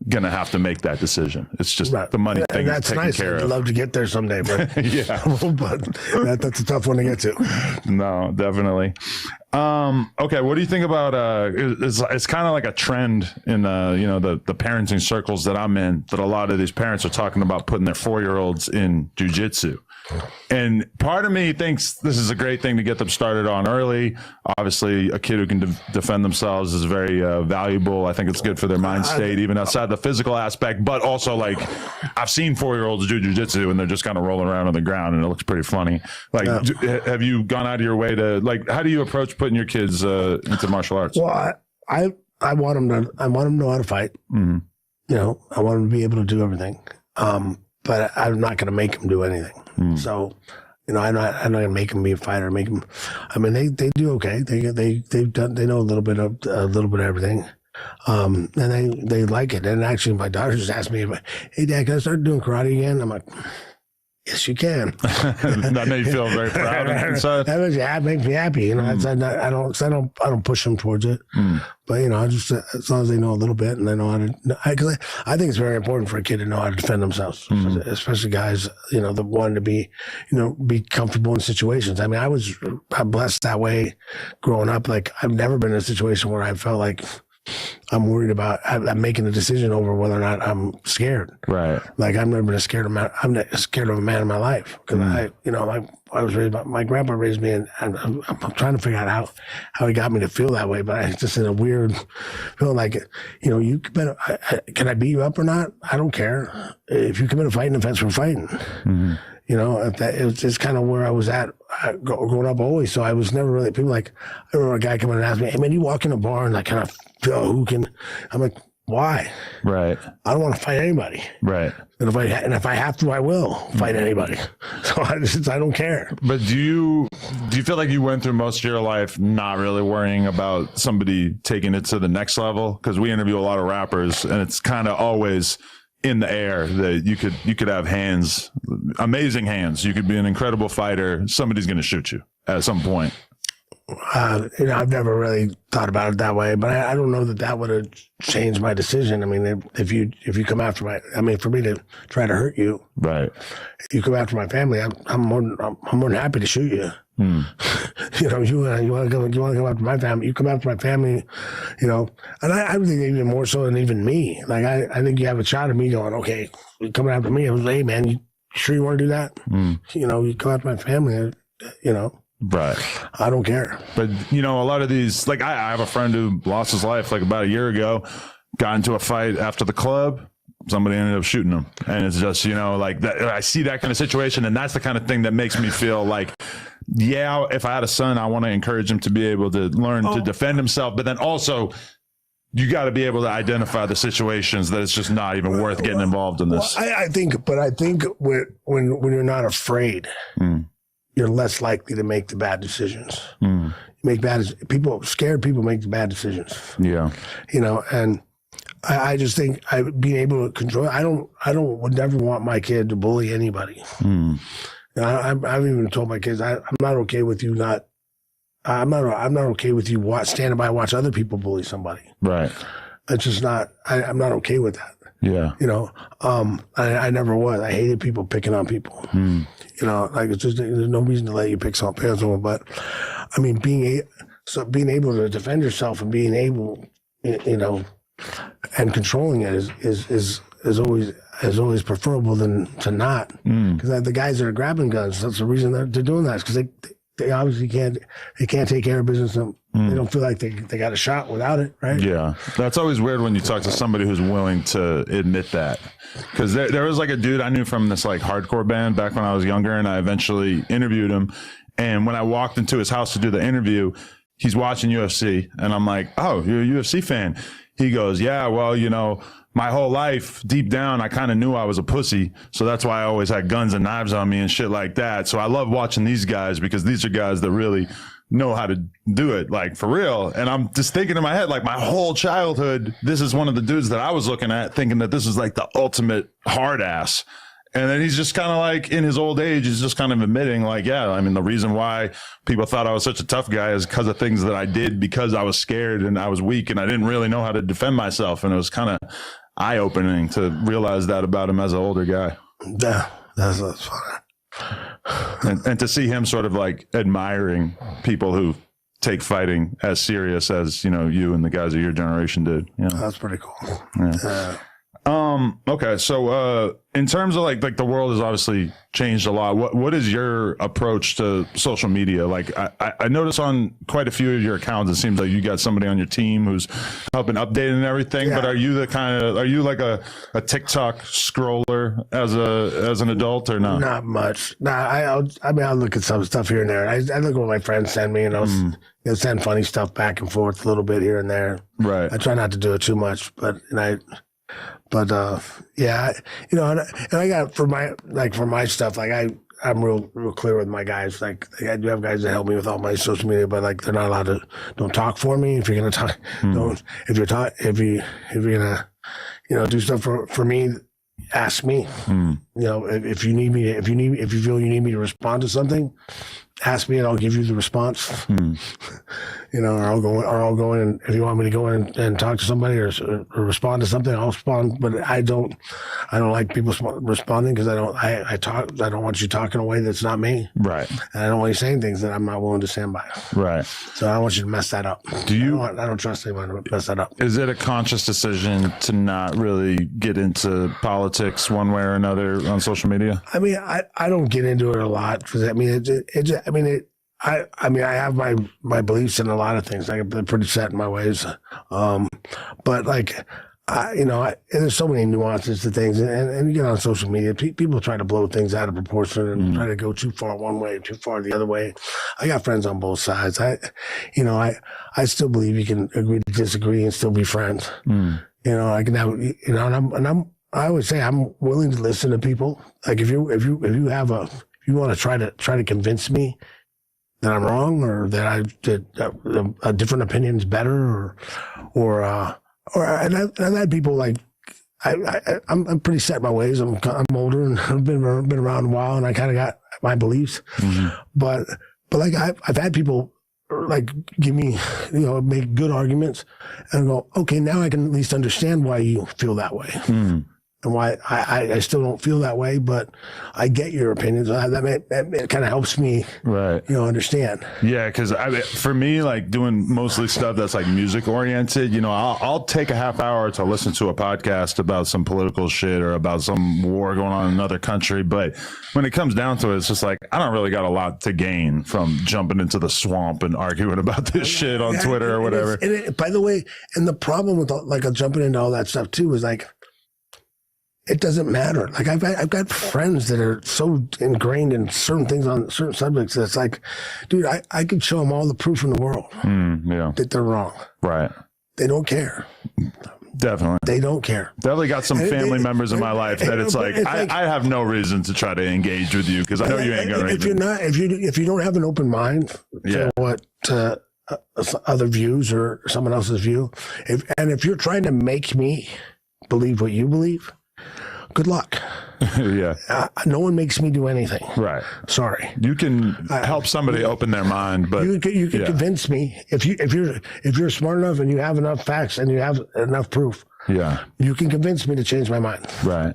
gonna have to make that decision. It's just the money thing is taken care of. I'd love to get there someday, but yeah, but that's a tough one to get to. No, definitely. Okay, what do you think about it's kind of like a trend in the parenting circles that I'm in, that a lot of these parents are talking about putting their 4-year-olds in jiu-jitsu. And part of me thinks this is a great thing to get them started on early. Obviously, a kid who can defend themselves is very valuable. I think it's good for their mind state, even outside the physical aspect. But also, like, I've seen 4-year-olds do jiu-jitsu and they're just kind of rolling around on the ground and it looks pretty funny. Like, have you gone out of your way to, like, how do you approach putting your kids into martial arts? Well, I want them to know how to fight. Mm-hmm. You know, I want them to be able to do everything. But I'm not going to make them do anything. So, you know, I'm not going to make them be a fighter. Make them. I mean, they do okay. They know a little bit of everything. And they like it. And actually, my daughter just asked me, "Hey, Dad, can I start doing karate again?" I'm like, yes, you can. That made you feel very proud inside. That makes me happy. You know, I don't push them towards it. But you know, I just as long as they know a little bit and they know how to. I think it's very important for a kid to know how to defend themselves, especially guys. You know, that want to be, you know, be comfortable in situations. I mean, I'm blessed that way growing up. Like I've never been in a situation where I felt like I'm worried about I'm making a decision over whether or not I'm scared. Right. Like I've never been scared of I'm not scared of a man in my life because I was raised by my grandpa raised me, and I'm trying to figure out how he got me to feel that way. But I just in a weird feeling like, you know, you better, can I beat you up or not? I don't care. If you commit a fighting offense, we're fighting. You know, it was just kind of where I was at growing up always. So I was never really, people like, I remember a guy coming and asked me, "Hey man, you walk in a bar and like kind of feel who can," I'm like, why? Right. I don't want to fight anybody. Right. And if I have to, I will fight anybody. So I don't care. But do you feel like you went through most of your life not really worrying about somebody taking it to the next level? Because we interview a lot of rappers and it's kind of always in the air that you could have hands, amazing hands. You could be an incredible fighter. Somebody's going to shoot you at some point. You know, I've never really thought about it that way, but I don't know that would have changed my decision. I mean, if you come after for me to try to hurt you, right? If you come after my family, I'm more than happy to shoot you. You know, you want to come after my family. You come after my family, you know, and I think even more so than even me. Like I think you have a shot at me going, okay, you coming after me. I was like, hey man, you sure you want to do that? You know, you come after my family, you know. Right. I don't care. But, you know, a lot of these, like I have a friend who lost his life like about a year ago, got into a fight after the club. Somebody ended up shooting him. And it's just, you know, like that, I see that kind of situation. And that's the kind of thing that makes me feel like, yeah, if I had a son, I want to encourage him to be able to learn to defend himself. But then also, you got to be able to identify the situations that it's just not even worth getting involved in this. Well, I think when you're not afraid, you're less likely to make the bad decisions. Scared people make the bad decisions. Yeah. You know, and I just think being able to control, would never want my kid to bully anybody. You know, I've even told my kids, I'm not okay with you I'm not okay with you standing by and watch other people bully somebody. Right. It's just not, I'm not okay with that. Yeah. You know, I never was. I hated people picking on people. You know, like it's just, there's no reason to let you pick someone. But I mean, being able to defend yourself and being able, you know, and controlling it is always preferable than to not. Because the guys that are grabbing guns, that's the reason they're doing that. Because they obviously can't take care of business. They don't feel like they got a shot without it, right? Yeah. That's always weird when you talk to somebody who's willing to admit that. Because there was like a dude I knew from this like hardcore band back when I was younger, and I eventually interviewed him. And when I walked into his house to do the interview, he's watching UFC. And I'm like, "Oh, you're a UFC fan?" He goes, "Yeah, well, you know, my whole life, deep down, I kind of knew I was a pussy. So that's why I always had guns and knives on me and shit like that. So I love watching these guys because these are guys that really know how to do it, like for real." And I'm just thinking in my head, like my whole childhood, this is one of the dudes that I was looking at thinking that this is like the ultimate hard ass. And then he's just kind of like in his old age, he's just kind of admitting like, yeah, I mean, the reason why people thought I was such a tough guy is because of things that I did because I was scared and I was weak and I didn't really know how to defend myself. And it was kind of eye-opening to realize that about him as an older guy. Yeah, that's funny. And to see him sort of like admiring people who take fighting as serious as, you know, you and the guys of your generation did. You know? That's pretty cool. Yeah. Okay. So, in terms of like the world has obviously changed a lot. What is your approach to social media? Like I notice on quite a few of your accounts, it seems like you got somebody on your team who's helping update and everything, but are you like a TikTok scroller as an adult or not? Not much. I'll look at some stuff here and there. I look at what my friends send me, and I'll send funny stuff back and forth a little bit here and there. Right. I try not to do it too much, but yeah, you know, and I got for my stuff, like I'm real clear with my guys. Like I do have guys that help me with all my social media, but like they're not allowed to. Don't talk for me. If you're gonna talk, don't. If you're gonna, you know, do stuff for me, ask me. You know, if you feel you need me to respond to something, ask me and I'll give you the response. You know, or I'll go in and if you want me to go in and talk to somebody or respond to something, I'll respond. But I don't like people responding because I don't want you talking a way that's not me. Right. And I don't want you saying things that I'm not willing to stand by. Right. So I don't want you to mess that up. I don't trust anyone to mess that up. Is it a conscious decision to not really get into politics one way or another on social media? I mean, I don't get into it a lot because I have my beliefs in a lot of things. Like, I'm pretty set in my ways. But like, there's so many nuances to things, and you get on social media, people try to blow things out of proportion and try to go too far one way, too far the other way. I got friends on both sides. I still believe you can agree to disagree and still be friends. You know, I can have, you know, I always say I'm willing to listen to people. Like if you want to try to convince me that I'm wrong or that a different opinion is better and I've had people like I'm pretty set in my ways. I'm older and I've been around a while and I kind of got my beliefs. But like I've had people like give me, you know, make good arguments and go, okay, now I can at least understand why you feel that way. And why I still don't feel that way, but I get your opinions. That kind of helps me, right? You know, understand. Yeah, because for me, like doing mostly stuff that's like music oriented, you know, I'll take a half hour to listen to a podcast about some political shit or about some war going on in another country. But when it comes down to it, it's just like I don't really got a lot to gain from jumping into the swamp and arguing about this shit on Twitter or whatever. By the way, and the problem with like jumping into all that stuff too is like, it doesn't matter. Like I've got friends that are so ingrained in certain things on certain subjects that it's like, dude, I could show them all the proof in the world that they're wrong. Right. They don't care. Definitely. They don't care. Definitely got some family members in my life that it's like, I have no reason to try to engage with you because I know you ain't gonna. If you don't have an open mind to what other views or someone else's view, if you're trying to make me believe what you believe, good luck. Yeah. No one makes me do anything. Right. Sorry. You can help somebody open their mind, but you can convince me if you're smart enough and you have enough facts and you have enough proof. Yeah. You can convince me to change my mind. Right.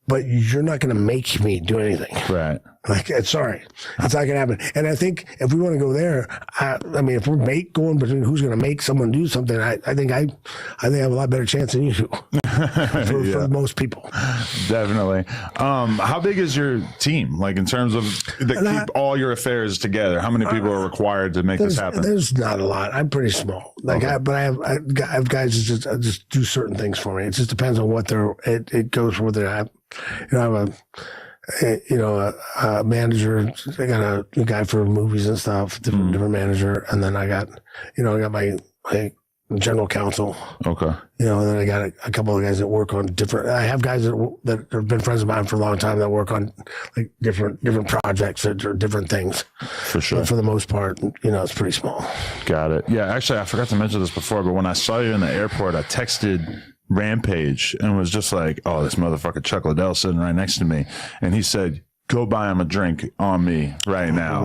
But you're not going to make me do anything. Right. Like, sorry, it's not going to happen. And I think if we want to go there, I mean, if we're going between who's going to make someone do something, I think I have a lot better chance than you do for most people. Definitely. How big is your team? Like in terms of keep all your affairs together, how many people are required to make this happen? There's not a lot. I'm pretty small. Like, okay. I have guys that just do certain things for me. It just depends on what it goes for their. I have a manager. I got a guy for movies and stuff, different manager, and then I got my general counsel. Okay. You know, and then I got a couple of guys that work on different. I have guys that have been friends of mine for a long time that work on like different projects or different things. For sure. But for the most part, you know, it's pretty small. Got it. Yeah, actually, I forgot to mention this before, but when I saw you in the airport, I texted Rampage and was just like, oh, this motherfucker Chuck Liddell sitting right next to me, and he said, go buy him a drink on me right now.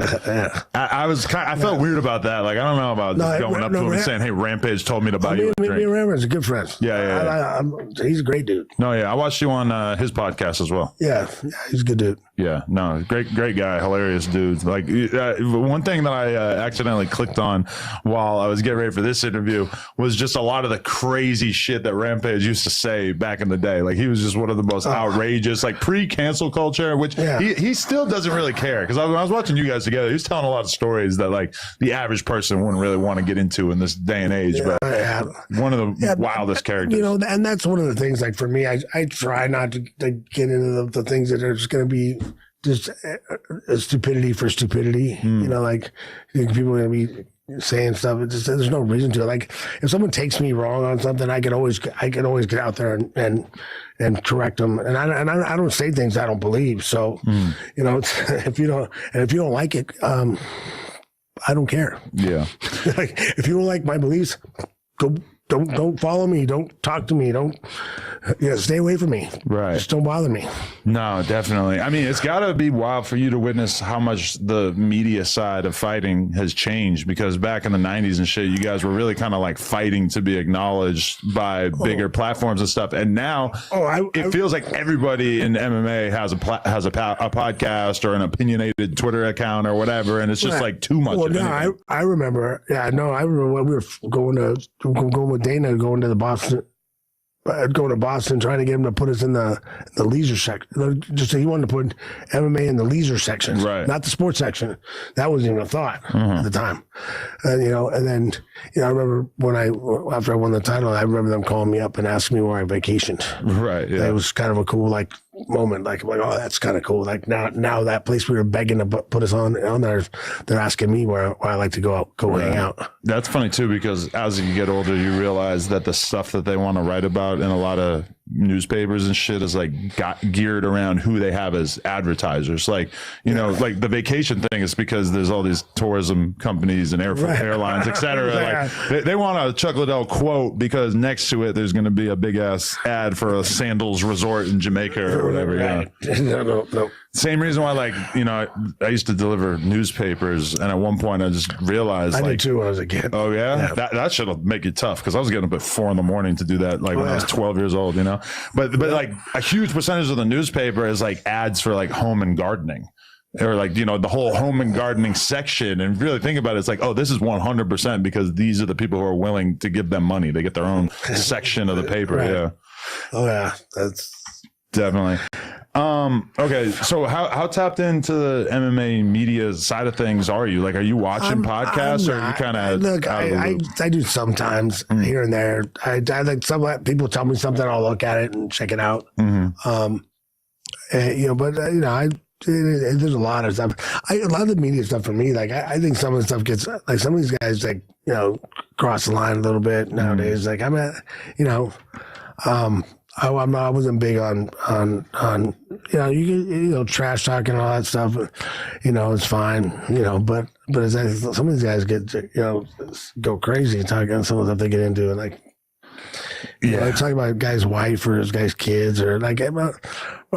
I felt weird about that. Like, I don't know about just going up to him and saying, hey, Rampage told me to buy you a drink. Me and Rampage are good friends. Yeah. He's a great dude. No, yeah. I watched you on his podcast as well. Yeah, he's a good dude. Yeah, no, great guy, hilarious dude. Like one thing that I accidentally clicked on while I was getting ready for this interview was just a lot of the crazy shit that Rampage used to say back in the day. Like he was just one of the most outrageous, like pre-cancel culture, which he still doesn't really care. Because when I was watching you guys together, he was telling a lot of stories that like the average person wouldn't really want to get into in this day and age. But one of the wildest characters. You know, and that's one of the things. Like for me, I try not to get into the things that are just going to be just stupidity for stupidity. You know, like people are going to be saying stuff. There's no reason to. Like if someone takes me wrong on something, I can always get out there and correct them. And I don't say things I don't believe. So you know, if you don't like it, I don't care. Yeah. Like if you don't like my beliefs, don't follow me. Don't talk to me. Don't stay away from me. Right. Just don't bother me. No, definitely. I mean, it's got to be wild for you to witness how much the media side of fighting has changed, because back in the 90s and shit, you guys were really kind of like fighting to be acknowledged by bigger platforms and stuff. And now it feels like everybody in MMA has a podcast or an opinionated Twitter account or whatever. And it's just like too much. Well, no, I remember. Yeah, no, I remember when we were going with Dana, going to Boston, trying to get him to put us in the leisure section. Just he wanted to put MMA in the leisure section, right? Not the sports section. That wasn't even a thought at the time. And then I remember after I won the title, I remember them calling me up and asking me where I vacationed. Right. Yeah. It was kind of a cool moment. Like oh, that's kind of cool. Like now that place we were begging to put us on there, they're asking me where I like to go hang out. That's funny too, because as you get older, you realize that the stuff that they want to write about in a lot of newspapers and shit is like geared around who they have as advertisers. Like, you know, like the vacation thing is because there's all these tourism companies and airlines, etc. Like they want a Chuck Liddell quote because next to it there's going to be a big ass ad for a sandals resort in Jamaica or whatever. Right. Yeah. No. Same reason why, like, you know, I used to deliver newspapers, and at one point I just realized I did too when I was a kid. Oh yeah? That should make it tough, because I was getting up at 4 a.m. to do that, like when I was 12 years old, you know. But like a huge percentage of the newspaper is like ads for like home and gardening, or like, you know, the whole home and gardening section. And really think about it, it's like, oh, this is 100% because these are the people who are willing to give them money. They get their own section of the paper. Right. Yeah. Oh yeah, that's definitely. Okay, so how tapped into the MMA media side of things are you? Like, are you watching podcasts, or are you kind of look? I do sometimes here and there. I like some people tell me something, I'll look at it and check it out. You know, but you know, there's a lot of stuff. A lot of the media stuff for me, like I think some of the stuff gets like some of these guys like, you know, cross the line a little bit nowadays. Like I'm at, you know, I wasn't big on you know, you know, trash talking and all that stuff. You know, it's fine. You know, but it's like some of these guys get, you know, go crazy talking some of the stuff they get into, and like, you know, talking about a guy's wife or his guy's kids, or like, well,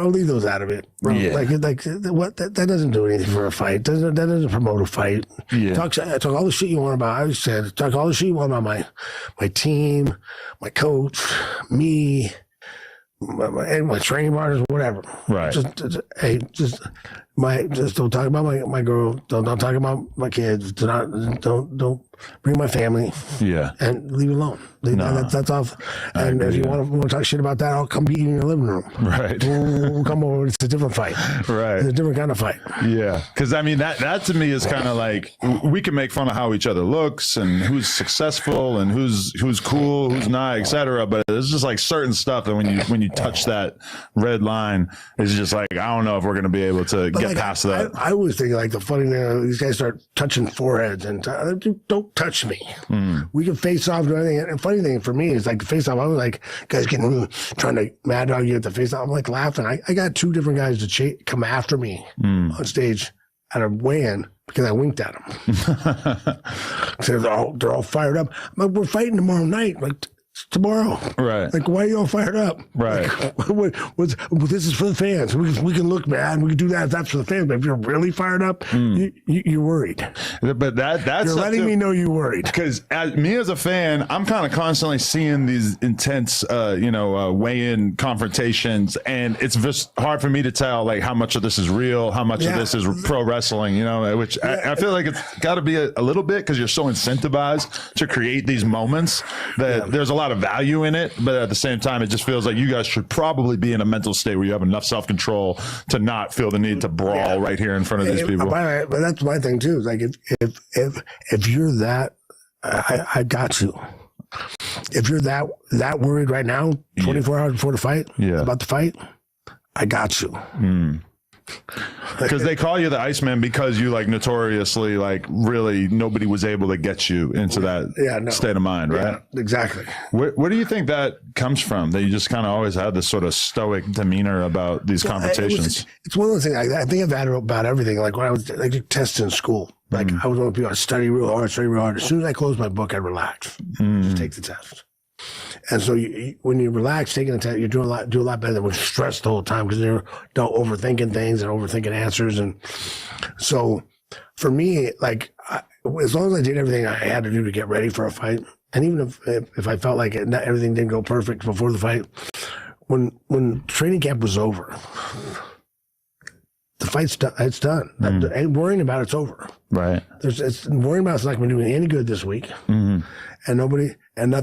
leave those out of it. Bro. Yeah. Like what? That doesn't do anything for a fight. That doesn't promote a fight. Yeah. Talk all the shit you want about. I said, talk all the shit you want about my team, my coach, me. My training partners, whatever. Right. Just don't talk about my girl. Don't talk about my kids. Don't bring my family. Yeah. And leave it alone. That's off. And if you want to talk shit about that, I'll come be in your living room. Right. We'll come over. It's a different fight. Right. It's a different kind of fight. Yeah. Because I mean that to me is kind of like, we can make fun of how each other looks and who's successful and who's cool, who's not, etc. But it's just like certain stuff that when you touch that red line, it's just like, I don't know if we're going to be able to get like, past that. I always think like the funny thing, these guys start touching foreheads and don't touch me. We can face off and everything. And funny thing for me is like the face off. I was like, guys getting trying to mad dog you at the face off. I'm like laughing. I got 2 different guys to come after me on stage at a weigh-in because I winked at them. So they're all fired up. I'm like, we're fighting tomorrow night. Like, tomorrow. Right. Like, why are you all fired up? Right. Like, this is for the fans. We can look mad. We can do that. That's for the fans. But if you're really fired up, you're worried. But that's you're letting me know you're worried. Because me as a fan, I'm kind of constantly seeing these intense, weigh-in confrontations, and it's just hard for me to tell like how much of this is real, how much of this is pro wrestling. Which I feel like it's got to be a little bit because you're so incentivized to create these moments that there's a lot of value in it, but at the same time it just feels like you guys should probably be in a mental state where you have enough self-control to not feel the need to brawl right here in front of these people. But that's my thing too, is like if you're that, I got you. If you're that worried right now 24 hours before the fight about the fight, I got you. Because they call you the Iceman because you like notoriously like really nobody was able to get you into that state of mind, right? Yeah, exactly. Where do you think that comes from? That you just kind of always had this sort of stoic demeanor about these confrontations? It's one of those things. I think I've had about everything. Like when I was like testing in school, like I was one of the people I study real hard. As soon as I closed my book, I relaxed. Just take the test. And so when you relax, taking a test, you do a lot better than when you're stressed the whole time because you're overthinking things and overthinking answers. And so for me, like as long as I did everything I had to do to get ready for a fight, and even if I felt like everything didn't go perfect before the fight, when training camp was over, the fight's done. It's done. And worrying about it's over. Right. Worrying about it's not going to do me any good this week. And nothing, and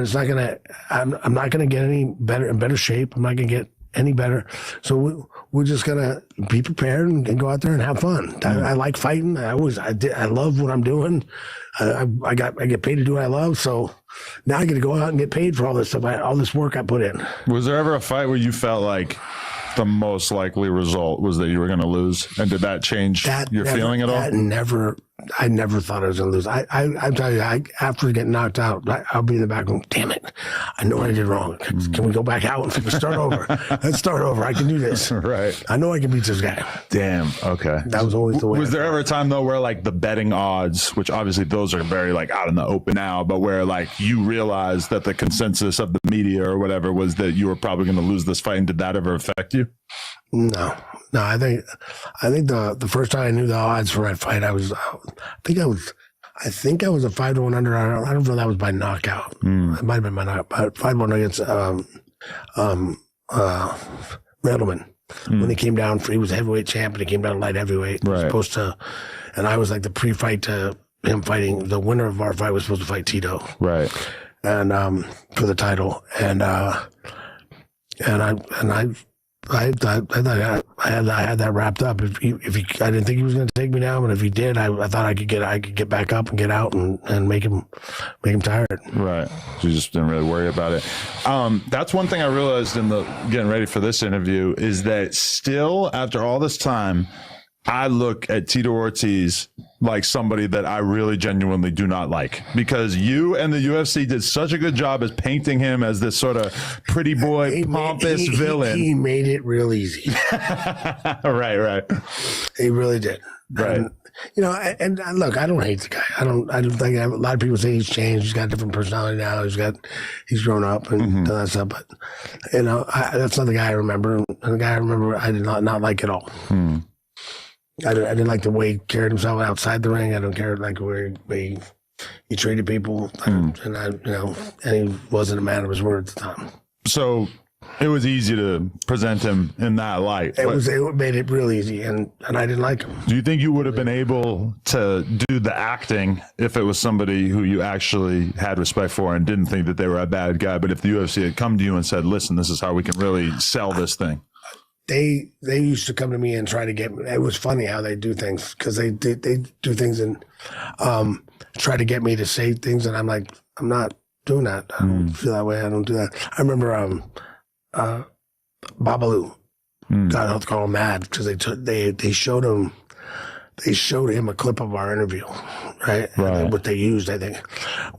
it's not gonna. I'm not gonna get any better in better shape. I'm not gonna get any better. So we're just gonna be prepared and go out there and have fun. I like fighting. I love what I'm doing. I get paid to do what I love. So now I get to go out and get paid for all this stuff. All this work I put in. Was there ever a fight where you felt like the most likely result was that you were going to lose, and did that change your feeling at all? I never thought I was going to lose. I tell you, after getting knocked out, I'll be in the back going, damn it, I know what I did wrong. Can we go back out and start over? Let's start over. I can do this. Right. I know I can beat this guy. Damn. Okay. That was always the way. Was there ever a time though where like the betting odds, which obviously those are very like out in the open now, but where like you realized that the consensus of the media or whatever was that you were probably going to lose this fight, and did that ever affect you? No. I think the first time I knew the odds for that fight, I think I was a 5-1 under. I don't know if that was by knockout. It might have been by knockout. 5-1 against Redelman. When he came down, he was heavyweight champ, and he came down light heavyweight. Right. Supposed to, and I was like the pre-fight to him fighting. The winner of our fight was supposed to fight Tito. Right. And for the title, and I had that wrapped up. If he, I didn't think he was going to take me down, but if he did, I thought I could get back up and get out and make him tired. Right. So you just didn't really worry about it. That's one thing I realized in the getting ready for this interview is that still after all this time, I look at Tito Ortiz like somebody that I really genuinely do not like, because you and the UFC did such a good job as painting him as this sort of pretty boy, pompous villain. He made it real easy. Right. He really did. Right. And look, I don't hate the guy. I don't think a lot of people say he's changed. He's got a different personality now. He's grown up and done that stuff. But that's not the guy I remember. And the guy I remember, I did not like at all. I didn't like the way he carried himself outside the ring. I don't care like where he treated people, and he wasn't a man of his word at the time. So it was easy to present him in that light. It made it real easy, and I didn't like him. Do you think you would have been able to do the acting if it was somebody who you actually had respect for and didn't think that they were a bad guy? But if the UFC had come to you and said, "Listen, this is how we can really sell this thing." They used to come to me and try to get me. It was funny how they do things, because they do things and try to get me to say things, and I'm like, I'm not doing that. I don't feel that way. I don't do that. I remember Babalu got all mad because they showed him a clip of our interview, right? And what they used, I think,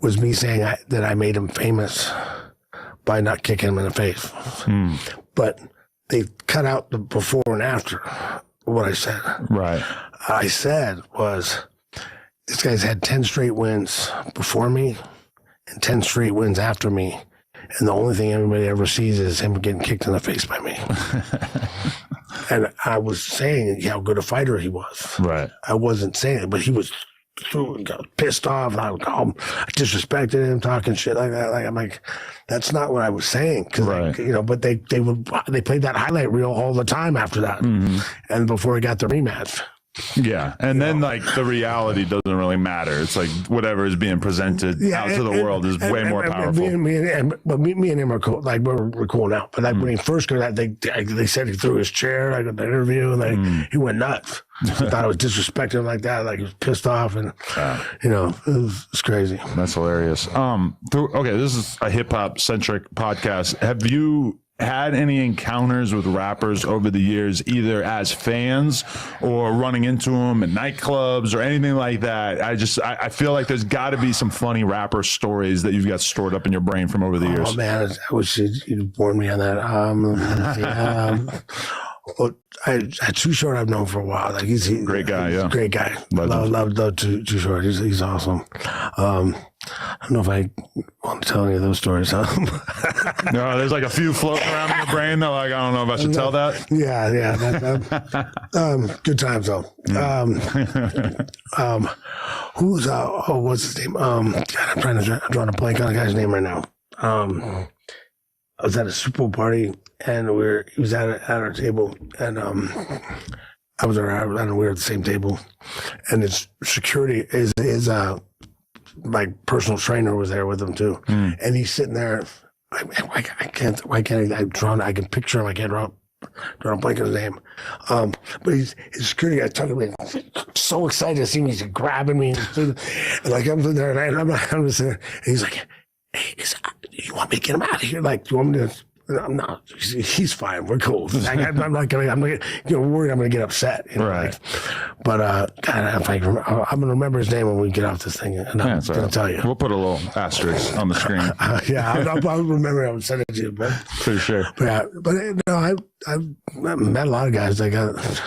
was me saying that I made him famous by not kicking him in the face, but they cut out the before and after what I said. Right. I said was, this guy's had 10 straight wins before me and 10 straight wins after me, and the only thing everybody ever sees is him getting kicked in the face by me. And I was saying how good a fighter he was. Right. I wasn't saying it, but he was got pissed off, and I disrespected him, talking shit like that. Like I'm like, that's not what I was saying, because but they played that highlight reel all the time after that, and before he got the rematch. Yeah, and then like the reality doesn't really matter. It's like whatever is being presented out to the world is way more powerful. Me and him are cool. Like we're cool now. But like when he first got that, they said he threw his chair like in the interview, and he went nuts. I thought I was disrespecting him like that. Like he was pissed off, and it's crazy. That's hilarious. Okay, this is a hip hop centric podcast. Have you had any encounters with rappers over the years, either as fans or running into them at nightclubs or anything like that? I feel like there's got to be some funny rapper stories that you've got stored up in your brain from over the years. Oh man, I wish you'd warn me on that. Too Short I've known for a while. Like he's great guy. Yeah, great guy. Love Too Short. He's awesome. I don't know if I want to tell any of those stories. Huh? No, there's like a few floating around in your brain. They're like, I don't know if I should tell that. Yeah. Good times though. Who's what's his name? God, I'm drawing a blank on the guy's name right now. I was at a Super Bowl party, and he was at our table, and I was around, and we were at the same table, and his security is my personal trainer was there with him too, and he's sitting there. Why can't I can picture him. I can't draw a blank on his name. But his security guy talking to me, so excited to see me. He's grabbing me, and like I'm sitting there, and I'm just there, and he's like, "Hey, you want me to get him out of here? Like, do you want me to?" I'm not. He's fine. We're cool. I'm not worried. I'm gonna get upset. Right. But God, I'm gonna remember his name when we get off this thing, and I'm gonna tell you. We'll put a little asterisk on the screen. I'll remember. I'll send it to you, but for sure. But I've met a lot of guys that got.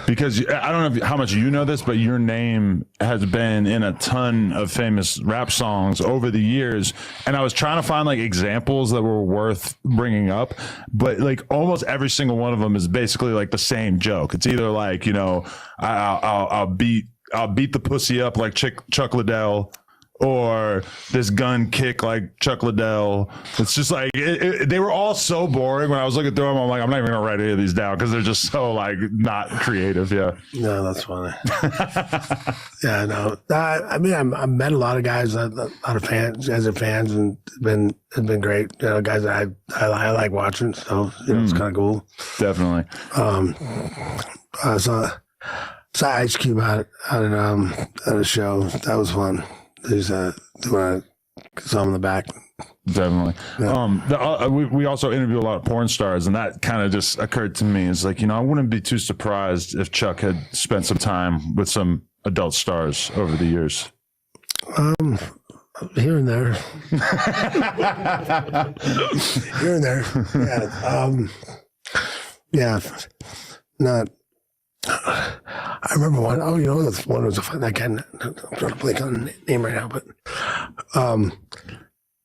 Because I don't know how much you know this, but your name has been in a ton of famous rap songs over the years, and I was trying to find like examples that were worth bringing up, but like almost every single one of them is basically like the same joke. It's either like, I'll beat the pussy up like Chuck Liddell, or this gun kick like Chuck Liddell. It's just like they were all so boring. When I was looking through them, I'm like, I'm not even gonna write any of these down because they're just so like not creative. Yeah. No, that's funny. Yeah, no. I mean, I met a lot of guys, a lot of fans, and it's been great. Guys that I like watching. So it's kind of cool. Definitely. I saw Ice Cube at a show. That was fun. There's when I saw him in the back. Definitely. Yeah. We also interview a lot of porn stars, and that kind of just occurred to me. It's like, I wouldn't be too surprised if Chuck had spent some time with some adult stars over the years. Here and there. Here and there. Yeah. Not. I remember one. Oh, that's one was a fun. I can't. I'm trying to blank on the name right now, but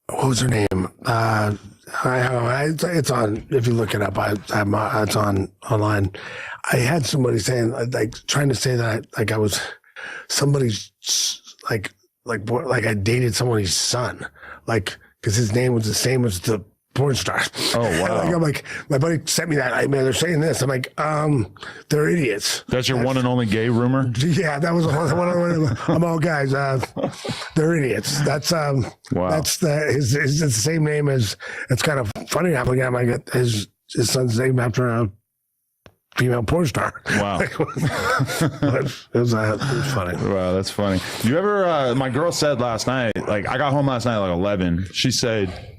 what was her name? It's on. If you look it up, it's on online. I had somebody saying, like, trying to say that I was somebody's like I dated somebody's son, like, because his name was the same as the porn star. Oh, wow. I'm like, my buddy sent me that. They're saying this. I'm like, they're idiots. That's your one and only gay rumor? Yeah, that was one of them. I'm all guys. They're idiots. That's wow. That's it's the same name as. It's kind of funny. I get his son's name after a female porn star. Wow. it was funny. Wow, that's funny. You ever? My girl said last night. Like, I got home last night at like 11. She said,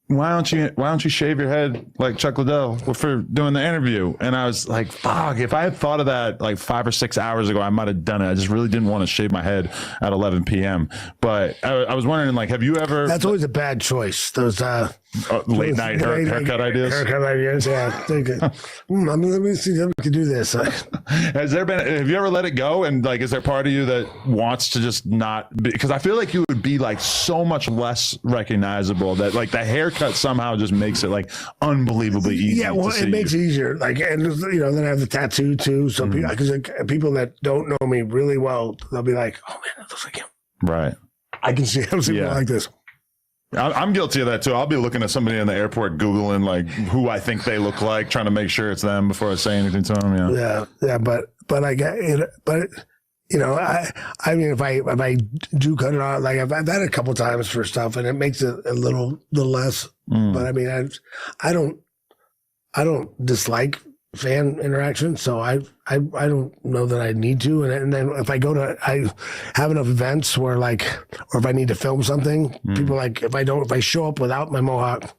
why don't you shave your head like Chuck Liddell for doing the interview? And I was like, fuck, if I had thought of that like 5 or 6 hours ago, I might have done it. I just really didn't want to shave my head at 11 p.m. But I was wondering, like, have you ever? That's always a bad choice. Those late night haircut ideas. Haircut ideas, yeah. Let me see if we can do this. Have you ever let it go? And like, is there part of you that wants to just not? Because I feel like you would be like so much less recognizable that like the haircut somehow just makes it like unbelievably easy. Yeah, well, it makes it easier. Like, and you know, then I have the tattoo too. So because people that don't know me really well, they'll be like, "Oh man, that looks like him." Right. I can see him like this. I'm guilty of that too. I'll be looking at somebody in the airport, Googling like who I think they look like, trying to make sure it's them before I say anything to them. Yeah. But I get it. But you know, I mean, if I do cut it out, like I've had it a couple times for stuff, and it makes it a little less. But I mean, I don't dislike fan interaction, so I don't know that I need to. And then if I have enough events where like, or if I need to film something, people like if I show up without my mohawk,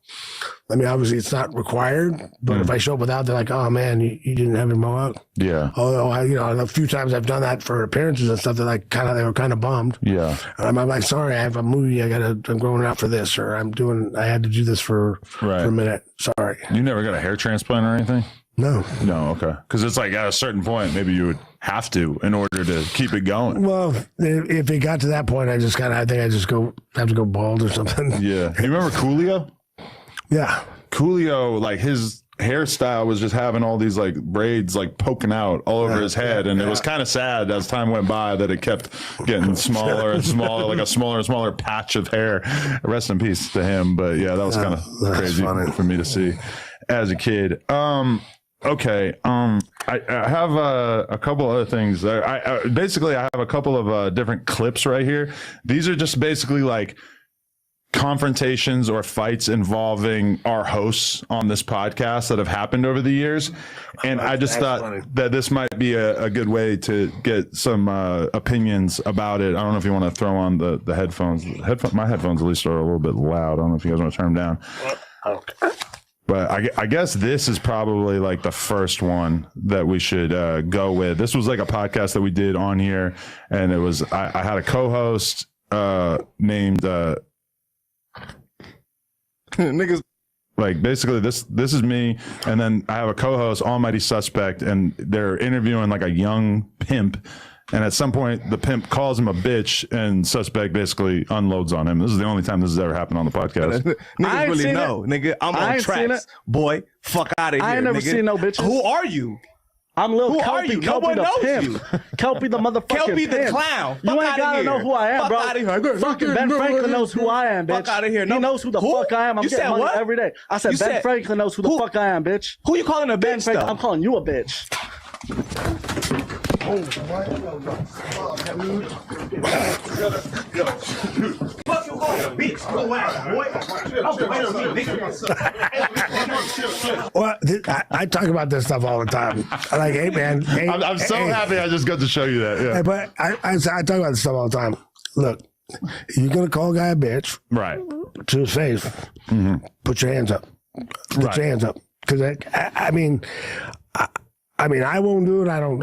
I mean, obviously it's not required, but if I show up without, they're like, "Oh man, you didn't have your mohawk." Yeah. Although a few times I've done that for appearances and stuff, they were kind of bummed. Yeah. And I'm like, "Sorry, I have a movie. I'm going out for this, or I had to do this for a minute. Sorry." You never got a hair transplant or anything? No. Okay. Because it's like at a certain point, maybe you would have to in order to keep it going. Well, if it got to that point, I think I have to go bald or something. Yeah. You remember Coolio? Yeah. Coolio, like his hairstyle was just having all these like braids like poking out all over his head. And it was kind of sad as time went by that it kept getting smaller and smaller, like a smaller and smaller patch of hair. Rest in peace to him. But yeah, that was kind of crazy for me to see as a kid. Okay. I have a couple other things. Basically I have a couple of different clips right here. These are just basically like confrontations or fights involving our hosts on this podcast that have happened over the years. And I just thought that this might be a good way to get some opinions about it. I don't know if you want to throw on the headphones. My headphones at least are a little bit loud. I don't know if you guys want to turn them down. Okay. But I guess this is probably like the first one that we should go with. This was like a podcast that we did on here, and it was I had a co-host named niggas. Like basically this is me, and then I have a co-host, Almighty Suspect, and they're interviewing like a young pimp. And at some point, the pimp calls him a bitch, and Suspect basically unloads on him. This is the only time this has ever happened on the podcast. Niggas really know, nigga. I'm on tracks, boy. Fuck out of here. I ain't never seen no bitches. Who are you? I'm Lil Who Kelpie. are you? No Kelpie one the knows pimp. you. Kelpie the motherfucking Kelpie the pimp. clown. You Fuck ain't outta gotta here. know who I am, Fuck bro. outta here. Fucking Ben Franklin knows who I am, bitch. Fuck outta here. He knows who the fuck I am. I'm You getting said money what? every day. I said Ben Franklin knows who the fuck I am, bitch. Who you calling a bitch, though? I'm calling you a bitch. Oh, Well, I talk about this stuff all the time. Like, hey, man. Hey, I'm so happy I just got to show you that. Yeah. Hey, but I talk about this stuff all the time. Look, you're going to call a guy a bitch. Right. To his face. Put your hands up. Put your hands up. Because, I mean, I won't do it. I don't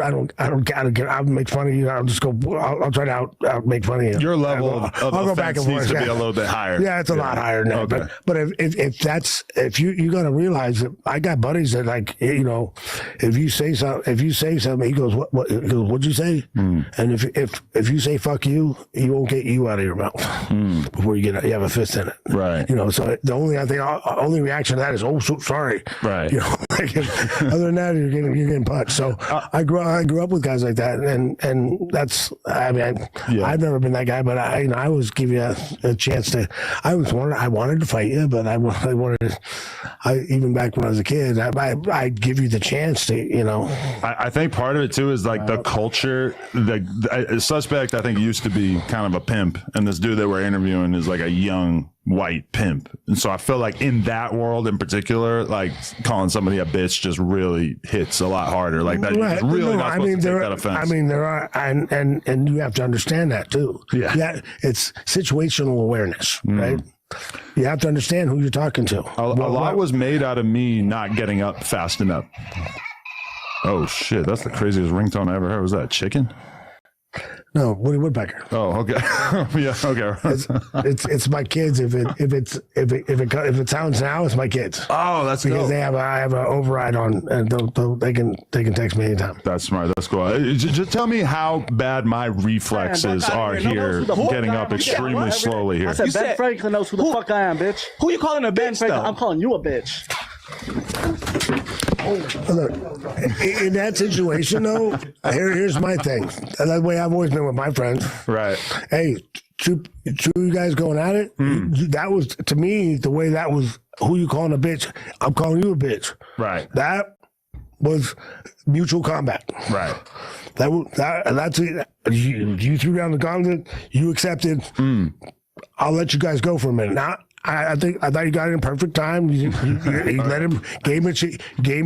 care. I'll make fun of you. I'll just go. I'll try to out make fun of you. Your level of I'll go back and forth. needs to be a little bit higher. Yeah, it's a lot higher than that. Okay. But if you got to realize that I got buddies that like, you know, if you say something, he goes, what? He goes, what'd you say? And if you say fuck you, he won't get you out of your mouth before you have a fist in it. Right. You know, so the only reaction to that is, oh, so sorry. Right. You know, like, other than that, you're getting punched. So I grew up with guys like that, and that's, I mean, I've never been that guy, but I always give you a chance to. I wanted to fight you, but I wanted, even back when I was a kid, I give you the chance to, you know. I think part of it too is like the culture. The Suspect, I think, used to be kind of a pimp, and this dude that we're interviewing is like a young white pimp. And so I feel like in that world in particular, like calling somebody a bitch just really hits a lot harder. Like that, right. you're really not supposed to take that offense. I mean, there are, and you have to understand that too. Yeah, it's situational awareness, right? You have to understand who you're talking to. A lot was made out of me not getting up fast enough. Oh shit, that's the craziest ringtone I ever heard. Was that a chicken? No, Woody Woodpecker. Oh, okay. Yeah, okay. It's my kids. If it sounds now, it's my kids. Oh, that's because dope. I have an override on, and they can text me anytime. That's smart. That's cool. Just tell me how bad my reflexes are here, getting up extremely slowly here. I said Ben Franklin knows who the fuck I am, bitch. Who you calling a bitch, though? I'm calling you a bitch. Look, in that situation, though, here's my thing. And that's the way I've always been with my friends. Right. Hey, two you guys going at it. That was, to me, the way that was. Who you calling a bitch? I'm calling you a bitch. Right. That was mutual combat. Right. That's it. You threw down the gauntlet. You accepted. I'll let you guys go for a minute. Now, I thought you got it in perfect time. You let him, gave him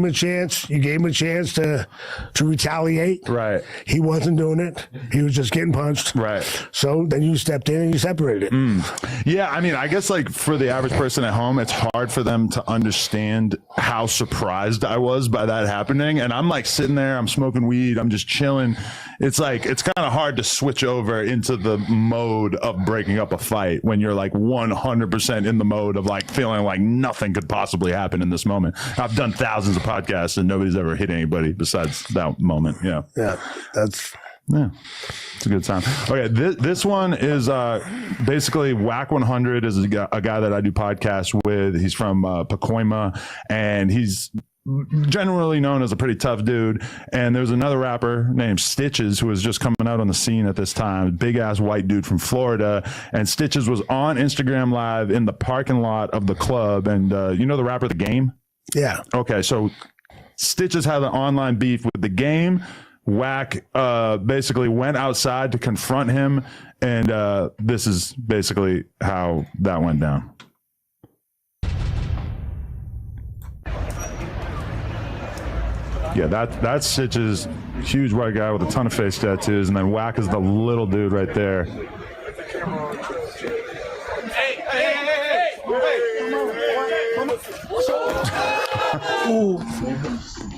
a chance. You gave him a chance to retaliate. Right. He wasn't doing it. He was just getting punched. Right. So then you stepped in and you separated it. Yeah, I mean, I guess like for the average person at home, it's hard for them to understand how surprised I was by that happening. And I'm like sitting there, I'm smoking weed, I'm just chilling. It's like, it's kind of hard to switch over into the mode of breaking up a fight when you're like 100% in the mode of like feeling like nothing could possibly happen in this moment. I've done thousands of podcasts and nobody's ever hit anybody besides that moment. Yeah. Yeah. It's a good time. Okay. This one is basically Whack 100 is a guy that I do podcasts with. He's from Pacoima, and he's generally known as a pretty tough dude. And there's another rapper named Stitches who was just coming out on the scene at this time, big ass white dude from Florida. And Stitches was on Instagram Live in the parking lot of the club. And you know the rapper The Game? Yeah. Okay, so Stitches had an online beef with The Game. Whack basically went outside to confront him, and this is basically how that went down. Yeah, that's Stitches, huge white guy with a ton of face tattoos, and then Whack is the little dude right there. Ooh.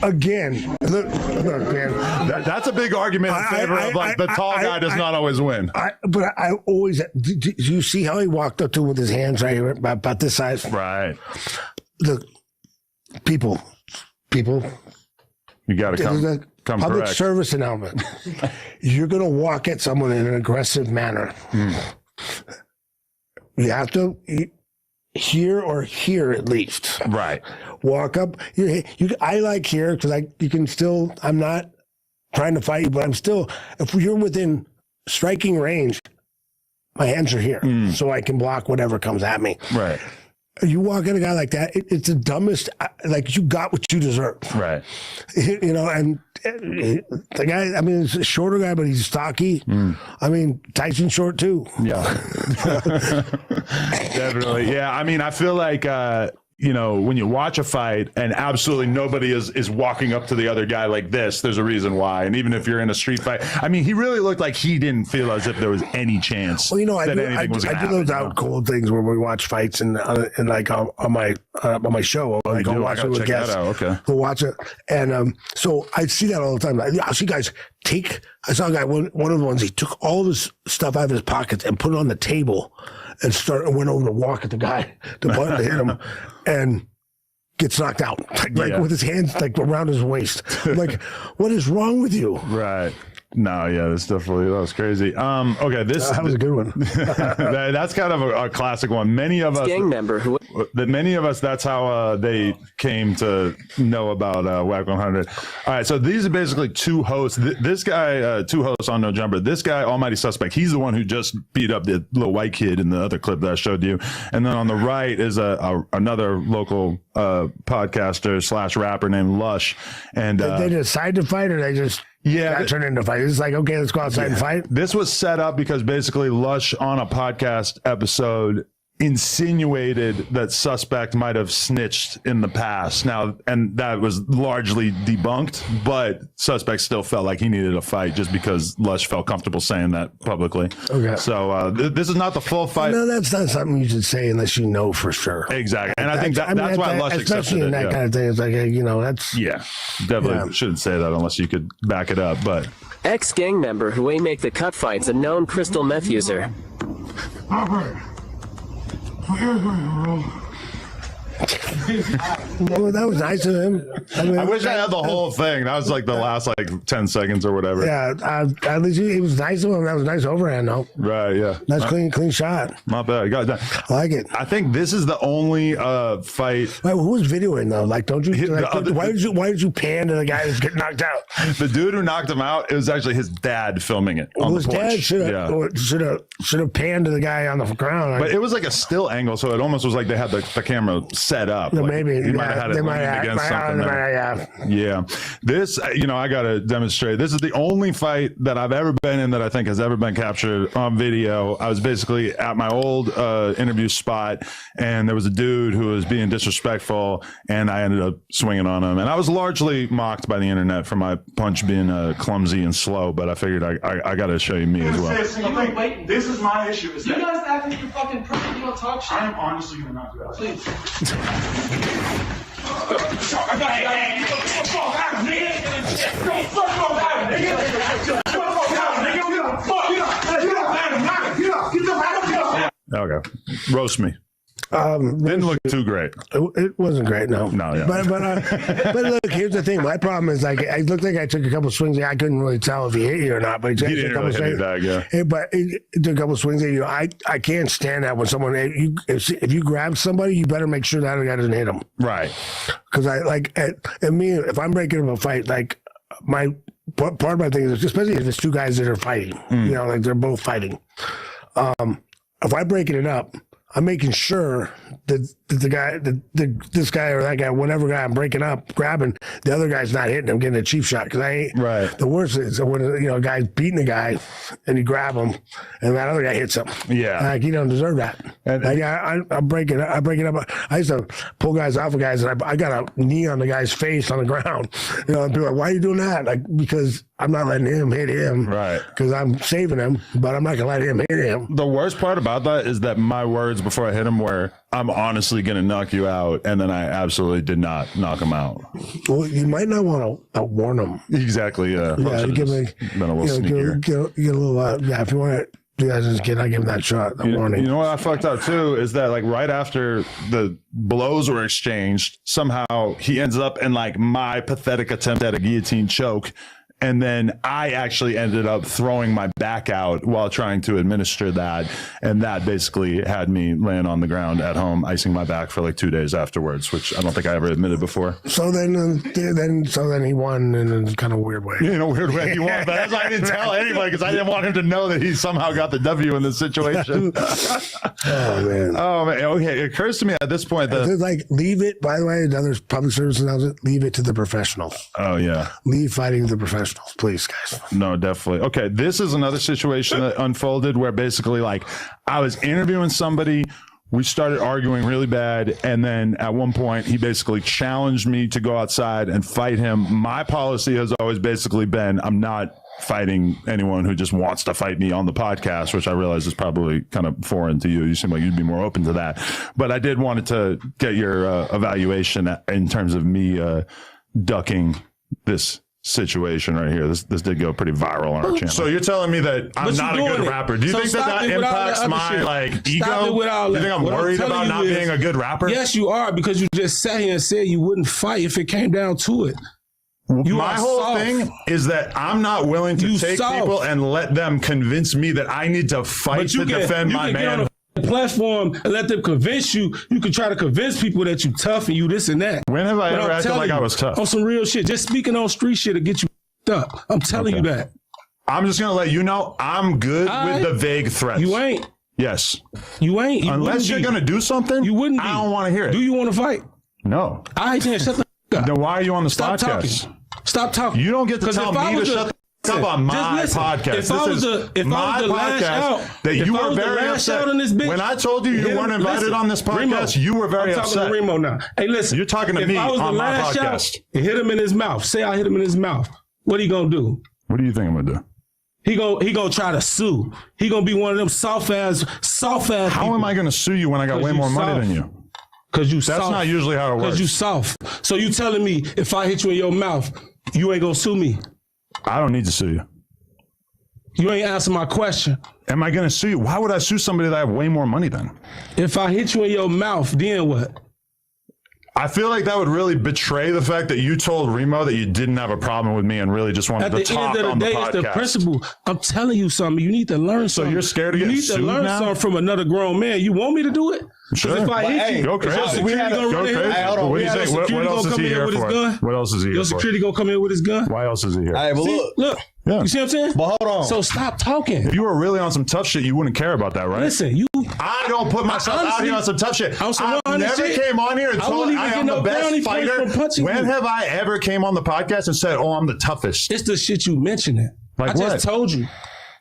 Again, look, man. That's a big argument in favor of like the tall guy does not always win. But I always, do you see how he walked up to him with his hands right here, about this size? Right. Look, people. You got to come public correct. Service announcement. You're going to walk at someone in an aggressive manner. You have to hear at least. Right. Walk up. I like here because you can still. I'm not trying to fight you, but I'm still. If you're within striking range, my hands are here, so I can block whatever comes at me. Right. You walk at a guy like that, it's the dumbest. Like, you got what you deserve. Right. You know, and the guy, I mean, he's a shorter guy, but he's stocky. I mean, Tyson's short too. Yeah. Definitely. Yeah. I mean, I feel like, you know, when you watch a fight and absolutely nobody is walking up to the other guy like this, there's a reason why. And even if you're in a street fight, I mean, he really looked like he didn't feel as if there was any chance. Well, you know, I do happen, those out cool things where we watch fights and like on my show. I go watch it with guests. Okay. Go watch it, and so I see that all the time. I see guys I saw a guy, one of the ones, he took all this stuff out of his pockets and put it on the table and went over to walk at the guy to hit him and gets knocked out with his hands like around his waist. I'm like, what is wrong with you? Right. No, yeah, that was crazy. Okay, that was a good one. That's kind of a classic one. Many of us, that's how they came to know about Whack 100. All right, so these are basically two hosts. This guy, two hosts on No Jumper. This guy, Almighty Suspect, he's the one who just beat up the little white kid in the other clip that I showed you. And then on the right is another local podcaster / rapper named Lush. And they decide to fight, or they just got turned into a fight? It's like, okay, let's go outside and fight. This was set up because basically Lush on a podcast episode insinuated that suspect might have snitched in the past. Now, and that was largely debunked, but suspect still felt like he needed a fight just because Lush felt comfortable saying that publicly. Okay. So this is not the full fight. No, that's not something you should say unless you know for sure. Exactly. And I think that's why Lush accepted especially in that kind of thing. It's like, that's... Yeah, definitely shouldn't say that unless you could back it up, but... Ex-gang member who ain't make the cut fight's a known crystal meth user. Well, that was nice of him. I wish I had the whole thing. That was like the last 10 seconds or whatever. Yeah, at least he was nice of him. That was a nice overhand, though. Right, yeah. That's clean shot. Not bad. You got that. I like it. I think this is the only fight. Wait, who was videoing though? Like, don't you? Why did you pan to the guy who's getting knocked out? The dude who knocked him out, it was actually his dad filming it. Well, on his the porch. dad should have panned to the guy on the ground. But it was like a still angle, so it almost was like they had the camera set up. Yeah, like, maybe he might have had it leaning against something there. Yeah. This, I got to demonstrate. This is the only fight that I've ever been in that I think has ever been captured on video. I was basically at my old interview spot, and there was a dude who was being disrespectful, and I ended up swinging on him. And I was largely mocked by the internet for my punch being clumsy and slow, but I figured I got to show you me as well. This is my issue. Is You that guys act like you're fucking perfect. You don't talk shit. I am honestly gonna not do that. Please. Okay. Roast me. Didn't look too great. It wasn't great, no. No, yeah. But look, here's the thing. My problem is I looked like I took a couple swings. I couldn't really tell if he hit you or not, but he took a couple swings. But he took a couple swings at you. I can't stand that when someone if you grab somebody, you better make sure that other guy doesn't hit him. Right. Because if I'm breaking up a fight, like part of my thing is, especially if it's two guys that are fighting, like they're both fighting. If I'm breaking it up, I'm making sure that this guy or that guy, whatever guy I'm breaking up, grabbing, the other guy's not hitting him, getting a cheap shot. Because I ain't. Right. The worst is when a guy's beating a guy and you grab him, and that other guy hits him. Yeah. Like, you don't deserve that. And I'm breaking it up. I used to pull guys off of guys, and I got a knee on the guy's face on the ground. And people are like, why are you doing that? Like, because I'm not letting him hit him. Right. Because I'm saving him, but I'm not gonna let him hit him. The worst part about that is that my words before I hit him were, I'm honestly going to knock you out. And then I absolutely did not knock him out. Well, you might not want to warn him. Exactly. Yeah. Yeah. Give been a little sneakier. Get a little, if you want to do that as a kid, I give him that shot. The warning. You know what I fucked up too is that like right after the blows were exchanged, somehow he ends up in like my pathetic attempt at a guillotine choke. And then I actually ended up throwing my back out while trying to administer that. And that basically had me laying on the ground at home, icing my back for like 2 days afterwards, which I don't think I ever admitted before. So then he won in a kind of weird way. In a weird way, he won. But that's why I didn't tell anybody, because I didn't want him to know that he somehow got the W in this situation. Oh, man. Okay. It occurs to me at this point that like, leave it, by the way, another public service announcement, leave it to the professionals. Oh, yeah. Leave fighting to the professionals. Please, guys. No, definitely. Okay, this is another situation that unfolded where basically, like, I was interviewing somebody, we started arguing really bad, and then at one point, he basically challenged me to go outside and fight him. My policy has always basically been, I'm not fighting anyone who just wants to fight me on the podcast, which I realize is probably kind of foreign to you. You seem like you'd be more open to that. But I did wanted to get your evaluation in terms of me ducking this situation right here. This did go pretty viral on our channel. So you're telling me that I'm not a good rapper. Do you think that impacts my like ego? Do you think I'm worried about not being a good rapper? Yes, you are, because you just sat here and said you wouldn't fight if it came down to it. My whole thing is that I'm not willing to take people and let them convince me that I need to fight to defend my man. Platform and let them convince you. You can try to convince people that you tough and you this and that. When have I ever acted like I was tough? On some real shit. Just speaking on street shit to get you up. I'm telling you that. I'm just gonna let you know I'm good with the vague threats. You ain't. Yes. You ain't. Unless you're gonna do something, you wouldn't. I don't want to hear it. Do you want to fight? No. I ain't shut the up. Then why are you on the podcast? Stop talking. You don't get to tell me to shut the Come on my podcast. If I was the last out, that you were very upset on this bitch, when I told you you weren't invited on this podcast. You were very upset. I'm talking to Remo now. Hey, listen, you're talking to me on my podcast. And hit him in his mouth. Say I hit him in his mouth. What he gonna do? What do you think I'm gonna do? He gonna try to sue. He gonna be one of them soft ass. How am I gonna sue you when I got way more money than you? Because you That's soft. not usually how it works. Because you soft. So you telling me if I hit you in your mouth, you ain't gonna sue me? I don't need to sue you. You ain't answer my question. Am I gonna sue you? Why would I sue somebody that I have way more money than? If I hit you in your mouth, then what? I feel like that would really betray the fact that you told Remo that you didn't have a problem with me and really just wanted to talk on the podcast. At the end of the day, it's the principle. I'm telling you something. You need to learn something. So you're scared to get sued now? You need to learn something from another grown man. You want me to do it? Sure. If I hit you, go crazy. Go crazy. What do you think? What else is he here for? What else is he here for? Your security gonna come in with his gun? Why else is he here? All right, but look. Yeah. You see what I'm saying? But hold on. So stop talking. If you were really on some tough shit, you wouldn't care about that, right? Listen, I don't put myself out here on some tough shit. I never came on here and told I am the best fighter. When have I ever came on the podcast and said, "Oh, I'm the toughest"? It's the shit you mentioning. Like I just told you.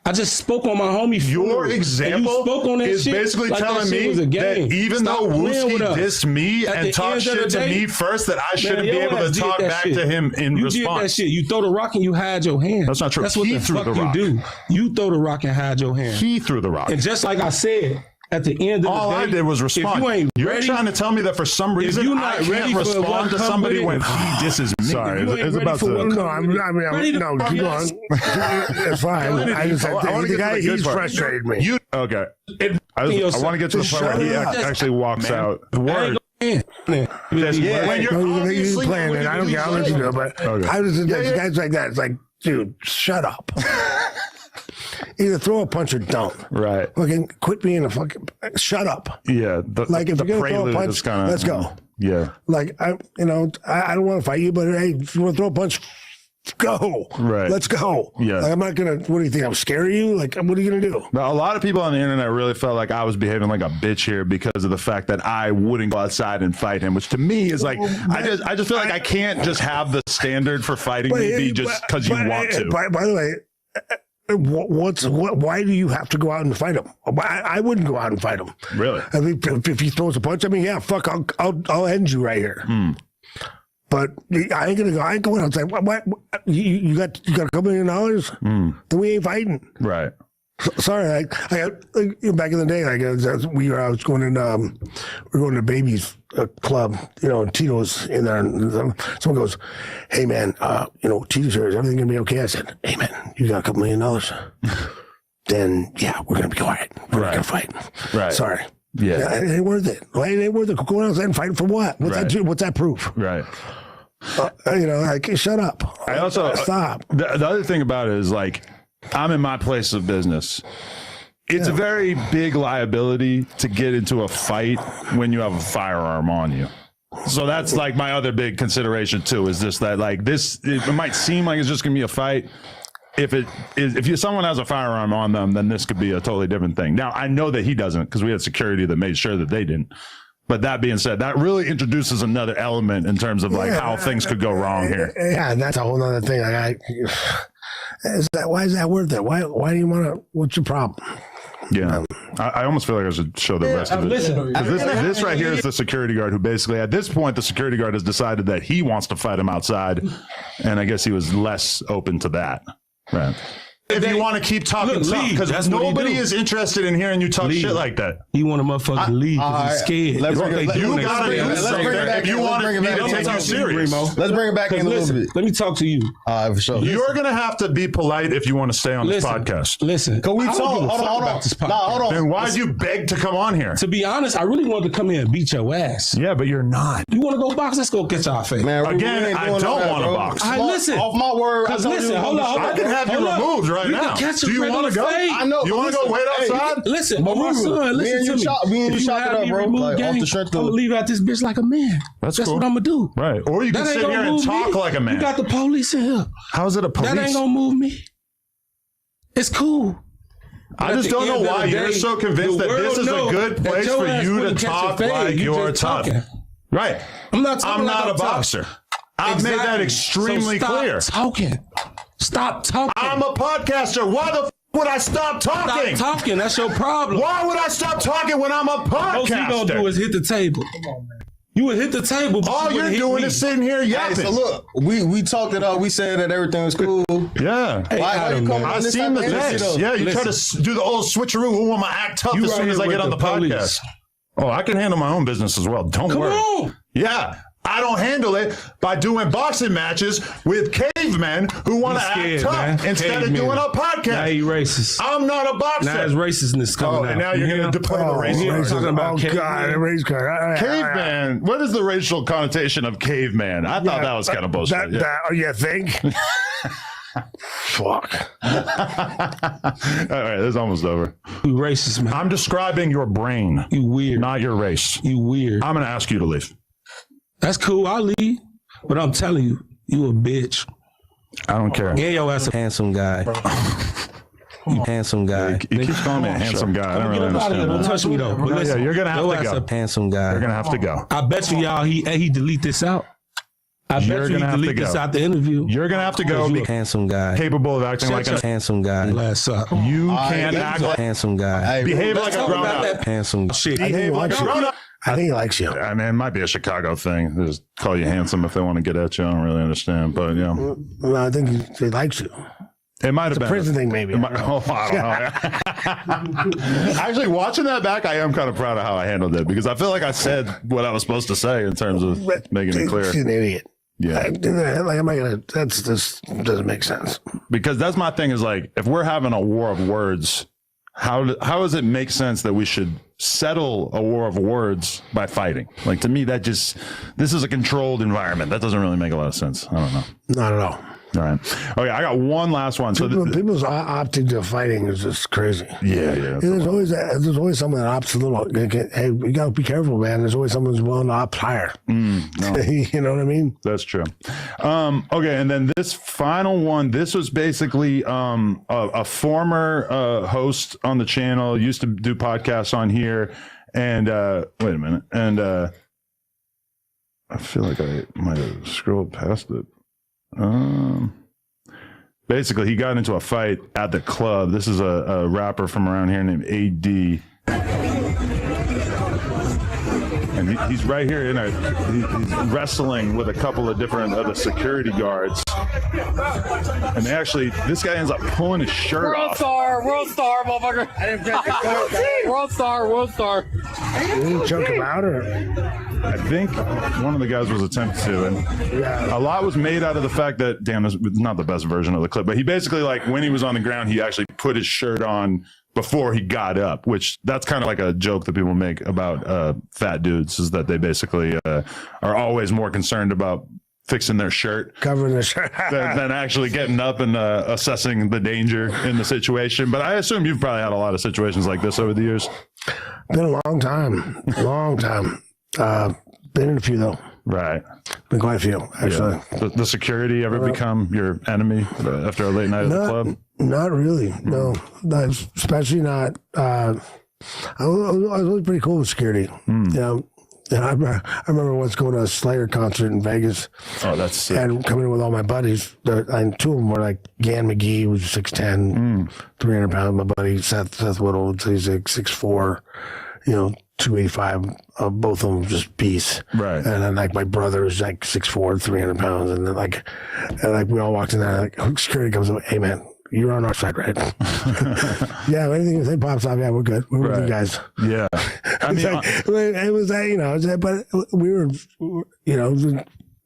I just spoke on my homie. Your example is basically telling me that even though Wooski dissed me and talked shit to me first, that I shouldn't be able to talk back to him in response. You did that shit. You throw the rock and you hide your hand. That's not true. That's what the fuck you do. You throw the rock and hide your hand. He threw the rock. And just like I said, at the end of the day, all I did was respond. You're trying to tell me that for some reason I can't respond to somebody when he disses me. Sorry, it's about to. No, keep on. It's fine. The guy, he's frustrated me. Okay. I want to get to the point where he actually walks out. The word. When you're playing it, I don't care. I'll let you know. But I was guys like that. It's like, dude, shut up. Either throw a punch or don't. Right. Fucking quit being a fucking. Shut up. Yeah. Like if you're gonna throw a punch, let's go. Yeah. Like I don't want to fight you, but hey, if you want to throw a punch, go. Right. Let's go. Yeah. Like, I'm not gonna. What do you think? I'm scaring you? Like, what are you gonna do? Now, a lot of people on the internet really felt like I was behaving like a bitch here because of the fact that I wouldn't go outside and fight him, which to me is like I just feel like I can't just have the standard for fighting me be just because you want to. By the way. Why do you have to go out and fight him? I wouldn't go out and fight him. Really? I mean, if he throws a punch, I mean, yeah, fuck, I'll end you right here. But I ain't gonna go. I ain't going outside. What? You got a couple $1 million? Then we ain't fighting. Right. Sorry, I back in the day, I was going in, we're going to baby's club, and Tito's in there, and someone goes, "Hey man, Tito's here. Is everything gonna be okay?" I said, "Hey man, you got a couple $1 million? Then yeah, we're gonna be quiet. We're not gonna fight. Right. Sorry. Yeah. It ain't worth it. It ain't worth it. Going outside and fighting for what? What's that proof? Right. Like shut up. I also stop. The other thing about it is like, I'm in my place of business. It's a very big liability to get into a fight when you have a firearm on you. So that's like my other big consideration too, is just that like it might seem like it's just gonna be a fight. If someone has a firearm on them, then this could be a totally different thing. Now I know that he doesn't because we had security that made sure that they didn't. But that being said, that really introduces another element in terms of like how things could go wrong here. Yeah, and that's a whole other thing. Why is that worth it? Why do you want to? What's your problem? Yeah, I almost feel like I should show the rest of it. Listen, this right here is the security guard who basically, at this point, the security guard has decided that he wants to fight him outside, and I guess he was less open to that. Right. If you want to keep talking tough, because nobody is interested in hearing you talk shit like that. You want a motherfucker to leave because he's scared. You got to do something if you want me to take you serious. Let's bring it back in a little bit. Let me talk to you. For sure. You're going to have to be polite if you want to stay on this podcast. Listen. Can we talk? Hold on. Then why'd you beg to come on here? To be honest, I really wanted to come here and beat your ass. Yeah, but you're not. You want to go box? Let's go get our face. Man, again, I don't want to box. I listen. Off my word. Listen, hold on. I can have you removed right now. Do you want to go? I know. You want to go wait outside? Listen, my son, listen to me. Me and you shot it up, bro. Like, off the strength I'm going to leave out this bitch like a man. That's cool. what I'm going to do. Right. Or you can sit here and talk like a man. You got the police in here. How's it a police? That ain't going to move me. It's cool. I just don't know why you're so convinced that this is a good place for you to talk like you're tough. Right. I'm not a boxer. I've made that extremely clear. Talking. Stop talking. I'm a podcaster. Why the would I stop talking? Stop talking. That's your problem. Why would I stop talking when I'm a podcaster? Most you gonna do is hit the table. You would hit the table. All you're doing is sitting here yapping. Hey, so look, we talked it out. We said that everything was cool. Yeah. Hey, why you coming on this type of energy, Yeah, you try to do the old switcheroo. Who want to act tough as soon as I get on the podcast? Oh, I can handle my own business as well. Don't worry. On. Yeah. I don't handle it by doing boxing matches with cavemen who want to act tough instead of doing a podcast. Now you racist. I'm not a boxer. Now his racistness coming out. And now you're going to deploy the race card. Talking about Caveman. What is the racial connotation of caveman? I thought that was kind of bullshit. You think? Fuck. All right, this is almost over. You racist, man. I'm describing your brain. You weird. Not your race. You weird. I'm going to ask you to leave. That's cool. I'll leave. But I'm telling you, you a bitch. I don't care. Yeah, yo, ass a handsome guy. You handsome guy. You keep calling me a handsome guy. I don't really understand. Don't touch me though. But listen, you're gonna have to go. A handsome guy. You're gonna have to go. I bet you y'all he delete this out. I bet you he delete this out the interview. You're gonna have to go. You a handsome guy. Capable of acting like a handsome guy. You can't act like handsome guy. Behave like a grown up. Handsome shit. Behave like a grown up. I think he likes you. I mean, it might be a Chicago thing. They just call you handsome if they want to get at you. I don't really understand, but yeah. Well, I think he likes you. It might have been a prison thing, maybe. I don't know. Actually, watching that back, I am kind of proud of how I handled it because I feel like I said what I was supposed to say in terms of making it clear. He's an idiot. Yeah. Like, am I gonna? That's just doesn't make sense. Because that's my thing is like, if we're having a war of words, how does it make sense that we should settle a war of words by fighting? Like, to me, this is a controlled environment. That doesn't really make a lot of sense. I don't know. Not at all. All right. Okay, I got one last one. People's opting to fighting is just crazy. Yeah. There's always someone that opts a little. Hey, you gotta be careful, man. There's always someone who's willing to opt higher. No. You know what I mean? That's true. Okay, and then this final one. This was basically a former host on the channel. Used to do podcasts on here. And wait a minute. And I feel like I might have scrolled past it. Basically, he got into a fight at the club. This is a rapper from around here named AD. And he's right here in he's wrestling with a couple of different other security guards. And this guy ends up pulling his shirt off. World star, motherfucker. World star. You didn't choke him out, or? I think one of the guys was attempting to, and a lot was made out of the fact that, damn, this is not the best version of the clip, but he basically, like, when he was on the ground, he actually put his shirt on before he got up, which that's kind of like a joke that people make about fat dudes, is that they basically are always more concerned about fixing their shirt, covering their shirt, than actually getting up and assessing the danger in the situation. But I assume you've probably had a lot of situations like this over the years. Been a long time. Been in a few though. Right. Been quite a few, actually. Yeah. The security ever become your enemy after a late night at the club? Not really. No, especially not. I was really pretty cool with security. You know, I remember once going to a Slayer concert in Vegas. Oh, that's sick. And coming in with all my buddies. And two of them were like Gan McGee, who was 6'10", 300 pounds. My buddy Seth Whittle, he's like 6'4", 285. Both of them just beasts. Right. And then like my brother is like 6'4", 300 pounds. And then like we all walked in there. Like security comes up, hey man, you're on our side, right? Yeah, anything if pops off, yeah, we're good. We're with you guys. Yeah. I mean, it was that, but we were,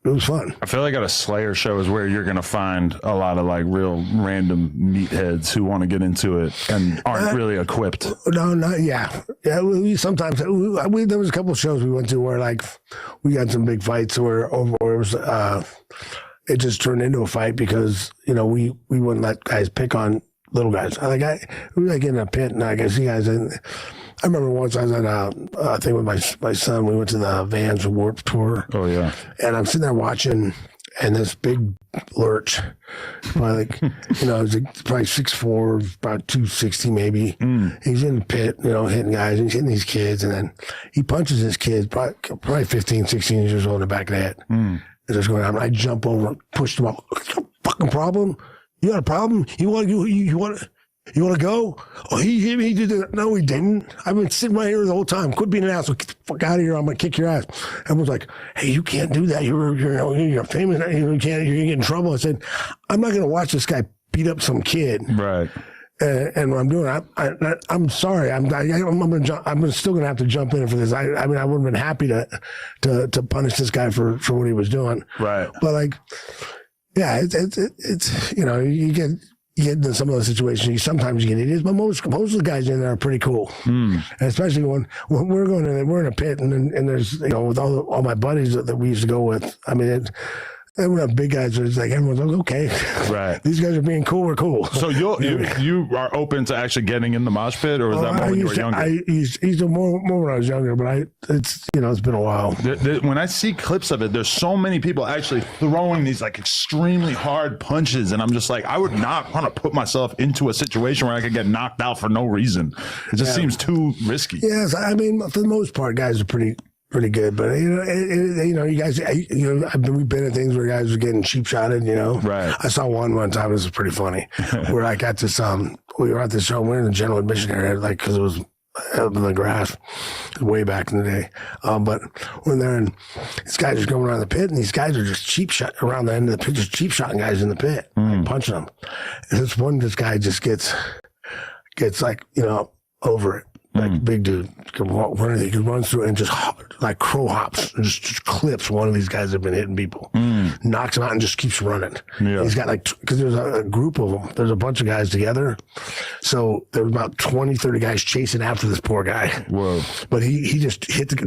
it was fun. I feel like at a Slayer show is where you're going to find a lot of like real random meatheads who want to get into it and aren't really equipped. No, not, yeah. Yeah, we sometimes, there was a couple of shows we went to where like we had some big fights where it was, it just turned into a fight because, we wouldn't let guys pick on little guys. We were like in a pit and I see guys in. I remember once I was at a thing with my son. We went to the Vans Warped Tour. Oh, yeah. And I'm sitting there watching, and this big lurch, probably like, he's like probably 6'4", about 260 maybe. He's in the pit, hitting guys. He's hitting these kids, and then he punches his kids, probably 15, 16 years old in the back of the head. And just going, I jump over, pushed him up. What's your fucking problem? You got a problem? You want to go? Oh, he hit me. He did that. No, he didn't. I've been sitting right here the whole time. Quit being an asshole. Get the fuck out of here. I'm gonna kick your ass. Everyone's like, hey, you can't do that. You're famous. You're gonna get in trouble. I said, I'm not gonna watch this guy beat up some kid. Right. And what I'm doing, I'm sorry. I'm still gonna have to jump in for this. I mean, I would have been happy to punish this guy for what he was doing. Right. But like, yeah, it's you know, you get into some of those situations. Sometimes you get idiots, but most of the guys in there are pretty cool. And especially when we're going in, we're in a pit, and there's, you know, with all my buddies that we used to go with. I mean, and we're not big guys, so it's like everyone's like, okay, right. These guys are being cool. We're cool. So you are open to actually getting in the mosh pit, or was that more when you were younger? I used to more when I was younger, but it's been a while. When I see clips of it, there's so many people actually throwing these like extremely hard punches, and I'm just like, I would not want to put myself into a situation where I could get knocked out for no reason. It just seems too risky. Yes, I mean, for the most part, guys are pretty good, but you know, you guys, we've been at things where guys are getting cheap shotted. You know, right? I saw one time. This was pretty funny, where I got this. We were at this show. We're in the general admission area, like, because it was up in the grass, way back in the day. But when they're in, these guys are going around the pit, and these guys are just cheap shot around the end of the pit, just cheap shotting guys in the pit, like punching them. And this guy just gets like, you know, over it. Like, big dude, he runs through and just like crow hops and just clips one of these guys that have been hitting people, knocks him out and just keeps running. Yeah. He's got like, because there's a group of them, there's a bunch of guys together. So there was about 20, 30 guys chasing after this poor guy. Whoa. But he just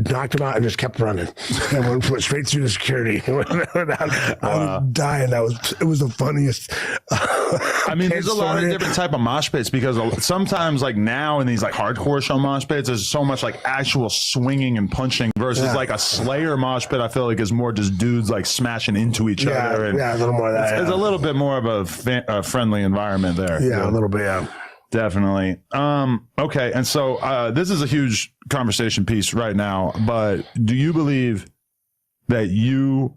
knocked him out and just kept running. And went straight through the security. I was dying. It was the funniest. I mean, there's a lot of different type of mosh pits, because sometimes, like, now in these like hardcore show mosh pits, there's so much like actual swinging and punching versus like a Slayer mosh pit. I feel like is more just dudes like smashing into each other. And a little more of that. It's a little bit more of a friendly environment there. Yeah, a little bit. Yeah, definitely. Okay, and so this is a huge conversation piece right now. But do you believe that you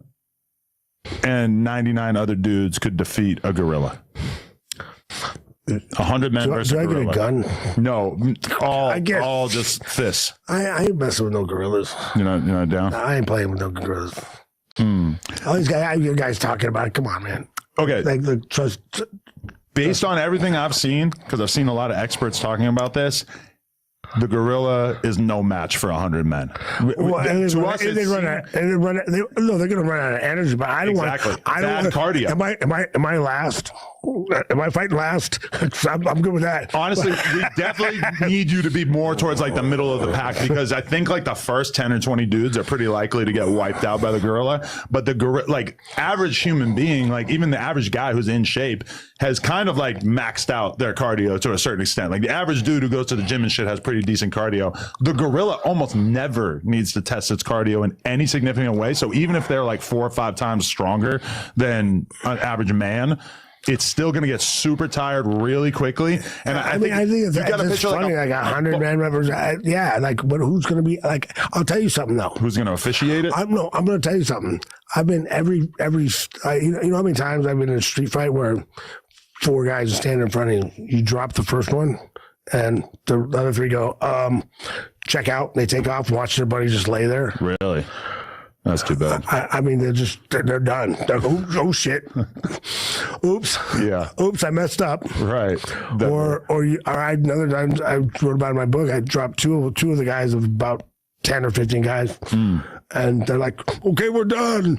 and 99 other dudes could defeat a gorilla? 100 men versus a gorilla. Do I get a gun? No, all just fists. I ain't messing with no gorillas. You're not down? I ain't playing with no gorillas. All these guys, I hear guys talking about it. Come on, man. Okay. Like, trust. Based on everything I've seen, because I've seen a lot of experts talking about this, the gorilla is no match for 100 men. Well, they're going to run out of energy. But I don't want. I don't want cardio. Am I last? Am I fighting last? I'm good with that. Honestly, we definitely need you to be more towards like the middle of the pack, because I think like the first 10 or 20 dudes are pretty likely to get wiped out by the gorilla. But the gorilla, like average human being, like even the average guy who's in shape, has kind of like maxed out their cardio to a certain extent. Like the average dude who goes to the gym and shit has pretty decent cardio. The gorilla almost never needs to test its cardio in any significant way. So even if they're like 4 or 5 times stronger than an average man, it's still going to get super tired really quickly. And I think it's funny. Like 100 men represent. Yeah, like, but who's going to be like? I'll tell you something though. Who's going to officiate it? I'm going to tell you something. I've been every. You know how many times I've been in a street fight where 4 guys stand in front of you. You drop the first one, and the other 3 go, check out. They take off, watch their buddy just lay there. Really? That's too bad. I mean, they're done. They're, oh shit. Oops. Yeah. Oops, I messed up. Right. Or another time I wrote about it in my book. I dropped two of the guys of about 10 or 15 guys. And they're like, okay, we're done.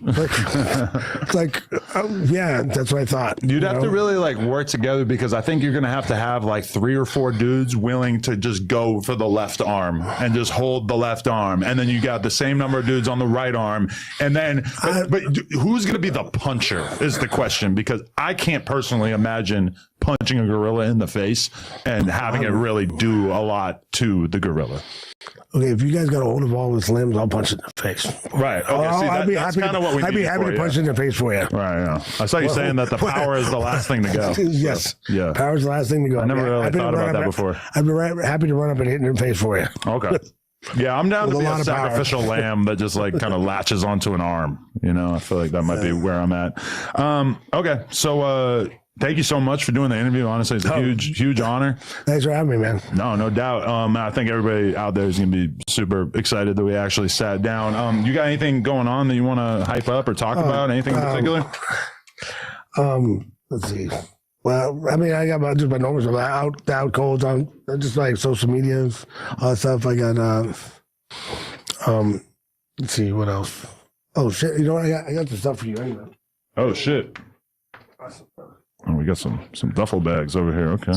Yeah, that's what I thought. You'd have to really like work together, because I think you're going to have like 3 or 4 dudes willing to just go for the left arm and just hold the left arm. And then you got the same number of dudes on the right arm. And then, but who's going to be the puncher is the question, because I can't personally imagine punching a gorilla in the face and having it really do a lot to the gorilla. Okay, if you guys got a hold of all his limbs, I'll punch it in the face. Right. Okay. I'd be happy to punch it in the face for you. Right. Yeah. I saw you saying that the power is the last thing to go. Yes. Yeah. Power is the last thing to go. I never really thought about that before. I'd be happy to run up and hit it in the face for you. Okay. Yeah, I'm down to be a sacrificial lamb that just like kind of latches onto an arm. You know, I feel like that might be where I'm at. Okay. So Thank you so much for doing the interview. Honestly, it's a huge honor. Thanks for having me, man. No doubt. I think everybody out there is going to be super excited that we actually sat down. You got anything going on that you want to hype up or talk about? Anything in particular? Let's see. Well, I mean, I got just my normal stuff. Out colds on just like social medias, all that stuff. I got let's see what else. Oh shit! You know what? I got the stuff for you anyway. Oh shit! Oh, we got some duffel bags over here. Okay.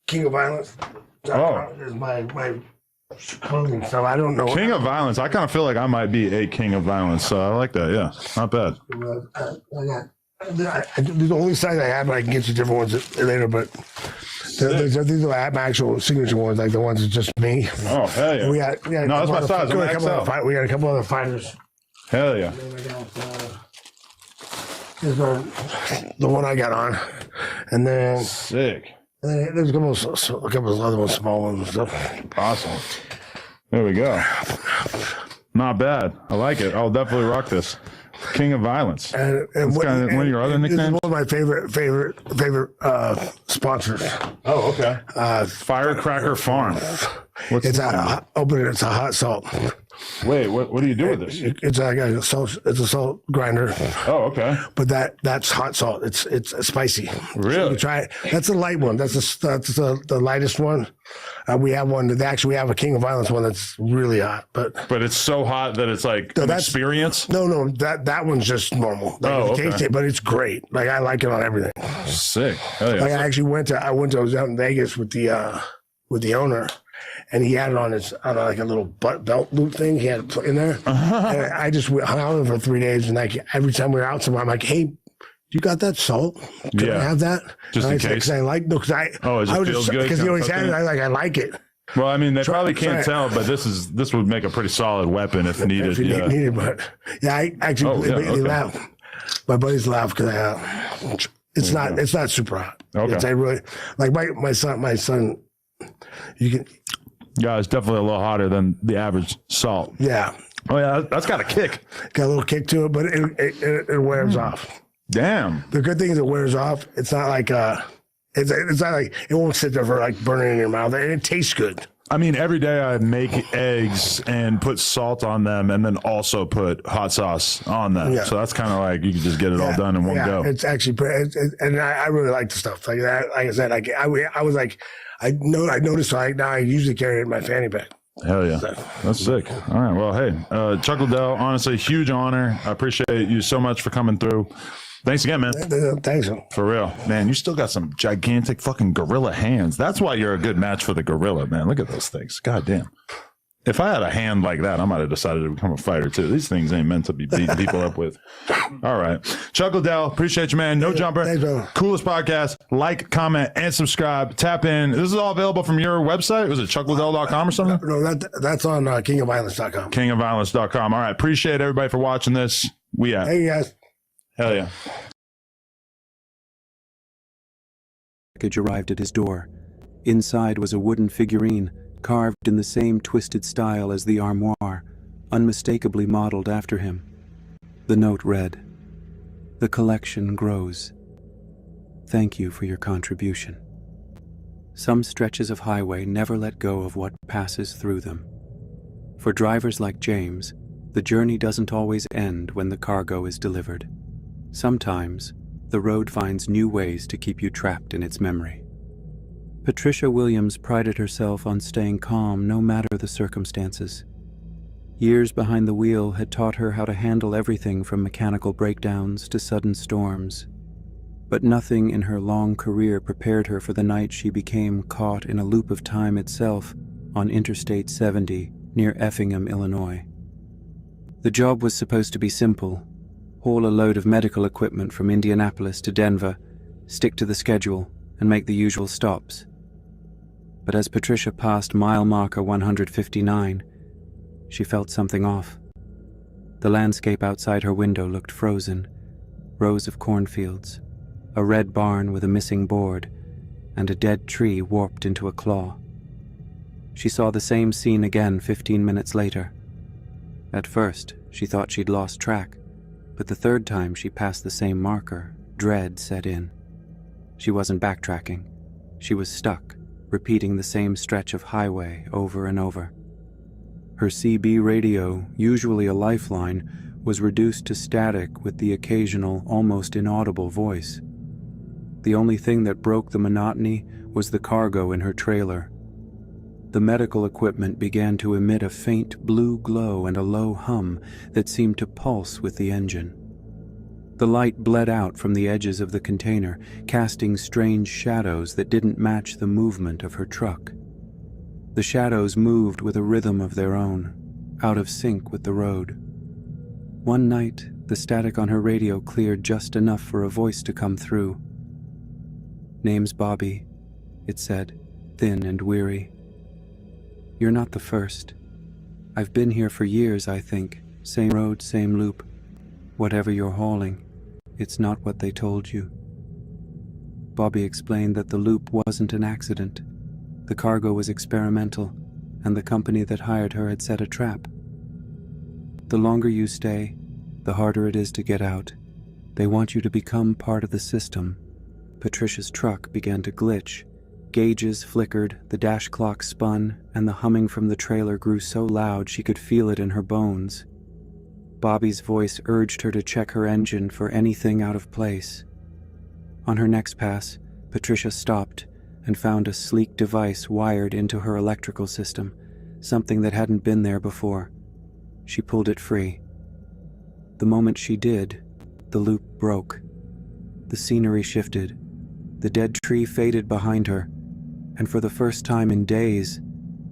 King of Violence. Is my clothing stuff. I don't know. King of Violence. I kind of feel like I might be a king of violence. So I like that. Yeah, not bad. The only site I have, I can get you different ones later, but these are my actual signature ones, like the ones that's just me. Oh hell yeah! We got no, that's my size. I'm XL. We got a couple other fighters. Hell yeah! Here's the one I got on, and then sick. And there's a couple of other ones, small ones and stuff. Awesome. There we go. Not bad. I like it. I'll definitely rock this. King of Violence. And one of your other nicknames? This is one of my favorite sponsors. Oh, okay. Firecracker Farm. It's a hot salt. Wait, what do you do with this? It's a salt grinder. Oh, okay. But that's hot salt. It's spicy. Really? So you try it. That's the light one. That's the lightest one. We have one. We have a King of Violence one that's really hot. But it's so hot that it's like an experience. No, that one's just normal. Taste it, but it's great. Like I like it on everything. Sick. Hell yeah. Like I was out in Vegas with the owner. And he had it on like a little belt loop thing. He had it in there. And I just hung out with him for 3 days. And like every time we were out somewhere, I'm like, "Hey, you got that salt? Can I have that?" Just in case. I like because it feels good. Because he always had it. I like it. Well, I mean, they probably can't tell, but this would make a pretty solid weapon if needed. But I actually they laugh. My buddies laugh because it's not super hot. Okay. I really like my son. You can. Yeah, it's definitely a little hotter than the average salt. Yeah. Oh yeah, that's got a kick. Got a little kick to it, but it wears off. Damn. The good thing is it wears off. It's not like it's not like it won't sit there for like burning in your mouth. And it tastes good. I mean, every day I make eggs and put salt on them, and then also put hot sauce on them. Yeah. So that's kind of like you can just get it all done in one go. It's actually, and I really like the stuff like that. Like I said, I was like. I noticed now I usually carry it in my fanny bag. Hell yeah. That's sick. All right. Well, hey, Chuck Liddell, honestly, huge honor. I appreciate you so much for coming through. Thanks again, man. Thanks. For real. Man, you still got some gigantic fucking gorilla hands. That's why you're a good match for the gorilla, man. Look at those things. God damn. If I had a hand like that, I might have decided to become a fighter too. These things ain't meant to be beating people up with. All right. Chuck Liddell, appreciate you, man. No jumper. Thanks, bro. Coolest podcast. Like, comment, and subscribe. Tap in. This is all available from your website. Was it chuckliddell.com or something? No, that's on kingofviolence.com. Kingofviolence.com. All right. Appreciate everybody for watching this. We out. Hey, guys. Hell yeah. Package arrived at his door. Inside was a wooden figurine, carved in the same twisted style as the armoire, unmistakably modeled after him. The note read, "The collection grows. Thank you for your contribution." Some stretches of highway never let go of what passes through them. For drivers like James, the journey doesn't always end when the cargo is delivered. Sometimes, the road finds new ways to keep you trapped in its memory. Patricia Williams prided herself on staying calm no matter the circumstances. Years behind the wheel had taught her how to handle everything from mechanical breakdowns to sudden storms. But nothing in her long career prepared her for the night she became caught in a loop of time itself on Interstate 70 near Effingham, Illinois. The job was supposed to be simple: haul a load of medical equipment from Indianapolis to Denver, stick to the schedule, and make the usual stops. But as Patricia passed mile marker 159, she felt something off. The landscape outside her window looked frozen. Rows of cornfields, a red barn with a missing board, and a dead tree warped into a claw. She saw the same scene again 15 minutes later. At first, she thought she'd lost track, but the third time she passed the same marker, dread set in. She wasn't backtracking. She was stuck, repeating the same stretch of highway over and over. Her CB radio, usually a lifeline, was reduced to static with the occasional, almost inaudible voice. The only thing that broke the monotony was the cargo in her trailer. The medical equipment began to emit a faint blue glow and a low hum that seemed to pulse with the engine. The light bled out from the edges of the container, casting strange shadows that didn't match the movement of her truck. The shadows moved with a rhythm of their own, out of sync with the road. One night, the static on her radio cleared just enough for a voice to come through. "Name's Bobby," it said, thin and weary. "You're not the first. I've been here for years, I think. Same road, same loop. Whatever you're hauling, it's not what they told you." Bobby explained that the loop wasn't an accident. The cargo was experimental, and the company that hired her had set a trap. "The longer you stay, the harder it is to get out. They want you to become part of the system." Patricia's truck began to glitch. Gauges flickered, the dash clock spun, and the humming from the trailer grew so loud she could feel it in her bones. Bobby's voice urged her to check her engine for anything out of place. On her next pass, Patricia stopped and found a sleek device wired into her electrical system, something that hadn't been there before. She pulled it free. The moment she did, the loop broke. The scenery shifted. The dead tree faded behind her, and for the first time in days,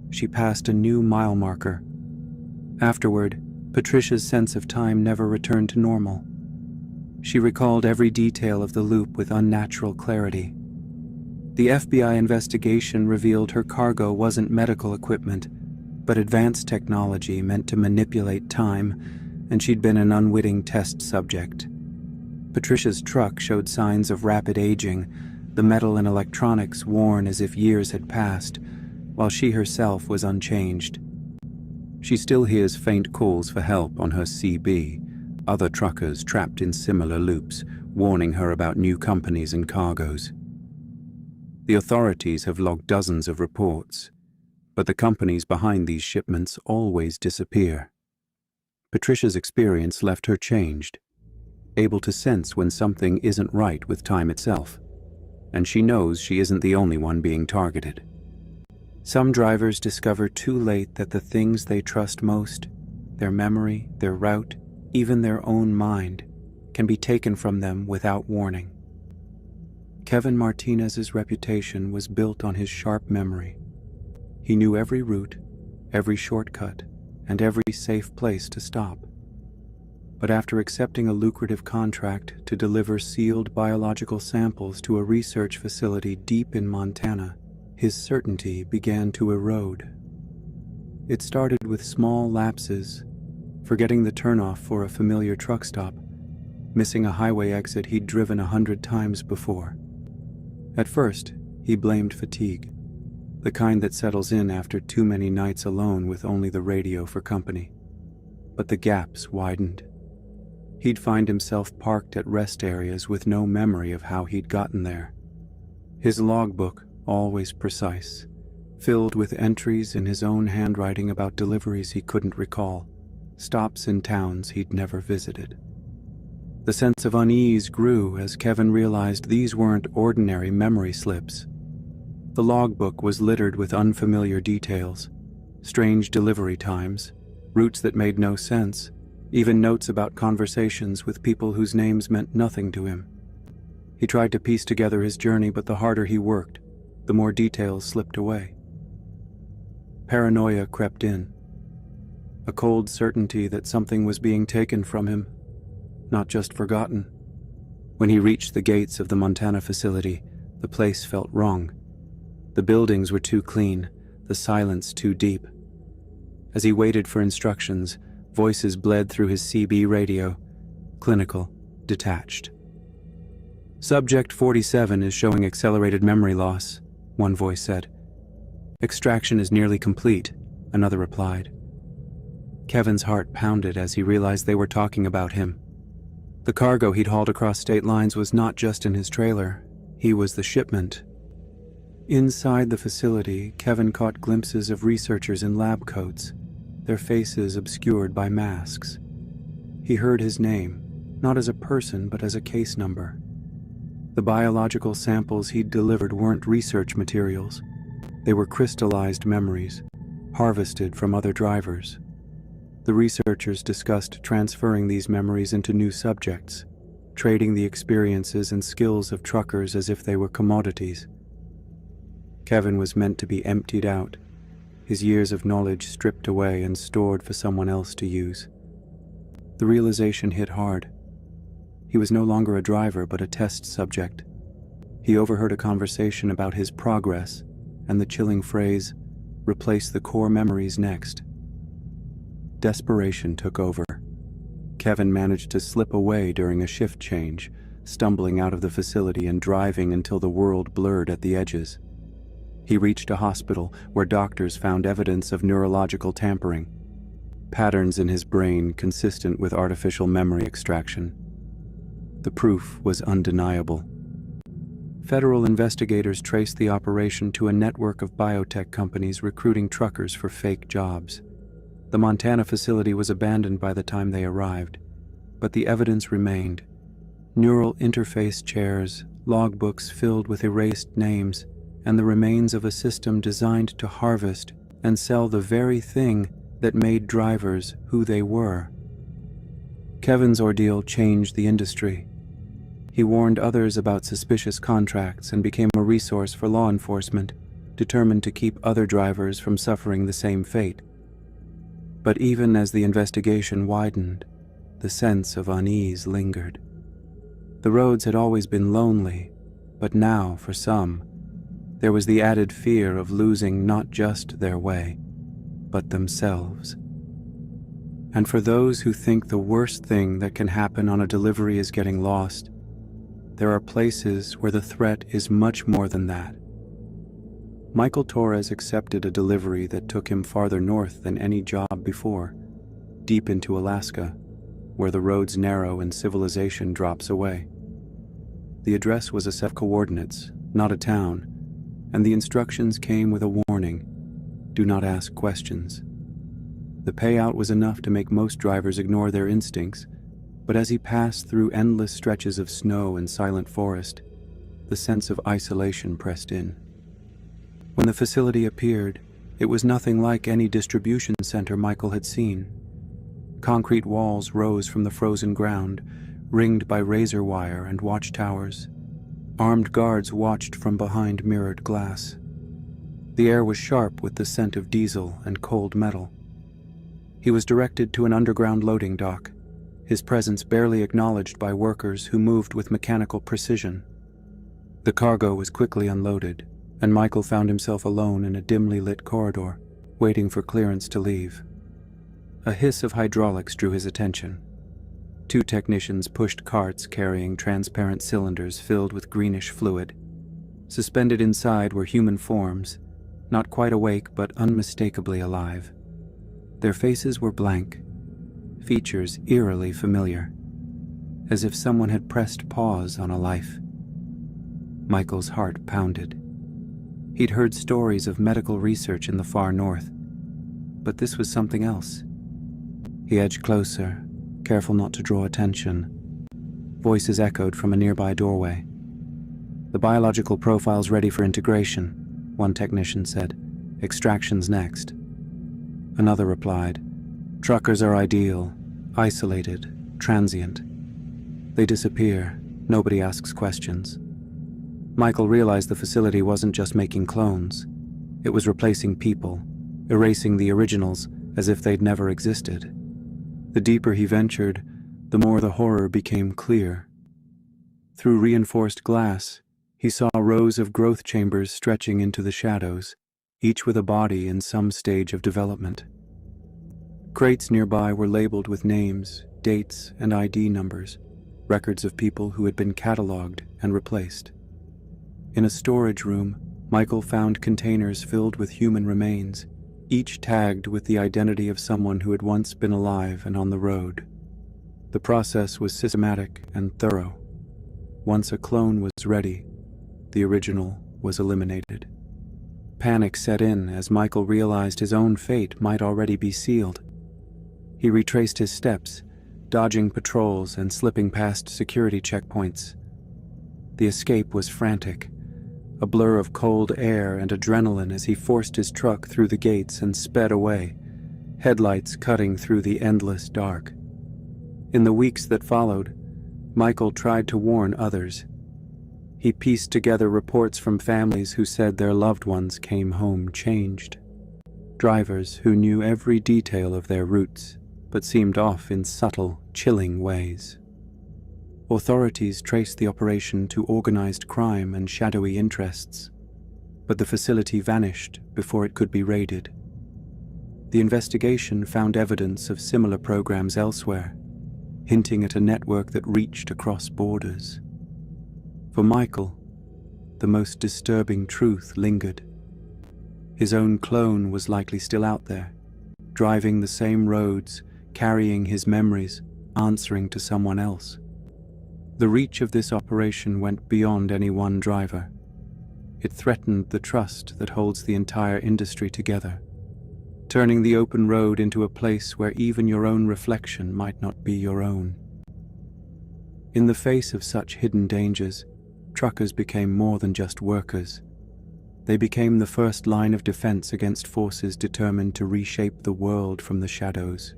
she passed a new mile marker. Afterward, Patricia's sense of time never returned to normal. She recalled every detail of the loop with unnatural clarity. The FBI investigation revealed her cargo wasn't medical equipment, but advanced technology meant to manipulate time, and she'd been an unwitting test subject. Patricia's truck showed signs of rapid aging, the metal and electronics worn as if years had passed, while she herself was unchanged. She still hears faint calls for help on her CB, other truckers trapped in similar loops, warning her about new companies and cargoes. The authorities have logged dozens of reports, but the companies behind these shipments always disappear. Patricia's experience left her changed, able to sense when something isn't right with time itself, and she knows she isn't the only one being targeted. Some drivers discover too late that the things they trust most, their memory, their route, even their own mind, can be taken from them without warning. Kevin Martinez's reputation was built on his sharp memory. He knew every route, every shortcut, and every safe place to stop. But after accepting a lucrative contract to deliver sealed biological samples to a research facility deep in Montana, his certainty began to erode. It started with small lapses, forgetting the turnoff for a familiar truck stop, missing a highway exit he'd driven 100 times before. At first, he blamed fatigue, the kind that settles in after too many nights alone with only the radio for company. But the gaps widened. He'd find himself parked at rest areas with no memory of how he'd gotten there. His logbook, always precise, filled with entries in his own handwriting about deliveries he couldn't recall, stops in towns he'd never visited. The sense of unease grew as Kevin realized these weren't ordinary memory slips. The logbook was littered with unfamiliar details, strange delivery times, routes that made no sense, even notes about conversations with people whose names meant nothing to him. He tried to piece together his journey, but the harder he worked, the more details slipped away. Paranoia crept in, a cold certainty that something was being taken from him, not just forgotten. When he reached the gates of the Montana facility, the place felt wrong. The buildings were too clean, the silence too deep. As he waited for instructions, voices bled through his CB radio, clinical, detached. Subject 47 is showing accelerated memory loss, one voice said. Extraction is nearly complete, another replied. Kevin's heart pounded as he realized they were talking about him. The cargo he'd hauled across state lines was not just in his trailer. He was the shipment. Inside the facility, Kevin caught glimpses of researchers in lab coats, their faces obscured by masks. He heard his name, not as a person but as a case number. The biological samples he'd delivered weren't research materials. They were crystallized memories, harvested from other drivers. The researchers discussed transferring these memories into new subjects, trading the experiences and skills of truckers as if they were commodities. Kevin was meant to be emptied out, his years of knowledge stripped away and stored for someone else to use. The realization hit hard. He was no longer a driver but a test subject. He overheard a conversation about his progress and the chilling phrase, "Replace the core memories next." Desperation took over. Kevin managed to slip away during a shift change, stumbling out of the facility and driving until the world blurred at the edges. He reached a hospital where doctors found evidence of neurological tampering, patterns in his brain consistent with artificial memory extraction. The proof was undeniable. Federal investigators traced the operation to a network of biotech companies recruiting truckers for fake jobs. The Montana facility was abandoned by the time they arrived, but the evidence remained. Neural interface chairs, logbooks filled with erased names, and the remains of a system designed to harvest and sell the very thing that made drivers who they were. Kevin's ordeal changed the industry. He warned others about suspicious contracts and became a resource for law enforcement, determined to keep other drivers from suffering the same fate. But even as the investigation widened, the sense of unease lingered. The roads had always been lonely, but now, for some, there was the added fear of losing not just their way, but themselves. And for those who think the worst thing that can happen on a delivery is getting lost, there are places where the threat is much more than that. Michael Torres accepted a delivery that took him farther north than any job before, deep into Alaska, where the roads narrow and civilization drops away. The address was a set of coordinates, not a town, and the instructions came with a warning: do not ask questions. The payout was enough to make most drivers ignore their instincts, but as he passed through endless stretches of snow and silent forest, the sense of isolation pressed in. When the facility appeared, it was nothing like any distribution center Michael had seen. Concrete walls rose from the frozen ground, ringed by razor wire and watchtowers. Armed guards watched from behind mirrored glass. The air was sharp with the scent of diesel and cold metal. He was directed to an underground loading dock, his presence barely acknowledged by workers who moved with mechanical precision. The cargo was quickly unloaded, and Michael found himself alone in a dimly lit corridor, waiting for clearance to leave. A hiss of hydraulics drew his attention. Two technicians pushed carts carrying transparent cylinders filled with greenish fluid. Suspended inside were human forms, not quite awake but unmistakably alive. Their faces were blank, features eerily familiar, as if someone had pressed pause on a life. Michael's heart pounded. He'd heard stories of medical research in the far north, but this was something else. He edged closer, careful not to draw attention. Voices echoed from a nearby doorway. "The biological profile's ready for integration," one technician said. "Extraction's next." Another replied, "Truckers are ideal, isolated, transient. They disappear, nobody asks questions." Michael realized the facility wasn't just making clones. It was replacing people, erasing the originals as if they'd never existed. The deeper he ventured, the more the horror became clear. Through reinforced glass, he saw rows of growth chambers stretching into the shadows, each with a body in some stage of development. Crates nearby were labeled with names, dates, and ID numbers, records of people who had been cataloged and replaced. In a storage room, Michael found containers filled with human remains, each tagged with the identity of someone who had once been alive and on the road. The process was systematic and thorough. Once a clone was ready, the original was eliminated. Panic set in as Michael realized his own fate might already be sealed. He retraced his steps, dodging patrols and slipping past security checkpoints. The escape was frantic, a blur of cold air and adrenaline as he forced his truck through the gates and sped away, headlights cutting through the endless dark. In the weeks that followed, Michael tried to warn others. He pieced together reports from families who said their loved ones came home changed. Drivers who knew every detail of their routes, but seemed off in subtle, chilling ways. Authorities traced the operation to organized crime and shadowy interests, but the facility vanished before it could be raided. The investigation found evidence of similar programs elsewhere, hinting at a network that reached across borders. For Michael, the most disturbing truth lingered. His own clone was likely still out there, driving the same roads, carrying his memories, answering to someone else. The reach of this operation went beyond any one driver. It threatened the trust that holds the entire industry together, turning the open road into a place where even your own reflection might not be your own. In the face of such hidden dangers, truckers became more than just workers. They became the first line of defense against forces determined to reshape the world from the shadows.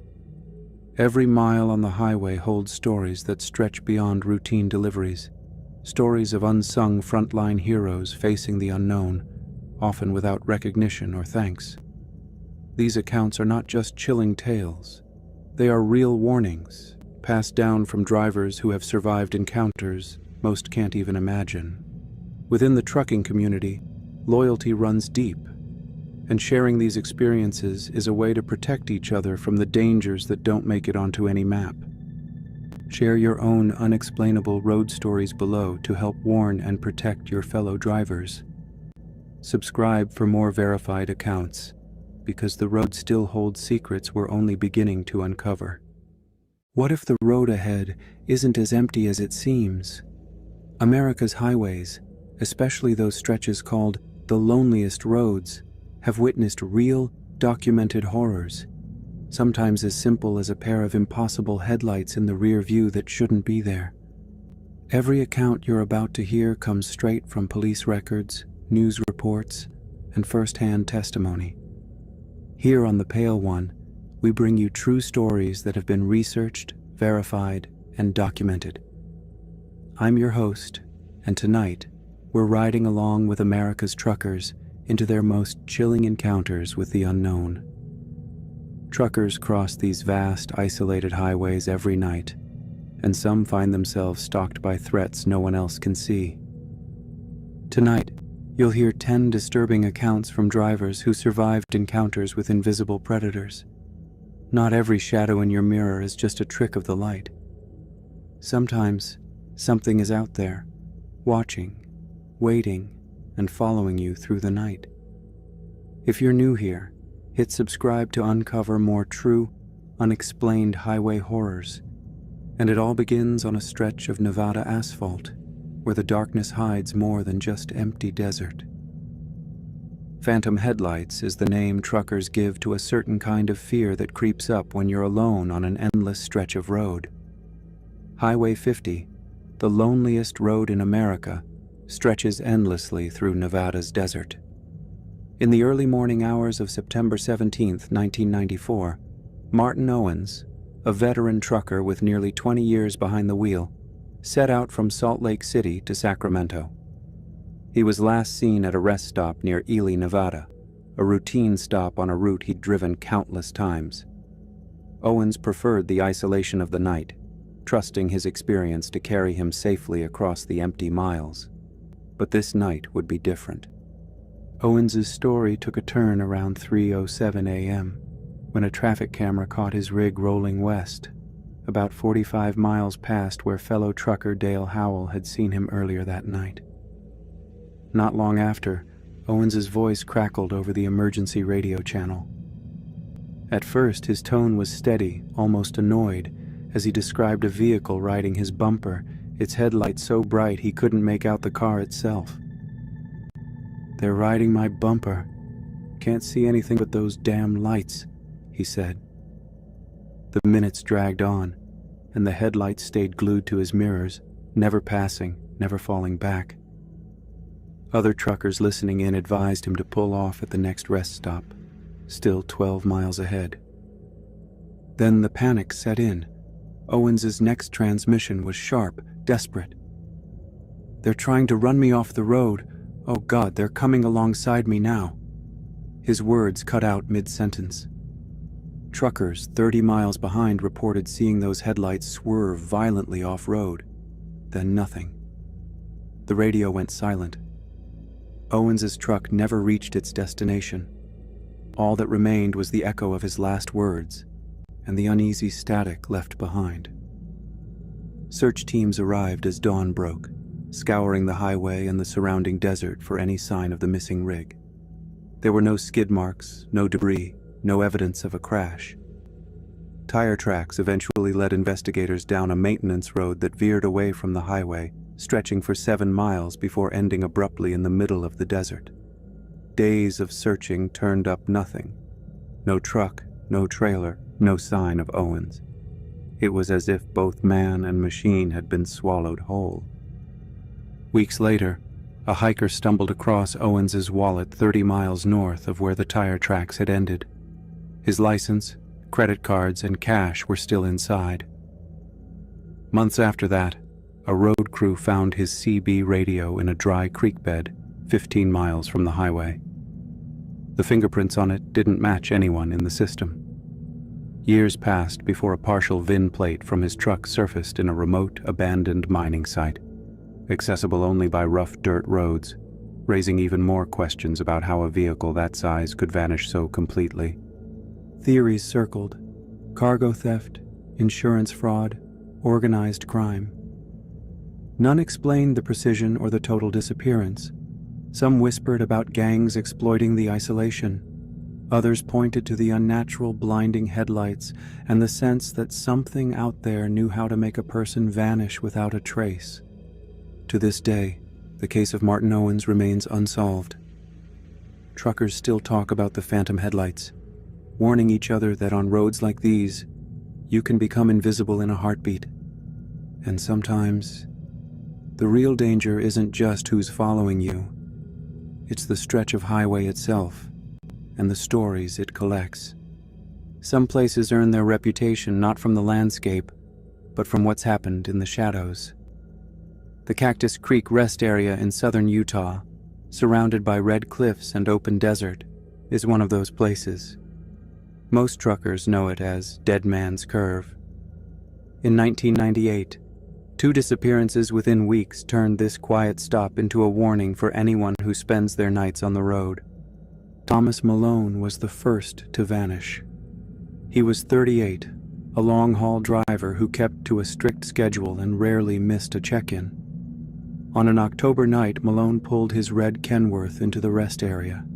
Every mile on the highway holds stories that stretch beyond routine deliveries, stories of unsung frontline heroes facing the unknown, often without recognition or thanks. These accounts are not just chilling tales. They are real warnings, passed down from drivers who have survived encounters most can't even imagine. Within the trucking community, loyalty runs deep, and sharing these experiences is a way to protect each other from the dangers that don't make it onto any map. Share your own unexplainable road stories below to help warn and protect your fellow drivers. Subscribe for more verified accounts, because the road still holds secrets we're only beginning to uncover. What if the road ahead isn't as empty as it seems? America's highways, especially those stretches called the loneliest roads, have witnessed real, documented horrors, sometimes as simple as a pair of impossible headlights in the rear view that shouldn't be there. Every account you're about to hear comes straight from police records, news reports, and first-hand testimony. Here on The Pale One, we bring you true stories that have been researched, verified, and documented. I'm your host, and tonight, we're riding along with America's truckers into their most chilling encounters with the unknown. Truckers cross these vast, isolated highways every night, and some find themselves stalked by threats no one else can see. Tonight, you'll hear 10 disturbing accounts from drivers who survived encounters with invisible predators. Not every shadow in your mirror is just a trick of the light. Sometimes, something is out there, watching, waiting, and following you through the night. If you're new here, hit subscribe to uncover more true, unexplained highway horrors. And it all begins on a stretch of Nevada asphalt, where the darkness hides more than just empty desert. Phantom headlights is the name truckers give to a certain kind of fear that creeps up when you're alone on an endless stretch of road. Highway 50, the loneliest road in America, stretches endlessly through Nevada's desert. In the early morning hours of September 17, 1994, Martin Owens, a veteran trucker with nearly 20 years behind the wheel, set out from Salt Lake City to Sacramento. He was last seen at a rest stop near Ely, Nevada, a routine stop on a route he'd driven countless times. Owens preferred the isolation of the night, trusting his experience to carry him safely across the empty miles. But this night would be different. Owens's story took a turn around 3:07 a.m., when a traffic camera caught his rig rolling west, about 45 miles past where fellow trucker Dale Howell had seen him earlier that night. Not long after, Owens's voice crackled over the emergency radio channel. At first, his tone was steady, almost annoyed, as he described a vehicle riding his bumper, its headlights so bright he couldn't make out the car itself. "They're riding my bumper. Can't see anything but those damn lights," he said. The minutes dragged on, and the headlights stayed glued to his mirrors, never passing, never falling back. Other truckers listening in advised him to pull off at the next rest stop, still 12 miles ahead. Then the panic set in. Owens's next transmission was sharp, desperate. "They're trying to run me off the road. Oh God, they're coming alongside me now." His words cut out mid-sentence. Truckers 30 miles behind reported seeing those headlights swerve violently off-road. Then nothing. The radio went silent. Owens's truck never reached its destination. All that remained was the echo of his last words and the uneasy static left behind. Search teams arrived as dawn broke, scouring the highway and the surrounding desert for any sign of the missing rig. There were no skid marks, no debris, no evidence of a crash. Tire tracks eventually led investigators down a maintenance road that veered away from the highway, stretching for 7 miles before ending abruptly in the middle of the desert. Days of searching turned up nothing. No truck, no trailer, no sign of Owens. It was as if both man and machine had been swallowed whole. Weeks later, a hiker stumbled across Owens's wallet 30 miles north of where the tire tracks had ended. His license, credit cards, and cash were still inside. Months after that, a road crew found his CB radio in a dry creek bed 15 miles from the highway. The fingerprints on it didn't match anyone in the system. Years passed before a partial VIN plate from his truck surfaced in a remote, abandoned mining site, accessible only by rough dirt roads, raising even more questions about how a vehicle that size could vanish so completely. Theories circled: cargo theft, insurance fraud, organized crime. None explained the precision or the total disappearance. Some whispered about gangs exploiting the isolation. Others pointed to the unnatural, blinding headlights and the sense that something out there knew how to make a person vanish without a trace. To this day, the case of Martin Owens remains unsolved. Truckers still talk about the phantom headlights, warning each other that on roads like these, you can become invisible in a heartbeat. And sometimes, the real danger isn't just who's following you. It's the stretch of highway itself, and the stories it collects. Some places earn their reputation not from the landscape, but from what's happened in the shadows. The Cactus Creek Rest Area in southern Utah, surrounded by red cliffs and open desert, is one of those places. Most truckers know it as Dead Man's Curve. In 1998, 2 disappearances within weeks turned this quiet stop into a warning for anyone who spends their nights on the road. Thomas Malone was the first to vanish. He was 38, a long-haul driver who kept to a strict schedule and rarely missed a check-in. On an October night, Malone pulled his red Kenworth into the rest area.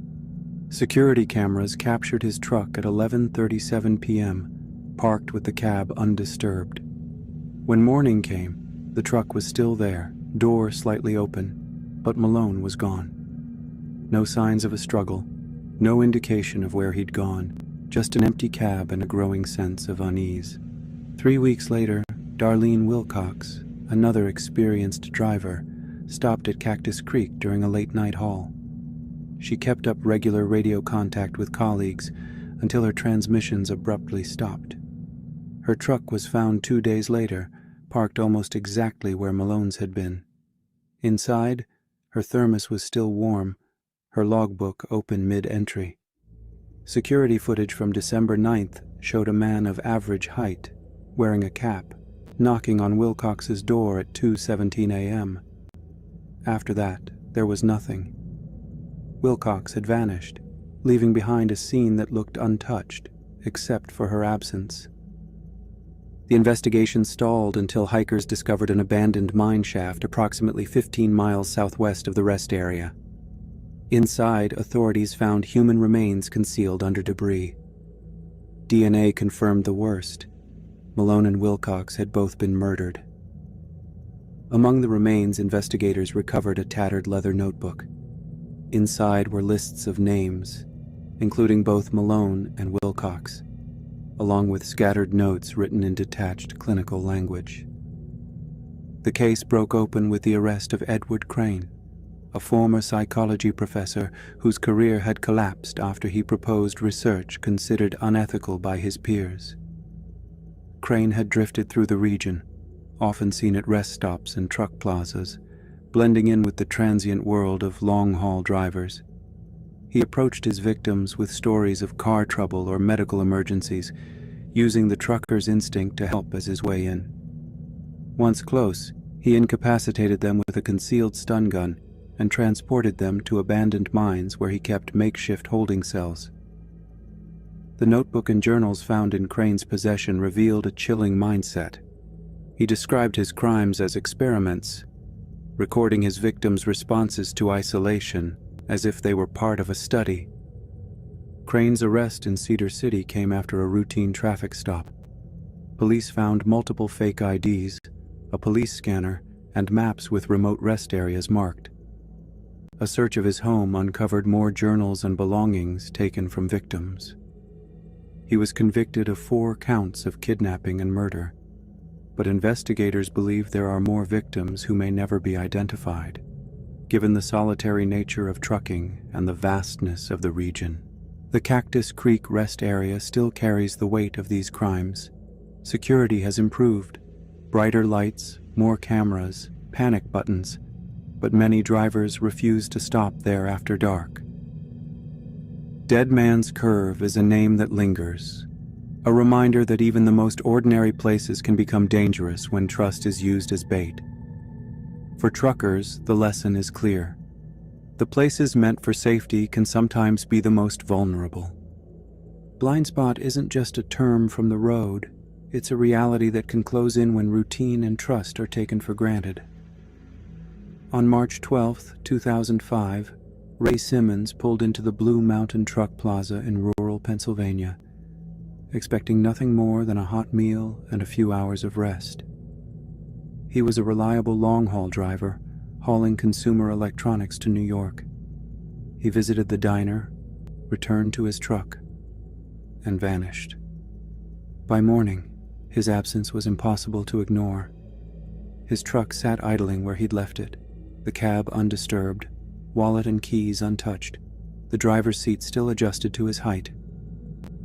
Security cameras captured his truck at 11:37 p.m., parked with the cab undisturbed. When morning came, the truck was still there, door slightly open, but Malone was gone. No signs of a struggle, no indication of where he'd gone, just an empty cab and a growing sense of unease. 3 weeks later, Darlene Wilcox, another experienced driver, stopped at Cactus Creek during a late-night haul. She kept up regular radio contact with colleagues until her transmissions abruptly stopped. Her truck was found 2 days later, parked almost exactly where Malone's had been. Inside, her thermos was still warm, her logbook open mid-entry. Security footage from December 9th showed a man of average height, wearing a cap, knocking on Wilcox's door at 2:17 a.m. After that, there was nothing. Wilcox had vanished, leaving behind a scene that looked untouched, except for her absence. The investigation stalled until hikers discovered an abandoned mine shaft approximately 15 miles southwest of the rest area. Inside, authorities found human remains concealed under debris. DNA confirmed the worst. Malone and Wilcox had both been murdered. Among the remains, investigators recovered a tattered leather notebook. Inside were lists of names, including both Malone and Wilcox, along with scattered notes written in detached clinical language. The case broke open with the arrest of Edward Crane, a former psychology professor whose career had collapsed after he proposed research considered unethical by his peers. Crane had drifted through the region, often seen at rest stops and truck plazas, blending in with the transient world of long-haul drivers. He approached his victims with stories of car trouble or medical emergencies, using the trucker's instinct to help as his way in. Once close, he incapacitated them with a concealed stun gun and transported them to abandoned mines where he kept makeshift holding cells. The notebook and journals found in Crane's possession revealed a chilling mindset. He described his crimes as experiments, recording his victims' responses to isolation as if they were part of a study. Crane's arrest in Cedar City came after a routine traffic stop. Police found multiple fake IDs, a police scanner, and maps with remote rest areas marked. A search of his home uncovered more journals and belongings taken from victims. He was convicted of 4 counts of kidnapping and murder, but investigators believe there are more victims who may never be identified, given the solitary nature of trucking and the vastness of the region. The Cactus Creek rest area still carries the weight of these crimes. Security has improved. Brighter lights, more cameras, panic buttons, but many drivers refuse to stop there after dark. Dead Man's Curve is a name that lingers, a reminder that even the most ordinary places can become dangerous when trust is used as bait. For truckers, the lesson is clear. The places meant for safety can sometimes be the most vulnerable. Blind spot isn't just a term from the road, it's a reality that can close in when routine and trust are taken for granted. On March 12, 2005, Ray Simmons pulled into the Blue Mountain Truck Plaza in rural Pennsylvania, expecting nothing more than a hot meal and a few hours of rest. He was a reliable long-haul driver, hauling consumer electronics to New York. He visited the diner, returned to his truck, and vanished. By morning, his absence was impossible to ignore. His truck sat idling where he'd left it, the cab undisturbed, wallet and keys untouched, the driver's seat still adjusted to his height.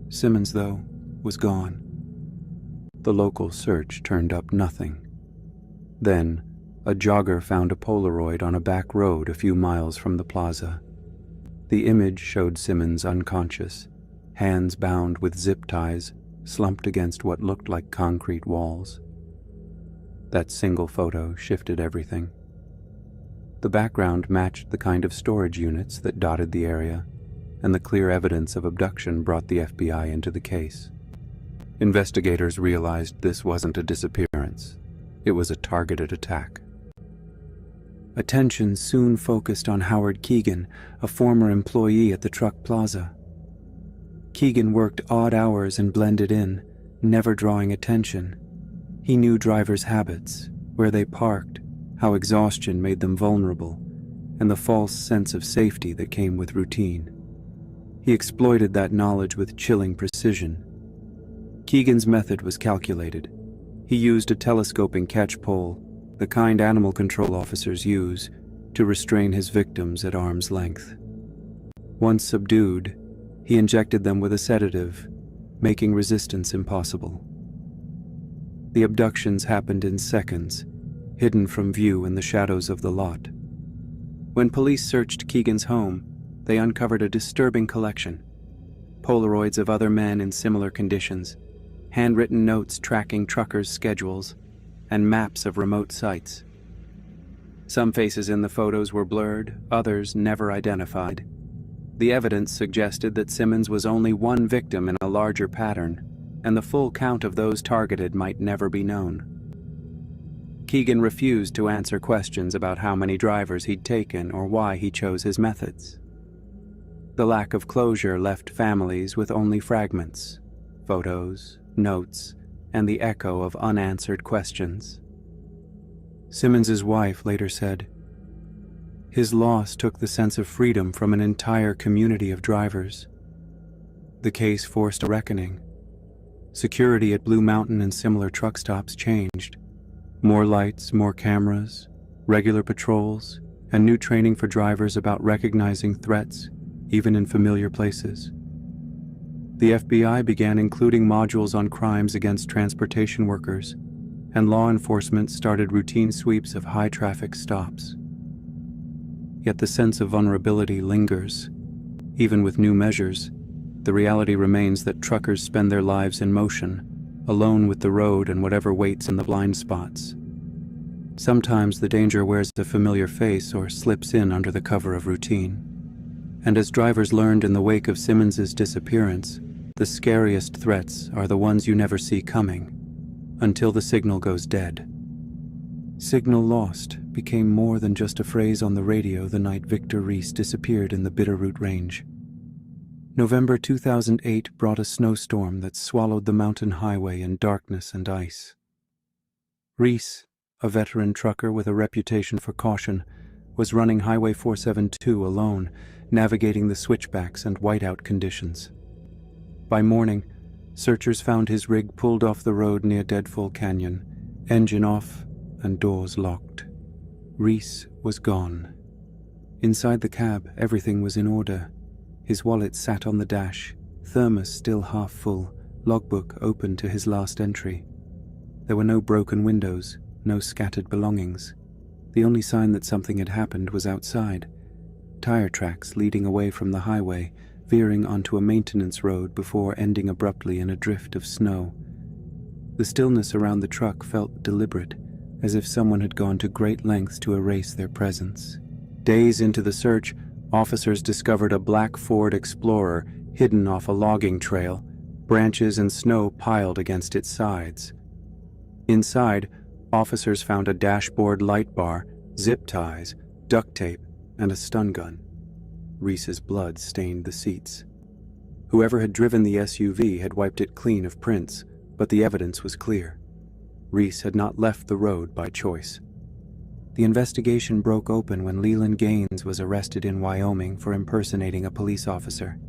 Simmons, though, was gone. The local search turned up nothing. Then, a jogger found a Polaroid on a back road a few miles from the plaza. The image showed Simmons unconscious, hands bound with zip ties, slumped against what looked like concrete walls. That single photo shifted everything. The background matched the kind of storage units that dotted the area, and the clear evidence of abduction brought the FBI into the case. Investigators realized this wasn't a disappearance. It was a targeted attack. Attention soon focused on Howard Keegan, a former employee at the truck plaza. Keegan worked odd hours and blended in, never drawing attention. He knew drivers' habits, where they parked, how exhaustion made them vulnerable, and the false sense of safety that came with routine. He exploited that knowledge with chilling precision. Keegan's method was calculated. He used a telescoping catch pole, the kind animal control officers use, to restrain his victims at arm's length. Once subdued, he injected them with a sedative, making resistance impossible. The abductions happened in seconds, hidden from view in the shadows of the lot. When police searched Keegan's home, they uncovered a disturbing collection: Polaroids of other men in similar conditions, handwritten notes tracking truckers' schedules, and maps of remote sites. Some faces in the photos were blurred, others never identified. The evidence suggested that Simmons was only one victim in a larger pattern, and the full count of those targeted might never be known. Keegan refused to answer questions about how many drivers he'd taken or why he chose his methods. The lack of closure left families with only fragments, photos, notes, and the echo of unanswered questions. Simmons's wife later said, "His loss took the sense of freedom from an entire community of drivers. The case forced a reckoning. Security at Blue Mountain and similar truck stops changed. More lights, more cameras, regular patrols, and new training for drivers about recognizing threats, even in familiar places. The FBI began including modules on crimes against transportation workers, and law enforcement started routine sweeps of high-traffic stops. Yet the sense of vulnerability lingers. Even with new measures, the reality remains that truckers spend their lives in motion, alone with the road and whatever waits in the blind spots. Sometimes the danger wears a familiar face or slips in under the cover of routine. And as drivers learned in the wake of Simmons's disappearance, the scariest threats are the ones you never see coming, until the signal goes dead. Signal lost became more than just a phrase on the radio the night Victor Reese disappeared in the Bitterroot Range. November 2008 brought a snowstorm that swallowed the mountain highway in darkness and ice. Reese, a veteran trucker with a reputation for caution, was running Highway 472 alone, navigating the switchbacks and whiteout conditions. By morning, searchers found his rig pulled off the road near Deadfall Canyon, engine off and doors locked. Reese was gone. Inside the cab, everything was in order. His wallet sat on the dash, thermos still half full, logbook open to his last entry. There were no broken windows, no scattered belongings. The only sign that something had happened was outside. Tire tracks leading away from the highway, veering onto a maintenance road before ending abruptly in a drift of snow. The stillness around the truck felt deliberate, as if someone had gone to great lengths to erase their presence. Days into the search, officers discovered a black Ford Explorer hidden off a logging trail, branches and snow piled against its sides. Inside, officers found a dashboard light bar, zip ties, duct tape, and a stun gun. Reese's blood stained the seats. Whoever had driven the SUV had wiped it clean of prints, but the evidence was clear. Reese had not left the road by choice. The investigation broke open when Leland Gaines was arrested in Wyoming for impersonating a police officer.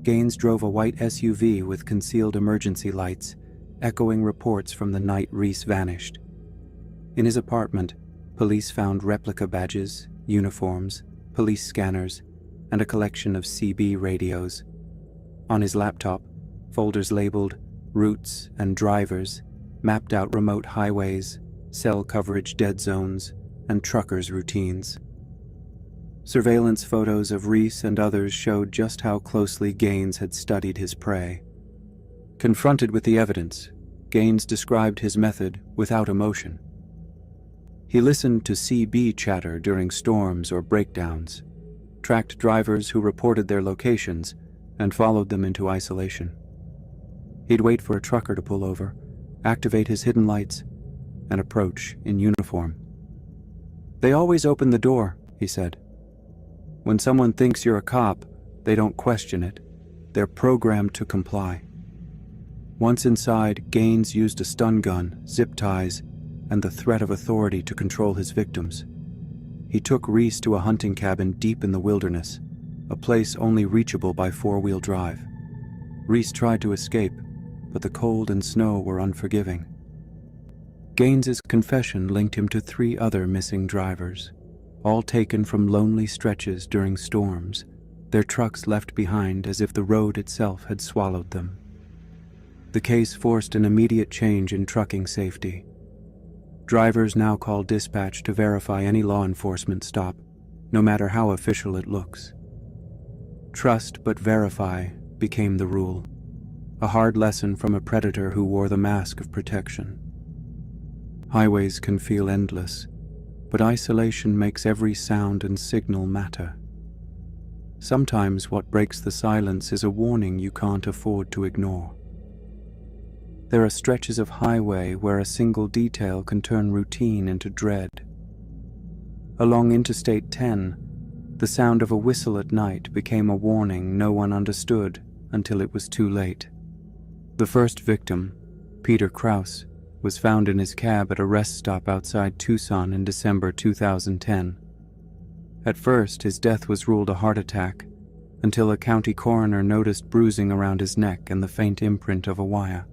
Gaines drove a white SUV with concealed emergency lights, echoing reports from the night Reese vanished. In his apartment, police found replica badges, uniforms, police scanners, and a collection of CB radios. On his laptop, folders labeled routes and drivers mapped out remote highways, cell coverage dead zones, and truckers' routines. Surveillance photos of Reese and others showed just how closely Gaines had studied his prey. Confronted with the evidence, Gaines described his method without emotion. He listened to CB chatter during storms or breakdowns, tracked drivers who reported their locations, and followed them into isolation. He'd wait for a trucker to pull over, activate his hidden lights, and approach in uniform. "They always open the door," he said. "When someone thinks you're a cop, they don't question it. They're programmed to comply." Once inside, Gaines used a stun gun, zip ties, and the threat of authority to control his victims. He took Reese to a hunting cabin deep in the wilderness, a place only reachable by four-wheel drive. Reese tried to escape, but the cold and snow were unforgiving. Gaines's confession linked him to 3 other missing drivers, all taken from lonely stretches during storms, their trucks left behind as if the road itself had swallowed them. The case forced an immediate change in trucking safety. Drivers now call dispatch to verify any law enforcement stop, no matter how official it looks. Trust but verify became the rule, a hard lesson from a predator who wore the mask of protection. Highways can feel endless, but isolation makes every sound and signal matter. Sometimes what breaks the silence is a warning you can't afford to ignore. There are stretches of highway where a single detail can turn routine into dread. Along Interstate 10, the sound of a whistle at night became a warning no one understood until it was too late. The first victim, Peter Krause, was found in his cab at a rest stop outside Tucson in December 2010. At first, his death was ruled a heart attack, until a county coroner noticed bruising around his neck and the faint imprint of a wire.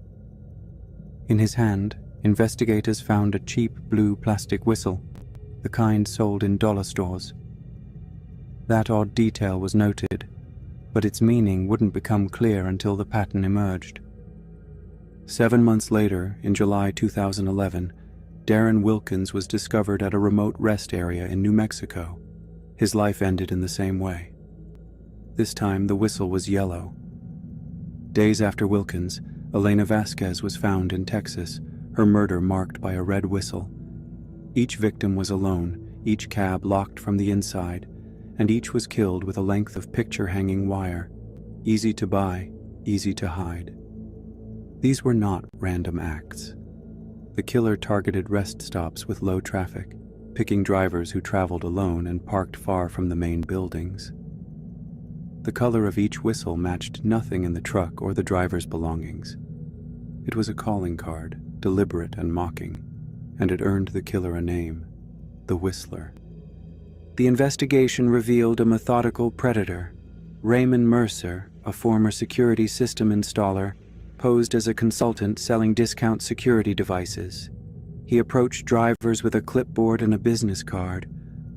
In his hand, investigators found a cheap blue plastic whistle, the kind sold in dollar stores. That odd detail was noted, but its meaning wouldn't become clear until the pattern emerged. 7 months later, in July 2011, Darren Wilkins was discovered at a remote rest area in New Mexico. His life ended in the same way. This time, the whistle was yellow. Days after Wilkins, Elena Vasquez was found in Texas, her murder marked by a red whistle. Each victim was alone, each cab locked from the inside, and each was killed with a length of picture-hanging wire. Easy to buy, easy to hide. These were not random acts. The killer targeted rest stops with low traffic, picking drivers who traveled alone and parked far from the main buildings. The color of each whistle matched nothing in the truck or the driver's belongings. It was a calling card, deliberate and mocking, and it earned the killer a name, the Whistler. The investigation revealed a methodical predator. Raymond Mercer, a former security system installer, posed as a consultant selling discount security devices. He approached drivers with a clipboard and a business card,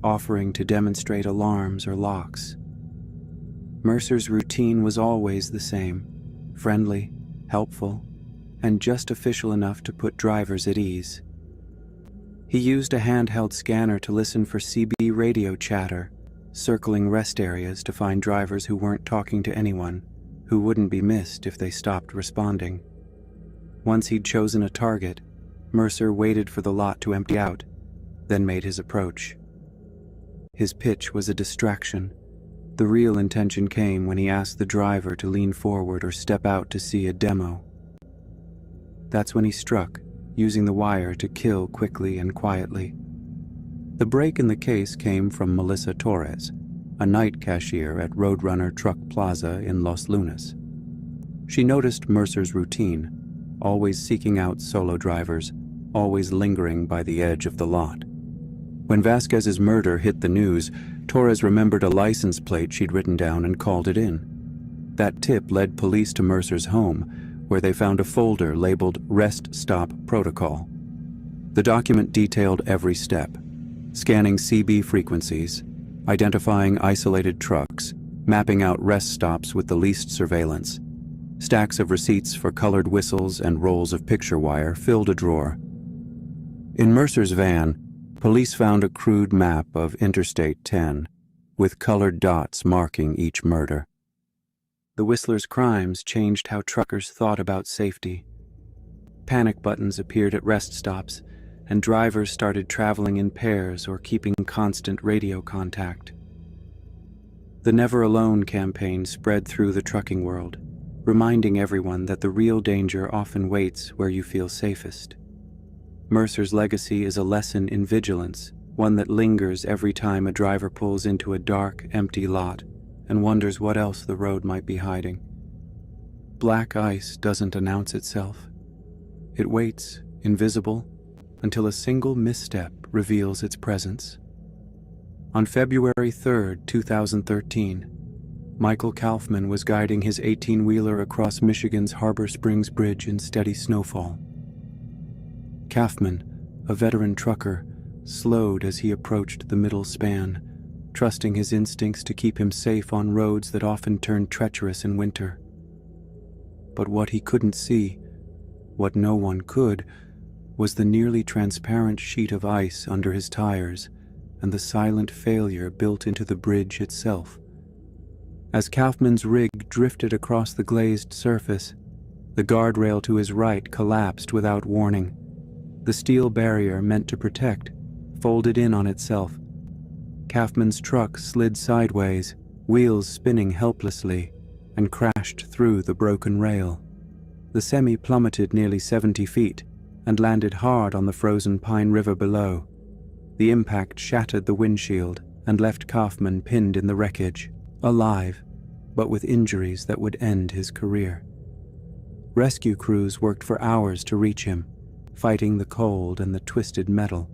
offering to demonstrate alarms or locks. Mercer's routine was always the same: friendly, helpful, and just official enough to put drivers at ease. He used a handheld scanner to listen for CB radio chatter, circling rest areas to find drivers who weren't talking to anyone, who wouldn't be missed if they stopped responding. Once he'd chosen a target, Mercer waited for the lot to empty out, then made his approach. His pitch was a distraction. The real intention came when he asked the driver to lean forward or step out to see a demo. That's when he struck, using the wire to kill quickly and quietly. The break in the case came from Melissa Torres, a night cashier at Roadrunner Truck Plaza in Los Lunas. She noticed Mercer's routine, always seeking out solo drivers, always lingering by the edge of the lot. When Vasquez's murder hit the news, Torres remembered a license plate she'd written down and called it in. That tip led police to Mercer's home, where they found a folder labeled Rest Stop Protocol. The document detailed every step: scanning CB frequencies, identifying isolated trucks, mapping out rest stops with the least surveillance. Stacks of receipts for colored whistles and rolls of picture wire filled a drawer. In Mercer's van, police found a crude map of Interstate 10, with colored dots marking each murder. The Whistler's crimes changed how truckers thought about safety. Panic buttons appeared at rest stops, and drivers started traveling in pairs or keeping constant radio contact. The Never Alone campaign spread through the trucking world, reminding everyone that the real danger often waits where you feel safest. Mercer's legacy is a lesson in vigilance, one that lingers every time a driver pulls into a dark, empty lot and wonders what else the road might be hiding. Black ice doesn't announce itself. It waits, invisible, until a single misstep reveals its presence. On February 3, 2013, Michael Kaufman was guiding his 18-wheeler across Michigan's Harbor Springs Bridge in steady snowfall. Kaufman, a veteran trucker, slowed as he approached the middle span, trusting his instincts to keep him safe on roads that often turned treacherous in winter. But what he couldn't see, what no one could, was the nearly transparent sheet of ice under his tires and the silent failure built into the bridge itself. As Kaufman's rig drifted across the glazed surface, the guardrail to his right collapsed without warning. The steel barrier meant to protect folded in on itself. Kaufman's truck slid sideways, wheels spinning helplessly, and crashed through the broken rail. The semi plummeted nearly 70 feet and landed hard on the frozen Pine River below. The impact shattered the windshield and left Kaufman pinned in the wreckage, alive, but with injuries that would end his career. Rescue crews worked for hours to reach him, fighting the cold and the twisted metal.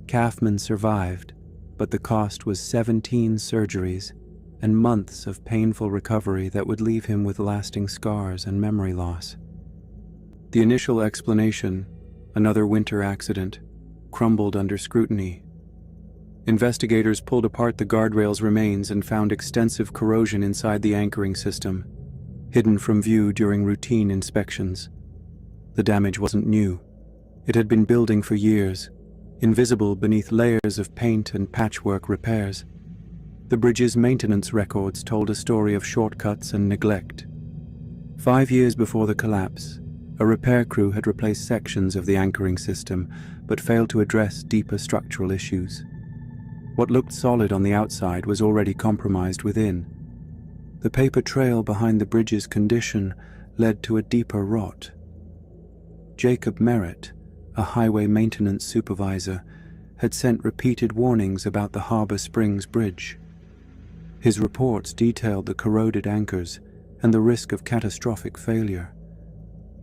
Kaufman survived, but the cost was 17 surgeries and months of painful recovery that would leave him with lasting scars and memory loss. The initial explanation, another winter accident, crumbled under scrutiny. Investigators pulled apart the guardrail's remains and found extensive corrosion inside the anchoring system, hidden from view during routine inspections. The damage wasn't new. It had been building for years, invisible beneath layers of paint and patchwork repairs. The bridge's maintenance records told a story of shortcuts and neglect. 5 years before the collapse, a repair crew had replaced sections of the anchoring system, but failed to address deeper structural issues. What looked solid on the outside was already compromised within. The paper trail behind the bridge's condition led to a deeper rot. Jacob Merritt, a highway maintenance supervisor, had sent repeated warnings about the Harbor Springs Bridge. His reports detailed the corroded anchors and the risk of catastrophic failure,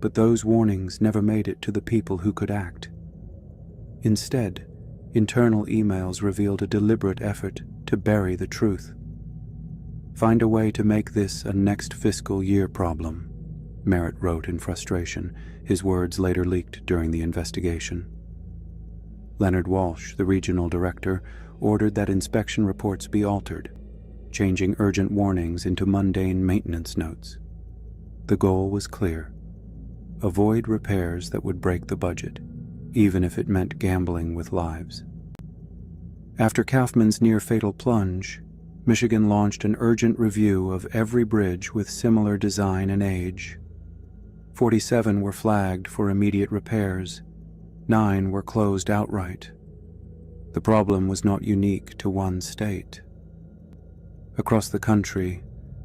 but those warnings never made it to the people who could act. Instead, internal emails revealed a deliberate effort to bury the truth. "Find a way to make this a next fiscal year problem," Merritt wrote in frustration, his words later leaked during the investigation. Leonard Walsh, the regional director, ordered that inspection reports be altered, changing urgent warnings into mundane maintenance notes. The goal was clear: avoid repairs that would break the budget, even if it meant gambling with lives. After Kaufman's near-fatal plunge, Michigan launched an urgent review of every bridge with similar design and age. 47 were flagged for immediate repairs. 9 were closed outright. The problem was not unique to one state. Across the country,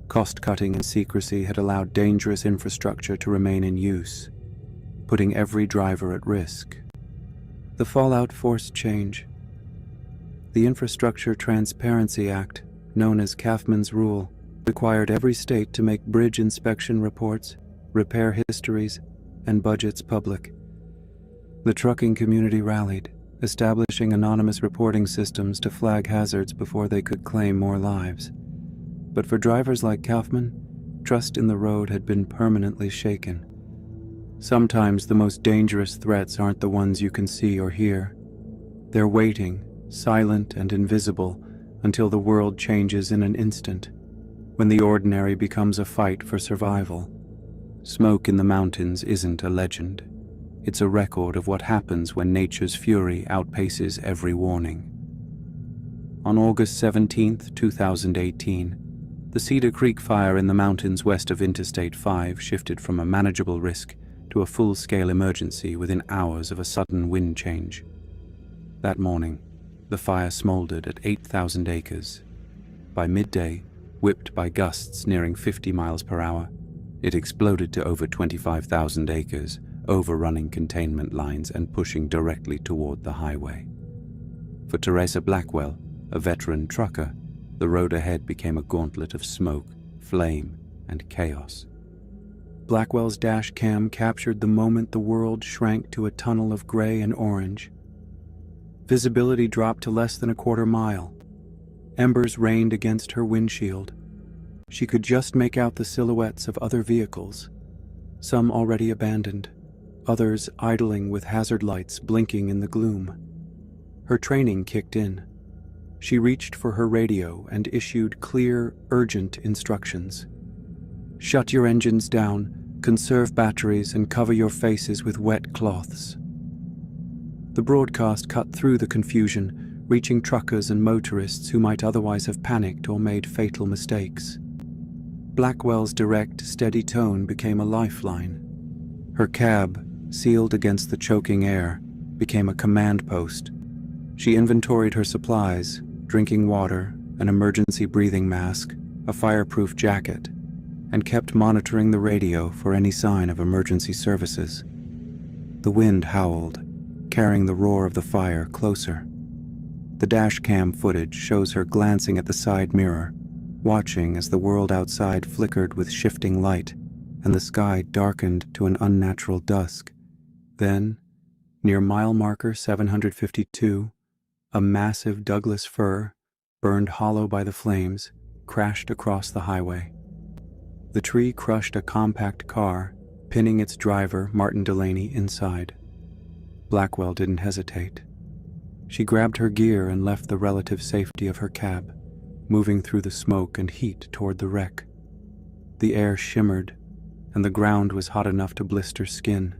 cost-cutting and secrecy had allowed dangerous infrastructure to remain in use, putting every driver at risk. The fallout forced change. The Infrastructure Transparency Act, known as Kaufman's Rule, required every state to make bridge inspection reports, repair histories, and budgets public. The trucking community rallied, establishing anonymous reporting systems to flag hazards before they could claim more lives. But for drivers like Kaufman, trust in the road had been permanently shaken. Sometimes the most dangerous threats aren't the ones you can see or hear. They're waiting, silent and invisible, until the world changes in an instant, when the ordinary becomes a fight for survival. Smoke in the mountains isn't a legend. It's a record of what happens when nature's fury outpaces every warning. On August 17, 2018, the Cedar Creek fire in the mountains west of Interstate 5 shifted from a manageable risk to a full-scale emergency within hours of a sudden wind change. That morning, the fire smoldered at 8,000 acres. By midday, whipped by gusts nearing 50 miles per hour, it exploded to over 25,000 acres, overrunning containment lines and pushing directly toward the highway. For Teresa Blackwell, a veteran trucker, the road ahead became a gauntlet of smoke, flame, and chaos. Blackwell's dash cam captured the moment the world shrank to a tunnel of gray and orange. Visibility dropped to less than a quarter mile. Embers rained against her windshield. She could just make out the silhouettes of other vehicles, some already abandoned, others idling with hazard lights blinking in the gloom. Her training kicked in. She reached for her radio and issued clear, urgent instructions. Shut your engines down, conserve batteries, and cover your faces with wet cloths. The broadcast cut through the confusion, reaching truckers and motorists who might otherwise have panicked or made fatal mistakes. Blackwell's direct, steady tone became a lifeline. Her cab, sealed against the choking air, became a command post. She inventoried her supplies, drinking water, an emergency breathing mask, a fireproof jacket, and kept monitoring the radio for any sign of emergency services. The wind howled, carrying the roar of the fire closer. The dash cam footage shows her glancing at the side mirror, watching as the world outside flickered with shifting light, and the sky darkened to an unnatural dusk. Then, near mile marker 752, a massive Douglas fir, burned hollow by the flames, crashed across the highway. The tree crushed a compact car, pinning its driver, Martin Delaney, inside. Blackwell didn't hesitate. She grabbed her gear and left the relative safety of her cab, moving through the smoke and heat toward the wreck. The air shimmered, and the ground was hot enough to blister skin.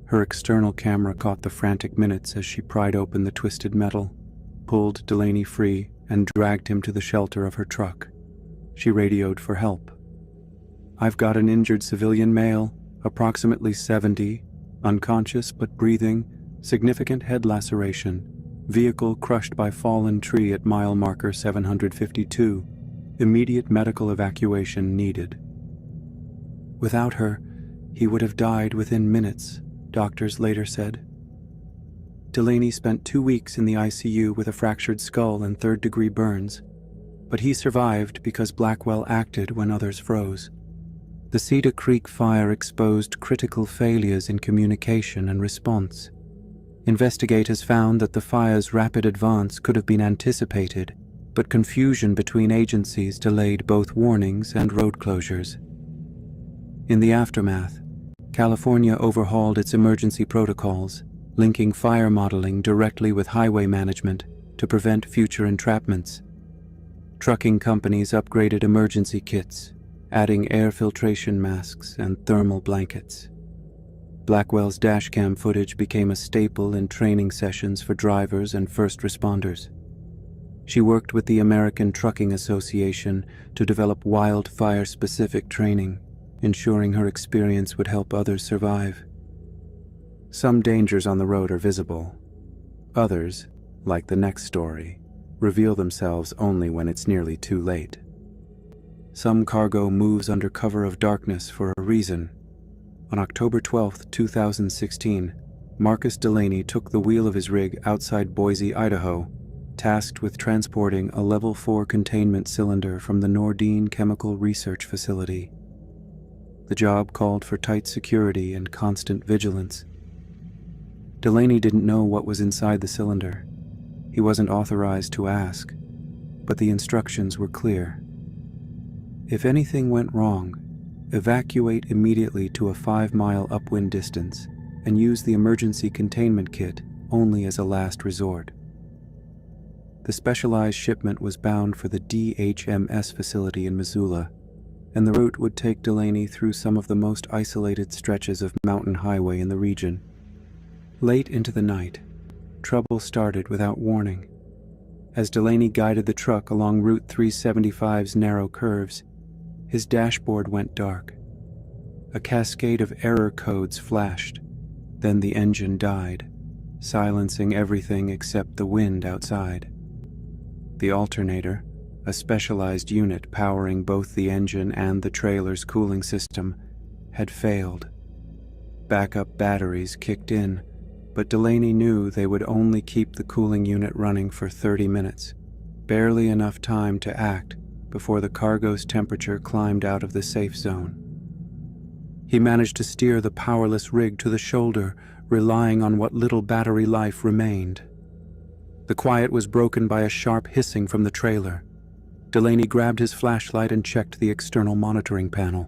Her external camera caught the frantic minutes as she pried open the twisted metal, pulled Delaney free, and dragged him to the shelter of her truck. She radioed for help. "I've got an injured civilian male, approximately 70, unconscious but breathing, significant head laceration, vehicle crushed by fallen tree at mile marker 752, immediate medical evacuation needed." Without her, he would have died within minutes, doctors later said. Delaney spent 2 weeks in the ICU with a fractured skull and third-degree burns, but he survived because Blackwell acted when others froze. The Cedar Creek fire exposed critical failures in communication and response. Investigators found that the fire's rapid advance could have been anticipated, but confusion between agencies delayed both warnings and road closures. In the aftermath, California overhauled its emergency protocols, linking fire modeling directly with highway management to prevent future entrapments. Trucking companies upgraded emergency kits, adding air filtration masks and thermal blankets. Blackwell's dashcam footage became a staple in training sessions for drivers and first responders. She worked with the American Trucking Association to develop wildfire-specific training, ensuring her experience would help others survive. Some dangers on the road are visible. Others, like the next story, reveal themselves only when it's nearly too late. Some cargo moves under cover of darkness for a reason. On October 12, 2016, Marcus Delaney took the wheel of his rig outside Boise, Idaho, tasked with transporting a Level 4 containment cylinder from the Nordine Chemical Research Facility. The job called for tight security and constant vigilance. Delaney didn't know what was inside the cylinder. He wasn't authorized to ask, but the instructions were clear. If anything went wrong, evacuate immediately to a 5-mile upwind distance and use the emergency containment kit only as a last resort. The specialized shipment was bound for the DHMS facility in Missoula, and the route would take Delaney through some of the most isolated stretches of mountain highway in the region. Late into the night, trouble started without warning. As Delaney guided the truck along Route 375's narrow curves, his dashboard went dark. A cascade of error codes flashed, then the engine died, silencing everything except the wind outside. The alternator, a specialized unit powering both the engine and the trailer's cooling system, had failed. Backup batteries kicked in, but Delaney knew they would only keep the cooling unit running for 30 minutes, barely enough time to act before the cargo's temperature climbed out of the safe zone. He managed to steer the powerless rig to the shoulder, relying on what little battery life remained. The quiet was broken by a sharp hissing from the trailer. Delaney grabbed his flashlight and checked the external monitoring panel.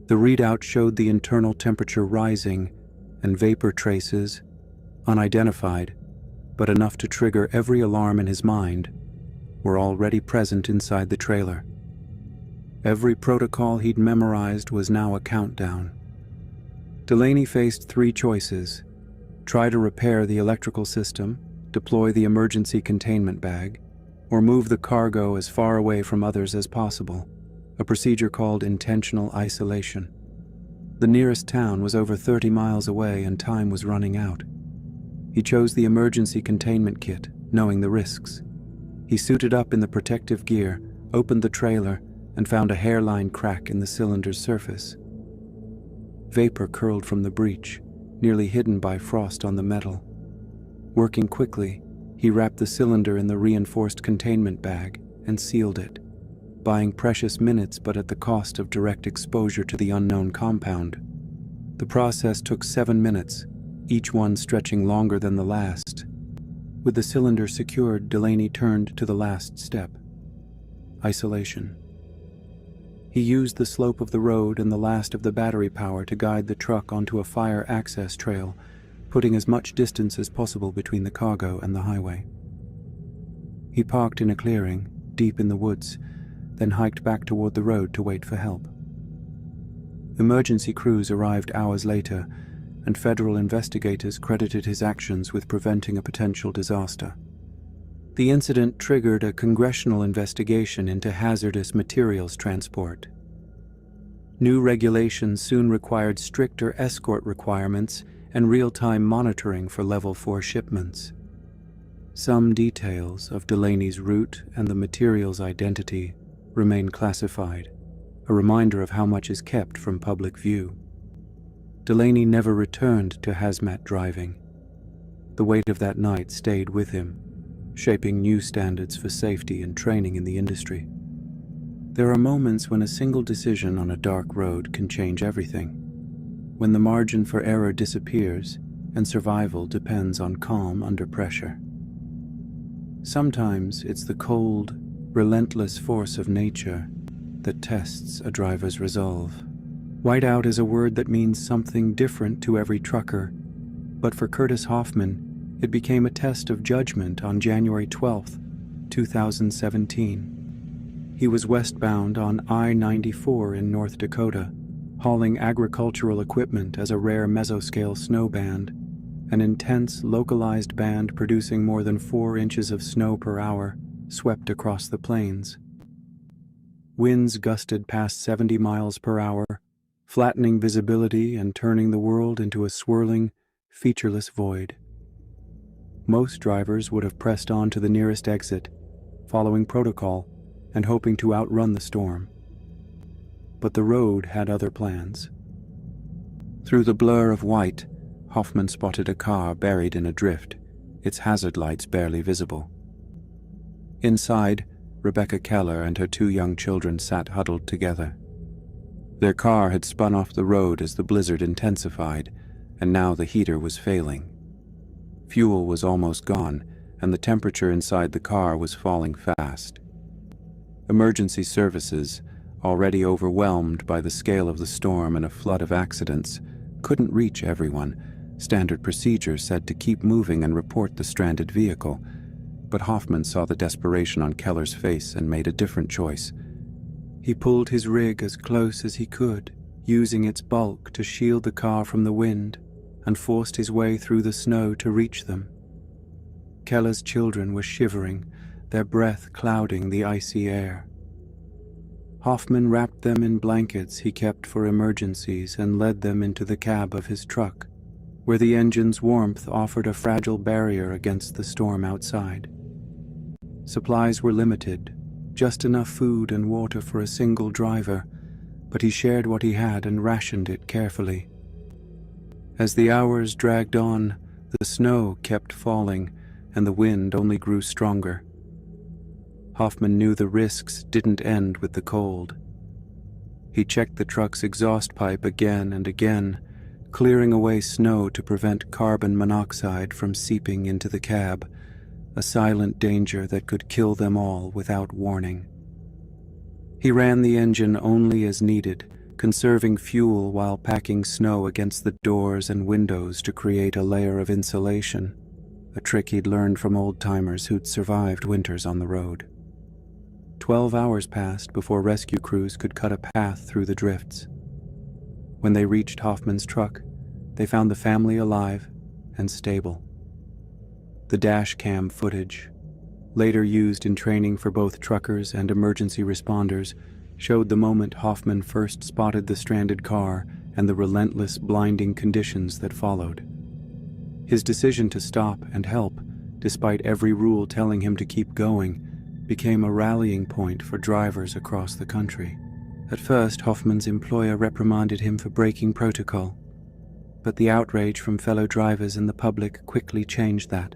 The readout showed the internal temperature rising, and vapor traces, unidentified, but enough to trigger every alarm in his mind, were already present inside the trailer. Every protocol he'd memorized was now a countdown. Delaney faced 3 choices: try to repair the electrical system, deploy the emergency containment bag, or move the cargo as far away from others as possible, a procedure called intentional isolation. The nearest town was over 30 miles away and time was running out. He chose the emergency containment kit, knowing the risks. He suited up in the protective gear, opened the trailer, and found a hairline crack in the cylinder's surface. Vapor curled from the breach, nearly hidden by frost on the metal. Working quickly, he wrapped the cylinder in the reinforced containment bag and sealed it. buying precious minutes but at the cost of direct exposure to the unknown compound. The process took 7 minutes, each one stretching longer than the last. With the cylinder secured, Delaney turned to the last step: isolation. He used the slope of the road and the last of the battery power to guide the truck onto a fire access trail, putting as much distance as possible between the cargo and the highway. He parked in a clearing, deep in the woods, then hiked back toward the road to wait for help. Emergency crews arrived hours later, and federal investigators credited his actions with preventing a potential disaster. The incident triggered a congressional investigation into hazardous materials transport. New regulations soon required stricter escort requirements and real-time monitoring for Level 4 shipments. Some details of Delaney's route and the material's identity remain classified, a reminder of how much is kept from public view. Delaney never returned to hazmat driving. The weight of that night stayed with him, shaping new standards for safety and training in the industry. There are moments when a single decision on a dark road can change everything, when the margin for error disappears and survival depends on calm under pressure. Sometimes it's the cold, relentless force of nature that tests a driver's resolve. Whiteout is a word that means something different to every trucker, but for Curtis Hoffman, it became a test of judgment on January 12, 2017. He was westbound on I-94 in North Dakota, hauling agricultural equipment as a rare mesoscale snow band, an intense, localized band producing more than 4 inches of snow per hour, swept across the plains. Winds gusted past 70 miles per hour, flattening visibility and turning the world into a swirling, featureless void. Most drivers would have pressed on to the nearest exit, following protocol and hoping to outrun the storm. But the road had other plans. Through the blur of white, Hoffman spotted a car buried in a drift, its hazard lights barely visible. Inside, Rebecca Keller and her 2 young children sat huddled together. Their car had spun off the road as the blizzard intensified, and now the heater was failing. Fuel was almost gone, and the temperature inside the car was falling fast. Emergency services, already overwhelmed by the scale of the storm and a flood of accidents, couldn't reach everyone. Standard procedure said to keep moving and report the stranded vehicle, but Hoffman saw the desperation on Keller's face and made a different choice. He pulled his rig as close as he could, using its bulk to shield the car from the wind, and forced his way through the snow to reach them. Keller's children were shivering, their breath clouding the icy air. Hoffman wrapped them in blankets he kept for emergencies and led them into the cab of his truck, where the engine's warmth offered a fragile barrier against the storm outside. Supplies were limited, just enough food and water for a single driver, but he shared what he had and rationed it carefully. As the hours dragged on, the snow kept falling, and the wind only grew stronger. Hoffman knew the risks didn't end with the cold. He checked the truck's exhaust pipe again and again, clearing away snow to prevent carbon monoxide from seeping into the cab, a silent danger that could kill them all without warning. He ran the engine only as needed, conserving fuel while packing snow against the doors and windows to create a layer of insulation, a trick he'd learned from old-timers who'd survived winters on the road. 12 hours passed before rescue crews could cut a path through the drifts. When they reached Hoffman's truck, they found the family alive and stable. The dash cam footage, later used in training for both truckers and emergency responders, showed the moment Hoffman first spotted the stranded car and the relentless, blinding conditions that followed. His decision to stop and help, despite every rule telling him to keep going, became a rallying point for drivers across the country. At first, Hoffman's employer reprimanded him for breaking protocol, but the outrage from fellow drivers and the public quickly changed that.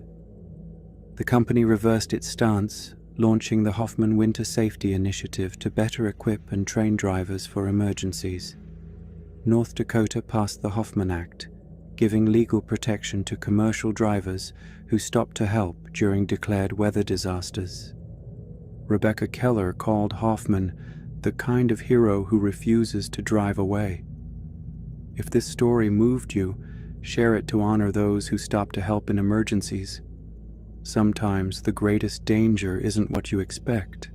The company reversed its stance, launching the Hoffman Winter Safety Initiative to better equip and train drivers for emergencies. North Dakota passed the Hoffman Act, giving legal protection to commercial drivers who stopped to help during declared weather disasters. Rebecca Keller called Hoffman the kind of hero who refuses to drive away. If this story moved you, share it to honor those who stop to help in emergencies. Sometimes the greatest danger isn't what you expect.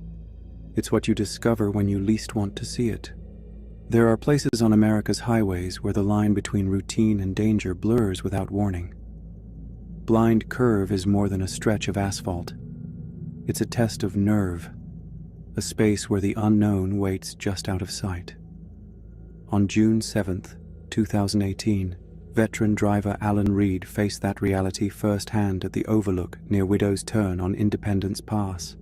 It's what you discover when you least want to see it. There are places on America's highways where the line between routine and danger blurs without warning. Blind Curve is more than a stretch of asphalt. It's a test of nerve, a space where the unknown waits just out of sight. On June 7th, 2018, veteran driver Alan Reed faced that reality firsthand at the Overlook near Widow's Turn on Independence Pass.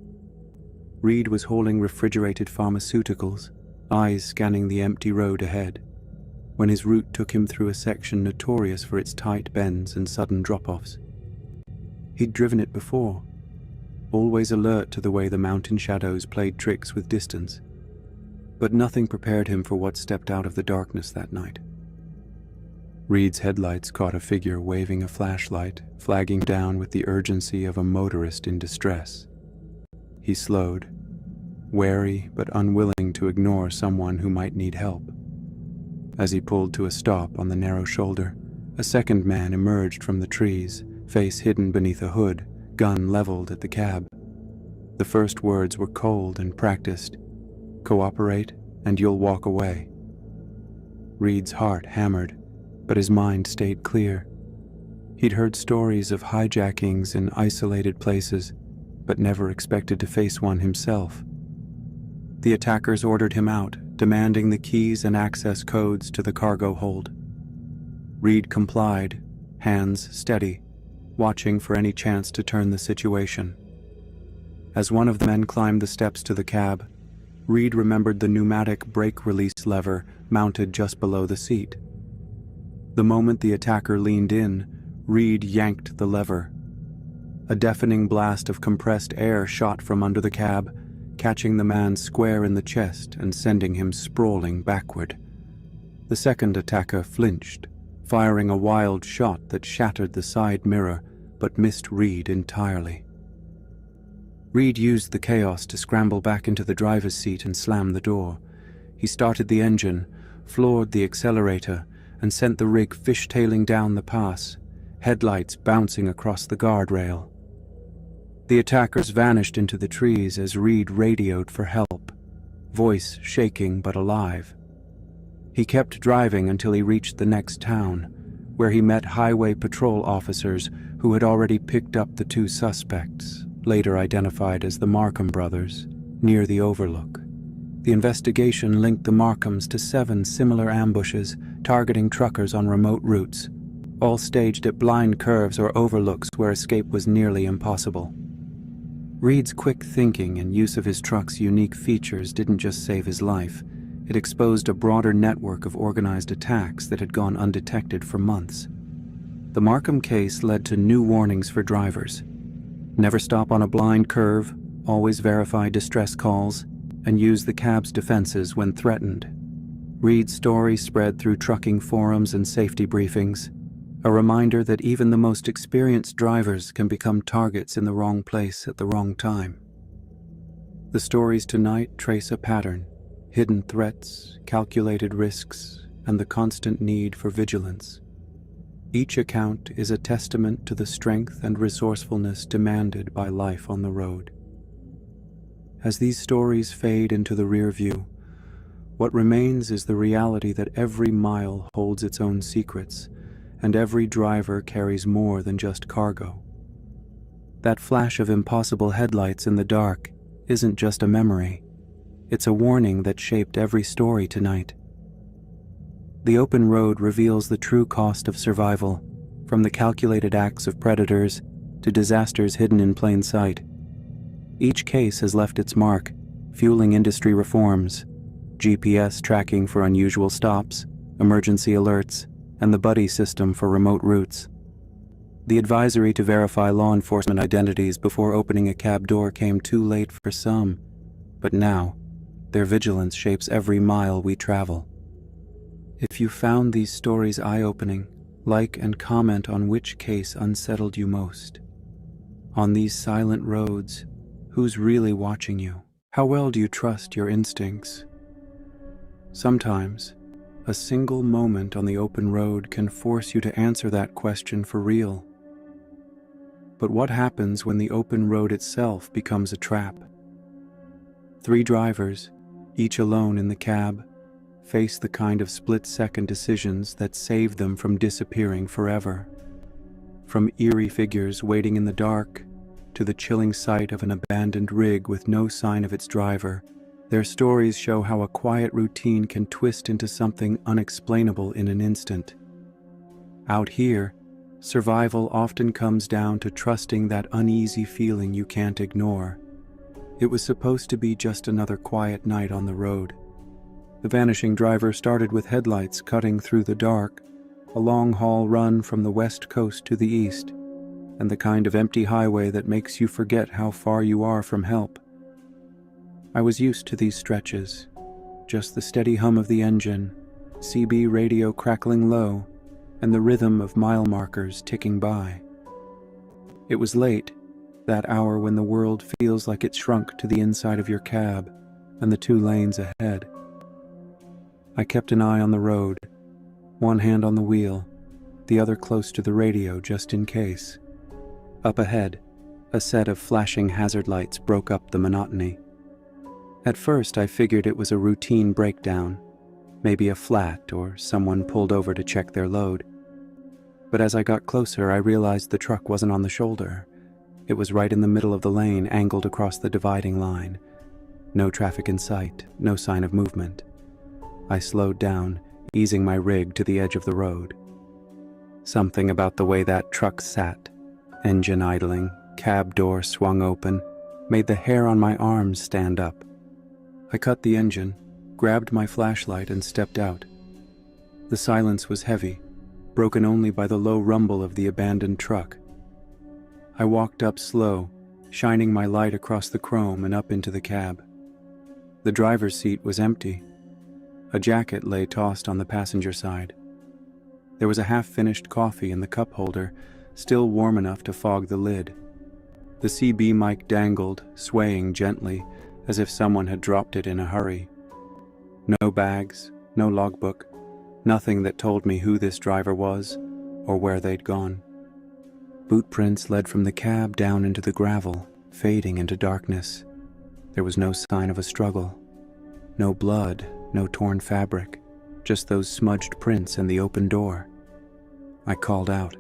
Reed was hauling refrigerated pharmaceuticals, eyes scanning the empty road ahead, when his route took him through a section notorious for its tight bends and sudden drop-offs. He'd driven it before, always alert to the way the mountain shadows played tricks with distance, but nothing prepared him for what stepped out of the darkness that night. Reed's headlights caught a figure waving a flashlight, flagging down with the urgency of a motorist in distress. He slowed, wary but unwilling to ignore someone who might need help. As he pulled to a stop on the narrow shoulder, a second man emerged from the trees, face hidden beneath a hood, gun leveled at the cab. The first words were cold and practiced. "Cooperate, and you'll walk away." Reed's heart hammered, but his mind stayed clear. He'd heard stories of hijackings in isolated places, but never expected to face one himself. The attackers ordered him out, demanding the keys and access codes to the cargo hold. Reed complied, hands steady, watching for any chance to turn the situation. As one of the men climbed the steps to the cab, Reed remembered the pneumatic brake release lever mounted just below the seat. The moment the attacker leaned in, Reed yanked the lever. A deafening blast of compressed air shot from under the cab, catching the man square in the chest and sending him sprawling backward. The second attacker flinched, firing a wild shot that shattered the side mirror but missed Reed entirely. Reed used the chaos to scramble back into the driver's seat and slam the door. He started the engine, floored the accelerator, and sent the rig fishtailing down the pass, headlights bouncing across the guardrail. The attackers vanished into the trees as Reed radioed for help, voice shaking but alive. He kept driving until he reached the next town, where he met highway patrol officers who had already picked up the two suspects, later identified as the Markham brothers, near the Overlook. The investigation linked the Markhams to 7 similar ambushes targeting truckers on remote routes, all staged at blind curves or overlooks where escape was nearly impossible. Reed's quick thinking and use of his truck's unique features didn't just save his life, it exposed a broader network of organized attacks that had gone undetected for months. The Markham case led to new warnings for drivers. Never stop on a blind curve, always verify distress calls, and use the cab's defenses when threatened. Reed's story spread through trucking forums and safety briefings, a reminder that even the most experienced drivers can become targets in the wrong place at the wrong time. The stories tonight trace a pattern: hidden threats, calculated risks, and the constant need for vigilance. Each account is a testament to the strength and resourcefulness demanded by life on the road. As these stories fade into the rear view, what remains is the reality that every mile holds its own secrets, and every driver carries more than just cargo. That flash of impossible headlights in the dark isn't just a memory. It's a warning that shaped every story tonight. The open road reveals the true cost of survival, from the calculated acts of predators to disasters hidden in plain sight. Each case has left its mark, fueling industry reforms, GPS tracking for unusual stops, emergency alerts, and the buddy system for remote routes. The advisory to verify law enforcement identities before opening a cab door came too late for some, but now, their vigilance shapes every mile we travel. If you found these stories eye-opening, like and comment on which case unsettled you most. On these silent roads, who's really watching you? How well do you trust your instincts? Sometimes, a single moment on the open road can force you to answer that question for real. But what happens when the open road itself becomes a trap? 3 drivers, each alone in the cab, face the kind of split-second decisions that save them from disappearing forever. From eerie figures waiting in the dark to the chilling sight of an abandoned rig with no sign of its driver, their stories show how a quiet routine can twist into something unexplainable in an instant. Out here, survival often comes down to trusting that uneasy feeling you can't ignore. It was supposed to be just another quiet night on the road. The vanishing driver started with headlights cutting through the dark, a long-haul run from the west coast to the east, and the kind of empty highway that makes you forget how far you are from help. I was used to these stretches, just the steady hum of the engine, CB radio crackling low, and the rhythm of mile markers ticking by. It was late, that hour when the world feels like it shrunk to the inside of your cab and the 2 lanes ahead. I kept an eye on the road, one hand on the wheel, the other close to the radio just in case. Up ahead, a set of flashing hazard lights broke up the monotony. At first, I figured it was a routine breakdown, maybe a flat or someone pulled over to check their load. But as I got closer, I realized the truck wasn't on the shoulder. It was right in the middle of the lane, angled across the dividing line. No traffic in sight, no sign of movement. I slowed down, easing my rig to the edge of the road. Something about the way that truck sat, engine idling, cab door swung open, made the hair on my arms stand up. I cut the engine, grabbed my flashlight, and stepped out. The silence was heavy, broken only by the low rumble of the abandoned truck. I walked up slow, shining my light across the chrome and up into the cab. The driver's seat was empty. A jacket lay tossed on the passenger side. There was a half-finished coffee in the cup holder, still warm enough to fog the lid. The CB mic dangled, swaying gently, as if someone had dropped it in a hurry. No bags, no logbook, nothing that told me who this driver was or where they'd gone. Boot prints led from the cab down into the gravel, fading into darkness. There was no sign of a struggle. No blood, no torn fabric, just those smudged prints and the open door. I called out,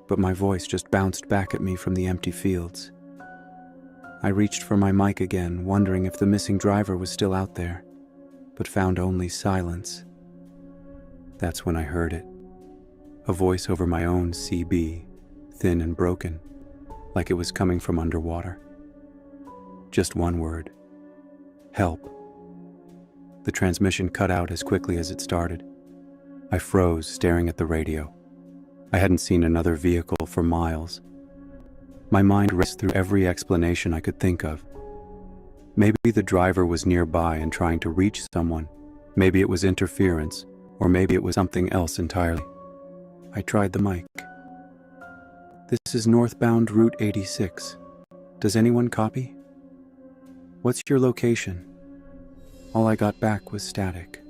but my voice just bounced back at me from the empty fields. I reached for my mic again, wondering if the missing driver was still out there, but found only silence. That's when I heard it. A voice over my own CB, thin and broken, like it was coming from underwater. Just one word. Help. The transmission cut out as quickly as it started. I froze, staring at the radio. I hadn't seen another vehicle for miles. My mind raced through every explanation I could think of. Maybe the driver was nearby and trying to reach someone. Maybe it was interference, or maybe it was something else entirely. I tried the mic. This is northbound Route 86. Does anyone copy? What's your location? All I got back was static.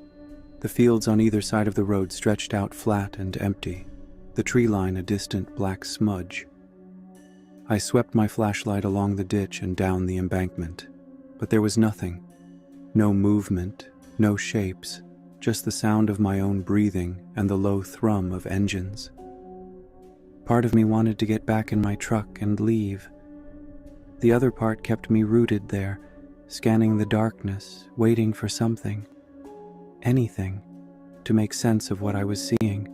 The fields on either side of the road stretched out flat and empty, the tree line a distant black smudge. I swept my flashlight along the ditch and down the embankment, but there was nothing. No movement, no shapes, just the sound of my own breathing and the low thrum of engines. Part of me wanted to get back in my truck and leave. The other part kept me rooted there, scanning the darkness, waiting for something, anything, to make sense of what I was seeing.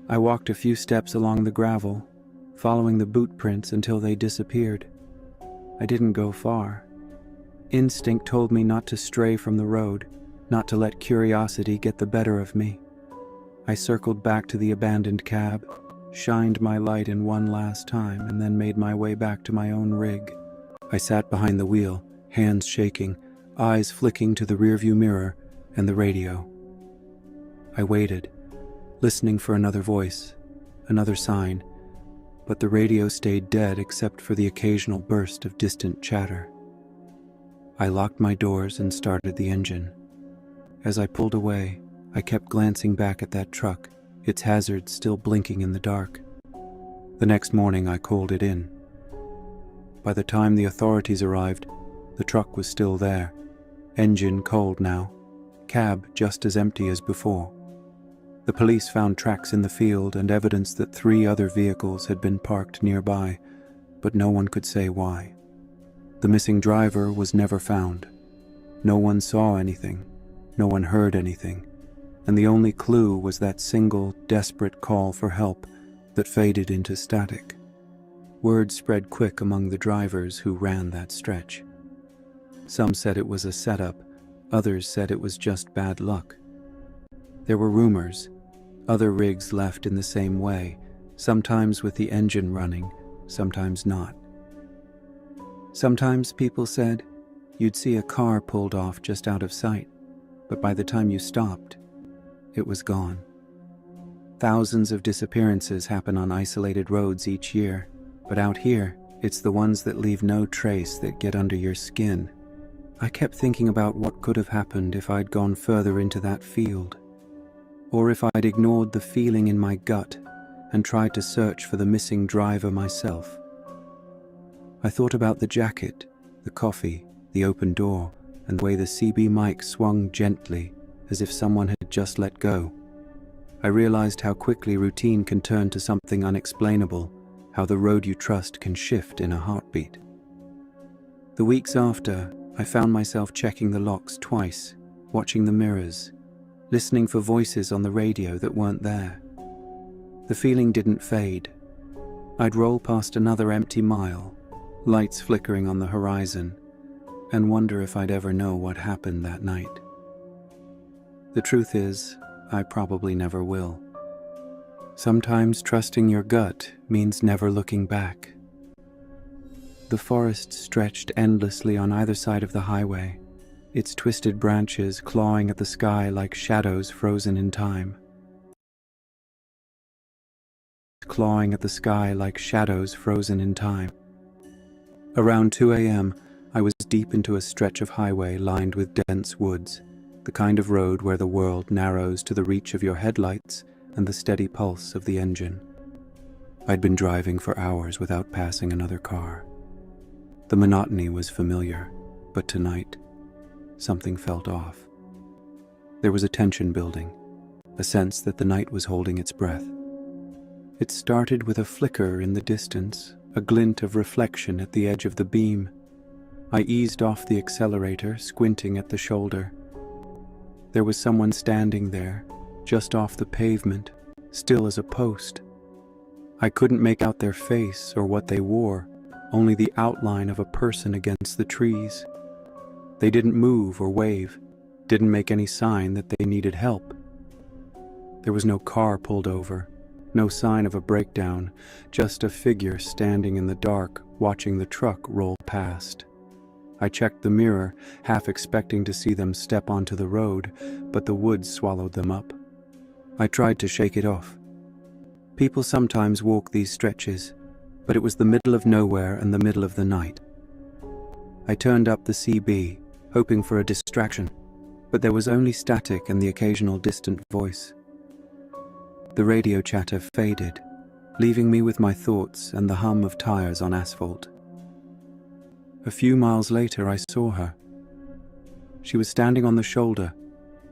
I walked a few steps along the gravel, following the boot prints until they disappeared. I didn't go far. Instinct told me not to stray from the road, not to let curiosity get the better of me. I circled back to the abandoned cab, shined my light in one last time, and then made my way back to my own rig. I sat behind the wheel, hands shaking, eyes flicking to the rearview mirror and the radio. I waited, listening for another voice, another sign, but the radio stayed dead except for the occasional burst of distant chatter. I locked my doors and started the engine. As I pulled away, I kept glancing back at that truck, its hazards still blinking in the dark. The next morning I called it in. By the time the authorities arrived, the truck was still there, engine cold now, cab just as empty as before. The police found tracks in the field and evidence that 3 other vehicles had been parked nearby, but no one could say why. The missing driver was never found. No one saw anything, no one heard anything, and the only clue was that single, desperate call for help that faded into static. Word spread quick among the drivers who ran that stretch. Some said it was a setup, others said it was just bad luck. There were rumors. Other rigs left in the same way, sometimes with the engine running, sometimes not. Sometimes people said you'd see a car pulled off just out of sight, but by the time you stopped, it was gone. Thousands of disappearances happen on isolated roads each year, but out here, it's the ones that leave no trace that get under your skin. I kept thinking about what could have happened if I'd gone further into that field, or if I'd ignored the feeling in my gut and tried to search for the missing driver myself. I thought about the jacket, the coffee, the open door, and the way the CB mic swung gently as if someone had just let go. I realized how quickly routine can turn to something unexplainable, how the road you trust can shift in a heartbeat. The weeks after, I found myself checking the locks twice, watching the mirrors, listening for voices on the radio that weren't there. The feeling didn't fade. I'd roll past another empty mile, lights flickering on the horizon, and wonder if I'd ever know what happened that night. The truth is, I probably never will. Sometimes trusting your gut means never looking back. The forest stretched endlessly on either side of the highway, its twisted branches clawing at the sky like shadows frozen in time. Clawing at the sky like shadows frozen in time. Around 2 a.m., I was deep into a stretch of highway lined with dense woods, the kind of road where the world narrows to the reach of your headlights and the steady pulse of the engine. I'd been driving for hours without passing another car. The monotony was familiar, but tonight, something felt off. There was a tension building, a sense that the night was holding its breath. It started with a flicker in the distance, a glint of reflection at the edge of the beam. I eased off the accelerator, squinting at the shoulder. There was someone standing there, just off the pavement, still as a post. I couldn't make out their face or what they wore, only the outline of a person against the trees. They didn't move or wave, didn't make any sign that they needed help. There was no car pulled over, no sign of a breakdown, just a figure standing in the dark, watching the truck roll past. I checked the mirror, half expecting to see them step onto the road, but the woods swallowed them up. I tried to shake it off. People sometimes walk these stretches, but it was the middle of nowhere and the middle of the night. I turned up the CB, hoping for a distraction, but there was only static and the occasional distant voice. The radio chatter faded, leaving me with my thoughts and the hum of tires on asphalt. A few miles later, I saw her. She was standing on the shoulder,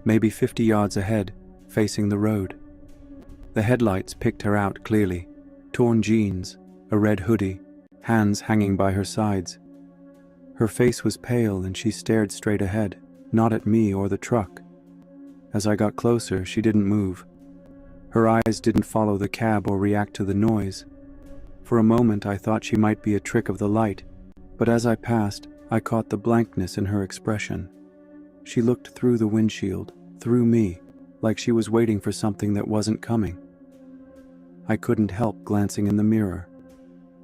maybe 50 yards ahead, facing the road. The headlights picked her out clearly, torn jeans, a red hoodie, hands hanging by her sides. Her face was pale and she stared straight ahead, not at me or the truck. As I got closer, she didn't move. Her eyes didn't follow the cab or react to the noise. For a moment, I thought she might be a trick of the light, but as I passed, I caught the blankness in her expression. She looked through the windshield, through me, like she was waiting for something that wasn't coming. I couldn't help glancing in the mirror,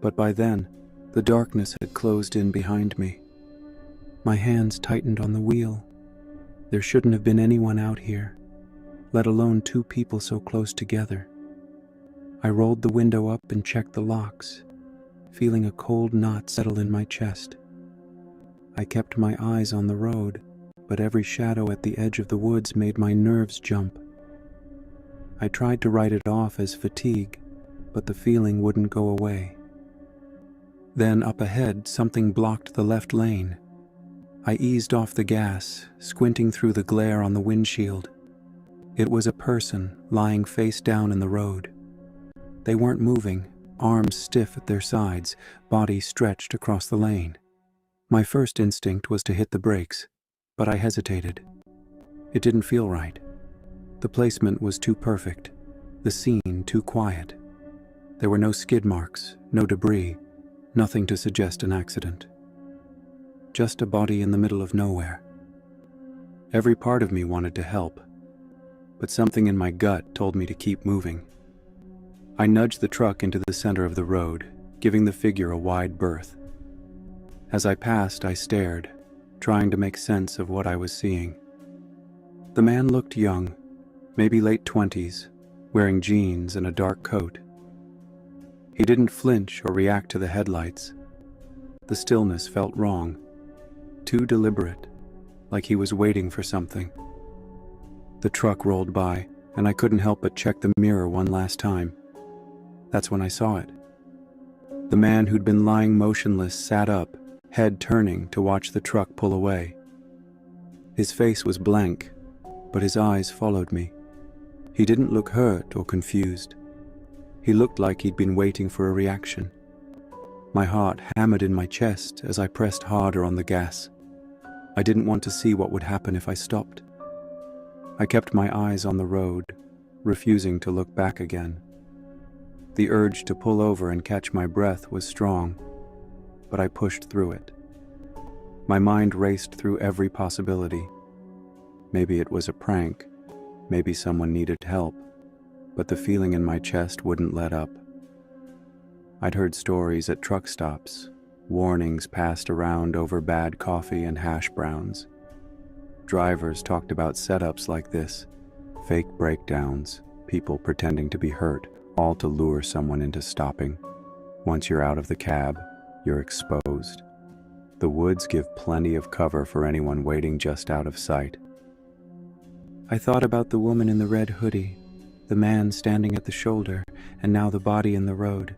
but by then, the darkness had closed in behind me. My hands tightened on the wheel. There shouldn't have been anyone out here, let alone two people so close together. I rolled the window up and checked the locks, feeling a cold knot settle in my chest. I kept my eyes on the road, but every shadow at the edge of the woods made my nerves jump. I tried to write it off as fatigue, but the feeling wouldn't go away. Then up ahead, something blocked the left lane. I eased off the gas, squinting through the glare on the windshield. It was a person lying face down in the road. They weren't moving, arms stiff at their sides, body stretched across the lane. My first instinct was to hit the brakes, but I hesitated. It didn't feel right. The placement was too perfect, the scene too quiet. There were no skid marks, no debris, nothing to suggest an accident. Just a body in the middle of nowhere. Every part of me wanted to help, but something in my gut told me to keep moving. I nudged the truck into the center of the road, giving the figure a wide berth. As I passed, I stared, trying to make sense of what I was seeing. The man looked young, maybe late 20s, wearing jeans and a dark coat. He didn't flinch or react to the headlights. The stillness felt wrong, too deliberate, like he was waiting for something. The truck rolled by, and I couldn't help but check the mirror one last time. That's when I saw it. The man who'd been lying motionless sat up, head turning to watch the truck pull away. His face was blank, but his eyes followed me. He didn't look hurt or confused. He looked like he'd been waiting for a reaction. My heart hammered in my chest as I pressed harder on the gas. I didn't want to see what would happen if I stopped. I kept my eyes on the road, refusing to look back again. The urge to pull over and catch my breath was strong, but I pushed through it. My mind raced through every possibility. Maybe it was a prank, maybe someone needed help, but the feeling in my chest wouldn't let up. I'd heard stories at truck stops, warnings passed around over bad coffee and hash browns. Drivers talked about setups like this, fake breakdowns, people pretending to be hurt, all to lure someone into stopping. Once you're out of the cab, you're exposed. The woods give plenty of cover for anyone waiting just out of sight. I thought about the woman in the red hoodie, the man standing at the shoulder, and now the body in the road.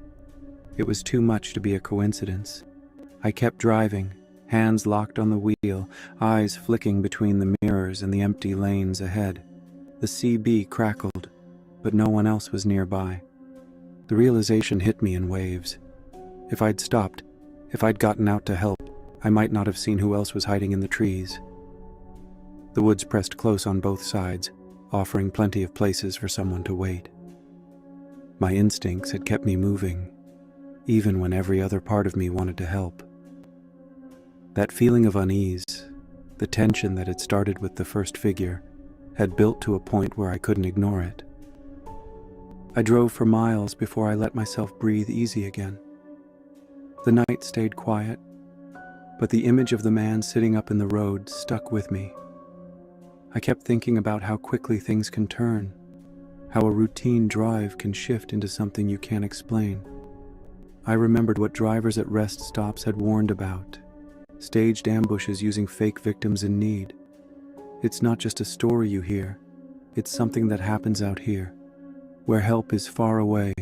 It was too much to be a coincidence. I kept driving, hands locked on the wheel, eyes flicking between the mirrors and the empty lanes ahead. The CB crackled, but no one else was nearby. The realization hit me in waves. If I'd stopped, if I'd gotten out to help, I might not have seen who else was hiding in the trees. The woods pressed close on both sides, offering plenty of places for someone to wait. My instincts had kept me moving, even when every other part of me wanted to help. That feeling of unease, the tension that had started with the first figure, had built to a point where I couldn't ignore it. I drove for miles before I let myself breathe easy again. The night stayed quiet, but the image of the man sitting up in the road stuck with me. I kept thinking about how quickly things can turn, how a routine drive can shift into something you can't explain. I remembered what drivers at rest stops had warned about, staged ambushes using fake victims in need. It's not just a story you hear, it's something that happens out here, where help is far away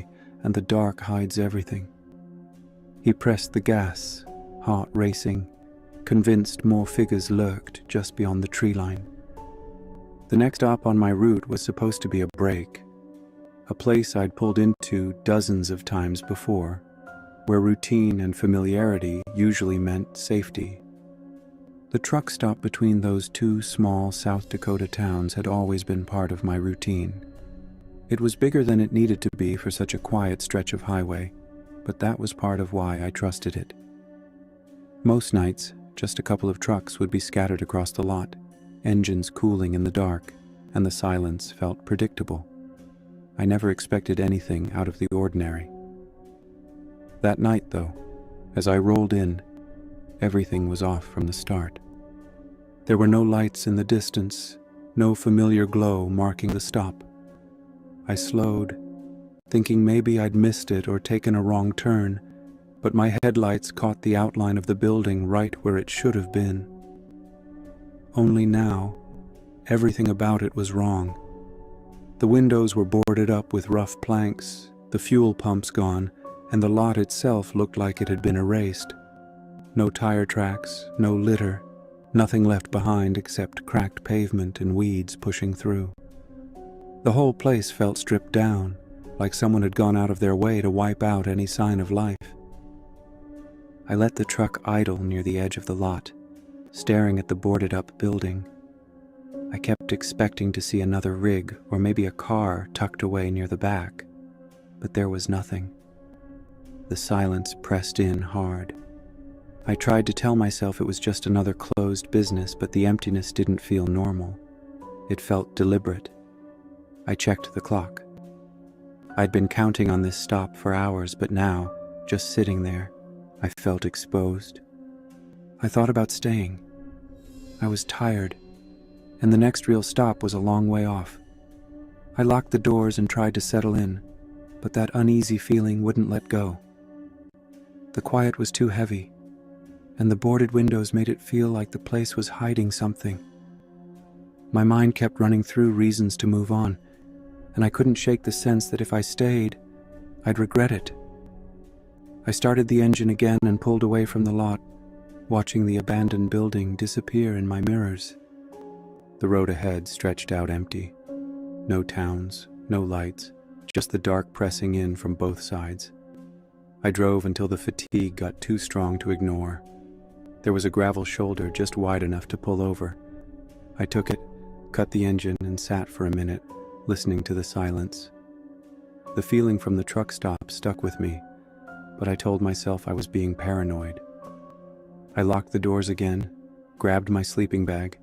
and the dark hides everything. He pressed the gas, heart racing, convinced more figures lurked just beyond the tree line. The next stop on my route was supposed to be a break, a place I'd pulled into dozens of times before, where routine and familiarity usually meant safety. The truck stop between those two small South Dakota towns had always been part of my routine. It was bigger than it needed to be for such a quiet stretch of highway, but that was part of why I trusted it. Most nights, just a couple of trucks would be scattered across the lot, engines cooling in the dark, and the silence felt predictable. I never expected anything out of the ordinary. That night, though, as I rolled in, everything was off from the start. There were no lights in the distance, no familiar glow marking the stop. I slowed, thinking maybe I'd missed it or taken a wrong turn, but my headlights caught the outline of the building right where it should have been. Only now, everything about it was wrong. The windows were boarded up with rough planks, the fuel pumps gone, and the lot itself looked like it had been erased. No tire tracks, no litter, nothing left behind except cracked pavement and weeds pushing through. The whole place felt stripped down, like someone had gone out of their way to wipe out any sign of life. I let the truck idle near the edge of the lot, staring at the boarded-up building. I kept expecting to see another rig or maybe a car tucked away near the back, but there was nothing. The silence pressed in hard. I tried to tell myself it was just another closed business, but the emptiness didn't feel normal. It felt deliberate. I checked the clock. I'd been counting on this stop for hours, but now, just sitting there, I felt exposed. I thought about staying. I was tired, and the next real stop was a long way off. I locked the doors and tried to settle in, but that uneasy feeling wouldn't let go. The quiet was too heavy, and the boarded windows made it feel like the place was hiding something. My mind kept running through reasons to move on, and I couldn't shake the sense that if I stayed, I'd regret it. I started the engine again and pulled away from the lot, watching the abandoned building disappear in my mirrors. The road ahead stretched out empty. No towns, no lights, just the dark pressing in from both sides. I drove until the fatigue got too strong to ignore. There was a gravel shoulder just wide enough to pull over. I took it, cut the engine, and sat for a minute, listening to the silence. The feeling from the truck stop stuck with me, but I told myself I was being paranoid. I locked the doors again, grabbed my sleeping bag,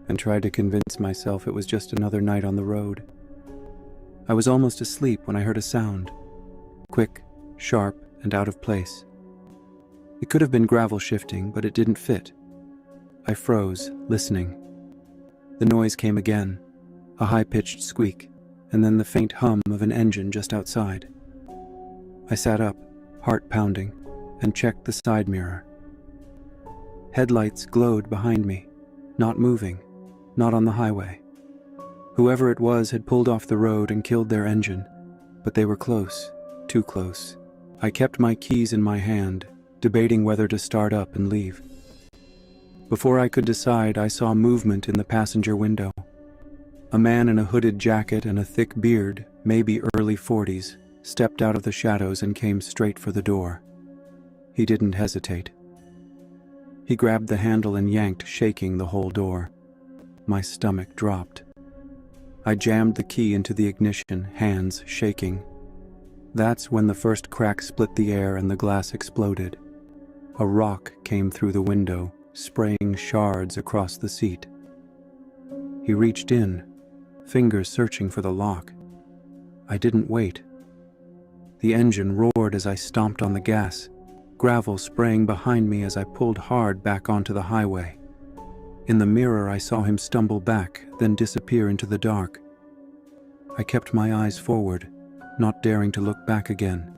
and tried to convince myself it was just another night on the road. I was almost asleep when I heard a sound. Quick, sharp, and out of place. It could have been gravel shifting, but it didn't fit. I froze, listening. The noise came again, a high-pitched squeak, and then the faint hum of an engine just outside. I sat up, heart pounding, and checked the side mirror. Headlights glowed behind me, not moving, not on the highway. Whoever it was had pulled off the road and killed their engine, but they were close, too close. I kept my keys in my hand, debating whether to start up and leave. Before I could decide, I saw movement in the passenger window. A man in a hooded jacket and a thick beard, maybe early 40s, stepped out of the shadows and came straight for the door. He didn't hesitate. He grabbed the handle and yanked, shaking the whole door. My stomach dropped. I jammed the key into the ignition, hands shaking. That's when the first crack split the air and the glass exploded. A rock came through the window, spraying shards across the seat. He reached in, fingers searching for the lock. I didn't wait. The engine roared as I stomped on the gas, gravel spraying behind me as I pulled hard back onto the highway. In the mirror, I saw him stumble back, then disappear into the dark. I kept my eyes forward, not daring to look back again.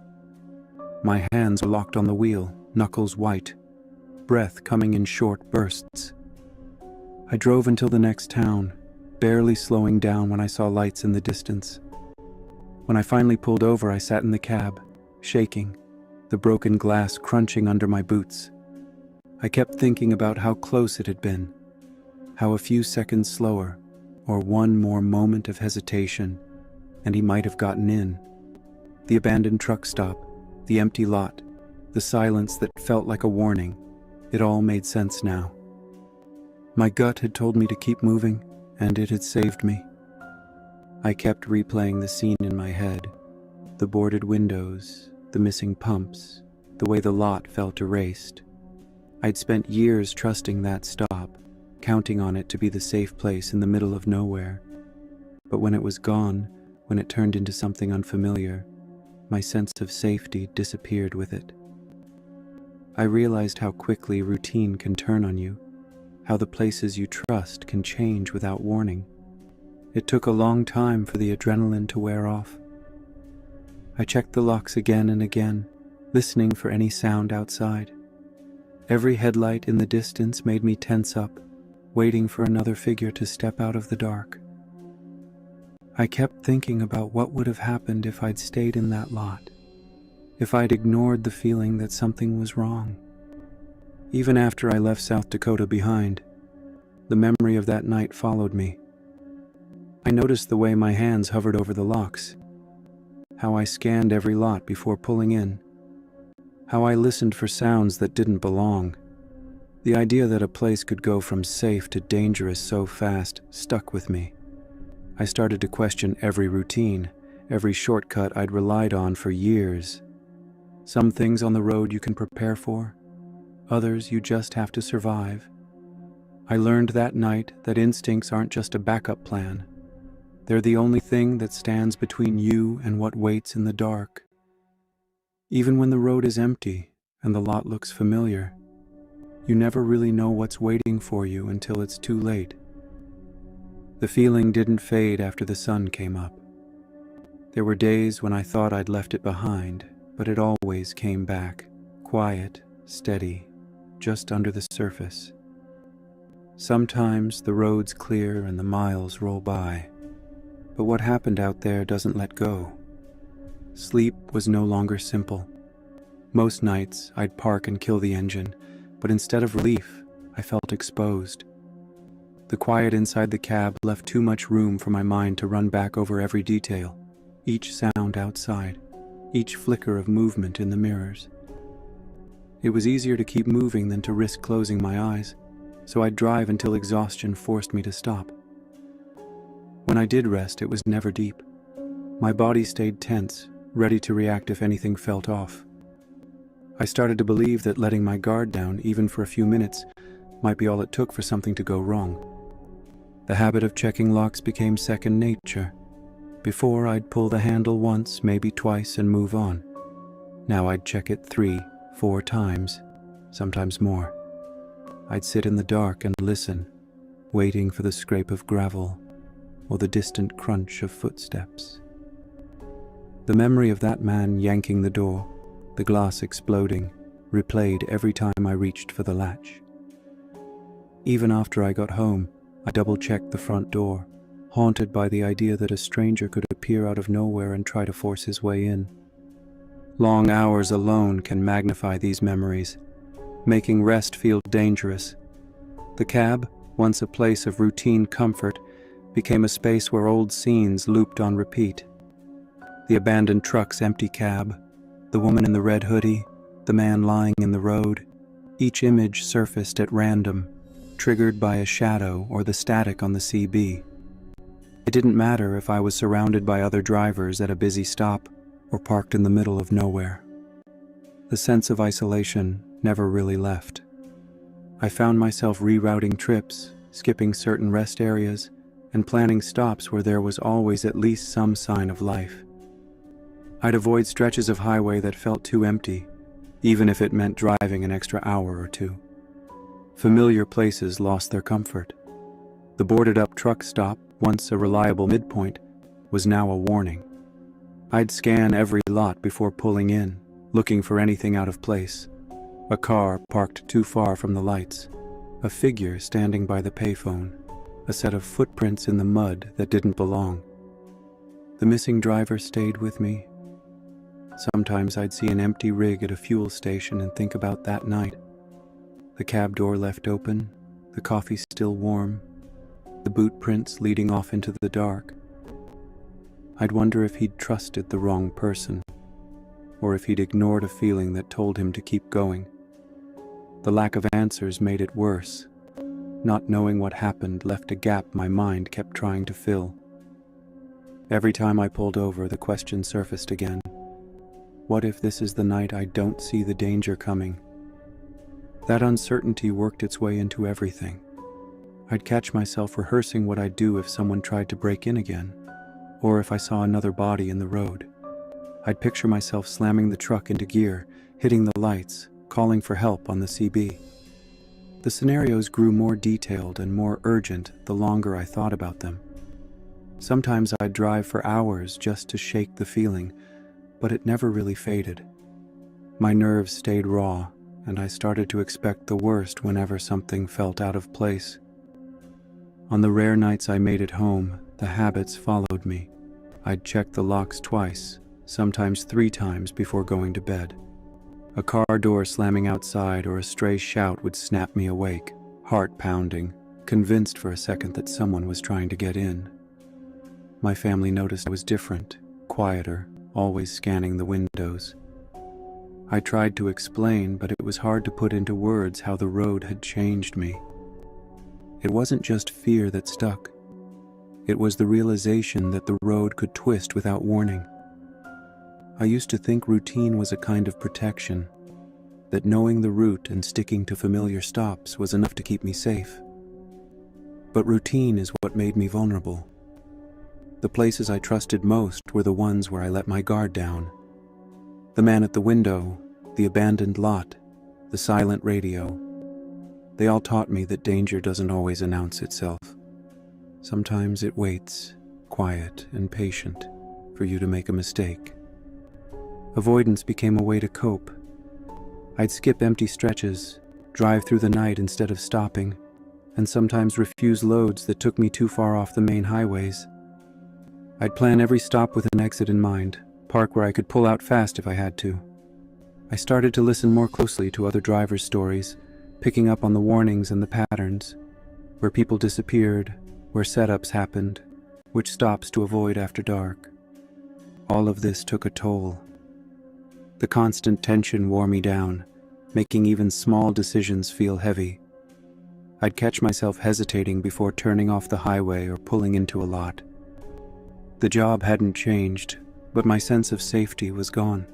My hands were locked on the wheel, knuckles white, breath coming in short bursts. I drove until the next town, barely slowing down when I saw lights in the distance. When I finally pulled over, I sat in the cab, shaking, the broken glass crunching under my boots. I kept thinking about how close it had been, how a few seconds slower, or one more moment of hesitation, and he might have gotten in. The abandoned truck stop, the empty lot, the silence that felt like a warning, it all made sense now. My gut had told me to keep moving, and it had saved me. I kept replaying the scene in my head, the boarded windows, the missing pumps, the way the lot felt erased. I'd spent years trusting that stop, counting on it to be the safe place in the middle of nowhere. But when it was gone, When it turned into something unfamiliar, my sense of safety disappeared with it. I realized how quickly routine can turn on you, how the places you trust can change without warning. It took a long time for the adrenaline to wear off. I checked the locks again and again, listening for any sound outside. Every headlight in the distance made me tense up, waiting for another figure to step out of the dark. I kept thinking about what would have happened if I'd stayed in that lot, if I'd ignored the feeling that something was wrong. Even after I left South Dakota behind, the memory of that night followed me. I noticed the way my hands hovered over the locks, how I scanned every lot before pulling in, how I listened for sounds that didn't belong. The idea that a place could go from safe to dangerous so fast stuck with me. I started to question every routine, every shortcut I'd relied on for years. Some things on the road you can prepare for, others you just have to survive. I learned that night that instincts aren't just a backup plan. They're the only thing that stands between you and what waits in the dark. Even when the road is empty and the lot looks familiar, you never really know what's waiting for you until it's too late. The feeling didn't fade after the sun came up. There were days when I thought I'd left it behind, but it always came back, quiet, steady, just under the surface. Sometimes the road's clear and the miles roll by, but what happened out there doesn't let go. Sleep was no longer simple. Most nights I'd park and kill the engine, but instead of relief, I felt exposed. The quiet inside the cab left too much room for my mind to run back over every detail, each sound outside, each flicker of movement in the mirrors. It was easier to keep moving than to risk closing my eyes, so I'd drive until exhaustion forced me to stop. When I did rest, it was never deep. My body stayed tense, ready to react if anything felt off. I started to believe that letting my guard down, even for a few minutes, might be all it took for something to go wrong. The habit of checking locks became second nature. Before, I'd pull the handle once, maybe twice, and move on. Now I'd check it 3, 4 times, sometimes more. I'd sit in the dark and listen, waiting for the scrape of gravel or the distant crunch of footsteps. The memory of that man yanking the door, the glass exploding, replayed every time I reached for the latch. Even after I got home, I double-checked the front door, haunted by the idea that a stranger could appear out of nowhere and try to force his way in. Long hours alone can magnify these memories, making rest feel dangerous. The cab, once a place of routine comfort, became a space where old scenes looped on repeat. The abandoned truck's empty cab, the woman in the red hoodie, the man lying in the road, each image surfaced at random, triggered by a shadow or the static on the CB. It didn't matter if I was surrounded by other drivers at a busy stop or parked in the middle of nowhere. The sense of isolation never really left. I found myself rerouting trips, skipping certain rest areas, and planning stops where there was always at least some sign of life. I'd avoid stretches of highway that felt too empty, even if it meant driving an extra hour or two. Familiar places lost their comfort. The boarded-up truck stop, once a reliable midpoint, was now a warning. I'd scan every lot before pulling in, looking for anything out of place. A car parked too far from the lights, a figure standing by the payphone, a set of footprints in the mud that didn't belong. The missing driver stayed with me. Sometimes I'd see an empty rig at a fuel station and think about that night. The cab door left open, the coffee still warm, the boot prints leading off into the dark. I'd wonder if he'd trusted the wrong person, or if he'd ignored a feeling that told him to keep going. The lack of answers made it worse. Not knowing what happened left a gap my mind kept trying to fill. Every time I pulled over, the question surfaced again. What if this is the night I don't see the danger coming? That uncertainty worked its way into everything. I'd catch myself rehearsing what I'd do if someone tried to break in again, or if I saw another body in the road. I'd picture myself slamming the truck into gear, hitting the lights, calling for help on the CB. The scenarios grew more detailed and more urgent the longer I thought about them. Sometimes I'd drive for hours just to shake the feeling, but it never really faded. My nerves stayed raw, and I started to expect the worst whenever something felt out of place. On the rare nights I made it home, the habits followed me. I'd check the locks twice, sometimes 3 times before going to bed. A car door slamming outside or a stray shout would snap me awake, heart pounding, convinced for a second that someone was trying to get in. My family noticed I was different, quieter, always scanning the windows. I tried to explain, but it was hard to put into words how the road had changed me. It wasn't just fear that stuck. It was the realization that the road could twist without warning. I used to think routine was a kind of protection, that knowing the route and sticking to familiar stops was enough to keep me safe. But routine is what made me vulnerable. The places I trusted most were the ones where I let my guard down. The man at the window, the abandoned lot, the silent radio. They all taught me that danger doesn't always announce itself. Sometimes it waits, quiet and patient, for you to make a mistake. Avoidance became a way to cope. I'd skip empty stretches, drive through the night instead of stopping, and sometimes refuse loads that took me too far off the main highways. I'd plan every stop with an exit in mind, park where I could pull out fast if I had to. I started to listen more closely to other drivers' stories, picking up on the warnings and the patterns, where people disappeared, where setups happened, which stops to avoid after dark. All of this took a toll. The constant tension wore me down, making even small decisions feel heavy. I'd catch myself hesitating before turning off the highway or pulling into a lot. The job hadn't changed, but my sense of safety was gone.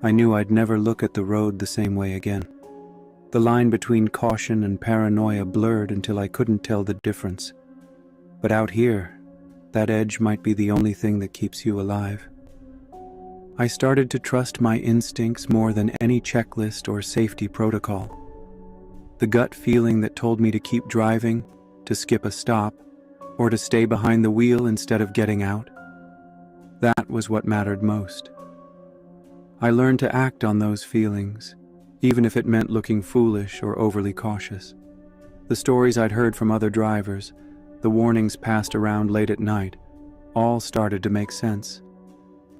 I knew I'd never look at the road the same way again. The line between caution and paranoia blurred until I couldn't tell the difference. But out here, that edge might be the only thing that keeps you alive. I started to trust my instincts more than any checklist or safety protocol. The gut feeling that told me to keep driving, to skip a stop, or to stay behind the wheel instead of getting out. That was what mattered most. I learned to act on those feelings, even if it meant looking foolish or overly cautious. The stories I'd heard from other drivers, the warnings passed around late at night, all started to make sense.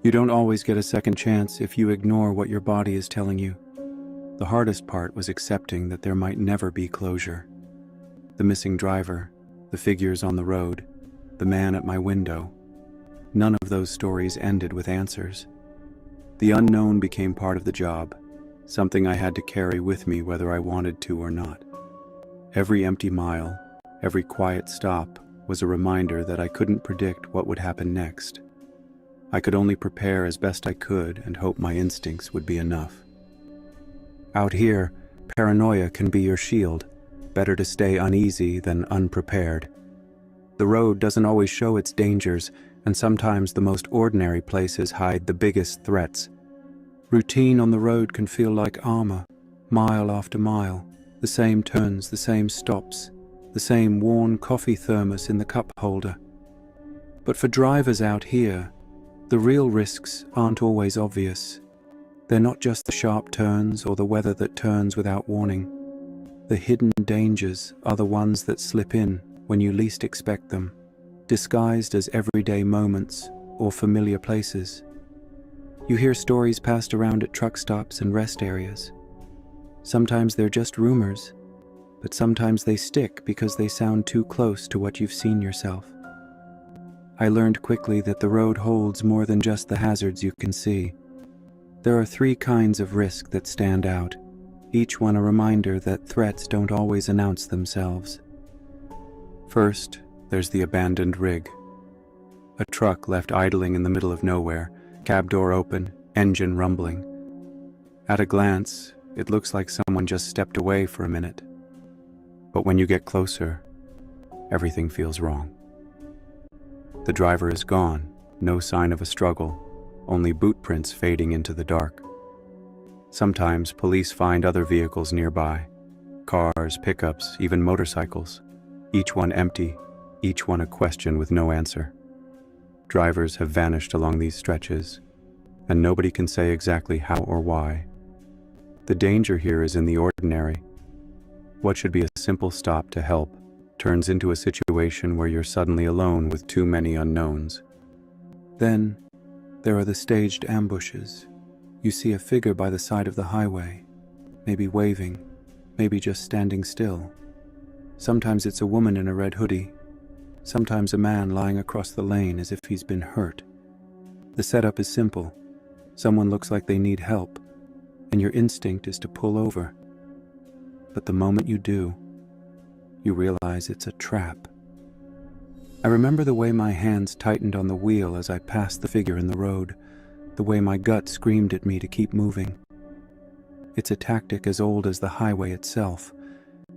You don't always get a second chance if you ignore what your body is telling you. The hardest part was accepting that there might never be closure. The missing driver, the figures on the road, the man at my window. None of those stories ended with answers. The unknown became part of the job, something I had to carry with me whether I wanted to or not. Every empty mile, every quiet stop was a reminder that I couldn't predict what would happen next. I could only prepare as best I could and hope my instincts would be enough. Out here, paranoia can be your shield. Better to stay uneasy than unprepared. The road doesn't always show its dangers, and sometimes the most ordinary places hide the biggest threats. Routine on the road can feel like armor, mile after mile, the same turns, the same stops, the same worn coffee thermos in the cup holder. But for drivers out here, the real risks aren't always obvious. They're not just the sharp turns or the weather that turns without warning. The hidden dangers are the ones that slip in when you least expect them, disguised as everyday moments or familiar places. You hear stories passed around at truck stops and rest areas. Sometimes they're just rumors, but sometimes they stick because they sound too close to what you've seen yourself. I learned quickly that the road holds more than just the hazards you can see. There are 3 kinds of risk that stand out, each one a reminder that threats don't always announce themselves. First, there's the abandoned rig. A truck left idling in the middle of nowhere, cab door open, engine rumbling. At a glance, it looks like someone just stepped away for a minute. But when you get closer, everything feels wrong. The driver is gone, no sign of a struggle, only boot prints fading into the dark. Sometimes police find other vehicles nearby, cars, pickups, even motorcycles, each one empty, each one a question with no answer. Drivers have vanished along these stretches, and nobody can say exactly how or why. The danger here is in the ordinary. What should be a simple stop to help turns into a situation where you're suddenly alone with too many unknowns. Then, there are the staged ambushes. You see a figure by the side of the highway, maybe waving, maybe just standing still. Sometimes it's a woman in a red hoodie, sometimes a man lying across the lane as if he's been hurt. The setup is simple. Someone looks like they need help, and your instinct is to pull over. But the moment you do, you realize it's a trap. I remember the way my hands tightened on the wheel as I passed the figure in the road, the way my gut screamed at me to keep moving. It's a tactic as old as the highway itself,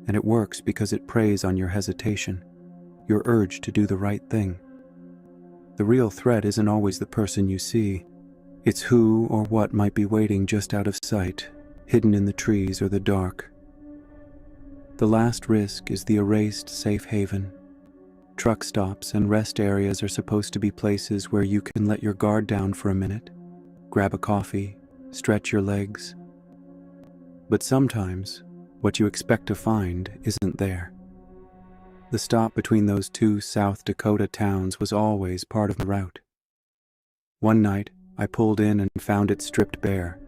and it works because it preys on your hesitation, your urge to do the right thing. The real threat isn't always the person you see. It's who or what might be waiting just out of sight, hidden in the trees or the dark. The last risk is the erased safe haven. Truck stops and rest areas are supposed to be places where you can let your guard down for a minute, grab a coffee, stretch your legs. But sometimes, what you expect to find isn't there. The stop between those two South Dakota towns was always part of the route. One night, I pulled in and found it stripped bare,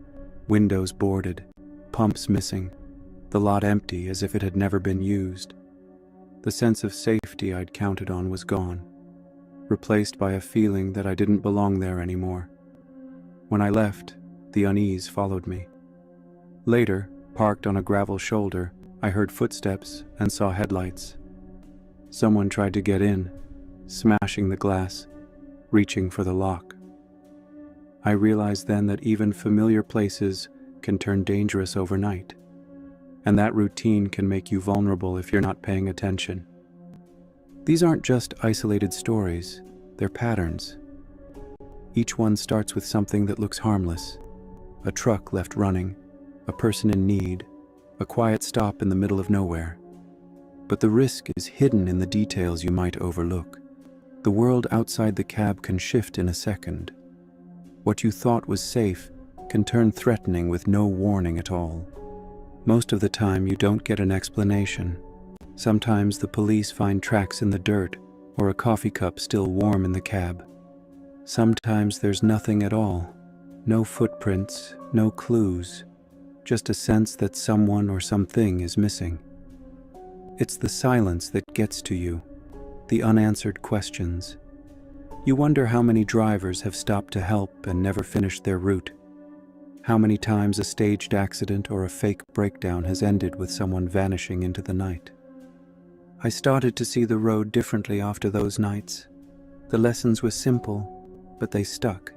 windows boarded, pumps missing, the lot empty as if it had never been used. The sense of safety I'd counted on was gone, replaced by a feeling that I didn't belong there anymore. When I left, the unease followed me. Later, parked on a gravel shoulder, I heard footsteps and saw headlights. Someone tried to get in, smashing the glass, reaching for the lock. I realized then that even familiar places can turn dangerous overnight, and that routine can make you vulnerable if you're not paying attention. These aren't just isolated stories, they're patterns. Each one starts with something that looks harmless: a truck left running, a person in need, a quiet stop in the middle of nowhere. But the risk is hidden in the details you might overlook. The world outside the cab can shift in a second. What you thought was safe can turn threatening with no warning at all. Most of the time you don't get an explanation. Sometimes the police find tracks in the dirt or a coffee cup still warm in the cab. Sometimes there's nothing at all. No footprints, no clues. Just a sense that someone or something is missing. It's the silence that gets to you, the unanswered questions. You wonder how many drivers have stopped to help and never finished their route. How many times a staged accident or a fake breakdown has ended with someone vanishing into the night. I started to see the road differently after those nights. The lessons were simple, but they stuck.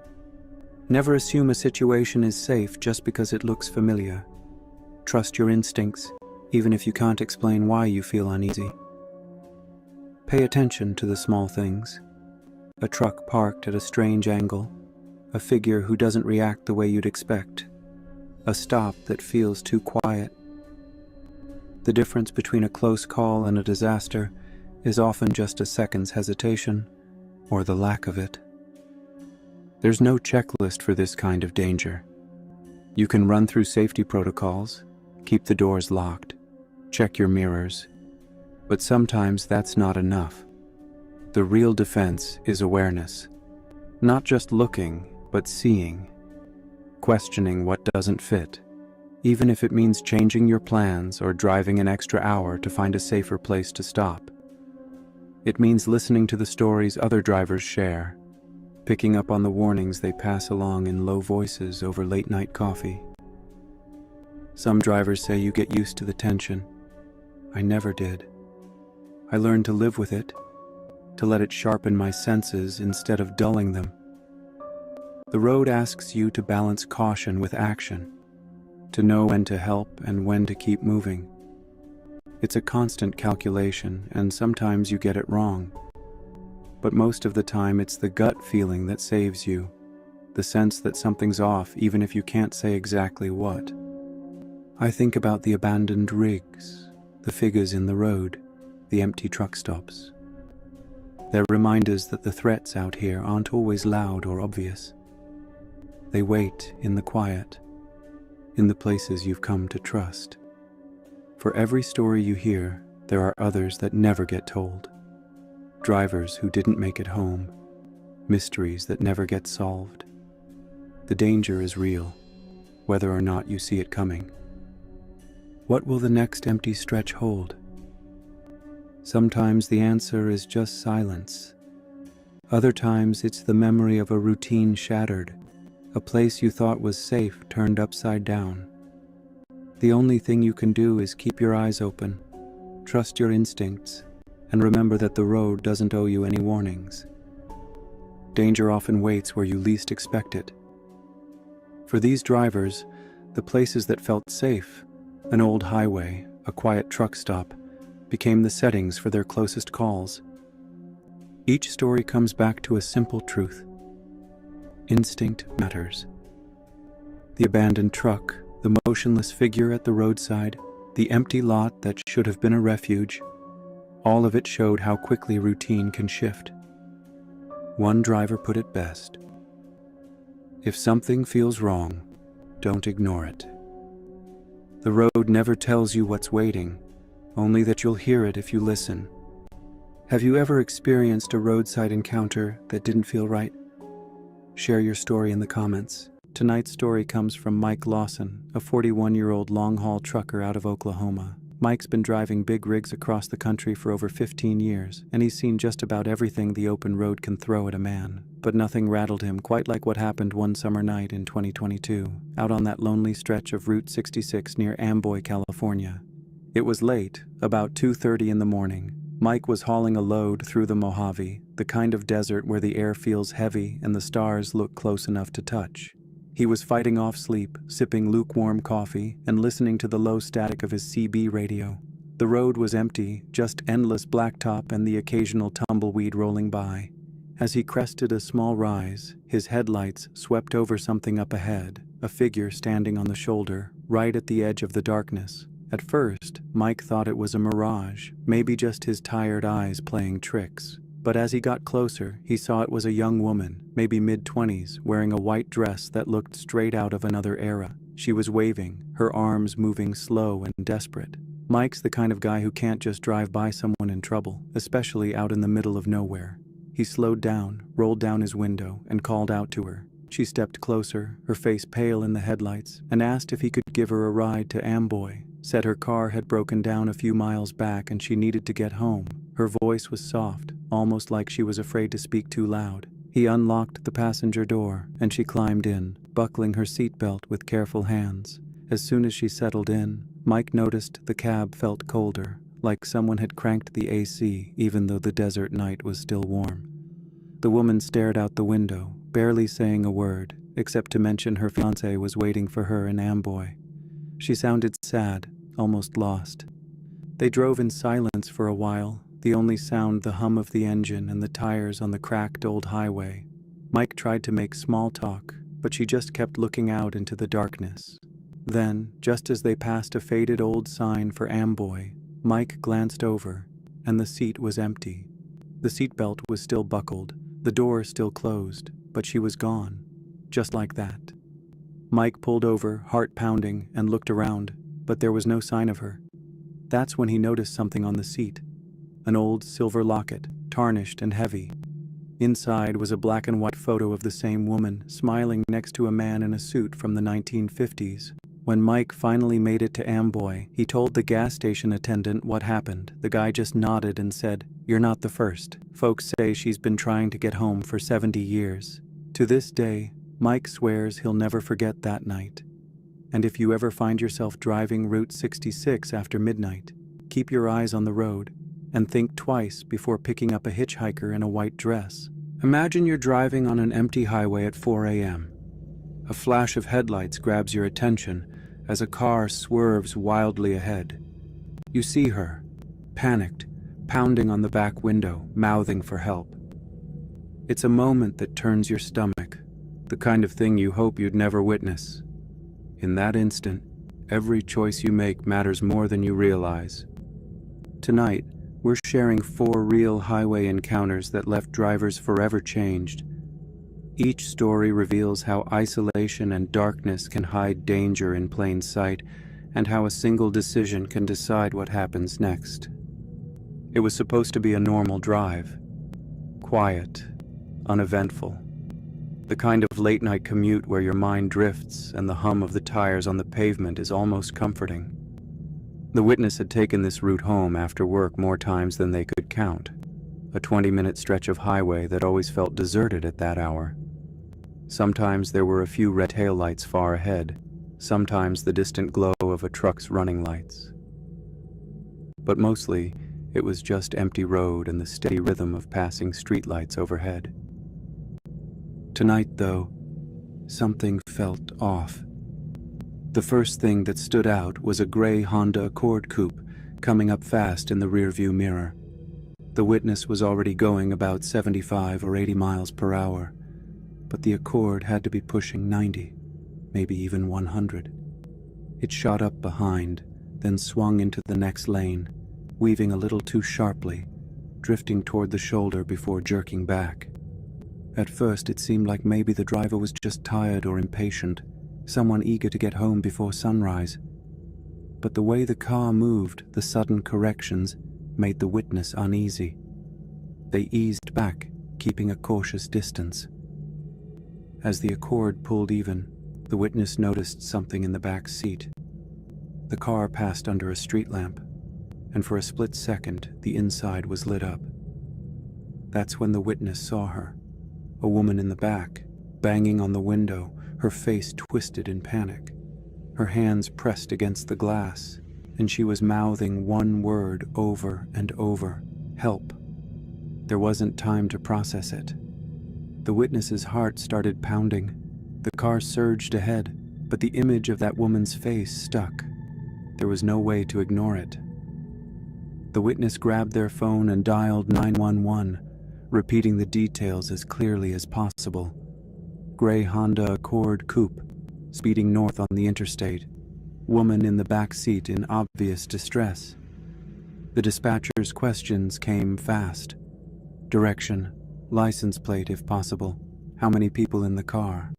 Never assume a situation is safe just because it looks familiar. Trust your instincts, even if you can't explain why you feel uneasy. Pay attention to the small things. A truck parked at a strange angle, a figure who doesn't react the way you'd expect, a stop that feels too quiet. The difference between a close call and a disaster is often just a second's hesitation, or the lack of it. There's no checklist for this kind of danger. You can run through safety protocols, keep the doors locked, check your mirrors, but sometimes that's not enough. The real defense is awareness. Not just looking, but seeing. Questioning what doesn't fit, even if it means changing your plans or driving an extra hour to find a safer place to stop. It means listening to the stories other drivers share, picking up on the warnings they pass along in low voices over late-night coffee. Some drivers say you get used to the tension. I never did. I learned to live with it, to let it sharpen my senses instead of dulling them. The road asks you to balance caution with action, to know when to help and when to keep moving. It's a constant calculation, and sometimes you get it wrong. But most of the time it's the gut feeling that saves you, the sense that something's off even if you can't say exactly what. I think about the abandoned rigs, the figures in the road, the empty truck stops. They're reminders that the threats out here aren't always loud or obvious. They wait in the quiet, in the places you've come to trust. For every story you hear, there are others that never get told. Drivers who didn't make it home, mysteries that never get solved. The danger is real, whether or not you see it coming. What will the next empty stretch hold? Sometimes the answer is just silence. Other times it's the memory of a routine shattered, a place you thought was safe turned upside down. The only thing you can do is keep your eyes open, trust your instincts, and remember that the road doesn't owe you any warnings. Danger often waits where you least expect it. For these drivers, the places that felt safe, an old highway, a quiet truck stop, became the settings for their closest calls. Each story comes back to a simple truth. Instinct matters. The abandoned truck, the motionless figure at the roadside, the empty lot that should have been a refuge, all of it showed how quickly routine can shift. One driver put it best. If something feels wrong, don't ignore it. The road never tells you what's waiting, only that you'll hear it if you listen. Have you ever experienced a roadside encounter that didn't feel right? Share your story in the comments. Tonight's story comes from Mike Lawson, a 41-year-old long-haul trucker out of Oklahoma. Mike's been driving big rigs across the country for over 15 years, and he's seen just about everything the open road can throw at a man. But nothing rattled him quite like what happened one summer night in 2022, out on that lonely stretch of Route 66 near Amboy, California. It was late, about 2:30 in the morning. Mike was hauling a load through the Mojave, the kind of desert where the air feels heavy and the stars look close enough to touch. He was fighting off sleep, sipping lukewarm coffee, and listening to the low static of his CB radio. The road was empty, just endless blacktop and the occasional tumbleweed rolling by. As he crested a small rise, his headlights swept over something up ahead, a figure standing on the shoulder, right at the edge of the darkness. At first, Mike thought it was a mirage, maybe just his tired eyes playing tricks. But as he got closer, he saw it was a young woman, maybe mid-20s, wearing a white dress that looked straight out of another era. She was waving, her arms moving slow and desperate. Mike's the kind of guy who can't just drive by someone in trouble, especially out in the middle of nowhere. He slowed down, rolled down his window, and called out to her. She stepped closer, her face pale in the headlights, and asked if he could give her a ride to Amboy. Said her car had broken down a few miles back and she needed to get home. Her voice was soft, almost like she was afraid to speak too loud. He unlocked the passenger door, and she climbed in, buckling her seatbelt with careful hands. As soon as she settled in, Mike noticed the cab felt colder, like someone had cranked the AC even though the desert night was still warm. The woman stared out the window, barely saying a word, except to mention her fiancé was waiting for her in Amboy. She sounded sad, almost lost. They drove in silence for a while, the only sound the hum of the engine and the tires on the cracked old highway. Mike tried to make small talk, but she just kept looking out into the darkness. Then, just as they passed a faded old sign for Amboy, Mike glanced over, and the seat was empty. The seatbelt was still buckled, the door still closed, but she was gone, just like that. Mike pulled over, heart pounding, and looked around, but there was no sign of her. That's when he noticed something on the seat. An old silver locket, tarnished and heavy. Inside was a black and white photo of the same woman, smiling next to a man in a suit from the 1950s. When Mike finally made it to Amboy, he told the gas station attendant what happened. The guy just nodded and said, "You're not the first. Folks say she's been trying to get home for 70 years. To this day, Mike swears he'll never forget that night. And if you ever find yourself driving Route 66 after midnight, keep your eyes on the road and think twice before picking up a hitchhiker in a white dress. Imagine you're driving on an empty highway at 4 a.m. A flash of headlights grabs your attention as a car swerves wildly ahead. You see her, panicked, pounding on the back window, mouthing for help. It's a moment that turns your stomach, the kind of thing you hope you'd never witness. In that instant, every choice you make matters more than you realize. Tonight, we're sharing 4 real highway encounters that left drivers forever changed. Each story reveals how isolation and darkness can hide danger in plain sight, and how a single decision can decide what happens next. It was supposed to be a normal drive. Quiet, uneventful. The kind of late-night commute where your mind drifts and the hum of the tires on the pavement is almost comforting. The witness had taken this route home after work more times than they could count. A 20-minute stretch of highway that always felt deserted at that hour. Sometimes there were a few red taillights far ahead, sometimes the distant glow of a truck's running lights. But mostly, it was just empty road and the steady rhythm of passing streetlights overhead. Tonight, though, something felt off. The first thing that stood out was a gray Honda Accord coupe coming up fast in the rearview mirror. The witness was already going about 75 or 80 miles per hour, but the Accord had to be pushing 90, maybe even 100. It shot up behind, then swung into the next lane, weaving a little too sharply, drifting toward the shoulder before jerking back. At first, it seemed like maybe the driver was just tired or impatient, someone eager to get home before sunrise. But the way the car moved, the sudden corrections, made the witness uneasy. They eased back, keeping a cautious distance. As the Accord pulled even, the witness noticed something in the back seat. The car passed under a street lamp, and for a split second, the inside was lit up. That's when the witness saw her. A woman in the back, banging on the window, her face twisted in panic. Her hands pressed against the glass, and she was mouthing one word over and over: help. There wasn't time to process it. The witness's heart started pounding. The car surged ahead, but the image of that woman's face stuck. There was no way to ignore it. The witness grabbed their phone and dialed 911, repeating the details as clearly as possible. Gray Honda Accord coupe, speeding north on the interstate. Woman in the back seat in obvious distress. The dispatcher's questions came fast. Direction, license plate if possible, how many people in the car.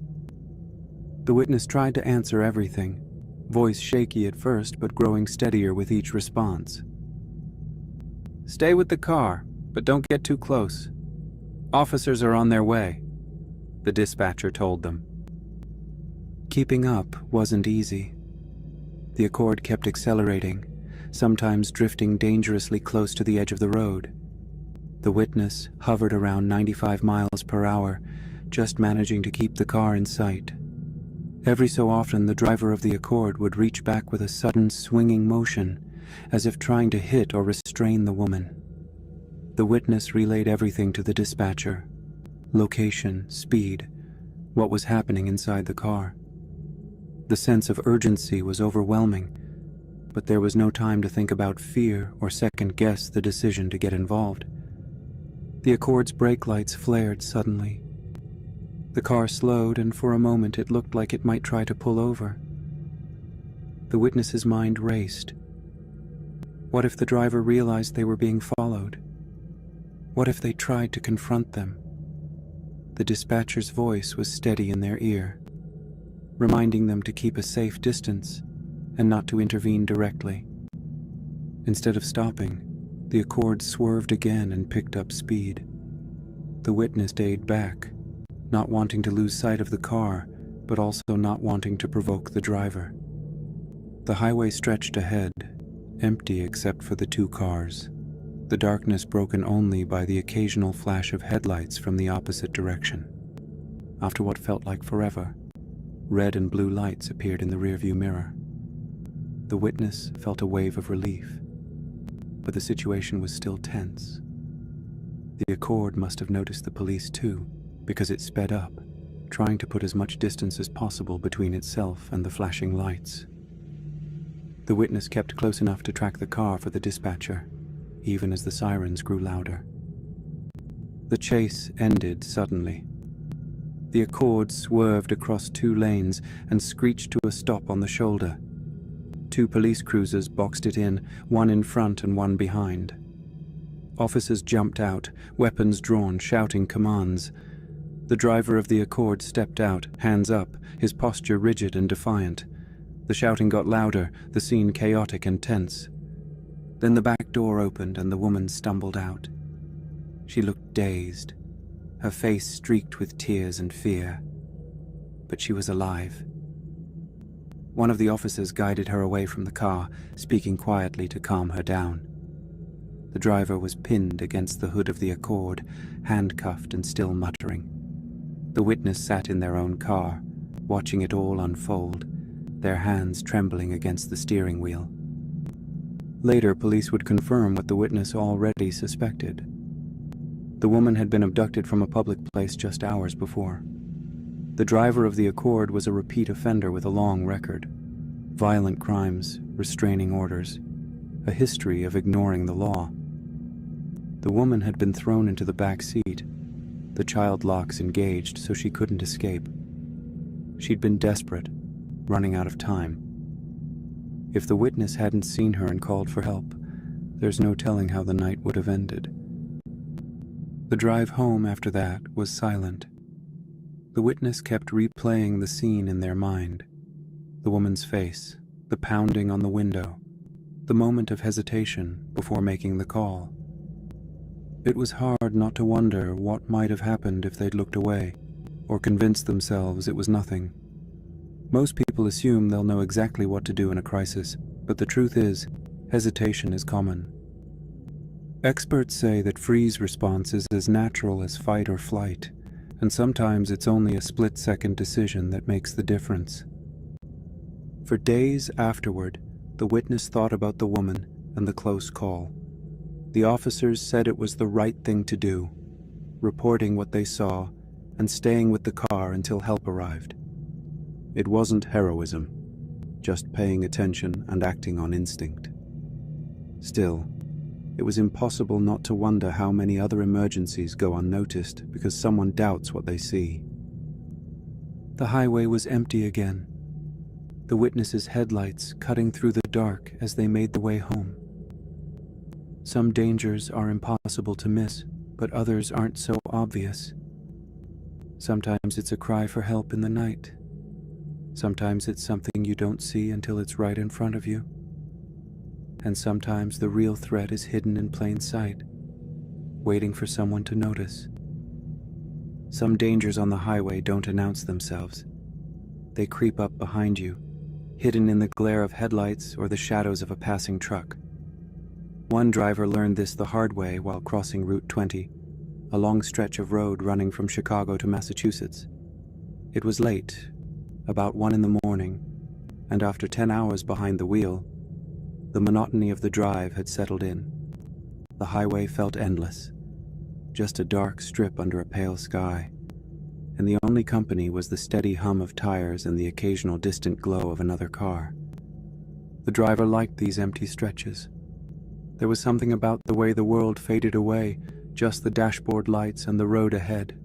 The witness tried to answer everything, voice shaky at first but growing steadier with each response. Stay with the car, but don't get too close. Officers are on their way, the dispatcher told them. Keeping up wasn't easy. The Accord kept accelerating, sometimes drifting dangerously close to the edge of the road. The witness hovered around 95 miles per hour, just managing to keep the car in sight. Every so often, the driver of the Accord would reach back with a sudden swinging motion, as if trying to hit or restrain the woman. The witness relayed everything to the dispatcher: location, speed, what was happening inside the car. The sense of urgency was overwhelming, but there was no time to think about fear or second-guess the decision to get involved. The Accord's brake lights flared suddenly. The car slowed, and for a moment it looked like it might try to pull over. The witness's mind raced. What if the driver realized they were being followed? What if they tried to confront them? The dispatcher's voice was steady in their ear, reminding them to keep a safe distance and not to intervene directly. Instead of stopping, the Accord swerved again and picked up speed. The witness stayed back, not wanting to lose sight of the car, but also not wanting to provoke the driver. The highway stretched ahead, empty except for the two cars, the darkness broken only by the occasional flash of headlights from the opposite direction. After what felt like forever, red and blue lights appeared in the rearview mirror. The witness felt a wave of relief, but the situation was still tense. The Accord must have noticed the police too, because it sped up, trying to put as much distance as possible between itself and the flashing lights. The witness kept close enough to track the car for the dispatcher, even as the sirens grew louder. The chase ended suddenly. The Accord swerved across 2 lanes and screeched to a stop on the shoulder. 2 police cruisers boxed it in, one in front and one behind. Officers jumped out, weapons drawn, shouting commands. The driver of the Accord stepped out, hands up, his posture rigid and defiant. The shouting got louder, the scene chaotic and tense. Then the back door opened and the woman stumbled out. She looked dazed, her face streaked with tears and fear. But she was alive. One of the officers guided her away from the car, speaking quietly to calm her down. The driver was pinned against the hood of the Accord, handcuffed and still muttering. The witness sat in their own car, watching it all unfold, their hands trembling against the steering wheel. Later, police would confirm what the witness already suspected. The woman had been abducted from a public place just hours before. The driver of the Accord was a repeat offender with a long record. Violent crimes, restraining orders, a history of ignoring the law. The woman had been thrown into the back seat, the child locks engaged so she couldn't escape. She'd been desperate, running out of time. If the witness hadn't seen her and called for help, there's no telling how the night would have ended. The drive home after that was silent. The witness kept replaying the scene in their mind. The woman's face, the pounding on the window, the moment of hesitation before making the call. It was hard not to wonder what might have happened if they'd looked away, or convinced themselves it was nothing. Most people assume they'll know exactly what to do in a crisis, but the truth is, hesitation is common. Experts say that freeze response is as natural as fight or flight, and sometimes it's only a split-second decision that makes the difference. For days afterward, the witness thought about the woman and the close call. The officers said it was the right thing to do, reporting what they saw and staying with the car until help arrived. It wasn't heroism, just paying attention and acting on instinct. Still, it was impossible not to wonder how many other emergencies go unnoticed because someone doubts what they see. The highway was empty again, the witnesses' headlights cutting through the dark as they made the way home. Some dangers are impossible to miss, but others aren't so obvious. Sometimes it's a cry for help in the night. Sometimes it's something you don't see until it's right in front of you. And sometimes the real threat is hidden in plain sight, waiting for someone to notice. Some dangers on the highway don't announce themselves. They creep up behind you, hidden in the glare of headlights or the shadows of a passing truck. One driver learned this the hard way while crossing Route 20, a long stretch of road running from Chicago to Massachusetts. It was late, about 1 in the morning, and after 10 hours behind the wheel, the monotony of the drive had settled in. The highway felt endless, just a dark strip under a pale sky, and the only company was the steady hum of tires and the occasional distant glow of another car. The driver liked these empty stretches. There was something about the way the world faded away, just the dashboard lights and the road ahead.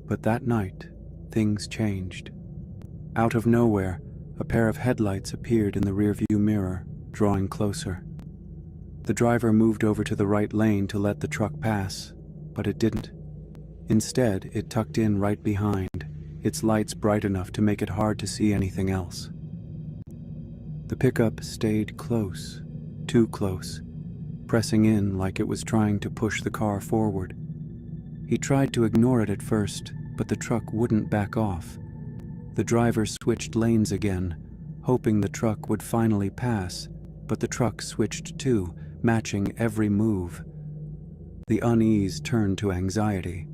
But that night, things changed. Out of nowhere, a pair of headlights appeared in the rearview mirror, drawing closer. The driver moved over to the right lane to let the truck pass, but it didn't. Instead, it tucked in right behind, its lights bright enough to make it hard to see anything else. The pickup stayed close, too close, pressing in like it was trying to push the car forward. He tried to ignore it at first, but the truck wouldn't back off. The driver switched lanes again, hoping the truck would finally pass, but the truck switched too, matching every move. The unease turned to anxiety.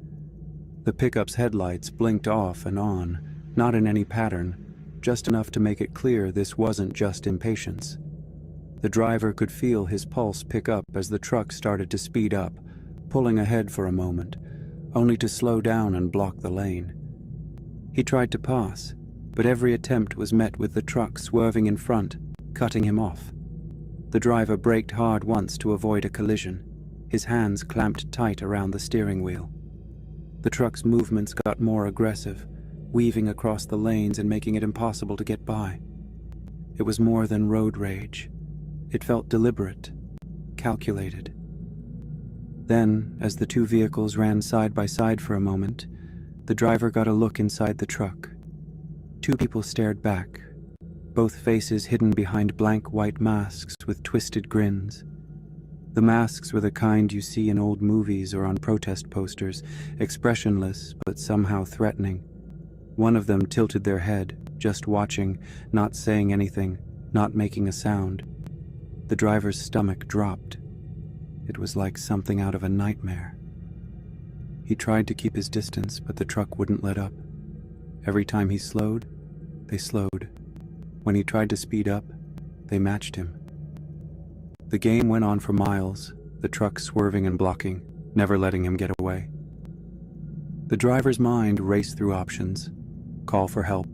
The pickup's headlights blinked off and on, not in any pattern, just enough to make it clear this wasn't just impatience. The driver could feel his pulse pick up as the truck started to speed up, pulling ahead for a moment, only to slow down and block the lane. He tried to pass, but every attempt was met with the truck swerving in front, cutting him off. The driver braked hard once to avoid a collision. his hands clamped tight around the steering wheel. The truck's movements got more aggressive, weaving across the lanes and making it impossible to get by. It was more than road rage. It felt deliberate, calculated. Then, as the two vehicles ran side by side for a moment, the driver got a look inside the truck. Two people stared back, both faces hidden behind blank white masks with twisted grins. The masks were the kind you see in old movies or on protest posters, expressionless but somehow threatening. One of them tilted their head, just watching, not saying anything, not making a sound. The driver's stomach dropped. It was like something out of a nightmare. He tried to keep his distance, but the truck wouldn't let up. Every time he slowed, they slowed. When he tried to speed up, they matched him. The game went on for miles, the truck swerving and blocking, never letting him get away. The driver's mind raced through options. Call for help,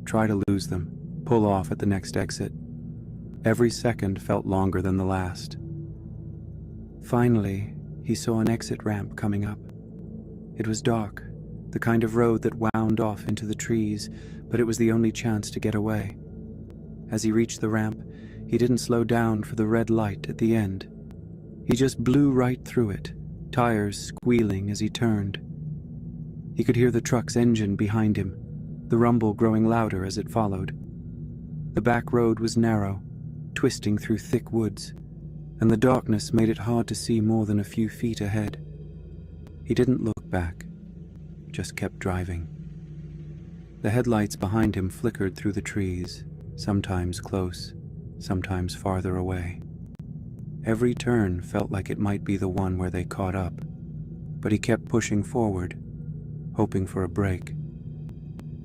try to lose them, pull off at the next exit. Every second felt longer than the last. Finally, he saw an exit ramp coming up. It was dark, the kind of road that wound off into the trees, but it was the only chance to get away. As he reached the ramp, he didn't slow down for the red light at the end. He just blew right through it, tires squealing as he turned. He could hear the truck's engine behind him, the rumble growing louder as it followed. The back road was narrow, twisting through thick woods, and the darkness made it hard to see more than a few feet ahead. He didn't look back, just kept driving. The headlights behind him flickered through the trees, sometimes close, sometimes farther away. Every turn felt like it might be the one where they caught up, but he kept pushing forward, hoping for a break.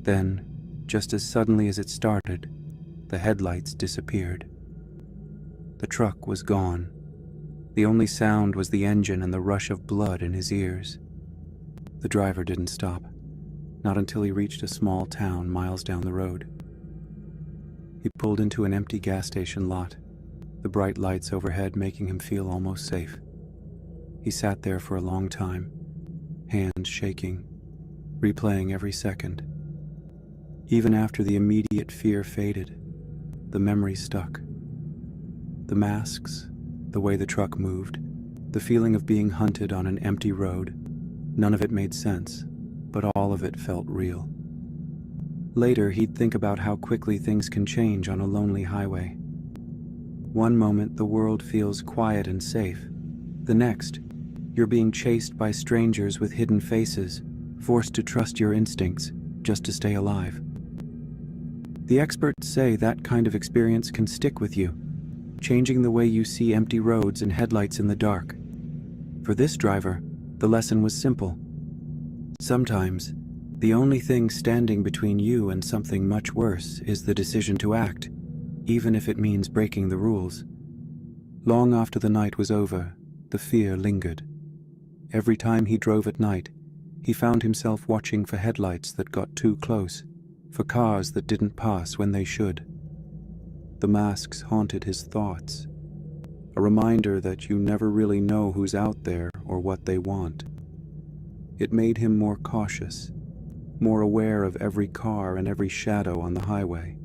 Then, just as suddenly as it started, the headlights disappeared. The truck was gone. The only sound was the engine and the rush of blood in his ears. The driver didn't stop, not until he reached a small town miles down the road. He pulled into an empty gas station lot, the bright lights overhead making him feel almost safe. He sat there for a long time, hands shaking, replaying every second. Even after the immediate fear faded, the memory stuck. The masks, the way the truck moved, the feeling of being hunted on an empty road, none of it made sense, but all of it felt real. Later, he'd think about how quickly things can change on a lonely highway. One moment, the world feels quiet and safe. The next, you're being chased by strangers with hidden faces, forced to trust your instincts just to stay alive. The experts say that kind of experience can stick with you, changing the way you see empty roads and headlights in the dark. For this driver, the lesson was simple. Sometimes, the only thing standing between you and something much worse is the decision to act, even if it means breaking the rules. Long after the night was over, the fear lingered. Every time he drove at night, he found himself watching for headlights that got too close, for cars that didn't pass when they should. The masks haunted his thoughts, a reminder that you never really know who's out there or what they want. It made him more cautious, more aware of every car and every shadow on the highway.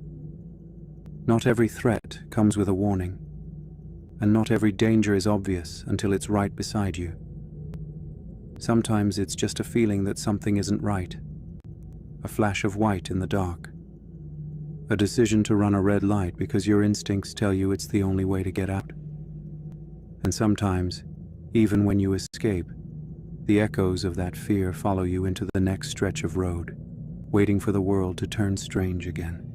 Not every threat comes with a warning, and not every danger is obvious until it's right beside you. Sometimes it's just a feeling that something isn't right, a flash of white in the dark, a decision to run a red light because your instincts tell you it's the only way to get out. And sometimes, even when you escape, the echoes of that fear follow you into the next stretch of road, waiting for the world to turn strange again.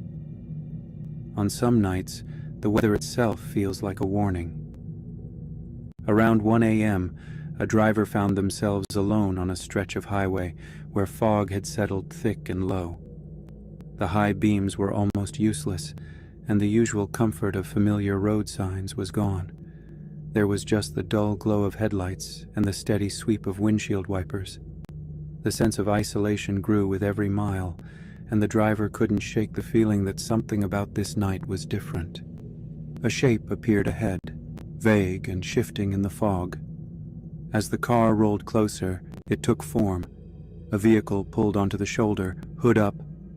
On some nights, the weather itself feels like a warning. Around 1 a.m., a driver found themselves alone on a stretch of highway where fog had settled thick and low. The high beams were almost useless, and the usual comfort of familiar road signs was gone. There was just the dull glow of headlights and the steady sweep of windshield wipers. The sense of isolation grew with every mile, and the driver couldn't shake the feeling that something about this night was different. A shape appeared ahead, vague and shifting in the fog. As the car rolled closer, it took form. A vehicle pulled onto the shoulder, hood up,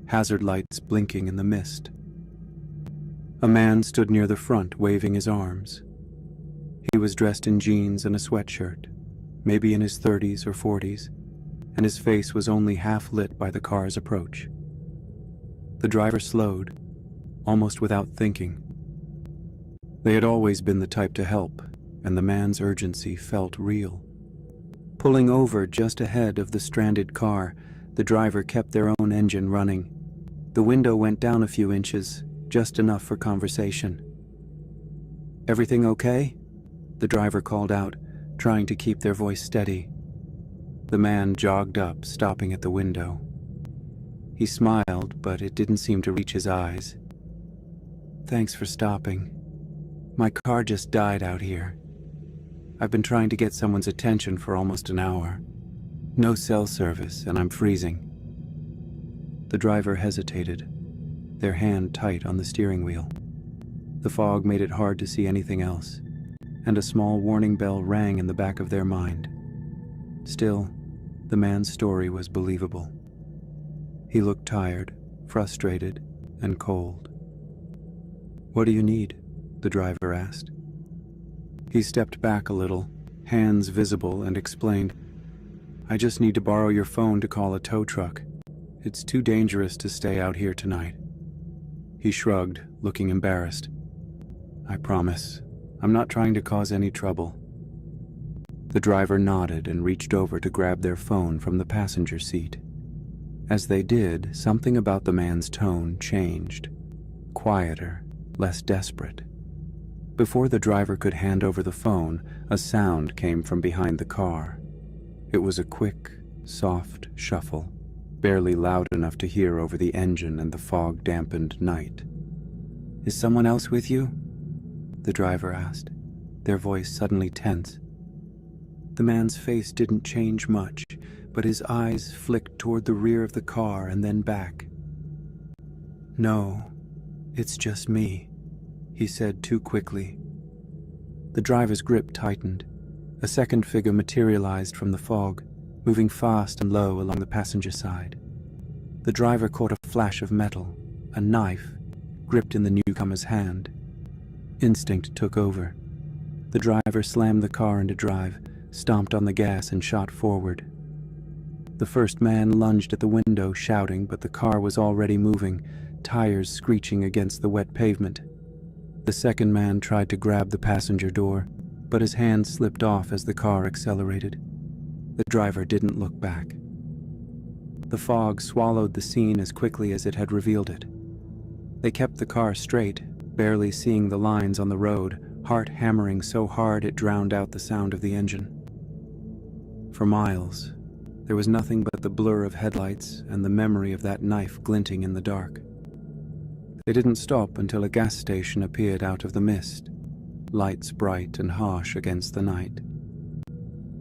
hazard lights blinking in the mist. A man stood near the front, waving his arms. He was dressed in jeans and a sweatshirt, maybe in his 30s or 40s, and his face was only half lit by the car's approach. The driver slowed, almost without thinking. They had always been the type to help, and the man's urgency felt real. Pulling over just ahead of the stranded car, the driver kept their own engine running. The window went down a few inches, just enough for conversation. "Everything okay?" the driver called out, trying to keep their voice steady. The man jogged up, stopping at the window. He smiled, but it didn't seem to reach his eyes. "Thanks for stopping. My car just died out here. I've been trying to get someone's attention for almost an hour. No cell service, and I'm freezing." The driver hesitated, their hand tight on the steering wheel. The fog made it hard to see anything else, and a small warning bell rang in the back of their mind. Still, the man's story was believable. He looked tired, frustrated, and cold. "What do you need?" the driver asked. He stepped back a little, hands visible, and explained, "I just need to borrow your phone to call a tow truck. It's too dangerous to stay out here tonight." He shrugged, looking embarrassed. "I promise. I'm not trying to cause any trouble." The driver nodded and reached over to grab their phone from the passenger seat. As they did, something about the man's tone changed. Quieter, less desperate. Before the driver could hand over the phone, a sound came from behind the car. It was a quick, soft shuffle, barely loud enough to hear over the engine and the fog-dampened night. "Is someone else with you?" the driver asked, their voice suddenly tense. The man's face didn't change much, but his eyes flicked toward the rear of the car and then back. "No, it's just me," he said too quickly. The driver's grip tightened. A second figure materialized from the fog, moving fast and low along the passenger side. The driver caught a flash of metal, a knife, gripped in the newcomer's hand. Instinct took over. The driver slammed the car into drive, stomped on the gas, and shot forward. The first man lunged at the window, shouting, but the car was already moving, tires screeching against the wet pavement. The second man tried to grab the passenger door, but his hand slipped off as the car accelerated. The driver didn't look back. The fog swallowed the scene as quickly as it had revealed it. They kept the car straight, barely seeing the lines on the road, heart hammering so hard it drowned out the sound of the engine. For miles, there was nothing but the blur of headlights and the memory of that knife glinting in the dark. They didn't stop until a gas station appeared out of the mist, lights bright and harsh against the night.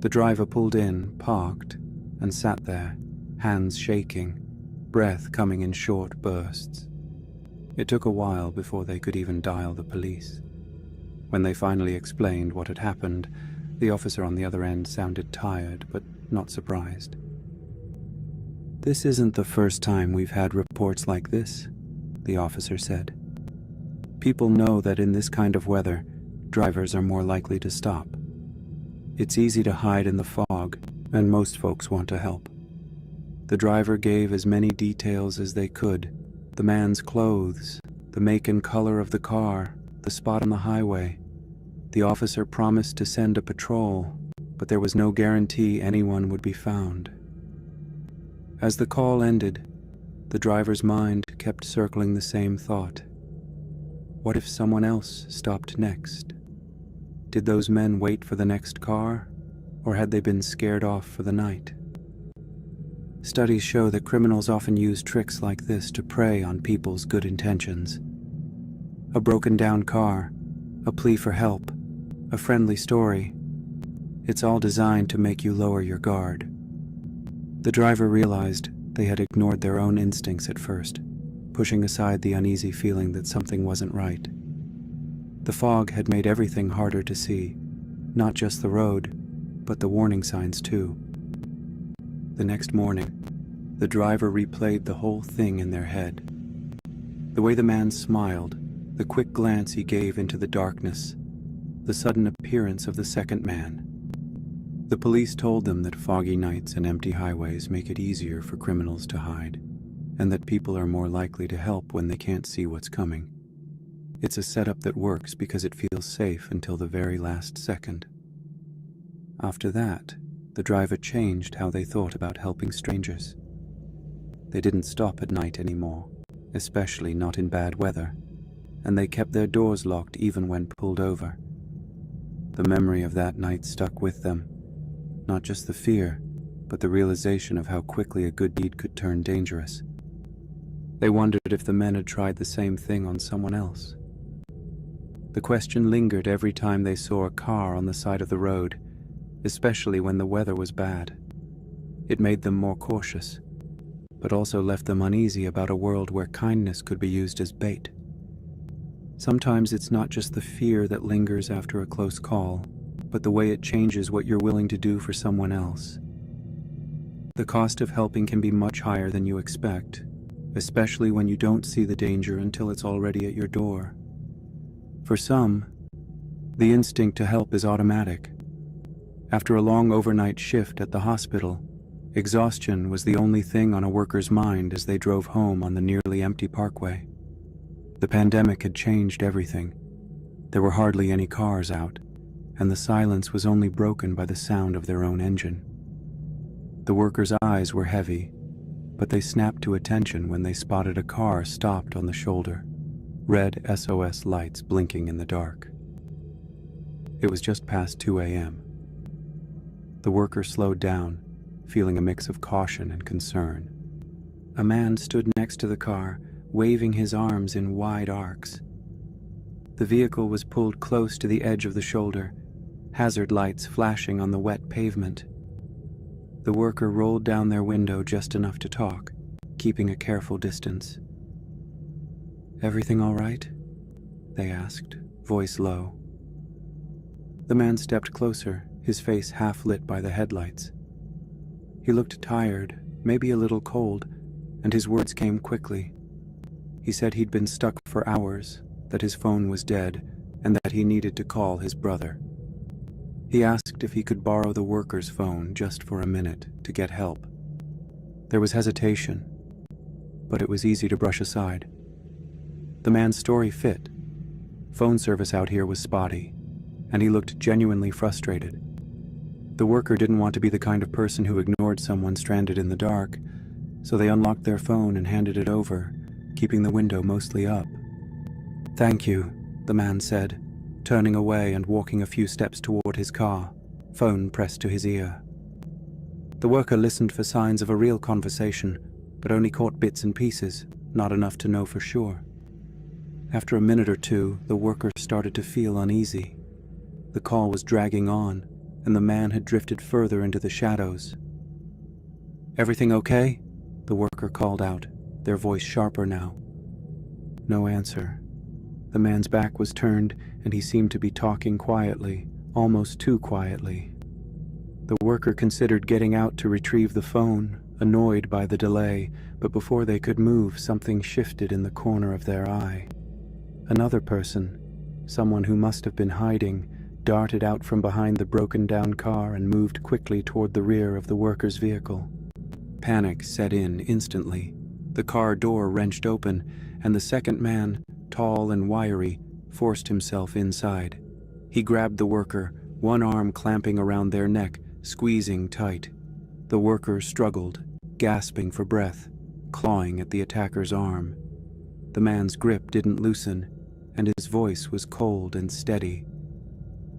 The driver pulled in, parked, and sat there, hands shaking, breath coming in short bursts. It took a while before they could even dial the police. When they finally explained what had happened, the officer on the other end sounded tired, but not surprised. "This isn't the first time we've had reports like this," the officer said. "People know that in this kind of weather, drivers are more likely to stop. It's easy to hide in the fog, and most folks want to help." The driver gave as many details as they could: the man's clothes, the make and color of the car, the spot on the highway. The officer promised to send a patrol, but there was no guarantee anyone would be found. As the call ended, the driver's mind kept circling the same thought. What if someone else stopped next? Did those men wait for the next car, or had they been scared off for the night? Studies show that criminals often use tricks like this to prey on people's good intentions. A broken-down car, a plea for help, a friendly story. It's all designed to make you lower your guard. The driver realized they had ignored their own instincts at first, pushing aside the uneasy feeling that something wasn't right. The fog had made everything harder to see, not just the road, but the warning signs too. The next morning, the driver replayed the whole thing in their head. The way the man smiled, the quick glance he gave into the darkness, the sudden appearance of the second man. The police told them that foggy nights and empty highways make it easier for criminals to hide, and that people are more likely to help when they can't see what's coming. It's a setup that works because it feels safe until the very last second. After that, the driver changed how they thought about helping strangers. They didn't stop at night anymore, especially not in bad weather, and they kept their doors locked even when pulled over. The memory of that night stuck with them, not just the fear, but the realization of how quickly a good deed could turn dangerous. They wondered if the men had tried the same thing on someone else. The question lingered every time they saw a car on the side of the road, especially when the weather was bad. It made them more cautious, but also left them uneasy about a world where kindness could be used as bait. Sometimes it's not just the fear that lingers after a close call, but the way it changes what you're willing to do for someone else. The cost of helping can be much higher than you expect, especially when you don't see the danger until it's already at your door. For some, the instinct to help is automatic. After a long overnight shift at the hospital, exhaustion was the only thing on a worker's mind as they drove home on the nearly empty parkway. The pandemic had changed everything. There were hardly any cars out, and the silence was only broken by the sound of their own engine. The workers' eyes were heavy, but they snapped to attention when they spotted a car stopped on the shoulder, red SOS lights blinking in the dark. It was just past 2 a.m. The worker slowed down, feeling a mix of caution and concern. A man stood next to the car, waving his arms in wide arcs. The vehicle was pulled close to the edge of the shoulder, hazard lights flashing on the wet pavement. The worker rolled down their window just enough to talk, keeping a careful distance. "Everything all right?" they asked, voice low. The man stepped closer, his face half lit by the headlights. He looked tired, maybe a little cold, and his words came quickly. He said he'd been stuck for hours, that his phone was dead, and that he needed to call his brother. He asked if he could borrow the worker's phone just for a minute to get help. There was hesitation, but it was easy to brush aside. The man's story fit. Phone service out here was spotty, and he looked genuinely frustrated. The worker didn't want to be the kind of person who ignored someone stranded in the dark, so they unlocked their phone and handed it over, keeping the window mostly up. "Thank you," the man said, turning away and walking a few steps toward his car, phone pressed to his ear. The worker listened for signs of a real conversation, but only caught bits and pieces, not enough to know for sure. After a minute or two, the worker started to feel uneasy. The call was dragging on, and the man had drifted further into the shadows. "Everything okay?" the worker called out, their voice sharper now. No answer. The man's back was turned, and he seemed to be talking quietly, almost too quietly. The worker considered getting out to retrieve the phone, annoyed by the delay, but before they could move, something shifted in the corner of their eye. Another person, someone who must have been hiding, darted out from behind the broken-down car and moved quickly toward the rear of the worker's vehicle. Panic set in instantly. The car door wrenched open, and the second man, tall and wiry, forced himself inside. He grabbed the worker, one arm clamping around their neck, squeezing tight. The worker struggled, gasping for breath, clawing at the attacker's arm. The man's grip didn't loosen, and his voice was cold and steady.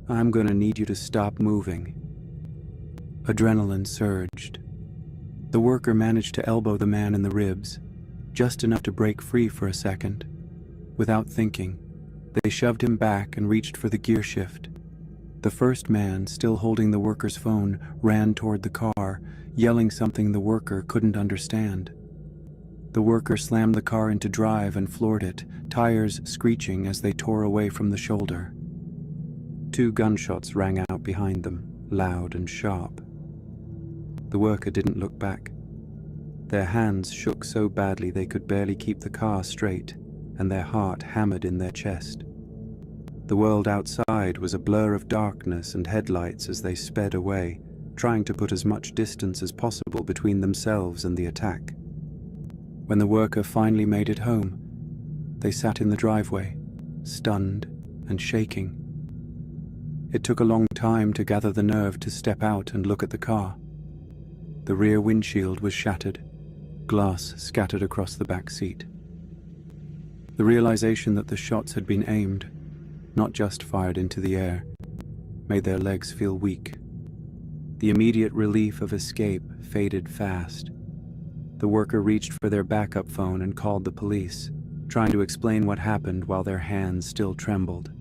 "I'm gonna need you to stop moving." Adrenaline surged. The worker managed to elbow the man in the ribs, just enough to break free for a second. Without thinking, they shoved him back and reached for the gear shift. The first man, still holding the worker's phone, ran toward the car, yelling something the worker couldn't understand. The worker slammed the car into drive and floored it, tires screeching as they tore away from the shoulder. 2 gunshots rang out behind them, loud and sharp. The worker didn't look back. Their hands shook so badly they could barely keep the car straight, and their heart hammered in their chest. The world outside was a blur of darkness and headlights as they sped away, trying to put as much distance as possible between themselves and the attack. When the worker finally made it home, they sat in the driveway, stunned and shaking. It took a long time to gather the nerve to step out and look at the car. The rear windshield was shattered, glass scattered across the back seat. The realization that the shots had been aimed, not just fired into the air, made their legs feel weak. The immediate relief of escape faded fast. The worker reached for their backup phone and called the police, trying to explain what happened while their hands still trembled.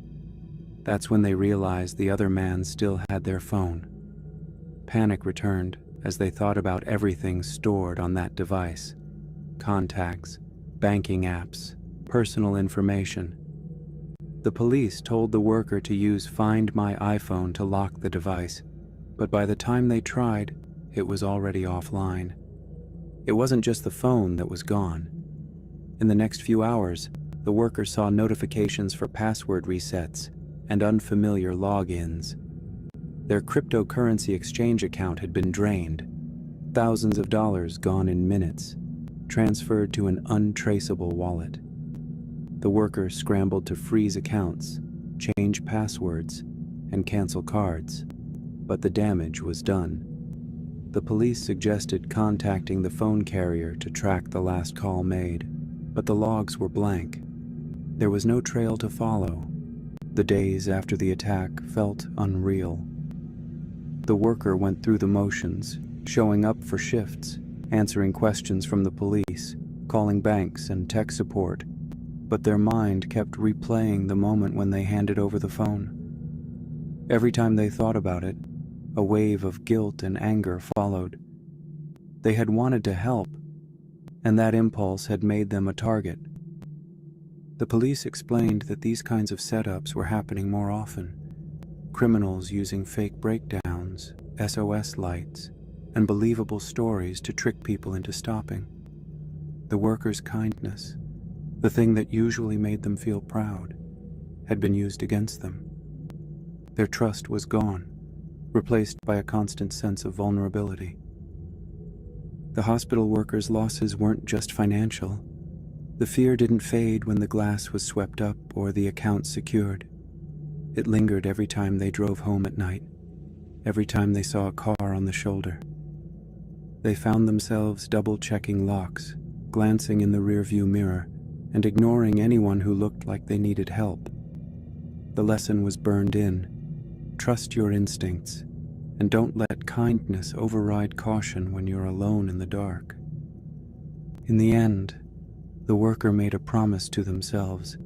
That's when they realized the other man still had their phone. Panic returned as they thought about everything stored on that device: contacts, banking apps, personal information. The police told the worker to use Find My iPhone to lock the device, but by the time they tried, it was already offline. It wasn't just the phone that was gone. In the next few hours, the worker saw notifications for password resets and unfamiliar logins. Their cryptocurrency exchange account had been drained, thousands of dollars gone in minutes, transferred to an untraceable wallet. The worker scrambled to freeze accounts, change passwords, and cancel cards, but the damage was done. The police suggested contacting the phone carrier to track the last call made, but the logs were blank. There was no trail to follow. The days after the attack felt unreal. The worker went through the motions, showing up for shifts, answering questions from the police, calling banks and tech support, but their mind kept replaying the moment when they handed over the phone. Every time they thought about it, a wave of guilt and anger followed. They had wanted to help, and that impulse had made them a target. The police explained that these kinds of setups were happening more often. Criminals using fake breakdowns, SOS lights, and believable stories to trick people into stopping. The workers' kindness, the thing that usually made them feel proud, had been used against them. Their trust was gone, replaced by a constant sense of vulnerability. The hospital workers' losses weren't just financial. The fear didn't fade when the glass was swept up or the account secured. It lingered every time they drove home at night, every time they saw a car on the shoulder. They found themselves double-checking locks, glancing in the rearview mirror, and ignoring anyone who looked like they needed help. The lesson was burned in. Trust your instincts, and don't let kindness override caution when you're alone in the dark. In the end, the worker made a promise to themselves.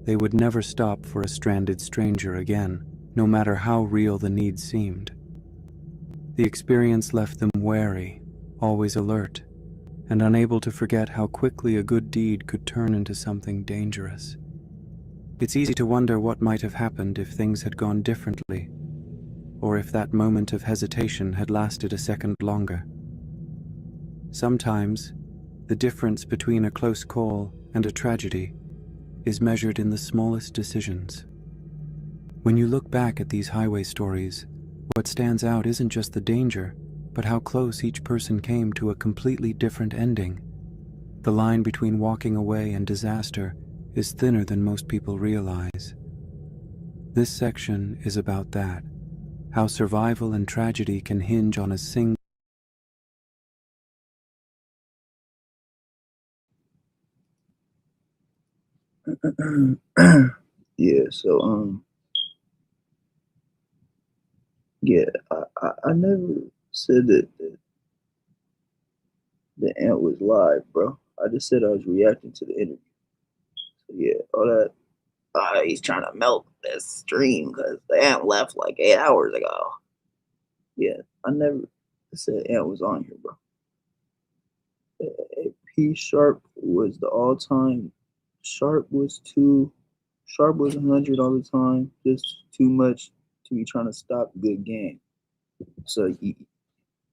They would never stop for a stranded stranger again, no matter how real the need seemed. The experience left them wary, always alert, and unable to forget how quickly a good deed could turn into something dangerous. It's easy to wonder what might have happened if things had gone differently, or if that moment of hesitation had lasted a second longer. Sometimes, the difference between a close call and a tragedy is measured in the smallest decisions. When you look back at these highway stories, what stands out isn't just the danger, but how close each person came to a completely different ending. The line between walking away and disaster is thinner than most people realize. This section is about that, how survival and tragedy can hinge on a single Yeah, so yeah, I never said that the ant was live, bro. I just said I was reacting to the interview. So yeah, all that he's trying to melt this stream because the ant left like 8 hours ago. Yeah, I never said ant was on here, bro. P Sharp was the all-time. Sharp was 100 all the time. Just too much to be trying to stop good game. So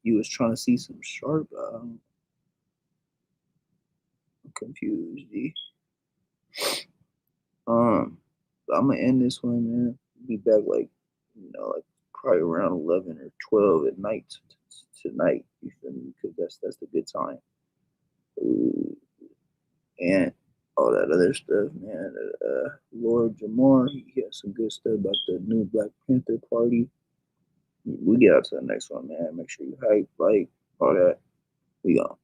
you was trying to see some sharp. I'm confused. D. I'm gonna end this one, man. Be back like probably around 11 or 12 at night tonight. You feel me? Because that's the good time. And all that other stuff, man. Lord Jamar, he has some good stuff about the new Black Panther Party. We get out to the next one, man. Make sure you hype, like, all that. We gone.